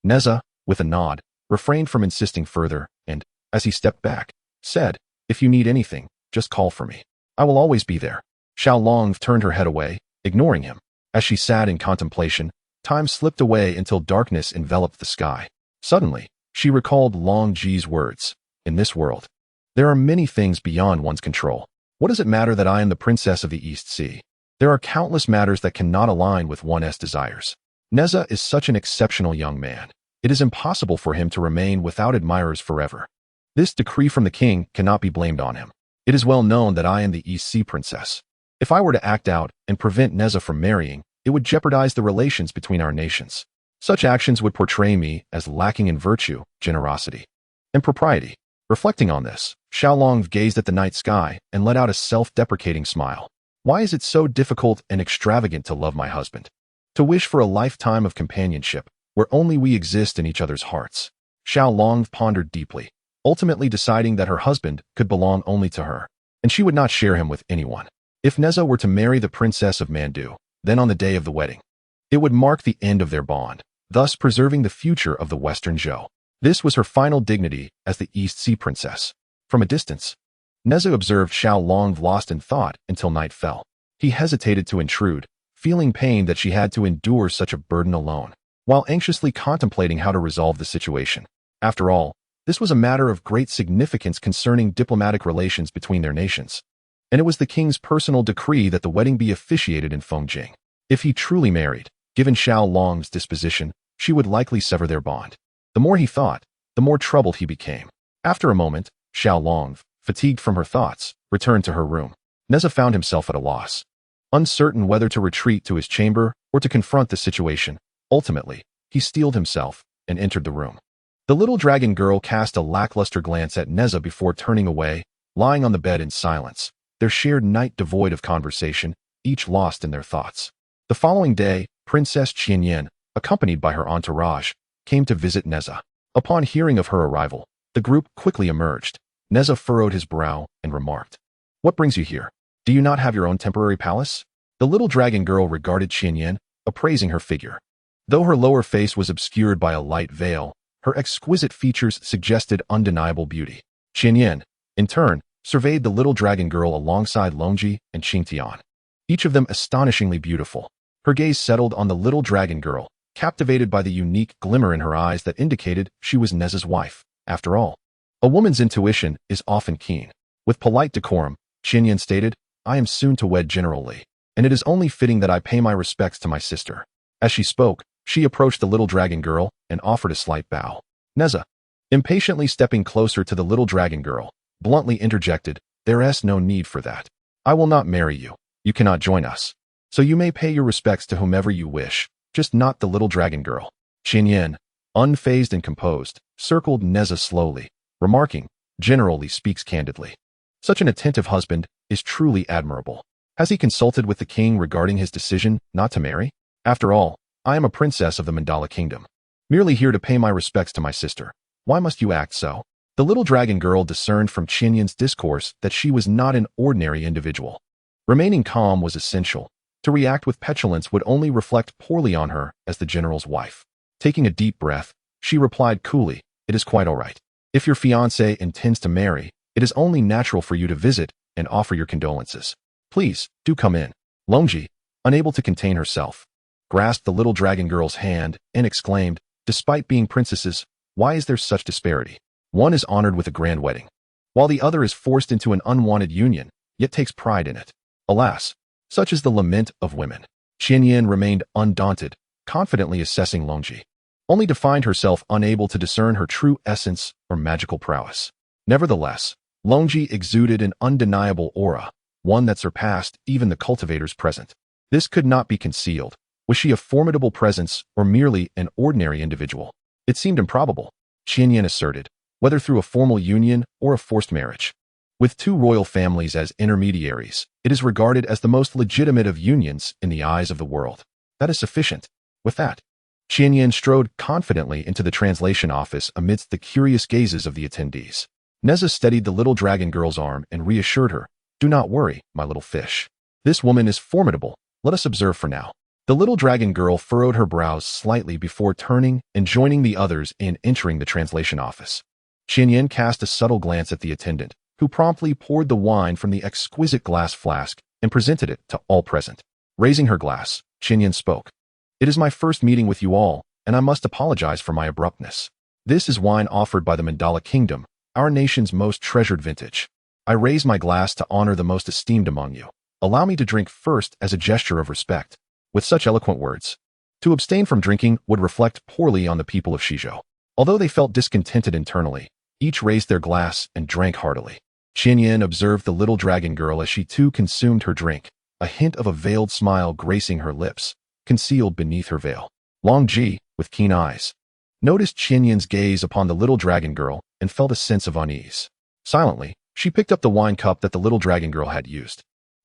Nezha, with a nod, refrained from insisting further, and, as he stepped back, said, "If you need anything, just call for me. I will always be there." Xiao Long turned her head away, ignoring him. As she sat in contemplation, time slipped away until darkness enveloped the sky. Suddenly, she recalled Longji's words. In this world, there are many things beyond one's control. What does it matter that I am the princess of the East Sea? There are countless matters that cannot align with one's desires. Nezha is such an exceptional young man. It is impossible for him to remain without admirers forever. This decree from the king cannot be blamed on him. It is well known that I am the East Sea princess. If I were to act out and prevent Nezha from marrying, it would jeopardize the relations between our nations. Such actions would portray me as lacking in virtue, generosity, and propriety. Reflecting on this, Xiaolong gazed at the night sky and let out a self-deprecating smile. Why is it so difficult and extravagant to love my husband? To wish for a lifetime of companionship, where only we exist in each other's hearts. Xiaolong pondered deeply, ultimately deciding that her husband could belong only to her, and she would not share him with anyone. If Nezha were to marry the princess of Mandu, then on the day of the wedding, it would mark the end of their bond, thus preserving the future of the Western Zhou. This was her final dignity as the East Sea princess. From a distance, Nezha observed Xiaolong lost in thought until night fell. He hesitated to intrude, feeling pain that she had to endure such a burden alone, while anxiously contemplating how to resolve the situation. After all, this was a matter of great significance concerning diplomatic relations between their nations, and it was the king's personal decree that the wedding be officiated in Fengjing. If he truly married, given Xiaolong's disposition, she would likely sever their bond. The more he thought, the more troubled he became. After a moment, Xiaolong, fatigued from her thoughts, returned to her room. Nezha found himself at a loss, uncertain whether to retreat to his chamber or to confront the situation. Ultimately, he steeled himself and entered the room. The little dragon girl cast a lackluster glance at Nezha before turning away, lying on the bed in silence, their shared night devoid of conversation, each lost in their thoughts. The following day, Princess Qianyan, accompanied by her entourage, came to visit Nezha. Upon hearing of her arrival, the group quickly emerged. Nezha furrowed his brow and remarked, "What brings you here? Do you not have your own temporary palace?" The little dragon girl regarded Qianyan, appraising her figure. Though her lower face was obscured by a light veil, her exquisite features suggested undeniable beauty. Qianyan, in turn, surveyed the little dragon girl alongside Longji and Qingtian, each of them astonishingly beautiful. Her gaze settled on the little dragon girl, captivated by the unique glimmer in her eyes that indicated she was Nezha's wife. After all, a woman's intuition is often keen. With polite decorum, Qianyan stated, "I am soon to wed General Li, and it is only fitting that I pay my respects to my sister." As she spoke, she approached the little dragon girl and offered a slight bow. Nezha, impatiently stepping closer to the little dragon girl, bluntly interjected, "There is no need for that. I will not marry you. You cannot join us. So you may pay your respects to whomever you wish, just not the little dragon girl." Qianyan, unfazed and composed, circled Nezha slowly, remarking, "General Li speaks candidly. Such an attentive husband is truly admirable. Has he consulted with the king regarding his decision not to marry? After all, I am a princess of the Mandala kingdom, merely here to pay my respects to my sister. Why must you act so?" The little dragon girl discerned from Qianyan's discourse that she was not an ordinary individual. Remaining calm was essential. To react with petulance would only reflect poorly on her as the general's wife. Taking a deep breath, she replied coolly, "It is quite all right. If your fiancé intends to marry, it is only natural for you to visit and offer your condolences. Please, do come in." Longji, unable to contain herself, grasped the little dragon girl's hand and exclaimed, "Despite being princesses, why is there such disparity? One is honored with a grand wedding, while the other is forced into an unwanted union, yet takes pride in it. Alas, such is the lament of women." Qianyan remained undaunted, confidently assessing Longji, only to find herself unable to discern her true essence or magical prowess. Nevertheless, Longji exuded an undeniable aura, one that surpassed even the cultivators present. This could not be concealed. Was she a formidable presence or merely an ordinary individual? It seemed improbable, Qianyan asserted, whether through a formal union or a forced marriage. With two royal families as intermediaries, it is regarded as the most legitimate of unions in the eyes of the world. That is sufficient. With that, Qianyan strode confidently into the translation office amidst the curious gazes of the attendees. Nezha steadied the little dragon girl's arm and reassured her, "Do not worry, my little fish. This woman is formidable. Let us observe for now." The little dragon girl furrowed her brows slightly before turning and joining the others in entering the translation office. Qianyan cast a subtle glance at the attendant, who promptly poured the wine from the exquisite glass flask and presented it to all present. Raising her glass, Qianyan spoke. It is my first meeting with you all, and I must apologize for my abruptness. This is wine offered by the Mandala Kingdom, our nation's most treasured vintage. I raise my glass to honor the most esteemed among you. Allow me to drink first as a gesture of respect. With such eloquent words, to abstain from drinking would reflect poorly on the people of Shizhou. Although they felt discontented internally, each raised their glass and drank heartily. Qianyan observed the little dragon girl as she too consumed her drink, a hint of a veiled smile gracing her lips, concealed beneath her veil. Longji, with keen eyes, noticed Qianyan's gaze upon the little dragon girl and felt a sense of unease. Silently, she picked up the wine cup that the little dragon girl had used,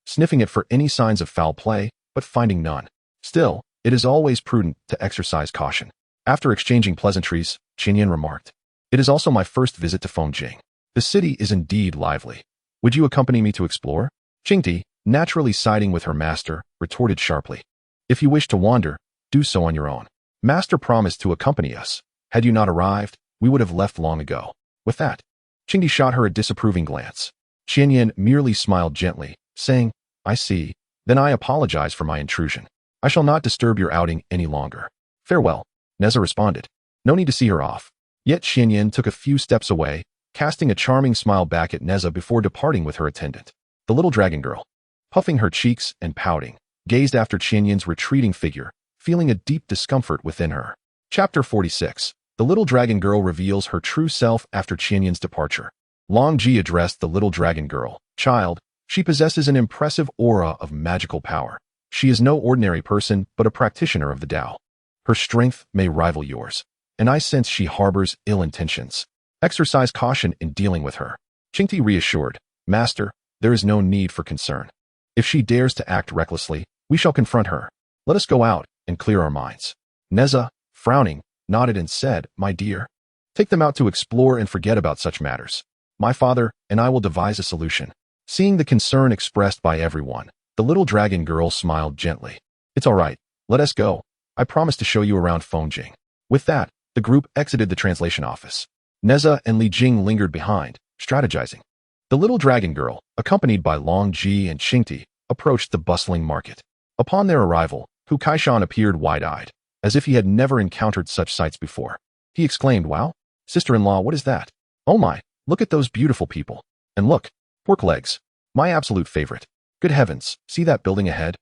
sniffing it for any signs of foul play, but finding none. Still, it is always prudent to exercise caution. After exchanging pleasantries, Qianyan remarked, "It is also my first visit to Fengjing. The city is indeed lively. Would you accompany me to explore?" Qingti, naturally siding with her master, retorted sharply, "If you wish to wander, do so on your own. Master promised to accompany us. Had you not arrived, we would have left long ago." With that, Qingti shot her a disapproving glance. Qianyan merely smiled gently, saying, "I see. Then I apologize for my intrusion. I shall not disturb your outing any longer. Farewell," Nezha responded. No need to see her off. Yet Qianyan took a few steps away, casting a charming smile back at Nezha before departing with her attendant. The little dragon girl, puffing her cheeks and pouting, gazed after Qianyan's retreating figure, feeling a deep discomfort within her. Chapter 46. The little dragon girl reveals her true self after Qianyan's departure. Longji addressed the little dragon girl. "Child, she possesses an impressive aura of magical power. She is no ordinary person, but a practitioner of the Tao. Her strength may rival yours, and I sense she harbors ill intentions. Exercise caution in dealing with her." Qingti reassured, "Master, there is no need for concern. If she dares to act recklessly, we shall confront her. Let us go out and clear our minds." Nezha, frowning, nodded and said, "My dear, take them out to explore and forget about such matters. My father and I will devise a solution." Seeing the concern expressed by everyone, the little dragon girl smiled gently. "It's all right. Let us go. I promise to show you around Fengjing." With that, the group exited the translation office. Nezha and Li Jing lingered behind, strategizing. The little dragon girl, accompanied by Longji and Qingti, approached the bustling market. Upon their arrival, Hu Kaishan appeared wide-eyed, as if he had never encountered such sights before. He exclaimed, "Wow, sister-in-law, what is that? Oh my, look at those beautiful people. And look, pork legs, my absolute favorite. Good heavens, see that building ahead?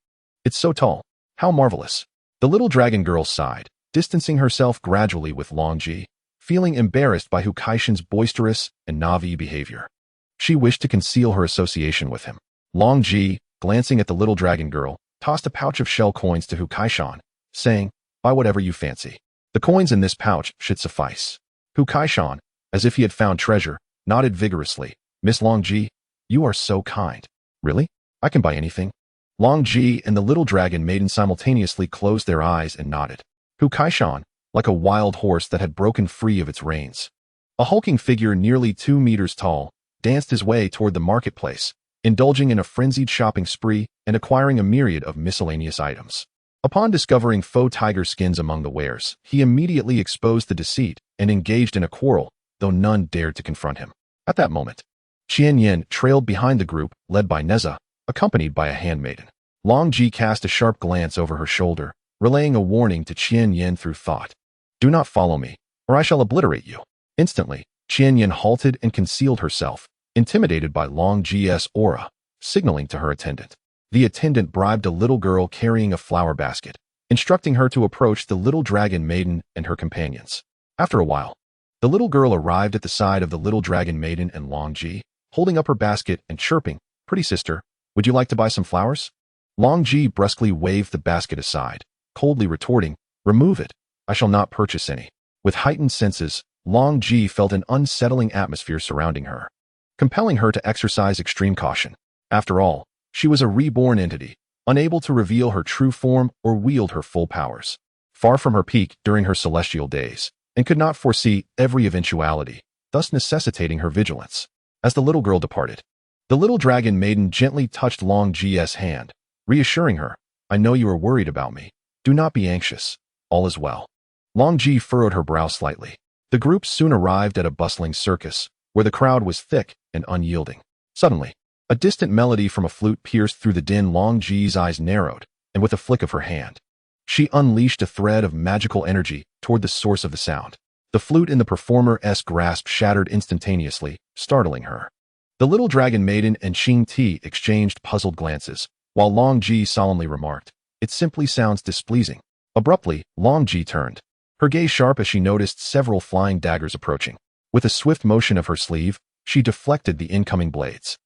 It's so tall. How marvelous." The little dragon girl sighed, distancing herself gradually with Longji, feeling embarrassed by Hu Kaishan's boisterous and Navi behavior. She wished to conceal her association with him. Longji, glancing at the little dragon girl, tossed a pouch of shell coins to Hu Kaishan, saying, "Buy whatever you fancy. The coins in this pouch should suffice." Hu Kaishan, as if he had found treasure, nodded vigorously. "Miss Longji, you are so kind." "Really? I can buy anything." Longji and the little dragon maiden simultaneously closed their eyes and nodded. Hu Kaishan, like a wild horse that had broken free of its reins, a hulking figure nearly 2 meters tall, danced his way toward the marketplace, indulging in a frenzied shopping spree and acquiring a myriad of miscellaneous items. Upon discovering faux tiger skins among the wares, he immediately exposed the deceit and engaged in a quarrel, though none dared to confront him. At that moment, Qianyan trailed behind the group, led by Nezha, accompanied by a handmaiden. Longji cast a sharp glance over her shoulder, relaying a warning to Qianyan through thought. "Do not follow me, or I shall obliterate you." Instantly, Qianyan halted and concealed herself, intimidated by Longji's aura, signaling to her attendant. The attendant bribed a little girl carrying a flower basket, instructing her to approach the little dragon maiden and her companions. After a while, the little girl arrived at the side of the little dragon maiden and Longji, holding up her basket and chirping, "Pretty sister, would you like to buy some flowers?" Longji brusquely waved the basket aside, coldly retorting, "Remove it. I shall not purchase any." With heightened senses, Longji felt an unsettling atmosphere surrounding her, compelling her to exercise extreme caution. After all, she was a reborn entity, unable to reveal her true form or wield her full powers. Far from her peak during her celestial days, and could not foresee every eventuality, thus necessitating her vigilance. As the little girl departed, the little dragon maiden gently touched Longji's hand, reassuring her, "I know you are worried about me, Do not be anxious. All is well. Longji furrowed her brow slightly. The group soon arrived at a bustling circus, where the crowd was thick and unyielding. Suddenly, a distant melody from a flute pierced through the din. Longji's eyes narrowed, and with a flick of her hand, she unleashed a thread of magical energy toward the source of the sound. The flute in the performer's grasp shattered instantaneously, startling her. The little dragon maiden and Qing Ti exchanged puzzled glances, while Longji solemnly remarked, "It simply sounds displeasing." Abruptly, Longji turned, her gaze sharp as she noticed several flying daggers approaching. With a swift motion of her sleeve, she deflected the incoming blades.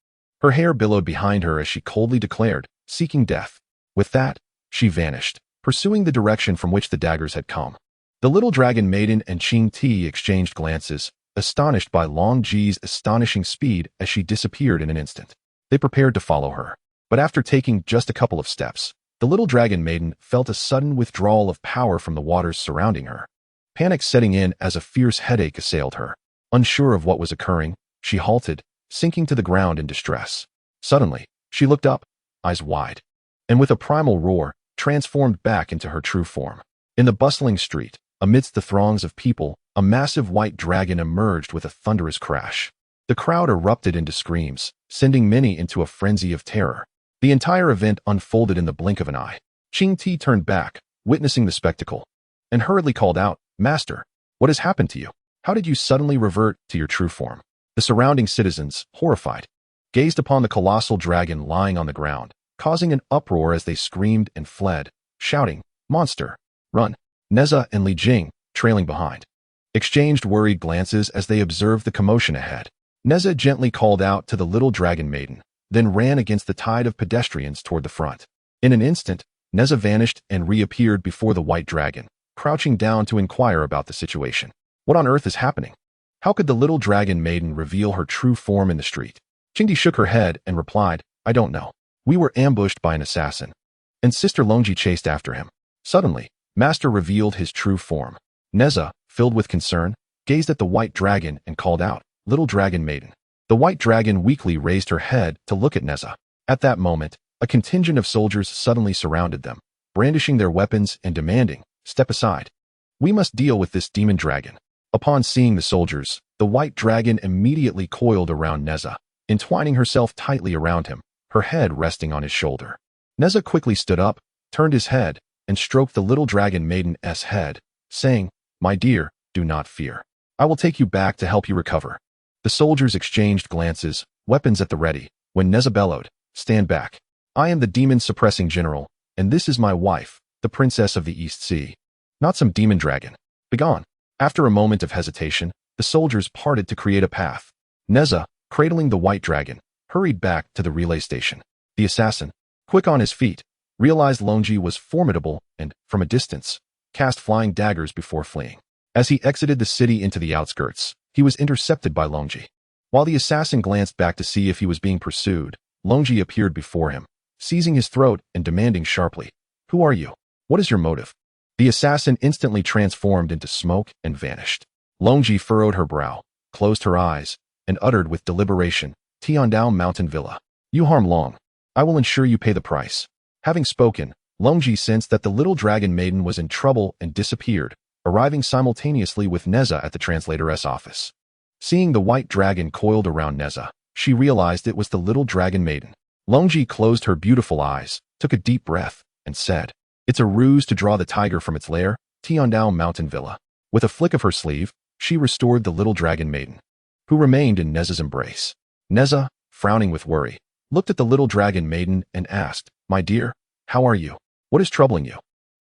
Her hair billowed behind her as she coldly declared, "Seeking death." With that, she vanished, pursuing the direction from which the daggers had come. The little dragon maiden and Qing Ti exchanged glances, astonished by Longji's astonishing speed as she disappeared in an instant. They prepared to follow her, but after taking just a couple of steps, the little dragon maiden felt a sudden withdrawal of power from the waters surrounding her. Panic setting in as a fierce headache assailed her. Unsure of what was occurring, she halted, sinking to the ground in distress. Suddenly, she looked up, eyes wide, and with a primal roar, transformed back into her true form. In the bustling street, amidst the throngs of people, a massive white dragon emerged with a thunderous crash. The crowd erupted into screams, sending many into a frenzy of terror. The entire event unfolded in the blink of an eye. Qing Ti turned back, witnessing the spectacle, and hurriedly called out, "Master, what has happened to you? How did you suddenly revert to your true form?" The surrounding citizens, horrified, gazed upon the colossal dragon lying on the ground, causing an uproar as they screamed and fled, shouting, "Monster, run!" Nezha and Li Jing, trailing behind, exchanged worried glances as they observed the commotion ahead. Nezha gently called out to the little dragon maiden, then ran against the tide of pedestrians toward the front. In an instant, Nezha vanished and reappeared before the white dragon, crouching down to inquire about the situation. What on earth is happening? How could the little dragon maiden reveal her true form in the street? Qingdi shook her head and replied, "I don't know. We were ambushed by an assassin, and Sister Longji chased after him." Suddenly, Master revealed his true form. Nezha, filled with concern, gazed at the white dragon and called out, "Little dragon maiden." The white dragon weakly raised her head to look at Nezha. At that moment, a contingent of soldiers suddenly surrounded them, brandishing their weapons and demanding, "Step aside. We must deal with this demon dragon." Upon seeing the soldiers, the white dragon immediately coiled around Nezha, entwining herself tightly around him, her head resting on his shoulder. Nezha quickly stood up, turned his head, and stroked the little dragon maiden's head, saying, "My dear, do not fear. I will take you back to help you recover." The soldiers exchanged glances, weapons at the ready, when Nezha bellowed, "Stand back. I am the demon-suppressing general, and this is my wife, the princess of the East Sea. Not some demon dragon. Begone." After a moment of hesitation, the soldiers parted to create a path. Nezha, cradling the white dragon, hurried back to the relay station. The assassin, quick on his feet, realized Longji was formidable and, from a distance, cast flying daggers before fleeing. As he exited the city into the outskirts, he was intercepted by Longji. While the assassin glanced back to see if he was being pursued, Longji appeared before him, seizing his throat and demanding sharply, "Who are you? What is your motive?" The assassin instantly transformed into smoke and vanished. Longji furrowed her brow, closed her eyes, and uttered with deliberation, "Tiandao Mountain Villa. You harm Long. I will ensure you pay the price." Having spoken, Longji sensed that the little dragon maiden was in trouble and disappeared, arriving simultaneously with Nezha at the translator's office. Seeing the white dragon coiled around Nezha, she realized it was the little dragon maiden. Longji closed her beautiful eyes, took a deep breath, and said, "It's a ruse to draw the tiger from its lair, Tiandao Mountain Villa." With a flick of her sleeve, she restored the little dragon maiden, who remained in Nezha's embrace. Nezha, frowning with worry, looked at the little dragon maiden and asked, "My dear, how are you? What is troubling you?"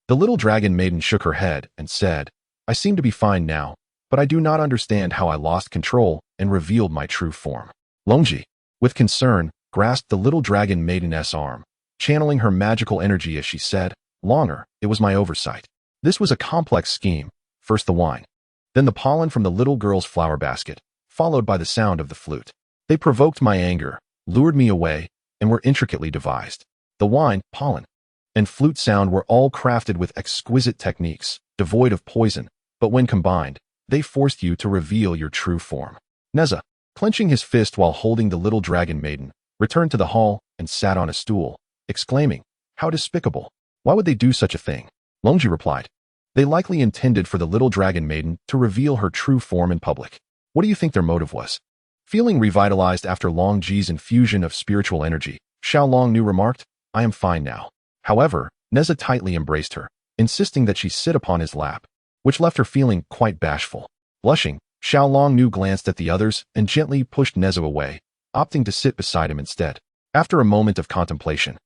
The little dragon maiden shook her head and said, "I seem to be fine now, but I do not understand how I lost control and revealed my true form." Longji, with concern, grasped the little dragon maiden's arm, channeling her magical energy as she said, "Longer, it was my oversight. This was a complex scheme, first the wine, then the pollen from the little girl's flower basket, followed by the sound of the flute. They provoked my anger, lured me away, and were intricately devised. The wine, pollen, and flute sound were all crafted with exquisite techniques, devoid of poison, but when combined, they forced you to reveal your true form." Nezha, clenching his fist while holding the little dragon maiden, returned to the hall and sat on a stool, exclaiming, "How despicable! Why would they do such a thing?" Longji replied. They likely intended for the little dragon maiden to reveal her true form in public. What do you think their motive was? Feeling revitalized after Longji's infusion of spiritual energy, Xiao Longnu remarked, I am fine now. However, Nezha tightly embraced her, insisting that she sit upon his lap, which left her feeling quite bashful. Blushing, Xiao Longnu glanced at the others and gently pushed Nezha away, opting to sit beside him instead. After a moment of contemplation,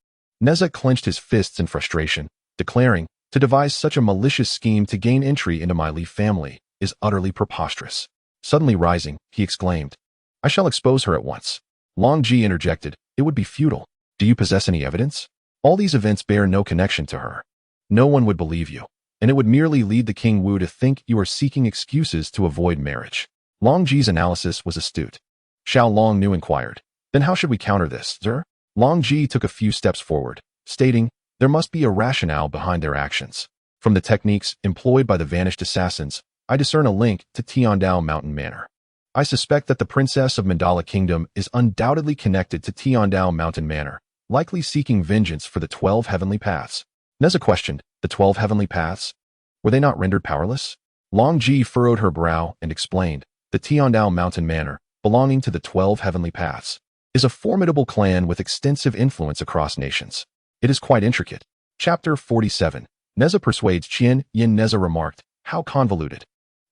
Nezha clenched his fists in frustration, declaring, to devise such a malicious scheme to gain entry into my Li family is utterly preposterous. Suddenly rising, he exclaimed, I shall expose her at once. Longji interjected, it would be futile. Do you possess any evidence? All these events bear no connection to her. No one would believe you, and it would merely lead the King Wu to think you are seeking excuses to avoid marriage. Longji's analysis was astute. Xiao Longnu inquired, then how should we counter this, sir? Longji took a few steps forward, stating, there must be a rationale behind their actions. From the techniques employed by the vanished assassins, I discern a link to Tiandao Mountain Manor. I suspect that the Princess of Mandala Kingdom is undoubtedly connected to Tiandao Mountain Manor, likely seeking vengeance for the 12 heavenly paths. Nezha questioned, the 12 heavenly paths? Were they not rendered powerless? Longji furrowed her brow and explained, the Tiandao Mountain Manor, belonging to the 12 heavenly paths, is a formidable clan with extensive influence across nations. It is quite intricate. Chapter 47. Nezha persuades Qian Yin. Nezha remarked, how convoluted.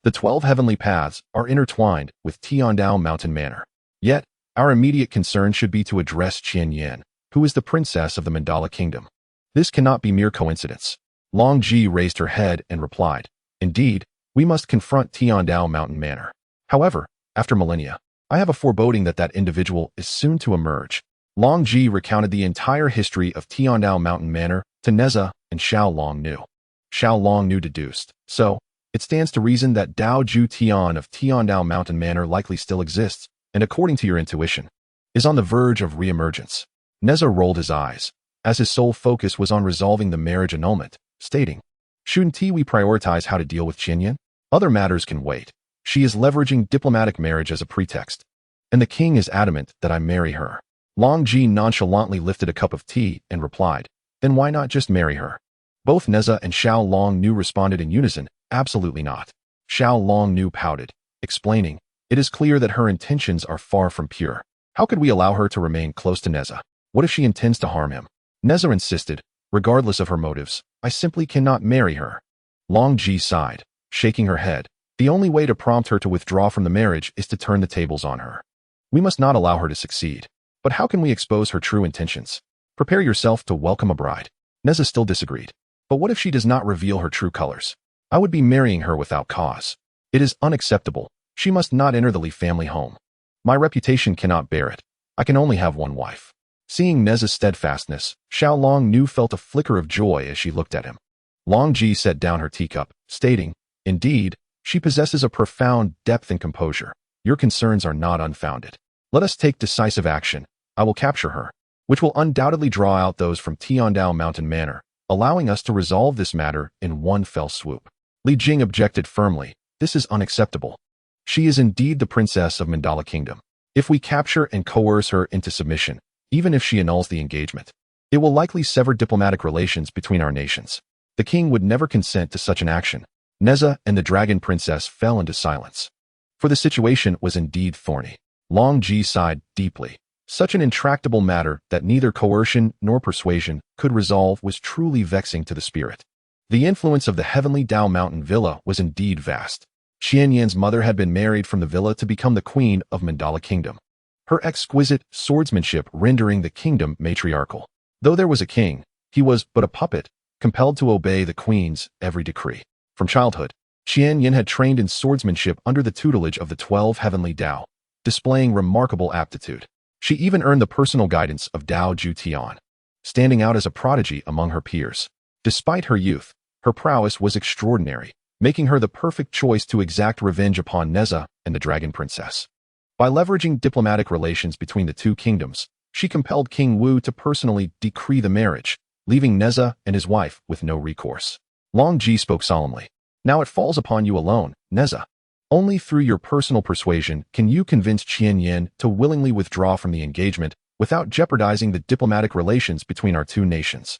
The 12 heavenly paths are intertwined with Tiandao Mountain Manor. Yet, our immediate concern should be to address Qian Yin, who is the princess of the Mandala Kingdom. This cannot be mere coincidence. Longji raised her head and replied, indeed, we must confront Tiandao Mountain Manor. However, after millennia, I have a foreboding that that individual is soon to emerge. Longji recounted the entire history of Tiandao Mountain Manor to Nezha and Xiao Longnu. Xiao Longnu deduced, so, it stands to reason that Dao Ju Tian of Tiandao Mountain Manor likely still exists, and according to your intuition, is on the verge of re-emergence. Nezha rolled his eyes, as his sole focus was on resolving the marriage annulment, stating, shouldn't we prioritize how to deal with Qinyan? Other matters can wait. She is leveraging diplomatic marriage as a pretext, and the king is adamant that I marry her. Longji nonchalantly lifted a cup of tea and replied, then why not just marry her? Both Nezha and Xiao Longnu responded in unison, absolutely not. Xiao Longnu pouted, explaining, it is clear that her intentions are far from pure. How could we allow her to remain close to Nezha? What if she intends to harm him? Nezha insisted, regardless of her motives, I simply cannot marry her. Longji sighed, shaking her head. The only way to prompt her to withdraw from the marriage is to turn the tables on her. We must not allow her to succeed. But how can we expose her true intentions? Prepare yourself to welcome a bride. Nezha still disagreed. But what if she does not reveal her true colors? I would be marrying her without cause. It is unacceptable. She must not enter the Li family home. My reputation cannot bear it. I can only have one wife. Seeing Nezha's steadfastness, Xiao Longnu felt a flicker of joy as she looked at him. Longji set down her teacup, stating, indeed, she possesses a profound depth and composure. Your concerns are not unfounded. Let us take decisive action. I will capture her, which will undoubtedly draw out those from Tiandao Mountain Manor, allowing us to resolve this matter in one fell swoop. Li Jing objected firmly, this is unacceptable. She is indeed the princess of Mandala Kingdom. If we capture and coerce her into submission, even if she annuls the engagement, it will likely sever diplomatic relations between our nations. The king would never consent to such an action. Nezha and the dragon princess fell into silence. For the situation was indeed thorny. Longji sighed deeply. Such an intractable matter that neither coercion nor persuasion could resolve was truly vexing to the spirit. The influence of the heavenly Dao Mountain Villa was indeed vast. Qian Yan's mother had been married from the villa to become the queen of Mandala Kingdom, her exquisite swordsmanship rendering the kingdom matriarchal. Though there was a king, he was but a puppet, compelled to obey the queen's every decree. From childhood, Qian Yan had trained in swordsmanship under the tutelage of the 12 heavenly Dao, displaying remarkable aptitude. She even earned the personal guidance of Dao Ju Tian, standing out as a prodigy among her peers. Despite her youth, her prowess was extraordinary, making her the perfect choice to exact revenge upon Nezha and the Dragon Princess. By leveraging diplomatic relations between the two kingdoms, she compelled King Wu to personally decree the marriage, leaving Nezha and his wife with no recourse. Longji spoke solemnly. Now it falls upon you alone, Nezha. Only through your personal persuasion can you convince Qian Yan to willingly withdraw from the engagement without jeopardizing the diplomatic relations between our two nations.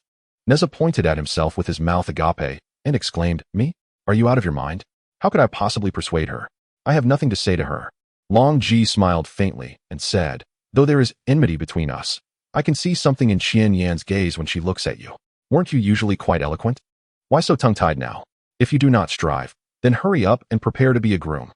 Nezha pointed at himself with his mouth agape, and exclaimed, "Me? Are you out of your mind? How could I possibly persuade her? I have nothing to say to her." Longji smiled faintly and said, "Though there is enmity between us, I can see something in Qian Yan's gaze when she looks at you. Weren't you usually quite eloquent? Why so tongue-tied now? If you do not strive, then hurry up and prepare to be a groom."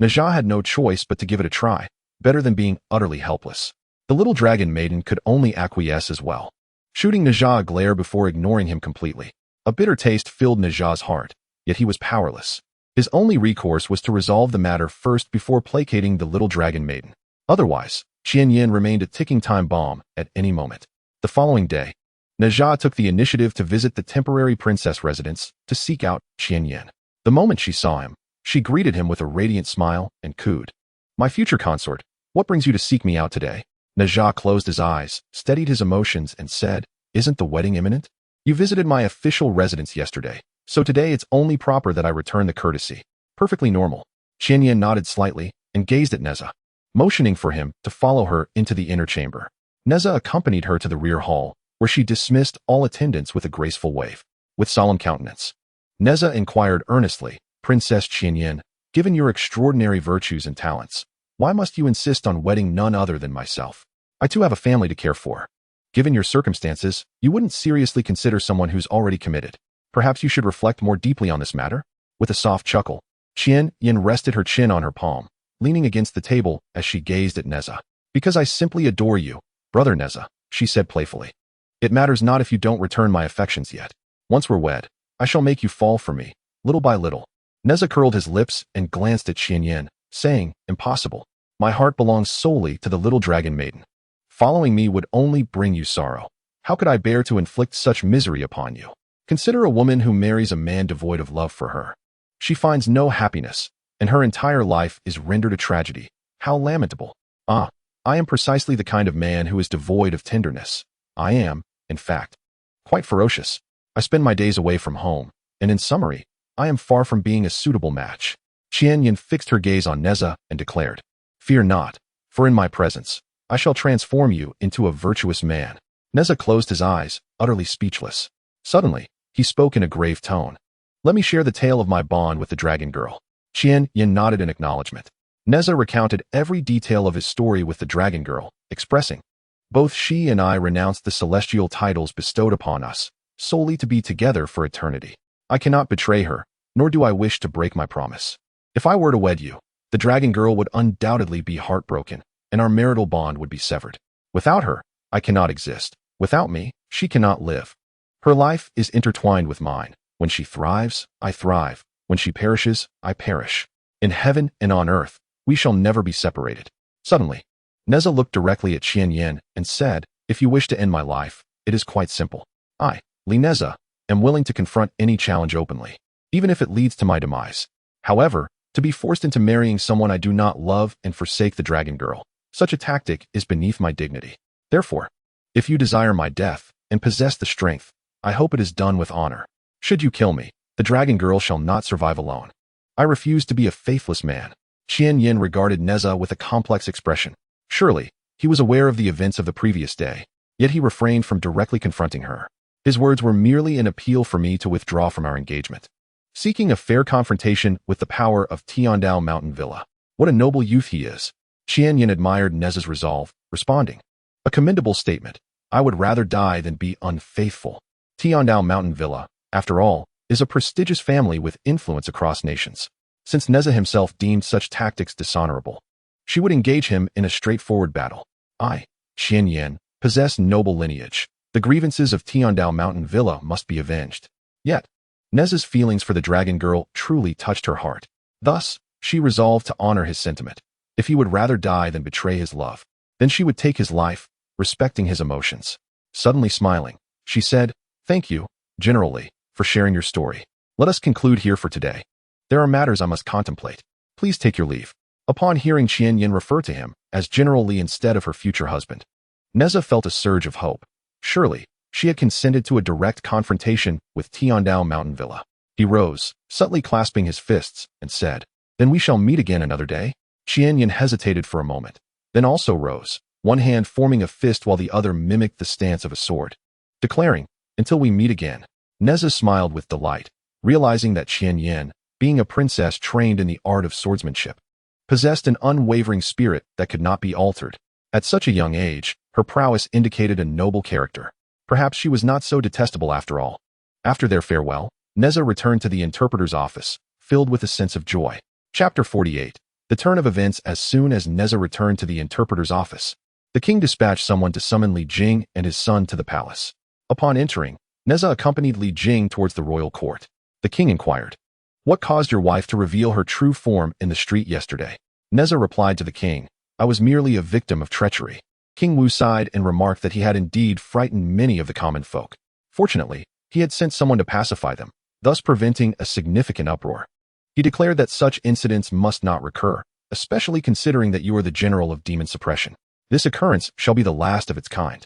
Nezha had no choice but to give it a try, better than being utterly helpless. The little dragon maiden could only acquiesce as well, shooting Nezha a glare before ignoring him completely. A bitter taste filled Nezha's heart, yet he was powerless. His only recourse was to resolve the matter first before placating the little dragon maiden. Otherwise, Qian Yan remained a ticking time bomb at any moment. The following day, Nezha took the initiative to visit the temporary princess residence to seek out Qian Yan. The moment she saw him, she greeted him with a radiant smile and cooed, "My future consort, what brings you to seek me out today?" Nezha closed his eyes, steadied his emotions, and said, "Isn't the wedding imminent? You visited my official residence yesterday, so today it's only proper that I return the courtesy." Perfectly normal. Qian Yan nodded slightly and gazed at Nezha, motioning for him to follow her into the inner chamber. Nezha accompanied her to the rear hall, where she dismissed all attendants with a graceful wave. With solemn countenance, Nezha inquired earnestly, "Princess Qian Yan, given your extraordinary virtues and talents, why must you insist on wedding none other than myself? I too have a family to care for. Given your circumstances, you wouldn't seriously consider someone who's already committed. Perhaps you should reflect more deeply on this matter." With a soft chuckle, Qian Yan rested her chin on her palm, leaning against the table as she gazed at Nezha. "Because I simply adore you, brother Nezha," she said playfully. "It matters not if you don't return my affections yet. Once we're wed, I shall make you fall for me, little by little." Nezha curled his lips and glanced at Qian Yan, saying, "Impossible. My heart belongs solely to the little dragon maiden. Following me would only bring you sorrow. How could I bear to inflict such misery upon you? Consider a woman who marries a man devoid of love for her. She finds no happiness, and her entire life is rendered a tragedy. How lamentable. Ah, I am precisely the kind of man who is devoid of tenderness. I am, in fact, quite ferocious. I spend my days away from home, and in summary, I am far from being a suitable match." Qian Yan fixed her gaze on Nezha and declared, "Fear not, for in my presence, I shall transform you into a virtuous man." Nezha closed his eyes, utterly speechless. Suddenly, he spoke in a grave tone. "Let me share the tale of my bond with the dragon girl." Qian Yan nodded in acknowledgement. Nezha recounted every detail of his story with the dragon girl, expressing, "Both she and I renounced the celestial titles bestowed upon us, solely to be together for eternity. I cannot betray her, nor do I wish to break my promise. If I were to wed you, the dragon girl would undoubtedly be heartbroken, and our marital bond would be severed. Without her, I cannot exist. Without me, she cannot live. Her life is intertwined with mine. When she thrives, I thrive. When she perishes, I perish. In heaven and on earth, we shall never be separated." Suddenly, Nezha looked directly at Qian Yan and said, "If you wish to end my life, it is quite simple. I, Nezha, am willing to confront any challenge openly, even if it leads to my demise. However, to be forced into marrying someone I do not love and forsake the dragon girl, such a tactic is beneath my dignity. Therefore, if you desire my death and possess the strength, I hope it is done with honor. Should you kill me, the dragon girl shall not survive alone. I refuse to be a faithless man." Qian Yan regarded Nezha with a complex expression. Surely, he was aware of the events of the previous day, yet he refrained from directly confronting her. His words were merely an appeal for me to withdraw from our engagement. Seeking a fair confrontation with the power of Tiandao Mountain Villa. What a noble youth he is. Qian Yan admired Nezha's resolve, responding, "A commendable statement. I would rather die than be unfaithful. Tiandao Mountain Villa, after all, is a prestigious family with influence across nations. Since Nezha himself deemed such tactics dishonorable, she would engage him in a straightforward battle. I, Qian Yan, possess noble lineage. The grievances of Tiandao Mountain Villa must be avenged." Yet, Nezha's feelings for the dragon girl truly touched her heart. Thus, she resolved to honor his sentiment. If he would rather die than betray his love, then she would take his life, respecting his emotions. Suddenly smiling, she said, "Thank you, General Li, for sharing your story. Let us conclude here for today. There are matters I must contemplate. Please take your leave." Upon hearing Qian Yan refer to him as General Li instead of her future husband, Nezha felt a surge of hope. Surely, she had consented to a direct confrontation with Tiandao Mountain Villa. He rose, subtly clasping his fists, and said, "Then we shall meet again another day?" Qian Yan hesitated for a moment, then also rose, one hand forming a fist while the other mimicked the stance of a sword, declaring, "Until we meet again." Nezha smiled with delight, realizing that Qian Yan, being a princess trained in the art of swordsmanship, possessed an unwavering spirit that could not be altered. At such a young age, her prowess indicated a noble character. Perhaps she was not so detestable after all. After their farewell, Nezha returned to the interpreter's office, filled with a sense of joy. Chapter 48. The turn of events. As soon as Nezha returned to the interpreter's office, the king dispatched someone to summon Li Jing and his son to the palace. Upon entering, Nezha accompanied Li Jing towards the royal court. The king inquired, "What caused your wife to reveal her true form in the street yesterday?" Nezha replied to the king, "I was merely a victim of treachery." King Wu sighed and remarked that he had indeed frightened many of the common folk. Fortunately, he had sent someone to pacify them, thus preventing a significant uproar. He declared that such incidents must not recur, especially considering that you are the general of demon suppression. This occurrence shall be the last of its kind.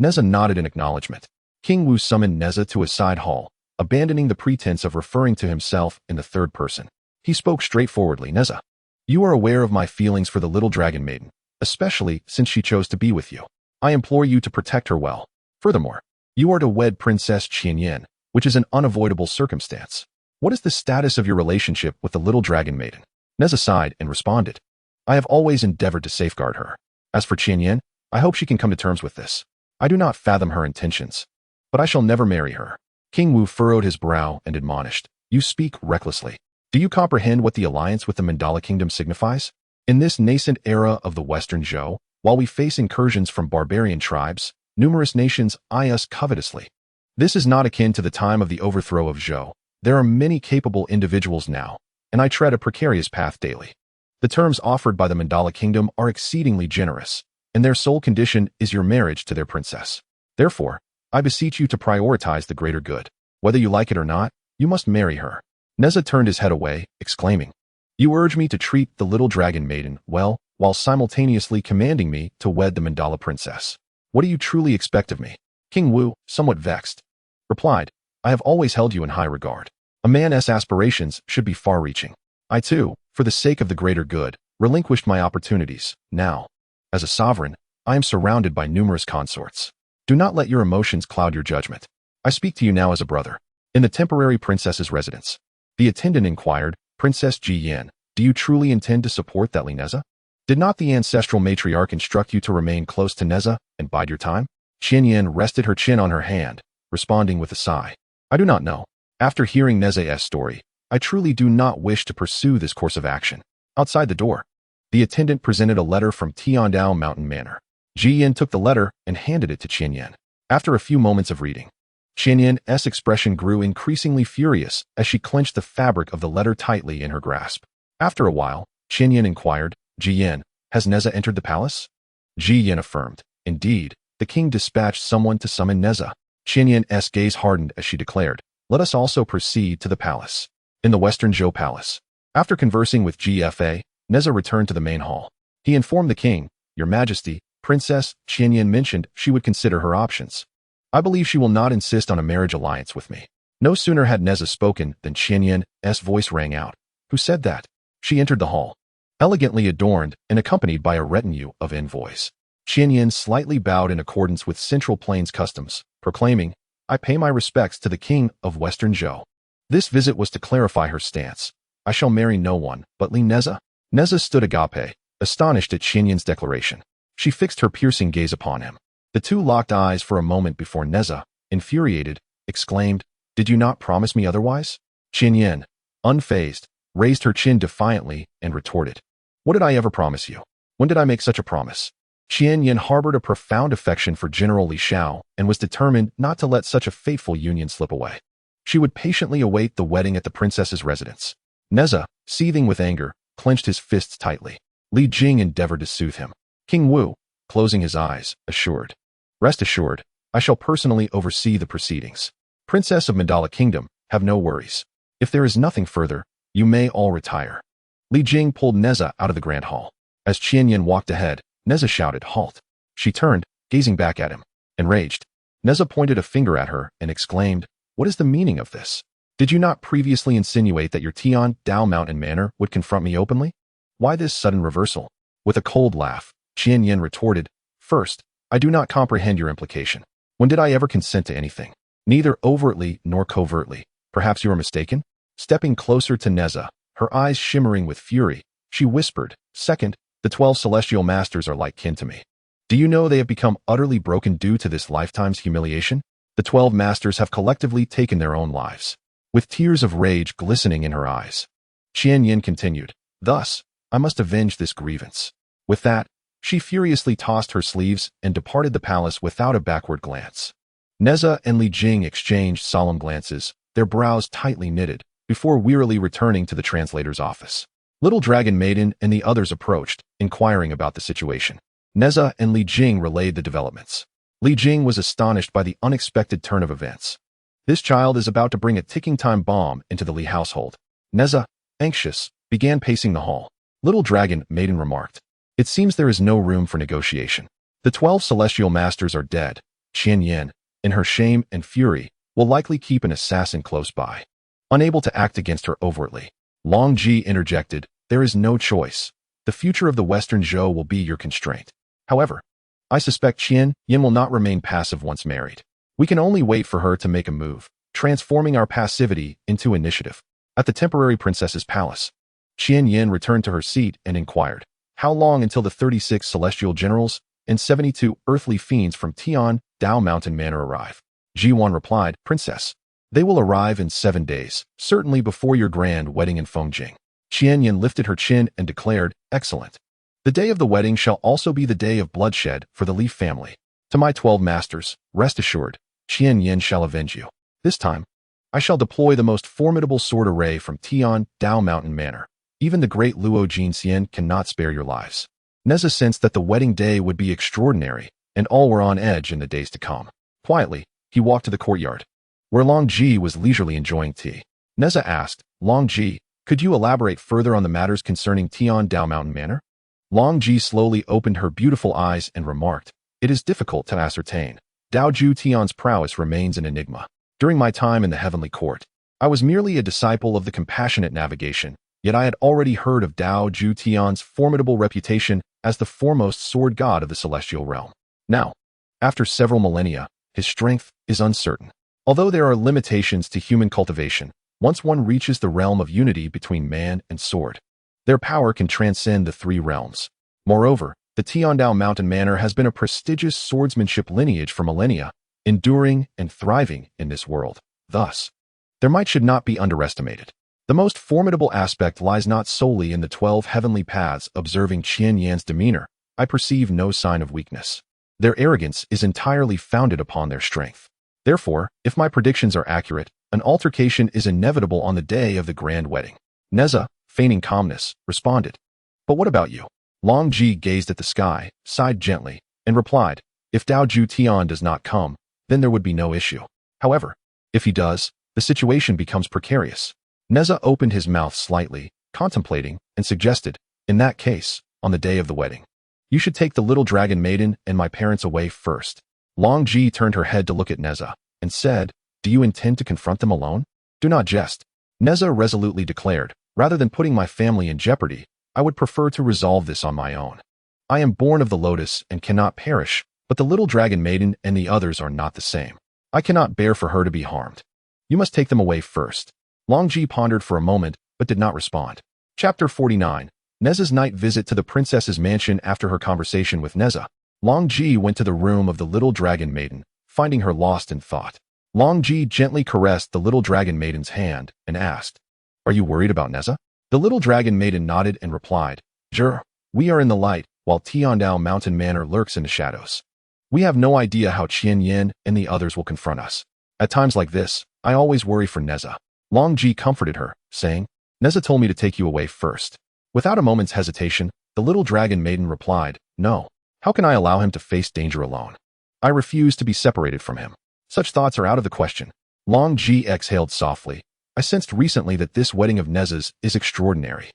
Nezha nodded in acknowledgement. King Wu summoned Nezha to a side hall, abandoning the pretense of referring to himself in the third person. He spoke straightforwardly. "Nezha, you are aware of my feelings for the little dragon maiden, especially since she chose to be with you. I implore you to protect her well. Furthermore, you are to wed Princess Qian Yan, which is an unavoidable circumstance. What is the status of your relationship with the little dragon maiden?" Nezha sighed and responded, "I have always endeavored to safeguard her. As for Qian Yan, I hope she can come to terms with this. I do not fathom her intentions, but I shall never marry her." King Wu furrowed his brow and admonished, "You speak recklessly. Do you comprehend what the alliance with the Mandala kingdom signifies? In this nascent era of the Western Zhou, while we face incursions from barbarian tribes, numerous nations eye us covetously. This is not akin to the time of the overthrow of Zhou. There are many capable individuals now, and I tread a precarious path daily. The terms offered by the Mandala kingdom are exceedingly generous, and their sole condition is your marriage to their princess. Therefore, I beseech you to prioritize the greater good. Whether you like it or not, you must marry her." Nezha turned his head away, exclaiming, "You urge me to treat the little dragon maiden well, while simultaneously commanding me to wed the Mandala princess. What do you truly expect of me?" King Wu, somewhat vexed, replied, "I have always held you in high regard. A man's aspirations should be far-reaching. I too, for the sake of the greater good, relinquished my opportunities. Now, as a sovereign, I am surrounded by numerous consorts. Do not let your emotions cloud your judgment. I speak to you now as a brother." In the temporary princess's residence, the attendant inquired, "Princess Ji Yan, do you truly intend to support that Nezha? Did not the ancestral matriarch instruct you to remain close to Nezha and bide your time?" Qian Yan rested her chin on her hand, responding with a sigh, "I do not know. After hearing Nezha's story, I truly do not wish to pursue this course of action." Outside the door, the attendant presented a letter from Tiandao Mountain Manor. Ji Yan took the letter and handed it to Qian Yan. After a few moments of reading, Qian Yan's expression grew increasingly furious as she clenched the fabric of the letter tightly in her grasp. After a while, Qian Yan inquired, "Ji Yan, has Nezha entered the palace?" Ji Yan affirmed, "Indeed, the king dispatched someone to summon Nezha." Qian Yan's gaze hardened as she declared, "Let us also proceed to the palace." In the Western Zhou Palace, after conversing with GFA, Nezha returned to the main hall. He informed the king, "Your Majesty, Princess Qian Yan mentioned she would consider her options. I believe she will not insist on a marriage alliance with me." No sooner had Nezha spoken than Qian Yan's voice rang out. "Who said that?" She entered the hall, elegantly adorned and accompanied by a retinue of envoys. Qian Yan slightly bowed in accordance with Central Plains customs, proclaiming, "I pay my respects to the king of Western Zhou." This visit was to clarify her stance. "I shall marry no one but Li Nezha." Nezha stood agape, astonished at Qian Yan's declaration. She fixed her piercing gaze upon him. The two locked eyes for a moment before Nezha, infuriated, exclaimed, "Did you not promise me otherwise?" Qian Yan, unfazed, raised her chin defiantly and retorted, "What did I ever promise you? When did I make such a promise?" Qian Yan harbored a profound affection for General Li Shao and was determined not to let such a fateful union slip away. She would patiently await the wedding at the princess's residence. Nezha, seething with anger, clenched his fists tightly. Li Jing endeavored to soothe him. King Wu, closing his eyes, assured, "Rest assured, I shall personally oversee the proceedings. Princess of Mandala Kingdom, have no worries. If there is nothing further, you may all retire." Li Jing pulled Nezha out of the grand hall. As Qian Yan walked ahead, Nezha shouted, "Halt!" She turned, gazing back at him. Enraged, Nezha pointed a finger at her and exclaimed, "What is the meaning of this? Did you not previously insinuate that your Tiandao Mountain Manor would confront me openly? Why this sudden reversal?" With a cold laugh, Qian Yan retorted, "First, I do not comprehend your implication. When did I ever consent to anything? Neither overtly nor covertly. Perhaps you are mistaken? Stepping closer to Nezha, her eyes shimmering with fury, she whispered, Second, the 12 celestial masters are like kin to me. Do you know they have become utterly broken due to this lifetime's humiliation? The 12 masters have collectively taken their own lives. With tears of rage glistening in her eyes, Qian Yin continued, Thus, I must avenge this grievance. With that, she furiously tossed her sleeves and departed the palace without a backward glance. Nezha and Li Jing exchanged solemn glances, their brows tightly knitted, before wearily returning to the translator's office. Little Dragon Maiden and the others approached, inquiring about the situation. Nezha and Li Jing relayed the developments. Li Jing was astonished by the unexpected turn of events. This child is about to bring a ticking time bomb into the Li household. Nezha, anxious, began pacing the hall. Little Dragon Maiden remarked, It seems there is no room for negotiation. The 12 celestial masters are dead. Qian Yin, in her shame and fury, will likely keep an assassin close by. Unable to act against her overtly, Longji interjected, There is no choice. The future of the Western Zhou will be your constraint. However, I suspect Qian Yin will not remain passive once married. We can only wait for her to make a move, transforming our passivity into initiative. At the temporary princess's palace, Qian Yin returned to her seat and inquired, How long until the 36 celestial generals and 72 earthly fiends from Tian Dao Mountain Manor arrive? Ji-Wan replied, Princess, they will arrive in 7 days, certainly before your grand wedding in Fengjing. Qian Yin lifted her chin and declared, Excellent. The day of the wedding shall also be the day of bloodshed for the Li family. To my 12 masters, rest assured, Qian Yin shall avenge you. This time, I shall deploy the most formidable sword array from Tian Dao Mountain Manor. Even the great Luo Jinxian cannot spare your lives. Nezha sensed that the wedding day would be extraordinary, and all were on edge in the days to come. Quietly, he walked to the courtyard, where Longji was leisurely enjoying tea. Nezha asked, Longji, could you elaborate further on the matters concerning Tian Dao Mountain Manor? Longji slowly opened her beautiful eyes and remarked, It is difficult to ascertain. Dao Ju Tian's prowess remains an enigma. During my time in the heavenly court, I was merely a disciple of the compassionate navigation, yet I had already heard of Dao Ju Tian's formidable reputation as the foremost sword god of the celestial realm. Now, after several millennia, his strength is uncertain. Although there are limitations to human cultivation, once one reaches the realm of unity between man and sword, their power can transcend the 3 realms. Moreover, the Tiandao Mountain Manor has been a prestigious swordsmanship lineage for millennia, enduring and thriving in this world. Thus, their might should not be underestimated. The most formidable aspect lies not solely in the 12 heavenly paths. Observing Qian Yan's demeanor, I perceive no sign of weakness. Their arrogance is entirely founded upon their strength. Therefore, if my predictions are accurate, an altercation is inevitable on the day of the grand wedding. Nezha, feigning calmness, responded, But what about you? Longji gazed at the sky, sighed gently, and replied, If Dao Ju Tian does not come, then there would be no issue. However, if he does, the situation becomes precarious. Nezha opened his mouth slightly, contemplating, and suggested, In that case, on the day of the wedding, you should take the little dragon maiden and my parents away first. Longji turned her head to look at Nezha, and said, Do you intend to confront them alone? Do not jest. Nezha resolutely declared, Rather than putting my family in jeopardy, I would prefer to resolve this on my own. I am born of the lotus and cannot perish, but the little dragon maiden and the others are not the same. I cannot bear for her to be harmed. You must take them away first. Longji pondered for a moment, but did not respond. Chapter 49. Nezha's night visit to the princess's mansion. After her conversation with Nezha, Longji went to the room of the little dragon maiden, finding her lost in thought. Longji gently caressed the little dragon maiden's hand and asked, Are you worried about Nezha? The little dragon maiden nodded and replied, Zhou, we are in the light, while Tiandao Mountain Manor lurks in the shadows. We have no idea how Qian Yin and the others will confront us. At times like this, I always worry for Nezha. Longji comforted her, saying, Nezha told me to take you away first. Without a moment's hesitation, the little dragon maiden replied, No. How can I allow him to face danger alone? I refuse to be separated from him. Such thoughts are out of the question. Longji exhaled softly. I sensed recently that this wedding of Nezha's is extraordinary.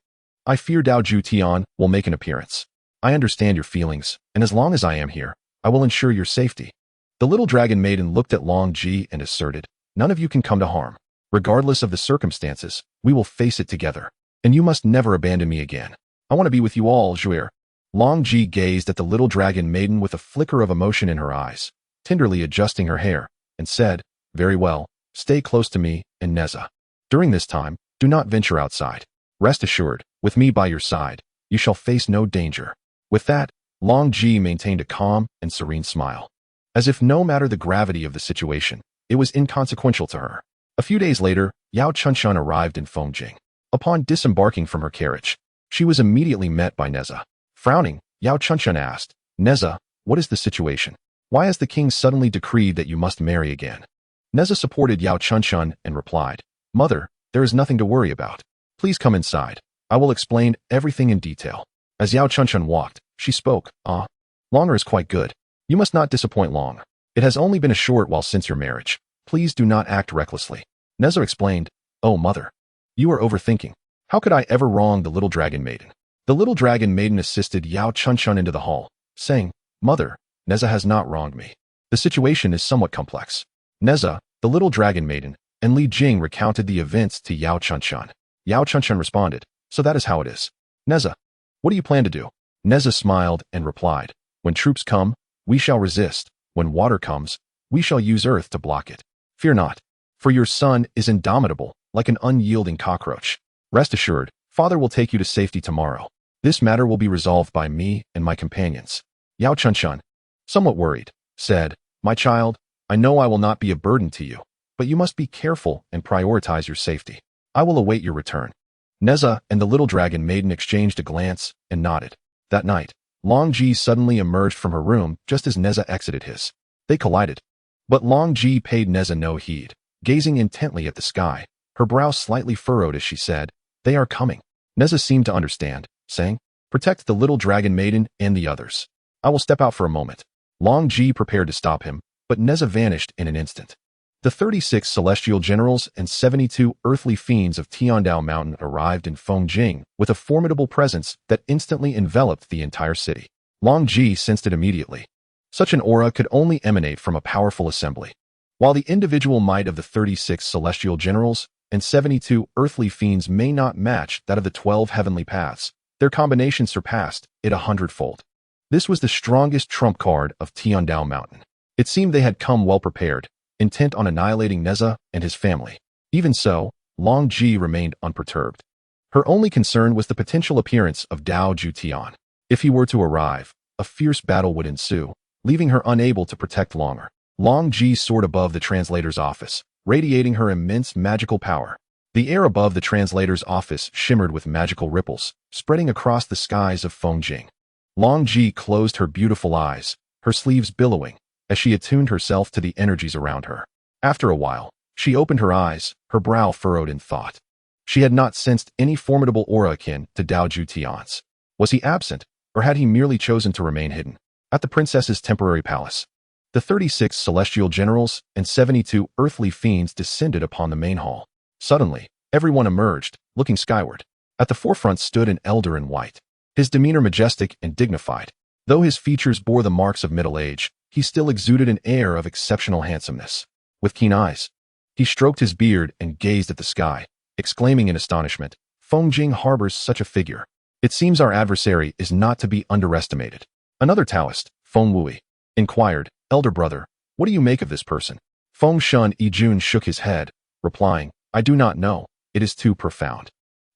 I fear Dao Ju Tian will make an appearance. I understand your feelings, and as long as I am here, I will ensure your safety. The little dragon maiden looked at Longji and asserted, None of you can come to harm. Regardless of the circumstances, we will face it together. And you must never abandon me again. I want to be with you all, Zhou. Longji gazed at the little dragon maiden with a flicker of emotion in her eyes, tenderly adjusting her hair, and said, Very well, Stay close to me and Nezha. During this time, do not venture outside. Rest assured, with me by your side, you shall face no danger." With that, Longji maintained a calm and serene smile, as if no matter the gravity of the situation, it was inconsequential to her. A few days later, Yao Chunshan arrived in Fengjing. Upon disembarking from her carriage, she was immediately met by Nezha. Frowning, Yao Chunshan asked, "Nezha, what is the situation? Why has the king suddenly decreed that you must marry again?" Nezha supported Yao Chunshan and replied, "Mother, there is nothing to worry about. Please come inside. I will explain everything in detail." As Yao Chunshan walked, she spoke, "Longer is quite good. You must not disappoint Long. It has only been a short while since your marriage. Please do not act recklessly." Nezha explained, "Oh, mother, you are overthinking. How could I ever wrong the little dragon maiden?" The little dragon maiden assisted Yao Chunshan into the hall, saying, "Mother, Nezha has not wronged me. The situation is somewhat complex." Nezha, the little dragon maiden, and Li Jing recounted the events to Yao Chunshan. Yao Chunshan responded, "So that is how it is. Nezha, what do you plan to do?" Nezha smiled and replied, "When troops come, we shall resist. When water comes, we shall use earth to block it. Fear not, for your son is indomitable, like an unyielding cockroach. Rest assured, father will take you to safety tomorrow. This matter will be resolved by me and my companions." Yao Chunshan, somewhat worried, said, "My child, I know I will not be a burden to you, but you must be careful and prioritize your safety. I will await your return." Nezha and the little dragon maiden exchanged a glance and nodded. That night, Longji suddenly emerged from her room just as Nezha exited his. They collided. But Longji paid Nezha no heed, gazing intently at the sky, her brow slightly furrowed as she said, "They are coming." Nezha seemed to understand, saying, "Protect the little dragon maiden and the others. I will step out for a moment." Longji prepared to stop him, but Nezha vanished in an instant. The 36 celestial generals and 72 earthly fiends of Tiandao Mountain arrived in Fengjing with a formidable presence that instantly enveloped the entire city. Longji sensed it immediately. Such an aura could only emanate from a powerful assembly. While the individual might of the 36 celestial generals and 72 earthly fiends may not match that of the 12 heavenly paths, their combination surpassed it 100-fold. This was the strongest trump card of Tiandao Mountain. It seemed they had come well prepared, intent on annihilating Nezha and his family. Even so, Longji remained unperturbed. Her only concern was the potential appearance of Dao Jutian. If he were to arrive, a fierce battle would ensue, leaving her unable to protect longer. Longji soared above the translator's office, radiating her immense magical power. The air above the translator's office shimmered with magical ripples, spreading across the skies of Fengjing. Longji closed her beautiful eyes, her sleeves billowing, as she attuned herself to the energies around her. After a while, she opened her eyes, her brow furrowed in thought. She had not sensed any formidable aura akin to Dao Jutian's. Was he absent, or had he merely chosen to remain hidden? At the princess's temporary palace, the 36 celestial generals and 72 earthly fiends descended upon the main hall. Suddenly, everyone emerged, looking skyward. At the forefront stood an elder in white, his demeanor majestic and dignified. Though his features bore the marks of middle age, he still exuded an air of exceptional handsomeness. With keen eyes, he stroked his beard and gazed at the sky, exclaiming in astonishment, "Fengjing harbors such a figure. It seems our adversary is not to be underestimated." Another Taoist, Feng Wui, inquired, "Elder brother, what do you make of this person?" Feng Shun Yijun shook his head, replying, "I do not know. It is too profound.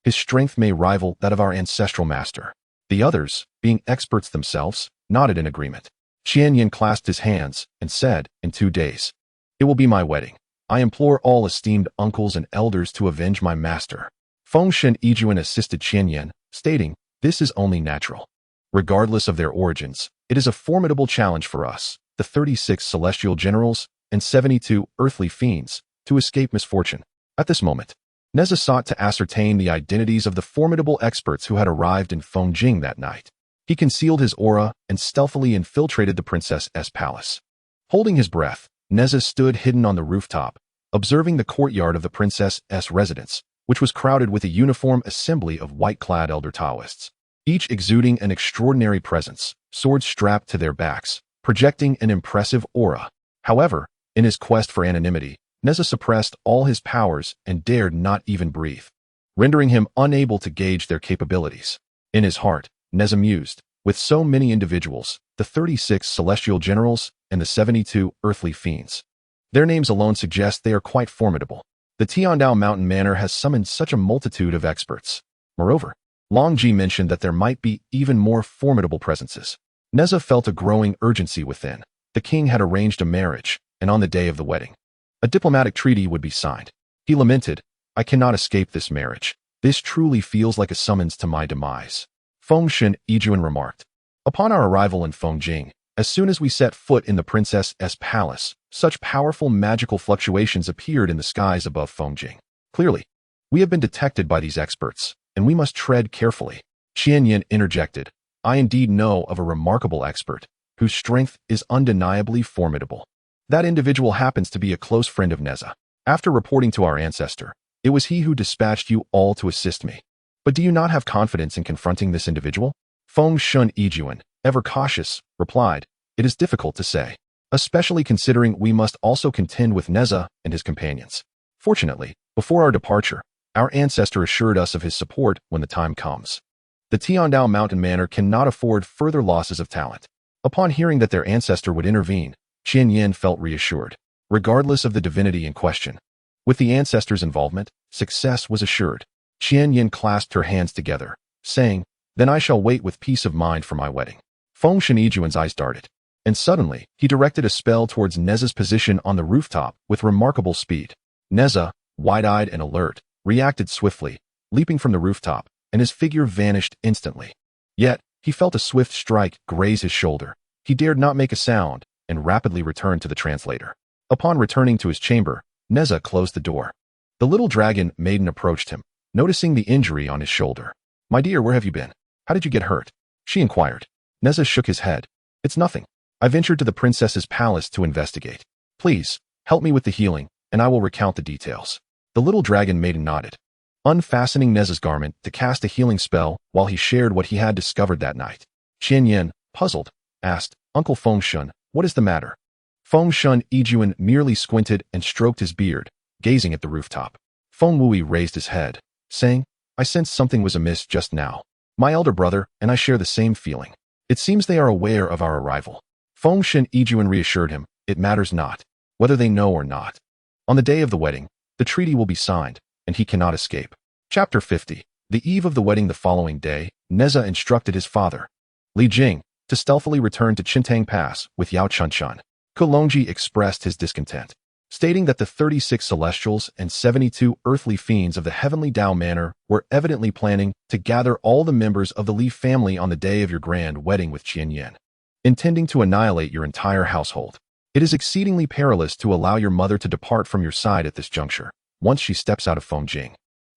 His strength may rival that of our ancestral master." The others, being experts themselves, nodded in agreement. Qianyan clasped his hands and said, "In 2 days, it will be my wedding. I implore all esteemed uncles and elders to avenge my master." Feng Shen Yijuan assisted Qianyan, stating, "This is only natural. Regardless of their origins, it is a formidable challenge for us, the 36 celestial generals and 72 earthly fiends, to escape misfortune." At this moment, Nezha sought to ascertain the identities of the formidable experts who had arrived in Fengjing that night. He concealed his aura and stealthily infiltrated the princess's palace. Holding his breath, Nezha stood hidden on the rooftop, observing the courtyard of the princess's residence, which was crowded with a uniform assembly of white-clad elder Taoists, each exuding an extraordinary presence, swords strapped to their backs, projecting an impressive aura. However, in his quest for anonymity, Nezha suppressed all his powers and dared not even breathe, rendering him unable to gauge their capabilities. In his heart, Nezha mused, with so many individuals, the 36 celestial generals and the 72 earthly fiends, Their names alone suggest they are quite formidable. The Tiandao Mountain Manor has summoned such a multitude of experts. Moreover, Longji mentioned that there might be even more formidable presences. Nezha felt a growing urgency within. The king had arranged a marriage, and on the day of the wedding, a diplomatic treaty would be signed. He lamented, "I cannot escape this marriage. This truly feels like a summons to my demise." Fengshen Yijuan remarked. Upon our arrival in Fengjing, as soon as we set foot in the princess's palace, such powerful magical fluctuations appeared in the skies above Fengjing. Clearly, we have been detected by these experts, and we must tread carefully. Qianyan interjected, I indeed know of a remarkable expert, whose strength is undeniably formidable. That individual happens to be a close friend of Nezha. After reporting to our ancestor, it was he who dispatched you all to assist me. But do you not have confidence in confronting this individual? Fengshen Yijuan, ever cautious, replied, It is difficult to say, especially considering we must also contend with Nezha and his companions. Fortunately, before our departure, our ancestor assured us of his support when the time comes. The Tiandao Mountain Manor cannot afford further losses of talent. Upon hearing that their ancestor would intervene, Qianyan felt reassured, regardless of the divinity in question. With the ancestor's involvement, success was assured. Qianyan clasped her hands together, saying, Then I shall wait with peace of mind for my wedding. Fengshen Yijuan's eyes darted, and suddenly he directed a spell towards Nezha's position on the rooftop with remarkable speed. Nezha, wide-eyed and alert, reacted swiftly, leaping from the rooftop, and his figure vanished instantly. Yet, he felt a swift strike graze his shoulder. He dared not make a sound, and rapidly returned to the translator. Upon returning to his chamber, Nezha closed the door. The little dragon maiden approached him, noticing the injury on his shoulder. My dear, where have you been? How did you get hurt? She inquired. Nezha shook his head. It's nothing. I ventured to the princess's palace to investigate. Please, help me with the healing, and I will recount the details. The little dragon maiden nodded, unfastening Nezha's garment to cast a healing spell while he shared what he had discovered that night. Qianyan, puzzled, asked, Uncle Fengshen, what is the matter? Fengshen Yijuan merely squinted and stroked his beard, gazing at the rooftop. Feng Wui raised his head, saying, I sensed something was amiss just now. My elder brother and I share the same feeling. It seems they are aware of our arrival. Fengshen Yijuan reassured him, it matters not, whether they know or not. On the day of the wedding, the treaty will be signed, and he cannot escape. Chapter 50. The eve of the wedding the following day, Nezha instructed his father, Li Jing, to stealthily return to Qintang Pass with Yao Chunshan. Longji expressed his discontent, stating that the 36 celestials and 72 earthly fiends of the heavenly Dao Manor were evidently planning to gather all the members of the Li family on the day of your grand wedding with Qianyan, intending to annihilate your entire household. It is exceedingly perilous to allow your mother to depart from your side at this juncture, once she steps out of Fengjing.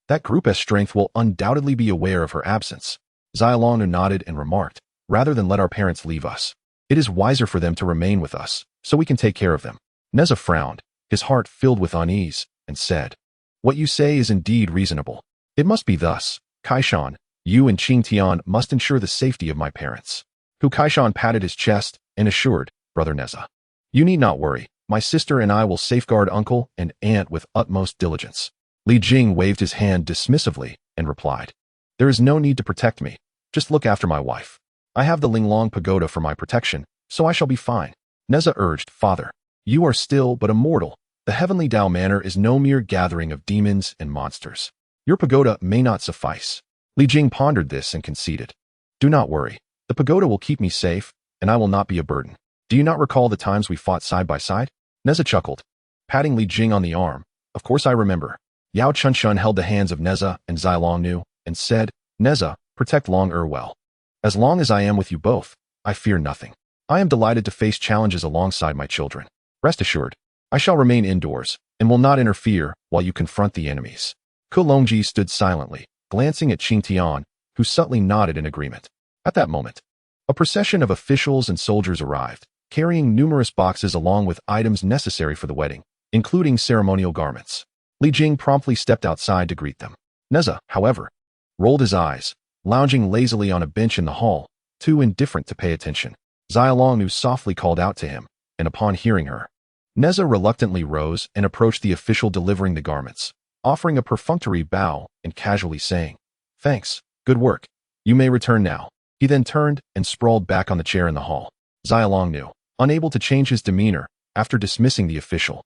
That group's strength will undoubtedly be aware of her absence. Xiaolong nodded and remarked, rather than let our parents leave us, it is wiser for them to remain with us, so we can take care of them. Nezha frowned, his heart filled with unease, and said, What you say is indeed reasonable. It must be thus. Kaishan, you and Qingtian must ensure the safety of my parents. Kaishan patted his chest and assured, Brother Nezha, you need not worry. My sister and I will safeguard uncle and aunt with utmost diligence. Li Jing waved his hand dismissively and replied, There is no need to protect me. Just look after my wife. I have the Linglong Pagoda for my protection, so I shall be fine. Nezha urged, Father, you are still but a mortal. The heavenly Dao Manor is no mere gathering of demons and monsters. Your pagoda may not suffice. Li Jing pondered this and conceded, Do not worry. The pagoda will keep me safe, and I will not be a burden. Do you not recall the times we fought side by side? Nezha chuckled, patting Li Jing on the arm. Of course I remember. Yao Chunshan held the hands of Nezha and Xiaolong and said, Nezha, protect Long well. As long as I am with you both, I fear nothing. I am delighted to face challenges alongside my children. Rest assured, I shall remain indoors and will not interfere while you confront the enemies. Longji stood silently, glancing at Qingtian, who subtly nodded in agreement. At that moment, a procession of officials and soldiers arrived, carrying numerous boxes along with items necessary for the wedding, including ceremonial garments. Li Jing promptly stepped outside to greet them. Nezha, however, rolled his eyes, lounging lazily on a bench in the hall, too indifferent to pay attention. Xiaolong softly called out to him, and upon hearing her, Nezha reluctantly rose and approached the official delivering the garments, offering a perfunctory bow and casually saying, Thanks, good work. You may return now. He then turned and sprawled back on the chair in the hall. Xiaolong, unable to change his demeanor after dismissing the official,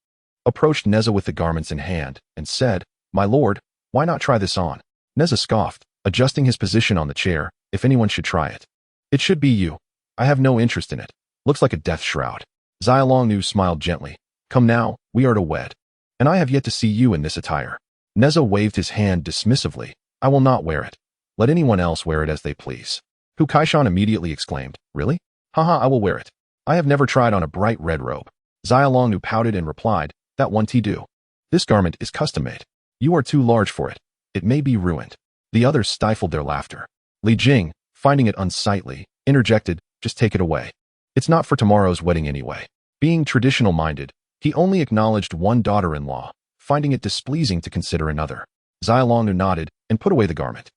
approached Nezha with the garments in hand, and said, "My lord, why not try this on?" Nezha scoffed, adjusting his position on the chair. "If anyone should try it, it should be you. I have no interest in it. Looks like a death shroud." Zhou Longnu smiled gently. "Come now, we are to wed. And I have yet to see you in this attire." Nezha waved his hand dismissively. "I will not wear it. Let anyone else wear it as they please." Hu Kaishan immediately exclaimed, "Really? Haha, I will wear it. I have never tried on a bright red robe." Zhou Longnu pouted and replied, "That won't do. This garment is custom-made. You are too large for it. It may be ruined." The others stifled their laughter. Li Jing, finding it unsightly, interjected, "Just take it away. It's not for tomorrow's wedding anyway." Being traditional-minded, he only acknowledged one daughter-in-law, finding it displeasing to consider another. Zhou Longnu nodded and put away the garment.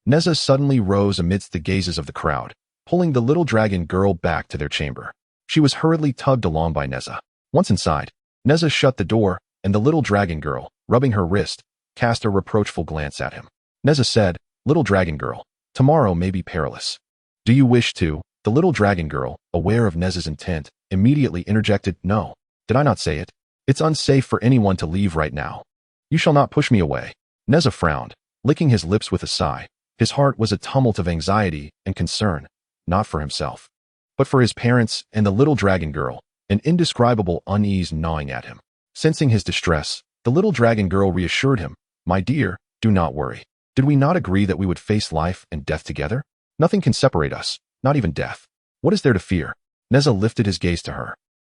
Nezha suddenly rose amidst the gazes of the crowd, pulling the little dragon girl back to their chamber. She was hurriedly tugged along by Nezha. Once inside, Nezha shut the door, and the little dragon girl, rubbing her wrist, cast a reproachful glance at him. Nezha said, "Little dragon girl, tomorrow may be perilous. Do you wish to?" The little dragon girl, aware of Nezha's intent, immediately interjected, "No. Did I not say it? It's unsafe for anyone to leave right now. You shall not push me away." Nezha frowned, licking his lips with a sigh. His heart was a tumult of anxiety and concern, not for himself, but for his parents and the little dragon girl, an indescribable unease gnawing at him. Sensing his distress, the little dragon girl reassured him, "My dear, do not worry. Did we not agree that we would face life and death together? Nothing can separate us, not even death. What is there to fear?" Nezha lifted his gaze to her,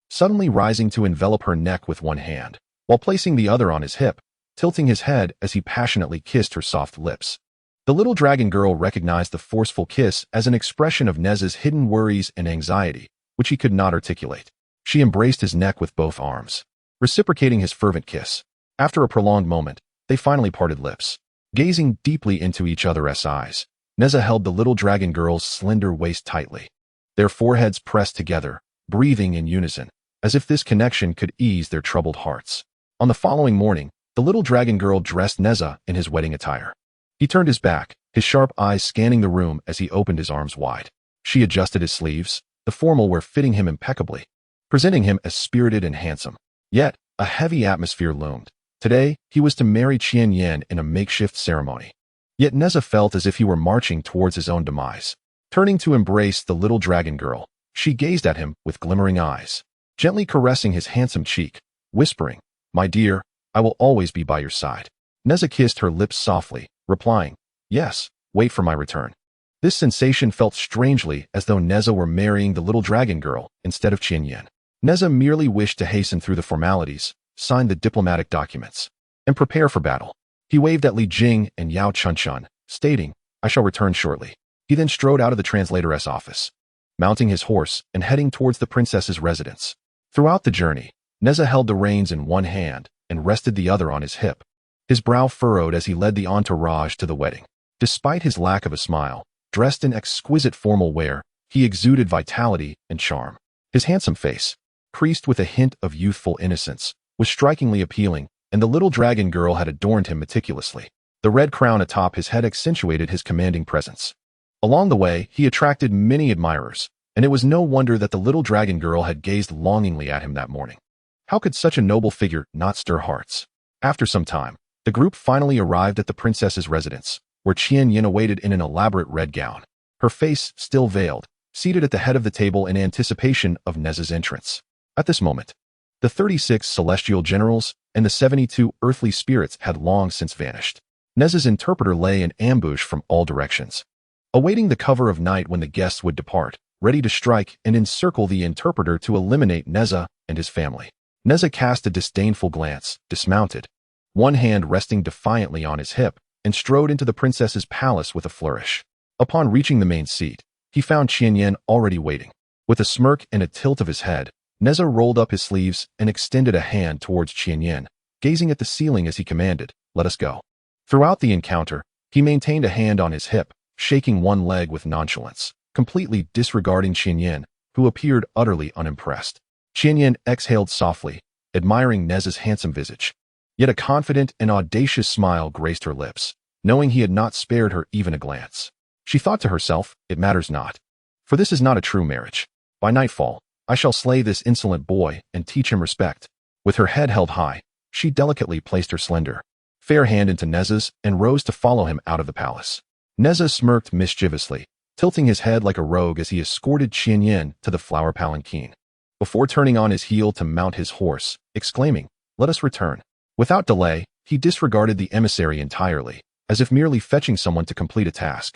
suddenly rising to envelop her neck with one hand, while placing the other on his hip, tilting his head as he passionately kissed her soft lips. The little dragon girl recognized the forceful kiss as an expression of Nezha's hidden worries and anxiety, which he could not articulate. She embraced his neck with both arms, reciprocating his fervent kiss. After a prolonged moment, they finally parted lips. Gazing deeply into each other's eyes, Nezha held the little dragon girl's slender waist tightly. Their foreheads pressed together, breathing in unison, as if this connection could ease their troubled hearts. On the following morning, the little dragon girl dressed Nezha in his wedding attire. He turned his back, his sharp eyes scanning the room as he opened his arms wide. She adjusted his sleeves, the formal wear fitting him impeccably, presenting him as spirited and handsome. Yet, a heavy atmosphere loomed. Today, he was to marry Qian Yan in a makeshift ceremony. Yet Nezha felt as if he were marching towards his own demise. Turning to embrace the little dragon girl, she gazed at him with glimmering eyes, gently caressing his handsome cheek, whispering, "My dear, I will always be by your side." Nezha kissed her lips softly, replying, "Yes, wait for my return." This sensation felt strangely as though Nezha were marrying the little dragon girl instead of Qian Yan. Nezha merely wished to hasten through the formalities, sign the diplomatic documents, and prepare for battle. He waved at Li Jing and Yao Chunchun, stating, "I shall return shortly." He then strode out of the translator's office, mounting his horse and heading towards the princess's residence. Throughout the journey, Nezha held the reins in one hand and rested the other on his hip. His brow furrowed as he led the entourage to the wedding. Despite his lack of a smile, dressed in exquisite formal wear, he exuded vitality and charm. His handsome face, creased with a hint of youthful innocence, was strikingly appealing, and the little dragon girl had adorned him meticulously. The red crown atop his head accentuated his commanding presence. Along the way, he attracted many admirers, and it was no wonder that the little dragon girl had gazed longingly at him that morning. How could such a noble figure not stir hearts? After some time, the group finally arrived at the princess's residence, where Qian Yin awaited in an elaborate red gown, her face still veiled, seated at the head of the table in anticipation of Nezha's entrance. At this moment, the 36 celestial generals and the 72 earthly spirits had long since vanished. Nezha's interpreter lay in ambush from all directions, awaiting the cover of night when the guests would depart, ready to strike and encircle the interpreter to eliminate Nezha and his family. Nezha cast a disdainful glance, dismounted, one hand resting defiantly on his hip, and strode into the princess's palace with a flourish. Upon reaching the main seat, he found Qian Yan already waiting. With a smirk and a tilt of his head, Nezha rolled up his sleeves and extended a hand towards Qian Yan, gazing at the ceiling as he commanded, "Let us go." Throughout the encounter, he maintained a hand on his hip, shaking one leg with nonchalance, completely disregarding Qian Yan, who appeared utterly unimpressed. Qian Yan exhaled softly, admiring Nezha's handsome visage. Yet a confident and audacious smile graced her lips, knowing he had not spared her even a glance. She thought to herself, "It matters not, for this is not a true marriage. By nightfall, I shall slay this insolent boy and teach him respect." With her head held high, she delicately placed her slender, fair hand into Nezha's and rose to follow him out of the palace. Nezha smirked mischievously, tilting his head like a rogue as he escorted Qianyan to the flower palanquin, before turning on his heel to mount his horse, exclaiming, "Let us return." Without delay, he disregarded the emissary entirely, as if merely fetching someone to complete a task.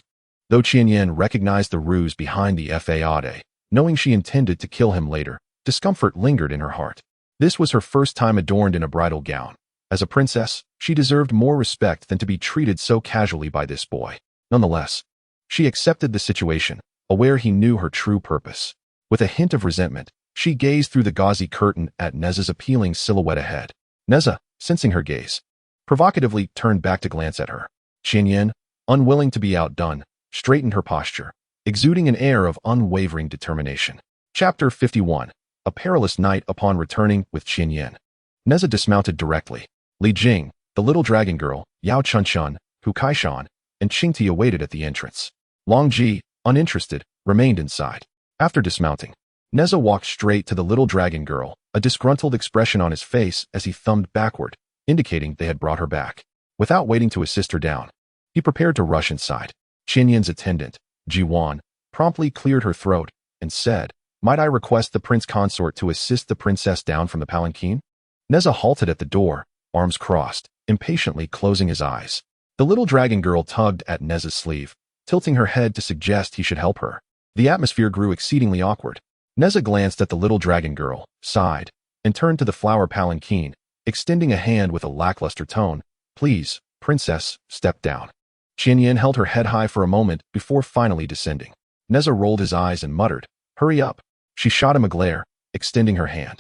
Though Qianyan recognized the ruse behind the faade, knowing she intended to kill him later, discomfort lingered in her heart. This was her first time adorned in a bridal gown. As a princess, she deserved more respect than to be treated so casually by this boy. Nonetheless, she accepted the situation, aware he knew her true purpose. With a hint of resentment, she gazed through the gauzy curtain at Nezha's appealing silhouette ahead. Nezha, sensing her gaze, provocatively turned back to glance at her. Qianyan, unwilling to be outdone, straightened her posture, exuding an air of unwavering determination. Chapter 51. A perilous night upon returning with Qianyan. Nezha dismounted directly. Li Jing, the little dragon girl, Yao Chunchun, Hu Kaishan, and Qingti awaited at the entrance. Longji, uninterested, remained inside. After dismounting, Nezha walked straight to the little dragon girl, a disgruntled expression on his face as he thumbed backward, indicating they had brought her back. Without waiting to assist her down, he prepared to rush inside. Qianyan's attendant, Jiwan, promptly cleared her throat and said, "Might I request the prince consort to assist the princess down from the palanquin?" Nezha halted at the door, arms crossed, impatiently closing his eyes. The little dragon girl tugged at Nezha's sleeve, tilting her head to suggest he should help her. The atmosphere grew exceedingly awkward. Nezha glanced at the little dragon girl, sighed, and turned to the flower palanquin, extending a hand with a lackluster tone. "Please, princess, step down." Qianyan held her head high for a moment before finally descending. Nezha rolled his eyes and muttered, "Hurry up." She shot him a glare, extending her hand.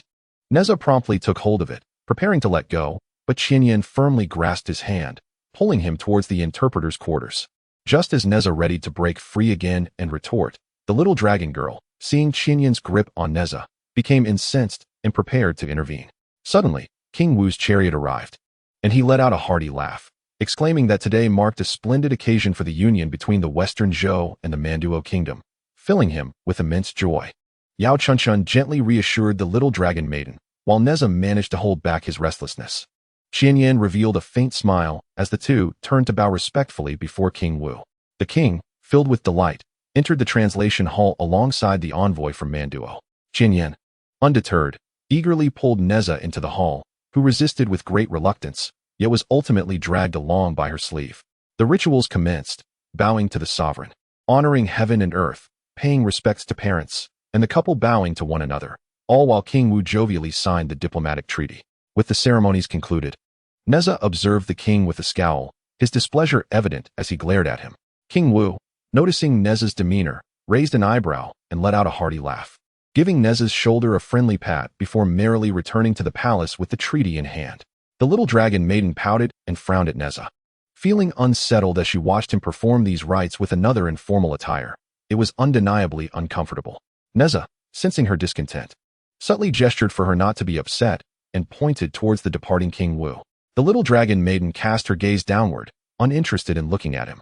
Nezha promptly took hold of it, preparing to let go, but Qianyan firmly grasped his hand, pulling him towards the interpreter's quarters. Just as Nezha readied to break free again and retort, the little dragon girl, seeing Qianyan's grip on Nezha, became incensed and prepared to intervene. Suddenly, King Wu's chariot arrived, and he let out a hearty laugh, exclaiming that today marked a splendid occasion for the union between the western Zhou and the Manduo kingdom, filling him with immense joy. Yao Chunchun gently reassured the little dragon maiden, while Nezha managed to hold back his restlessness. Qianyan revealed a faint smile as the two turned to bow respectfully before King Wu. The king, filled with delight, entered the translation hall alongside the envoy from Manduo. Qianyan, undeterred, eagerly pulled Nezha into the hall, who resisted with great reluctance, yet was ultimately dragged along by her sleeve. The rituals commenced, bowing to the sovereign, honoring heaven and earth, paying respects to parents, and the couple bowing to one another, all while King Wu jovially signed the diplomatic treaty. With the ceremonies concluded, Nezha observed the king with a scowl, his displeasure evident as he glared at him. King Wu, noticing Nezha's demeanor, raised an eyebrow and let out a hearty laugh, giving Nezha's shoulder a friendly pat before merrily returning to the palace with the treaty in hand. The little dragon maiden pouted and frowned at Nezha, feeling unsettled as she watched him perform these rites with another in formal attire. It was undeniably uncomfortable. Nezha, sensing her discontent, subtly gestured for her not to be upset and pointed towards the departing King Wu. The little dragon maiden cast her gaze downward, uninterested in looking at him.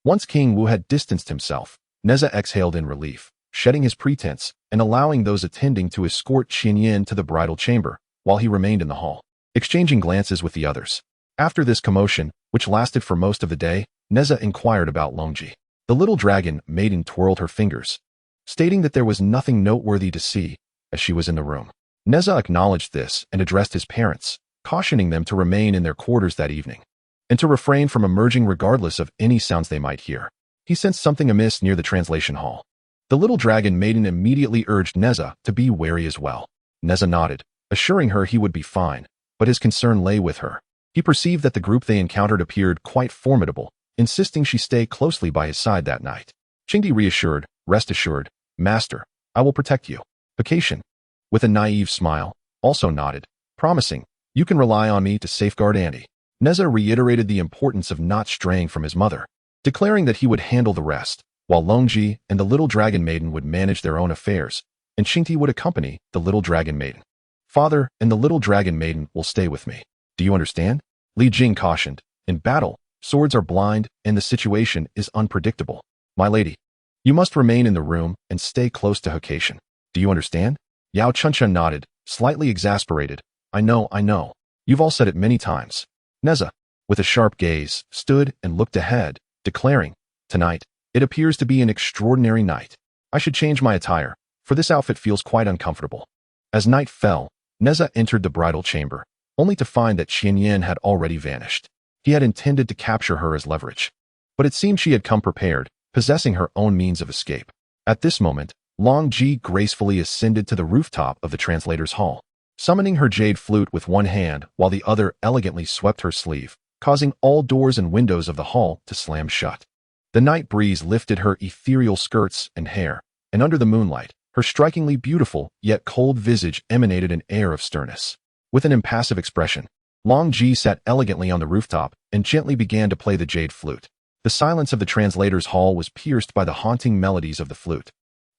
Once King Wu had distanced himself, Nezha exhaled in relief, shedding his pretense and allowing those attending to escort Qianyan to the bridal chamber while he remained in the hall, exchanging glances with the others. After this commotion, which lasted for most of the day, Nezha inquired about Longji. The little dragon maiden twirled her fingers, stating that there was nothing noteworthy to see as she was in the room. Nezha acknowledged this and addressed his parents, cautioning them to remain in their quarters that evening, and to refrain from emerging regardless of any sounds they might hear. He sensed something amiss near the translation hall. The little dragon maiden immediately urged Nezha to be wary as well. Nezha nodded, assuring her he would be fine, but his concern lay with her. He perceived that the group they encountered appeared quite formidable, insisting she stay closely by his side that night. Qingdi reassured, "Rest assured, master, I will protect you." Vacation, with a naive smile, also nodded, promising, "You can rely on me to safeguard Andy." Nezha reiterated the importance of not straying from his mother, declaring that he would handle the rest, while Longji and the little dragon maiden would manage their own affairs, and Qingti would accompany the little dragon maiden. "Father and the little dragon maiden will stay with me. Do you understand?" Li Jing cautioned. "In battle, swords are blind and the situation is unpredictable. My lady, you must remain in the room and stay close to Vacation. Do you understand?" Yao Chunchun nodded, slightly exasperated, I know. You've all said it many times. Nezha, with a sharp gaze, stood and looked ahead, declaring, tonight, it appears to be an extraordinary night. I should change my attire, for this outfit feels quite uncomfortable. As night fell, Nezha entered the bridal chamber, only to find that Qianyan had already vanished. He had intended to capture her as leverage. But it seemed she had come prepared, possessing her own means of escape. At this moment, Longji gracefully ascended to the rooftop of the translator's hall, summoning her jade flute with one hand while the other elegantly swept her sleeve, causing all doors and windows of the hall to slam shut. The night breeze lifted her ethereal skirts and hair, and under the moonlight, her strikingly beautiful yet cold visage emanated an air of sternness. With an impassive expression, Longji sat elegantly on the rooftop and gently began to play the jade flute. The silence of the translator's hall was pierced by the haunting melodies of the flute,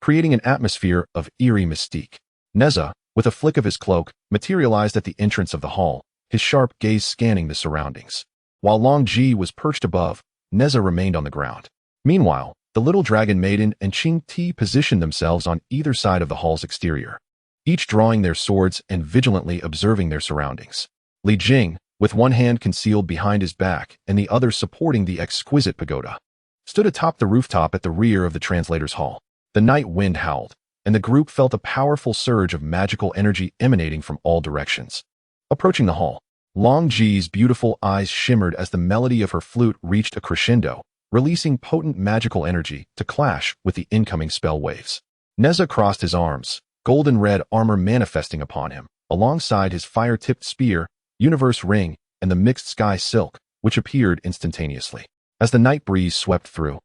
creating an atmosphere of eerie mystique. Nezha, with a flick of his cloak, materialized at the entrance of the hall, his sharp gaze scanning the surroundings. While Longji was perched above, Nezha remained on the ground. Meanwhile, the little dragon maiden and Qing Ti positioned themselves on either side of the hall's exterior, each drawing their swords and vigilantly observing their surroundings. Li Jing, with one hand concealed behind his back and the other supporting the exquisite pagoda, stood atop the rooftop at the rear of the translator's hall. The night wind howled, and the group felt a powerful surge of magical energy emanating from all directions. Approaching the hall, Longji's beautiful eyes shimmered as the melody of her flute reached a crescendo, releasing potent magical energy to clash with the incoming spell waves. Nezha crossed his arms, golden red armor manifesting upon him, alongside his fire-tipped spear, universe ring, and the mixed sky silk, which appeared instantaneously. As the night breeze swept through,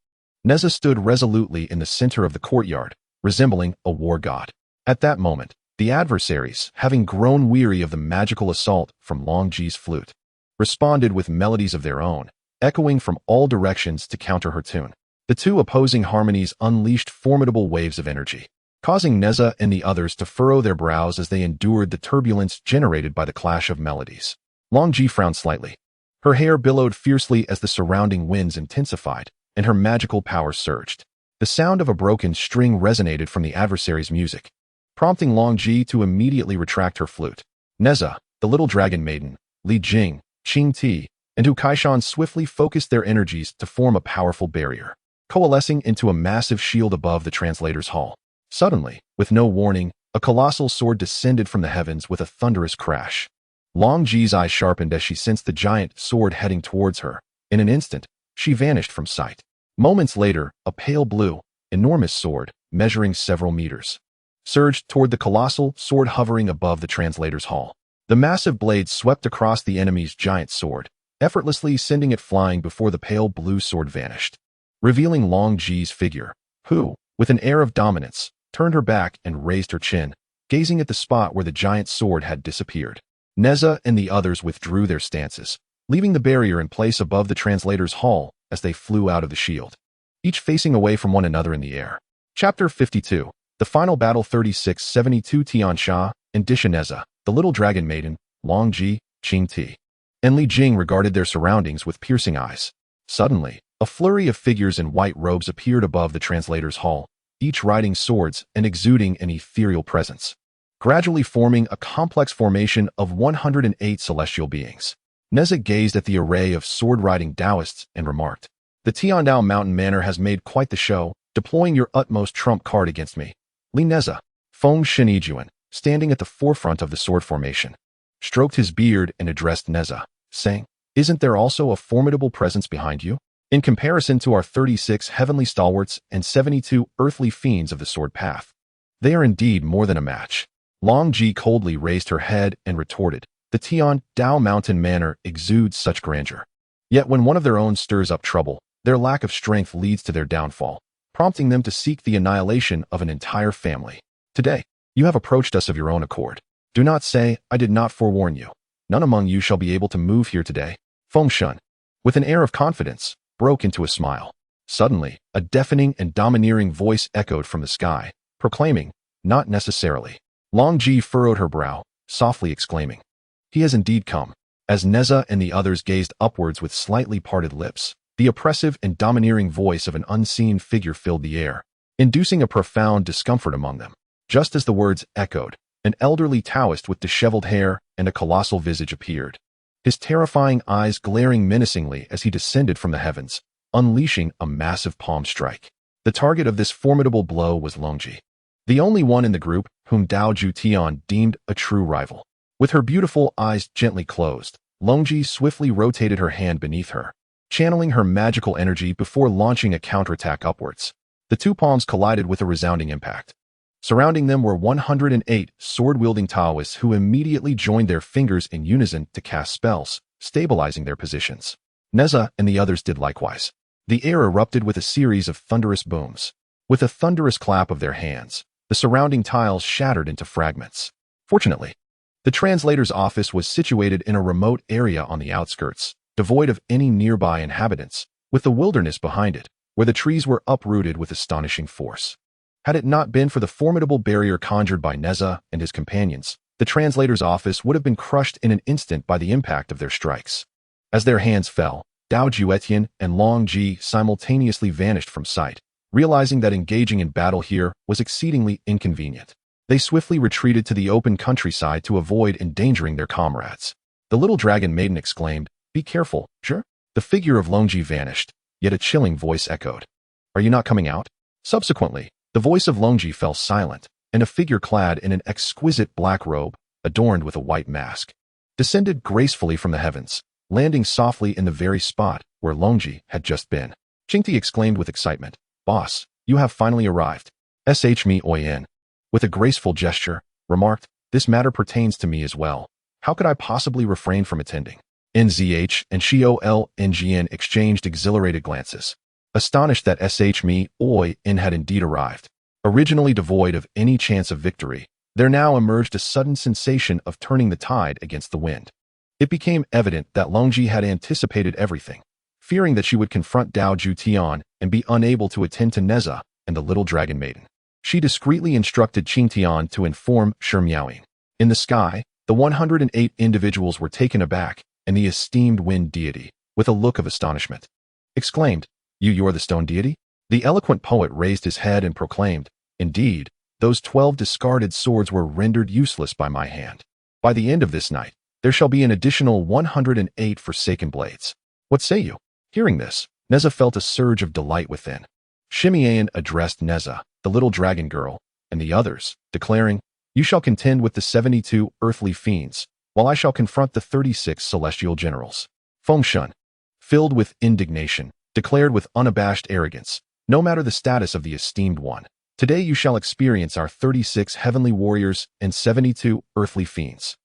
Nezha stood resolutely in the center of the courtyard, resembling a war god. At that moment, the adversaries, having grown weary of the magical assault from Longji's flute, responded with melodies of their own, echoing from all directions to counter her tune. The two opposing harmonies unleashed formidable waves of energy, causing Nezha and the others to furrow their brows as they endured the turbulence generated by the clash of melodies. Longji frowned slightly. Her hair billowed fiercely as the surrounding winds intensified, and her magical power surged. The sound of a broken string resonated from the adversary's music, prompting Longji to immediately retract her flute. Nezha, the little dragon maiden, Li Jing, Qing Ti, and Hu Kaishan swiftly focused their energies to form a powerful barrier, coalescing into a massive shield above the translator's hall. Suddenly, with no warning, a colossal sword descended from the heavens with a thunderous crash. Longji's eyes sharpened as she sensed the giant sword heading towards her. In an instant, she vanished from sight. Moments later, a pale blue, enormous sword, measuring several meters, surged toward the colossal sword hovering above the translator's hall. The massive blade swept across the enemy's giant sword, effortlessly sending it flying before the pale blue sword vanished, revealing Longji's figure, who, with an air of dominance, turned her back and raised her chin, gazing at the spot where the giant sword had disappeared. Nezha and the others withdrew their stances, leaving the barrier in place above the translator's hall as they flew out of the shield, each facing away from one another in the air. Chapter 52. The Final Battle 3672 Tiansha and Disha. Nezha, the little dragon maiden, Longji, Qing Ti, and Li Jing regarded their surroundings with piercing eyes. Suddenly, a flurry of figures in white robes appeared above the translator's hall, each riding swords and exuding an ethereal presence, gradually forming a complex formation of 108 celestial beings. Nezha gazed at the array of sword-riding Taoists and remarked, "The Tiandao Mountain Manor has made quite the show, deploying your utmost trump card against me." Li Nezha, Feng Shinijuan, standing at the forefront of the sword formation, stroked his beard and addressed Nezha, saying, "Isn't there also a formidable presence behind you? In comparison to our 36 heavenly stalwarts and 72 earthly fiends of the sword path, they are indeed more than a match." Longji coldly raised her head and retorted, "The Tiandao Mountain Manor exudes such grandeur. Yet when one of their own stirs up trouble, their lack of strength leads to their downfall, prompting them to seek the annihilation of an entire family. Today, you have approached us of your own accord. Do not say, 'I did not forewarn you.' None among you shall be able to move here today." Feng Shun, with an air of confidence, broke into a smile. Suddenly, a deafening and domineering voice echoed from the sky, proclaiming, "Not necessarily." Longji furrowed her brow, softly exclaiming, "He has indeed come." As Nezha and the others gazed upwards with slightly parted lips, the oppressive and domineering voice of an unseen figure filled the air, inducing a profound discomfort among them. Just as the words echoed, an elderly Taoist with disheveled hair and a colossal visage appeared, his terrifying eyes glaring menacingly as he descended from the heavens, unleashing a massive palm strike. The target of this formidable blow was Longji, the only one in the group whom Zhou Tian deemed a true rival. With her beautiful eyes gently closed, Longji swiftly rotated her hand beneath her, channeling her magical energy before launching a counterattack upwards. The two palms collided with a resounding impact. Surrounding them were 108 sword-wielding Taoists who immediately joined their fingers in unison to cast spells, stabilizing their positions. Nezha and the others did likewise. The air erupted with a series of thunderous booms. With a thunderous clap of their hands, the surrounding tiles shattered into fragments. Fortunately, the translator's office was situated in a remote area on the outskirts, devoid of any nearby inhabitants, with the wilderness behind it, where the trees were uprooted with astonishing force. Had it not been for the formidable barrier conjured by Nezha and his companions, the translator's office would have been crushed in an instant by the impact of their strikes. As their hands fell, Zhou and Longji simultaneously vanished from sight, realizing that engaging in battle here was exceedingly inconvenient. They swiftly retreated to the open countryside to avoid endangering their comrades. The little dragon maiden exclaimed, "Be careful, sure?" The figure of Longji vanished, yet a chilling voice echoed, "Are you not coming out?" Subsequently, the voice of Longji fell silent, and a figure clad in an exquisite black robe, adorned with a white mask, descended gracefully from the heavens, landing softly in the very spot where Longji had just been. Qingti exclaimed with excitement, "Boss, you have finally arrived." Sh Oyin, with a graceful gesture, remarked, "This matter pertains to me as well. How could I possibly refrain from attending?" NZH and Xiol Ngn exchanged exhilarated glances, astonished that Oyin had indeed arrived. Originally devoid of any chance of victory, there now emerged a sudden sensation of turning the tide against the wind. It became evident that Longji had anticipated everything, fearing that she would confront Zhou Tian and be unable to attend to Nezha and the little dragon maiden. She discreetly instructed Qingtian to inform Shimiaoing. In the sky, the 108 individuals were taken aback, and the esteemed wind deity, with a look of astonishment, exclaimed, You're the stone deity?" The eloquent poet raised his head and proclaimed, "Indeed, those 12 discarded swords were rendered useless by my hand. By the end of this night, there shall be an additional 108 forsaken blades. What say you?" Hearing this, Nezha felt a surge of delight within. Shimiaoing addressed Nezha, the little dragon girl, and the others, declaring, "You shall contend with the 72 earthly fiends, while I shall confront the 36 celestial generals." Fengshen, filled with indignation, declared with unabashed arrogance, "No matter the status of the esteemed one, today you shall experience our 36 heavenly warriors and 72 earthly fiends."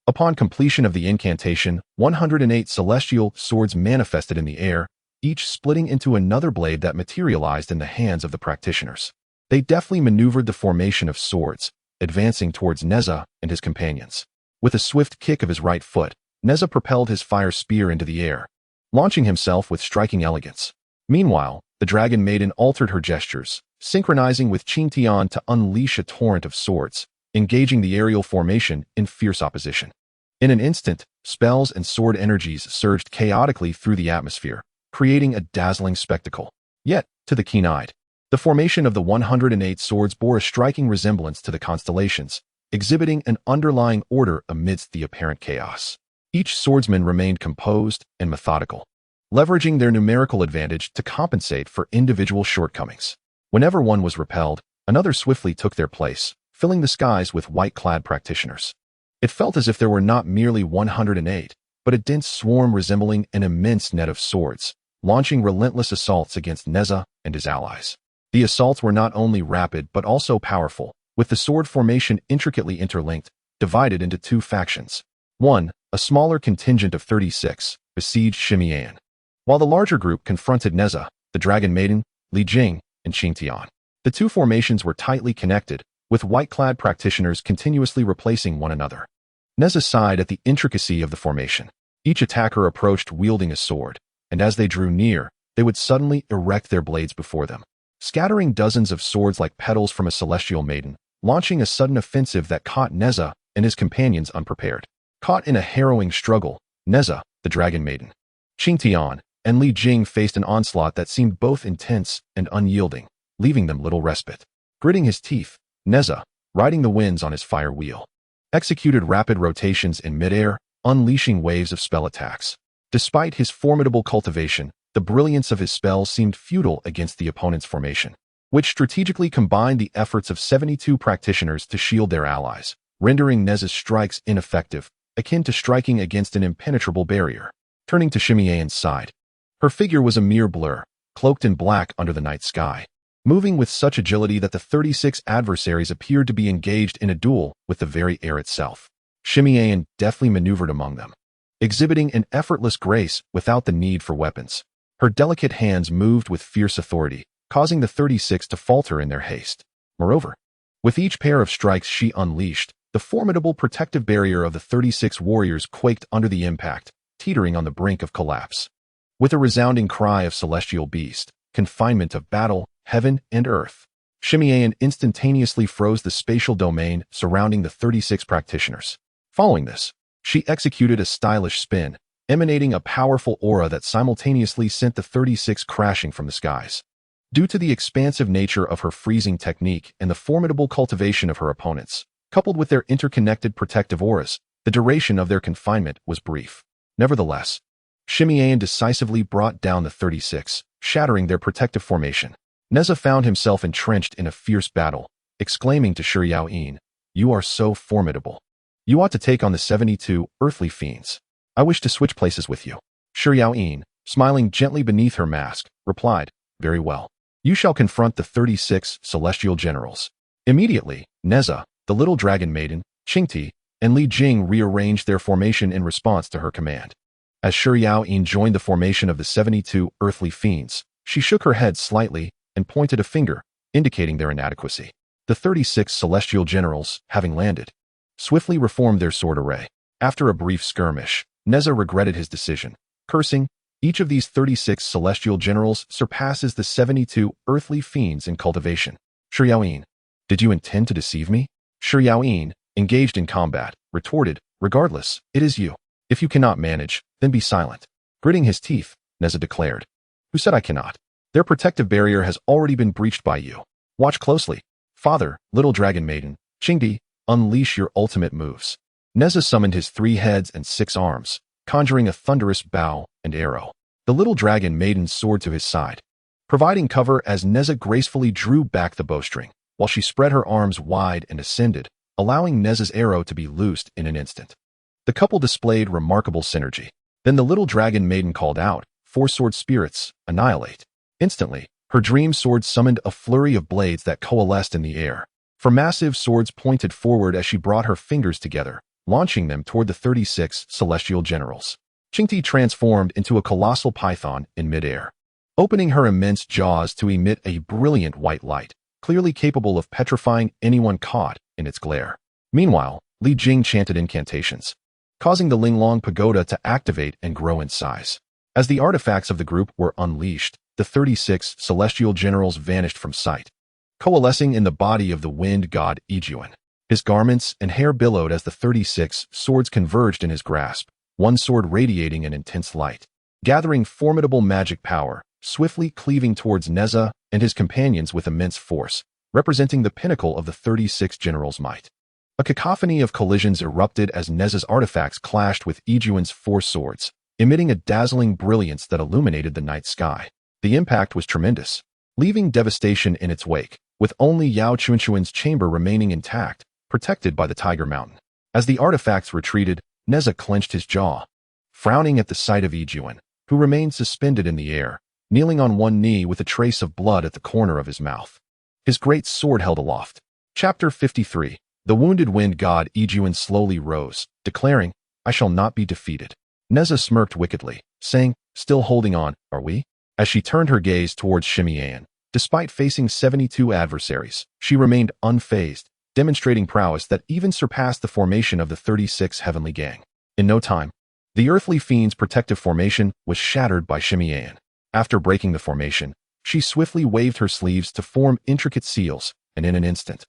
Upon completion of the incantation, 108 celestial swords manifested in the air, each splitting into another blade that materialized in the hands of the practitioners. They deftly maneuvered the formation of swords, advancing towards Nezha and his companions. With a swift kick of his right foot, Nezha propelled his fire spear into the air, launching himself with striking elegance. Meanwhile, the dragon maiden altered her gestures, synchronizing with Qingtian to unleash a torrent of swords, engaging the aerial formation in fierce opposition. In an instant, spells and sword energies surged chaotically through the atmosphere, creating a dazzling spectacle. Yet, to the keen-eyed, the formation of the 108 swords bore a striking resemblance to the constellations, exhibiting an underlying order amidst the apparent chaos. Each swordsman remained composed and methodical, leveraging their numerical advantage to compensate for individual shortcomings. Whenever one was repelled, another swiftly took their place, filling the skies with white-clad practitioners. It felt as if there were not merely 108, but a dense swarm resembling an immense net of swords, launching relentless assaults against Nezha and his allies. The assaults were not only rapid but also powerful, with the sword formation intricately interlinked, divided into two factions. One, a smaller contingent of 36, besieged Shimiaoing, while the larger group confronted Nezha, the Dragon Maiden, Li Jing, and Qingtian. The two formations were tightly connected, with white-clad practitioners continuously replacing one another. Nezha sighed at the intricacy of the formation. Each attacker approached wielding a sword, and as they drew near, they would suddenly erect their blades before them, scattering dozens of swords like petals from a celestial maiden, launching a sudden offensive that caught Nezha and his companions unprepared. Caught in a harrowing struggle, Nezha, the Dragon Maiden, Qingtian, and Li Jing faced an onslaught that seemed both intense and unyielding, leaving them little respite. Gritting his teeth, Nezha, riding the winds on his fire wheel, executed rapid rotations in midair, unleashing waves of spell attacks. Despite his formidable cultivation, the brilliance of his spells seemed futile against the opponent's formation, which strategically combined the efforts of 72 practitioners to shield their allies, rendering Nezha's strikes ineffective, akin to striking against an impenetrable barrier. Turning to Shimiyan's side, her figure was a mere blur, cloaked in black under the night sky, moving with such agility that the 36 adversaries appeared to be engaged in a duel with the very air itself. Shimiyan deftly maneuvered among them, exhibiting an effortless grace without the need for weapons. Her delicate hands moved with fierce authority, causing the 36 to falter in their haste. Moreover, with each pair of strikes she unleashed, the formidable protective barrier of the 36 warriors quaked under the impact, teetering on the brink of collapse. With a resounding cry of celestial beast, confinement of battle, heaven and earth, Shimiyan instantaneously froze the spatial domain surrounding the 36 practitioners. Following this, she executed a stylish spin, emanating a powerful aura that simultaneously sent the 36 crashing from the skies. Due to the expansive nature of her freezing technique and the formidable cultivation of her opponents, coupled with their interconnected protective auras, the duration of their confinement was brief. Nevertheless, Shimiyan decisively brought down the 36, shattering their protective formation. Nezha found himself entrenched in a fierce battle, exclaiming to Shiryaoin, "You are so formidable. You ought to take on the 72 earthly fiends. I wish to switch places with you." Shiryaoin, smiling gently beneath her mask, replied, "Very well. You shall confront the 36 celestial generals." Immediately, Nezha, the little dragon maiden, Qingti, and Li Jing rearranged their formation in response to her command. As Shiryaoin joined the formation of the 72 earthly fiends, she shook her head slightly and pointed a finger, indicating their inadequacy. The 36 celestial generals, having landed, swiftly reformed their sword array. After a brief skirmish, Nezha regretted his decision, cursing, "Each of these 36 celestial generals surpasses the 72 earthly fiends in cultivation." Shiryaoin, "Did you intend to deceive me?" Shiryaoin, engaged in combat, retorted, "Regardless, it is you. If you cannot manage, then be silent." Gritting his teeth, Nezha declared, "Who said I cannot? Their protective barrier has already been breached by you. Watch closely. Father, little dragon maiden, Qingdi, unleash your ultimate moves." Nezha summoned his 3 heads and 6 arms, conjuring a thunderous bow and arrow. The little dragon maiden's sword to his side, providing cover as Nezha gracefully drew back the bowstring, while she spread her arms wide and ascended, allowing Nezha's arrow to be loosed in an instant. The couple displayed remarkable synergy. Then the little dragon maiden called out, "Four-sword spirits, annihilate." Instantly, her dream sword summoned a flurry of blades that coalesced in the air. For massive swords pointed forward as she brought her fingers together, launching them toward the 36 celestial generals. Qingti transformed into a colossal python in midair, opening her immense jaws to emit a brilliant white light, clearly capable of petrifying anyone caught in its glare. Meanwhile, Li Jing chanted incantations, causing the Linglong pagoda to activate and grow in size. As the artifacts of the group were unleashed, the 36 celestial generals vanished from sight, coalescing in the body of the wind god Yijuan. His garments and hair billowed as the 36 swords converged in his grasp, one sword radiating an intense light, gathering formidable magic power, swiftly cleaving towards Nezha and his companions with immense force, representing the pinnacle of the 36 generals' might. A cacophony of collisions erupted as Nezha's artifacts clashed with Yijuan's 4 swords, emitting a dazzling brilliance that illuminated the night sky. The impact was tremendous, leaving devastation in its wake, with only Yao Chunchuan's chamber remaining intact, protected by the Tiger Mountain. As the artifacts retreated, Nezha clenched his jaw, frowning at the sight of Yijuan, who remained suspended in the air, kneeling on one knee with a trace of blood at the corner of his mouth, his great sword held aloft. Chapter 53. The wounded wind god Yijuan slowly rose, declaring, "I shall not be defeated." Nezha smirked wickedly, saying, "Still holding on, are we?" As she turned her gaze towards Shimiyan, despite facing 72 adversaries, she remained unfazed, demonstrating prowess that even surpassed the formation of the 36 heavenly gang. In no time, the earthly fiend's protective formation was shattered by Shimiyan. After breaking the formation, she swiftly waved her sleeves to form intricate seals, and in an instant,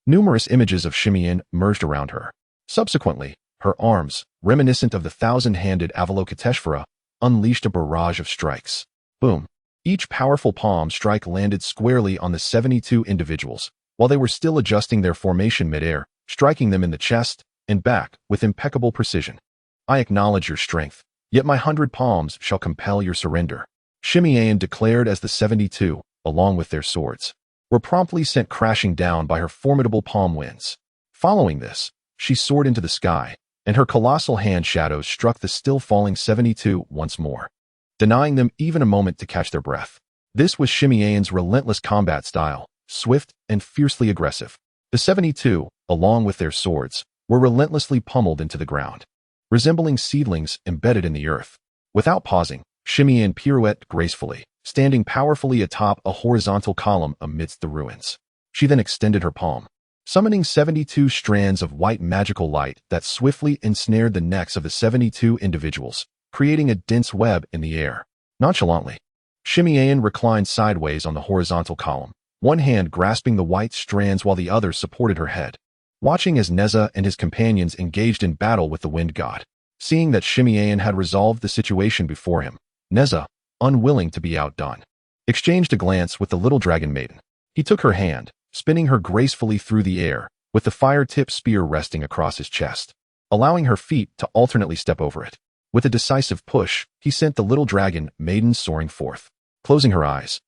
numerous images of Shimiyan merged around her. Subsequently, her arms, reminiscent of the 1,000-handed Avalokiteshvara, unleashed a barrage of strikes. Boom! Each powerful palm strike landed squarely on the 72 individuals, while they were still adjusting their formation midair, striking them in the chest, and back with impeccable precision. I acknowledge your strength, yet my 100 palms shall compel your surrender, Shimeayan declared as the 72, along with their swords, were promptly sent crashing down by her formidable palm winds. Following this, she soared into the sky, and her colossal hand shadows struck the still falling 72 once more, denying them even a moment to catch their breath. This was Shimeayan's relentless combat style, swift and fiercely aggressive. The 72, along with their swords, were relentlessly pummeled into the ground, resembling seedlings embedded in the earth. Without pausing, Shimeayan pirouetted gracefully, standing powerfully atop a horizontal column amidst the ruins. She then extended her palm, summoning 72 strands of white magical light that swiftly ensnared the necks of the 72 individuals, creating a dense web in the air. Nonchalantly, Shimeayan reclined sideways on the horizontal column, one hand grasping the white strands while the other supported her head, watching as Nezha and his companions engaged in battle with the wind god. Seeing that Shimeayan had resolved the situation before him, Nezha, unwilling to be outdone, exchanged a glance with the little dragon maiden. He took her hand, spinning her gracefully through the air, with the fire-tipped spear resting across his chest, allowing her feet to alternately step over it. With a decisive push, he sent the little dragon maiden soaring forth. Closing her eyes,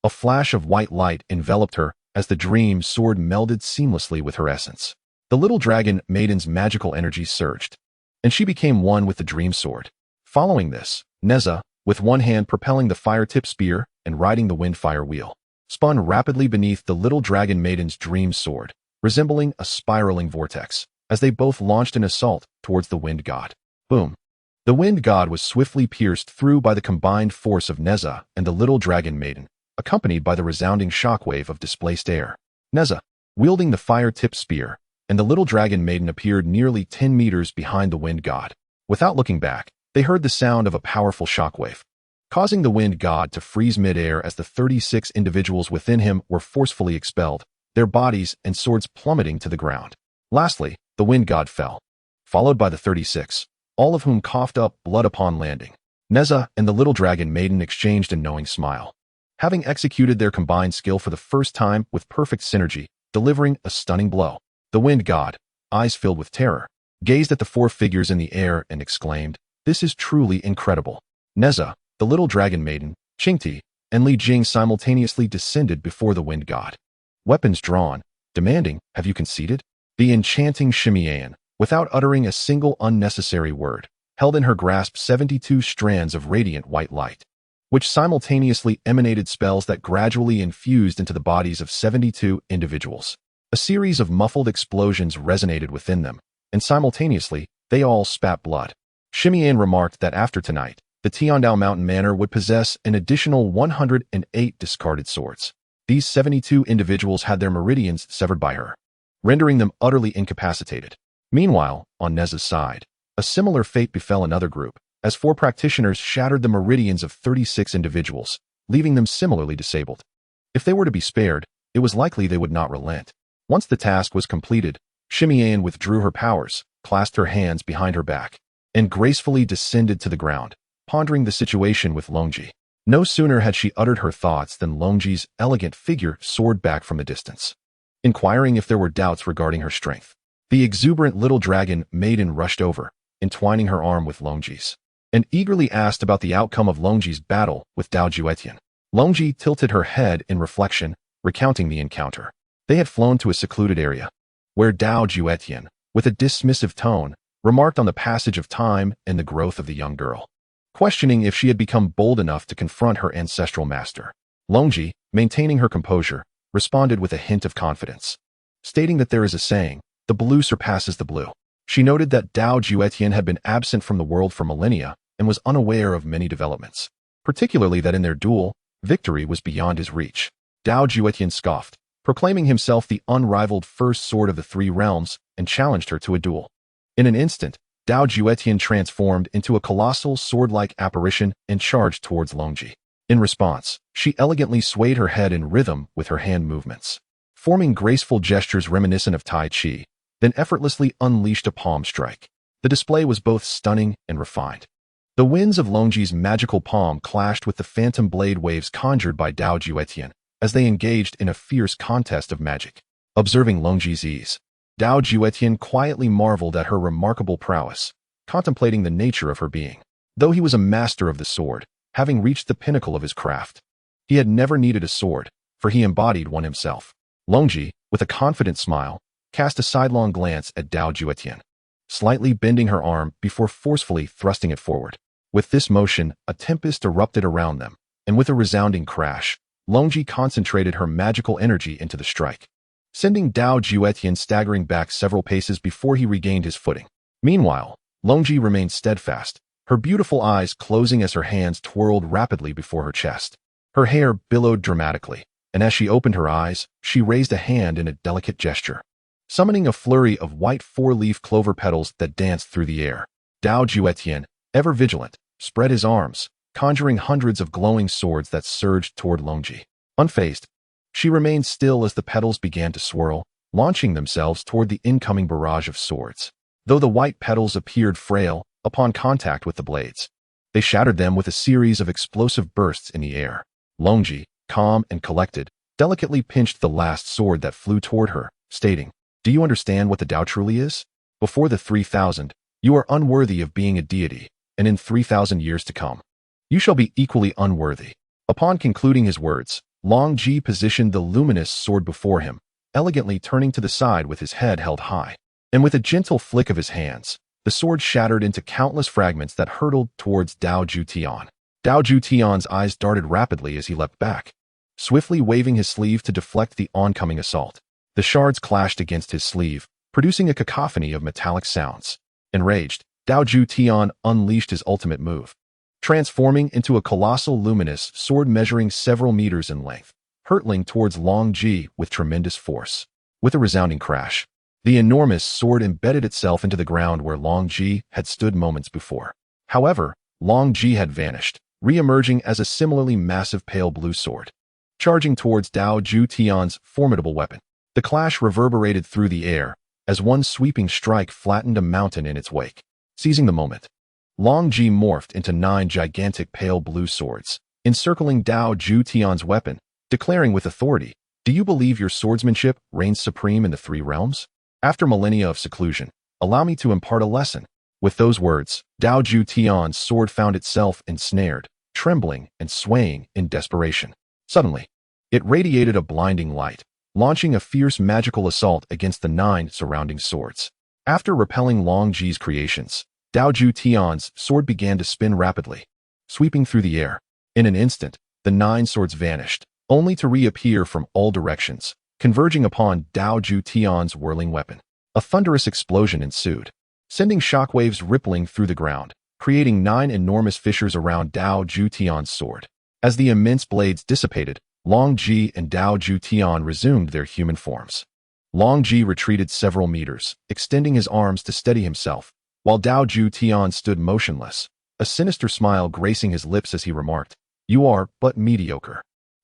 a flash of white light enveloped her as the dream sword melded seamlessly with her essence. The little dragon maiden's magical energy surged, and she became one with the dream sword. Following this, Nezha, with one hand propelling the fire-tipped spear and riding the wind-fire wheel, spun rapidly beneath the little dragon maiden's dream sword, resembling a spiraling vortex, as they both launched an assault towards the wind god. Boom! The wind god was swiftly pierced through by the combined force of Nezha and the little dragon maiden, accompanied by the resounding shockwave of displaced air. Nezha, wielding the fire-tipped spear, and the little dragon maiden appeared nearly 10 meters behind the wind god. Without looking back, they heard the sound of a powerful shockwave, causing the wind god to freeze mid-air as the 36 individuals within him were forcefully expelled, their bodies and swords plummeting to the ground. Lastly, the wind god fell, followed by the 36, all of whom coughed up blood upon landing. Nezha and the little dragon maiden exchanged a knowing smile, having executed their combined skill for the first time with perfect synergy, delivering a stunning blow. The wind god, eyes filled with terror, gazed at the four figures in the air and exclaimed, "This is truly incredible." Nezha, the little dragon maiden, Qingti, and Li Jing simultaneously descended before the wind god, weapons drawn, demanding, "Have you conceded?" The enchanting Shimeayan, without uttering a single unnecessary word, held in her grasp 72 strands of radiant white light, which simultaneously emanated spells that gradually infused into the bodies of 72 individuals. A series of muffled explosions resonated within them, and simultaneously, they all spat blood. Shimeayan remarked that after tonight, the Tiandao Mountain Manor would possess an additional 108 discarded swords. These 72 individuals had their meridians severed by her, rendering them utterly incapacitated. Meanwhile, on Nezha's side, a similar fate befell another group, as 4 practitioners shattered the meridians of 36 individuals, leaving them similarly disabled. If they were to be spared, it was likely they would not relent. Once the task was completed, Shimeayan withdrew her powers, clasped her hands behind her back, and gracefully descended to the ground, pondering the situation with Longji. No sooner had she uttered her thoughts than Longji's elegant figure soared back from the distance, inquiring if there were doubts regarding her strength. The exuberant little dragon maiden rushed over, entwining her arm with Longji's, and eagerly asked about the outcome of Longji's battle with Dao Juetian. Longji tilted her head in reflection, recounting the encounter. They had flown to a secluded area, where Dao Juetian, with a dismissive tone, remarked on the passage of time and the growth of the young girl, questioning if she had become bold enough to confront her ancestral master. Longji, maintaining her composure, responded with a hint of confidence, stating that there is a saying, "The blue surpasses the blue." She noted that Dao Juetian had been absent from the world for millennia and was unaware of many developments, particularly that in their duel, victory was beyond his reach. Dao Juetian scoffed, proclaiming himself the unrivaled first sword of the 3 realms, and challenged her to a duel. In an instant, Dao Juetian transformed into a colossal sword-like apparition and charged towards Longji. In response, she elegantly swayed her head in rhythm with her hand movements, forming graceful gestures reminiscent of Tai Chi, then effortlessly unleashed a palm strike. The display was both stunning and refined. The winds of Longji's magical palm clashed with the phantom blade waves conjured by Dao Juetian, as they engaged in a fierce contest of magic. Observing Longji's ease, Dao Juetian quietly marveled at her remarkable prowess, contemplating the nature of her being. Though he was a master of the sword, having reached the pinnacle of his craft, he had never needed a sword, for he embodied one himself. Longji, with a confident smile, cast a sidelong glance at Dao Juetian, slightly bending her arm before forcefully thrusting it forward. With this motion, a tempest erupted around them, and with a resounding crash, Longji concentrated her magical energy into the strike, sending Dao Juetian staggering back several paces before he regained his footing. Meanwhile, Longji remained steadfast, her beautiful eyes closing as her hands twirled rapidly before her chest. Her hair billowed dramatically, and as she opened her eyes, she raised a hand in a delicate gesture, summoning a flurry of white four-leaf clover petals that danced through the air. Dao Juetian, ever vigilant, spread his arms, conjuring hundreds of glowing swords that surged toward Longji. Unfazed, she remained still as the petals began to swirl, launching themselves toward the incoming barrage of swords. Though the white petals appeared frail upon contact with the blades, they shattered them with a series of explosive bursts in the air. Longji, calm and collected, delicately pinched the last sword that flew toward her, stating, "Do you understand what the Tao truly is? Before the 3,000, you are unworthy of being a deity, and in 3,000 years to come, you shall be equally unworthy." Upon concluding his words, Longji positioned the luminous sword before him, elegantly turning to the side with his head held high. And with a gentle flick of his hands, the sword shattered into countless fragments that hurtled towards Dao Juetian. Dao Juetian's eyes darted rapidly as he leapt back, swiftly waving his sleeve to deflect the oncoming assault. The shards clashed against his sleeve, producing a cacophony of metallic sounds. Enraged, Dao Juetian unleashed his ultimate move, transforming into a colossal luminous sword measuring several meters in length, hurtling towards Longji with tremendous force. With a resounding crash, the enormous sword embedded itself into the ground where Longji had stood moments before. However, Longji had vanished, re-emerging as a similarly massive pale blue sword, charging towards Dao Juetian's formidable weapon. The clash reverberated through the air as one sweeping strike flattened a mountain in its wake. Seizing the moment, Longji morphed into 9 gigantic pale blue swords, encircling Dao Juetian's weapon, declaring with authority, "Do you believe your swordsmanship reigns supreme in the 3 realms? After millennia of seclusion, allow me to impart a lesson." With those words, Dao Juetian's sword found itself ensnared, trembling and swaying in desperation. Suddenly, it radiated a blinding light, launching a fierce magical assault against the 9 surrounding swords. After repelling Longji's creations, Dao Juetian's sword began to spin rapidly, sweeping through the air. In an instant, the 9 swords vanished, only to reappear from all directions, converging upon Dao Juetian's whirling weapon. A thunderous explosion ensued, sending shockwaves rippling through the ground, creating 9 enormous fissures around Dao Juetian's sword. As the immense blades dissipated, Longji and Dao Juetian resumed their human forms. Longji retreated several meters, extending his arms to steady himself, while Dao Juetian stood motionless, a sinister smile gracing his lips as he remarked, "You are but mediocre."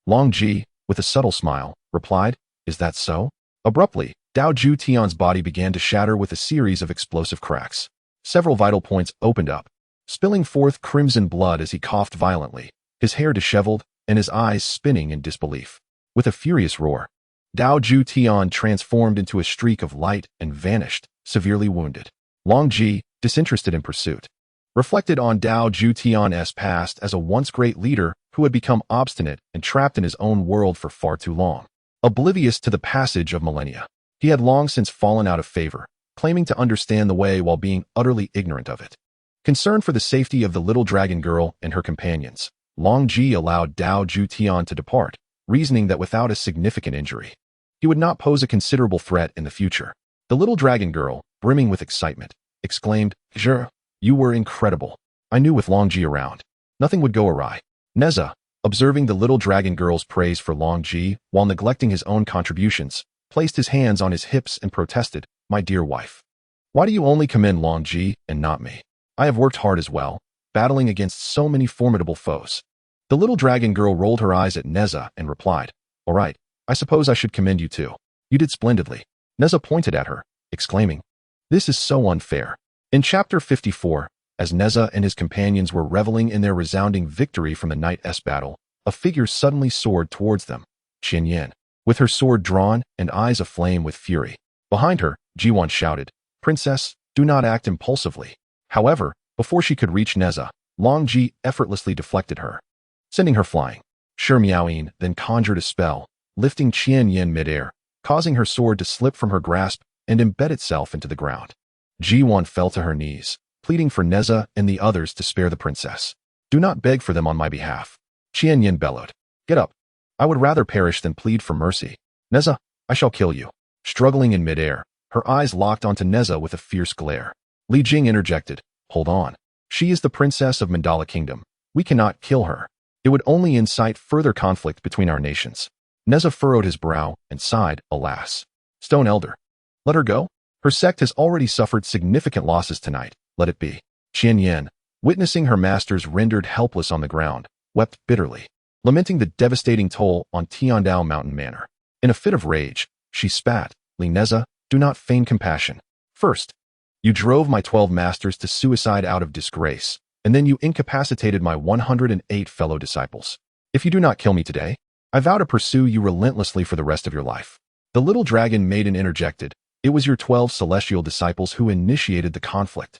Longji, with a subtle smile, replied, "Is that so?" Abruptly, Dao Juetian's body began to shatter with a series of explosive cracks. Several vital points opened up, spilling forth crimson blood as he coughed violently, his hair disheveled and his eyes spinning in disbelief. With a furious roar, Dao Juetian transformed into a streak of light and vanished, severely wounded. Longji, disinterested in pursuit, reflected on Dao Juetian's past as a once great leader who had become obstinate and trapped in his own world for far too long. Oblivious to the passage of millennia, he had long since fallen out of favor, claiming to understand the way while being utterly ignorant of it. Concerned for the safety of the little dragon girl and her companions, Longji allowed Dao Juetian to depart, reasoning that without a significant injury, he would not pose a considerable threat in the future. The little dragon girl, brimming with excitement, exclaimed, "Zhou, you were incredible. I knew with Longji around, nothing would go awry." Nezha, observing the little dragon girl's praise for Longji while neglecting his own contributions, placed his hands on his hips and protested, "My dear wife, why do you only commend Longji and not me? I have worked hard as well, battling against so many formidable foes." The little dragon girl rolled her eyes at Nezha and replied, "All right, I suppose I should commend you too. You did splendidly." Nezha pointed at her, exclaiming, "This is so unfair." In chapter 54, as Nezha and his companions were reveling in their resounding victory from the night's battle, a figure suddenly soared towards them, Qianyan, with her sword drawn and eyes aflame with fury. Behind her, Ji shouted. Princess, do not act impulsively. However, before she could reach Nezha, Longji effortlessly deflected her, sending her flying. Shi Miaoyin then conjured a spell, lifting Qian Yin midair, causing her sword to slip from her grasp and embed itself into the ground. Ji fell to her knees, pleading for Nezha and the others to spare the princess. Do not beg for them on my behalf. Qian Yin bellowed. Get up. I would rather perish than plead for mercy. Nezha, I shall kill you. Struggling in midair, her eyes locked onto Nezha with a fierce glare. Li Jing interjected. Hold on. She is the princess of Mandala Kingdom. We cannot kill her. It would only incite further conflict between our nations. Nezha furrowed his brow and sighed, alas. Stone Elder. Let her go? Her sect has already suffered significant losses tonight. Let it be. Qian Yin, witnessing her masters rendered helpless on the ground, wept bitterly, lamenting the devastating toll on Tiandao Mountain Manor. In a fit of rage, she spat, Li Nezha, do not feign compassion. First, you drove my 12 masters to suicide out of disgrace, and then you incapacitated my 108 fellow disciples. If you do not kill me today, I vow to pursue you relentlessly for the rest of your life. The little dragon maiden interjected. It was your 12 celestial disciples who initiated the conflict.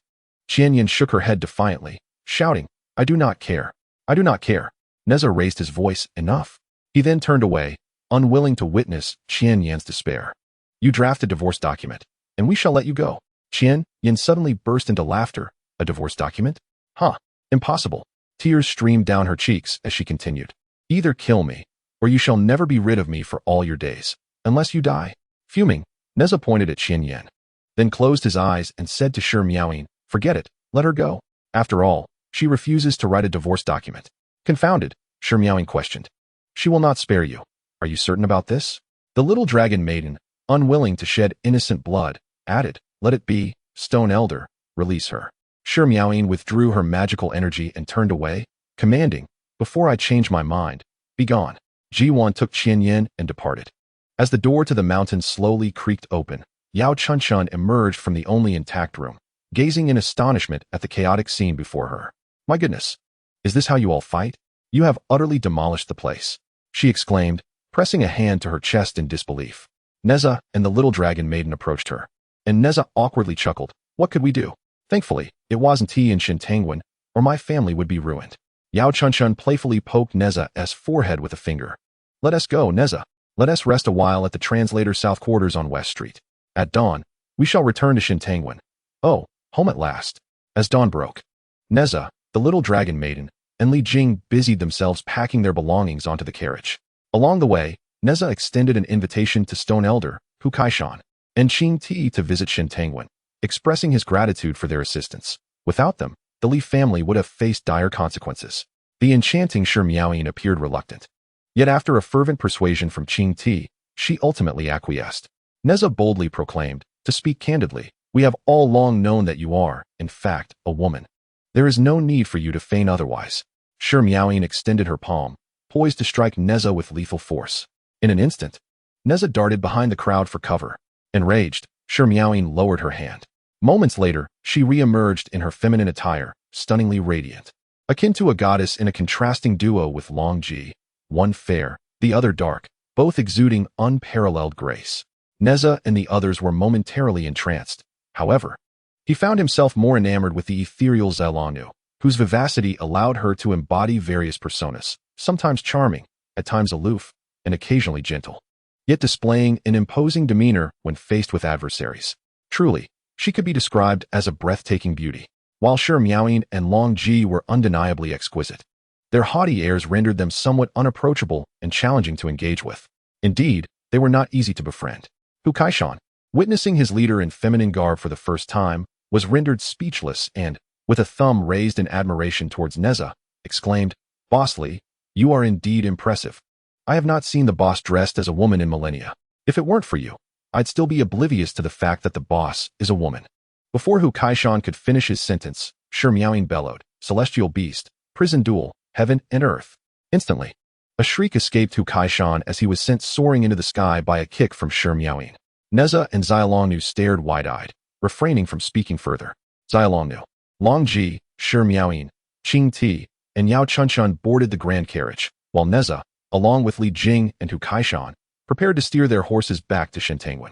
Qian Yin shook her head defiantly, shouting, I do not care. I do not care. Nezha raised his voice, enough. He then turned away, unwilling to witness Qian Yin's despair. You draft a divorce document, and we shall let you go. Qian Yin suddenly burst into laughter. A divorce document? Huh, impossible. Tears streamed down her cheeks as she continued. Either kill me, or you shall never be rid of me for all your days, unless you die. Fuming, Nezha pointed at Qian Yin, then closed his eyes and said to Shi Miaoyin, forget it, let her go. After all, she refuses to write a divorce document. Confounded, Shi Miaoyin questioned. She will not spare you. Are you certain about this? The little dragon maiden, unwilling to shed innocent blood, added, let it be, Stone Elder, release her. Shi Miaoyin withdrew her magical energy and turned away, commanding, before I change my mind, be gone. Ji took Qian Yin and departed. As the door to the mountain slowly creaked open, Yao Chunchun emerged from the only intact room, gazing in astonishment at the chaotic scene before her. My goodness, is this how you all fight? You have utterly demolished the place, she exclaimed, pressing a hand to her chest in disbelief. Nezha and the little dragon maiden approached her, and Nezha awkwardly chuckled. What could we do? Thankfully, it wasn't he in Shintangwan, or my family would be ruined. Yao Chunchun playfully poked Nezha's forehead with a finger. Let us go, Nezha. Let us rest a while at the translator's south quarters on West Street. At dawn, we shall return to Shintangwan. Oh, home at last. As dawn broke, Nezha, the little dragon maiden, and Li Jing busied themselves packing their belongings onto the carriage. Along the way, Nezha extended an invitation to Stone Elder, Hu Kaishan, and Qing Ti to visit Shintangwan, expressing his gratitude for their assistance. Without them, the Li family would have faced dire consequences. The enchanting Shi Miaoyin appeared reluctant. Yet after a fervent persuasion from Qing Ti, she ultimately acquiesced. Nezha boldly proclaimed, to speak candidly, we have all long known that you are, in fact, a woman. There is no need for you to feign otherwise. Shi Miaoyin extended her palm, poised to strike Nezha with lethal force. In an instant, Nezha darted behind the crowd for cover. Enraged, Shi Miaoyin lowered her hand. Moments later, she re-emerged in her feminine attire, stunningly radiant. Akin to a goddess in a contrasting duo with Longji, one fair, the other dark, both exuding unparalleled grace. Nezha and the others were momentarily entranced. However, he found himself more enamored with the ethereal Zhou, whose vivacity allowed her to embody various personas, sometimes charming, at times aloof, and occasionally gentle, yet displaying an imposing demeanor when faced with adversaries. Truly, she could be described as a breathtaking beauty, while Shi Miaoyin and Longji were undeniably exquisite. Their haughty airs rendered them somewhat unapproachable and challenging to engage with. Indeed, they were not easy to befriend. Hu Kaishan, witnessing his leader in feminine garb for the first time, was rendered speechless and, with a thumb raised in admiration towards Nezha, exclaimed, Boss Li, you are indeed impressive. I have not seen the boss dressed as a woman in millennia. If it weren't for you, I'd still be oblivious to the fact that the boss is a woman. Before Hu Kaishan could finish his sentence, Shi Miaoyin bellowed, Celestial beast, prison duel, heaven and earth. Instantly, a shriek escaped Hu Kaishan as he was sent soaring into the sky by a kick from Shi Miaoyin. Nezha and Zhou stared wide-eyed, refraining from speaking further. Zhou, Longji, Shi Miaoyin, Qing Ti, and Yao Chunchun boarded the grand carriage, while Nezha, along with Li Jing and Hu Kaishan, prepared to steer their horses back to Shintangwan.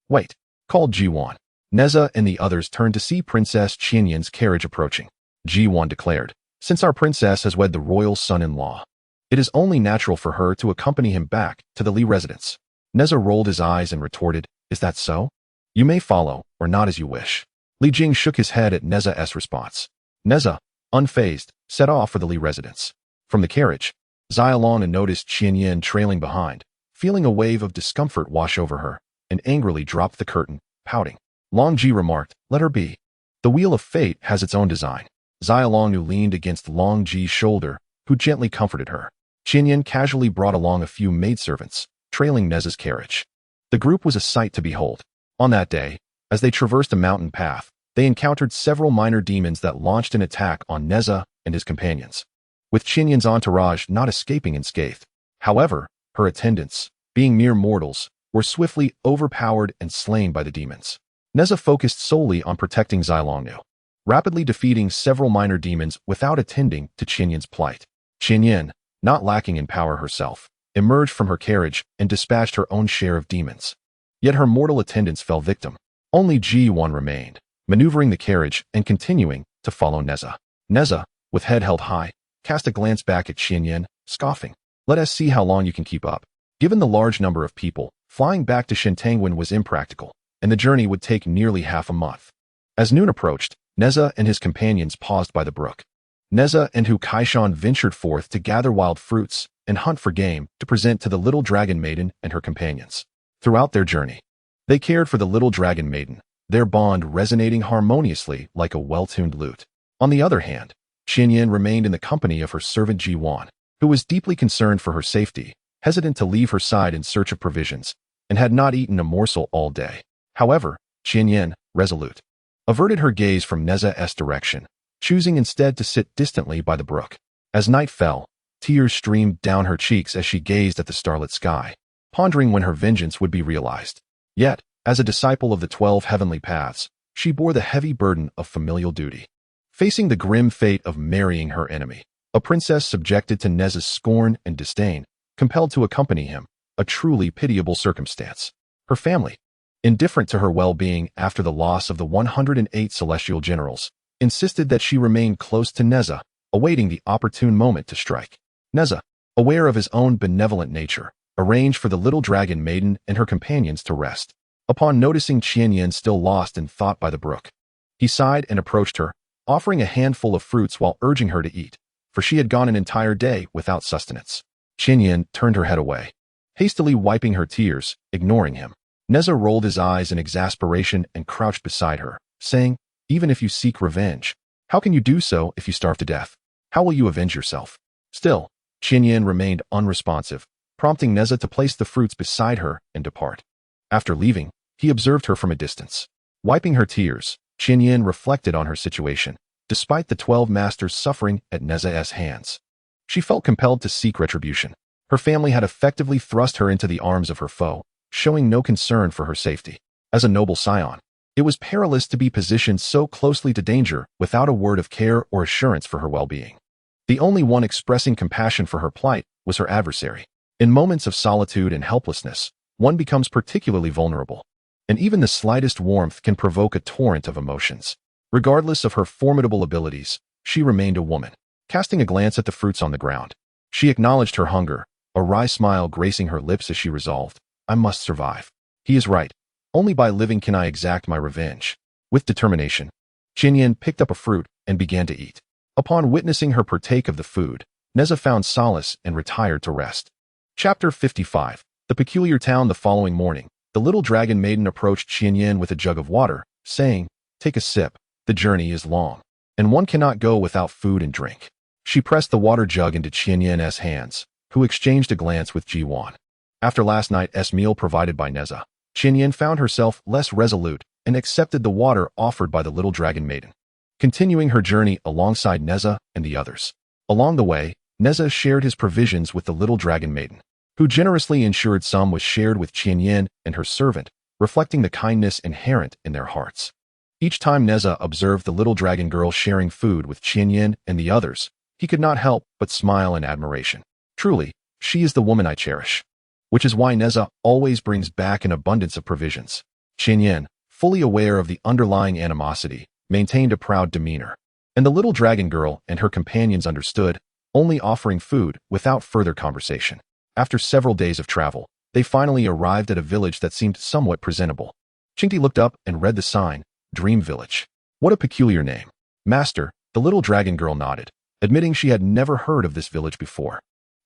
Wait, called Ji-wan. Nezha and the others turned to see Princess Qianyan's carriage approaching. Ji-wan declared, "Since our princess has wed the royal son-in-law, it is only natural for her to accompany him back to the Li residence." Nezha rolled his eyes and retorted, "Is that so? You may follow, or not as you wish." Li Jing shook his head at Nezha's response. Nezha, unfazed, set off for the Li residence. From the carriage, Xiaolong noticed Qianyan trailing behind, feeling a wave of discomfort wash over her, and angrily dropped the curtain, pouting. Longji remarked, "Let her be. The wheel of fate has its own design." Xiaolong leaned against Longji's shoulder, who gently comforted her. Qianyan casually brought along a few maidservants, trailing Nezha's carriage. The group was a sight to behold. On that day, as they traversed a mountain path, they encountered several minor demons that launched an attack on Nezha and his companions, with Qianyan's entourage not escaping unscathed. However, her attendants, being mere mortals, were swiftly overpowered and slain by the demons. Nezha focused solely on protecting Xiaolong, rapidly defeating several minor demons without attending to Qianyan's plight. Qianyan, not lacking in power herself, emerged from her carriage and dispatched her own share of demons. Yet her mortal attendants fell victim. Only Ji-wan remained, maneuvering the carriage and continuing to follow Nezha. Nezha, with head held high, cast a glance back at Qianyan, scoffing. "Let us see how long you can keep up." Given the large number of people, flying back to Shentangwen was impractical, and the journey would take nearly half a month. As noon approached, Nezha and his companions paused by the brook. Nezha and Hu Kaishan ventured forth to gather wild fruits and hunt for game to present to the little dragon maiden and her companions. Throughout their journey, they cared for the little dragon maiden, their bond resonating harmoniously like a well-tuned lute. On the other hand, Qianyan remained in the company of her servant Ji-wan, who was deeply concerned for her safety, hesitant to leave her side in search of provisions, and had not eaten a morsel all day. However, Qianyan, resolute, averted her gaze from Nezha's direction, choosing instead to sit distantly by the brook. As night fell, tears streamed down her cheeks as she gazed at the starlit sky, pondering when her vengeance would be realized. Yet, as a disciple of the 12 heavenly paths, she bore the heavy burden of familial duty. Facing the grim fate of marrying her enemy, a princess subjected to Nezha's scorn and disdain, compelled to accompany him, a truly pitiable circumstance. Her family, indifferent to her well-being after the loss of the 108 celestial generals, insisted that she remain close to Nezha, awaiting the opportune moment to strike. Nezha, aware of his own benevolent nature, arranged for the little dragon maiden and her companions to rest. Upon noticing Qianyan still lost in thought by the brook, he sighed and approached her, offering a handful of fruits while urging her to eat, for she had gone an entire day without sustenance. Qianyan turned her head away, hastily wiping her tears, ignoring him. Nezha rolled his eyes in exasperation and crouched beside her, saying, "Even if you seek revenge, how can you do so if you starve to death? How will you avenge yourself?" Still, Qianyan remained unresponsive, prompting Nezha to place the fruits beside her and depart. After leaving, he observed her from a distance. Wiping her tears, Qianyan reflected on her situation. Despite the 12 masters suffering at Nezha's hands, she felt compelled to seek retribution. Her family had effectively thrust her into the arms of her foe, showing no concern for her safety. As a noble scion, it was perilous to be positioned so closely to danger without a word of care or assurance for her well-being. The only one expressing compassion for her plight was her adversary. In moments of solitude and helplessness, one becomes particularly vulnerable, and even the slightest warmth can provoke a torrent of emotions. Regardless of her formidable abilities, she remained a woman. Casting a glance at the fruits on the ground, she acknowledged her hunger, a wry smile gracing her lips as she resolved, "I must survive. He is right. Only by living can I exact my revenge." With determination, Qianyan picked up a fruit and began to eat. Upon witnessing her partake of the food, Nezha found solace and retired to rest. Chapter 55. The Peculiar Town. The following morning, the little dragon maiden approached Qianyan with a jug of water, saying, "Take a sip. The journey is long, and one cannot go without food and drink." She pressed the water jug into Qianyan's hands, who exchanged a glance with Ji-wan. After last night's meal provided by Nezha, Qianyan found herself less resolute and accepted the water offered by the little dragon maiden, continuing her journey alongside Nezha and the others. Along the way, Nezha shared his provisions with the little dragon maiden, who generously ensured some was shared with Qianyan and her servant, reflecting the kindness inherent in their hearts. Each time Nezha observed the little dragon girl sharing food with Qianyan and the others, he could not help but smile in admiration. Truly, she is the woman I cherish. Which is why Nezha always brings back an abundance of provisions. Qianyan, fully aware of the underlying animosity, maintained a proud demeanor. And the little dragon girl and her companions understood, only offering food without further conversation. After several days of travel, they finally arrived at a village that seemed somewhat presentable. Chinti looked up and read the sign, Dream Village. What a peculiar name. Master, the little dragon girl nodded, admitting she had never heard of this village before.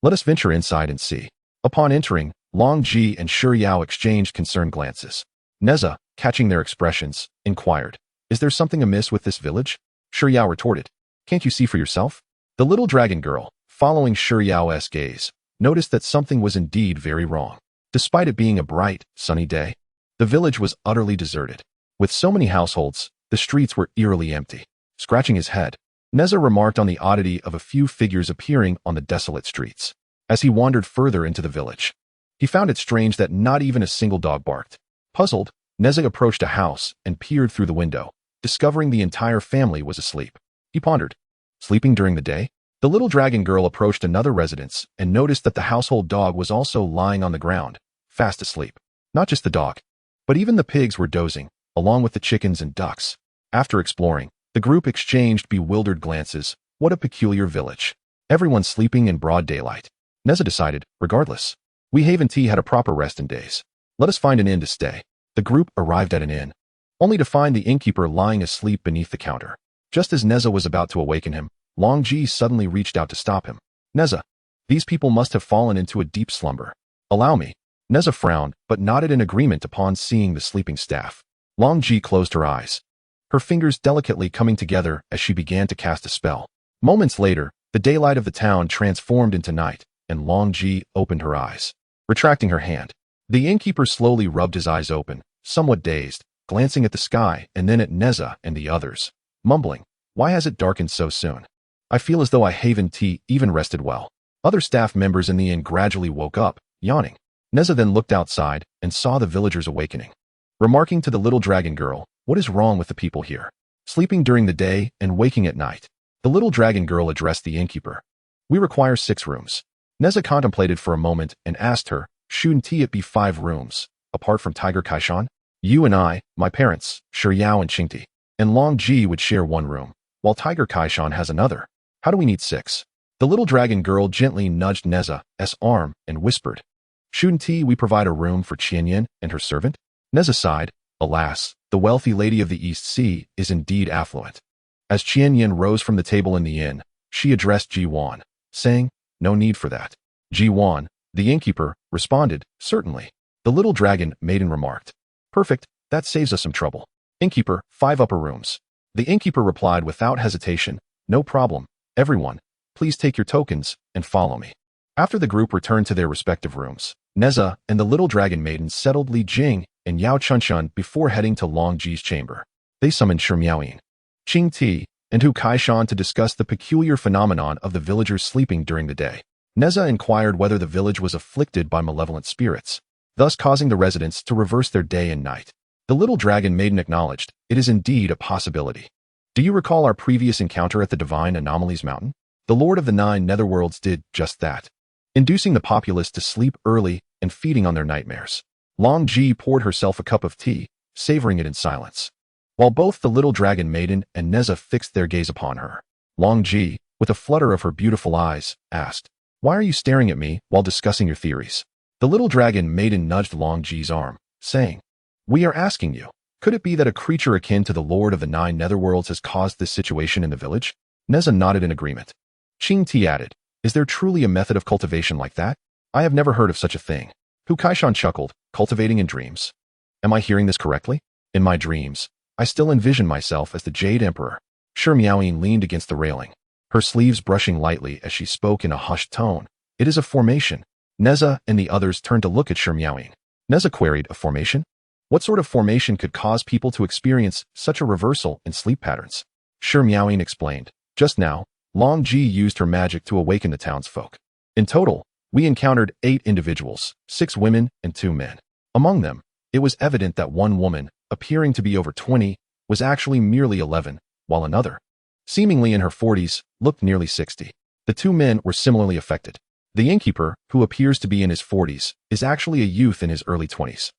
Let us venture inside and see. Upon entering, Longji and Shuyao exchanged concerned glances. Nezha, catching their expressions, inquired, Is there something amiss with this village? Shuyao retorted, Can't you see for yourself? The little dragon girl, following Shuriao's gaze, noticed that something was indeed very wrong. Despite it being a bright, sunny day, the village was utterly deserted. With so many households, the streets were eerily empty. Scratching his head, Nezha remarked on the oddity of a few figures appearing on the desolate streets. As he wandered further into the village, he found it strange that not even a single dog barked. Puzzled, Nezha approached a house and peered through the window, discovering the entire family was asleep. He pondered, sleeping during the day? The little dragon girl approached another residence and noticed that the household dog was also lying on the ground, fast asleep. Not just the dog, but even the pigs were dozing, along with the chickens and ducks. After exploring, the group exchanged bewildered glances. What a peculiar village. Everyone sleeping in broad daylight. Nezha decided, regardless, we Haven Tea had a proper rest in days. Let us find an inn to stay. The group arrived at an inn, only to find the innkeeper lying asleep beneath the counter. Just as Nezha was about to awaken him, Longji suddenly reached out to stop him. Nezha, these people must have fallen into a deep slumber. Allow me. Nezha frowned, but nodded in agreement upon seeing the sleeping staff. Longji closed her eyes, her fingers delicately coming together as she began to cast a spell. Moments later, the daylight of the town transformed into night, and Longji opened her eyes. Retracting her hand, the innkeeper slowly rubbed his eyes open, somewhat dazed, glancing at the sky and then at Nezha and the others, mumbling, Why has it darkened so soon? I feel as though I Haven Tea even rested well. Other staff members in the inn gradually woke up, yawning. Nezha then looked outside and saw the villagers awakening. Remarking to the little dragon girl, What is wrong with the people here? Sleeping during the day and waking at night. The little dragon girl addressed the innkeeper. We require 6 rooms. Nezha contemplated for a moment and asked her, Shouldn't it be 5 rooms, apart from Tiger Kaishan? You and I, my parents, Shuyao and Qingti, and Longji would share 1 room, while Tiger Kaishan has another. How do we need 6? The little dragon girl gently nudged Nezha's arm and whispered, Shouldn't we provide a room for Qianyan and her servant? Nezha sighed, Alas, the wealthy lady of the East Sea is indeed affluent. As Qianyan rose from the table in the inn, she addressed Ji Wan, saying, No need for that. Ji Wan, the innkeeper, responded, Certainly. The little dragon maiden remarked, Perfect, that saves us some trouble. Innkeeper, 5 upper rooms. The innkeeper replied without hesitation, No problem, everyone, please take your tokens and follow me. After the group returned to their respective rooms, Nezha and the little dragon maiden settled Li Jing and Yao Chunshun before heading to Longji's chamber. They summoned Shimiaoyin, Qing Ti, and Hu Kaishan to discuss the peculiar phenomenon of the villagers sleeping during the day. Nezha inquired whether the village was afflicted by malevolent spirits, thus causing the residents to reverse their day and night. The little dragon maiden acknowledged, It is indeed a possibility. Do you recall our previous encounter at the Divine Anomalies Mountain? The Lord of the 9 Netherworlds did just that, inducing the populace to sleep early and feeding on their nightmares. Longji poured herself a cup of tea, savoring it in silence, while both the little dragon maiden and Nezha fixed their gaze upon her. Longji, with a flutter of her beautiful eyes, asked, Why are you staring at me while discussing your theories? The little dragon maiden nudged Longji's arm, saying, We are asking you, could it be that a creature akin to the Lord of the 9 Netherworlds has caused this situation in the village? Nezha nodded in agreement. Qing Ti added, Is there truly a method of cultivation like that? I have never heard of such a thing. Hu Kaishan chuckled, Cultivating in dreams. Am I hearing this correctly? In my dreams, I still envision myself as the Jade Emperor. Miaoyin leaned against the railing, her sleeves brushing lightly as she spoke in a hushed tone. It is a formation. Nezha and the others turned to look at Miaoyin. Nezha queried, A formation? What sort of formation could cause people to experience such a reversal in sleep patterns? Miaoyin explained, Just now, Longji used her magic to awaken the townsfolk. In total, we encountered 8 individuals, 6 women and 2 men. Among them, it was evident that one woman, appearing to be over 20, was actually merely 11, while another, seemingly in her 40s, looked nearly 60. The 2 men were similarly affected. The innkeeper, who appears to be in his 40s, is actually a youth in his early 20s.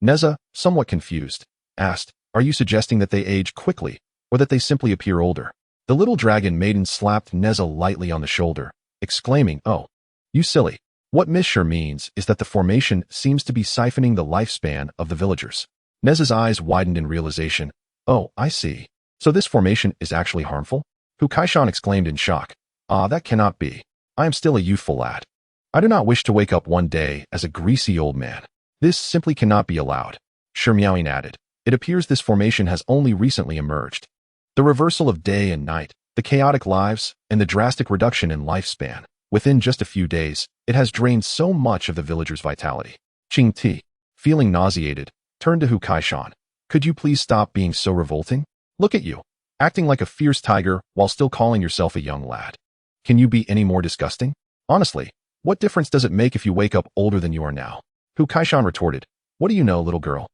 Nezha, somewhat confused, asked, Are you suggesting that they age quickly, or that they simply appear older? The little dragon maiden slapped Nezha lightly on the shoulder, exclaiming, "Oh, you silly. What Miss Sure means is that the formation seems to be siphoning the lifespan of the villagers." Nezha's eyes widened in realization. "Oh, I see. So this formation is actually harmful?" Hu Kaishan exclaimed in shock. "Ah, that cannot be. I am still a youthful lad. I do not wish to wake up one day as a greasy old man. This simply cannot be allowed." Shi Miaoying added, "It appears this formation has only recently emerged. The reversal of day and night, the chaotic lives, and the drastic reduction in lifespan. Within just a few days, it has drained so much of the villagers' vitality." Qing Ti, feeling nauseated, turned to Hu Kaishan. "Could you please stop being so revolting? Look at you, acting like a fierce tiger while still calling yourself a young lad. Can you be any more disgusting? Honestly, what difference does it make if you wake up older than you are now?" Hu Kaishan retorted, "What do you know, little girl?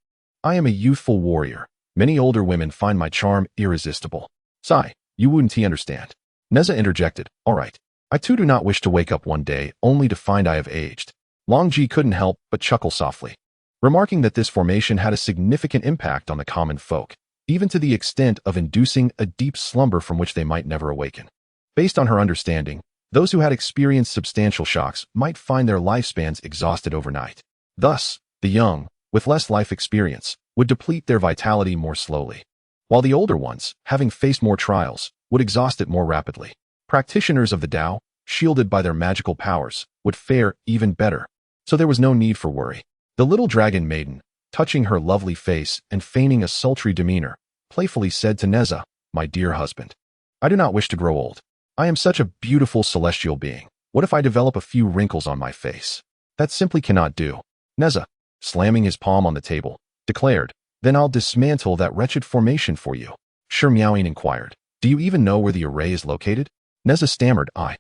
I am a youthful warrior. Many older women find my charm irresistible. Sigh, you wouldn't understand." Nezha interjected, "All right. I too do not wish to wake up one day only to find I have aged." Longji couldn't help but chuckle softly, remarking that this formation had a significant impact on the common folk, even to the extent of inducing a deep slumber from which they might never awaken. Based on her understanding, those who had experienced substantial shocks might find their lifespans exhausted overnight. Thus, the young, with less life experience, would deplete their vitality more slowly, while the older ones, having faced more trials, would exhaust it more rapidly. Practitioners of the Tao, shielded by their magical powers, would fare even better, so there was no need for worry. The little dragon maiden, touching her lovely face and feigning a sultry demeanor, playfully said to Nezha, "My dear husband, I do not wish to grow old. I am such a beautiful celestial being. What if I develop a few wrinkles on my face? That simply cannot do." Nezha, slamming his palm on the table, declared, "Then I'll dismantle that wretched formation for you." Shi Miaoying inquired, "Do you even know where the array is located?" Nezha stammered, I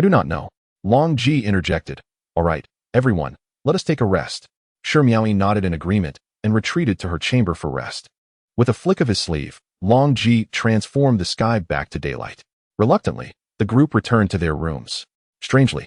do not know." Longji interjected, "All right, everyone, let us take a rest." Shi Miaoying nodded in agreement and retreated to her chamber for rest. With a flick of his sleeve, Longji transformed the sky back to daylight. Reluctantly, the group returned to their rooms. Strangely,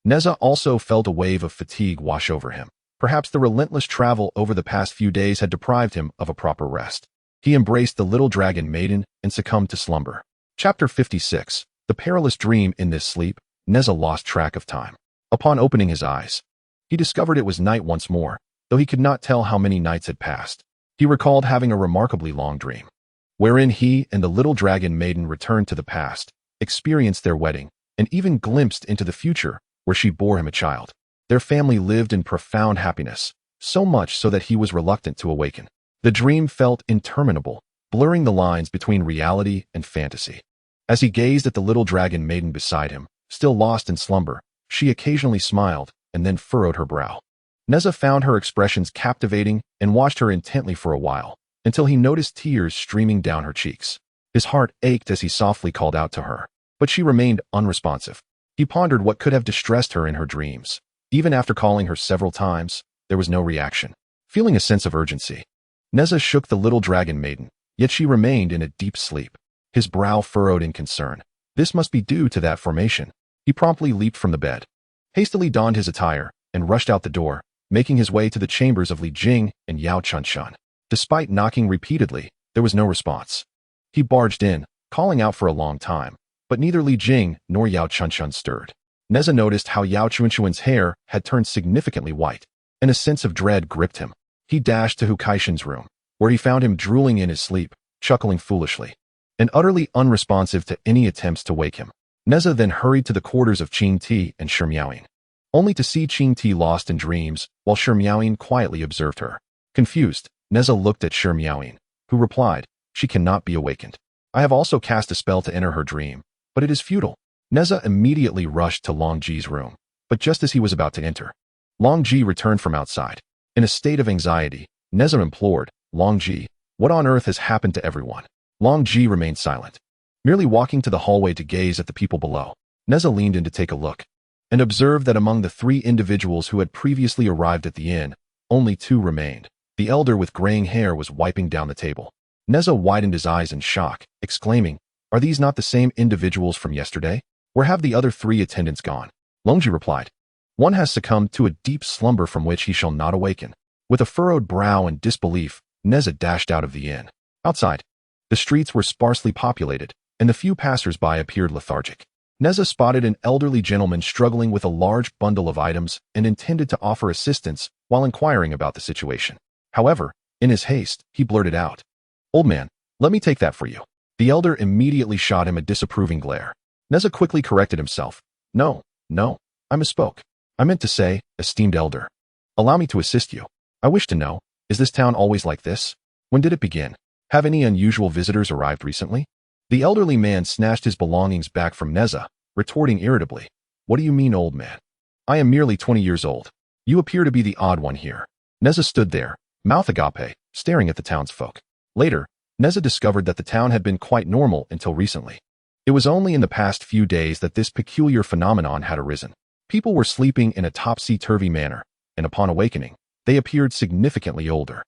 Nezha also felt a wave of fatigue wash over him. Perhaps the relentless travel over the past few days had deprived him of a proper rest. He embraced the little dragon maiden and succumbed to slumber. Chapter 56. The perilous dream. In this sleep, Nezha lost track of time. Upon opening his eyes, he discovered it was night once more, though he could not tell how many nights had passed. He recalled having a remarkably long dream, wherein he and the little dragon maiden returned to the past, experienced their wedding, and even glimpsed into the future, where she bore him a child. Their family lived in profound happiness, so much so that he was reluctant to awaken. The dream felt interminable, blurring the lines between reality and fantasy. As he gazed at the little dragon maiden beside him, still lost in slumber, she occasionally smiled and then furrowed her brow. Nezha found her expressions captivating and watched her intently for a while, until he noticed tears streaming down her cheeks. His heart ached as he softly called out to her, but she remained unresponsive. He pondered what could have distressed her in her dreams. Even after calling her several times, there was no reaction. Feeling a sense of urgency, Nezha shook the little dragon maiden, yet she remained in a deep sleep. His brow furrowed in concern. This must be due to that formation. He promptly leaped from the bed, hastily donned his attire, and rushed out the door, making his way to the chambers of Li Jing and Yao Chunshan. Despite knocking repeatedly, there was no response. He barged in, calling out for a long time, but neither Li Jing nor Yao Chunshan stirred. Nezha noticed how Yao Chunshan's hair had turned significantly white, and a sense of dread gripped him. He dashed to Hu Kaishan's room, where he found him drooling in his sleep, chuckling foolishly, and utterly unresponsive to any attempts to wake him. Nezha then hurried to the quarters of Qing Ti and Shi Miaoying, only to see Qing Ti lost in dreams, while Shi Miaoying quietly observed her. Confused, Nezha looked at Shi Miaoying, who replied, "She cannot be awakened. I have also cast a spell to enter her dream, but it is futile." Nezha immediately rushed to Longji's room, but just as he was about to enter, Longji returned from outside. In a state of anxiety, Nezha implored, "Longji, what on earth has happened to everyone?" Longji remained silent, merely walking to the hallway to gaze at the people below. Nezha leaned in to take a look, and observed that among the 3 individuals who had previously arrived at the inn, only 2 remained. The elder with graying hair was wiping down the table. Nezha widened his eyes in shock, exclaiming, "Are these not the same individuals from yesterday? Where have the other 3 attendants gone?" Longji replied, "One has succumbed to a deep slumber from which he shall not awaken." With a furrowed brow and disbelief, Nezha dashed out of the inn. Outside, the streets were sparsely populated, and the few passers-by appeared lethargic. Nezha spotted an elderly gentleman struggling with a large bundle of items and intended to offer assistance while inquiring about the situation. However, in his haste, he blurted out, "Old man, let me take that for you." The elder immediately shot him a disapproving glare. Nezha quickly corrected himself. No, I misspoke. I meant to say, esteemed elder. Allow me to assist you. I wish to know, is this town always like this? When did it begin? Have any unusual visitors arrived recently? The elderly man snatched his belongings back from Nezha, retorting irritably, "What do you mean, old man? I am merely 20 years old. You appear to be the odd one here." Nezha stood there, mouth agape, staring at the townsfolk. Later, Nezha discovered that the town had been quite normal until recently. It was only in the past few days that this peculiar phenomenon had arisen. People were sleeping in a topsy-turvy manner, and upon awakening, they appeared significantly older.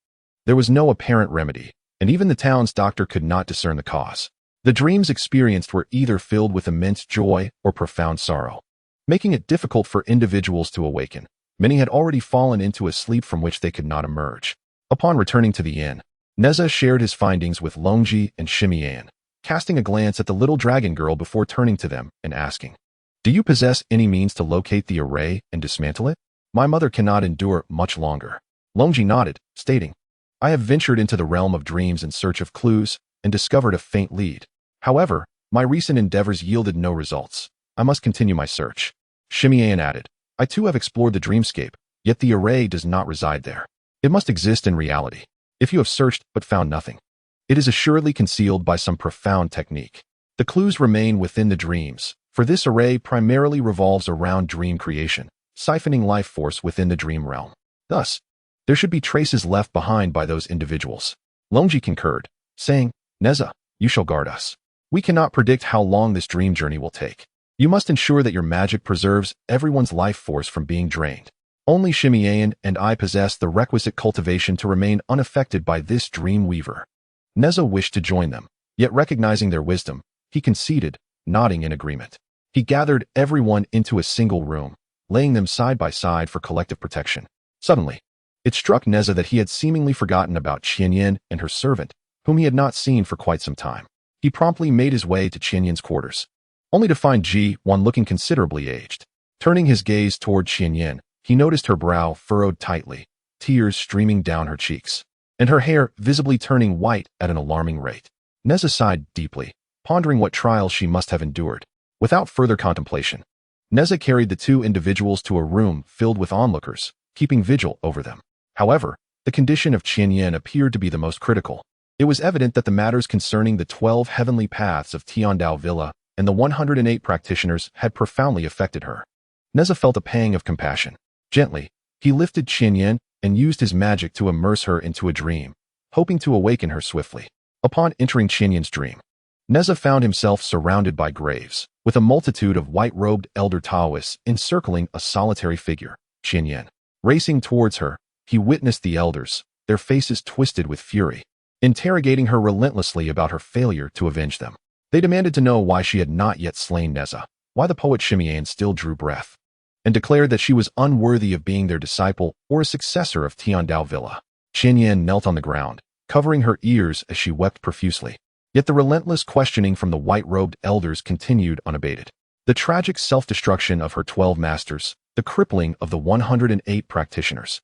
There was no apparent remedy, and even the town's doctor could not discern the cause. The dreams experienced were either filled with immense joy or profound sorrow, making it difficult for individuals to awaken. Many had already fallen into a sleep from which they could not emerge. Upon returning to the inn, Nezha shared his findings with Longji and Shimian, casting a glance at the little dragon girl before turning to them and asking, "Do you possess any means to locate the array and dismantle it? My mother cannot endure much longer." Longji nodded, stating, "I have ventured into the realm of dreams in search of clues and discovered a faint lead. However, my recent endeavors yielded no results. I must continue my search." Shimian added, "I too have explored the dreamscape, yet the array does not reside there. It must exist in reality. If you have searched but found nothing, it is assuredly concealed by some profound technique. The clues remain within the dreams, for this array primarily revolves around dream creation, siphoning life force within the dream realm. Thus, there should be traces left behind by those individuals." Longji concurred, saying, "Nezha, you shall guard us. We cannot predict how long this dream journey will take. You must ensure that your magic preserves everyone's life force from being drained. Only Shimian and I possess the requisite cultivation to remain unaffected by this dream weaver." Nezha wished to join them, yet recognizing their wisdom, he conceded, nodding in agreement. He gathered everyone into a single room, laying them side by side for collective protection. Suddenly, it struck Nezha that he had seemingly forgotten about Qianyan and her servant, whom he had not seen for quite some time. He promptly made his way to Qianyan's quarters, only to find Ji-1 looking considerably aged. Turning his gaze toward Qianyan, he noticed her brow furrowed tightly, tears streaming down her cheeks, and her hair visibly turning white at an alarming rate. Nezha sighed deeply, pondering what trials she must have endured. Without further contemplation, Nezha carried the two individuals to a room filled with onlookers, keeping vigil over them. However, the condition of Qianyan appeared to be the most critical. It was evident that the matters concerning the 12 heavenly paths of Tiandao Villa and the 108 practitioners had profoundly affected her. Nezha felt a pang of compassion. Gently, he lifted Qianyan and used his magic to immerse her into a dream, hoping to awaken her swiftly. Upon entering Qianyan's dream, Nezha found himself surrounded by graves, with a multitude of white-robed elder Taoists encircling a solitary figure, Qianyan. Racing towards her, he witnessed the elders, their faces twisted with fury, interrogating her relentlessly about her failure to avenge them. They demanded to know why she had not yet slain Nezha, why the poet Shimian still drew breath, and declared that she was unworthy of being their disciple or a successor of Tiandao Villa. Qianyan knelt on the ground, covering her ears as she wept profusely. Yet the relentless questioning from the white-robed elders continued unabated. The tragic self-destruction of her 12 masters, the crippling of the 108 practitioners,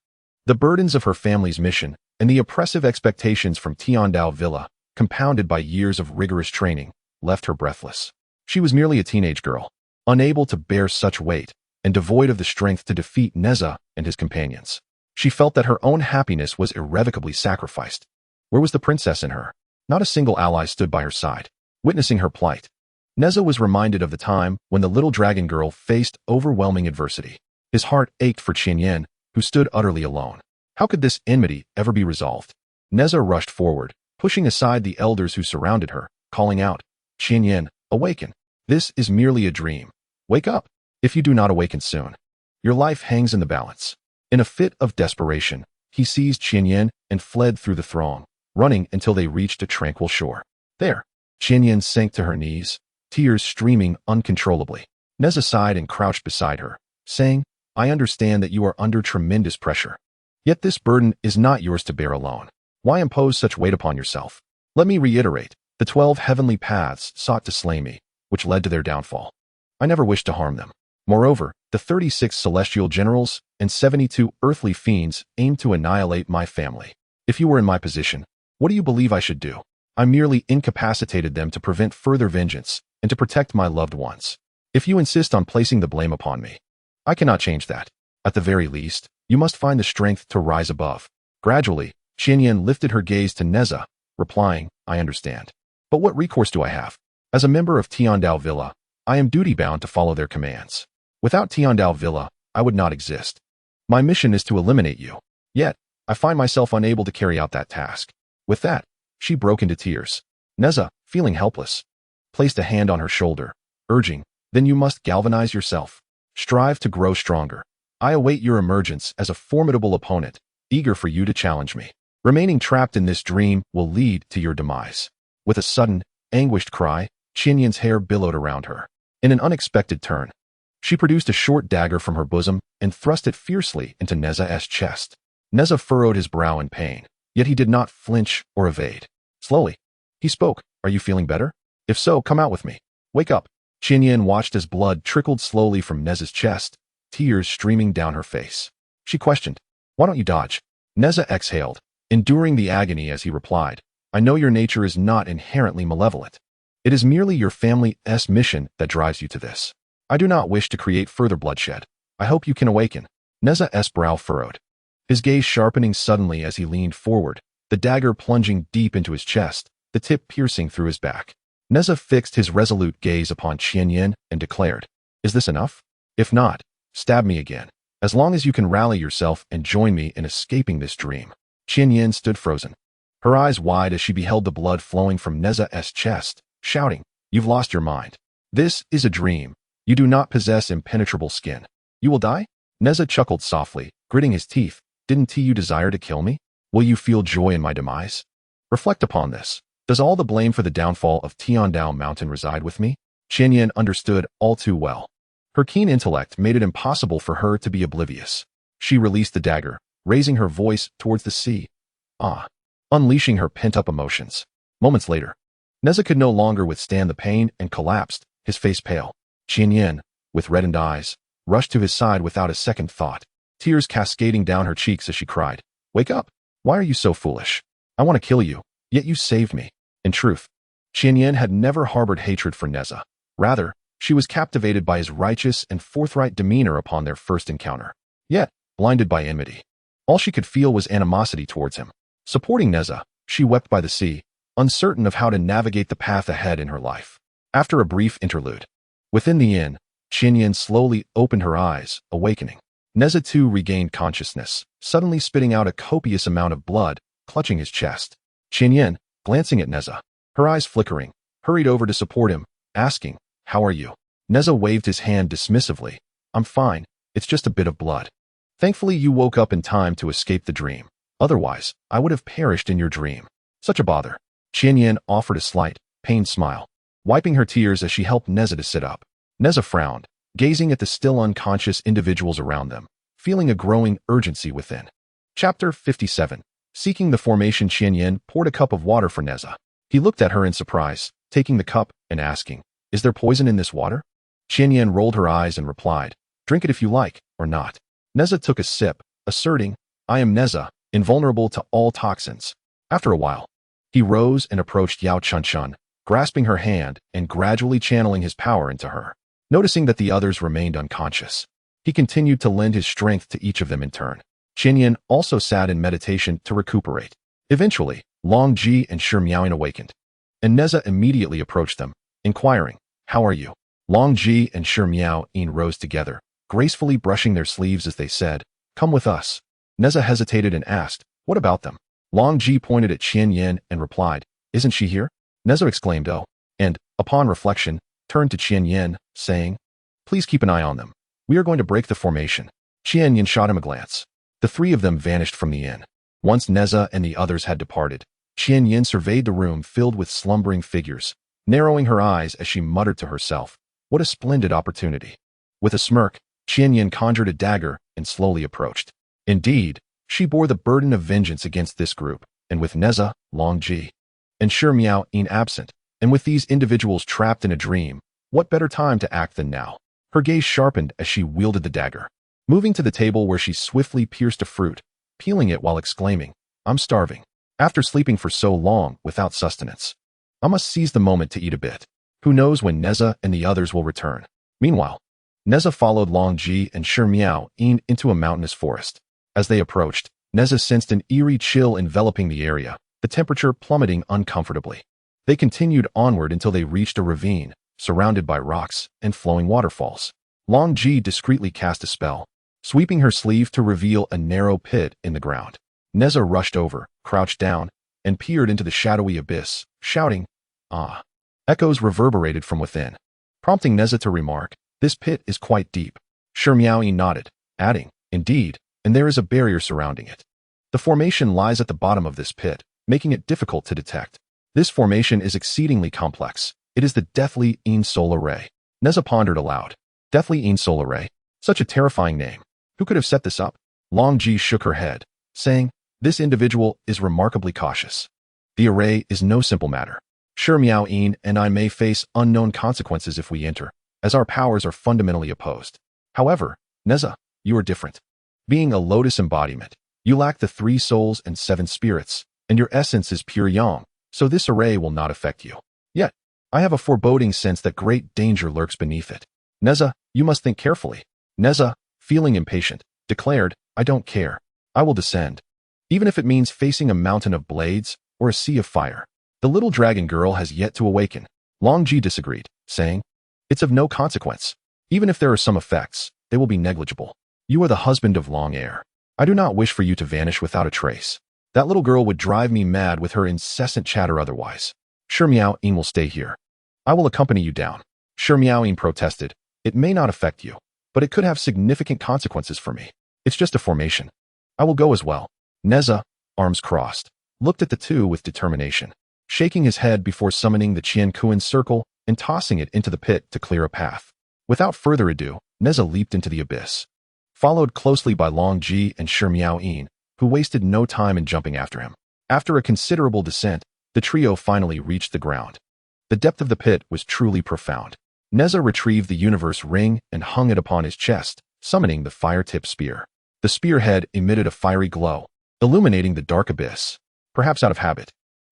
the burdens of her family's mission, and the oppressive expectations from Tiandao Villa, compounded by years of rigorous training, left her breathless. She was merely a teenage girl, unable to bear such weight, and devoid of the strength to defeat Nezha and his companions. She felt that her own happiness was irrevocably sacrificed. Where was the princess in her? Not a single ally stood by her side. Witnessing her plight, Nezha was reminded of the time when the little dragon girl faced overwhelming adversity. His heart ached for Qianyan, who stood utterly alone. How could this enmity ever be resolved? Nezha rushed forward, pushing aside the elders who surrounded her, calling out, "Qianyan, awaken. This is merely a dream. Wake up. If you do not awaken soon, your life hangs in the balance." In a fit of desperation, he seized Qianyan and fled through the throng, running until they reached a tranquil shore. There, Qianyan sank to her knees, tears streaming uncontrollably. Nezha sighed and crouched beside her, saying, "I understand that you are under tremendous pressure. Yet this burden is not yours to bear alone. Why impose such weight upon yourself? Let me reiterate, the 12 heavenly paths sought to slay me, which led to their downfall. I never wished to harm them. Moreover, the 36 celestial generals and 72 earthly fiends aimed to annihilate my family. If you were in my position, what do you believe I should do? I merely incapacitated them to prevent further vengeance and to protect my loved ones. If you insist on placing the blame upon me, I cannot change that. At the very least, you must find the strength to rise above. Gradually, Qianyan lifted her gaze to Nezha, replying, I understand. But what recourse do I have? As a member of Tiandao Villa, I am duty-bound to follow their commands. Without Tiandao Villa, I would not exist. My mission is to eliminate you. Yet, I find myself unable to carry out that task. With that, she broke into tears. Nezha, feeling helpless, placed a hand on her shoulder, urging, then you must galvanize yourself. Strive to grow stronger. I await your emergence as a formidable opponent, eager for you to challenge me. Remaining trapped in this dream will lead to your demise. With a sudden, anguished cry, Qianyan's hair billowed around her. In an unexpected turn, she produced a short dagger from her bosom and thrust it fiercely into Nezha's chest. Nezha furrowed his brow in pain, yet he did not flinch or evade. Slowly, he spoke, Are you feeling better? If so, come out with me. Wake up. Qianyan watched as blood trickled slowly from Nezha's chest, tears streaming down her face. She questioned, Why don't you dodge? Nezha exhaled, enduring the agony as he replied, I know your nature is not inherently malevolent. It is merely your family's mission that drives you to this. I do not wish to create further bloodshed. I hope you can awaken. Nezha's brow furrowed, his gaze sharpening suddenly as he leaned forward, the dagger plunging deep into his chest, the tip piercing through his back. Nezha fixed his resolute gaze upon Qianyan and declared, Is this enough? If not, stab me again, as long as you can rally yourself and join me in escaping this dream. Qianyan stood frozen, her eyes wide as she beheld the blood flowing from Nezha's chest, shouting, You've lost your mind. This is a dream. You do not possess impenetrable skin. You will die? Nezha chuckled softly, gritting his teeth. Didn't you desire to kill me? Will you feel joy in my demise? Reflect upon this. Does all the blame for the downfall of Tiandao Mountain reside with me? Qianyan understood all too well. Her keen intellect made it impossible for her to be oblivious. She released the dagger, raising her voice towards the sea. Unleashing her pent-up emotions. Moments later, Nezha could no longer withstand the pain and collapsed, his face pale. Qianyan, with reddened eyes, rushed to his side without a second thought, tears cascading down her cheeks as she cried, Wake up! Why are you so foolish? I want to kill you, yet you saved me. In truth, Qianyan had never harbored hatred for Nezha. Rather, she was captivated by his righteous and forthright demeanor upon their first encounter. Yet, blinded by enmity, all she could feel was animosity towards him. Supporting Nezha, she wept by the sea, uncertain of how to navigate the path ahead in her life. After a brief interlude, within the inn, Qianyan slowly opened her eyes, awakening. Nezha too regained consciousness, suddenly spitting out a copious amount of blood, clutching his chest. Qianyan, glancing at Nezha, her eyes flickering, hurried over to support him, asking, How are you? Nezha waved his hand dismissively. I'm fine, it's just a bit of blood. Thankfully you woke up in time to escape the dream. Otherwise, I would have perished in your dream. Such a bother. Qianyan offered a slight, pained smile, wiping her tears as she helped Nezha to sit up. Nezha frowned, gazing at the still unconscious individuals around them, feeling a growing urgency within. Chapter 57. Seeking the formation. Qianyan poured a cup of water for Nezha. He looked at her in surprise, taking the cup and asking, Is there poison in this water? Qianyan rolled her eyes and replied, Drink it if you like, or not. Nezha took a sip, asserting, I am Nezha, invulnerable to all toxins. After a while, he rose and approached Yao Chunchun, grasping her hand and gradually channeling his power into her. Noticing that the others remained unconscious, he continued to lend his strength to each of them in turn. Qianyan also sat in meditation to recuperate. Eventually, Longji and Shi Miaoing awakened, and Nezha immediately approached them, inquiring, How are you? Longji and Shi Miaoing rose together, gracefully brushing their sleeves as they said, Come with us. Nezha hesitated and asked, What about them? Longji pointed at Qianyan and replied, Isn't she here? Nezha exclaimed, Oh, and, upon reflection, turned to Qianyan, saying, Please keep an eye on them. We are going to break the formation. Qianyan shot him a glance. The three of them vanished from the inn. Once Nezha and the others had departed, Qianyan surveyed the room filled with slumbering figures, narrowing her eyes as she muttered to herself, What a splendid opportunity. With a smirk, Qianyan conjured a dagger and slowly approached. Indeed, she bore the burden of vengeance against this group, and with Nezha, Longji, and Miao absent, and with these individuals trapped in a dream, what better time to act than now? Her gaze sharpened as she wielded the dagger, moving to the table where she swiftly pierced a fruit, peeling it while exclaiming, "I'm starving. After sleeping for so long without sustenance, I must seize the moment to eat a bit. Who knows when Nezha and the others will return?" Meanwhile, Nezha followed Longji and Miao into a mountainous forest. As they approached, Nezha sensed an eerie chill enveloping the area, the temperature plummeting uncomfortably. They continued onward until they reached a ravine, surrounded by rocks and flowing waterfalls. Longji discreetly cast a spell, sweeping her sleeve to reveal a narrow pit in the ground. Nezha rushed over, crouched down, and peered into the shadowy abyss, shouting, "Ah!" Echoes reverberated from within, prompting Nezha to remark, "This pit is quite deep." Miao nodded, adding, "Indeed, and there is a barrier surrounding it. The formation lies at the bottom of this pit, making it difficult to detect. This formation is exceedingly complex. It is the Deathly Solar Ray." Nezha pondered aloud. Deathly Solar Ray? Such a terrifying name. Who could have set this up? Longji shook her head, saying, "This individual is remarkably cautious. The array is no simple matter. Miao and I may face unknown consequences if we enter, as our powers are fundamentally opposed. However, Nezha, you are different. Being a lotus embodiment, you lack the 3 souls and 7 spirits, and your essence is pure yang, so this array will not affect you. Yet, I have a foreboding sense that great danger lurks beneath it. Nezha, you must think carefully." Nezha, feeling impatient, declared, "I don't care. I will descend, even if it means facing a mountain of blades or a sea of fire." The little dragon girl has yet to awaken. Longji disagreed, saying, "It's of no consequence. Even if there are some effects, they will be negligible. You are the husband of Long Air. I do not wish for you to vanish without a trace. That little girl would drive me mad with her incessant chatter otherwise. Miao will stay here. I will accompany you down." Miao protested, "It may not affect you, but it could have significant consequences for me. It's just a formation. I will go as well." Nezha, arms crossed, looked at the two with determination, shaking his head before summoning the Qiankuan circle and tossing it into the pit to clear a path. Without further ado, Nezha leaped into the abyss, followed closely by Longji and Miao, who wasted no time in jumping after him. After a considerable descent, the trio finally reached the ground. The depth of the pit was truly profound. Nezha retrieved the universe ring and hung it upon his chest, summoning the fire-tip spear. The spearhead emitted a fiery glow, illuminating the dark abyss. Perhaps out of habit,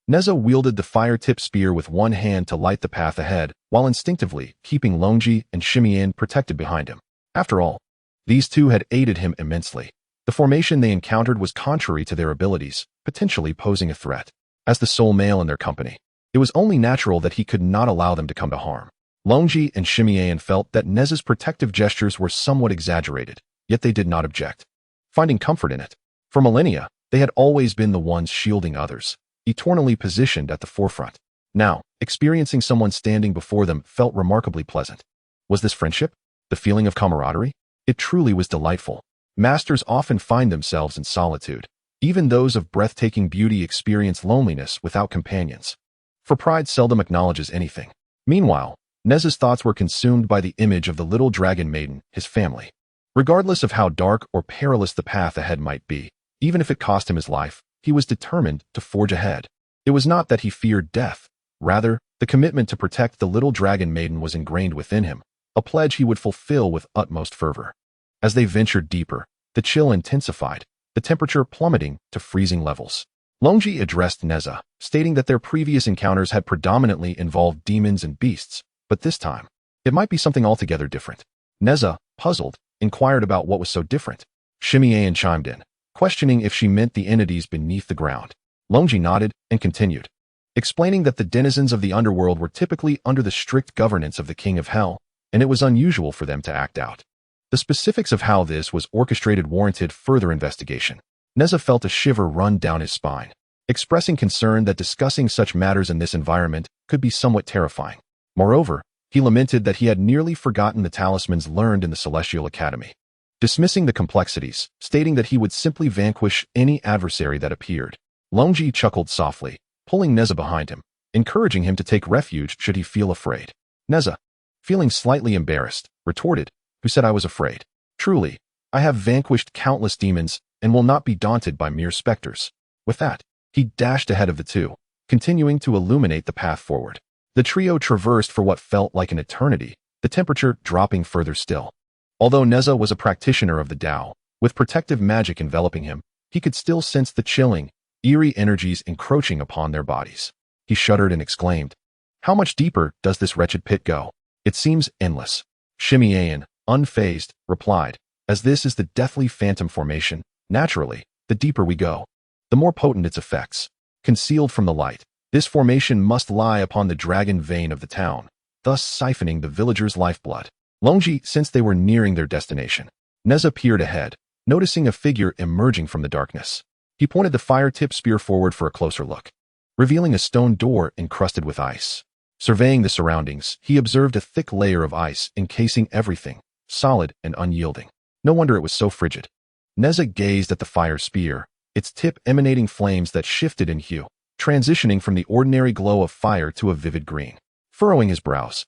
Nezha wielded the fire-tip spear with one hand to light the path ahead, while instinctively keeping Longji and Shimian protected behind him. After all, these two had aided him immensely. The formation they encountered was contrary to their abilities, potentially posing a threat. As the sole male in their company, it was only natural that he could not allow them to come to harm. Longji and Shimian felt that Nezha's protective gestures were somewhat exaggerated, yet they did not object, finding comfort in it. For millennia, they had always been the ones shielding others, eternally positioned at the forefront. Now, experiencing someone standing before them felt remarkably pleasant. Was this friendship? The feeling of camaraderie? It truly was delightful. Masters often find themselves in solitude. Even those of breathtaking beauty experience loneliness without companions, for pride seldom acknowledges anything. Meanwhile, Nezha's thoughts were consumed by the image of the little dragon maiden, his family. Regardless of how dark or perilous the path ahead might be, even if it cost him his life, he was determined to forge ahead. It was not that he feared death. Rather, the commitment to protect the little dragon maiden was ingrained within him, a pledge he would fulfill with utmost fervor. As they ventured deeper, the chill intensified, the temperature plummeting to freezing levels. Longji addressed Nezha, stating that their previous encounters had predominantly involved demons and beasts, but this time, it might be something altogether different. Nezha, puzzled, inquired about what was so different. Shimian chimed in, questioning if she meant the entities beneath the ground. Longji nodded and continued, explaining that the denizens of the underworld were typically under the strict governance of the King of Hell, and it was unusual for them to act out. The specifics of how this was orchestrated warranted further investigation. Nezha felt a shiver run down his spine, expressing concern that discussing such matters in this environment could be somewhat terrifying. Moreover, he lamented that he had nearly forgotten the talismans learned in the Celestial Academy, dismissing the complexities, stating that he would simply vanquish any adversary that appeared. Longji chuckled softly, pulling Nezha behind him, encouraging him to take refuge should he feel afraid. Nezha, feeling slightly embarrassed, retorted, "Who said I was afraid? Truly, I have vanquished countless demons and will not be daunted by mere specters." With that, He dashed ahead of the two, continuing to illuminate the path forward. The trio traversed for what felt like an eternity, the temperature dropping further still. Although Nezha was a practitioner of the Tao, with protective magic enveloping him, he could still sense the chilling, eerie energies encroaching upon their bodies. He shuddered and exclaimed, "How much deeper does this wretched pit go? It seems endless." Shimian, unfazed, replied, "As this is the deathly phantom formation, naturally, the deeper we go, the more potent its effects. Concealed from the light, this formation must lie upon the dragon vein of the town, thus siphoning the villagers' lifeblood." Longji, since they were nearing their destination, Nezha peered ahead, noticing a figure emerging from the darkness. He pointed the fire-tipped spear forward for a closer look, revealing a stone door encrusted with ice. Surveying the surroundings, he observed a thick layer of ice encasing everything, solid and unyielding. No wonder it was so frigid. Nezha gazed at the fire spear, its tip emanating flames that shifted in hue, transitioning from the ordinary glow of fire to a vivid green. Furrowing his brows,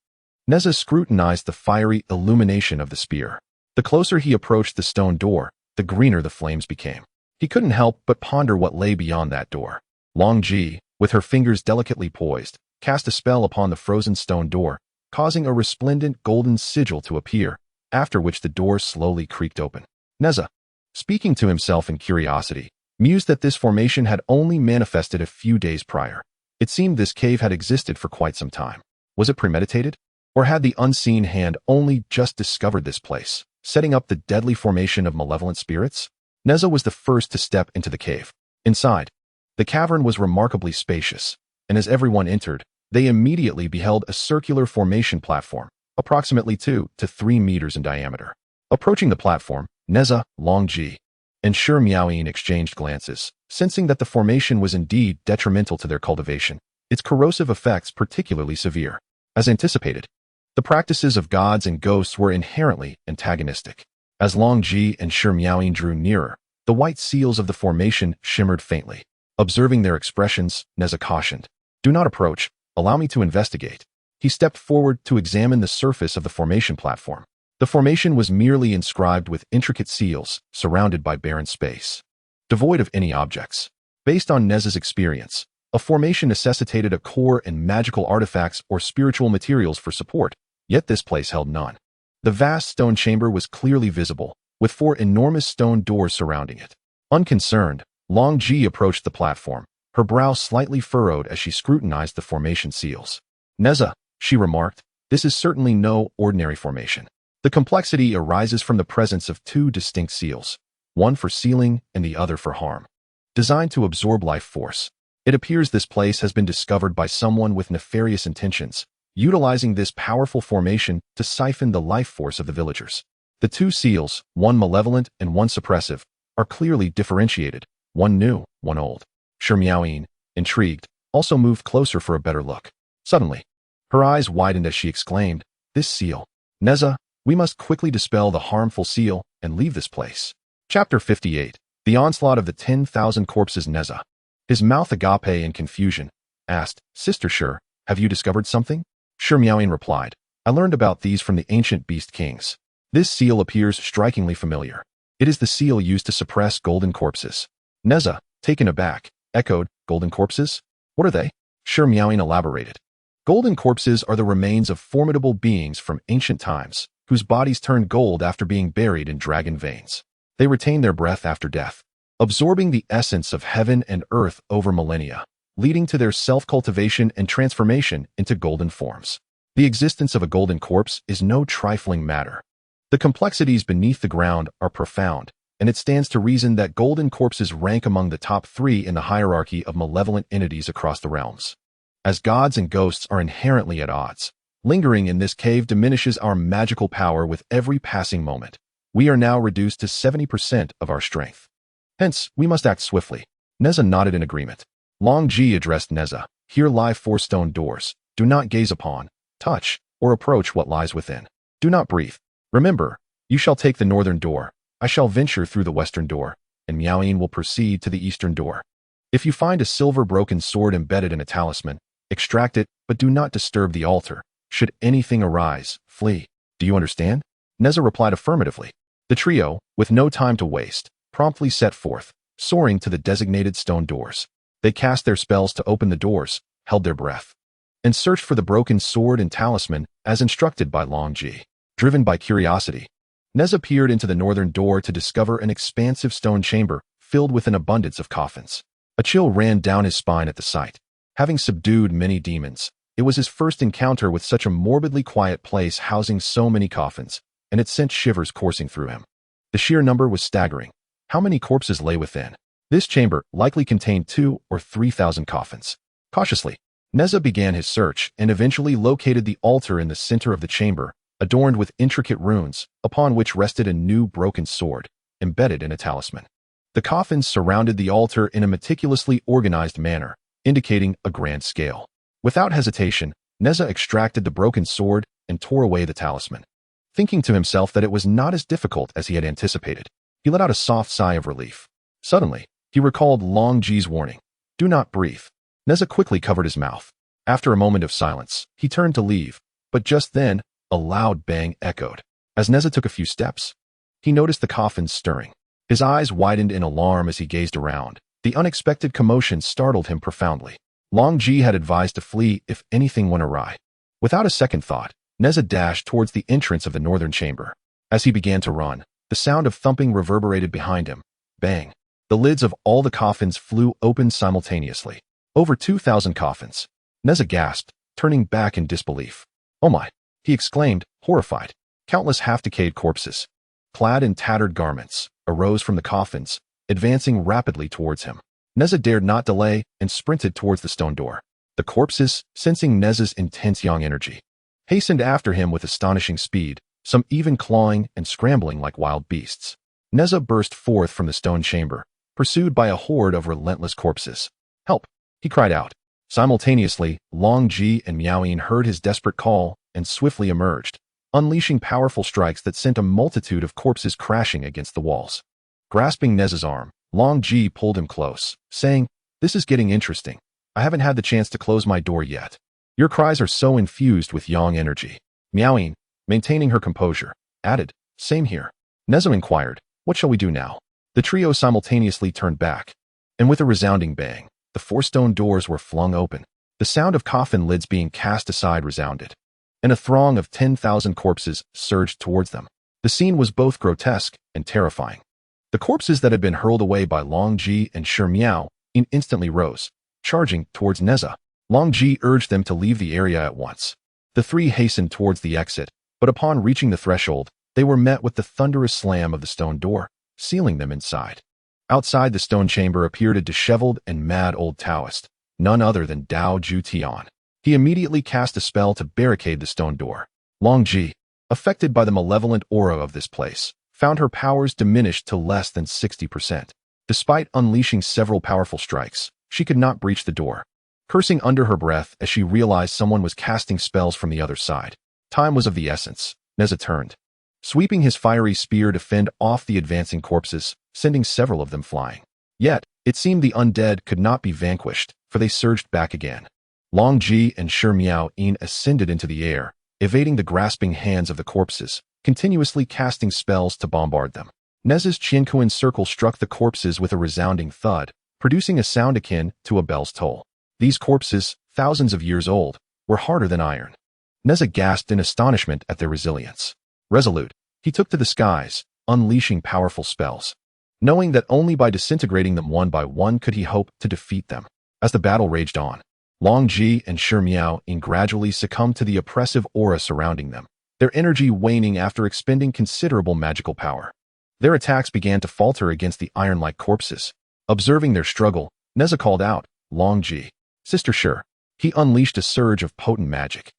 Nezha scrutinized the fiery illumination of the spear. The closer he approached the stone door, the greener the flames became. He couldn't help but ponder what lay beyond that door. Longji, with her fingers delicately poised, cast a spell upon the frozen stone door, causing a resplendent golden sigil to appear, after which the door slowly creaked open. Nezha, speaking to himself in curiosity, mused that this formation had only manifested a few days prior. It seemed this cave had existed for quite some time. Was it premeditated? Or had the unseen hand only just discovered this place, setting up the deadly formation of malevolent spirits? Nezha was the first to step into the cave. Inside, the cavern was remarkably spacious, and as everyone entered, they immediately beheld a circular formation platform, approximately 2 to 3 meters in diameter. Approaching the platform, Nezha, Longji, and Miaoyin exchanged glances, sensing that the formation was indeed detrimental to their cultivation, its corrosive effects particularly severe. As anticipated, the practices of gods and ghosts were inherently antagonistic. As Longji and Miaoyin drew nearer, the white seals of the formation shimmered faintly. Observing their expressions, Nezha cautioned, "Do not approach, allow me to investigate." He stepped forward to examine the surface of the formation platform. The formation was merely inscribed with intricate seals, surrounded by barren space, devoid of any objects. Based on Nezha's experience, a formation necessitated a core and magical artifacts or spiritual materials for support, yet this place held none. The vast stone chamber was clearly visible, with 4 enormous stone doors surrounding it. Unconcerned, Longji approached the platform, her brow slightly furrowed as she scrutinized the formation seals. "Nezha," she remarked, "this is certainly no ordinary formation. The complexity arises from the presence of 2 distinct seals, one for sealing and the other for harm. Designed to absorb life force, it appears this place has been discovered by someone with nefarious intentions, utilizing this powerful formation to siphon the life force of the villagers. The 2 seals, one malevolent and one suppressive, are clearly differentiated, one new, one old." Miaoyin, intrigued, also moved closer for a better look. Suddenly, her eyes widened as she exclaimed, "This seal! Nezha, we must quickly dispel the harmful seal and leave this place." Chapter 58. The Onslaught of the 10,000 Corpses. Nezha, his mouth agape in confusion, asked, "Sister Shur, have you discovered something?" Miaoyin replied, "I learned about these from the ancient beast kings. This seal appears strikingly familiar. It is the seal used to suppress golden corpses." Nezha, taken aback, echoed, "Golden corpses? What are they?" Miaoyin elaborated. Golden corpses are the remains of formidable beings from ancient times, whose bodies turned gold after being buried in dragon veins. They retain their breath after death, absorbing the essence of heaven and earth over millennia, leading to their self-cultivation and transformation into golden forms. The existence of a golden corpse is no trifling matter. The complexities beneath the ground are profound, and it stands to reason that golden corpses rank among the top 3 in the hierarchy of malevolent entities across the realms. As gods and ghosts are inherently at odds, lingering in this cave diminishes our magical power with every passing moment. We are now reduced to 70% of our strength. Hence, we must act swiftly. Nezha nodded in agreement. Longji addressed Nezha, "Here lie 4 stone doors. Do not gaze upon, touch, or approach what lies within. Do not breathe. Remember, you shall take the northern door. I shall venture through the western door, and Miaoyin will proceed to the eastern door. If you find a silver broken sword embedded in a talisman, extract it, but do not disturb the altar. Should anything arise, flee. Do you understand?" Nezha replied affirmatively. The trio, with no time to waste, promptly set forth, soaring to the designated stone doors. They cast their spells to open the doors, held their breath, and searched for the broken sword and talisman as instructed by Longji. Driven by curiosity, Nezha peered into the northern door to discover an expansive stone chamber filled with an abundance of coffins. A chill ran down his spine at the sight. Having subdued many demons, it was his first encounter with such a morbidly quiet place housing so many coffins, and it sent shivers coursing through him. The sheer number was staggering. How many corpses lay within? This chamber likely contained 2,000 or 3,000 coffins. Cautiously, Nezha began his search and eventually located the altar in the center of the chamber, adorned with intricate runes, upon which rested a new broken sword, embedded in a talisman. The coffins surrounded the altar in a meticulously organized manner, indicating a grand scale. Without hesitation, Nezha extracted the broken sword and tore away the talisman. Thinking to himself that it was not as difficult as he had anticipated, he let out a soft sigh of relief. Suddenly, he recalled Longji's warning, "Do not breathe." Nezha quickly covered his mouth. After a moment of silence, he turned to leave, but just then, a loud bang echoed. As Nezha took a few steps, he noticed the coffins stirring. His eyes widened in alarm as he gazed around. The unexpected commotion startled him profoundly. Longji had advised to flee if anything went awry. Without a second thought, Nezha dashed towards the entrance of the northern chamber. As he began to run, the sound of thumping reverberated behind him. Bang! The lids of all the coffins flew open simultaneously. Over 2,000 coffins. Nezha gasped, turning back in disbelief. "Oh my!" he exclaimed, horrified. Countless half-decayed corpses, clad in tattered garments, arose from the coffins, advancing rapidly towards him. Nezha dared not delay and sprinted towards the stone door. The corpses, sensing Nezha's intense yang energy, hastened after him with astonishing speed, some even clawing and scrambling like wild beasts. Nezha burst forth from the stone chamber, pursued by a horde of relentless corpses. "Help!" he cried out. Simultaneously, Longji and Miaoyin heard his desperate call and swiftly emerged, unleashing powerful strikes that sent a multitude of corpses crashing against the walls. Grasping Nezha's arm, Longji pulled him close, saying, "This is getting interesting. I haven't had the chance to close my door yet. Your cries are so infused with yang energy." Miaoyin, maintaining her composure, added, "Same here." Nezha inquired, "What shall we do now?" The trio simultaneously turned back, and with a resounding bang, the 4 stone doors were flung open. The sound of coffin lids being cast aside resounded, and a throng of 10,000 corpses surged towards them. The scene was both grotesque and terrifying. The corpses that had been hurled away by Longji and Shi Miao instantly rose, charging towards Nezha. Longji urged them to leave the area at once. The 3 hastened towards the exit, but upon reaching the threshold, they were met with the thunderous slam of the stone door, sealing them inside. Outside the stone chamber appeared a disheveled and mad old Taoist, none other than Dao Ju. He immediately cast a spell to barricade the stone door. Longji, affected by the malevolent aura of this place, found her powers diminished to less than 60%. Despite unleashing several powerful strikes, she could not breach the door. Cursing under her breath as she realized someone was casting spells from the other side. Time was of the essence. Nezha turned, sweeping his fiery spear to fend off the advancing corpses, sending several of them flying. Yet, it seemed the undead could not be vanquished, for they surged back again. Longji and Shi Miao ascended into the air, evading the grasping hands of the corpses, continuously casting spells to bombard them. Nezha's Qianquan circle struck the corpses with a resounding thud, producing a sound akin to a bell's toll. These corpses, thousands of years old, were harder than iron. Nezha gasped in astonishment at their resilience. Resolute, he took to the skies, unleashing powerful spells, knowing that only by disintegrating them one by one could he hope to defeat them. As the battle raged on, Longji and Shi Miao gradually succumbed to the oppressive aura surrounding them, their energy waning after expending considerable magical power. Their attacks began to falter against the iron-like corpses. Observing their struggle, Nezha called out, "Longji, Sister Shi." He unleashed a surge of potent magic,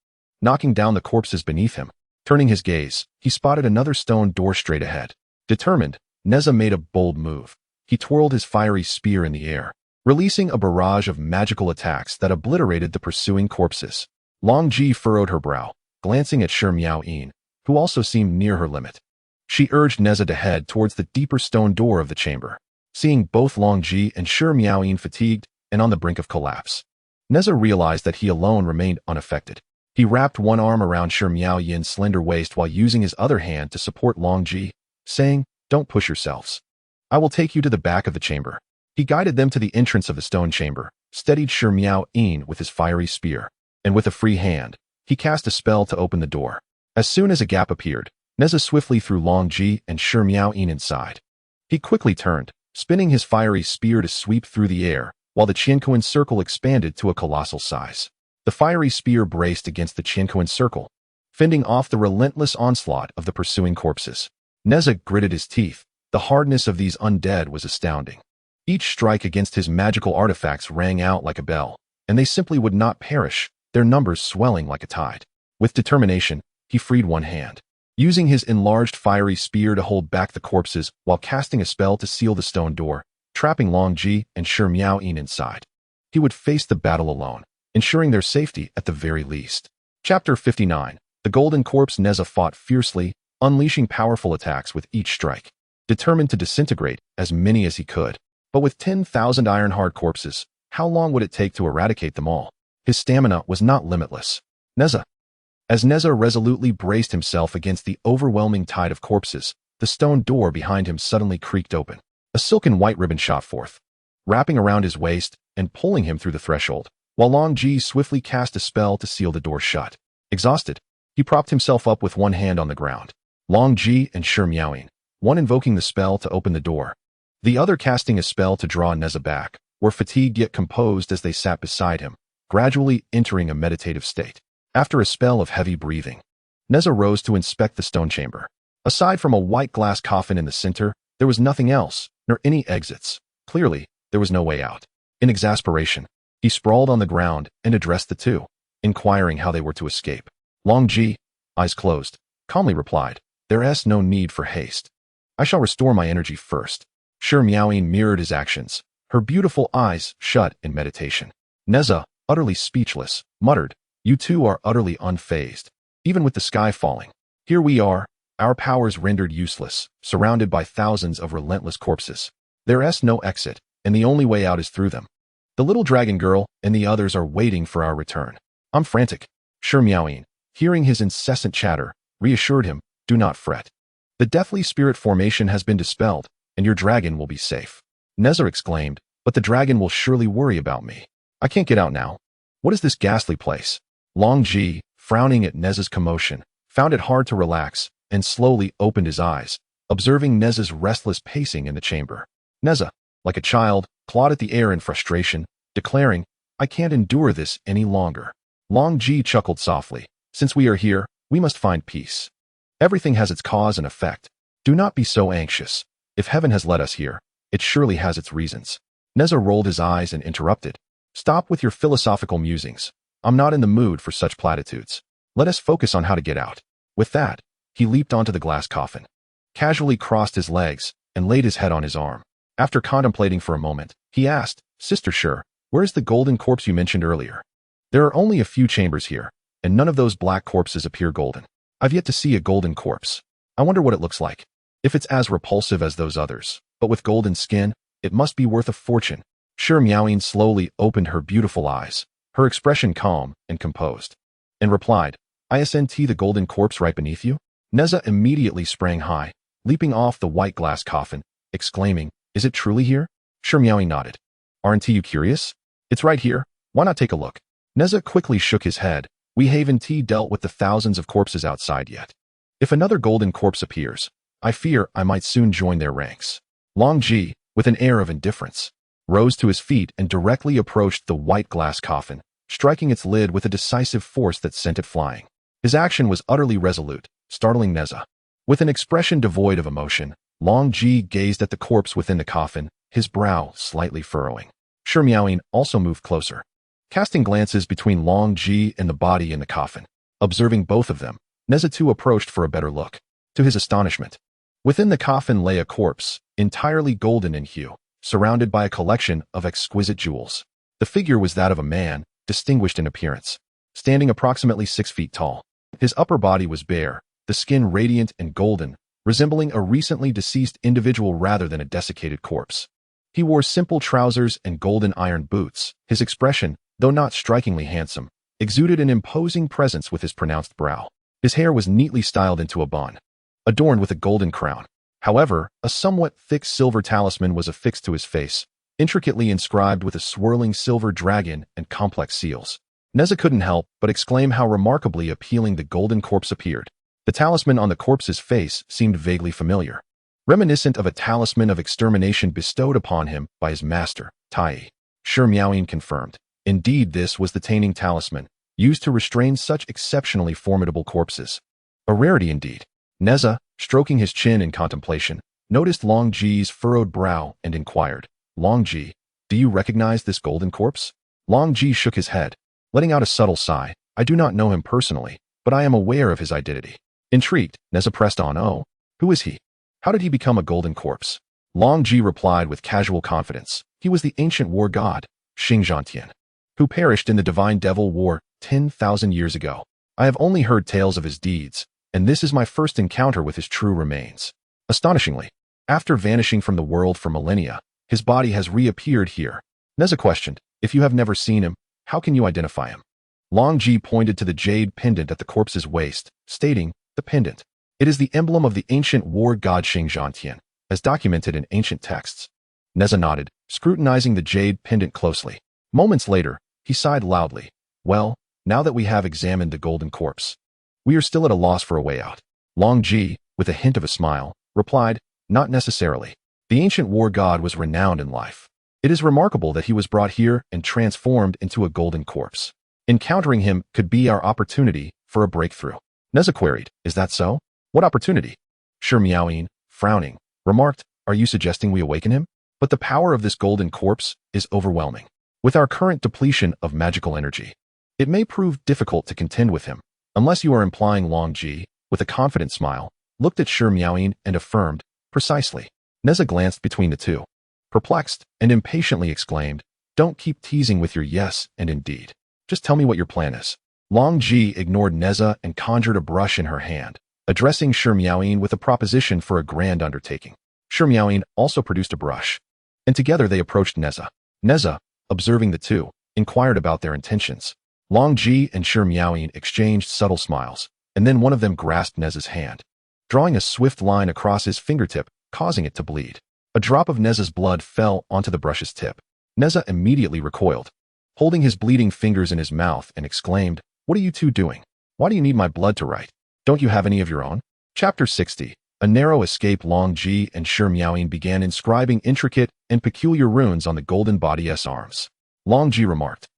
knocking down the corpses beneath him. Turning his gaze, he spotted another stone door straight ahead. Determined, Nezha made a bold move. He twirled his fiery spear in the air, releasing a barrage of magical attacks that obliterated the pursuing corpses. Longji furrowed her brow, glancing at Shi Miao, who also seemed near her limit. She urged Nezha to head towards the deeper stone door of the chamber. Seeing both Longji and Shi Miao fatigued and on the brink of collapse, Nezha realized that he alone remained unaffected. He wrapped one arm around Shi Miao's slender waist while using his other hand to support Longji, saying, "Don't push yourselves. I will take you to the back of the chamber." He guided them to the entrance of the stone chamber, steadied Shi Miao-yin with his fiery spear, and with a free hand, he cast a spell to open the door. As soon as a gap appeared, Nezha swiftly threw Longji and Shi Miao-yin inside. He quickly turned, spinning his fiery spear to sweep through the air, while the Qianquan circle expanded to a colossal size. The fiery spear braced against the Qianquan circle, fending off the relentless onslaught of the pursuing corpses. Nezha gritted his teeth. The hardness of these undead was astounding. Each strike against his magical artifacts rang out like a bell, and they simply would not perish, their numbers swelling like a tide. With determination, he freed one hand, using his enlarged fiery spear to hold back the corpses while casting a spell to seal the stone door, trapping Longji and Shi Miao-yin inside. He would face the battle alone, ensuring their safety at the very least. Chapter 59. The Golden Corpse. Nezha fought fiercely, unleashing powerful attacks with each strike, determined to disintegrate as many as he could. But with 10,000 iron-hard corpses, how long would it take to eradicate them all? His stamina was not limitless. As Nezha resolutely braced himself against the overwhelming tide of corpses, the stone door behind him suddenly creaked open. A silken white ribbon shot forth, wrapping around his waist and pulling him through the threshold, while Longji swiftly cast a spell to seal the door shut. Exhausted, he propped himself up with one hand on the ground. Longji and Shi Miao-yin, one invoking the spell to open the door, the other casting a spell to draw Nezha back, were fatigued yet composed as they sat beside him, gradually entering a meditative state. After a spell of heavy breathing, Nezha rose to inspect the stone chamber. Aside from a white glass coffin in the center, there was nothing else, nor any exits. Clearly, there was no way out. In exasperation, he sprawled on the ground and addressed the two, inquiring how they were to escape. Longji, eyes closed, calmly replied, "There's no need for haste. I shall restore my energy first." Shi Miao-yin mirrored his actions, her beautiful eyes shut in meditation. Nezha, utterly speechless, muttered, "You two are utterly unfazed. Even with the sky falling, here we are, our powers rendered useless, surrounded by thousands of relentless corpses. There's no exit, and the only way out is through them. The little dragon girl and the others are waiting for our return." "I'm frantic." Shi Miao-yin, hearing his incessant chatter, reassured him, "Do not fret. The deathly spirit formation has been dispelled, and your dragon will be safe." Nezha exclaimed, "But the dragon will surely worry about me. I can't get out now. What is this ghastly place?" Longji, frowning at Nezha's commotion, found it hard to relax, and slowly opened his eyes, observing Nezha's restless pacing in the chamber. Nezha, like a child, clawed at the air in frustration, declaring, "I can't endure this any longer." Longji chuckled softly, "Since we are here, we must find peace. Everything has its cause and effect. Do not be so anxious. If heaven has led us here, it surely has its reasons." Nezha rolled his eyes and interrupted, "Stop with your philosophical musings. I'm not in the mood for such platitudes. Let us focus on how to get out." With that, he leaped onto the glass coffin, casually crossed his legs, and laid his head on his arm. After contemplating for a moment, he asked, "Sister Shi, where is the golden corpse you mentioned earlier?" "There are only a few chambers here, and none of those black corpses appear golden. I've yet to see a golden corpse. I wonder what it looks like. If it's as repulsive as those others, but with golden skin, it must be worth a fortune." Shi Miao-yin slowly opened her beautiful eyes, her expression calm and composed, and replied, "Isn't the golden corpse right beneath you?" Nezha immediately sprang high, leaping off the white glass coffin, exclaiming, "Is it truly here?" Shi Miao-yin nodded. "Aren't you curious? It's right here. Why not take a look?" Nezha quickly shook his head. "We haven't dealt with the thousands of corpses outside yet. If another golden corpse appears, I fear I might soon join their ranks." Longji, with an air of indifference, rose to his feet and directly approached the white glass coffin, striking its lid with a decisive force that sent it flying. His action was utterly resolute, startling Nezha. With an expression devoid of emotion, Longji gazed at the corpse within the coffin, his brow slightly furrowing. Shi Miao-yin also moved closer, casting glances between Longji and the body in the coffin. Observing both of them, Nezha too approached for a better look. To his astonishment, within the coffin lay a corpse, entirely golden in hue, surrounded by a collection of exquisite jewels. The figure was that of a man, distinguished in appearance, standing approximately 6 feet tall. His upper body was bare, the skin radiant and golden, resembling a recently deceased individual rather than a desiccated corpse. He wore simple trousers and golden iron boots. His expression, though not strikingly handsome, exuded an imposing presence with his pronounced brow. His hair was neatly styled into a bun, adorned with a golden crown. However, a somewhat thick silver talisman was affixed to his face, intricately inscribed with a swirling silver dragon and complex seals. Nezha couldn't help but exclaim how remarkably appealing the golden corpse appeared. The talisman on the corpse's face seemed vaguely familiar, reminiscent of a talisman of extermination bestowed upon him by his master, Tai. Shi Miaoyin confirmed. Indeed, this was the Taining talisman, used to restrain such exceptionally formidable corpses. A rarity indeed. Nezha, stroking his chin in contemplation, noticed Longji's furrowed brow and inquired, Longji, do you recognize this golden corpse? Longji shook his head, letting out a subtle sigh. I do not know him personally, but I am aware of his identity. Intrigued, Nezha pressed on, oh, who is he? How did he become a golden corpse? Longji replied with casual confidence. He was the ancient war god, Xingzhantian, who perished in the Divine Devil War 10,000 years ago. I have only heard tales of his deeds, and this is my first encounter with his true remains. Astonishingly, after vanishing from the world for millennia, his body has reappeared here. Nezha questioned, if you have never seen him, how can you identify him? Longji pointed to the jade pendant at the corpse's waist, stating, the pendant. It is the emblem of the ancient war god Xingzhantian, as documented in ancient texts. Nezha nodded, scrutinizing the jade pendant closely. Moments later, he sighed loudly. Well, now that we have examined the golden corpse, we are still at a loss for a way out. Longji, with a hint of a smile, replied, not necessarily. The ancient war god was renowned in life. It is remarkable that he was brought here and transformed into a golden corpse. Encountering him could be our opportunity for a breakthrough. Nezha queried, is that so? What opportunity? Shi Miaoyin, frowning, remarked, are you suggesting we awaken him? But the power of this golden corpse is overwhelming. With our current depletion of magical energy, it may prove difficult to contend with him, unless you are implying. Longji, with a confident smile, looked at Shi Miaoyin and affirmed, precisely. Nezha glanced between the two, perplexed, and impatiently exclaimed, don't keep teasing with your yes and indeed. Just tell me what your plan is. Longji ignored Nezha and conjured a brush in her hand, addressing Shi Miaoyin with a proposition for a grand undertaking. Shi Miaoyin also produced a brush, and together they approached Nezha. Nezha, observing the two, inquired about their intentions. Longji and Shi Miaoyin exchanged subtle smiles, and then one of them grasped Nezha's hand, drawing a swift line across his fingertip, causing it to bleed. A drop of Nezha's blood fell onto the brush's tip. Nezha immediately recoiled, holding his bleeding fingers in his mouth, and exclaimed, what are you two doing? Why do you need my blood to write? Don't you have any of your own? Chapter 60. A narrow escape. Longji and Shi Miaoyin began inscribing intricate and peculiar runes on the golden body's arms. Longji remarked,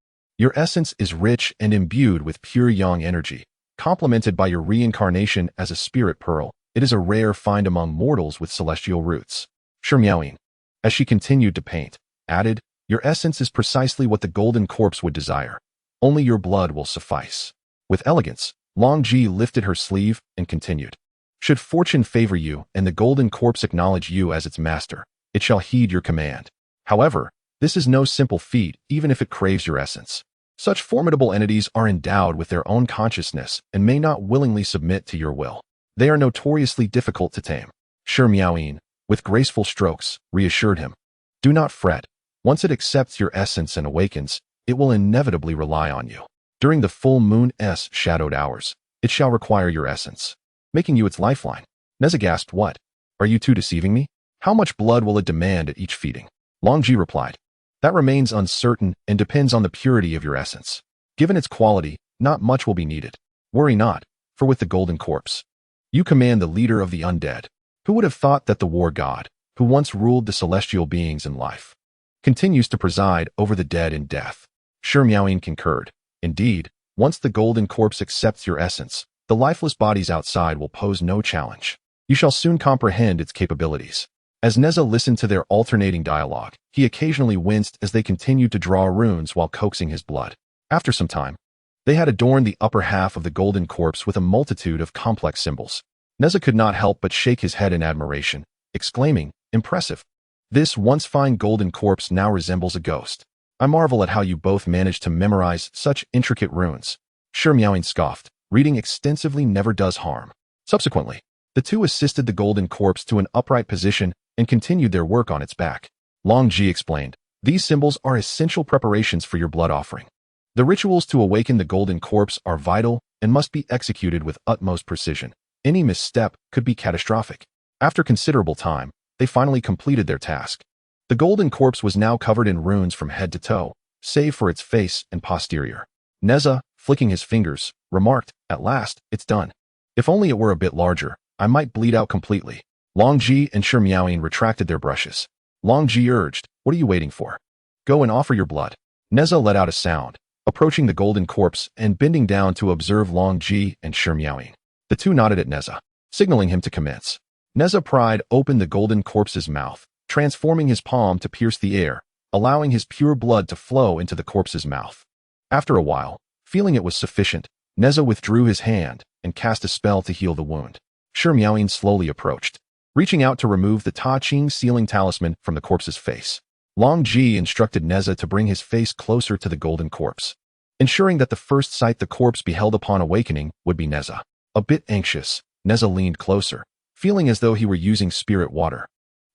your essence is rich and imbued with pure yang energy, complemented by your reincarnation as a spirit pearl. It is a rare find among mortals with celestial roots. Shi Miaoyin, as she continued to paint, added, your essence is precisely what the golden corpse would desire. Only your blood will suffice. With elegance, Longji lifted her sleeve and continued. Should fortune favor you and the golden corpse acknowledge you as its master, it shall heed your command. However, this is no simple feat, even if it craves your essence. Such formidable entities are endowed with their own consciousness and may not willingly submit to your will. They are notoriously difficult to tame. Shi Miaoyin, with graceful strokes, reassured him. Do not fret. Once it accepts your essence and awakens, it will inevitably rely on you. During the full moon's shadowed hours, it shall require your essence, making you its lifeline. Nezha gasped, what? Are you two deceiving me? How much blood will it demand at each feeding? Longji replied, that remains uncertain and depends on the purity of your essence. Given its quality, not much will be needed. Worry not, for with the golden corpse, you command the leader of the undead. Who would have thought that the war god, who once ruled the celestial beings in life, continues to preside over the dead in death? Shi Miaoyin concurred. Indeed, once the golden corpse accepts your essence, the lifeless bodies outside will pose no challenge. You shall soon comprehend its capabilities. As Nezha listened to their alternating dialogue, he occasionally winced as they continued to draw runes while coaxing his blood. After some time, they had adorned the upper half of the golden corpse with a multitude of complex symbols. Nezha could not help but shake his head in admiration, exclaiming, impressive. This once fine golden corpse now resembles a ghost. I marvel at how you both managed to memorize such intricate runes. Shi Miaoyin scoffed, reading extensively never does harm. Subsequently, the two assisted the golden corpse to an upright position and continued their work on its back. Longji explained, these symbols are essential preparations for your blood offering. The rituals to awaken the golden corpse are vital and must be executed with utmost precision. Any misstep could be catastrophic. After considerable time, they finally completed their task. The golden corpse was now covered in runes from head to toe, save for its face and posterior. Nezha, flicking his fingers, remarked, "At last, it's done. If only it were a bit larger, I might bleed out completely." Longji and Shimiaoin retracted their brushes. Longji urged, "What are you waiting for? Go and offer your blood." Nezha let out a sound, approaching the golden corpse and bending down to observe Longji and Shimiaoin. The two nodded at Nezha, signaling him to commence. Nezha pried open the golden corpse's mouth, transforming his palm to pierce the air, allowing his pure blood to flow into the corpse's mouth. After a while, feeling it was sufficient, Nezha withdrew his hand and cast a spell to heal the wound. Shimiaoin slowly approached, reaching out to remove the Ta Ching sealing talisman from the corpse's face. Longji instructed Nezha to bring his face closer to the golden corpse, ensuring that the first sight the corpse beheld upon awakening would be Nezha. A bit anxious, Nezha leaned closer, feeling as though he were using spirit water.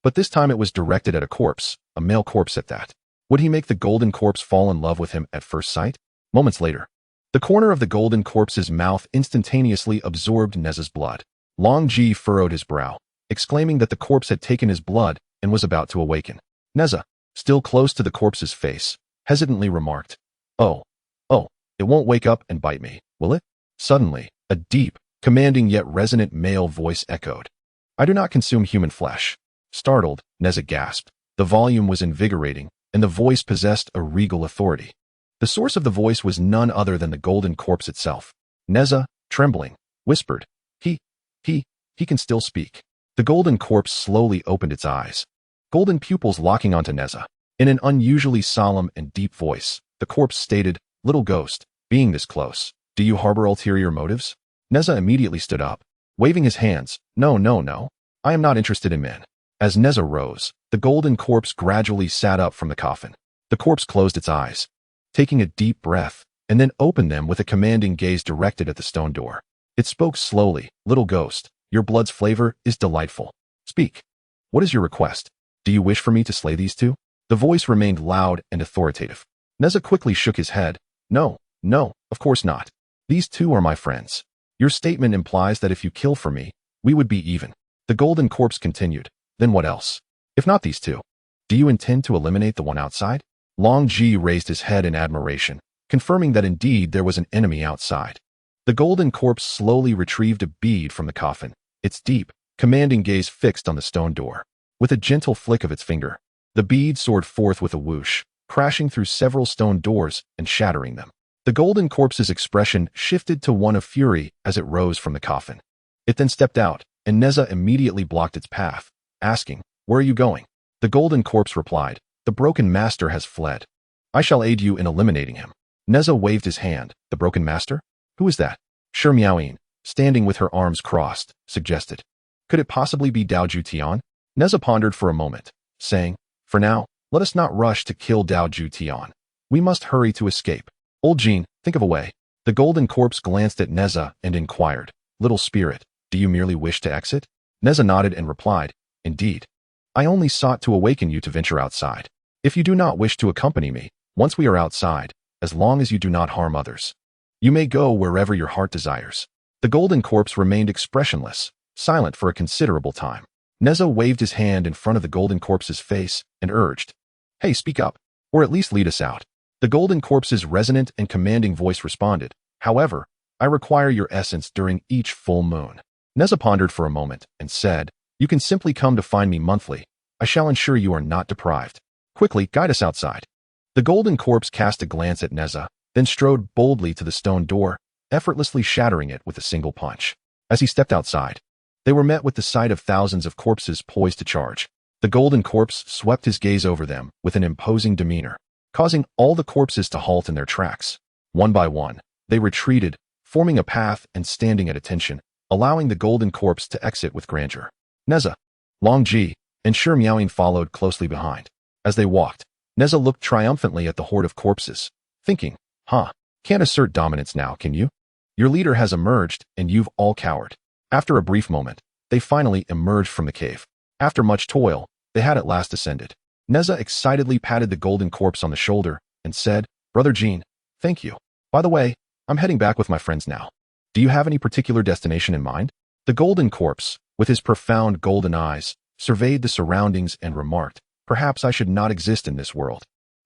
But this time it was directed at a corpse, a male corpse at that. Would he make the golden corpse fall in love with him at first sight? Moments later, the corner of the golden corpse's mouth instantaneously absorbed Nezha's blood. Longji furrowed his brow, exclaiming that the corpse had taken his blood and was about to awaken. Nezha, still close to the corpse's face, hesitantly remarked, Oh, it won't wake up and bite me, will it?" Suddenly, a deep, commanding yet resonant male voice echoed. "I do not consume human flesh." Startled, Nezha gasped. The volume was invigorating, and the voice possessed a regal authority. The source of the voice was none other than the golden corpse itself. Nezha, trembling, whispered, He can still speak." The golden corpse slowly opened its eyes, golden pupils locking onto Nezha. In an unusually solemn and deep voice, the corpse stated, "Little ghost, being this close, do you harbor ulterior motives?" Nezha immediately stood up, waving his hands. No, I am not interested in men." As Nezha rose, the golden corpse gradually sat up from the coffin. The corpse closed its eyes, taking a deep breath, and then opened them with a commanding gaze directed at the stone door. It spoke slowly, "Little ghost, your blood's flavor is delightful. Speak. What is your request? Do you wish for me to slay these two?" The voice remained loud and authoritative. Nezha quickly shook his head. No, of course not. These two are my friends. Your statement implies that if you kill for me, we would be even." The golden corpse continued. "Then what else? If not these two, do you intend to eliminate the one outside?" Longji raised his head in admiration, confirming that indeed there was an enemy outside. The golden corpse slowly retrieved a bead from the coffin, its deep, commanding gaze fixed on the stone door. With a gentle flick of its finger, the bead soared forth with a whoosh, crashing through several stone doors and shattering them. The golden corpse's expression shifted to one of fury as it rose from the coffin. It then stepped out, and Nezha immediately blocked its path, asking, "Where are you going?" The golden corpse replied, "The broken master has fled. I shall aid you in eliminating him." Nezha waved his hand. "The broken master? Who is that?" Shimiaoin, standing with her arms crossed, suggested. "Could it possibly be Daoju Tian?" Nezha pondered for a moment, saying, "For now, let us not rush to kill Daoju Tian. We must hurry to escape. Old Jean, think of a way." The golden corpse glanced at Nezha and inquired, "Little spirit, do you merely wish to exit?" Nezha nodded and replied, "Indeed. I only sought to awaken you to venture outside. If you do not wish to accompany me, once we are outside, as long as you do not harm others, you may go wherever your heart desires." The golden corpse remained expressionless, silent for a considerable time. Nezha waved his hand in front of the golden corpse's face and urged, "Hey, speak up, or at least lead us out." The golden corpse's resonant and commanding voice responded, "However, I require your essence during each full moon." Nezha pondered for a moment and said, "You can simply come to find me monthly. I shall ensure you are not deprived. Quickly, guide us outside." The golden corpse cast a glance at Nezha, then strode boldly to the stone door, effortlessly shattering it with a single punch. As he stepped outside, they were met with the sight of thousands of corpses poised to charge. The golden corpse swept his gaze over them with an imposing demeanor, causing all the corpses to halt in their tracks. One by one, they retreated, forming a path and standing at attention, allowing the golden corpse to exit with grandeur. Nezha, Longji, and Shimiaoin followed closely behind. As they walked, Nezha looked triumphantly at the horde of corpses, thinking, Can't assert dominance now, can you? Your leader has emerged, and you've all cowered." After a brief moment, they finally emerged from the cave. After much toil, they had at last ascended. Nezha excitedly patted the golden corpse on the shoulder and said, "Brother Jean, thank you. By the way, I'm heading back with my friends now. Do you have any particular destination in mind?" The golden corpse, with his profound golden eyes, surveyed the surroundings and remarked, Perhaps I should not exist in this world.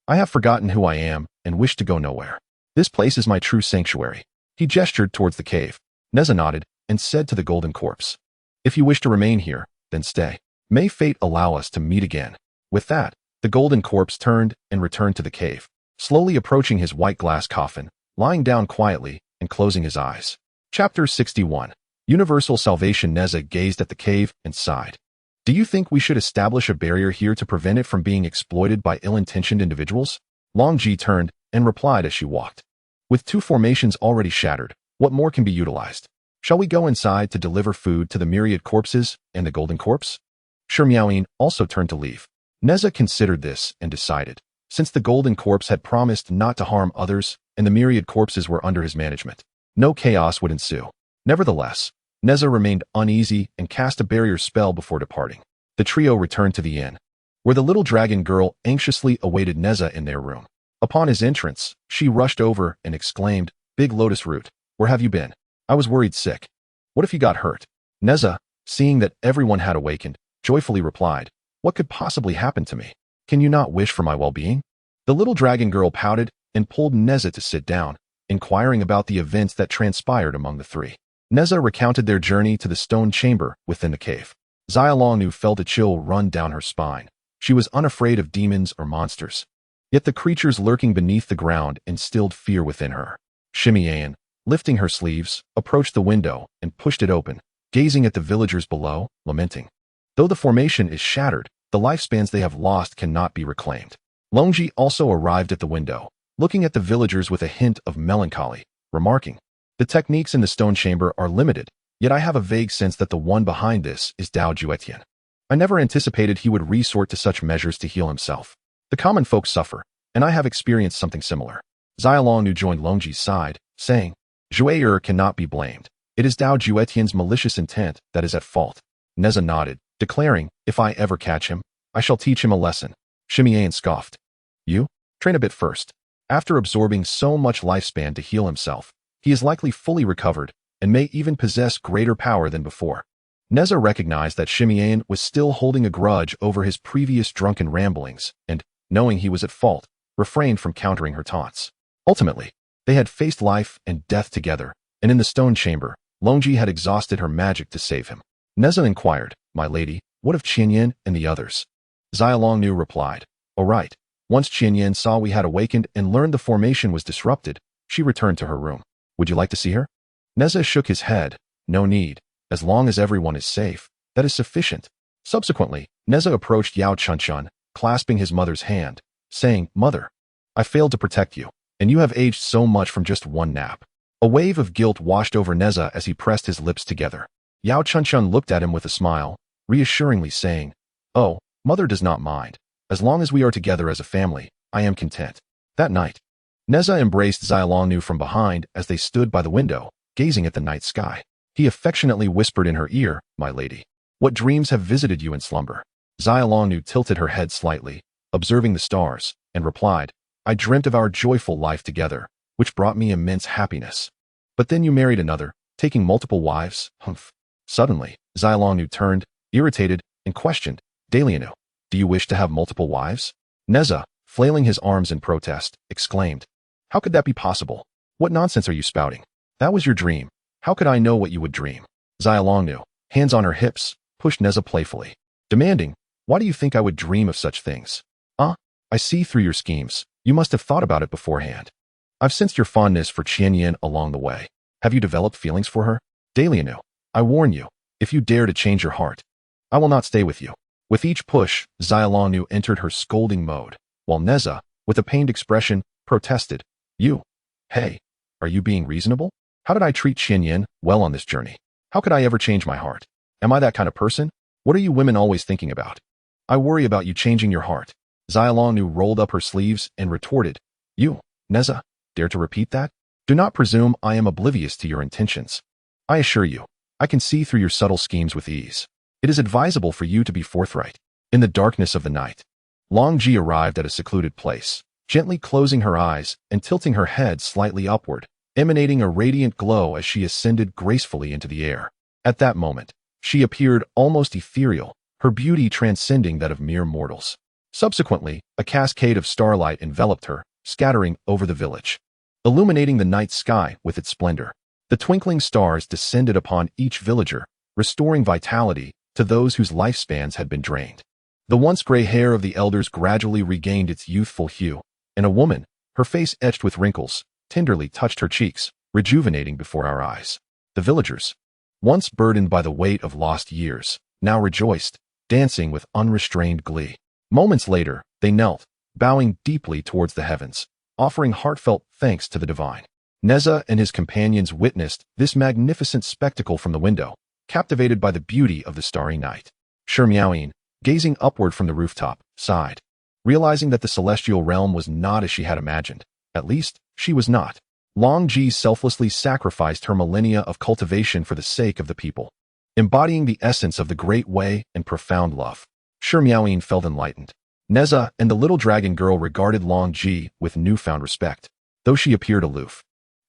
I have forgotten who I am and wish to go nowhere. This place is my true sanctuary. He gestured towards the cave. Nezha nodded and said to the golden corpse, if you wish to remain here, then stay. May fate allow us to meet again. With that, the golden corpse turned and returned to the cave, slowly approaching his white glass coffin, lying down quietly and closing his eyes. Chapter 61. Universal Salvation. Nezha gazed at the cave and sighed. Do you think we should establish a barrier here to prevent it from being exploited by ill-intentioned individuals? Longji turned and replied as she walked. With two formations already shattered, what more can be utilized? Shall we go inside to deliver food to the myriad corpses and the golden corpse? Sure. Miaoyin also turned to leave. Nezha considered this and decided, since the golden corpse had promised not to harm others and the myriad corpses were under his management, no chaos would ensue. Nevertheless, Nezha remained uneasy and cast a barrier spell before departing. The trio returned to the inn, where the little dragon girl anxiously awaited Nezha in their room. Upon his entrance, she rushed over and exclaimed, Big Lotus Root, where have you been? I was worried sick. What if you got hurt? Nezha, seeing that everyone had awakened, joyfully replied, what could possibly happen to me? Can you not wish for my well-being? The little dragon girl pouted and pulled Nezha to sit down, inquiring about the events that transpired among the three. Nezha recounted their journey to the stone chamber within the cave. Xiaolongnu felt a chill run down her spine. She was unafraid of demons or monsters. Yet the creatures lurking beneath the ground instilled fear within her. Shimian, lifting her sleeves, approached the window and pushed it open, gazing at the villagers below, lamenting. Though the formation is shattered, the lifespans they have lost cannot be reclaimed. Longji also arrived at the window, looking at the villagers with a hint of melancholy, remarking, the techniques in the stone chamber are limited, yet I have a vague sense that the one behind this is Dao Juetian. I never anticipated he would resort to such measures to heal himself. The common folk suffer, and I have experienced something similar. Xiaolongnu joined Longji's side, saying, Zhou cannot be blamed. It is Dao Juetian's malicious intent that is at fault. Nezha nodded, declaring, if I ever catch him, I shall teach him a lesson. Shimian scoffed. You? Train a bit first. After absorbing so much lifespan to heal himself, he is likely fully recovered and may even possess greater power than before. Nezha recognized that Shimian was still holding a grudge over his previous drunken ramblings and, knowing he was at fault, refrained from countering her taunts. Ultimately, they had faced life and death together, and in the stone chamber, Longji had exhausted her magic to save him. Nezha inquired, my lady, what of Qianyan and the others? Xiaolongnu replied, all right. Once Qianyan saw we had awakened and learned the formation was disrupted, she returned to her room. Would you like to see her? Nezha shook his head. No need. As long as everyone is safe, that is sufficient. Subsequently, Nezha approached Yao Chunchun, clasping his mother's hand, saying, Mother, I failed to protect you, and you have aged so much from just one nap. A wave of guilt washed over Nezha as he pressed his lips together. Yao Chunchun looked at him with a smile, reassuringly saying, Oh, Mother does not mind. As long as we are together as a family, I am content. That night, Nezha embraced Xiaolongnu from behind as they stood by the window, gazing at the night sky. He affectionately whispered in her ear, my lady, what dreams have visited you in slumber? Xiaolongnu tilted her head slightly, observing the stars, and replied, I dreamt of our joyful life together, which brought me immense happiness. But then you married another, taking multiple wives, humph. Suddenly, Xiaolongnu turned, irritated, and questioned, Dalianu, do you wish to have multiple wives? Nezha, flailing his arms in protest, exclaimed, how could that be possible? What nonsense are you spouting? That was your dream. How could I know what you would dream? Xiaolongnu, hands on her hips, pushed Nezha playfully, demanding, why do you think I would dream of such things? I see through your schemes. You must have thought about it beforehand. I've sensed your fondness for Qianyan along the way. Have you developed feelings for her? Dalianu, I warn you, if you dare to change your heart, I will not stay with you. With each push, Xiaolongnu entered her scolding mode, while Nezha, with a pained expression, protested, Hey, are you being reasonable? How did I treat Qianyan well on this journey? How could I ever change my heart? Am I that kind of person? What are you women always thinking about? I worry about you changing your heart. Xiaolongnu rolled up her sleeves and retorted, Nezha, dare to repeat that? Do not presume I am oblivious to your intentions. I assure you, I can see through your subtle schemes with ease. It is advisable for you to be forthright. In the darkness of the night, Longji arrived at a secluded place, gently closing her eyes and tilting her head slightly upward, emanating a radiant glow as she ascended gracefully into the air. At that moment, she appeared almost ethereal, her beauty transcending that of mere mortals. Subsequently, a cascade of starlight enveloped her, scattering over the village, illuminating the night sky with its splendor. The twinkling stars descended upon each villager, restoring vitality to those whose lifespans had been drained. The once gray hair of the elders gradually regained its youthful hue, and a woman, her face etched with wrinkles, tenderly touched her cheeks, rejuvenating before our eyes. The villagers, once burdened by the weight of lost years, now rejoiced, dancing with unrestrained glee. Moments later, they knelt, bowing deeply towards the heavens, offering heartfelt thanks to the divine. Nezha and his companions witnessed this magnificent spectacle from the window, captivated by the beauty of the starry night. Miaoyin, gazing upward from the rooftop, sighed, realizing that the celestial realm was not as she had imagined. At least, she was not. Longji selflessly sacrificed her millennia of cultivation for the sake of the people, embodying the essence of the great way and profound love. Miaoyin felt enlightened. Nezha and the little dragon girl regarded Longji with newfound respect, though she appeared aloof.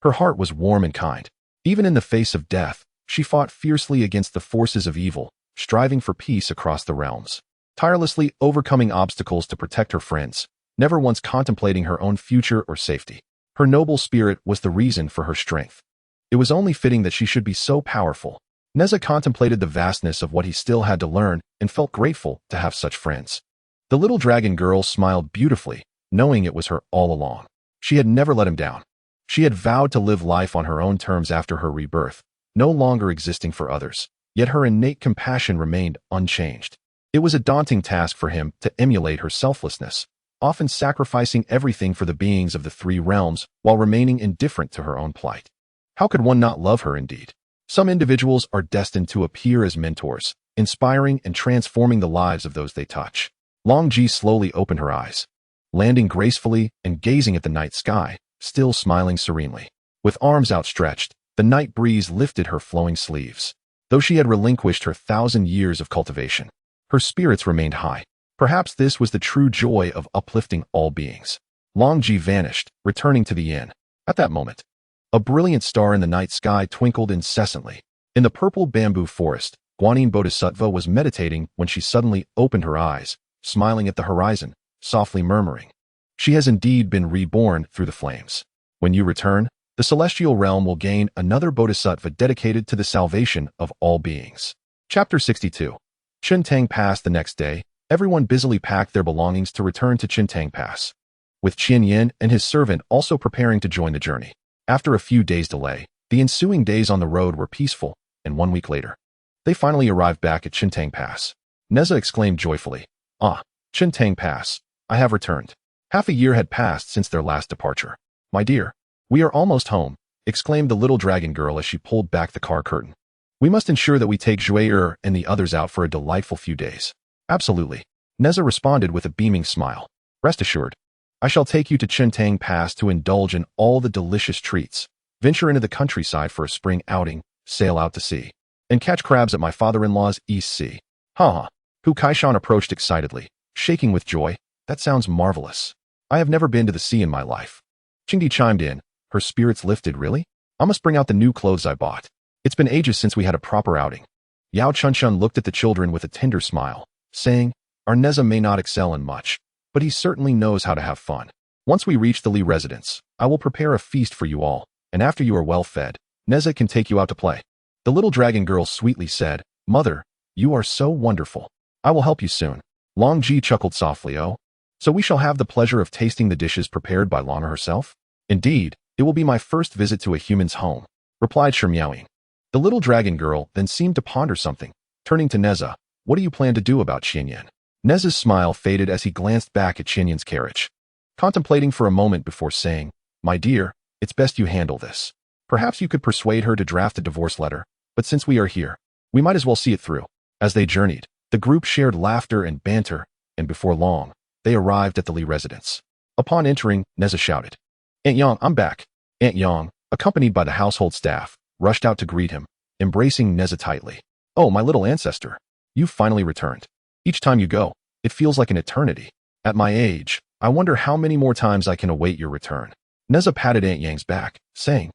Her heart was warm and kind. Even in the face of death, she fought fiercely against the forces of evil, striving for peace across the realms, tirelessly overcoming obstacles to protect her friends, never once contemplating her own future or safety. Her noble spirit was the reason for her strength. It was only fitting that she should be so powerful. Nezha contemplated the vastness of what he still had to learn and felt grateful to have such friends. The little dragon girl smiled beautifully, knowing it was her all along. She had never let him down. She had vowed to live life on her own terms after her rebirth, no longer existing for others, yet her innate compassion remained unchanged. It was a daunting task for him to emulate her selflessness, often sacrificing everything for the beings of the three realms while remaining indifferent to her own plight. How could one not love her indeed? Some individuals are destined to appear as mentors, inspiring and transforming the lives of those they touch. Longji slowly opened her eyes, landing gracefully and gazing at the night sky, still smiling serenely. With arms outstretched, the night breeze lifted her flowing sleeves. Though she had relinquished her 1,000 years of cultivation, her spirits remained high. Perhaps this was the true joy of uplifting all beings. Longji vanished, returning to the inn. At that moment, a brilliant star in the night sky twinkled incessantly. In the purple bamboo forest, Guanyin Bodhisattva was meditating when she suddenly opened her eyes, smiling at the horizon, softly murmuring, "She has indeed been reborn through the flames. When you return, the celestial realm will gain another bodhisattva dedicated to the salvation of all beings." Chapter 62. Chintang Pass. The next day, everyone busily packed their belongings to return to Chintang Pass, with Qian Yin and his servant also preparing to join the journey. After a few days' delay, the ensuing days on the road were peaceful, and 1 week later, they finally arrived back at Chintang Pass. Nezha exclaimed joyfully, "Ah, Chintang Pass, I have returned." Half a year had passed since their last departure. "My dear, we are almost home," exclaimed the little dragon girl as she pulled back the car curtain. "We must ensure that we take Zhou and the others out for a delightful few days." "Absolutely," Nezha responded with a beaming smile. "Rest assured, I shall take you to Chintang Pass to indulge in all the delicious treats, venture into the countryside for a spring outing, sail out to sea, and catch crabs at my father-in-law's East Sea." "Ha ha." Hu Kaishan approached excitedly, shaking with joy. "That sounds marvelous. I have never been to the sea in my life." Qingdi chimed in, her spirits lifted. "Really? I must bring out the new clothes I bought. It's been ages since we had a proper outing." Yao Chunshun looked at the children with a tender smile, saying, "Our Nezha may not excel in much, but he certainly knows how to have fun. Once we reach the Li residence, I will prepare a feast for you all, and after you are well fed, Nezha can take you out to play." The little dragon girl sweetly said, "Mother, you are so wonderful. I will help you soon." Longji chuckled softly. "Oh, so we shall have the pleasure of tasting the dishes prepared by Lana herself?" "Indeed, it will be my first visit to a human's home," replied Miaoyin. The little dragon girl then seemed to ponder something, turning to Nezha. "What do you plan to do about Qianyan?" Nezha's smile faded as he glanced back at Qianyan's carriage, contemplating for a moment before saying, "My dear, it's best you handle this. Perhaps you could persuade her to draft a divorce letter, but since we are here, we might as well see it through." As they journeyed, the group shared laughter and banter, and before long, they arrived at the Li residence. Upon entering, Nezha shouted, "Aunt Yang, I'm back." Aunt Yang, accompanied by the household staff, rushed out to greet him, embracing Nezha tightly. "Oh, my little ancestor, you've finally returned. Each time you go, it feels like an eternity. At my age, I wonder how many more times I can await your return." Nezha patted Aunt Yang's back, saying,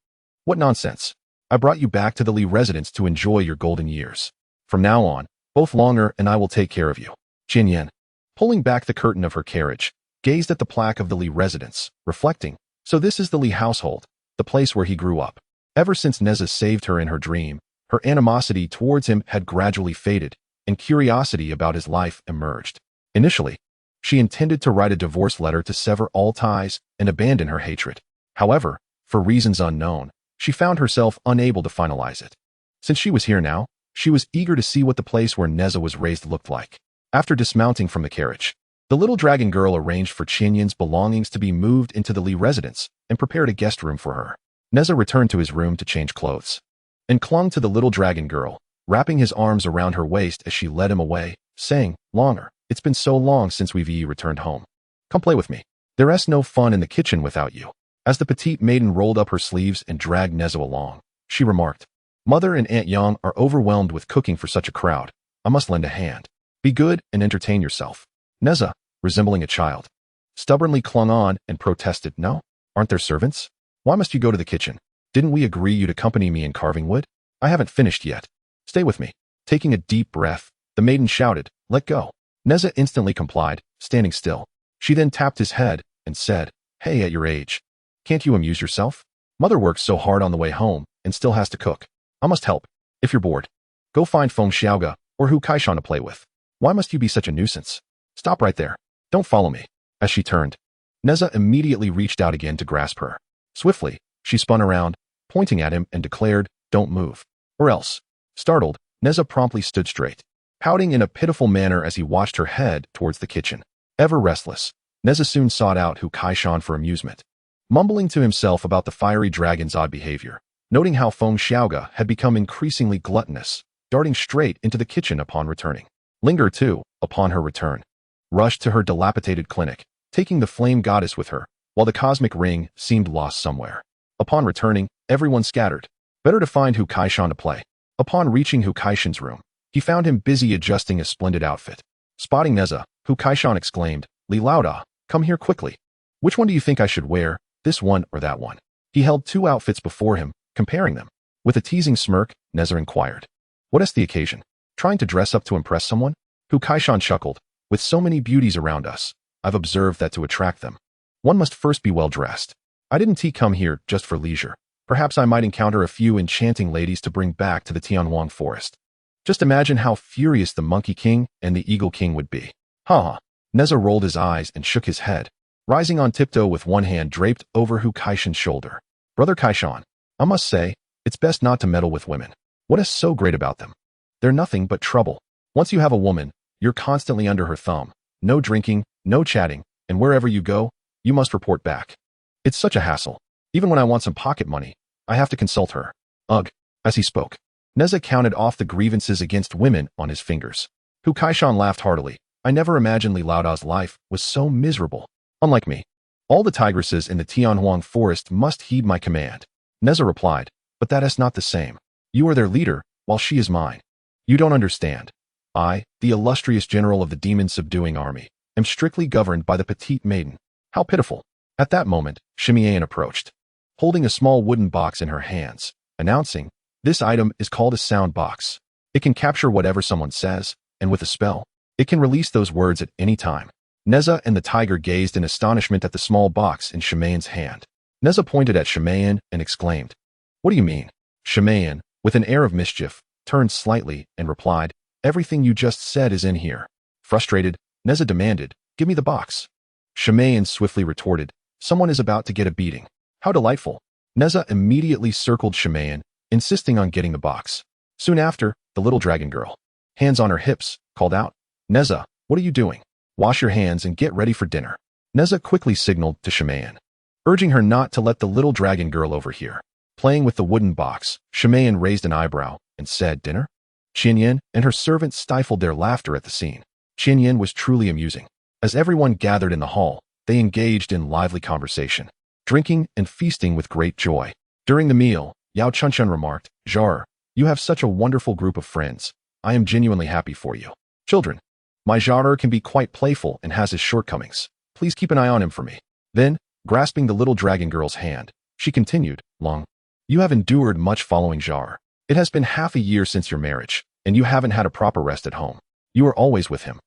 "What nonsense. I brought you back to the Li residence to enjoy your golden years. From now on, both Longer and I will take care of you." "Qianyan, pulling back the curtain of her carriage, gazed at the plaque of the Li residence, reflecting, so this is the Li household, the place where he grew up. Ever since Nezha saved her in her dream, her animosity towards him had gradually faded, and curiosity about his life emerged. Initially, she intended to write a divorce letter to sever all ties and abandon her hatred. However, for reasons unknown, she found herself unable to finalize it. Since she was here now, she was eager to see what the place where Nezha was raised looked like. After dismounting from the carriage, the little dragon girl arranged for Qianyan's belongings to be moved into the Li residence and prepared a guest room for her. Nezha returned to his room to change clothes and clung to the little dragon girl, wrapping his arms around her waist as she led him away, saying, "Longer, it's been so long since we've returned home. Come play with me. There's no fun in the kitchen without you." As the petite maiden rolled up her sleeves and dragged Nezha along, she remarked, "Mother and Aunt Yang are overwhelmed with cooking for such a crowd. I must lend a hand. Be good and entertain yourself." Nezha, resembling a child, stubbornly clung on and protested, "No, aren't there servants? Why must you go to the kitchen? Didn't we agree you'd accompany me in carving wood? I haven't finished yet. Stay with me." Taking a deep breath, the maiden shouted, "Let go." Nezha instantly complied, standing still. She then tapped his head and said, "Hey, at your age, can't you amuse yourself? Mother works so hard on the way home and still has to cook. I must help. If you're bored, go find Feng Xiaoga or Hu Kaishan to play with. Why must you be such a nuisance? Stop right there. Don't follow me." As she turned, Nezha immediately reached out again to grasp her. Swiftly, she spun around, pointing at him and declared, "Don't move. Or else." Startled, Nezha promptly stood straight, pouting in a pitiful manner as he watched her head towards the kitchen. Ever restless, Nezha soon sought out Hu Kaishan for amusement, mumbling to himself about the fiery dragon's odd behavior, noting how Feng Xiaoga had become increasingly gluttonous, darting straight into the kitchen upon returning. Linger too, upon her return, rushed to her dilapidated clinic, taking the flame goddess with her, while the cosmic ring seemed lost somewhere. Upon returning, everyone scattered. Better to find Hu Kaishan to play. Upon reaching Hu Kaishan's room, he found him busy adjusting a splendid outfit. Spotting Nezha, Hu Kaishan exclaimed, "Li Laoda, come here quickly. Which one do you think I should wear, this one or that one?" He held two outfits before him, comparing them. With a teasing smirk, Nezha inquired, "What is the occasion? Trying to dress up to impress someone?" Hu Kaishan chuckled, "With so many beauties around us, I've observed that to attract them, one must first be well dressed. I didn't come here just for leisure. Perhaps I might encounter a few enchanting ladies to bring back to the Tianhuang forest. Just imagine how furious the Monkey King and the Eagle King would be." "Ha!" Nezha rolled his eyes and shook his head, rising on tiptoe with one hand draped over Hu Kaishan's shoulder. "Brother Kaishan, I must say, it's best not to meddle with women. What is so great about them? They're nothing but trouble. Once you have a woman, you're constantly under her thumb. No drinking, no chatting, and wherever you go, you must report back. It's such a hassle. Even when I want some pocket money, I have to consult her." Ugh. As he spoke, Nezha counted off the grievances against women on his fingers. Hu Kaishan laughed heartily. "I never imagined Li Laoda's life was so miserable. Unlike me, all the tigresses in the Tianhuang forest must heed my command." Nezha replied, "But that is not the same. You are their leader, while she is mine. You don't understand. I, the illustrious general of the demon-subduing army, am strictly governed by the petite maiden. How pitiful." At that moment, Shimian approached, holding a small wooden box in her hands, announcing, "This item is called a sound box. It can capture whatever someone says, and with a spell, it can release those words at any time." Nezha and the tiger gazed in astonishment at the small box in Shimian's hand. Nezha pointed at Shimian and exclaimed, "What do you mean?" Shimian, with an air of mischief, turned slightly and replied, "Everything you just said is in here." Frustrated, Nezha demanded, "Give me the box." Shimian swiftly retorted, "Someone is about to get a beating." How delightful. Nezha immediately circled Shimian, insisting on getting the box. Soon after, the little dragon girl, hands on her hips, called out, "Nezha, what are you doing? Wash your hands and get ready for dinner." Nezha quickly signaled to Shimian, urging her not to let the little dragon girl overhear. Playing with the wooden box, Shimian raised an eyebrow and said, "Dinner?" Qianyan and her servant stifled their laughter at the scene. Qianyan was truly amusing. As everyone gathered in the hall, they engaged in lively conversation, drinking and feasting with great joy. During the meal, Yao Chunchun remarked, "Zhou, you have such a wonderful group of friends. I am genuinely happy for you. Children, my Zhou can be quite playful and has his shortcomings. Please keep an eye on him for me." Then, grasping the little dragon girl's hand, she continued, "Long, you have endured much following Zhou. It has been half a year since your marriage, and you haven't had a proper rest at home. You are always with him,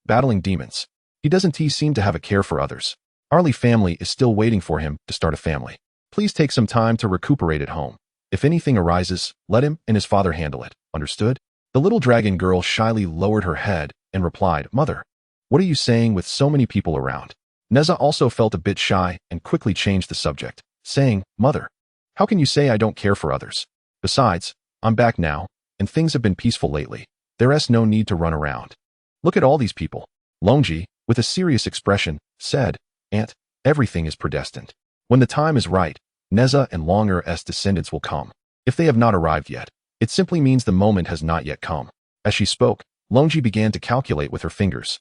battling demons. He doesn't seem to have a care for others. Our Li family is still waiting for him to start a family. Please take some time to recuperate at home. If anything arises, let him and his father handle it. Understood? The little dragon girl shyly lowered her head and replied, Mother, what are you saying with so many people around? Nezha also felt a bit shy and quickly changed the subject, saying, Mother, how can you say I don't care for others? Besides, I'm back now, and things have been peaceful lately. There's no need to run around. Look at all these people. Longji, with a serious expression, said, Aunt, everything is predestined. When the time is right, Nezha and Longer's descendants will come. If they have not arrived yet, it simply means the moment has not yet come. As she spoke, Longji began to calculate with her fingers.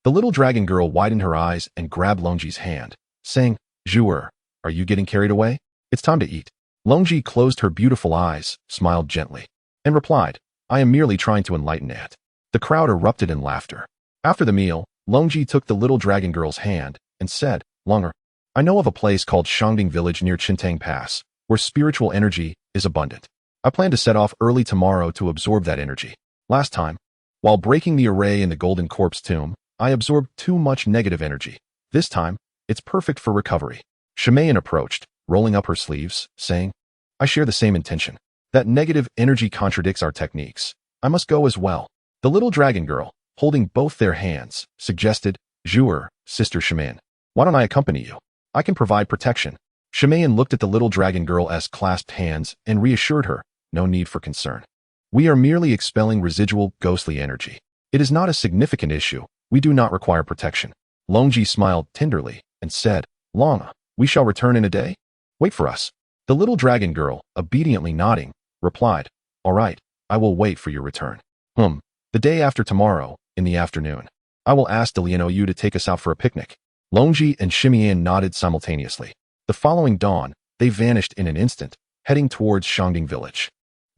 The little dragon girl widened her eyes and grabbed Longji's hand, saying, Zhou, are you getting carried away? It's time to eat. Longji closed her beautiful eyes, smiled gently, and replied, I am merely trying to enlighten it. The crowd erupted in laughter. After the meal, Longji took the little dragon girl's hand and said, Longer, I know of a place called Shangding Village near Qintang Pass, where spiritual energy is abundant. I plan to set off early tomorrow to absorb that energy. Last time, while breaking the array in the Golden Corpse tomb, I absorbed too much negative energy. This time, it's perfect for recovery. Shimayan approached, rolling up her sleeves, saying, I share the same intention. That negative energy contradicts our techniques. I must go as well. The little dragon girl, holding both their hands, suggested, Zhou, Sister Shimayan, why don't I accompany you? I can provide protection. Shimayan looked at the little dragon girl's clasped hands and reassured her, no need for concern. We are merely expelling residual ghostly energy. It is not a significant issue. We do not require protection. Longji smiled tenderly and said, Long, we shall return in a day? Wait for us. The little dragon girl, obediently nodding, replied, All right, I will wait for your return. The day after tomorrow, in the afternoon. I will ask Deliano to take us out for a picnic. Longji and Shimayan nodded simultaneously. The following dawn, they vanished in an instant, heading towards Shangding Village.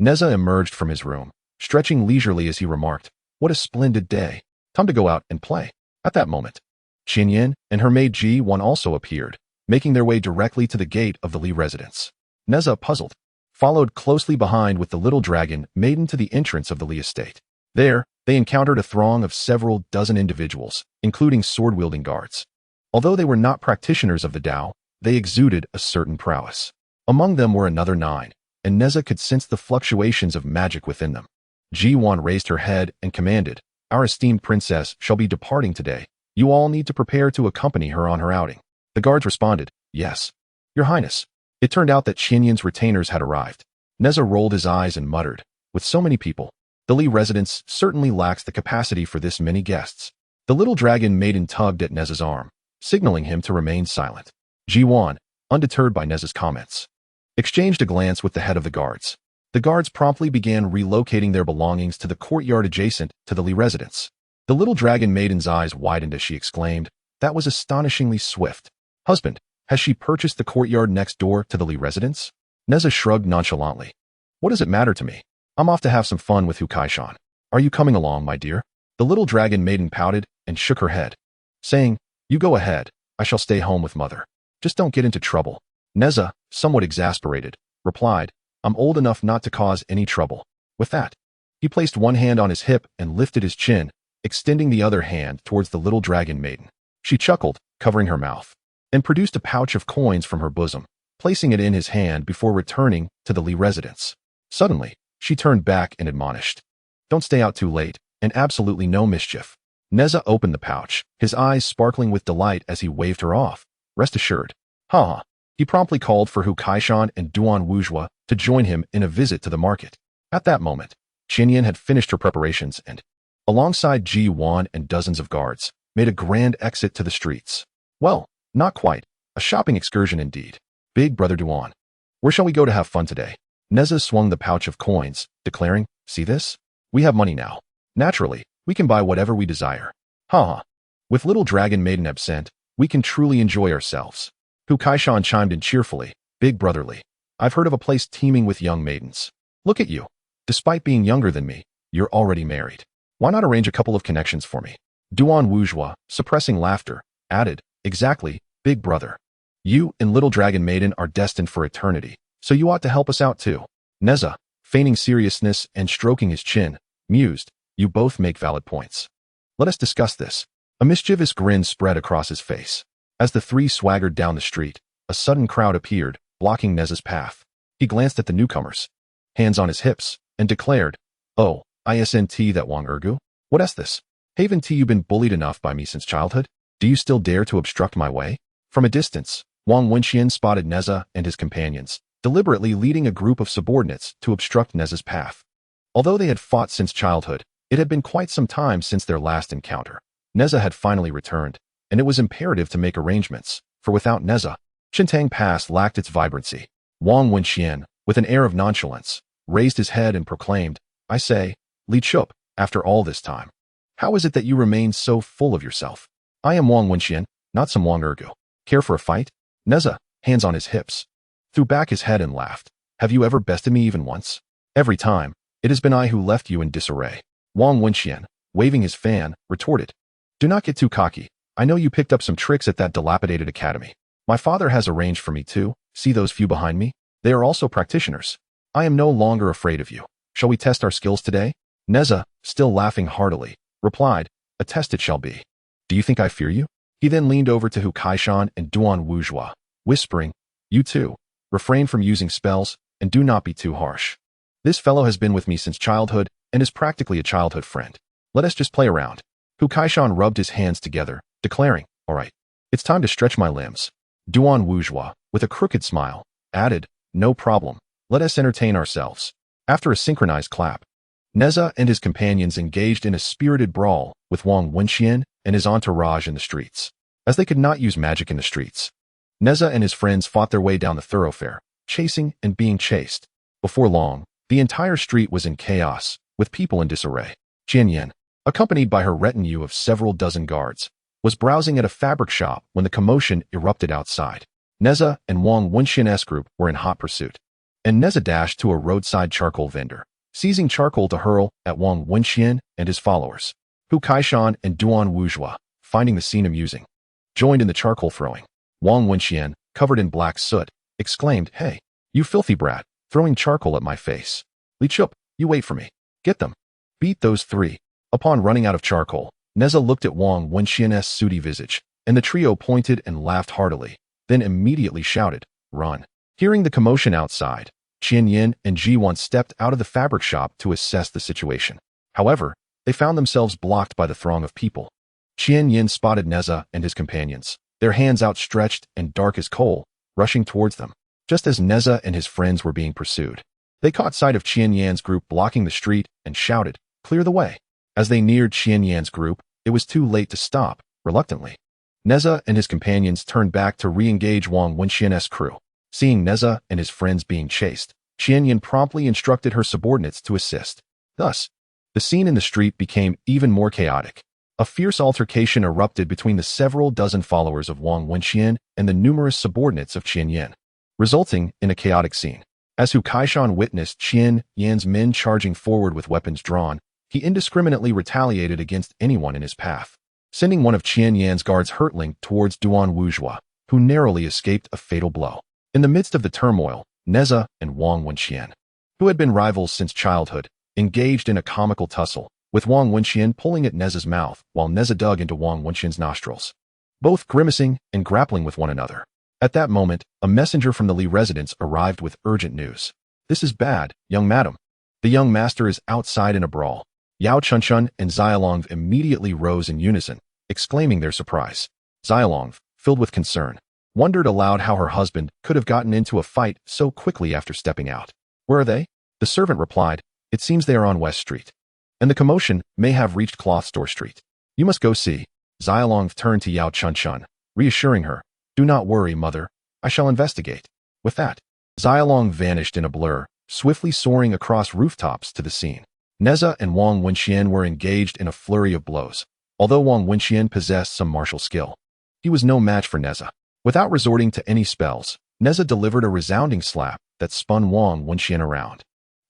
Nezha emerged from his room, stretching leisurely as he remarked, What a splendid day. Time to go out and play. At that moment, Qinyan and her maid Ji-Wan also appeared, making their way directly to the gate of the Li residence. Nezha, puzzled, followed closely behind with the little dragon maiden to the entrance of the Li estate. There, they encountered a throng of several dozen individuals, including sword-wielding guards. Although they were not practitioners of the Tao, they exuded a certain prowess. Among them were another 9, and Nezha could sense the fluctuations of magic within them. Ji-Wan raised her head and commanded, Our esteemed princess shall be departing today. You all need to prepare to accompany her on her outing. The guards responded, Yes, Your Highness. It turned out that Qinyan's retainers had arrived. Nezha rolled his eyes and muttered, With so many people, the Li residence certainly lacks the capacity for this many guests. The little dragon maiden tugged at Nezha's arm, signaling him to remain silent. Ji-Wan, undeterred by Nezha's comments, exchanged a glance with the head of the guards. The guards promptly began relocating their belongings to the courtyard adjacent to the Li residence. The little dragon maiden's eyes widened as she exclaimed, That was astonishingly swift. Husband, has she purchased the courtyard next door to the Li residence? Nezha shrugged nonchalantly. What does it matter to me? I'm off to have some fun with Hu Kaishan. Are you coming along, my dear? The little dragon maiden pouted and shook her head, saying, You go ahead. I shall stay home with mother. Just don't get into trouble. Nezha, somewhat exasperated, replied, I'm old enough not to cause any trouble. With that, he placed one hand on his hip and lifted his chin, extending the other hand towards the little dragon maiden. She chuckled, covering her mouth, and produced a pouch of coins from her bosom, placing it in his hand before returning to the Li residence. Suddenly, she turned back and admonished, Don't stay out too late, and absolutely no mischief. Nezha opened the pouch, his eyes sparkling with delight as he waved her off. Rest assured. He promptly called for Hu Kaishan and Duan Wuzhua to join him in a visit to the market. At that moment, Qinyan had finished her preparations and, alongside Ji-Wan and dozens of guards, made a grand exit to the streets. Well, not quite. A shopping excursion indeed. Big brother Duan, where shall we go to have fun today? Nezha swung the pouch of coins, declaring, See this? We have money now. Naturally, we can buy whatever we desire. With little dragon maiden absent, we can truly enjoy ourselves. Hu Kaishan chimed in cheerfully, Big brotherly, I've heard of a place teeming with young maidens. Look at you. Despite being younger than me, you're already married. Why not arrange a couple of connections for me? Duan Wuzhua, suppressing laughter, added, Exactly, big brother. You and little dragon maiden are destined for eternity, so you ought to help us out too. Nezha, feigning seriousness and stroking his chin, mused, You both make valid points. Let us discuss this. A mischievous grin spread across his face. As the three swaggered down the street, a sudden crowd appeared, blocking Nezha's path. He glanced at the newcomers, hands on his hips, and declared, "Oh, isn't that Wang Ergu? What's this? Haven't you been bullied enough by me since childhood? Do you still dare to obstruct my way?" From a distance, Wang Wenxian spotted Nezha and his companions, deliberately leading a group of subordinates to obstruct Nezha's path. Although they had fought since childhood, it had been quite some time since their last encounter. Nezha had finally returned, and it was imperative to make arrangements, for without Nezha, Qintang Pass lacked its vibrancy. Wang Wenxian, with an air of nonchalance, raised his head and proclaimed, "I say, Li Chup, after all this time, how is it that you remain so full of yourself? I am Wang Wenxian, not some Wang Ergu. Care for a fight?" Nezha, hands on his hips, threw back his head and laughed. "Have you ever bested me even once? Every time, it has been I who left you in disarray." Wang Wenxian, waving his fan, retorted, "Do not get too cocky. I know you picked up some tricks at that dilapidated academy. My father has arranged for me too. See those few behind me? They are also practitioners. I am no longer afraid of you. Shall we test our skills today?" Nezha, still laughing heartily, replied, "A test it shall be. Do you think I fear you?" He then leaned over to Hu Kaishan and Duan Wuzhua, whispering, "You two, refrain from using spells, and do not be too harsh. This fellow has been with me since childhood, and is practically a childhood friend. Let us just play around." Hu Kaishan rubbed his hands together, declaring, "All right, it's time to stretch my limbs." Duan Wuzhua, with a crooked smile, added, "No problem. Let us entertain ourselves." After a synchronized clap, Nezha and his companions engaged in a spirited brawl with Wang Wenxian and his entourage in the streets. As they could not use magic in the streets, Nezha and his friends fought their way down the thoroughfare, chasing and being chased. Before long, the entire street was in chaos, with people in disarray. Qianyan, accompanied by her retinue of several dozen guards, was browsing at a fabric shop when the commotion erupted outside. Nezha and Wang Wenxian's group were in hot pursuit, and Nezha dashed to a roadside charcoal vendor, seizing charcoal to hurl at Wang Wenxian and his followers. Hu Kaishan and Duan Wuzhua, finding the scene amusing, joined in the charcoal throwing. Wang Wenxian, covered in black soot, exclaimed, "Hey, you filthy brat, throwing charcoal at my face. Li Chup, you wait for me. Get them. Beat those three." Upon running out of charcoal, Nezha looked at Wang Wenxian's sooty visage, and the trio pointed and laughed heartily, then immediately shouted, "Run." Hearing the commotion outside, Qianyan and Ji1 stepped out of the fabric shop to assess the situation. However, they found themselves blocked by the throng of people. Qianyan spotted Nezha and his companions, their hands outstretched and dark as coal, rushing towards them. Just as Nezha and his friends were being pursued, they caught sight of Qianyan's group blocking the street and shouted, "Clear the way." As they neared Qianyan's group, it was too late to stop. Reluctantly, Nezha and his companions turned back to re-engage Wang Wenxian's crew. Seeing Nezha and his friends being chased, Qianyan promptly instructed her subordinates to assist. Thus, the scene in the street became even more chaotic. A fierce altercation erupted between the several dozen followers of Wang Wenxian and the numerous subordinates of Qianyan, resulting in a chaotic scene. As Hu Kaishan witnessed Qianyan's men charging forward with weapons drawn, he indiscriminately retaliated against anyone in his path, sending one of Qianyan's guards hurtling towards Duan Wuzhua, who narrowly escaped a fatal blow. In the midst of the turmoil, Nezha and Wang Wenxian, who had been rivals since childhood, engaged in a comical tussle, with Wang Wenxian pulling at Nezha's mouth while Nezha dug into Wang Wenxian's nostrils, both grimacing and grappling with one another. At that moment, a messenger from the Li residence arrived with urgent news. "This is bad, young madam. The young master is outside in a brawl." Yao Chunchun and Xiaolong immediately rose in unison, exclaiming their surprise. Xiaolong, filled with concern, wondered aloud how her husband could have gotten into a fight so quickly after stepping out. "Where are they?" The servant replied, "It seems they are on West Street, and the commotion may have reached Cloth Store Street. You must go see." Xiaolong turned to Yao Chunchun, reassuring her, "Do not worry, mother. I shall investigate." With that, Xiaolong vanished in a blur, swiftly soaring across rooftops to the scene. Nezha and Wang Wenxian were engaged in a flurry of blows. Although Wang Wenxian possessed some martial skill, he was no match for Nezha. Without resorting to any spells, Nezha delivered a resounding slap that spun Wang Wenxian around.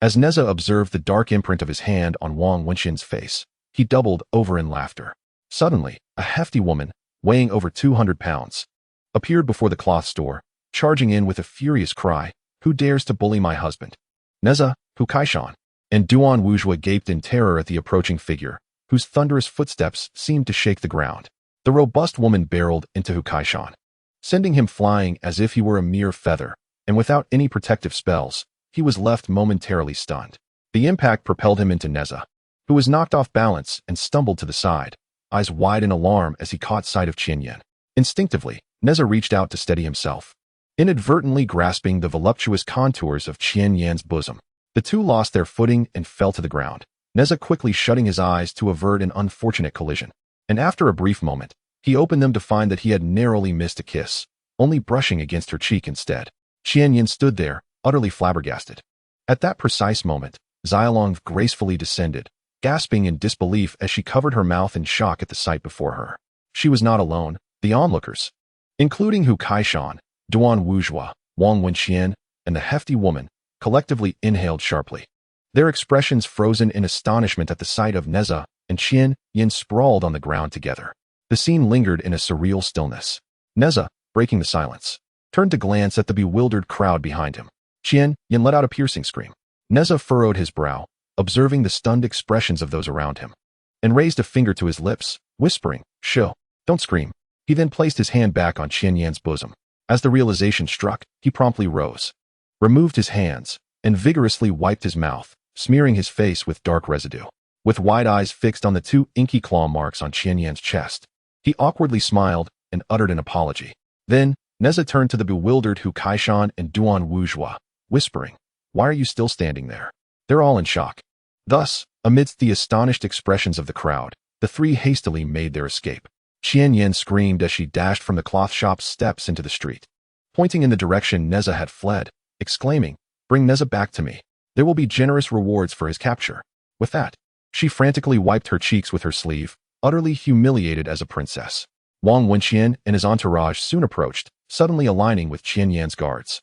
As Nezha observed the dark imprint of his hand on Wang Wenxian's face, he doubled over in laughter. Suddenly, a hefty woman, weighing over 200 pounds, appeared before the cloth store, charging in with a furious cry, "Who dares to bully my husband?" Nezha, Hu Kaishan, and Duan Wuzhua gaped in terror at the approaching figure, whose thunderous footsteps seemed to shake the ground. The robust woman barreled into Hu Kaishan, sending him flying as if he were a mere feather, and without any protective spells, he was left momentarily stunned. The impact propelled him into Nezha, who was knocked off balance and stumbled to the side, eyes wide in alarm as he caught sight of Qianyan. Instinctively, Nezha reached out to steady himself, inadvertently grasping the voluptuous contours of Qianyan's bosom. The two lost their footing and fell to the ground, Nezha quickly shutting his eyes to avert an unfortunate collision. And after a brief moment, he opened them to find that he had narrowly missed a kiss, only brushing against her cheek instead. Qianyan stood there, utterly flabbergasted. At that precise moment, Xialong gracefully descended, gasping in disbelief as she covered her mouth in shock at the sight before her. She was not alone. The onlookers, including Hu Kaishan, Duan Wuzhua, Wang Wenxian, and the hefty woman, collectively inhaled sharply, their expressions frozen in astonishment at the sight of Nezha and Qianyan sprawled on the ground together. The scene lingered in a surreal stillness. Nezha, breaking the silence, turned to glance at the bewildered crowd behind him. Qianyan let out a piercing scream. Nezha furrowed his brow, observing the stunned expressions of those around him, and raised a finger to his lips, whispering, "Shh, don't scream." He then placed his hand back on Qianyan's bosom. As the realization struck, he promptly rose, removed his hands, and vigorously wiped his mouth, smearing his face with dark residue. With wide eyes fixed on the two inky claw marks on Qianyan's chest, he awkwardly smiled and uttered an apology. Then, Nezha turned to the bewildered Hu Kaishan and Duan Wuzhua, whispering, "Why are you still standing there?" They're all in shock. Thus, amidst the astonished expressions of the crowd, the three hastily made their escape. Qianyan screamed as she dashed from the cloth shop's steps into the street, pointing in the direction Nezha had fled, exclaiming, "Bring Nezha back to me. There will be generous rewards for his capture." With that, she frantically wiped her cheeks with her sleeve, utterly humiliated as a princess. Wang Wenxian and his entourage soon approached, suddenly aligning with Qianyan's guards.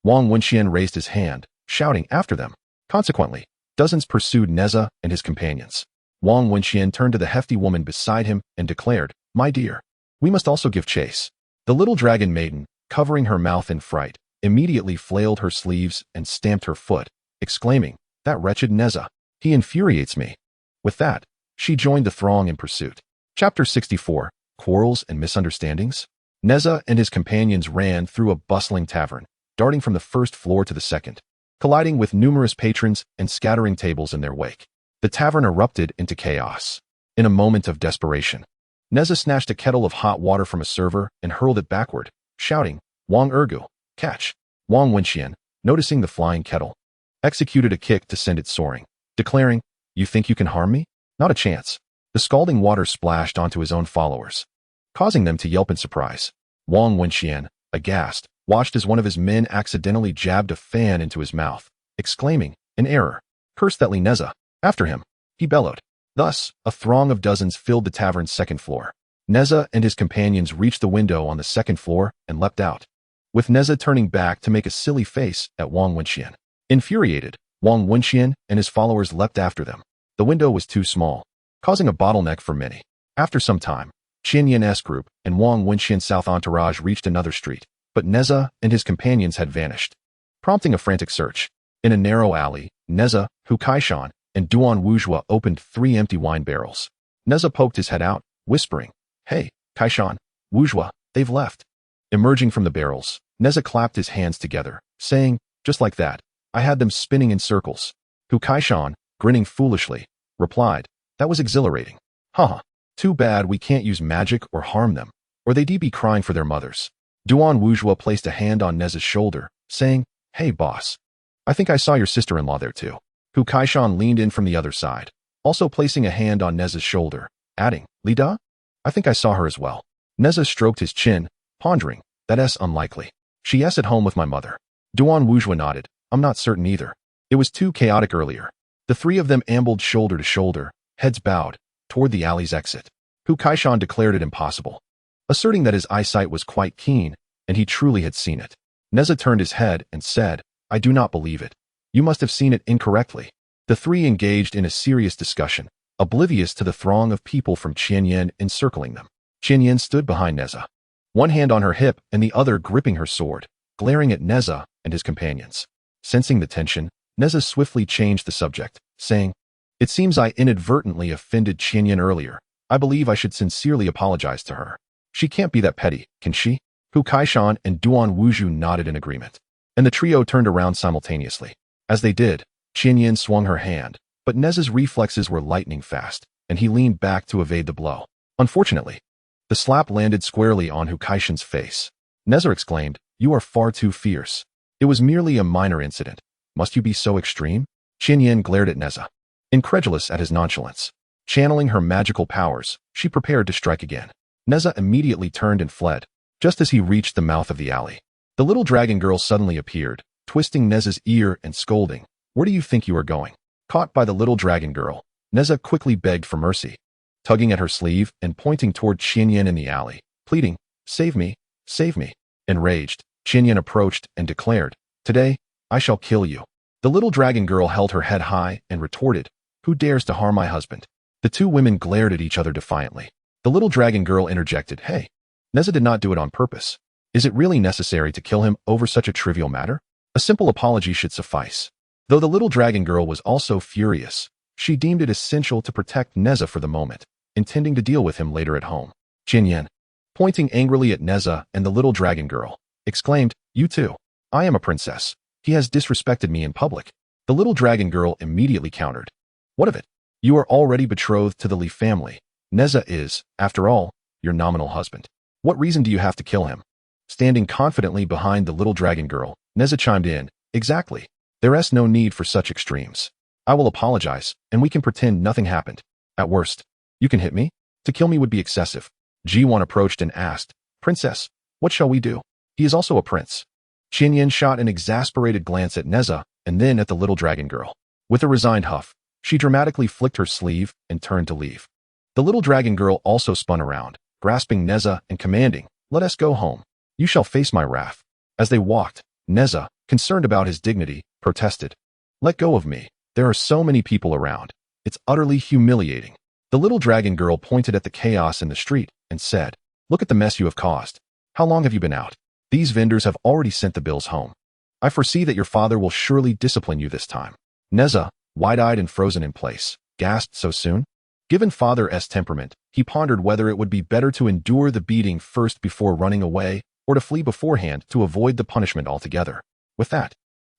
Wang Wenxian raised his hand, shouting after them. Consequently, dozens pursued Nezha and his companions. Wang Wenxian turned to the hefty woman beside him and declared, "My dear, we must also give chase." The little dragon maiden, covering her mouth in fright, immediately flailed her sleeves and stamped her foot, exclaiming, "That wretched Nezha, he infuriates me." With that, she joined the throng in pursuit. Chapter 64, Quarrels and Misunderstandings. Nezha and his companions ran through a bustling tavern, darting from the first floor to the second, colliding with numerous patrons and scattering tables in their wake. The tavern erupted into chaos. In a moment of desperation, Nezha snatched a kettle of hot water from a server and hurled it backward, shouting, "Wang Ergu, catch!" Wang Wenxian, noticing the flying kettle, executed a kick to send it soaring, declaring, "You think you can harm me? Not a chance." The scalding water splashed onto his own followers, causing them to yelp in surprise. Wang Wenxian, aghast, watched as one of his men accidentally jabbed a fan into his mouth, exclaiming, "An error. Curse that Nezha. After him," he bellowed. Thus, a throng of dozens filled the tavern's second floor. Nezha and his companions reached the window on the second floor and leapt out, with Nezha turning back to make a silly face at Wang Wenxian. Infuriated, Wang Wenxian and his followers leapt after them. The window was too small, causing a bottleneck for many. After some time, Qianyan's group and Wang Wenxian's south entourage reached another street, but Nezha and his companions had vanished, prompting a frantic search. In a narrow alley, Nezha, Hu Kaishan, and Duan Wuzhua opened 3 empty wine barrels. Nezha poked his head out, whispering, "Hey, Kaishan, Wuzhua, they've left." Emerging from the barrels, Nezha clapped his hands together, saying, "Just like that, I had them spinning in circles." Hu Kaishan, grinning foolishly, replied, "That was exhilarating. Haha, too bad we can't use magic or harm them, or they'd be crying for their mothers." Duan Wuzhua placed a hand on Nezha's shoulder, saying, "Hey, boss, I think I saw your sister-in-law there too." Hu Kaishan leaned in from the other side, also placing a hand on Nezha's shoulder, adding, "Lida? I think I saw her as well." Nezha stroked his chin, pondering, "That's unlikely. She's at home with my mother." Duan Wuzhua nodded, "I'm not certain either. It was too chaotic earlier." The three of them ambled shoulder to shoulder, heads bowed, toward the alley's exit. Hu Kaishan declared it impossible, asserting that his eyesight was quite keen, and he truly had seen it. Nezha turned his head and said, "I do not believe it. You must have seen it incorrectly." The three engaged in a serious discussion, oblivious to the throng of people from Qianyan encircling them. Qianyan stood behind Nezha, one hand on her hip and the other gripping her sword, glaring at Nezha and his companions. Sensing the tension, Nezha swiftly changed the subject, saying, "It seems I inadvertently offended Qianyan earlier. I believe I should sincerely apologize to her. She can't be that petty, can she? Hu Kaishan and Duan Wuzhu nodded in agreement, and the trio turned around simultaneously. As they did, Qianyan swung her hand, but Nezha's reflexes were lightning fast, and he leaned back to evade the blow. Unfortunately, the slap landed squarely on Hu Kaishan's face. Nezha exclaimed, "You are far too fierce. It was merely a minor incident. Must you be so extreme?" Qianyan glared at Nezha, incredulous at his nonchalance. Channeling her magical powers, she prepared to strike again. Nezha immediately turned and fled. Just as he reached the mouth of the alley, the little dragon girl suddenly appeared, twisting Nezha's ear and scolding, "Where do you think you are going?" Caught by the little dragon girl, Nezha quickly begged for mercy, tugging at her sleeve and pointing toward Qianyan in the alley, pleading, "Save me, save me." Enraged, Qianyan approached and declared, "Today, I shall kill you." The little dragon girl held her head high and retorted, "Who dares to harm my husband?" The two women glared at each other defiantly. The little dragon girl interjected, "Hey, Nezha did not do it on purpose. Is it really necessary to kill him over such a trivial matter? A simple apology should suffice." Though the little dragon girl was also furious, she deemed it essential to protect Nezha for the moment, intending to deal with him later at home. Qianyan, pointing angrily at Nezha and the little dragon girl, exclaimed, "You too. I am a princess. He has disrespected me in public." The little dragon girl immediately countered, "What of it? You are already betrothed to the Li family. Nezha is, after all, your nominal husband. What reason do you have to kill him?" Standing confidently behind the little dragon girl, Nezha chimed in, "Exactly. There is no need for such extremes. I will apologize, and we can pretend nothing happened. At worst, you can hit me? To kill me would be excessive." Ji1 approached and asked, "Princess, what shall we do? He is also a prince." Qianyan shot an exasperated glance at Nezha and then at the little dragon girl. With a resigned huff, she dramatically flicked her sleeve and turned to leave. The little dragon girl also spun around, grasping Nezha and commanding, "Let us go home. You shall face my wrath." As they walked, Nezha, concerned about his dignity, protested, "Let go of me. There are so many people around. It's utterly humiliating." The little dragon girl pointed at the chaos in the street and said, "Look at the mess you have caused. How long have you been out? These vendors have already sent the bills home. I foresee that your father will surely discipline you this time." Nezha, wide-eyed and frozen in place, gasped, "So soon?" Given Father's temperament, he pondered whether it would be better to endure the beating first before running away or to flee beforehand to avoid the punishment altogether. With that,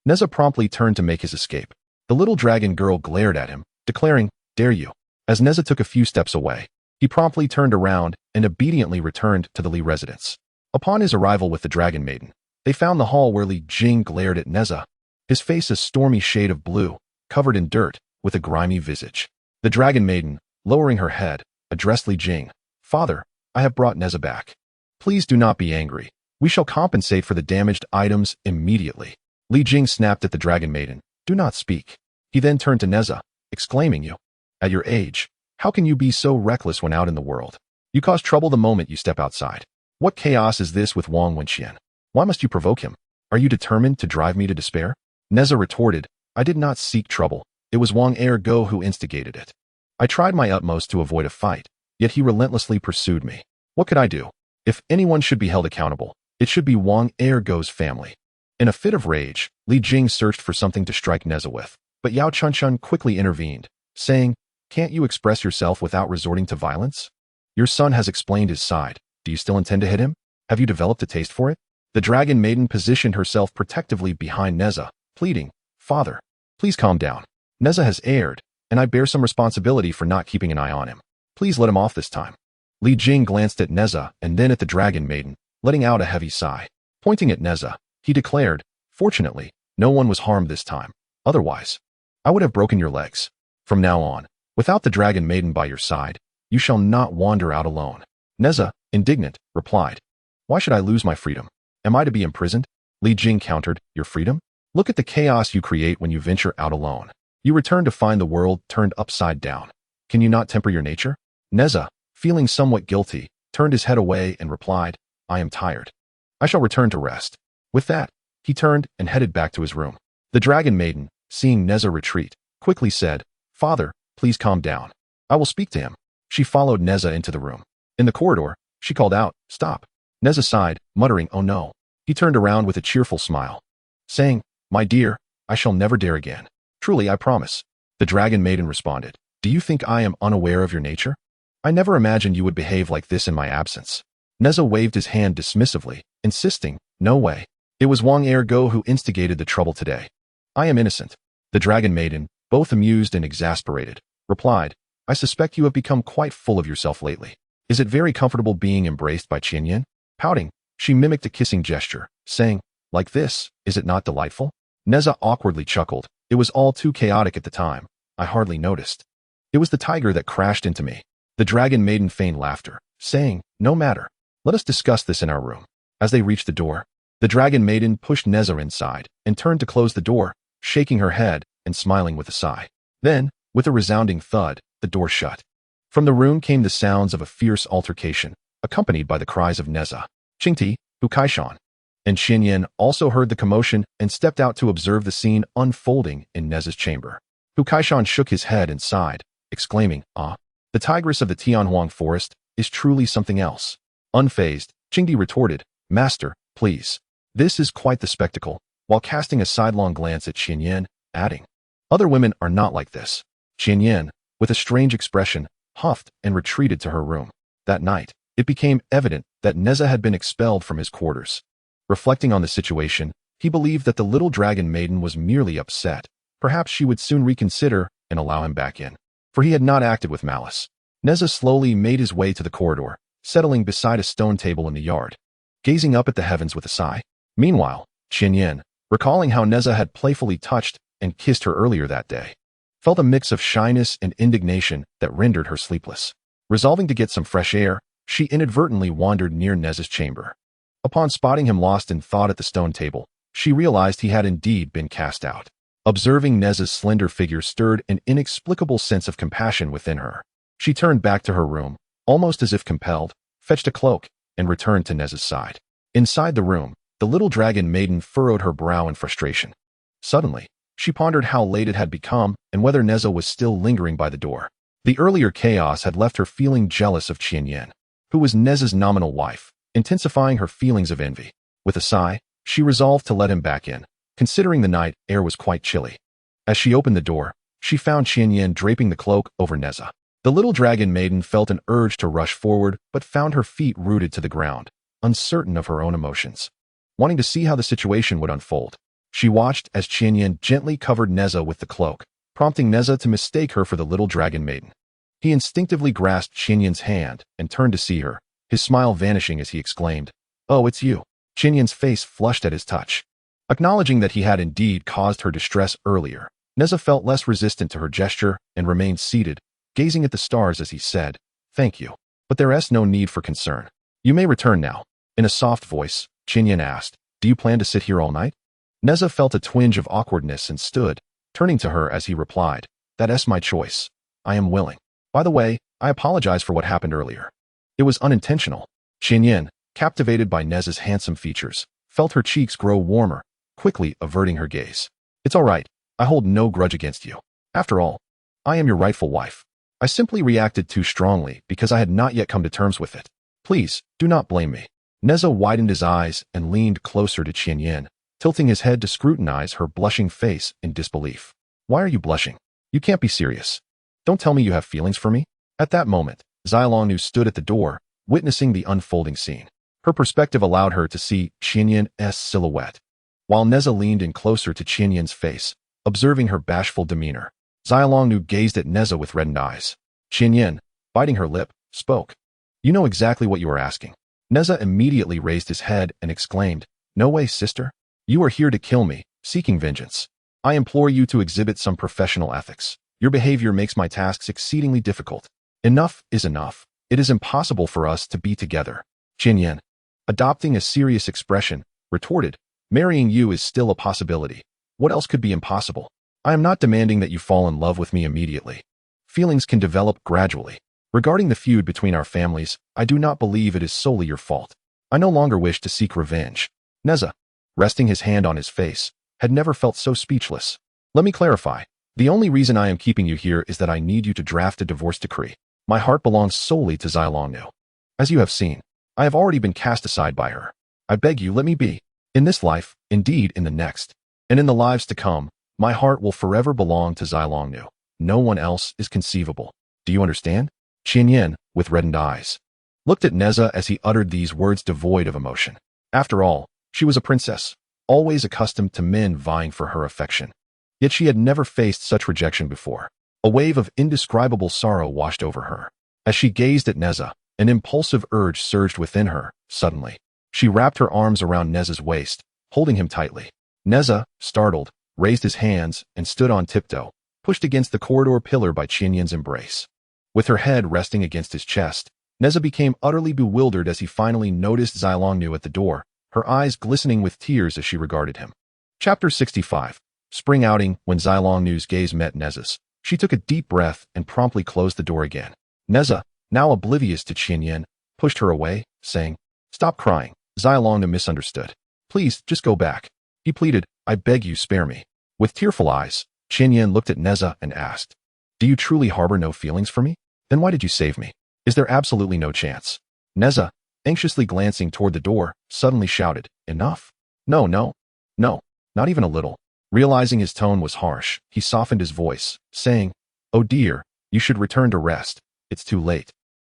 Nezha promptly turned to make his escape. The little dragon girl glared at him, declaring, "Dare you?" As Nezha took a few steps away, he promptly turned around and obediently returned to the Li residence. Upon his arrival with the dragon maiden, they found the hall where Li Jing glared at Nezha, his face a stormy shade of blue, covered in dirt, with a grimy visage. The dragon maiden, lowering her head, addressed Li Jing, "Father, I have brought Nezha back. Please do not be angry. We shall compensate for the damaged items immediately." Li Jing snapped at the dragon maiden, "Do not speak." He then turned to Nezha, exclaiming, "You, at your age, how can you be so reckless when out in the world? You cause trouble the moment you step outside. What chaos is this with Wang Wenqian? Why must you provoke him? Are you determined to drive me to despair?" Nezha retorted, "I did not seek trouble. It was Wang Ergo who instigated it. I tried my utmost to avoid a fight, yet he relentlessly pursued me. What could I do? If anyone should be held accountable, it should be Wang Ergo's family." In a fit of rage, Li Jing searched for something to strike Nezha with, but Yao Chunchun quickly intervened, saying, "Can't you express yourself without resorting to violence? Your son has explained his side. Do you still intend to hit him? Have you developed a taste for it?" The dragon maiden positioned herself protectively behind Nezha, pleading, "Father, please calm down. Nezha has erred, and I bear some responsibility for not keeping an eye on him. Please let him off this time." Li Jing glanced at Nezha and then at the dragon maiden, letting out a heavy sigh. Pointing at Nezha, he declared, "Fortunately, no one was harmed this time. Otherwise, I would have broken your legs. From now on, without the dragon maiden by your side, you shall not wander out alone." Nezha, indignant, replied, "Why should I lose my freedom? Am I to be imprisoned?" Li Jing countered, "Your freedom? Look at the chaos you create when you venture out alone. You return to find the world turned upside down. Can you not temper your nature?" Nezha, feeling somewhat guilty, turned his head away and replied, "I am tired. I shall return to rest." With that, he turned and headed back to his room. The dragon maiden, seeing Nezha retreat, quickly said, "Father, please calm down. I will speak to him." She followed Nezha into the room. In the corridor, she called out, "Stop." Nezha sighed, muttering, "Oh no." He turned around with a cheerful smile, saying, "My dear, I shall never dare again. Truly, I promise." The dragon maiden responded, "Do you think I am unaware of your nature? I never imagined you would behave like this in my absence. Nezha waved his hand dismissively, insisting, no way. It was Wang Ergo who instigated the trouble today. I am innocent. The dragon maiden, both amused and exasperated, replied, I suspect you have become quite full of yourself lately. Is it very comfortable being embraced by Qianyan? Pouting, she mimicked a kissing gesture, saying, like this, is it not delightful? Nezha awkwardly chuckled. It was all too chaotic at the time. I hardly noticed. It was the tiger that crashed into me. The dragon maiden feigned laughter, saying, no matter. Let us discuss this in our room. As they reached the door, the dragon maiden pushed Nezha inside and turned to close the door, shaking her head and smiling with a sigh. Then, with a resounding thud, the door shut. From the room came the sounds of a fierce altercation, accompanied by the cries of Nezha, Qingti, Hukaishan. And Qianyan also heard the commotion and stepped out to observe the scene unfolding in Nezha's chamber. Hukaishan shook his head and sighed, exclaiming, the tigress of the Tianhuang forest is truly something else. Unfazed, Qingdi retorted, Master, please. This is quite the spectacle, while casting a sidelong glance at Qianyan, adding, other women are not like this. Qianyan, with a strange expression, huffed and retreated to her room. That night, it became evident that Nezha had been expelled from his quarters. Reflecting on the situation, he believed that the little dragon maiden was merely upset. Perhaps she would soon reconsider and allow him back in, for he had not acted with malice. Nezha slowly made his way to the corridor, settling beside a stone table in the yard, gazing up at the heavens with a sigh. Meanwhile, Qianyan, recalling how Nezha had playfully touched and kissed her earlier that day, felt a mix of shyness and indignation that rendered her sleepless. Resolving to get some fresh air, she inadvertently wandered near Nezha's chamber. Upon spotting him lost in thought at the stone table, she realized he had indeed been cast out. Observing Nezha's slender figure stirred an inexplicable sense of compassion within her. She turned back to her room, almost as if compelled, fetched a cloak, and returned to Nezha's side. Inside the room, the little dragon maiden furrowed her brow in frustration. Suddenly, she pondered how late it had become and whether Nezha was still lingering by the door. The earlier chaos had left her feeling jealous of Qianyan, who was Nezha's nominal wife, intensifying her feelings of envy. With a sigh, she resolved to let him back in, considering the night air was quite chilly. As she opened the door, she found Qianyan draping the cloak over Nezha. The little dragon maiden felt an urge to rush forward, but found her feet rooted to the ground, uncertain of her own emotions. Wanting to see how the situation would unfold, she watched as Qianyan gently covered Nezha with the cloak, prompting Nezha to mistake her for the little dragon maiden. He instinctively grasped Qianyan's hand and turned to see her, his smile vanishing as he exclaimed, "Oh, it's you." Qianyan's face flushed at his touch. Acknowledging that he had indeed caused her distress earlier, Nezha felt less resistant to her gesture and remained seated, gazing at the stars as he said, "Thank you. But there is no need for concern. You may return now." In a soft voice, Qianyan asked, "Do you plan to sit here all night?" Nezha felt a twinge of awkwardness and stood, turning to her as he replied, "That's my choice. I am willing. By the way, I apologize for what happened earlier. It was unintentional." Qianyan, captivated by Nezha's handsome features, felt her cheeks grow warmer, quickly averting her gaze. "It's all right. I hold no grudge against you. After all, I am your rightful wife. I simply reacted too strongly because I had not yet come to terms with it. Please, do not blame me." Nezha widened his eyes and leaned closer to Qianyan, tilting his head to scrutinize her blushing face in disbelief. "Why are you blushing? You can't be serious. Don't tell me you have feelings for me." At that moment, Zhou stood at the door, witnessing the unfolding scene. Her perspective allowed her to see Qianyan's silhouette. While Nezha leaned in closer to Qianyan's face, observing her bashful demeanor, Zhou gazed at Nezha with reddened eyes. Qianyan, biting her lip, spoke. "You know exactly what you are asking." Nezha immediately raised his head and exclaimed, "No way, sister. You are here to kill me, seeking vengeance. I implore you to exhibit some professional ethics. Your behavior makes my tasks exceedingly difficult. Enough is enough. It is impossible for us to be together." Qianyan, adopting a serious expression, retorted, "Marrying you is still a possibility. What else could be impossible? I am not demanding that you fall in love with me immediately. Feelings can develop gradually. Regarding the feud between our families, I do not believe it is solely your fault. I no longer wish to seek revenge." Nezha, resting his hand on his face, had never felt so speechless. "Let me clarify. The only reason I am keeping you here is that I need you to draft a divorce decree. My heart belongs solely to Zhou. As you have seen, I have already been cast aside by her. I beg you, let me be. In this life, indeed in the next, and in the lives to come, my heart will forever belong to Zhou. No one else is conceivable. Do you understand?" Qianyan, with reddened eyes, looked at Nezha as he uttered these words devoid of emotion. After all, she was a princess, always accustomed to men vying for her affection. Yet she had never faced such rejection before. A wave of indescribable sorrow washed over her. As she gazed at Nezha, an impulsive urge surged within her. Suddenly, she wrapped her arms around Nezha's waist, holding him tightly. Nezha, startled, raised his hands and stood on tiptoe, pushed against the corridor pillar by Qianyan's embrace. With her head resting against his chest, Nezha became utterly bewildered as he finally noticed Zhou at the door, her eyes glistening with tears as she regarded him. Chapter 65. Spring outing. When Zhou's gaze met Nezha's, she took a deep breath and promptly closed the door again. Nezha, now oblivious to Qianyan, pushed her away, saying, "Stop crying." Zhou misunderstood. "Please, just go back." He pleaded, "I beg you, spare me." With tearful eyes, Qianyan looked at Nezha and asked, "Do you truly harbor no feelings for me? Then why did you save me? Is there absolutely no chance?" Nezha, anxiously glancing toward the door, suddenly shouted, "Enough. No, no, no, not even a little." Realizing his tone was harsh, he softened his voice, saying, "Oh dear, you should return to rest. It's too late.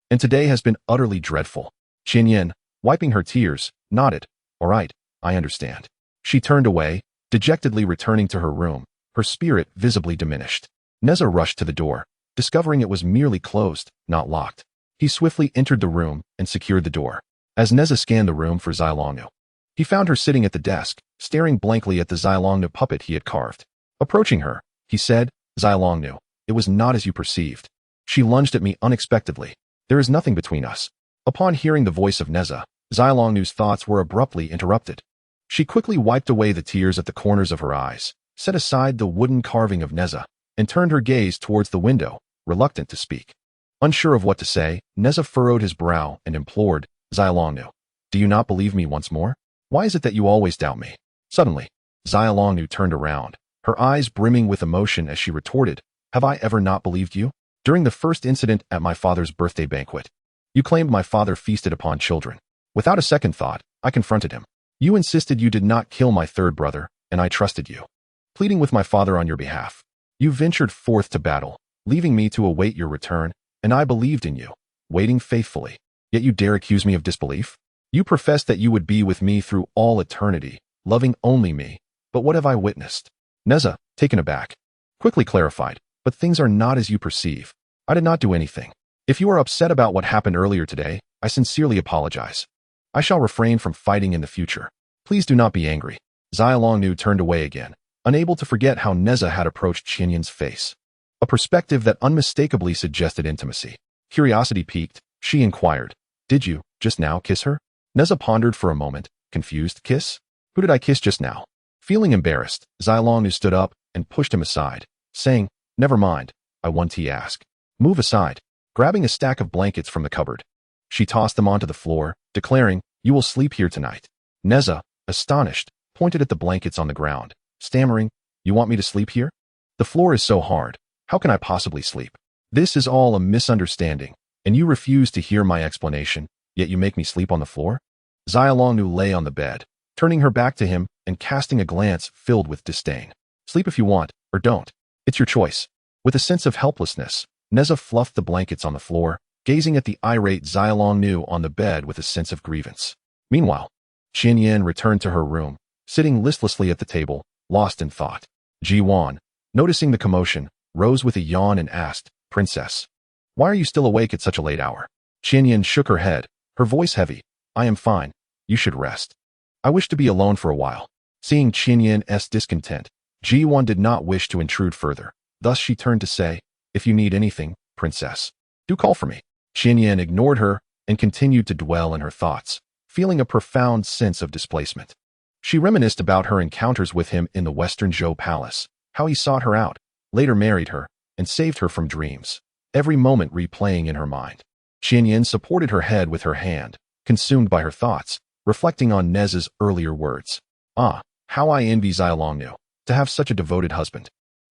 And today has been utterly dreadful." Qianyan, wiping her tears, nodded, "All right, I understand." She turned away, dejectedly returning to her room, her spirit visibly diminished. Nezha rushed to the door, discovering it was merely closed, not locked. He swiftly entered the room and secured the door. As Nezha scanned the room for Zhou, he found her sitting at the desk, staring blankly at the Zhou puppet he had carved. Approaching her, he said, "Zhou, it was not as you perceived. She lunged at me unexpectedly. There is nothing between us." Upon hearing the voice of Nezha, Zhou's thoughts were abruptly interrupted. She quickly wiped away the tears at the corners of her eyes, set aside the wooden carving of Nezha, and turned her gaze towards the window, reluctant to speak. Unsure of what to say, Nezha furrowed his brow and implored, "Zhou, do you not believe me once more? Why is it that you always doubt me?" Suddenly, Zhou turned around, her eyes brimming with emotion as she retorted, "Have I ever not believed you? During the first incident at my father's birthday banquet, you claimed my father feasted upon children. Without a second thought, I confronted him. You insisted you did not kill my third brother, and I trusted you. Pleading with my father on your behalf, you ventured forth to battle, leaving me to await your return, and I believed in you, waiting faithfully. Yet you dare accuse me of disbelief? You professed that you would be with me through all eternity, loving only me. But what have I witnessed?" Nezha, taken aback, quickly clarified, "But things are not as you perceive. I did not do anything. If you are upset about what happened earlier today, I sincerely apologize. I shall refrain from fighting in the future. Please do not be angry." Zhou turned away again, unable to forget how Nezha had approached Qianyan's face. A perspective that unmistakably suggested intimacy. Curiosity piqued, she inquired, "Did you, just now, kiss her?" Nezha pondered for a moment, confused. "Kiss? Who did I kiss just now?" Feeling embarrassed, Zhou stood up and pushed him aside, saying, "Never mind, I want to ask." "Move aside." Grabbing a stack of blankets from the cupboard, she tossed them onto the floor, declaring, "You will sleep here tonight." Nezha, astonished, pointed at the blankets on the ground, stammering, "You want me to sleep here? The floor is so hard. How can I possibly sleep? This is all a misunderstanding, and you refuse to hear my explanation, yet you make me sleep on the floor?" Zhou lay on the bed, turning her back to him and casting a glance filled with disdain. "Sleep if you want, or don't. It's your choice." With a sense of helplessness, Nezha fluffed the blankets on the floor, gazing at the irate Zhou on the bed with a sense of grievance. Meanwhile, Qianyan returned to her room, sitting listlessly at the table, lost in thought. Ji-wan, noticing the commotion, rose with a yawn and asked, "Princess, why are you still awake at such a late hour?" Qianyan shook her head, her voice heavy. "I am fine. You should rest. I wish to be alone for a while." Seeing Qianyan's discontent, Ji-wan did not wish to intrude further. Thus she turned to say, "If you need anything, princess, do call for me." Qianyan ignored her and continued to dwell in her thoughts, feeling a profound sense of displacement. She reminisced about her encounters with him in the Western Zhou palace, how he sought her out, later married her, and saved her from dreams, every moment replaying in her mind. Qianyan supported her head with her hand, consumed by her thoughts, reflecting on Nezha's earlier words. "Ah, how I envy Zhou, to have such a devoted husband.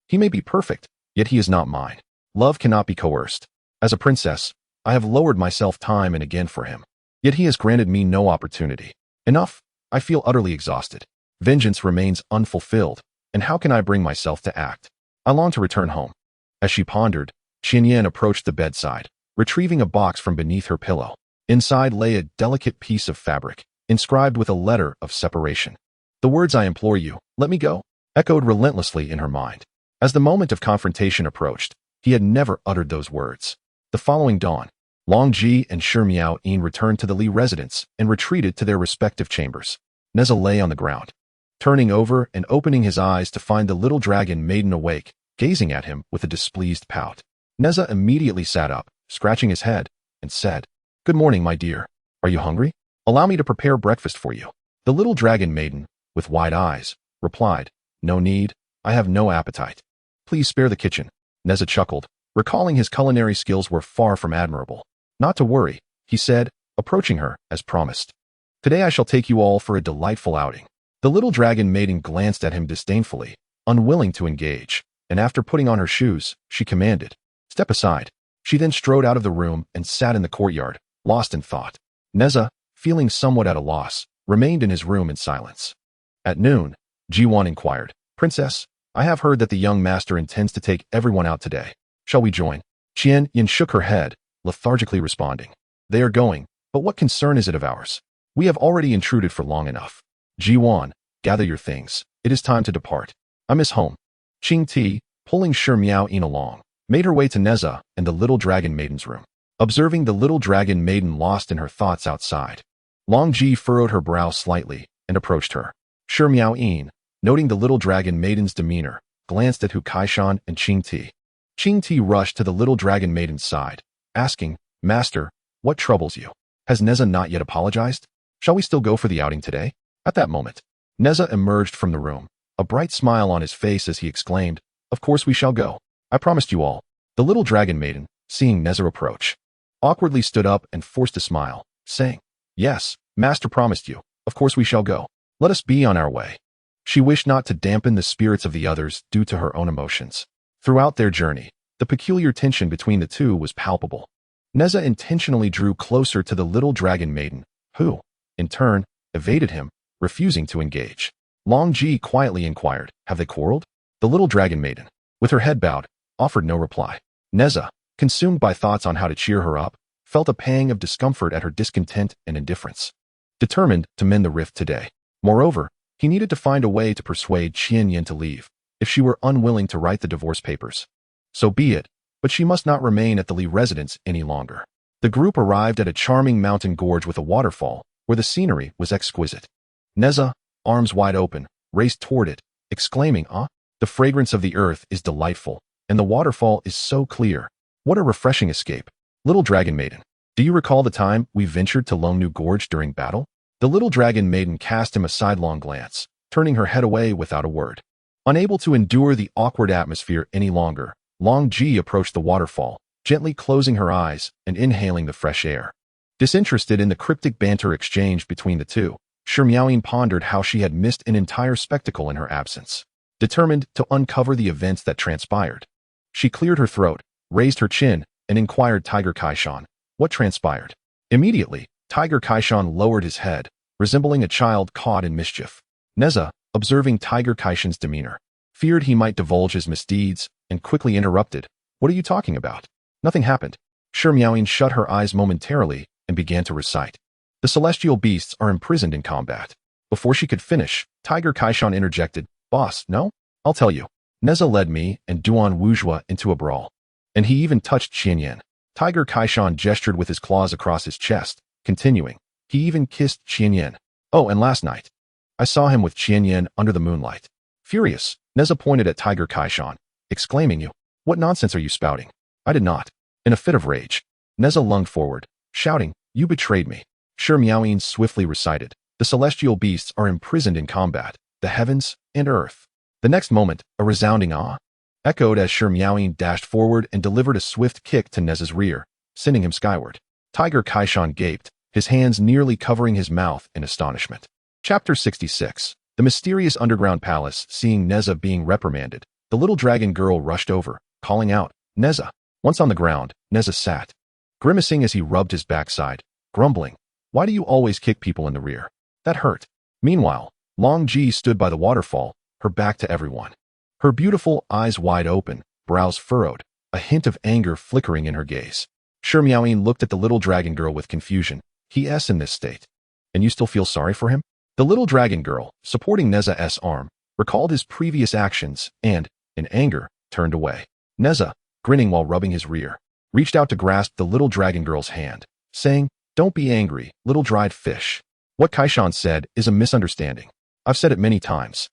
He may be perfect, yet he is not mine. Love cannot be coerced. As a princess, I have lowered myself time and again for him, yet he has granted me no opportunity. Enough, I feel utterly exhausted. Vengeance remains unfulfilled, and how can I bring myself to act? I long to return home." As she pondered, Qianyan approached the bedside, retrieving a box from beneath her pillow. Inside lay a delicate piece of fabric, inscribed with a letter of separation. The words "I implore you, let me go," echoed relentlessly in her mind. As the moment of confrontation approached, he had never uttered those words. The following dawn, Longji and Shimiao returned to the Li residence and retreated to their respective chambers. Nezha lay on the ground, turning over and opening his eyes to find the little dragon maiden awake, gazing at him with a displeased pout. Nezha immediately sat up, scratching his head, and said, "Good morning, my dear. Are you hungry? Allow me to prepare breakfast for you." The little dragon maiden, with wide eyes, replied, "No need, I have no appetite. Please spare the kitchen." Nezha chuckled, recalling his culinary skills were far from admirable. "Not to worry," he said, approaching her, as promised. "Today I shall take you all for a delightful outing." The little dragon maiden glanced at him disdainfully, unwilling to engage, and after putting on her shoes, she commanded, "Step aside." She then strode out of the room and sat in the courtyard, lost in thought. Nezha, feeling somewhat at a loss, remained in his room in silence. At noon, Zhou inquired, "Princess, I have heard that the young master intends to take everyone out today. Shall we join?" Qian Yin shook her head, lethargically responding, "They are going, but what concern is it of ours? We have already intruded for long enough. Zhou, gather your things. It is time to depart. I miss home." Qing Ti, pulling Shimiao along, made her way to Nezha and the little dragon maiden's room. Observing the little dragon maiden lost in her thoughts outside, Longji furrowed her brow slightly and approached her. Shimiao, noting the little dragon maiden's demeanor, glanced at Hu Kaishan and Qing Ti. Qing Ti rushed to the little dragon maiden's side, asking, "Master, what troubles you? Has Nezha not yet apologized? Shall we still go for the outing today?" At that moment, Nezha emerged from the room, a bright smile on his face as he exclaimed, "Of course we shall go. I promised you all." The little dragon maiden, seeing Nezha approach, awkwardly stood up and forced a smile, saying, "Yes, Master promised you. Of course we shall go. Let us be on our way." She wished not to dampen the spirits of the others due to her own emotions. Throughout their journey, the peculiar tension between the two was palpable. Nezha intentionally drew closer to the little dragon maiden, who, in turn, evaded him, refusing to engage. Longji quietly inquired, "Have they quarreled?" The little dragon maiden, with her head bowed, offered no reply. Nezha, consumed by thoughts on how to cheer her up, felt a pang of discomfort at her discontent and indifference. Determined to mend the rift today. Moreover, he needed to find a way to persuade Qian Yin to leave, if she were unwilling to write the divorce papers. So be it, but she must not remain at the Li residence any longer. The group arrived at a charming mountain gorge with a waterfall, where the scenery was exquisite. Nezha, arms wide open, raced toward it, exclaiming, "Ah, the fragrance of the earth is delightful, and the waterfall is so clear. What a refreshing escape." Little dragon maiden, do you recall the time we ventured to Longnu Gorge during battle? The little dragon maiden cast him a sidelong glance, turning her head away without a word. Unable to endure the awkward atmosphere any longer, Longji approached the waterfall, gently closing her eyes and inhaling the fresh air. Disinterested in the cryptic banter exchanged between the two, Shimiao pondered how she had missed an entire spectacle in her absence. Determined to uncover the events that transpired, she cleared her throat, raised her chin, and inquired Tiger Kaishan, "What transpired?" Immediately, Tiger Kaishan lowered his head, resembling a child caught in mischief. Nezha, observing Tiger Kaishan's demeanor, feared he might divulge his misdeeds, and quickly interrupted, "What are you talking about? Nothing happened." Shimiao shut her eyes momentarily and began to recite, "The celestial beasts are imprisoned in combat." Before she could finish, Tiger Kaishan interjected, "Boss, no? I'll tell you. Nezha led me and Duan Wuzhua into a brawl. And he even touched Qian Yin." Tiger Kaishan gestured with his claws across his chest, continuing, "He even kissed Qian Yin. Oh, and last night, I saw him with Qian Yin under the moonlight." Furious, Nezha pointed at Tiger Kaishan, exclaiming, "You, what nonsense are you spouting? I did not." In a fit of rage, Nezha lunged forward, shouting, "You betrayed me." Shimiao swiftly recited, "The celestial beasts are imprisoned in combat, the heavens and earth." The next moment, a resounding "ah" echoed as Shimiao dashed forward and delivered a swift kick to Nezha's rear, sending him skyward. Tiger Kaishan gaped, his hands nearly covering his mouth in astonishment. Chapter 66. The mysterious underground palace. Seeing Nezha being reprimanded, the little dragon girl rushed over, calling out, "Nezha." Once on the ground, Nezha sat, grimacing as he rubbed his backside, grumbling, "Why do you always kick people in the rear? That hurt." Meanwhile, Longji stood by the waterfall, her back to everyone. Her beautiful eyes wide open, brows furrowed, a hint of anger flickering in her gaze. Shi Miaoyin looked at the little dragon girl with confusion. He's in this state. And you still feel sorry for him? The little dragon girl, supporting Nezha's arm, recalled his previous actions and, in anger, turned away. Nezha, grinning while rubbing his rear, reached out to grasp the little dragon girl's hand, saying, "Don't be angry, little dried fish. What Kaishan said is a misunderstanding. I've said it many times.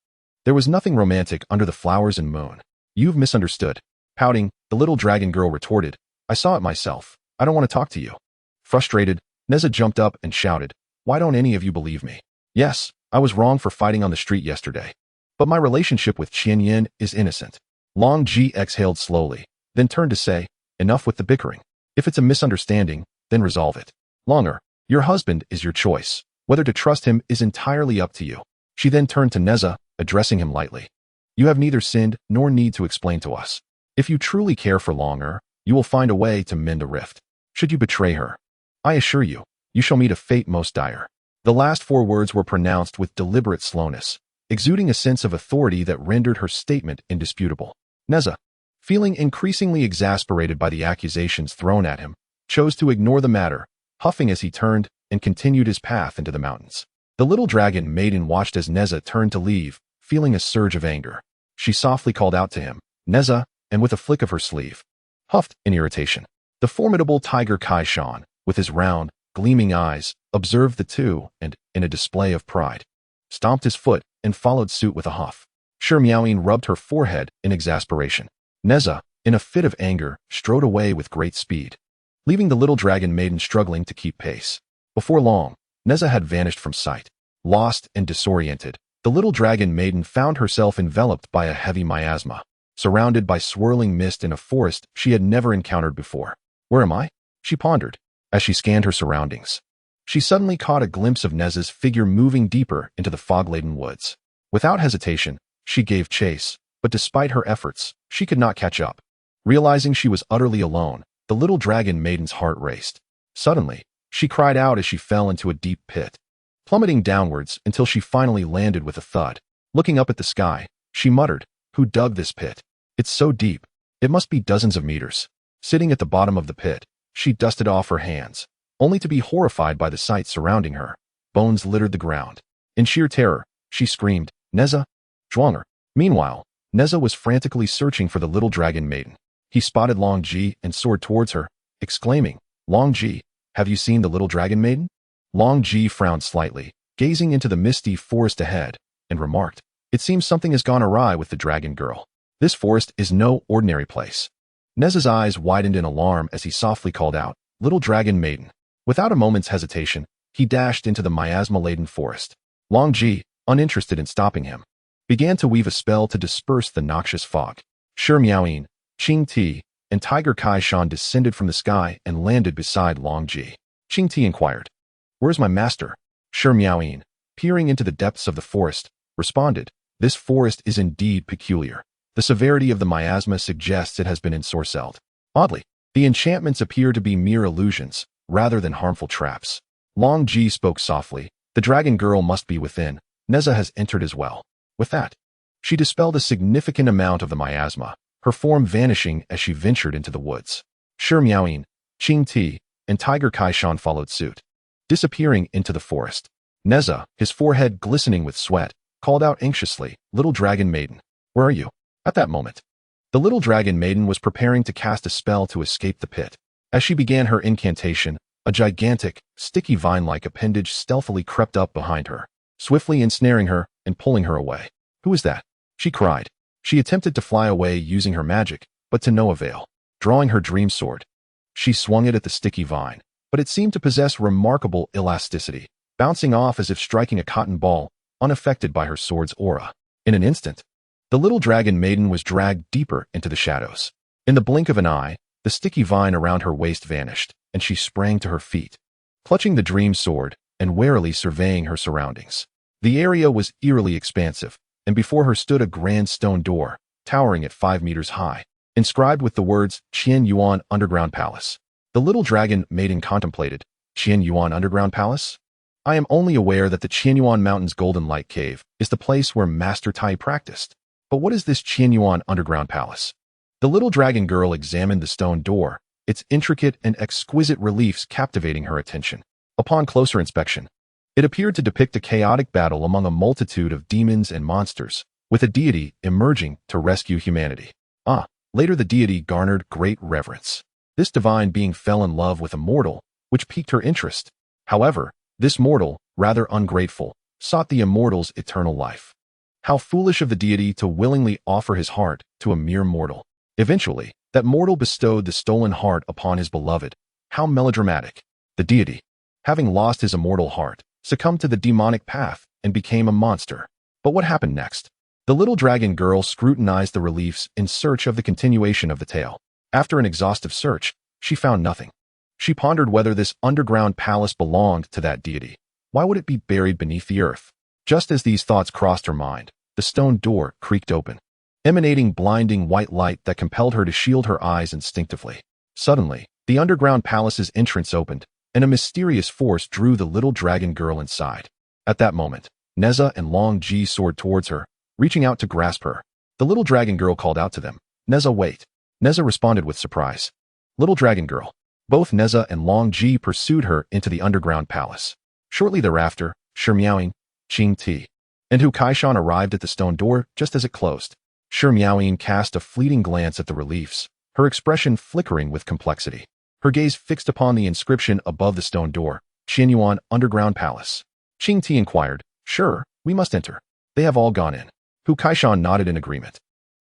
There was nothing romantic under the flowers and moon. You've misunderstood." Pouting, the little dragon girl retorted, "I saw it myself. I don't want to talk to you." Frustrated, Nezha jumped up and shouted, "Why don't any of you believe me? Yes, I was wrong for fighting on the street yesterday. But my relationship with Qianyin is innocent." Longji exhaled slowly, then turned to say, "Enough with the bickering. If it's a misunderstanding, then resolve it. Longer, your husband is your choice. Whether to trust him is entirely up to you." She then turned to Nezha, addressing him lightly. "You have neither sinned nor need to explain to us. If you truly care for Longer, you will find a way to mend the rift. Should you betray her, I assure you, you shall meet a fate most dire." The last 4 words were pronounced with deliberate slowness, exuding a sense of authority that rendered her statement indisputable. Nezha, feeling increasingly exasperated by the accusations thrown at him, chose to ignore the matter, huffing as he turned and continued his path into the mountains. The little dragon maiden watched as Nezha turned to leave, feeling a surge of anger. She softly called out to him, "Nezha," and with a flick of her sleeve, huffed in irritation. The formidable tiger Kaishan, with his round, gleaming eyes, observed the two and, in a display of pride, stomped his foot and followed suit with a huff. Shi Miaoyin rubbed her forehead in exasperation. Nezha, in a fit of anger, strode away with great speed, leaving the little dragon maiden struggling to keep pace. Before long, Nezha had vanished from sight. Lost and disoriented, the little dragon maiden found herself enveloped by a heavy miasma, surrounded by swirling mist in a forest she had never encountered before. "Where am I?" she pondered, as she scanned her surroundings. She suddenly caught a glimpse of Nezha's figure moving deeper into the fog-laden woods. Without hesitation, she gave chase, but despite her efforts, she could not catch up. Realizing she was utterly alone, the little dragon maiden's heart raced. Suddenly, she cried out as she fell into a deep pit, plummeting downwards until she finally landed with a thud. Looking up at the sky, she muttered, "Who dug this pit? It's so deep. It must be dozens of meters." Sitting at the bottom of the pit, she dusted off her hands, only to be horrified by the sight surrounding her. Bones littered the ground. In sheer terror, she screamed, "Nezha! Zhuang'er!" Meanwhile, Nezha was frantically searching for the little dragon maiden. He spotted Longji and soared towards her, exclaiming, "Longji, have you seen the little dragon maiden?" Longji frowned slightly, gazing into the misty forest ahead, and remarked, "It seems something has gone awry with the dragon girl. This forest is no ordinary place." Nezha's eyes widened in alarm as he softly called out, "Little dragon maiden." Without a moment's hesitation, he dashed into the miasma-laden forest. Longji, uninterested in stopping him, began to weave a spell to disperse the noxious fog. Shi Miaoyin, Qing Ti, and Tiger Kaishan descended from the sky and landed beside Longji. Qing Ti inquired, "Where's my master?" Shi Miaoyin, peering into the depths of the forest, responded, "This forest is indeed peculiar. The severity of the miasma suggests it has been ensorcelled. Oddly, the enchantments appear to be mere illusions, rather than harmful traps." Longji spoke softly, "The dragon girl must be within. Nezha has entered as well." With that, she dispelled a significant amount of the miasma, her form vanishing as she ventured into the woods. Shi Miaoyin, Qing Ti, and Tiger Kaishan followed suit, disappearing into the forest. Nezha, his forehead glistening with sweat, called out anxiously, "Little dragon maiden, where are you?" At that moment, the little dragon maiden was preparing to cast a spell to escape the pit. As she began her incantation, a gigantic, sticky vine-like appendage stealthily crept up behind her, swiftly ensnaring her and pulling her away. "Who is that?" she cried. She attempted to fly away using her magic, but to no avail. Drawing her dream sword, she swung it at the sticky vine, but it seemed to possess remarkable elasticity, bouncing off as if striking a cotton ball, unaffected by her sword's aura. In an instant, the little dragon maiden was dragged deeper into the shadows. In the blink of an eye, the sticky vine around her waist vanished, and she sprang to her feet, clutching the dream sword and warily surveying her surroundings. The area was eerily expansive, and before her stood a grand stone door, towering at 5 meters high, inscribed with the words Qian Yuan Underground Palace. The little dragon maiden contemplated, "Qian Yuan Underground Palace? I am only aware that the Qian Yuan Mountain's Golden Light Cave is the place where Master Tai practiced. But what is this Qian Yuan Underground Palace?" The little dragon girl examined the stone door, its intricate and exquisite reliefs captivating her attention. Upon closer inspection, it appeared to depict a chaotic battle among a multitude of demons and monsters, with a deity emerging to rescue humanity. Later the deity garnered great reverence. This divine being fell in love with a mortal, which piqued her interest. However, this mortal, rather ungrateful, sought the immortal's eternal life. How foolish of the deity to willingly offer his heart to a mere mortal. Eventually, that mortal bestowed the stolen heart upon his beloved. How melodramatic. The deity, having lost his immortal heart, succumbed to the demonic path and became a monster. But what happened next? The little dragon girl scrutinized the reliefs in search of the continuation of the tale. After an exhaustive search, she found nothing. She pondered whether this underground palace belonged to that deity. Why would it be buried beneath the earth? Just as these thoughts crossed her mind, the stone door creaked open, emanating blinding white light that compelled her to shield her eyes instinctively. Suddenly, the underground palace's entrance opened, and a mysterious force drew the little dragon girl inside. At that moment, Nezha and Longji soared towards her, reaching out to grasp her. The little dragon girl called out to them, "Nezha, wait." Nezha responded with surprise. "Little dragon girl." Both Nezha and Longji pursued her into the underground palace. Shortly thereafter, Shimiaoing, Qing Ti, and Hu Kaishan arrived at the stone door just as it closed. Shimiaoing cast a fleeting glance at the reliefs, her expression flickering with complexity. Her gaze fixed upon the inscription above the stone door, Qianyuan Underground Palace. Qing Ti inquired, "Sure, we must enter." "They have all gone in." Hu Kaishan nodded in agreement.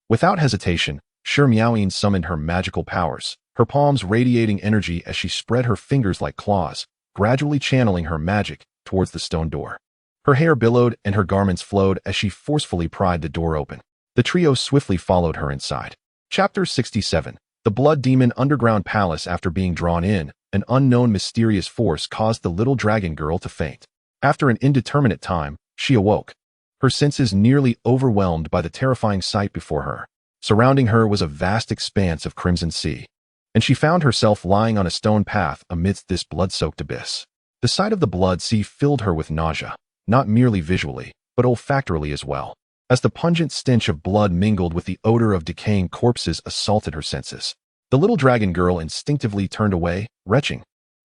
Without hesitation, Shimiaoing summoned her magical powers, her palms radiating energy as she spread her fingers like claws, gradually channeling her magic towards the stone door. Her hair billowed and her garments flowed as she forcefully pried the door open. The trio swiftly followed her inside. Chapter 67. The Blood Demon Underground Palace. After being drawn in, an unknown mysterious force caused the little dragon girl to faint. After an indeterminate time, she awoke, her senses nearly overwhelmed by the terrifying sight before her. Surrounding her was a vast expanse of crimson sea, and she found herself lying on a stone path amidst this blood-soaked abyss. The sight of the blood sea filled her with nausea, not merely visually, but olfactorily as well, as the pungent stench of blood mingled with the odor of decaying corpses assaulted her senses. The little dragon girl instinctively turned away, retching,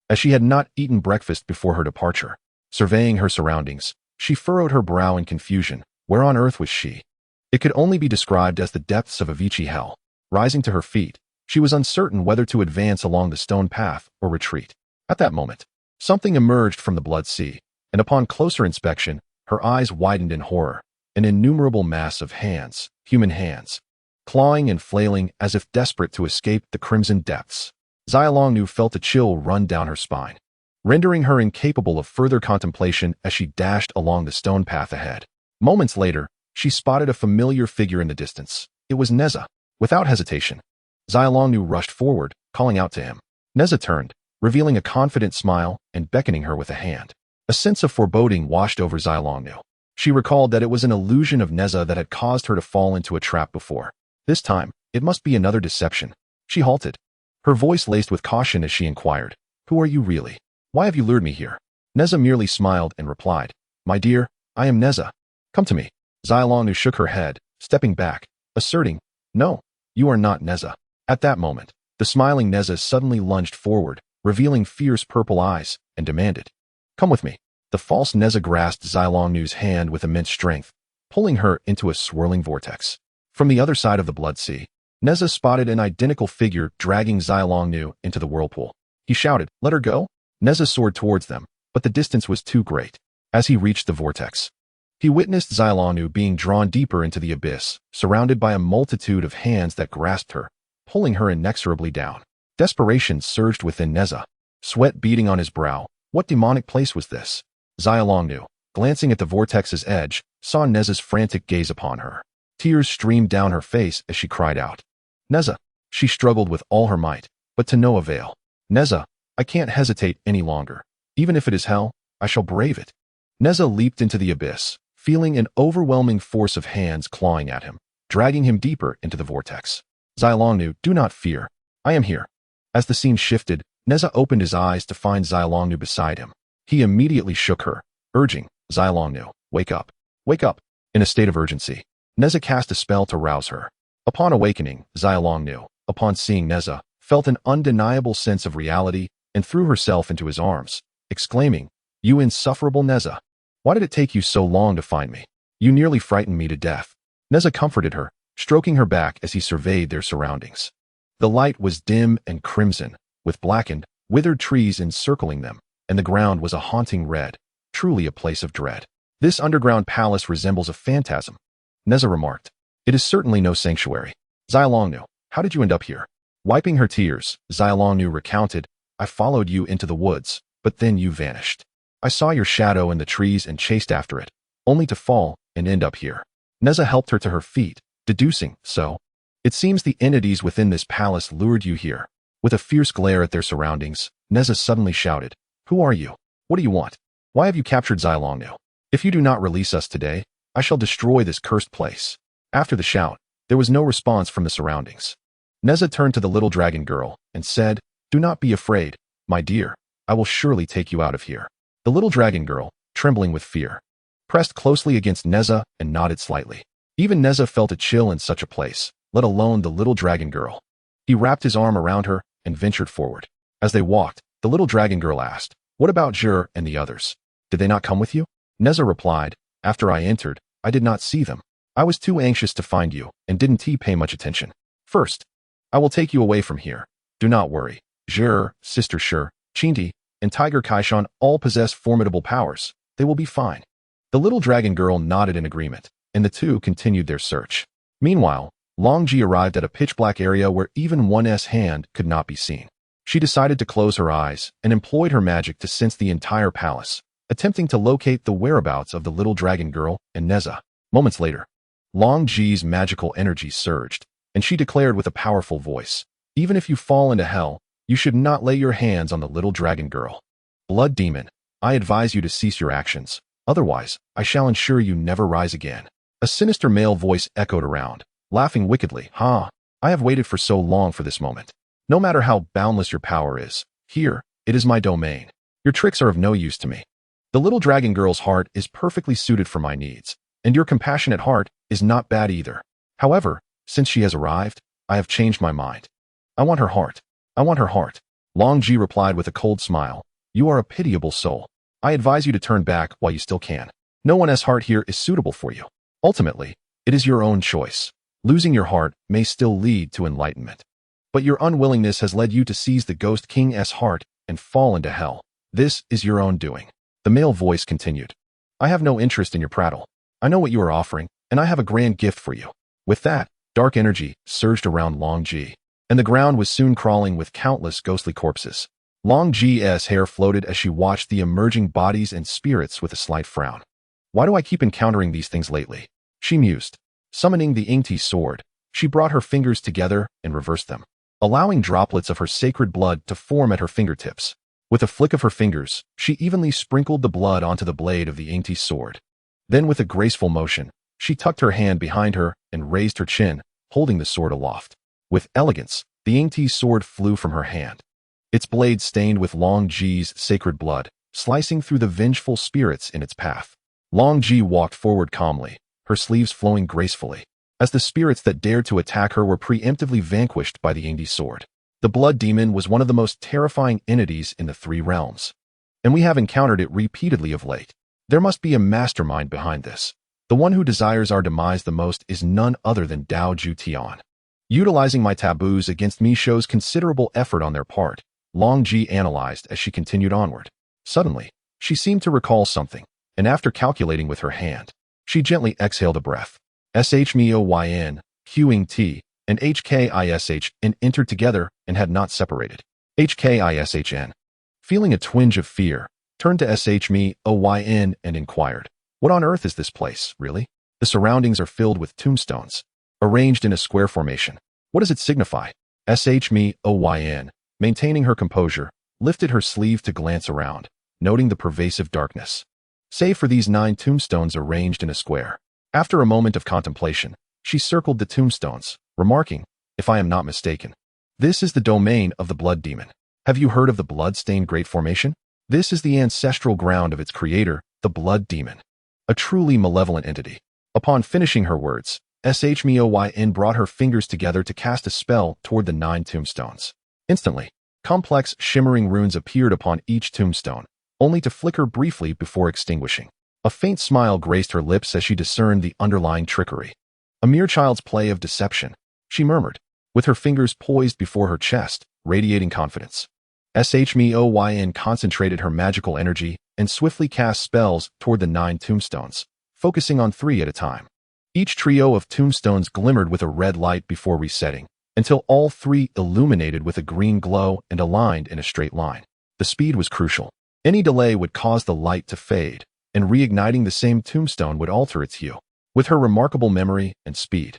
as she had not eaten breakfast before her departure. Surveying her surroundings, she furrowed her brow in confusion. Where on earth was she? It could only be described as the depths of a Vichy hell. Rising to her feet, she was uncertain whether to advance along the stone path or retreat. At that moment, something emerged from the blood sea, and upon closer inspection, her eyes widened in horror. An innumerable mass of hands, human hands, clawing and flailing as if desperate to escape the crimson depths. Xiaolongnu felt a chill run down her spine, rendering her incapable of further contemplation as she dashed along the stone path ahead. Moments later, she spotted a familiar figure in the distance. It was Nezha. Without hesitation, Xiaolongnu rushed forward, calling out to him. Nezha turned, revealing a confident smile and beckoning her with a hand. A sense of foreboding washed over Xiaolongnu. She recalled that it was an illusion of Nezha that had caused her to fall into a trap before. This time, it must be another deception. She halted, her voice laced with caution as she inquired, "Who are you really? Why have you lured me here?" Nezha merely smiled and replied, "My dear, I am Nezha. Come to me." Xiaolongnu shook her head, stepping back, asserting, "No, you are not Nezha." At that moment, the smiling Nezha suddenly lunged forward, revealing fierce purple eyes, and demanded, "Come with me." The false Nezha grasped Xiaolongnu's hand with immense strength, pulling her into a swirling vortex. From the other side of the blood sea, Nezha spotted an identical figure dragging Xiaolongnu into the whirlpool. He shouted, "Let her go." Nezha soared towards them, but the distance was too great. As he reached the vortex, he witnessed Xiaolongnu being drawn deeper into the abyss, surrounded by a multitude of hands that grasped her, pulling her inexorably down. Desperation surged within Nezha, sweat beading on his brow. What demonic place was this? Xiaolongnu, glancing at the vortex's edge, saw Nezha's frantic gaze upon her. Tears streamed down her face as she cried out, "Nezha!" She struggled with all her might, but to no avail. "Nezha, I can't hesitate any longer. Even if it is hell, I shall brave it." Nezha leaped into the abyss, feeling an overwhelming force of hands clawing at him, dragging him deeper into the vortex. "Xiaolongnu, do not fear. I am here." As the scene shifted, Nezha opened his eyes to find Xiaolongnu beside him. He immediately shook her, urging, "Xiaolongnu, wake up. Wake up." In a state of urgency, Nezha cast a spell to rouse her. Upon awakening, Xiaolongnu, upon seeing Nezha, felt an undeniable sense of reality and threw herself into his arms, exclaiming, "You insufferable Nezha! Why did it take you so long to find me? You nearly frightened me to death." Nezha comforted her, stroking her back as he surveyed their surroundings. The light was dim and crimson, with blackened, withered trees encircling them, and the ground was a haunting red, truly a place of dread. "This underground palace resembles a phantasm," Nezha remarked. "It is certainly no sanctuary." "Zhou, how did you end up here?" Wiping her tears, Zhou recounted, "I followed you into the woods, but then you vanished. I saw your shadow in the trees and chased after it, only to fall and end up here." Nezha helped her to her feet, deducing, "So, it seems the entities within this palace lured you here." With a fierce glare at their surroundings, Nezha suddenly shouted, "Who are you? What do you want? Why have you captured Zhou? If you do not release us today, I shall destroy this cursed place." After the shout, there was no response from the surroundings. Nezha turned to the little dragon girl and said, "Do not be afraid, my dear. I will surely take you out of here." The little dragon girl, trembling with fear, pressed closely against Nezha and nodded slightly. Even Nezha felt a chill in such a place, let alone the little dragon girl. He wrapped his arm around her and ventured forward. As they walked, the little dragon girl asked, "What about Zhou and the others? Did they not come with you?" Nezha replied, "After I entered, I did not see them. I was too anxious to find you and didn't pay much attention. First, I will take you away from here. Do not worry. Zhou, Sister Shi, Qinti, and Tiger Kaishan all possess formidable powers. They will be fine." The little dragon girl nodded in agreement, and the two continued their search. Meanwhile, Longji arrived at a pitch-black area where even one's hand could not be seen. She decided to close her eyes and employed her magic to sense the entire palace, attempting to locate the whereabouts of the little dragon girl and Nezha. Moments later, Longji's magical energy surged, and she declared with a powerful voice, "Even if you fall into hell, you should not lay your hands on the little dragon girl. Blood demon, I advise you to cease your actions. Otherwise, I shall ensure you never rise again." A sinister male voice echoed around, laughing wickedly. "Ha! I have waited for so long for this moment. No matter how boundless your power is, here, it is my domain. Your tricks are of no use to me. The little dragon girl's heart is perfectly suited for my needs, and your compassionate heart is not bad either. However, since she has arrived, I have changed my mind. I want her heart. I want her heart." Longji replied with a cold smile, "You are a pitiable soul. I advise you to turn back while you still can. No one's heart here is suitable for you. Ultimately, it is your own choice. Losing your heart may still lead to enlightenment. But your unwillingness has led you to seize the Ghost King's heart and fall into hell. This is your own doing." The male voice continued, "I have no interest in your prattle. I know what you are offering, and I have a grand gift for you." With that, dark energy surged around Longji, and the ground was soon crawling with countless ghostly corpses. Longji's hair floated as she watched the emerging bodies and spirits with a slight frown. "Why do I keep encountering these things lately?" she mused. Summoning the Ingti sword, she brought her fingers together and reversed them, allowing droplets of her sacred blood to form at her fingertips. With a flick of her fingers, she evenly sprinkled the blood onto the blade of the Ingti sword. Then with a graceful motion, she tucked her hand behind her and raised her chin, holding the sword aloft. With elegance, the Ingti sword flew from her hand, its blade stained with Longji's sacred blood, slicing through the vengeful spirits in its path. Longji walked forward calmly, her sleeves flowing gracefully, as the spirits that dared to attack her were preemptively vanquished by the Ingti sword. The blood demon was one of the most terrifying entities in the three realms, and we have encountered it repeatedly of late. There must be a mastermind behind this. The one who desires our demise the most is none other than Dao Ju Tian. Utilizing my taboos against me shows considerable effort on their part, Longji analyzed as she continued onward. Suddenly, she seemed to recall something, and after calculating with her hand, she gently exhaled a breath. Shmeoyn, Qing T, and Hkishn entered together and had not separated. Hkishn, feeling a twinge of fear, turned to Shmeoyn and inquired, "What on earth is this place, really? The surroundings are filled with tombstones, arranged in a square formation. What does it signify?" Shmeoyn, maintaining her composure, lifted her sleeve to glance around, noting the pervasive darkness. Save for these 9 tombstones arranged in a square. After a moment of contemplation, she circled the tombstones, remarking, "If I am not mistaken, this is the domain of the blood demon. Have you heard of the blood-stained great formation? This is the ancestral ground of its creator, the blood demon, a truly malevolent entity." Upon finishing her words, Shmeoyn brought her fingers together to cast a spell toward the 9 tombstones. Instantly, complex, shimmering runes appeared upon each tombstone, only to flicker briefly before extinguishing. A faint smile graced her lips as she discerned the underlying trickery. A mere child's play of deception, she murmured, with her fingers poised before her chest, radiating confidence. Shmoyn concentrated her magical energy and swiftly cast spells toward the 9 tombstones, focusing on 3 at a time. Each trio of tombstones glimmered with a red light before resetting, until all 3 illuminated with a green glow and aligned in a straight line. The speed was crucial. Any delay would cause the light to fade, and reigniting the same tombstone would alter its hue. With her remarkable memory and speed,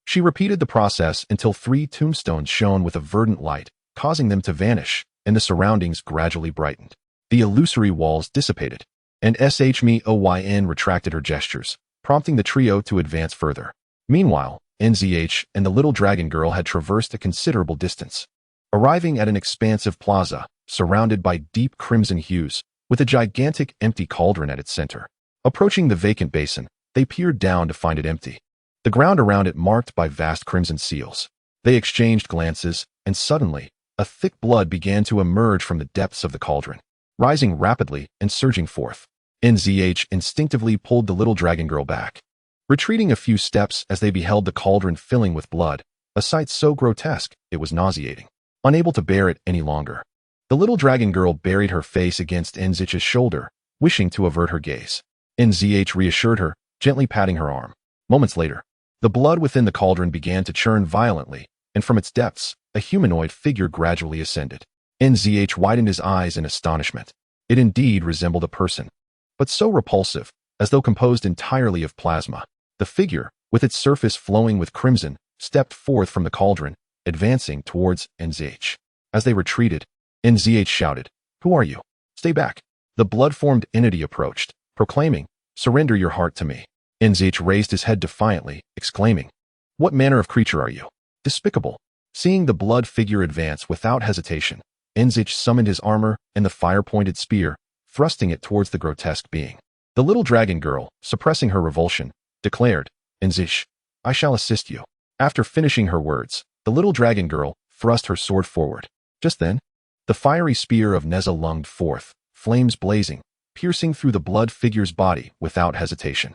she repeated the process until 3 tombstones shone with a verdant light, causing them to vanish, and the surroundings gradually brightened. The illusory walls dissipated, and Shmoyn retracted her gestures, prompting the trio to advance further. Meanwhile, Nezha and the little dragon girl had traversed a considerable distance, arriving at an expansive plaza, surrounded by deep crimson hues, with a gigantic empty cauldron at its center. Approaching the vacant basin, they peered down to find it empty, the ground around it marked by vast crimson seals. They exchanged glances, and suddenly, a thick blood began to emerge from the depths of the cauldron, rising rapidly and surging forth. Nezha instinctively pulled the little dragon girl back, retreating a few steps as they beheld the cauldron filling with blood, a sight so grotesque it was nauseating. Unable to bear it any longer, the little dragon girl buried her face against Nezha's shoulder, wishing to avert her gaze. Nezha reassured her, gently patting her arm. Moments later, the blood within the cauldron began to churn violently, and from its depths, a humanoid figure gradually ascended. Nezha widened his eyes in astonishment. It indeed resembled a person, but so repulsive, as though composed entirely of plasma. The figure, with its surface flowing with crimson, stepped forth from the cauldron, advancing towards Nezha. As they retreated, Nezha shouted, "Who are you? Stay back." The blood-formed entity approached, proclaiming, "Surrender your heart to me." Nezha raised his head defiantly, exclaiming, "What manner of creature are you? Despicable." Seeing the blood figure advance without hesitation, Nezha summoned his armor and the fire-pointed spear, thrusting it towards the grotesque being. The little dragon girl, suppressing her revulsion, declared, "Nezha, I shall assist you." After finishing her words, the little dragon girl thrust her sword forward. Just then, the fiery spear of Nezha lunged forth, flames blazing, piercing through the blood figure's body without hesitation.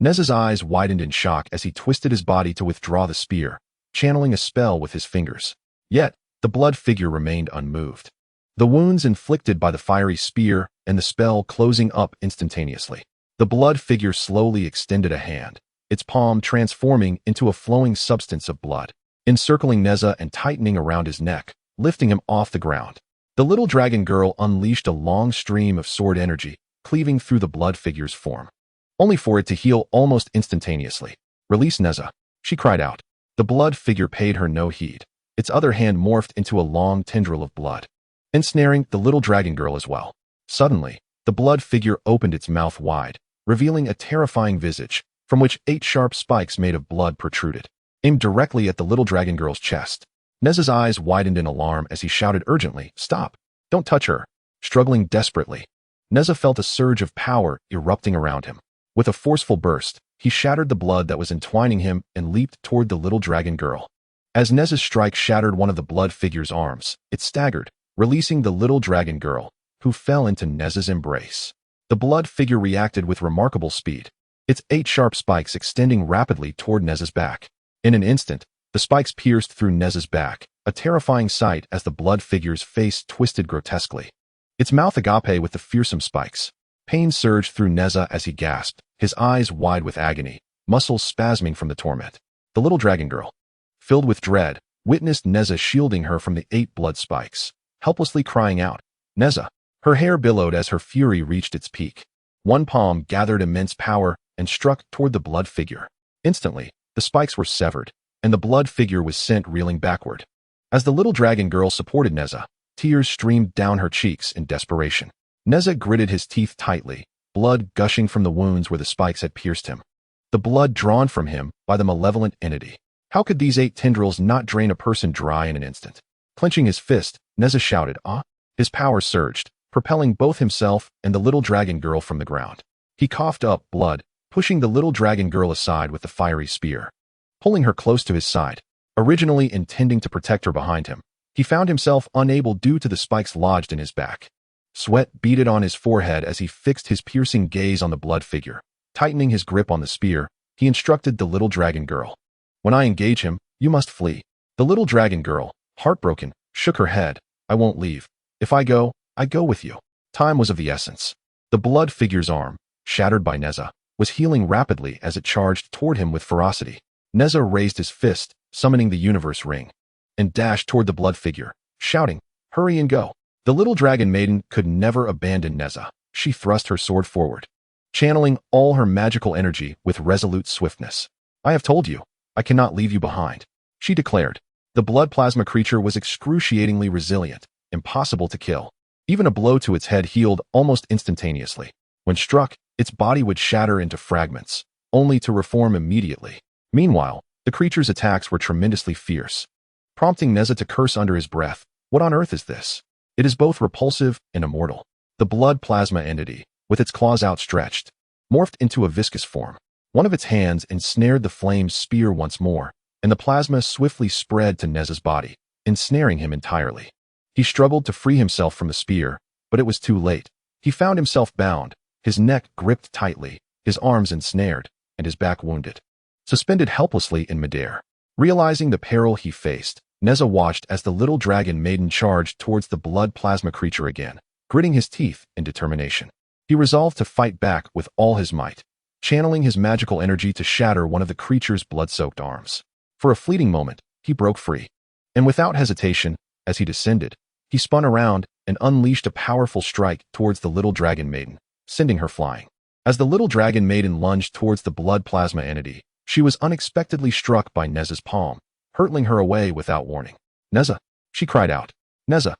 Nezha's eyes widened in shock as he twisted his body to withdraw the spear, channeling a spell with his fingers. Yet, the blood figure remained unmoved. The wounds inflicted by the fiery spear and the spell closing up instantaneously. The blood figure slowly extended a hand, its palm transforming into a flowing substance of blood, encircling Nezha and tightening around his neck, lifting him off the ground. The little dragon girl unleashed a long stream of sword energy, cleaving through the blood figure's form, only for it to heal almost instantaneously. "Release Nezha," she cried out. The blood figure paid her no heed. Its other hand morphed into a long tendril of blood, ensnaring the little dragon girl as well. Suddenly, the blood figure opened its mouth wide, revealing a terrifying visage, from which 8 sharp spikes made of blood protruded, aimed directly at the little dragon girl's chest. Nezha's eyes widened in alarm as he shouted urgently, "Stop! Don't touch her!" Struggling desperately, Nezha felt a surge of power erupting around him. With a forceful burst, he shattered the blood that was entwining him and leaped toward the little dragon girl. As Nezha's strike shattered one of the blood figure's arms, it staggered, releasing the little dragon girl, who fell into Nezha's embrace. The blood figure reacted with remarkable speed, its 8 sharp spikes extending rapidly toward Nezha's back. In an instant, the spikes pierced through Nezha's back, a terrifying sight as the blood figure's face twisted grotesquely, its mouth agape with the fearsome spikes. Pain surged through Nezha as he gasped, his eyes wide with agony, muscles spasming from the torment. The little dragon girl, filled with dread, witnessed Nezha shielding her from the 8 blood spikes, helplessly crying out, "Nezha!" Her hair billowed as her fury reached its peak. One palm gathered immense power and struck toward the blood figure. Instantly, the spikes were severed, and the blood figure was sent reeling backward. As the little dragon girl supported Nezha, tears streamed down her cheeks in desperation. Nezha gritted his teeth tightly, blood gushing from the wounds where the spikes had pierced him. The blood drawn from him by the malevolent entity. How could these 8 tendrils not drain a person dry in an instant? Clenching his fist, Nezha shouted, "Ah!" His power surged, propelling both himself and the little dragon girl from the ground. He coughed up blood, pushing the little dragon girl aside with the fiery spear, pulling her close to his side. Originally intending to protect her behind him, He found himself unable due to the spikes lodged in his back. Sweat beaded on his forehead as he fixed his piercing gaze on the blood figure. Tightening his grip on the spear, he instructed the little dragon girl. "When I engage him, you must flee." The little dragon girl, heartbroken, shook her head. "I won't leave. If I go with you." Time was of the essence. The blood figure's arm, shattered by Nezha, was healing rapidly as it charged toward him with ferocity. Nezha raised his fist, summoning the universe ring, and dashed toward the blood figure, shouting, "Hurry and go." The little dragon maiden could never abandon Nezha. She thrust her sword forward, channeling all her magical energy with resolute swiftness. "I have told you, I cannot leave you behind," she declared. The blood plasma creature was excruciatingly resilient, impossible to kill. Even a blow to its head healed almost instantaneously. When struck, its body would shatter into fragments, only to reform immediately. Meanwhile, the creature's attacks were tremendously fierce, prompting Nezha to curse under his breath. What on earth is this? It is both repulsive and immortal. The blood plasma entity, with its claws outstretched, morphed into a viscous form. One of its hands ensnared the flame's spear once more, and the plasma swiftly spread to Nezha's body, ensnaring him entirely. He struggled to free himself from the spear, but it was too late. He found himself bound, his neck gripped tightly, his arms ensnared, and his back wounded, suspended helplessly in midair. Realizing the peril he faced, Nezha watched as the little dragon maiden charged towards the blood plasma creature again, gritting his teeth in determination. He resolved to fight back with all his might, channeling his magical energy to shatter one of the creature's blood-soaked arms. For a fleeting moment, he broke free, and without hesitation, as he descended, he spun around and unleashed a powerful strike towards the little dragon maiden, sending her flying. As the little dragon maiden lunged towards the blood plasma entity, she was unexpectedly struck by Nezha's palm, hurtling her away without warning. "Nezha!" she cried out. Nezha,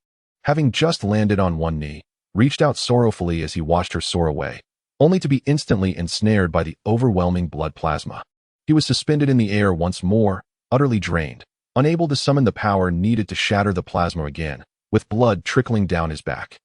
having just landed on one knee, reached out sorrowfully as he watched her soar away, only to be instantly ensnared by the overwhelming blood plasma. He was suspended in the air once more, utterly drained, unable to summon the power needed to shatter the plasma again, with blood trickling down his back.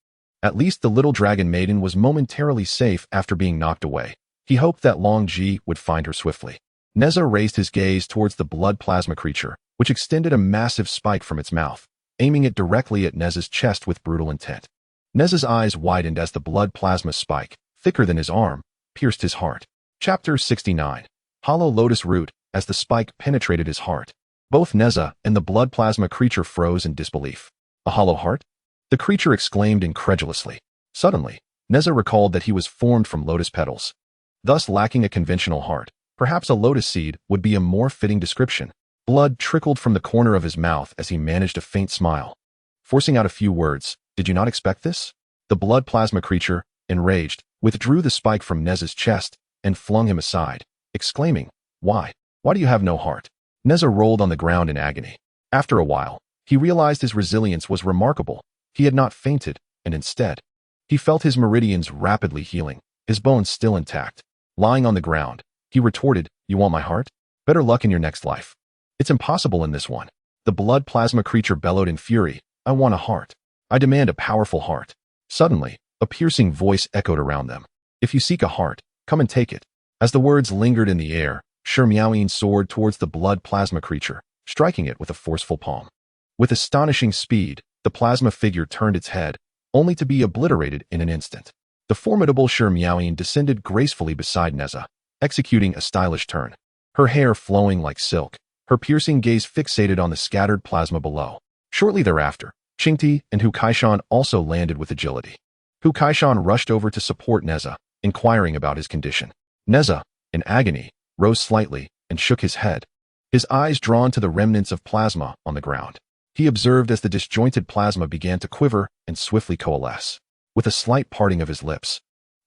At least the little dragon maiden was momentarily safe after being knocked away. He hoped that Longji would find her swiftly. Nezha raised his gaze towards the blood plasma creature, which extended a massive spike from its mouth, aiming it directly at Nezha's chest with brutal intent. Nezha's eyes widened as the blood plasma spike, thicker than his arm, pierced his heart. Chapter 69. Hollow Lotus Root. As the spike penetrated his heart, both Nezha and the blood plasma creature froze in disbelief. "A hollow heart?" the creature exclaimed incredulously. Suddenly, Nezha recalled that he was formed from lotus petals, thus lacking a conventional heart. Perhaps a lotus seed would be a more fitting description. Blood trickled from the corner of his mouth as he managed a faint smile, forcing out a few words. "Did you not expect this?" The blood plasma creature, enraged, withdrew the spike from Nezha's chest and flung him aside, exclaiming, Why do you have no heart?" Nezha rolled on the ground in agony. After a while, he realized his resilience was remarkable. He had not fainted, and instead, he felt his meridians rapidly healing, his bones still intact. Lying on the ground, he retorted, "You want my heart? Better luck in your next life. It's impossible in this one." The blood plasma creature bellowed in fury, "I want a heart. I demand a powerful heart." Suddenly, a piercing voice echoed around them. "If you seek a heart, come and take it." As the words lingered in the air, Shurmiaoin soared towards the blood plasma creature, striking it with a forceful palm. With astonishing speed, the plasma figure turned its head, only to be obliterated in an instant. The formidable Shurmiaoin descended gracefully beside Nezha, executing a stylish turn. Her hair flowing like silk, her piercing gaze fixated on the scattered plasma below. Shortly thereafter, Qingti and Hu Kaishan also landed with agility. Hu Kaishan rushed over to support Nezha, inquiring about his condition. Nezha, in agony, rose slightly and shook his head, his eyes drawn to the remnants of plasma on the ground. He observed as the disjointed plasma began to quiver and swiftly coalesce. With a slight parting of his lips,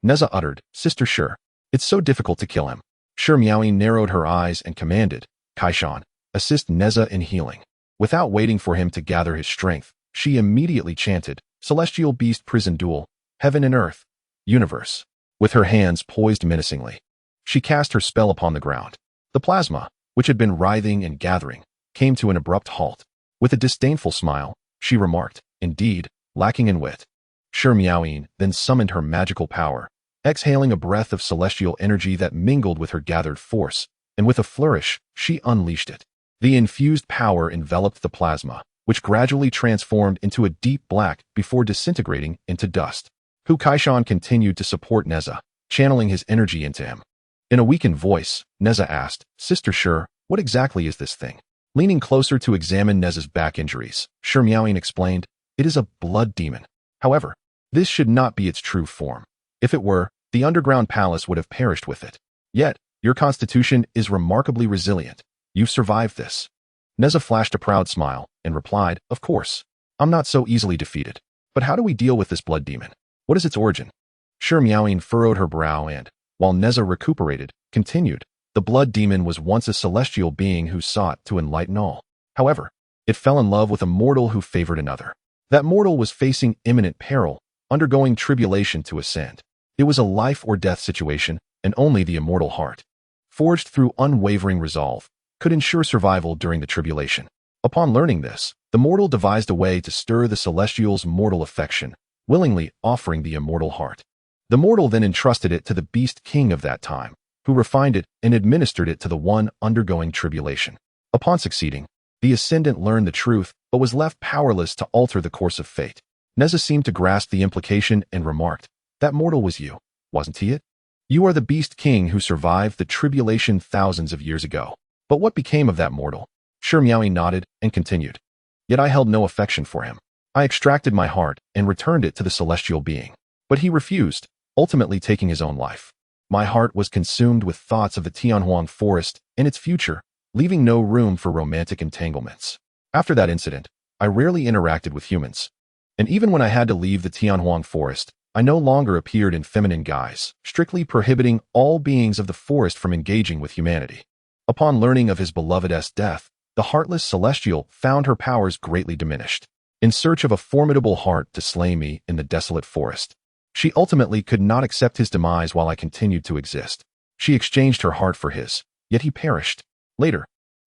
Nezha uttered, "Sister Shur, it's so difficult to kill him." Shurmiaoin narrowed her eyes and commanded, "Kaishan, assist Nezha in healing." Without waiting for him to gather his strength, she immediately chanted, "Celestial Beast Prison Duel, Heaven and Earth, Universe." With her hands poised menacingly, she cast her spell upon the ground. The plasma, which had been writhing and gathering, came to an abrupt halt. With a disdainful smile, she remarked, "Indeed, lacking in wit." Shurmiaoin then summoned her magical power, exhaling a breath of celestial energy that mingled with her gathered force, and with a flourish, she unleashed it. The infused power enveloped the plasma, which gradually transformed into a deep black before disintegrating into dust. Hu Kaishan continued to support Nezha, channeling his energy into him. In a weakened voice, Nezha asked, "Sister Shi, what exactly is this thing?" Leaning closer to examine Nezha's back injuries, Shi Miaoyin explained, "It is a blood demon. However, this should not be its true form. If it were, the underground palace would have perished with it. Yet, your constitution is remarkably resilient. You've survived this." Nezha flashed a proud smile and replied, "Of course. I'm not so easily defeated. But how do we deal with this blood demon? What is its origin?" Shi Miaoyin furrowed her brow and, while Nezha recuperated, continued, "The blood demon was once a celestial being who sought to enlighten all. However, it fell in love with a mortal who favored another. That mortal was facing imminent peril, undergoing tribulation to ascend. It was a life or death situation, and only the immortal heart, forged through unwavering resolve, could ensure survival during the tribulation. Upon learning this, the mortal devised a way to stir the celestial's mortal affection, willingly offering the immortal heart. The mortal then entrusted it to the beast king of that time, who refined it and administered it to the one undergoing tribulation. Upon succeeding, the ascendant learned the truth but was left powerless to alter the course of fate. Nezha seemed to grasp the implication and remarked, "That mortal was you, wasn't he it? You are the beast king who survived the tribulation thousands of years ago. But what became of that mortal?" Shi Miaoyin nodded and continued, "Yet I held no affection for him. I extracted my heart and returned it to the celestial being. But he refused, ultimately taking his own life. My heart was consumed with thoughts of the Tianhuang forest and its future, leaving no room for romantic entanglements. After that incident, I rarely interacted with humans. And even when I had to leave the Tianhuang forest, I no longer appeared in feminine guise, strictly prohibiting all beings of the forest from engaging with humanity. Upon learning of his beloved's death, the heartless celestial found her powers greatly diminished. In search of a formidable heart to slay me in the desolate forest, she ultimately could not accept his demise while I continued to exist. She exchanged her heart for his, yet he perished. Later,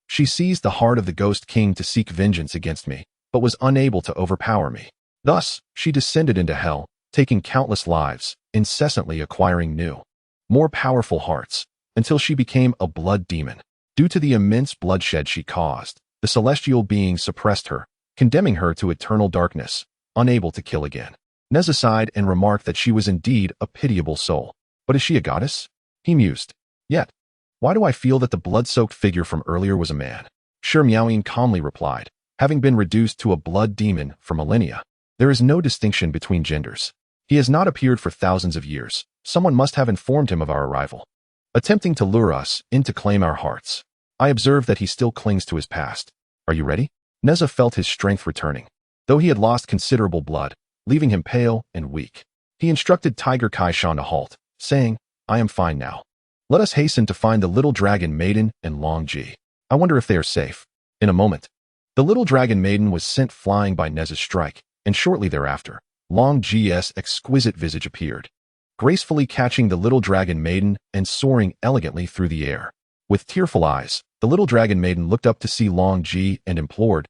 she seized the heart of the ghost king to seek vengeance against me, but was unable to overpower me. Thus, she descended into hell, taking countless lives, incessantly acquiring new, more powerful hearts, until she became a blood demon. Due to the immense bloodshed she caused, the celestial being suppressed her, condemning her to eternal darkness, unable to kill again. Nezha sighed and remarked that she was indeed a pitiable soul. But is she a goddess? He mused. Yet, why do I feel that the blood-soaked figure from earlier was a man? Shi Miaoyin calmly replied, having been reduced to a blood demon for millennia, there is no distinction between genders. He has not appeared for thousands of years. Someone must have informed him of our arrival, attempting to lure us in to claim our hearts. I observe that he still clings to his past. Are you ready? Nezha felt his strength returning, though he had lost considerable blood, leaving him pale and weak. He instructed Tiger Kaishan to halt, saying, I am fine now. Let us hasten to find the little dragon maiden and Longji. I wonder if they are safe. In a moment, the little dragon maiden was sent flying by Nezha's strike, and shortly thereafter, Longji's exquisite visage appeared, gracefully catching the little dragon maiden and soaring elegantly through the air. With tearful eyes, the little dragon maiden looked up to see Longji and implored,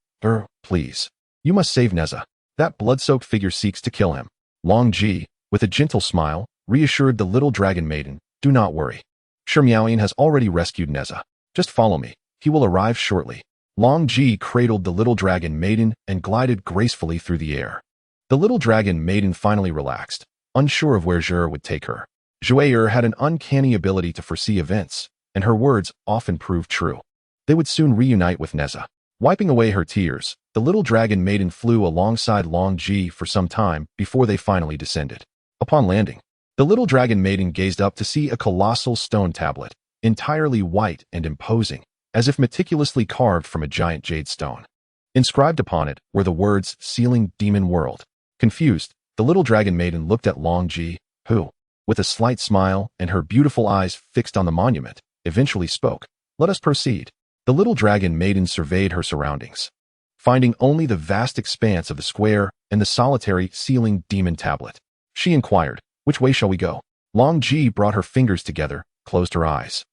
please, you must save Nezha. That blood-soaked figure seeks to kill him. Longji, with a gentle smile, reassured the little dragon maiden, do not worry. Shi Miaoyin has already rescued Nezha. Just follow me. He will arrive shortly. Longji cradled the little dragon maiden and glided gracefully through the air. The little dragon maiden finally relaxed, unsure of where Zhou would take her. Zhou had an uncanny ability to foresee events, and her words often proved true. They would soon reunite with Nezha. Wiping away her tears, the little dragon maiden flew alongside Longji for some time before they finally descended. Upon landing, the little dragon maiden gazed up to see a colossal stone tablet, entirely white and imposing, as if meticulously carved from a giant jade stone. Inscribed upon it were the words, Sealing Demon World. Confused, the little dragon maiden looked at Longji, who, with a slight smile and her beautiful eyes fixed on the monument, eventually spoke. Let us proceed. The little dragon maiden surveyed her surroundings, finding only the vast expanse of the square and the solitary Sealing Demon Tablet. She inquired, which way shall we go? Longji brought her fingers together, closed her eyes,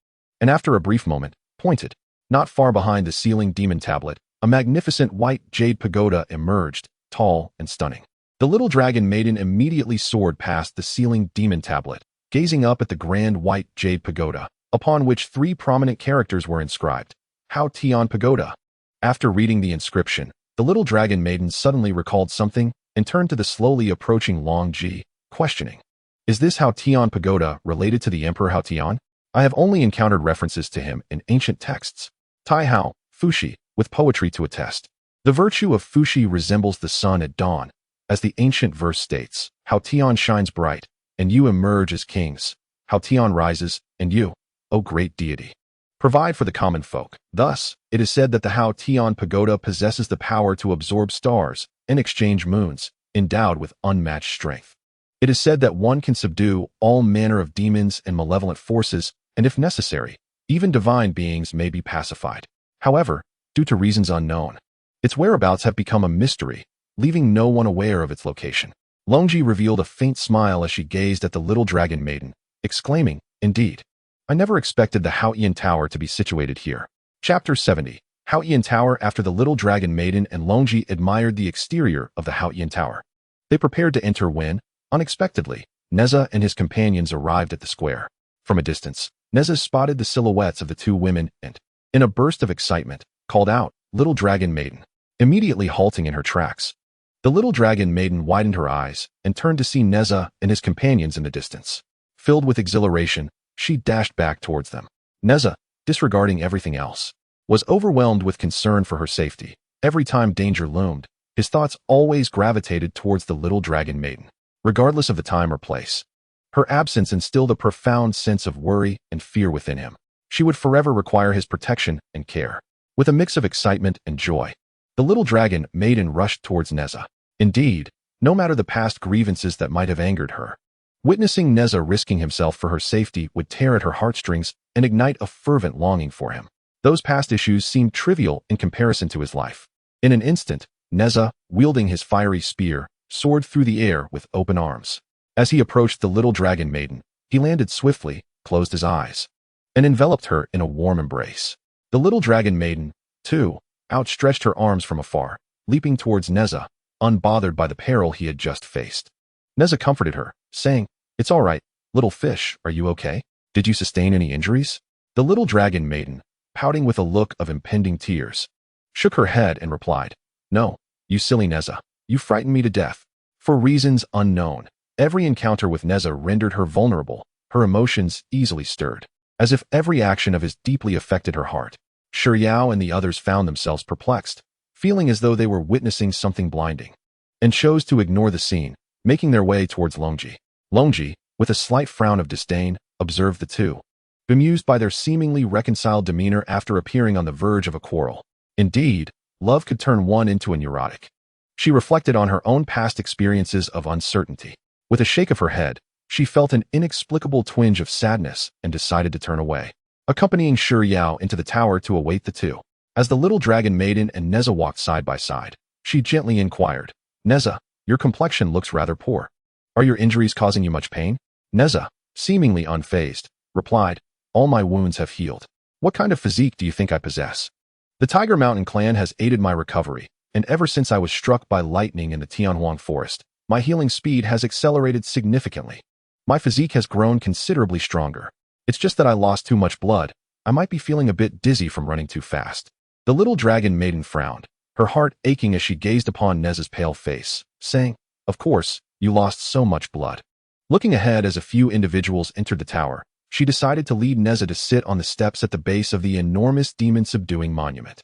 and after a brief moment, pointed. Not far behind the Sealing Demon Tablet, a magnificent white jade pagoda emerged, tall and stunning. The little dragon maiden immediately soared past the Sealing Demon Tablet, gazing up at the grand white jade pagoda, upon which 3 prominent characters were inscribed. How Tian Pagoda. After reading the inscription, The little dragon maiden suddenly recalled something and turned to the slowly approaching Longji, questioning. Is this Hao Tian Pagoda related to the Emperor Hao Tian? I have only encountered references to him in ancient texts. Tai Hao, Fushi, with poetry to attest. The virtue of Fushi resembles the sun at dawn, as the ancient verse states, Hao Tian shines bright, and you emerge as kings. Hao Tian rises, and you, O great deity, provide for the common folk. Thus, it is said that the Hao Tian Pagoda possesses the power to absorb stars and exchange moons, endowed with unmatched strength. It is said that one can subdue all manner of demons and malevolent forces, and if necessary, even divine beings may be pacified. However, due to reasons unknown, its whereabouts have become a mystery, leaving no one aware of its location. Longji revealed a faint smile as she gazed at the little dragon maiden, exclaiming, Indeed, I never expected the Haotian Tower to be situated here. Chapter 70. Haotian Tower. After the little dragon maiden and Longji admired the exterior of the Haotian Tower, they prepared to enter when, unexpectedly, Nezha and his companions arrived at the square. From a distance, Nezha spotted the silhouettes of the two women and, in a burst of excitement, called out, Little dragon maiden, immediately halting in her tracks. The little dragon maiden widened her eyes and turned to see Nezha and his companions in the distance. Filled with exhilaration, she dashed back towards them. Nezha, disregarding everything else, was overwhelmed with concern for her safety. Every time danger loomed, his thoughts always gravitated towards the little dragon maiden, regardless of the time or place. Her absence instilled a profound sense of worry and fear within him. She would forever require his protection and care. With a mix of excitement and joy, the little dragon maiden rushed towards Nezha. Indeed, no matter the past grievances that might have angered her, witnessing Nezha risking himself for her safety would tear at her heartstrings and ignite a fervent longing for him. Those past issues seemed trivial in comparison to his life. In an instant, Nezha, wielding his fiery spear, soared through the air with open arms. As he approached the little dragon maiden, he landed swiftly, closed his eyes, and enveloped her in a warm embrace. The little dragon maiden, too, outstretched her arms from afar, leaping towards Nezha, unbothered by the peril he had just faced. Nezha comforted her, saying, It's all right, little fish, are you okay? Did you sustain any injuries? The little dragon maiden, pouting with a look of impending tears, shook her head and replied, No, you silly Nezha, you frightened me to death. For reasons unknown, every encounter with Nezha rendered her vulnerable, her emotions easily stirred. As if every action of his deeply affected her heart, Shiryao and the others found themselves perplexed, feeling as though they were witnessing something blinding, and chose to ignore the scene, making their way towards Longji. Longji, with a slight frown of disdain, observed the two, bemused by their seemingly reconciled demeanor after appearing on the verge of a quarrel. Indeed, love could turn one into a neurotic. She reflected on her own past experiences of uncertainty. With a shake of her head, she felt an inexplicable twinge of sadness and decided to turn away, accompanying Shiryao into the tower to await the two. As the little dragon maiden and Nezha walked side by side, she gently inquired, Nezha, your complexion looks rather poor. Are your injuries causing you much pain? Nezha, seemingly unfazed, replied, All my wounds have healed. What kind of physique do you think I possess? The Tiger Mountain clan has aided my recovery, and ever since I was struck by lightning in the Tianhuang forest, my healing speed has accelerated significantly. My physique has grown considerably stronger. It's just that I lost too much blood. I might be feeling a bit dizzy from running too fast. The little dragon maiden frowned, her heart aching as she gazed upon Nezha's pale face, saying, Of course, you lost so much blood. Looking ahead as a few individuals entered the tower, she decided to lead Nezha to sit on the steps at the base of the enormous demon-subduing monument.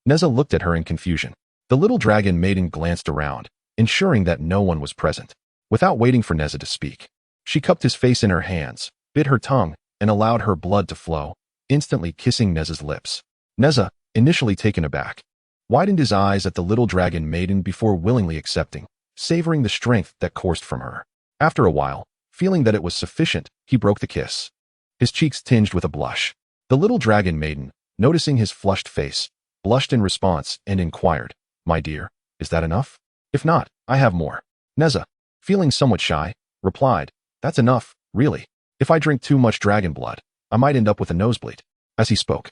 Nezha looked at her in confusion. The little dragon maiden glanced around, ensuring that no one was present. Without waiting for Nezha to speak, she cupped his face in her hands, bit her tongue, and allowed her blood to flow, instantly kissing Nezha's lips. Nezha, initially taken aback, widened his eyes at the little dragon maiden before willingly accepting, savoring the strength that coursed from her. After a while, feeling that it was sufficient, he broke the kiss. His cheeks tinged with a blush. The little dragon maiden, noticing his flushed face, blushed in response and inquired, My dear, is that enough? If not, I have more. Nezha, feeling somewhat shy, replied, That's enough, really. If I drink too much dragon blood, I might end up with a nosebleed. As he spoke,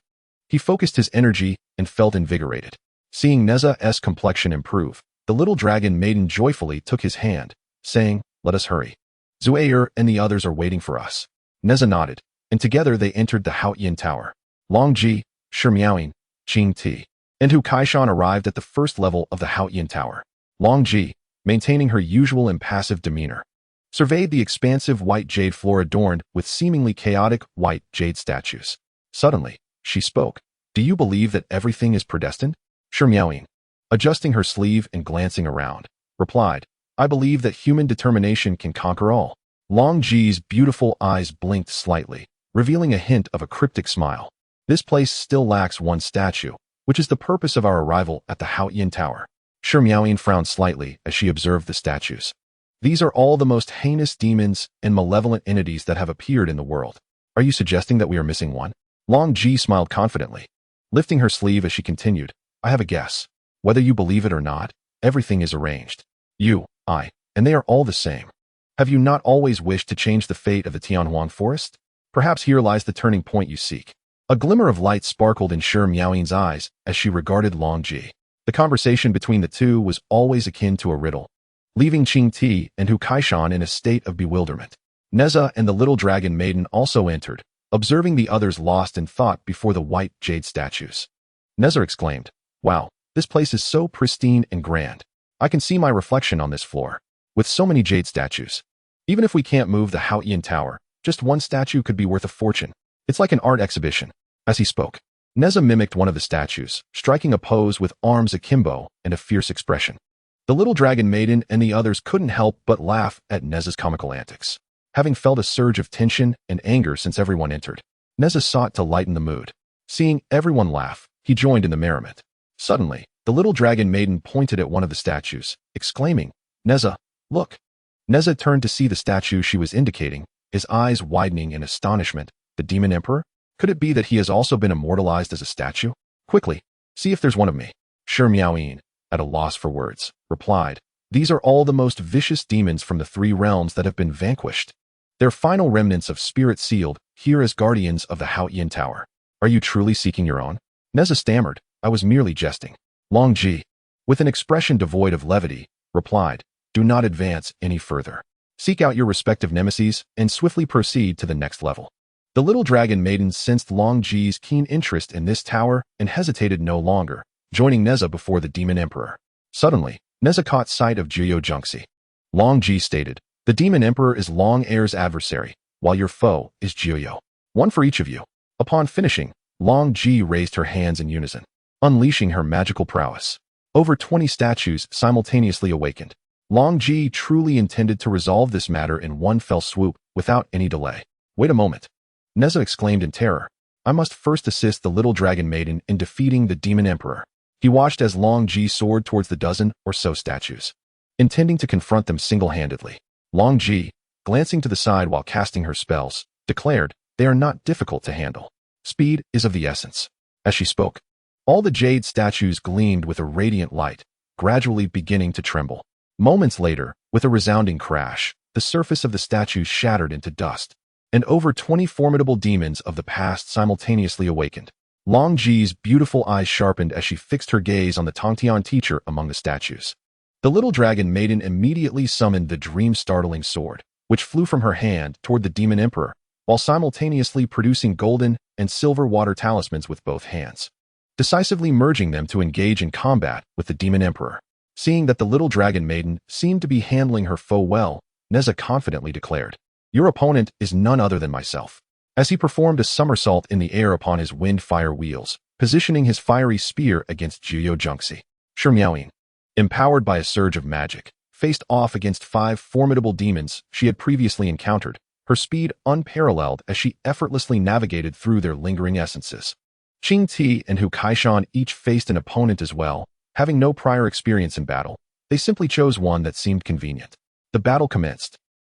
he focused his energy and felt invigorated. Seeing Nezha's complexion improve, the little dragon maiden joyfully took his hand, saying, Let us hurry. Zhou and the others are waiting for us. Nezha nodded, and together they entered the Haotian Tower. Longji, Shimiaoing, Qing Ti, and Hu Kaishan arrived at the first level of the Haotian Tower. Longji, maintaining her usual impassive demeanor, surveyed the expansive white jade floor adorned with seemingly chaotic white jade statues. Suddenly, she spoke. Do you believe that everything is predestined? Miaoying, adjusting her sleeve and glancing around, replied, I believe that human determination can conquer all. Longji's beautiful eyes blinked slightly, revealing a hint of a cryptic smile. This place still lacks one statue, which is the purpose of our arrival at the Haotian Tower. Miaoying frowned slightly as she observed the statues. These are all the most heinous demons and malevolent entities that have appeared in the world. Are you suggesting that we are missing one? Longji smiled confidently, lifting her sleeve as she continued. I have a guess. Whether you believe it or not, everything is arranged. You, I, and they are all the same. Have you not always wished to change the fate of the Tianhuang forest? Perhaps here lies the turning point you seek. A glimmer of light sparkled in Miaoying's eyes as she regarded Longji. The conversation between the two was always akin to a riddle, leaving Qingti and Hu Kaishan in a state of bewilderment. Nezha and the little dragon maiden also entered, observing the others lost in thought before the white jade statues. Nezha exclaimed, Wow, this place is so pristine and grand. I can see my reflection on this floor, with so many jade statues. Even if we can't move the Haotian Tower, just one statue could be worth a fortune. It's like an art exhibition. As he spoke, Nezha mimicked one of the statues, striking a pose with arms akimbo and a fierce expression. The little dragon maiden and the others couldn't help but laugh at Nezha's comical antics. Having felt a surge of tension and anger since everyone entered, Nezha sought to lighten the mood. Seeing everyone laugh, he joined in the merriment. Suddenly, the little dragon maiden pointed at one of the statues, exclaiming, Nezha, look. Nezha turned to see the statue she was indicating, his eyes widening in astonishment. The demon emperor? Could it be that he has also been immortalized as a statue? Quickly, see if there's one of me. Miaoying, at a loss for words, replied, These are all the most vicious demons from the 3 realms that have been vanquished. Their final remnants of spirit sealed, here as guardians of the Haotian Tower. Are you truly seeking your own? Nezha stammered, I was merely jesting. Longji, with an expression devoid of levity, replied, Do not advance any further. Seek out your respective nemeses and swiftly proceed to the next level. The little dragon maiden sensed Longji's keen interest in this tower and hesitated no longer, joining Nezha before the demon emperor. Suddenly, Nezha caught sight of Zhou Junxi. Longji stated, The demon emperor is Long Heir's adversary, while your foe is Zhou. One for each of you. Upon finishing, Longji raised her hands in unison, unleashing her magical prowess. Over 20 statues simultaneously awakened. Longji truly intended to resolve this matter in one fell swoop, without any delay. Wait a moment. Nezha exclaimed in terror. I must first assist the little dragon maiden in defeating the demon emperor. He watched as Longji soared towards the dozen or so statues, intending to confront them single-handedly. Longji, glancing to the side while casting her spells, declared, They are not difficult to handle. Speed is of the essence. As she spoke, all the jade statues gleamed with a radiant light, gradually beginning to tremble. Moments later, with a resounding crash, the surface of the statues shattered into dust, and over 20 formidable demons of the past simultaneously awakened. Longji's beautiful eyes sharpened as she fixed her gaze on the Tongtian teacher among the statues. The little dragon maiden immediately summoned the dream-startling sword, which flew from her hand toward the demon emperor, while simultaneously producing golden and silver water talismans with both hands, decisively merging them to engage in combat with the demon emperor. Seeing that the little dragon maiden seemed to be handling her foe well, Nezha confidently declared, Your opponent is none other than myself. As he performed a somersault in the air upon his wind-fire wheels, positioning his fiery spear against Zhou Junxi. Miaoying, empowered by a surge of magic, faced off against 5 formidable demons she had previously encountered, her speed unparalleled as she effortlessly navigated through their lingering essences. Qingti and Hu Kaishan each faced an opponent as well. Having no prior experience in battle, they simply chose one that seemed convenient. The battle commenced,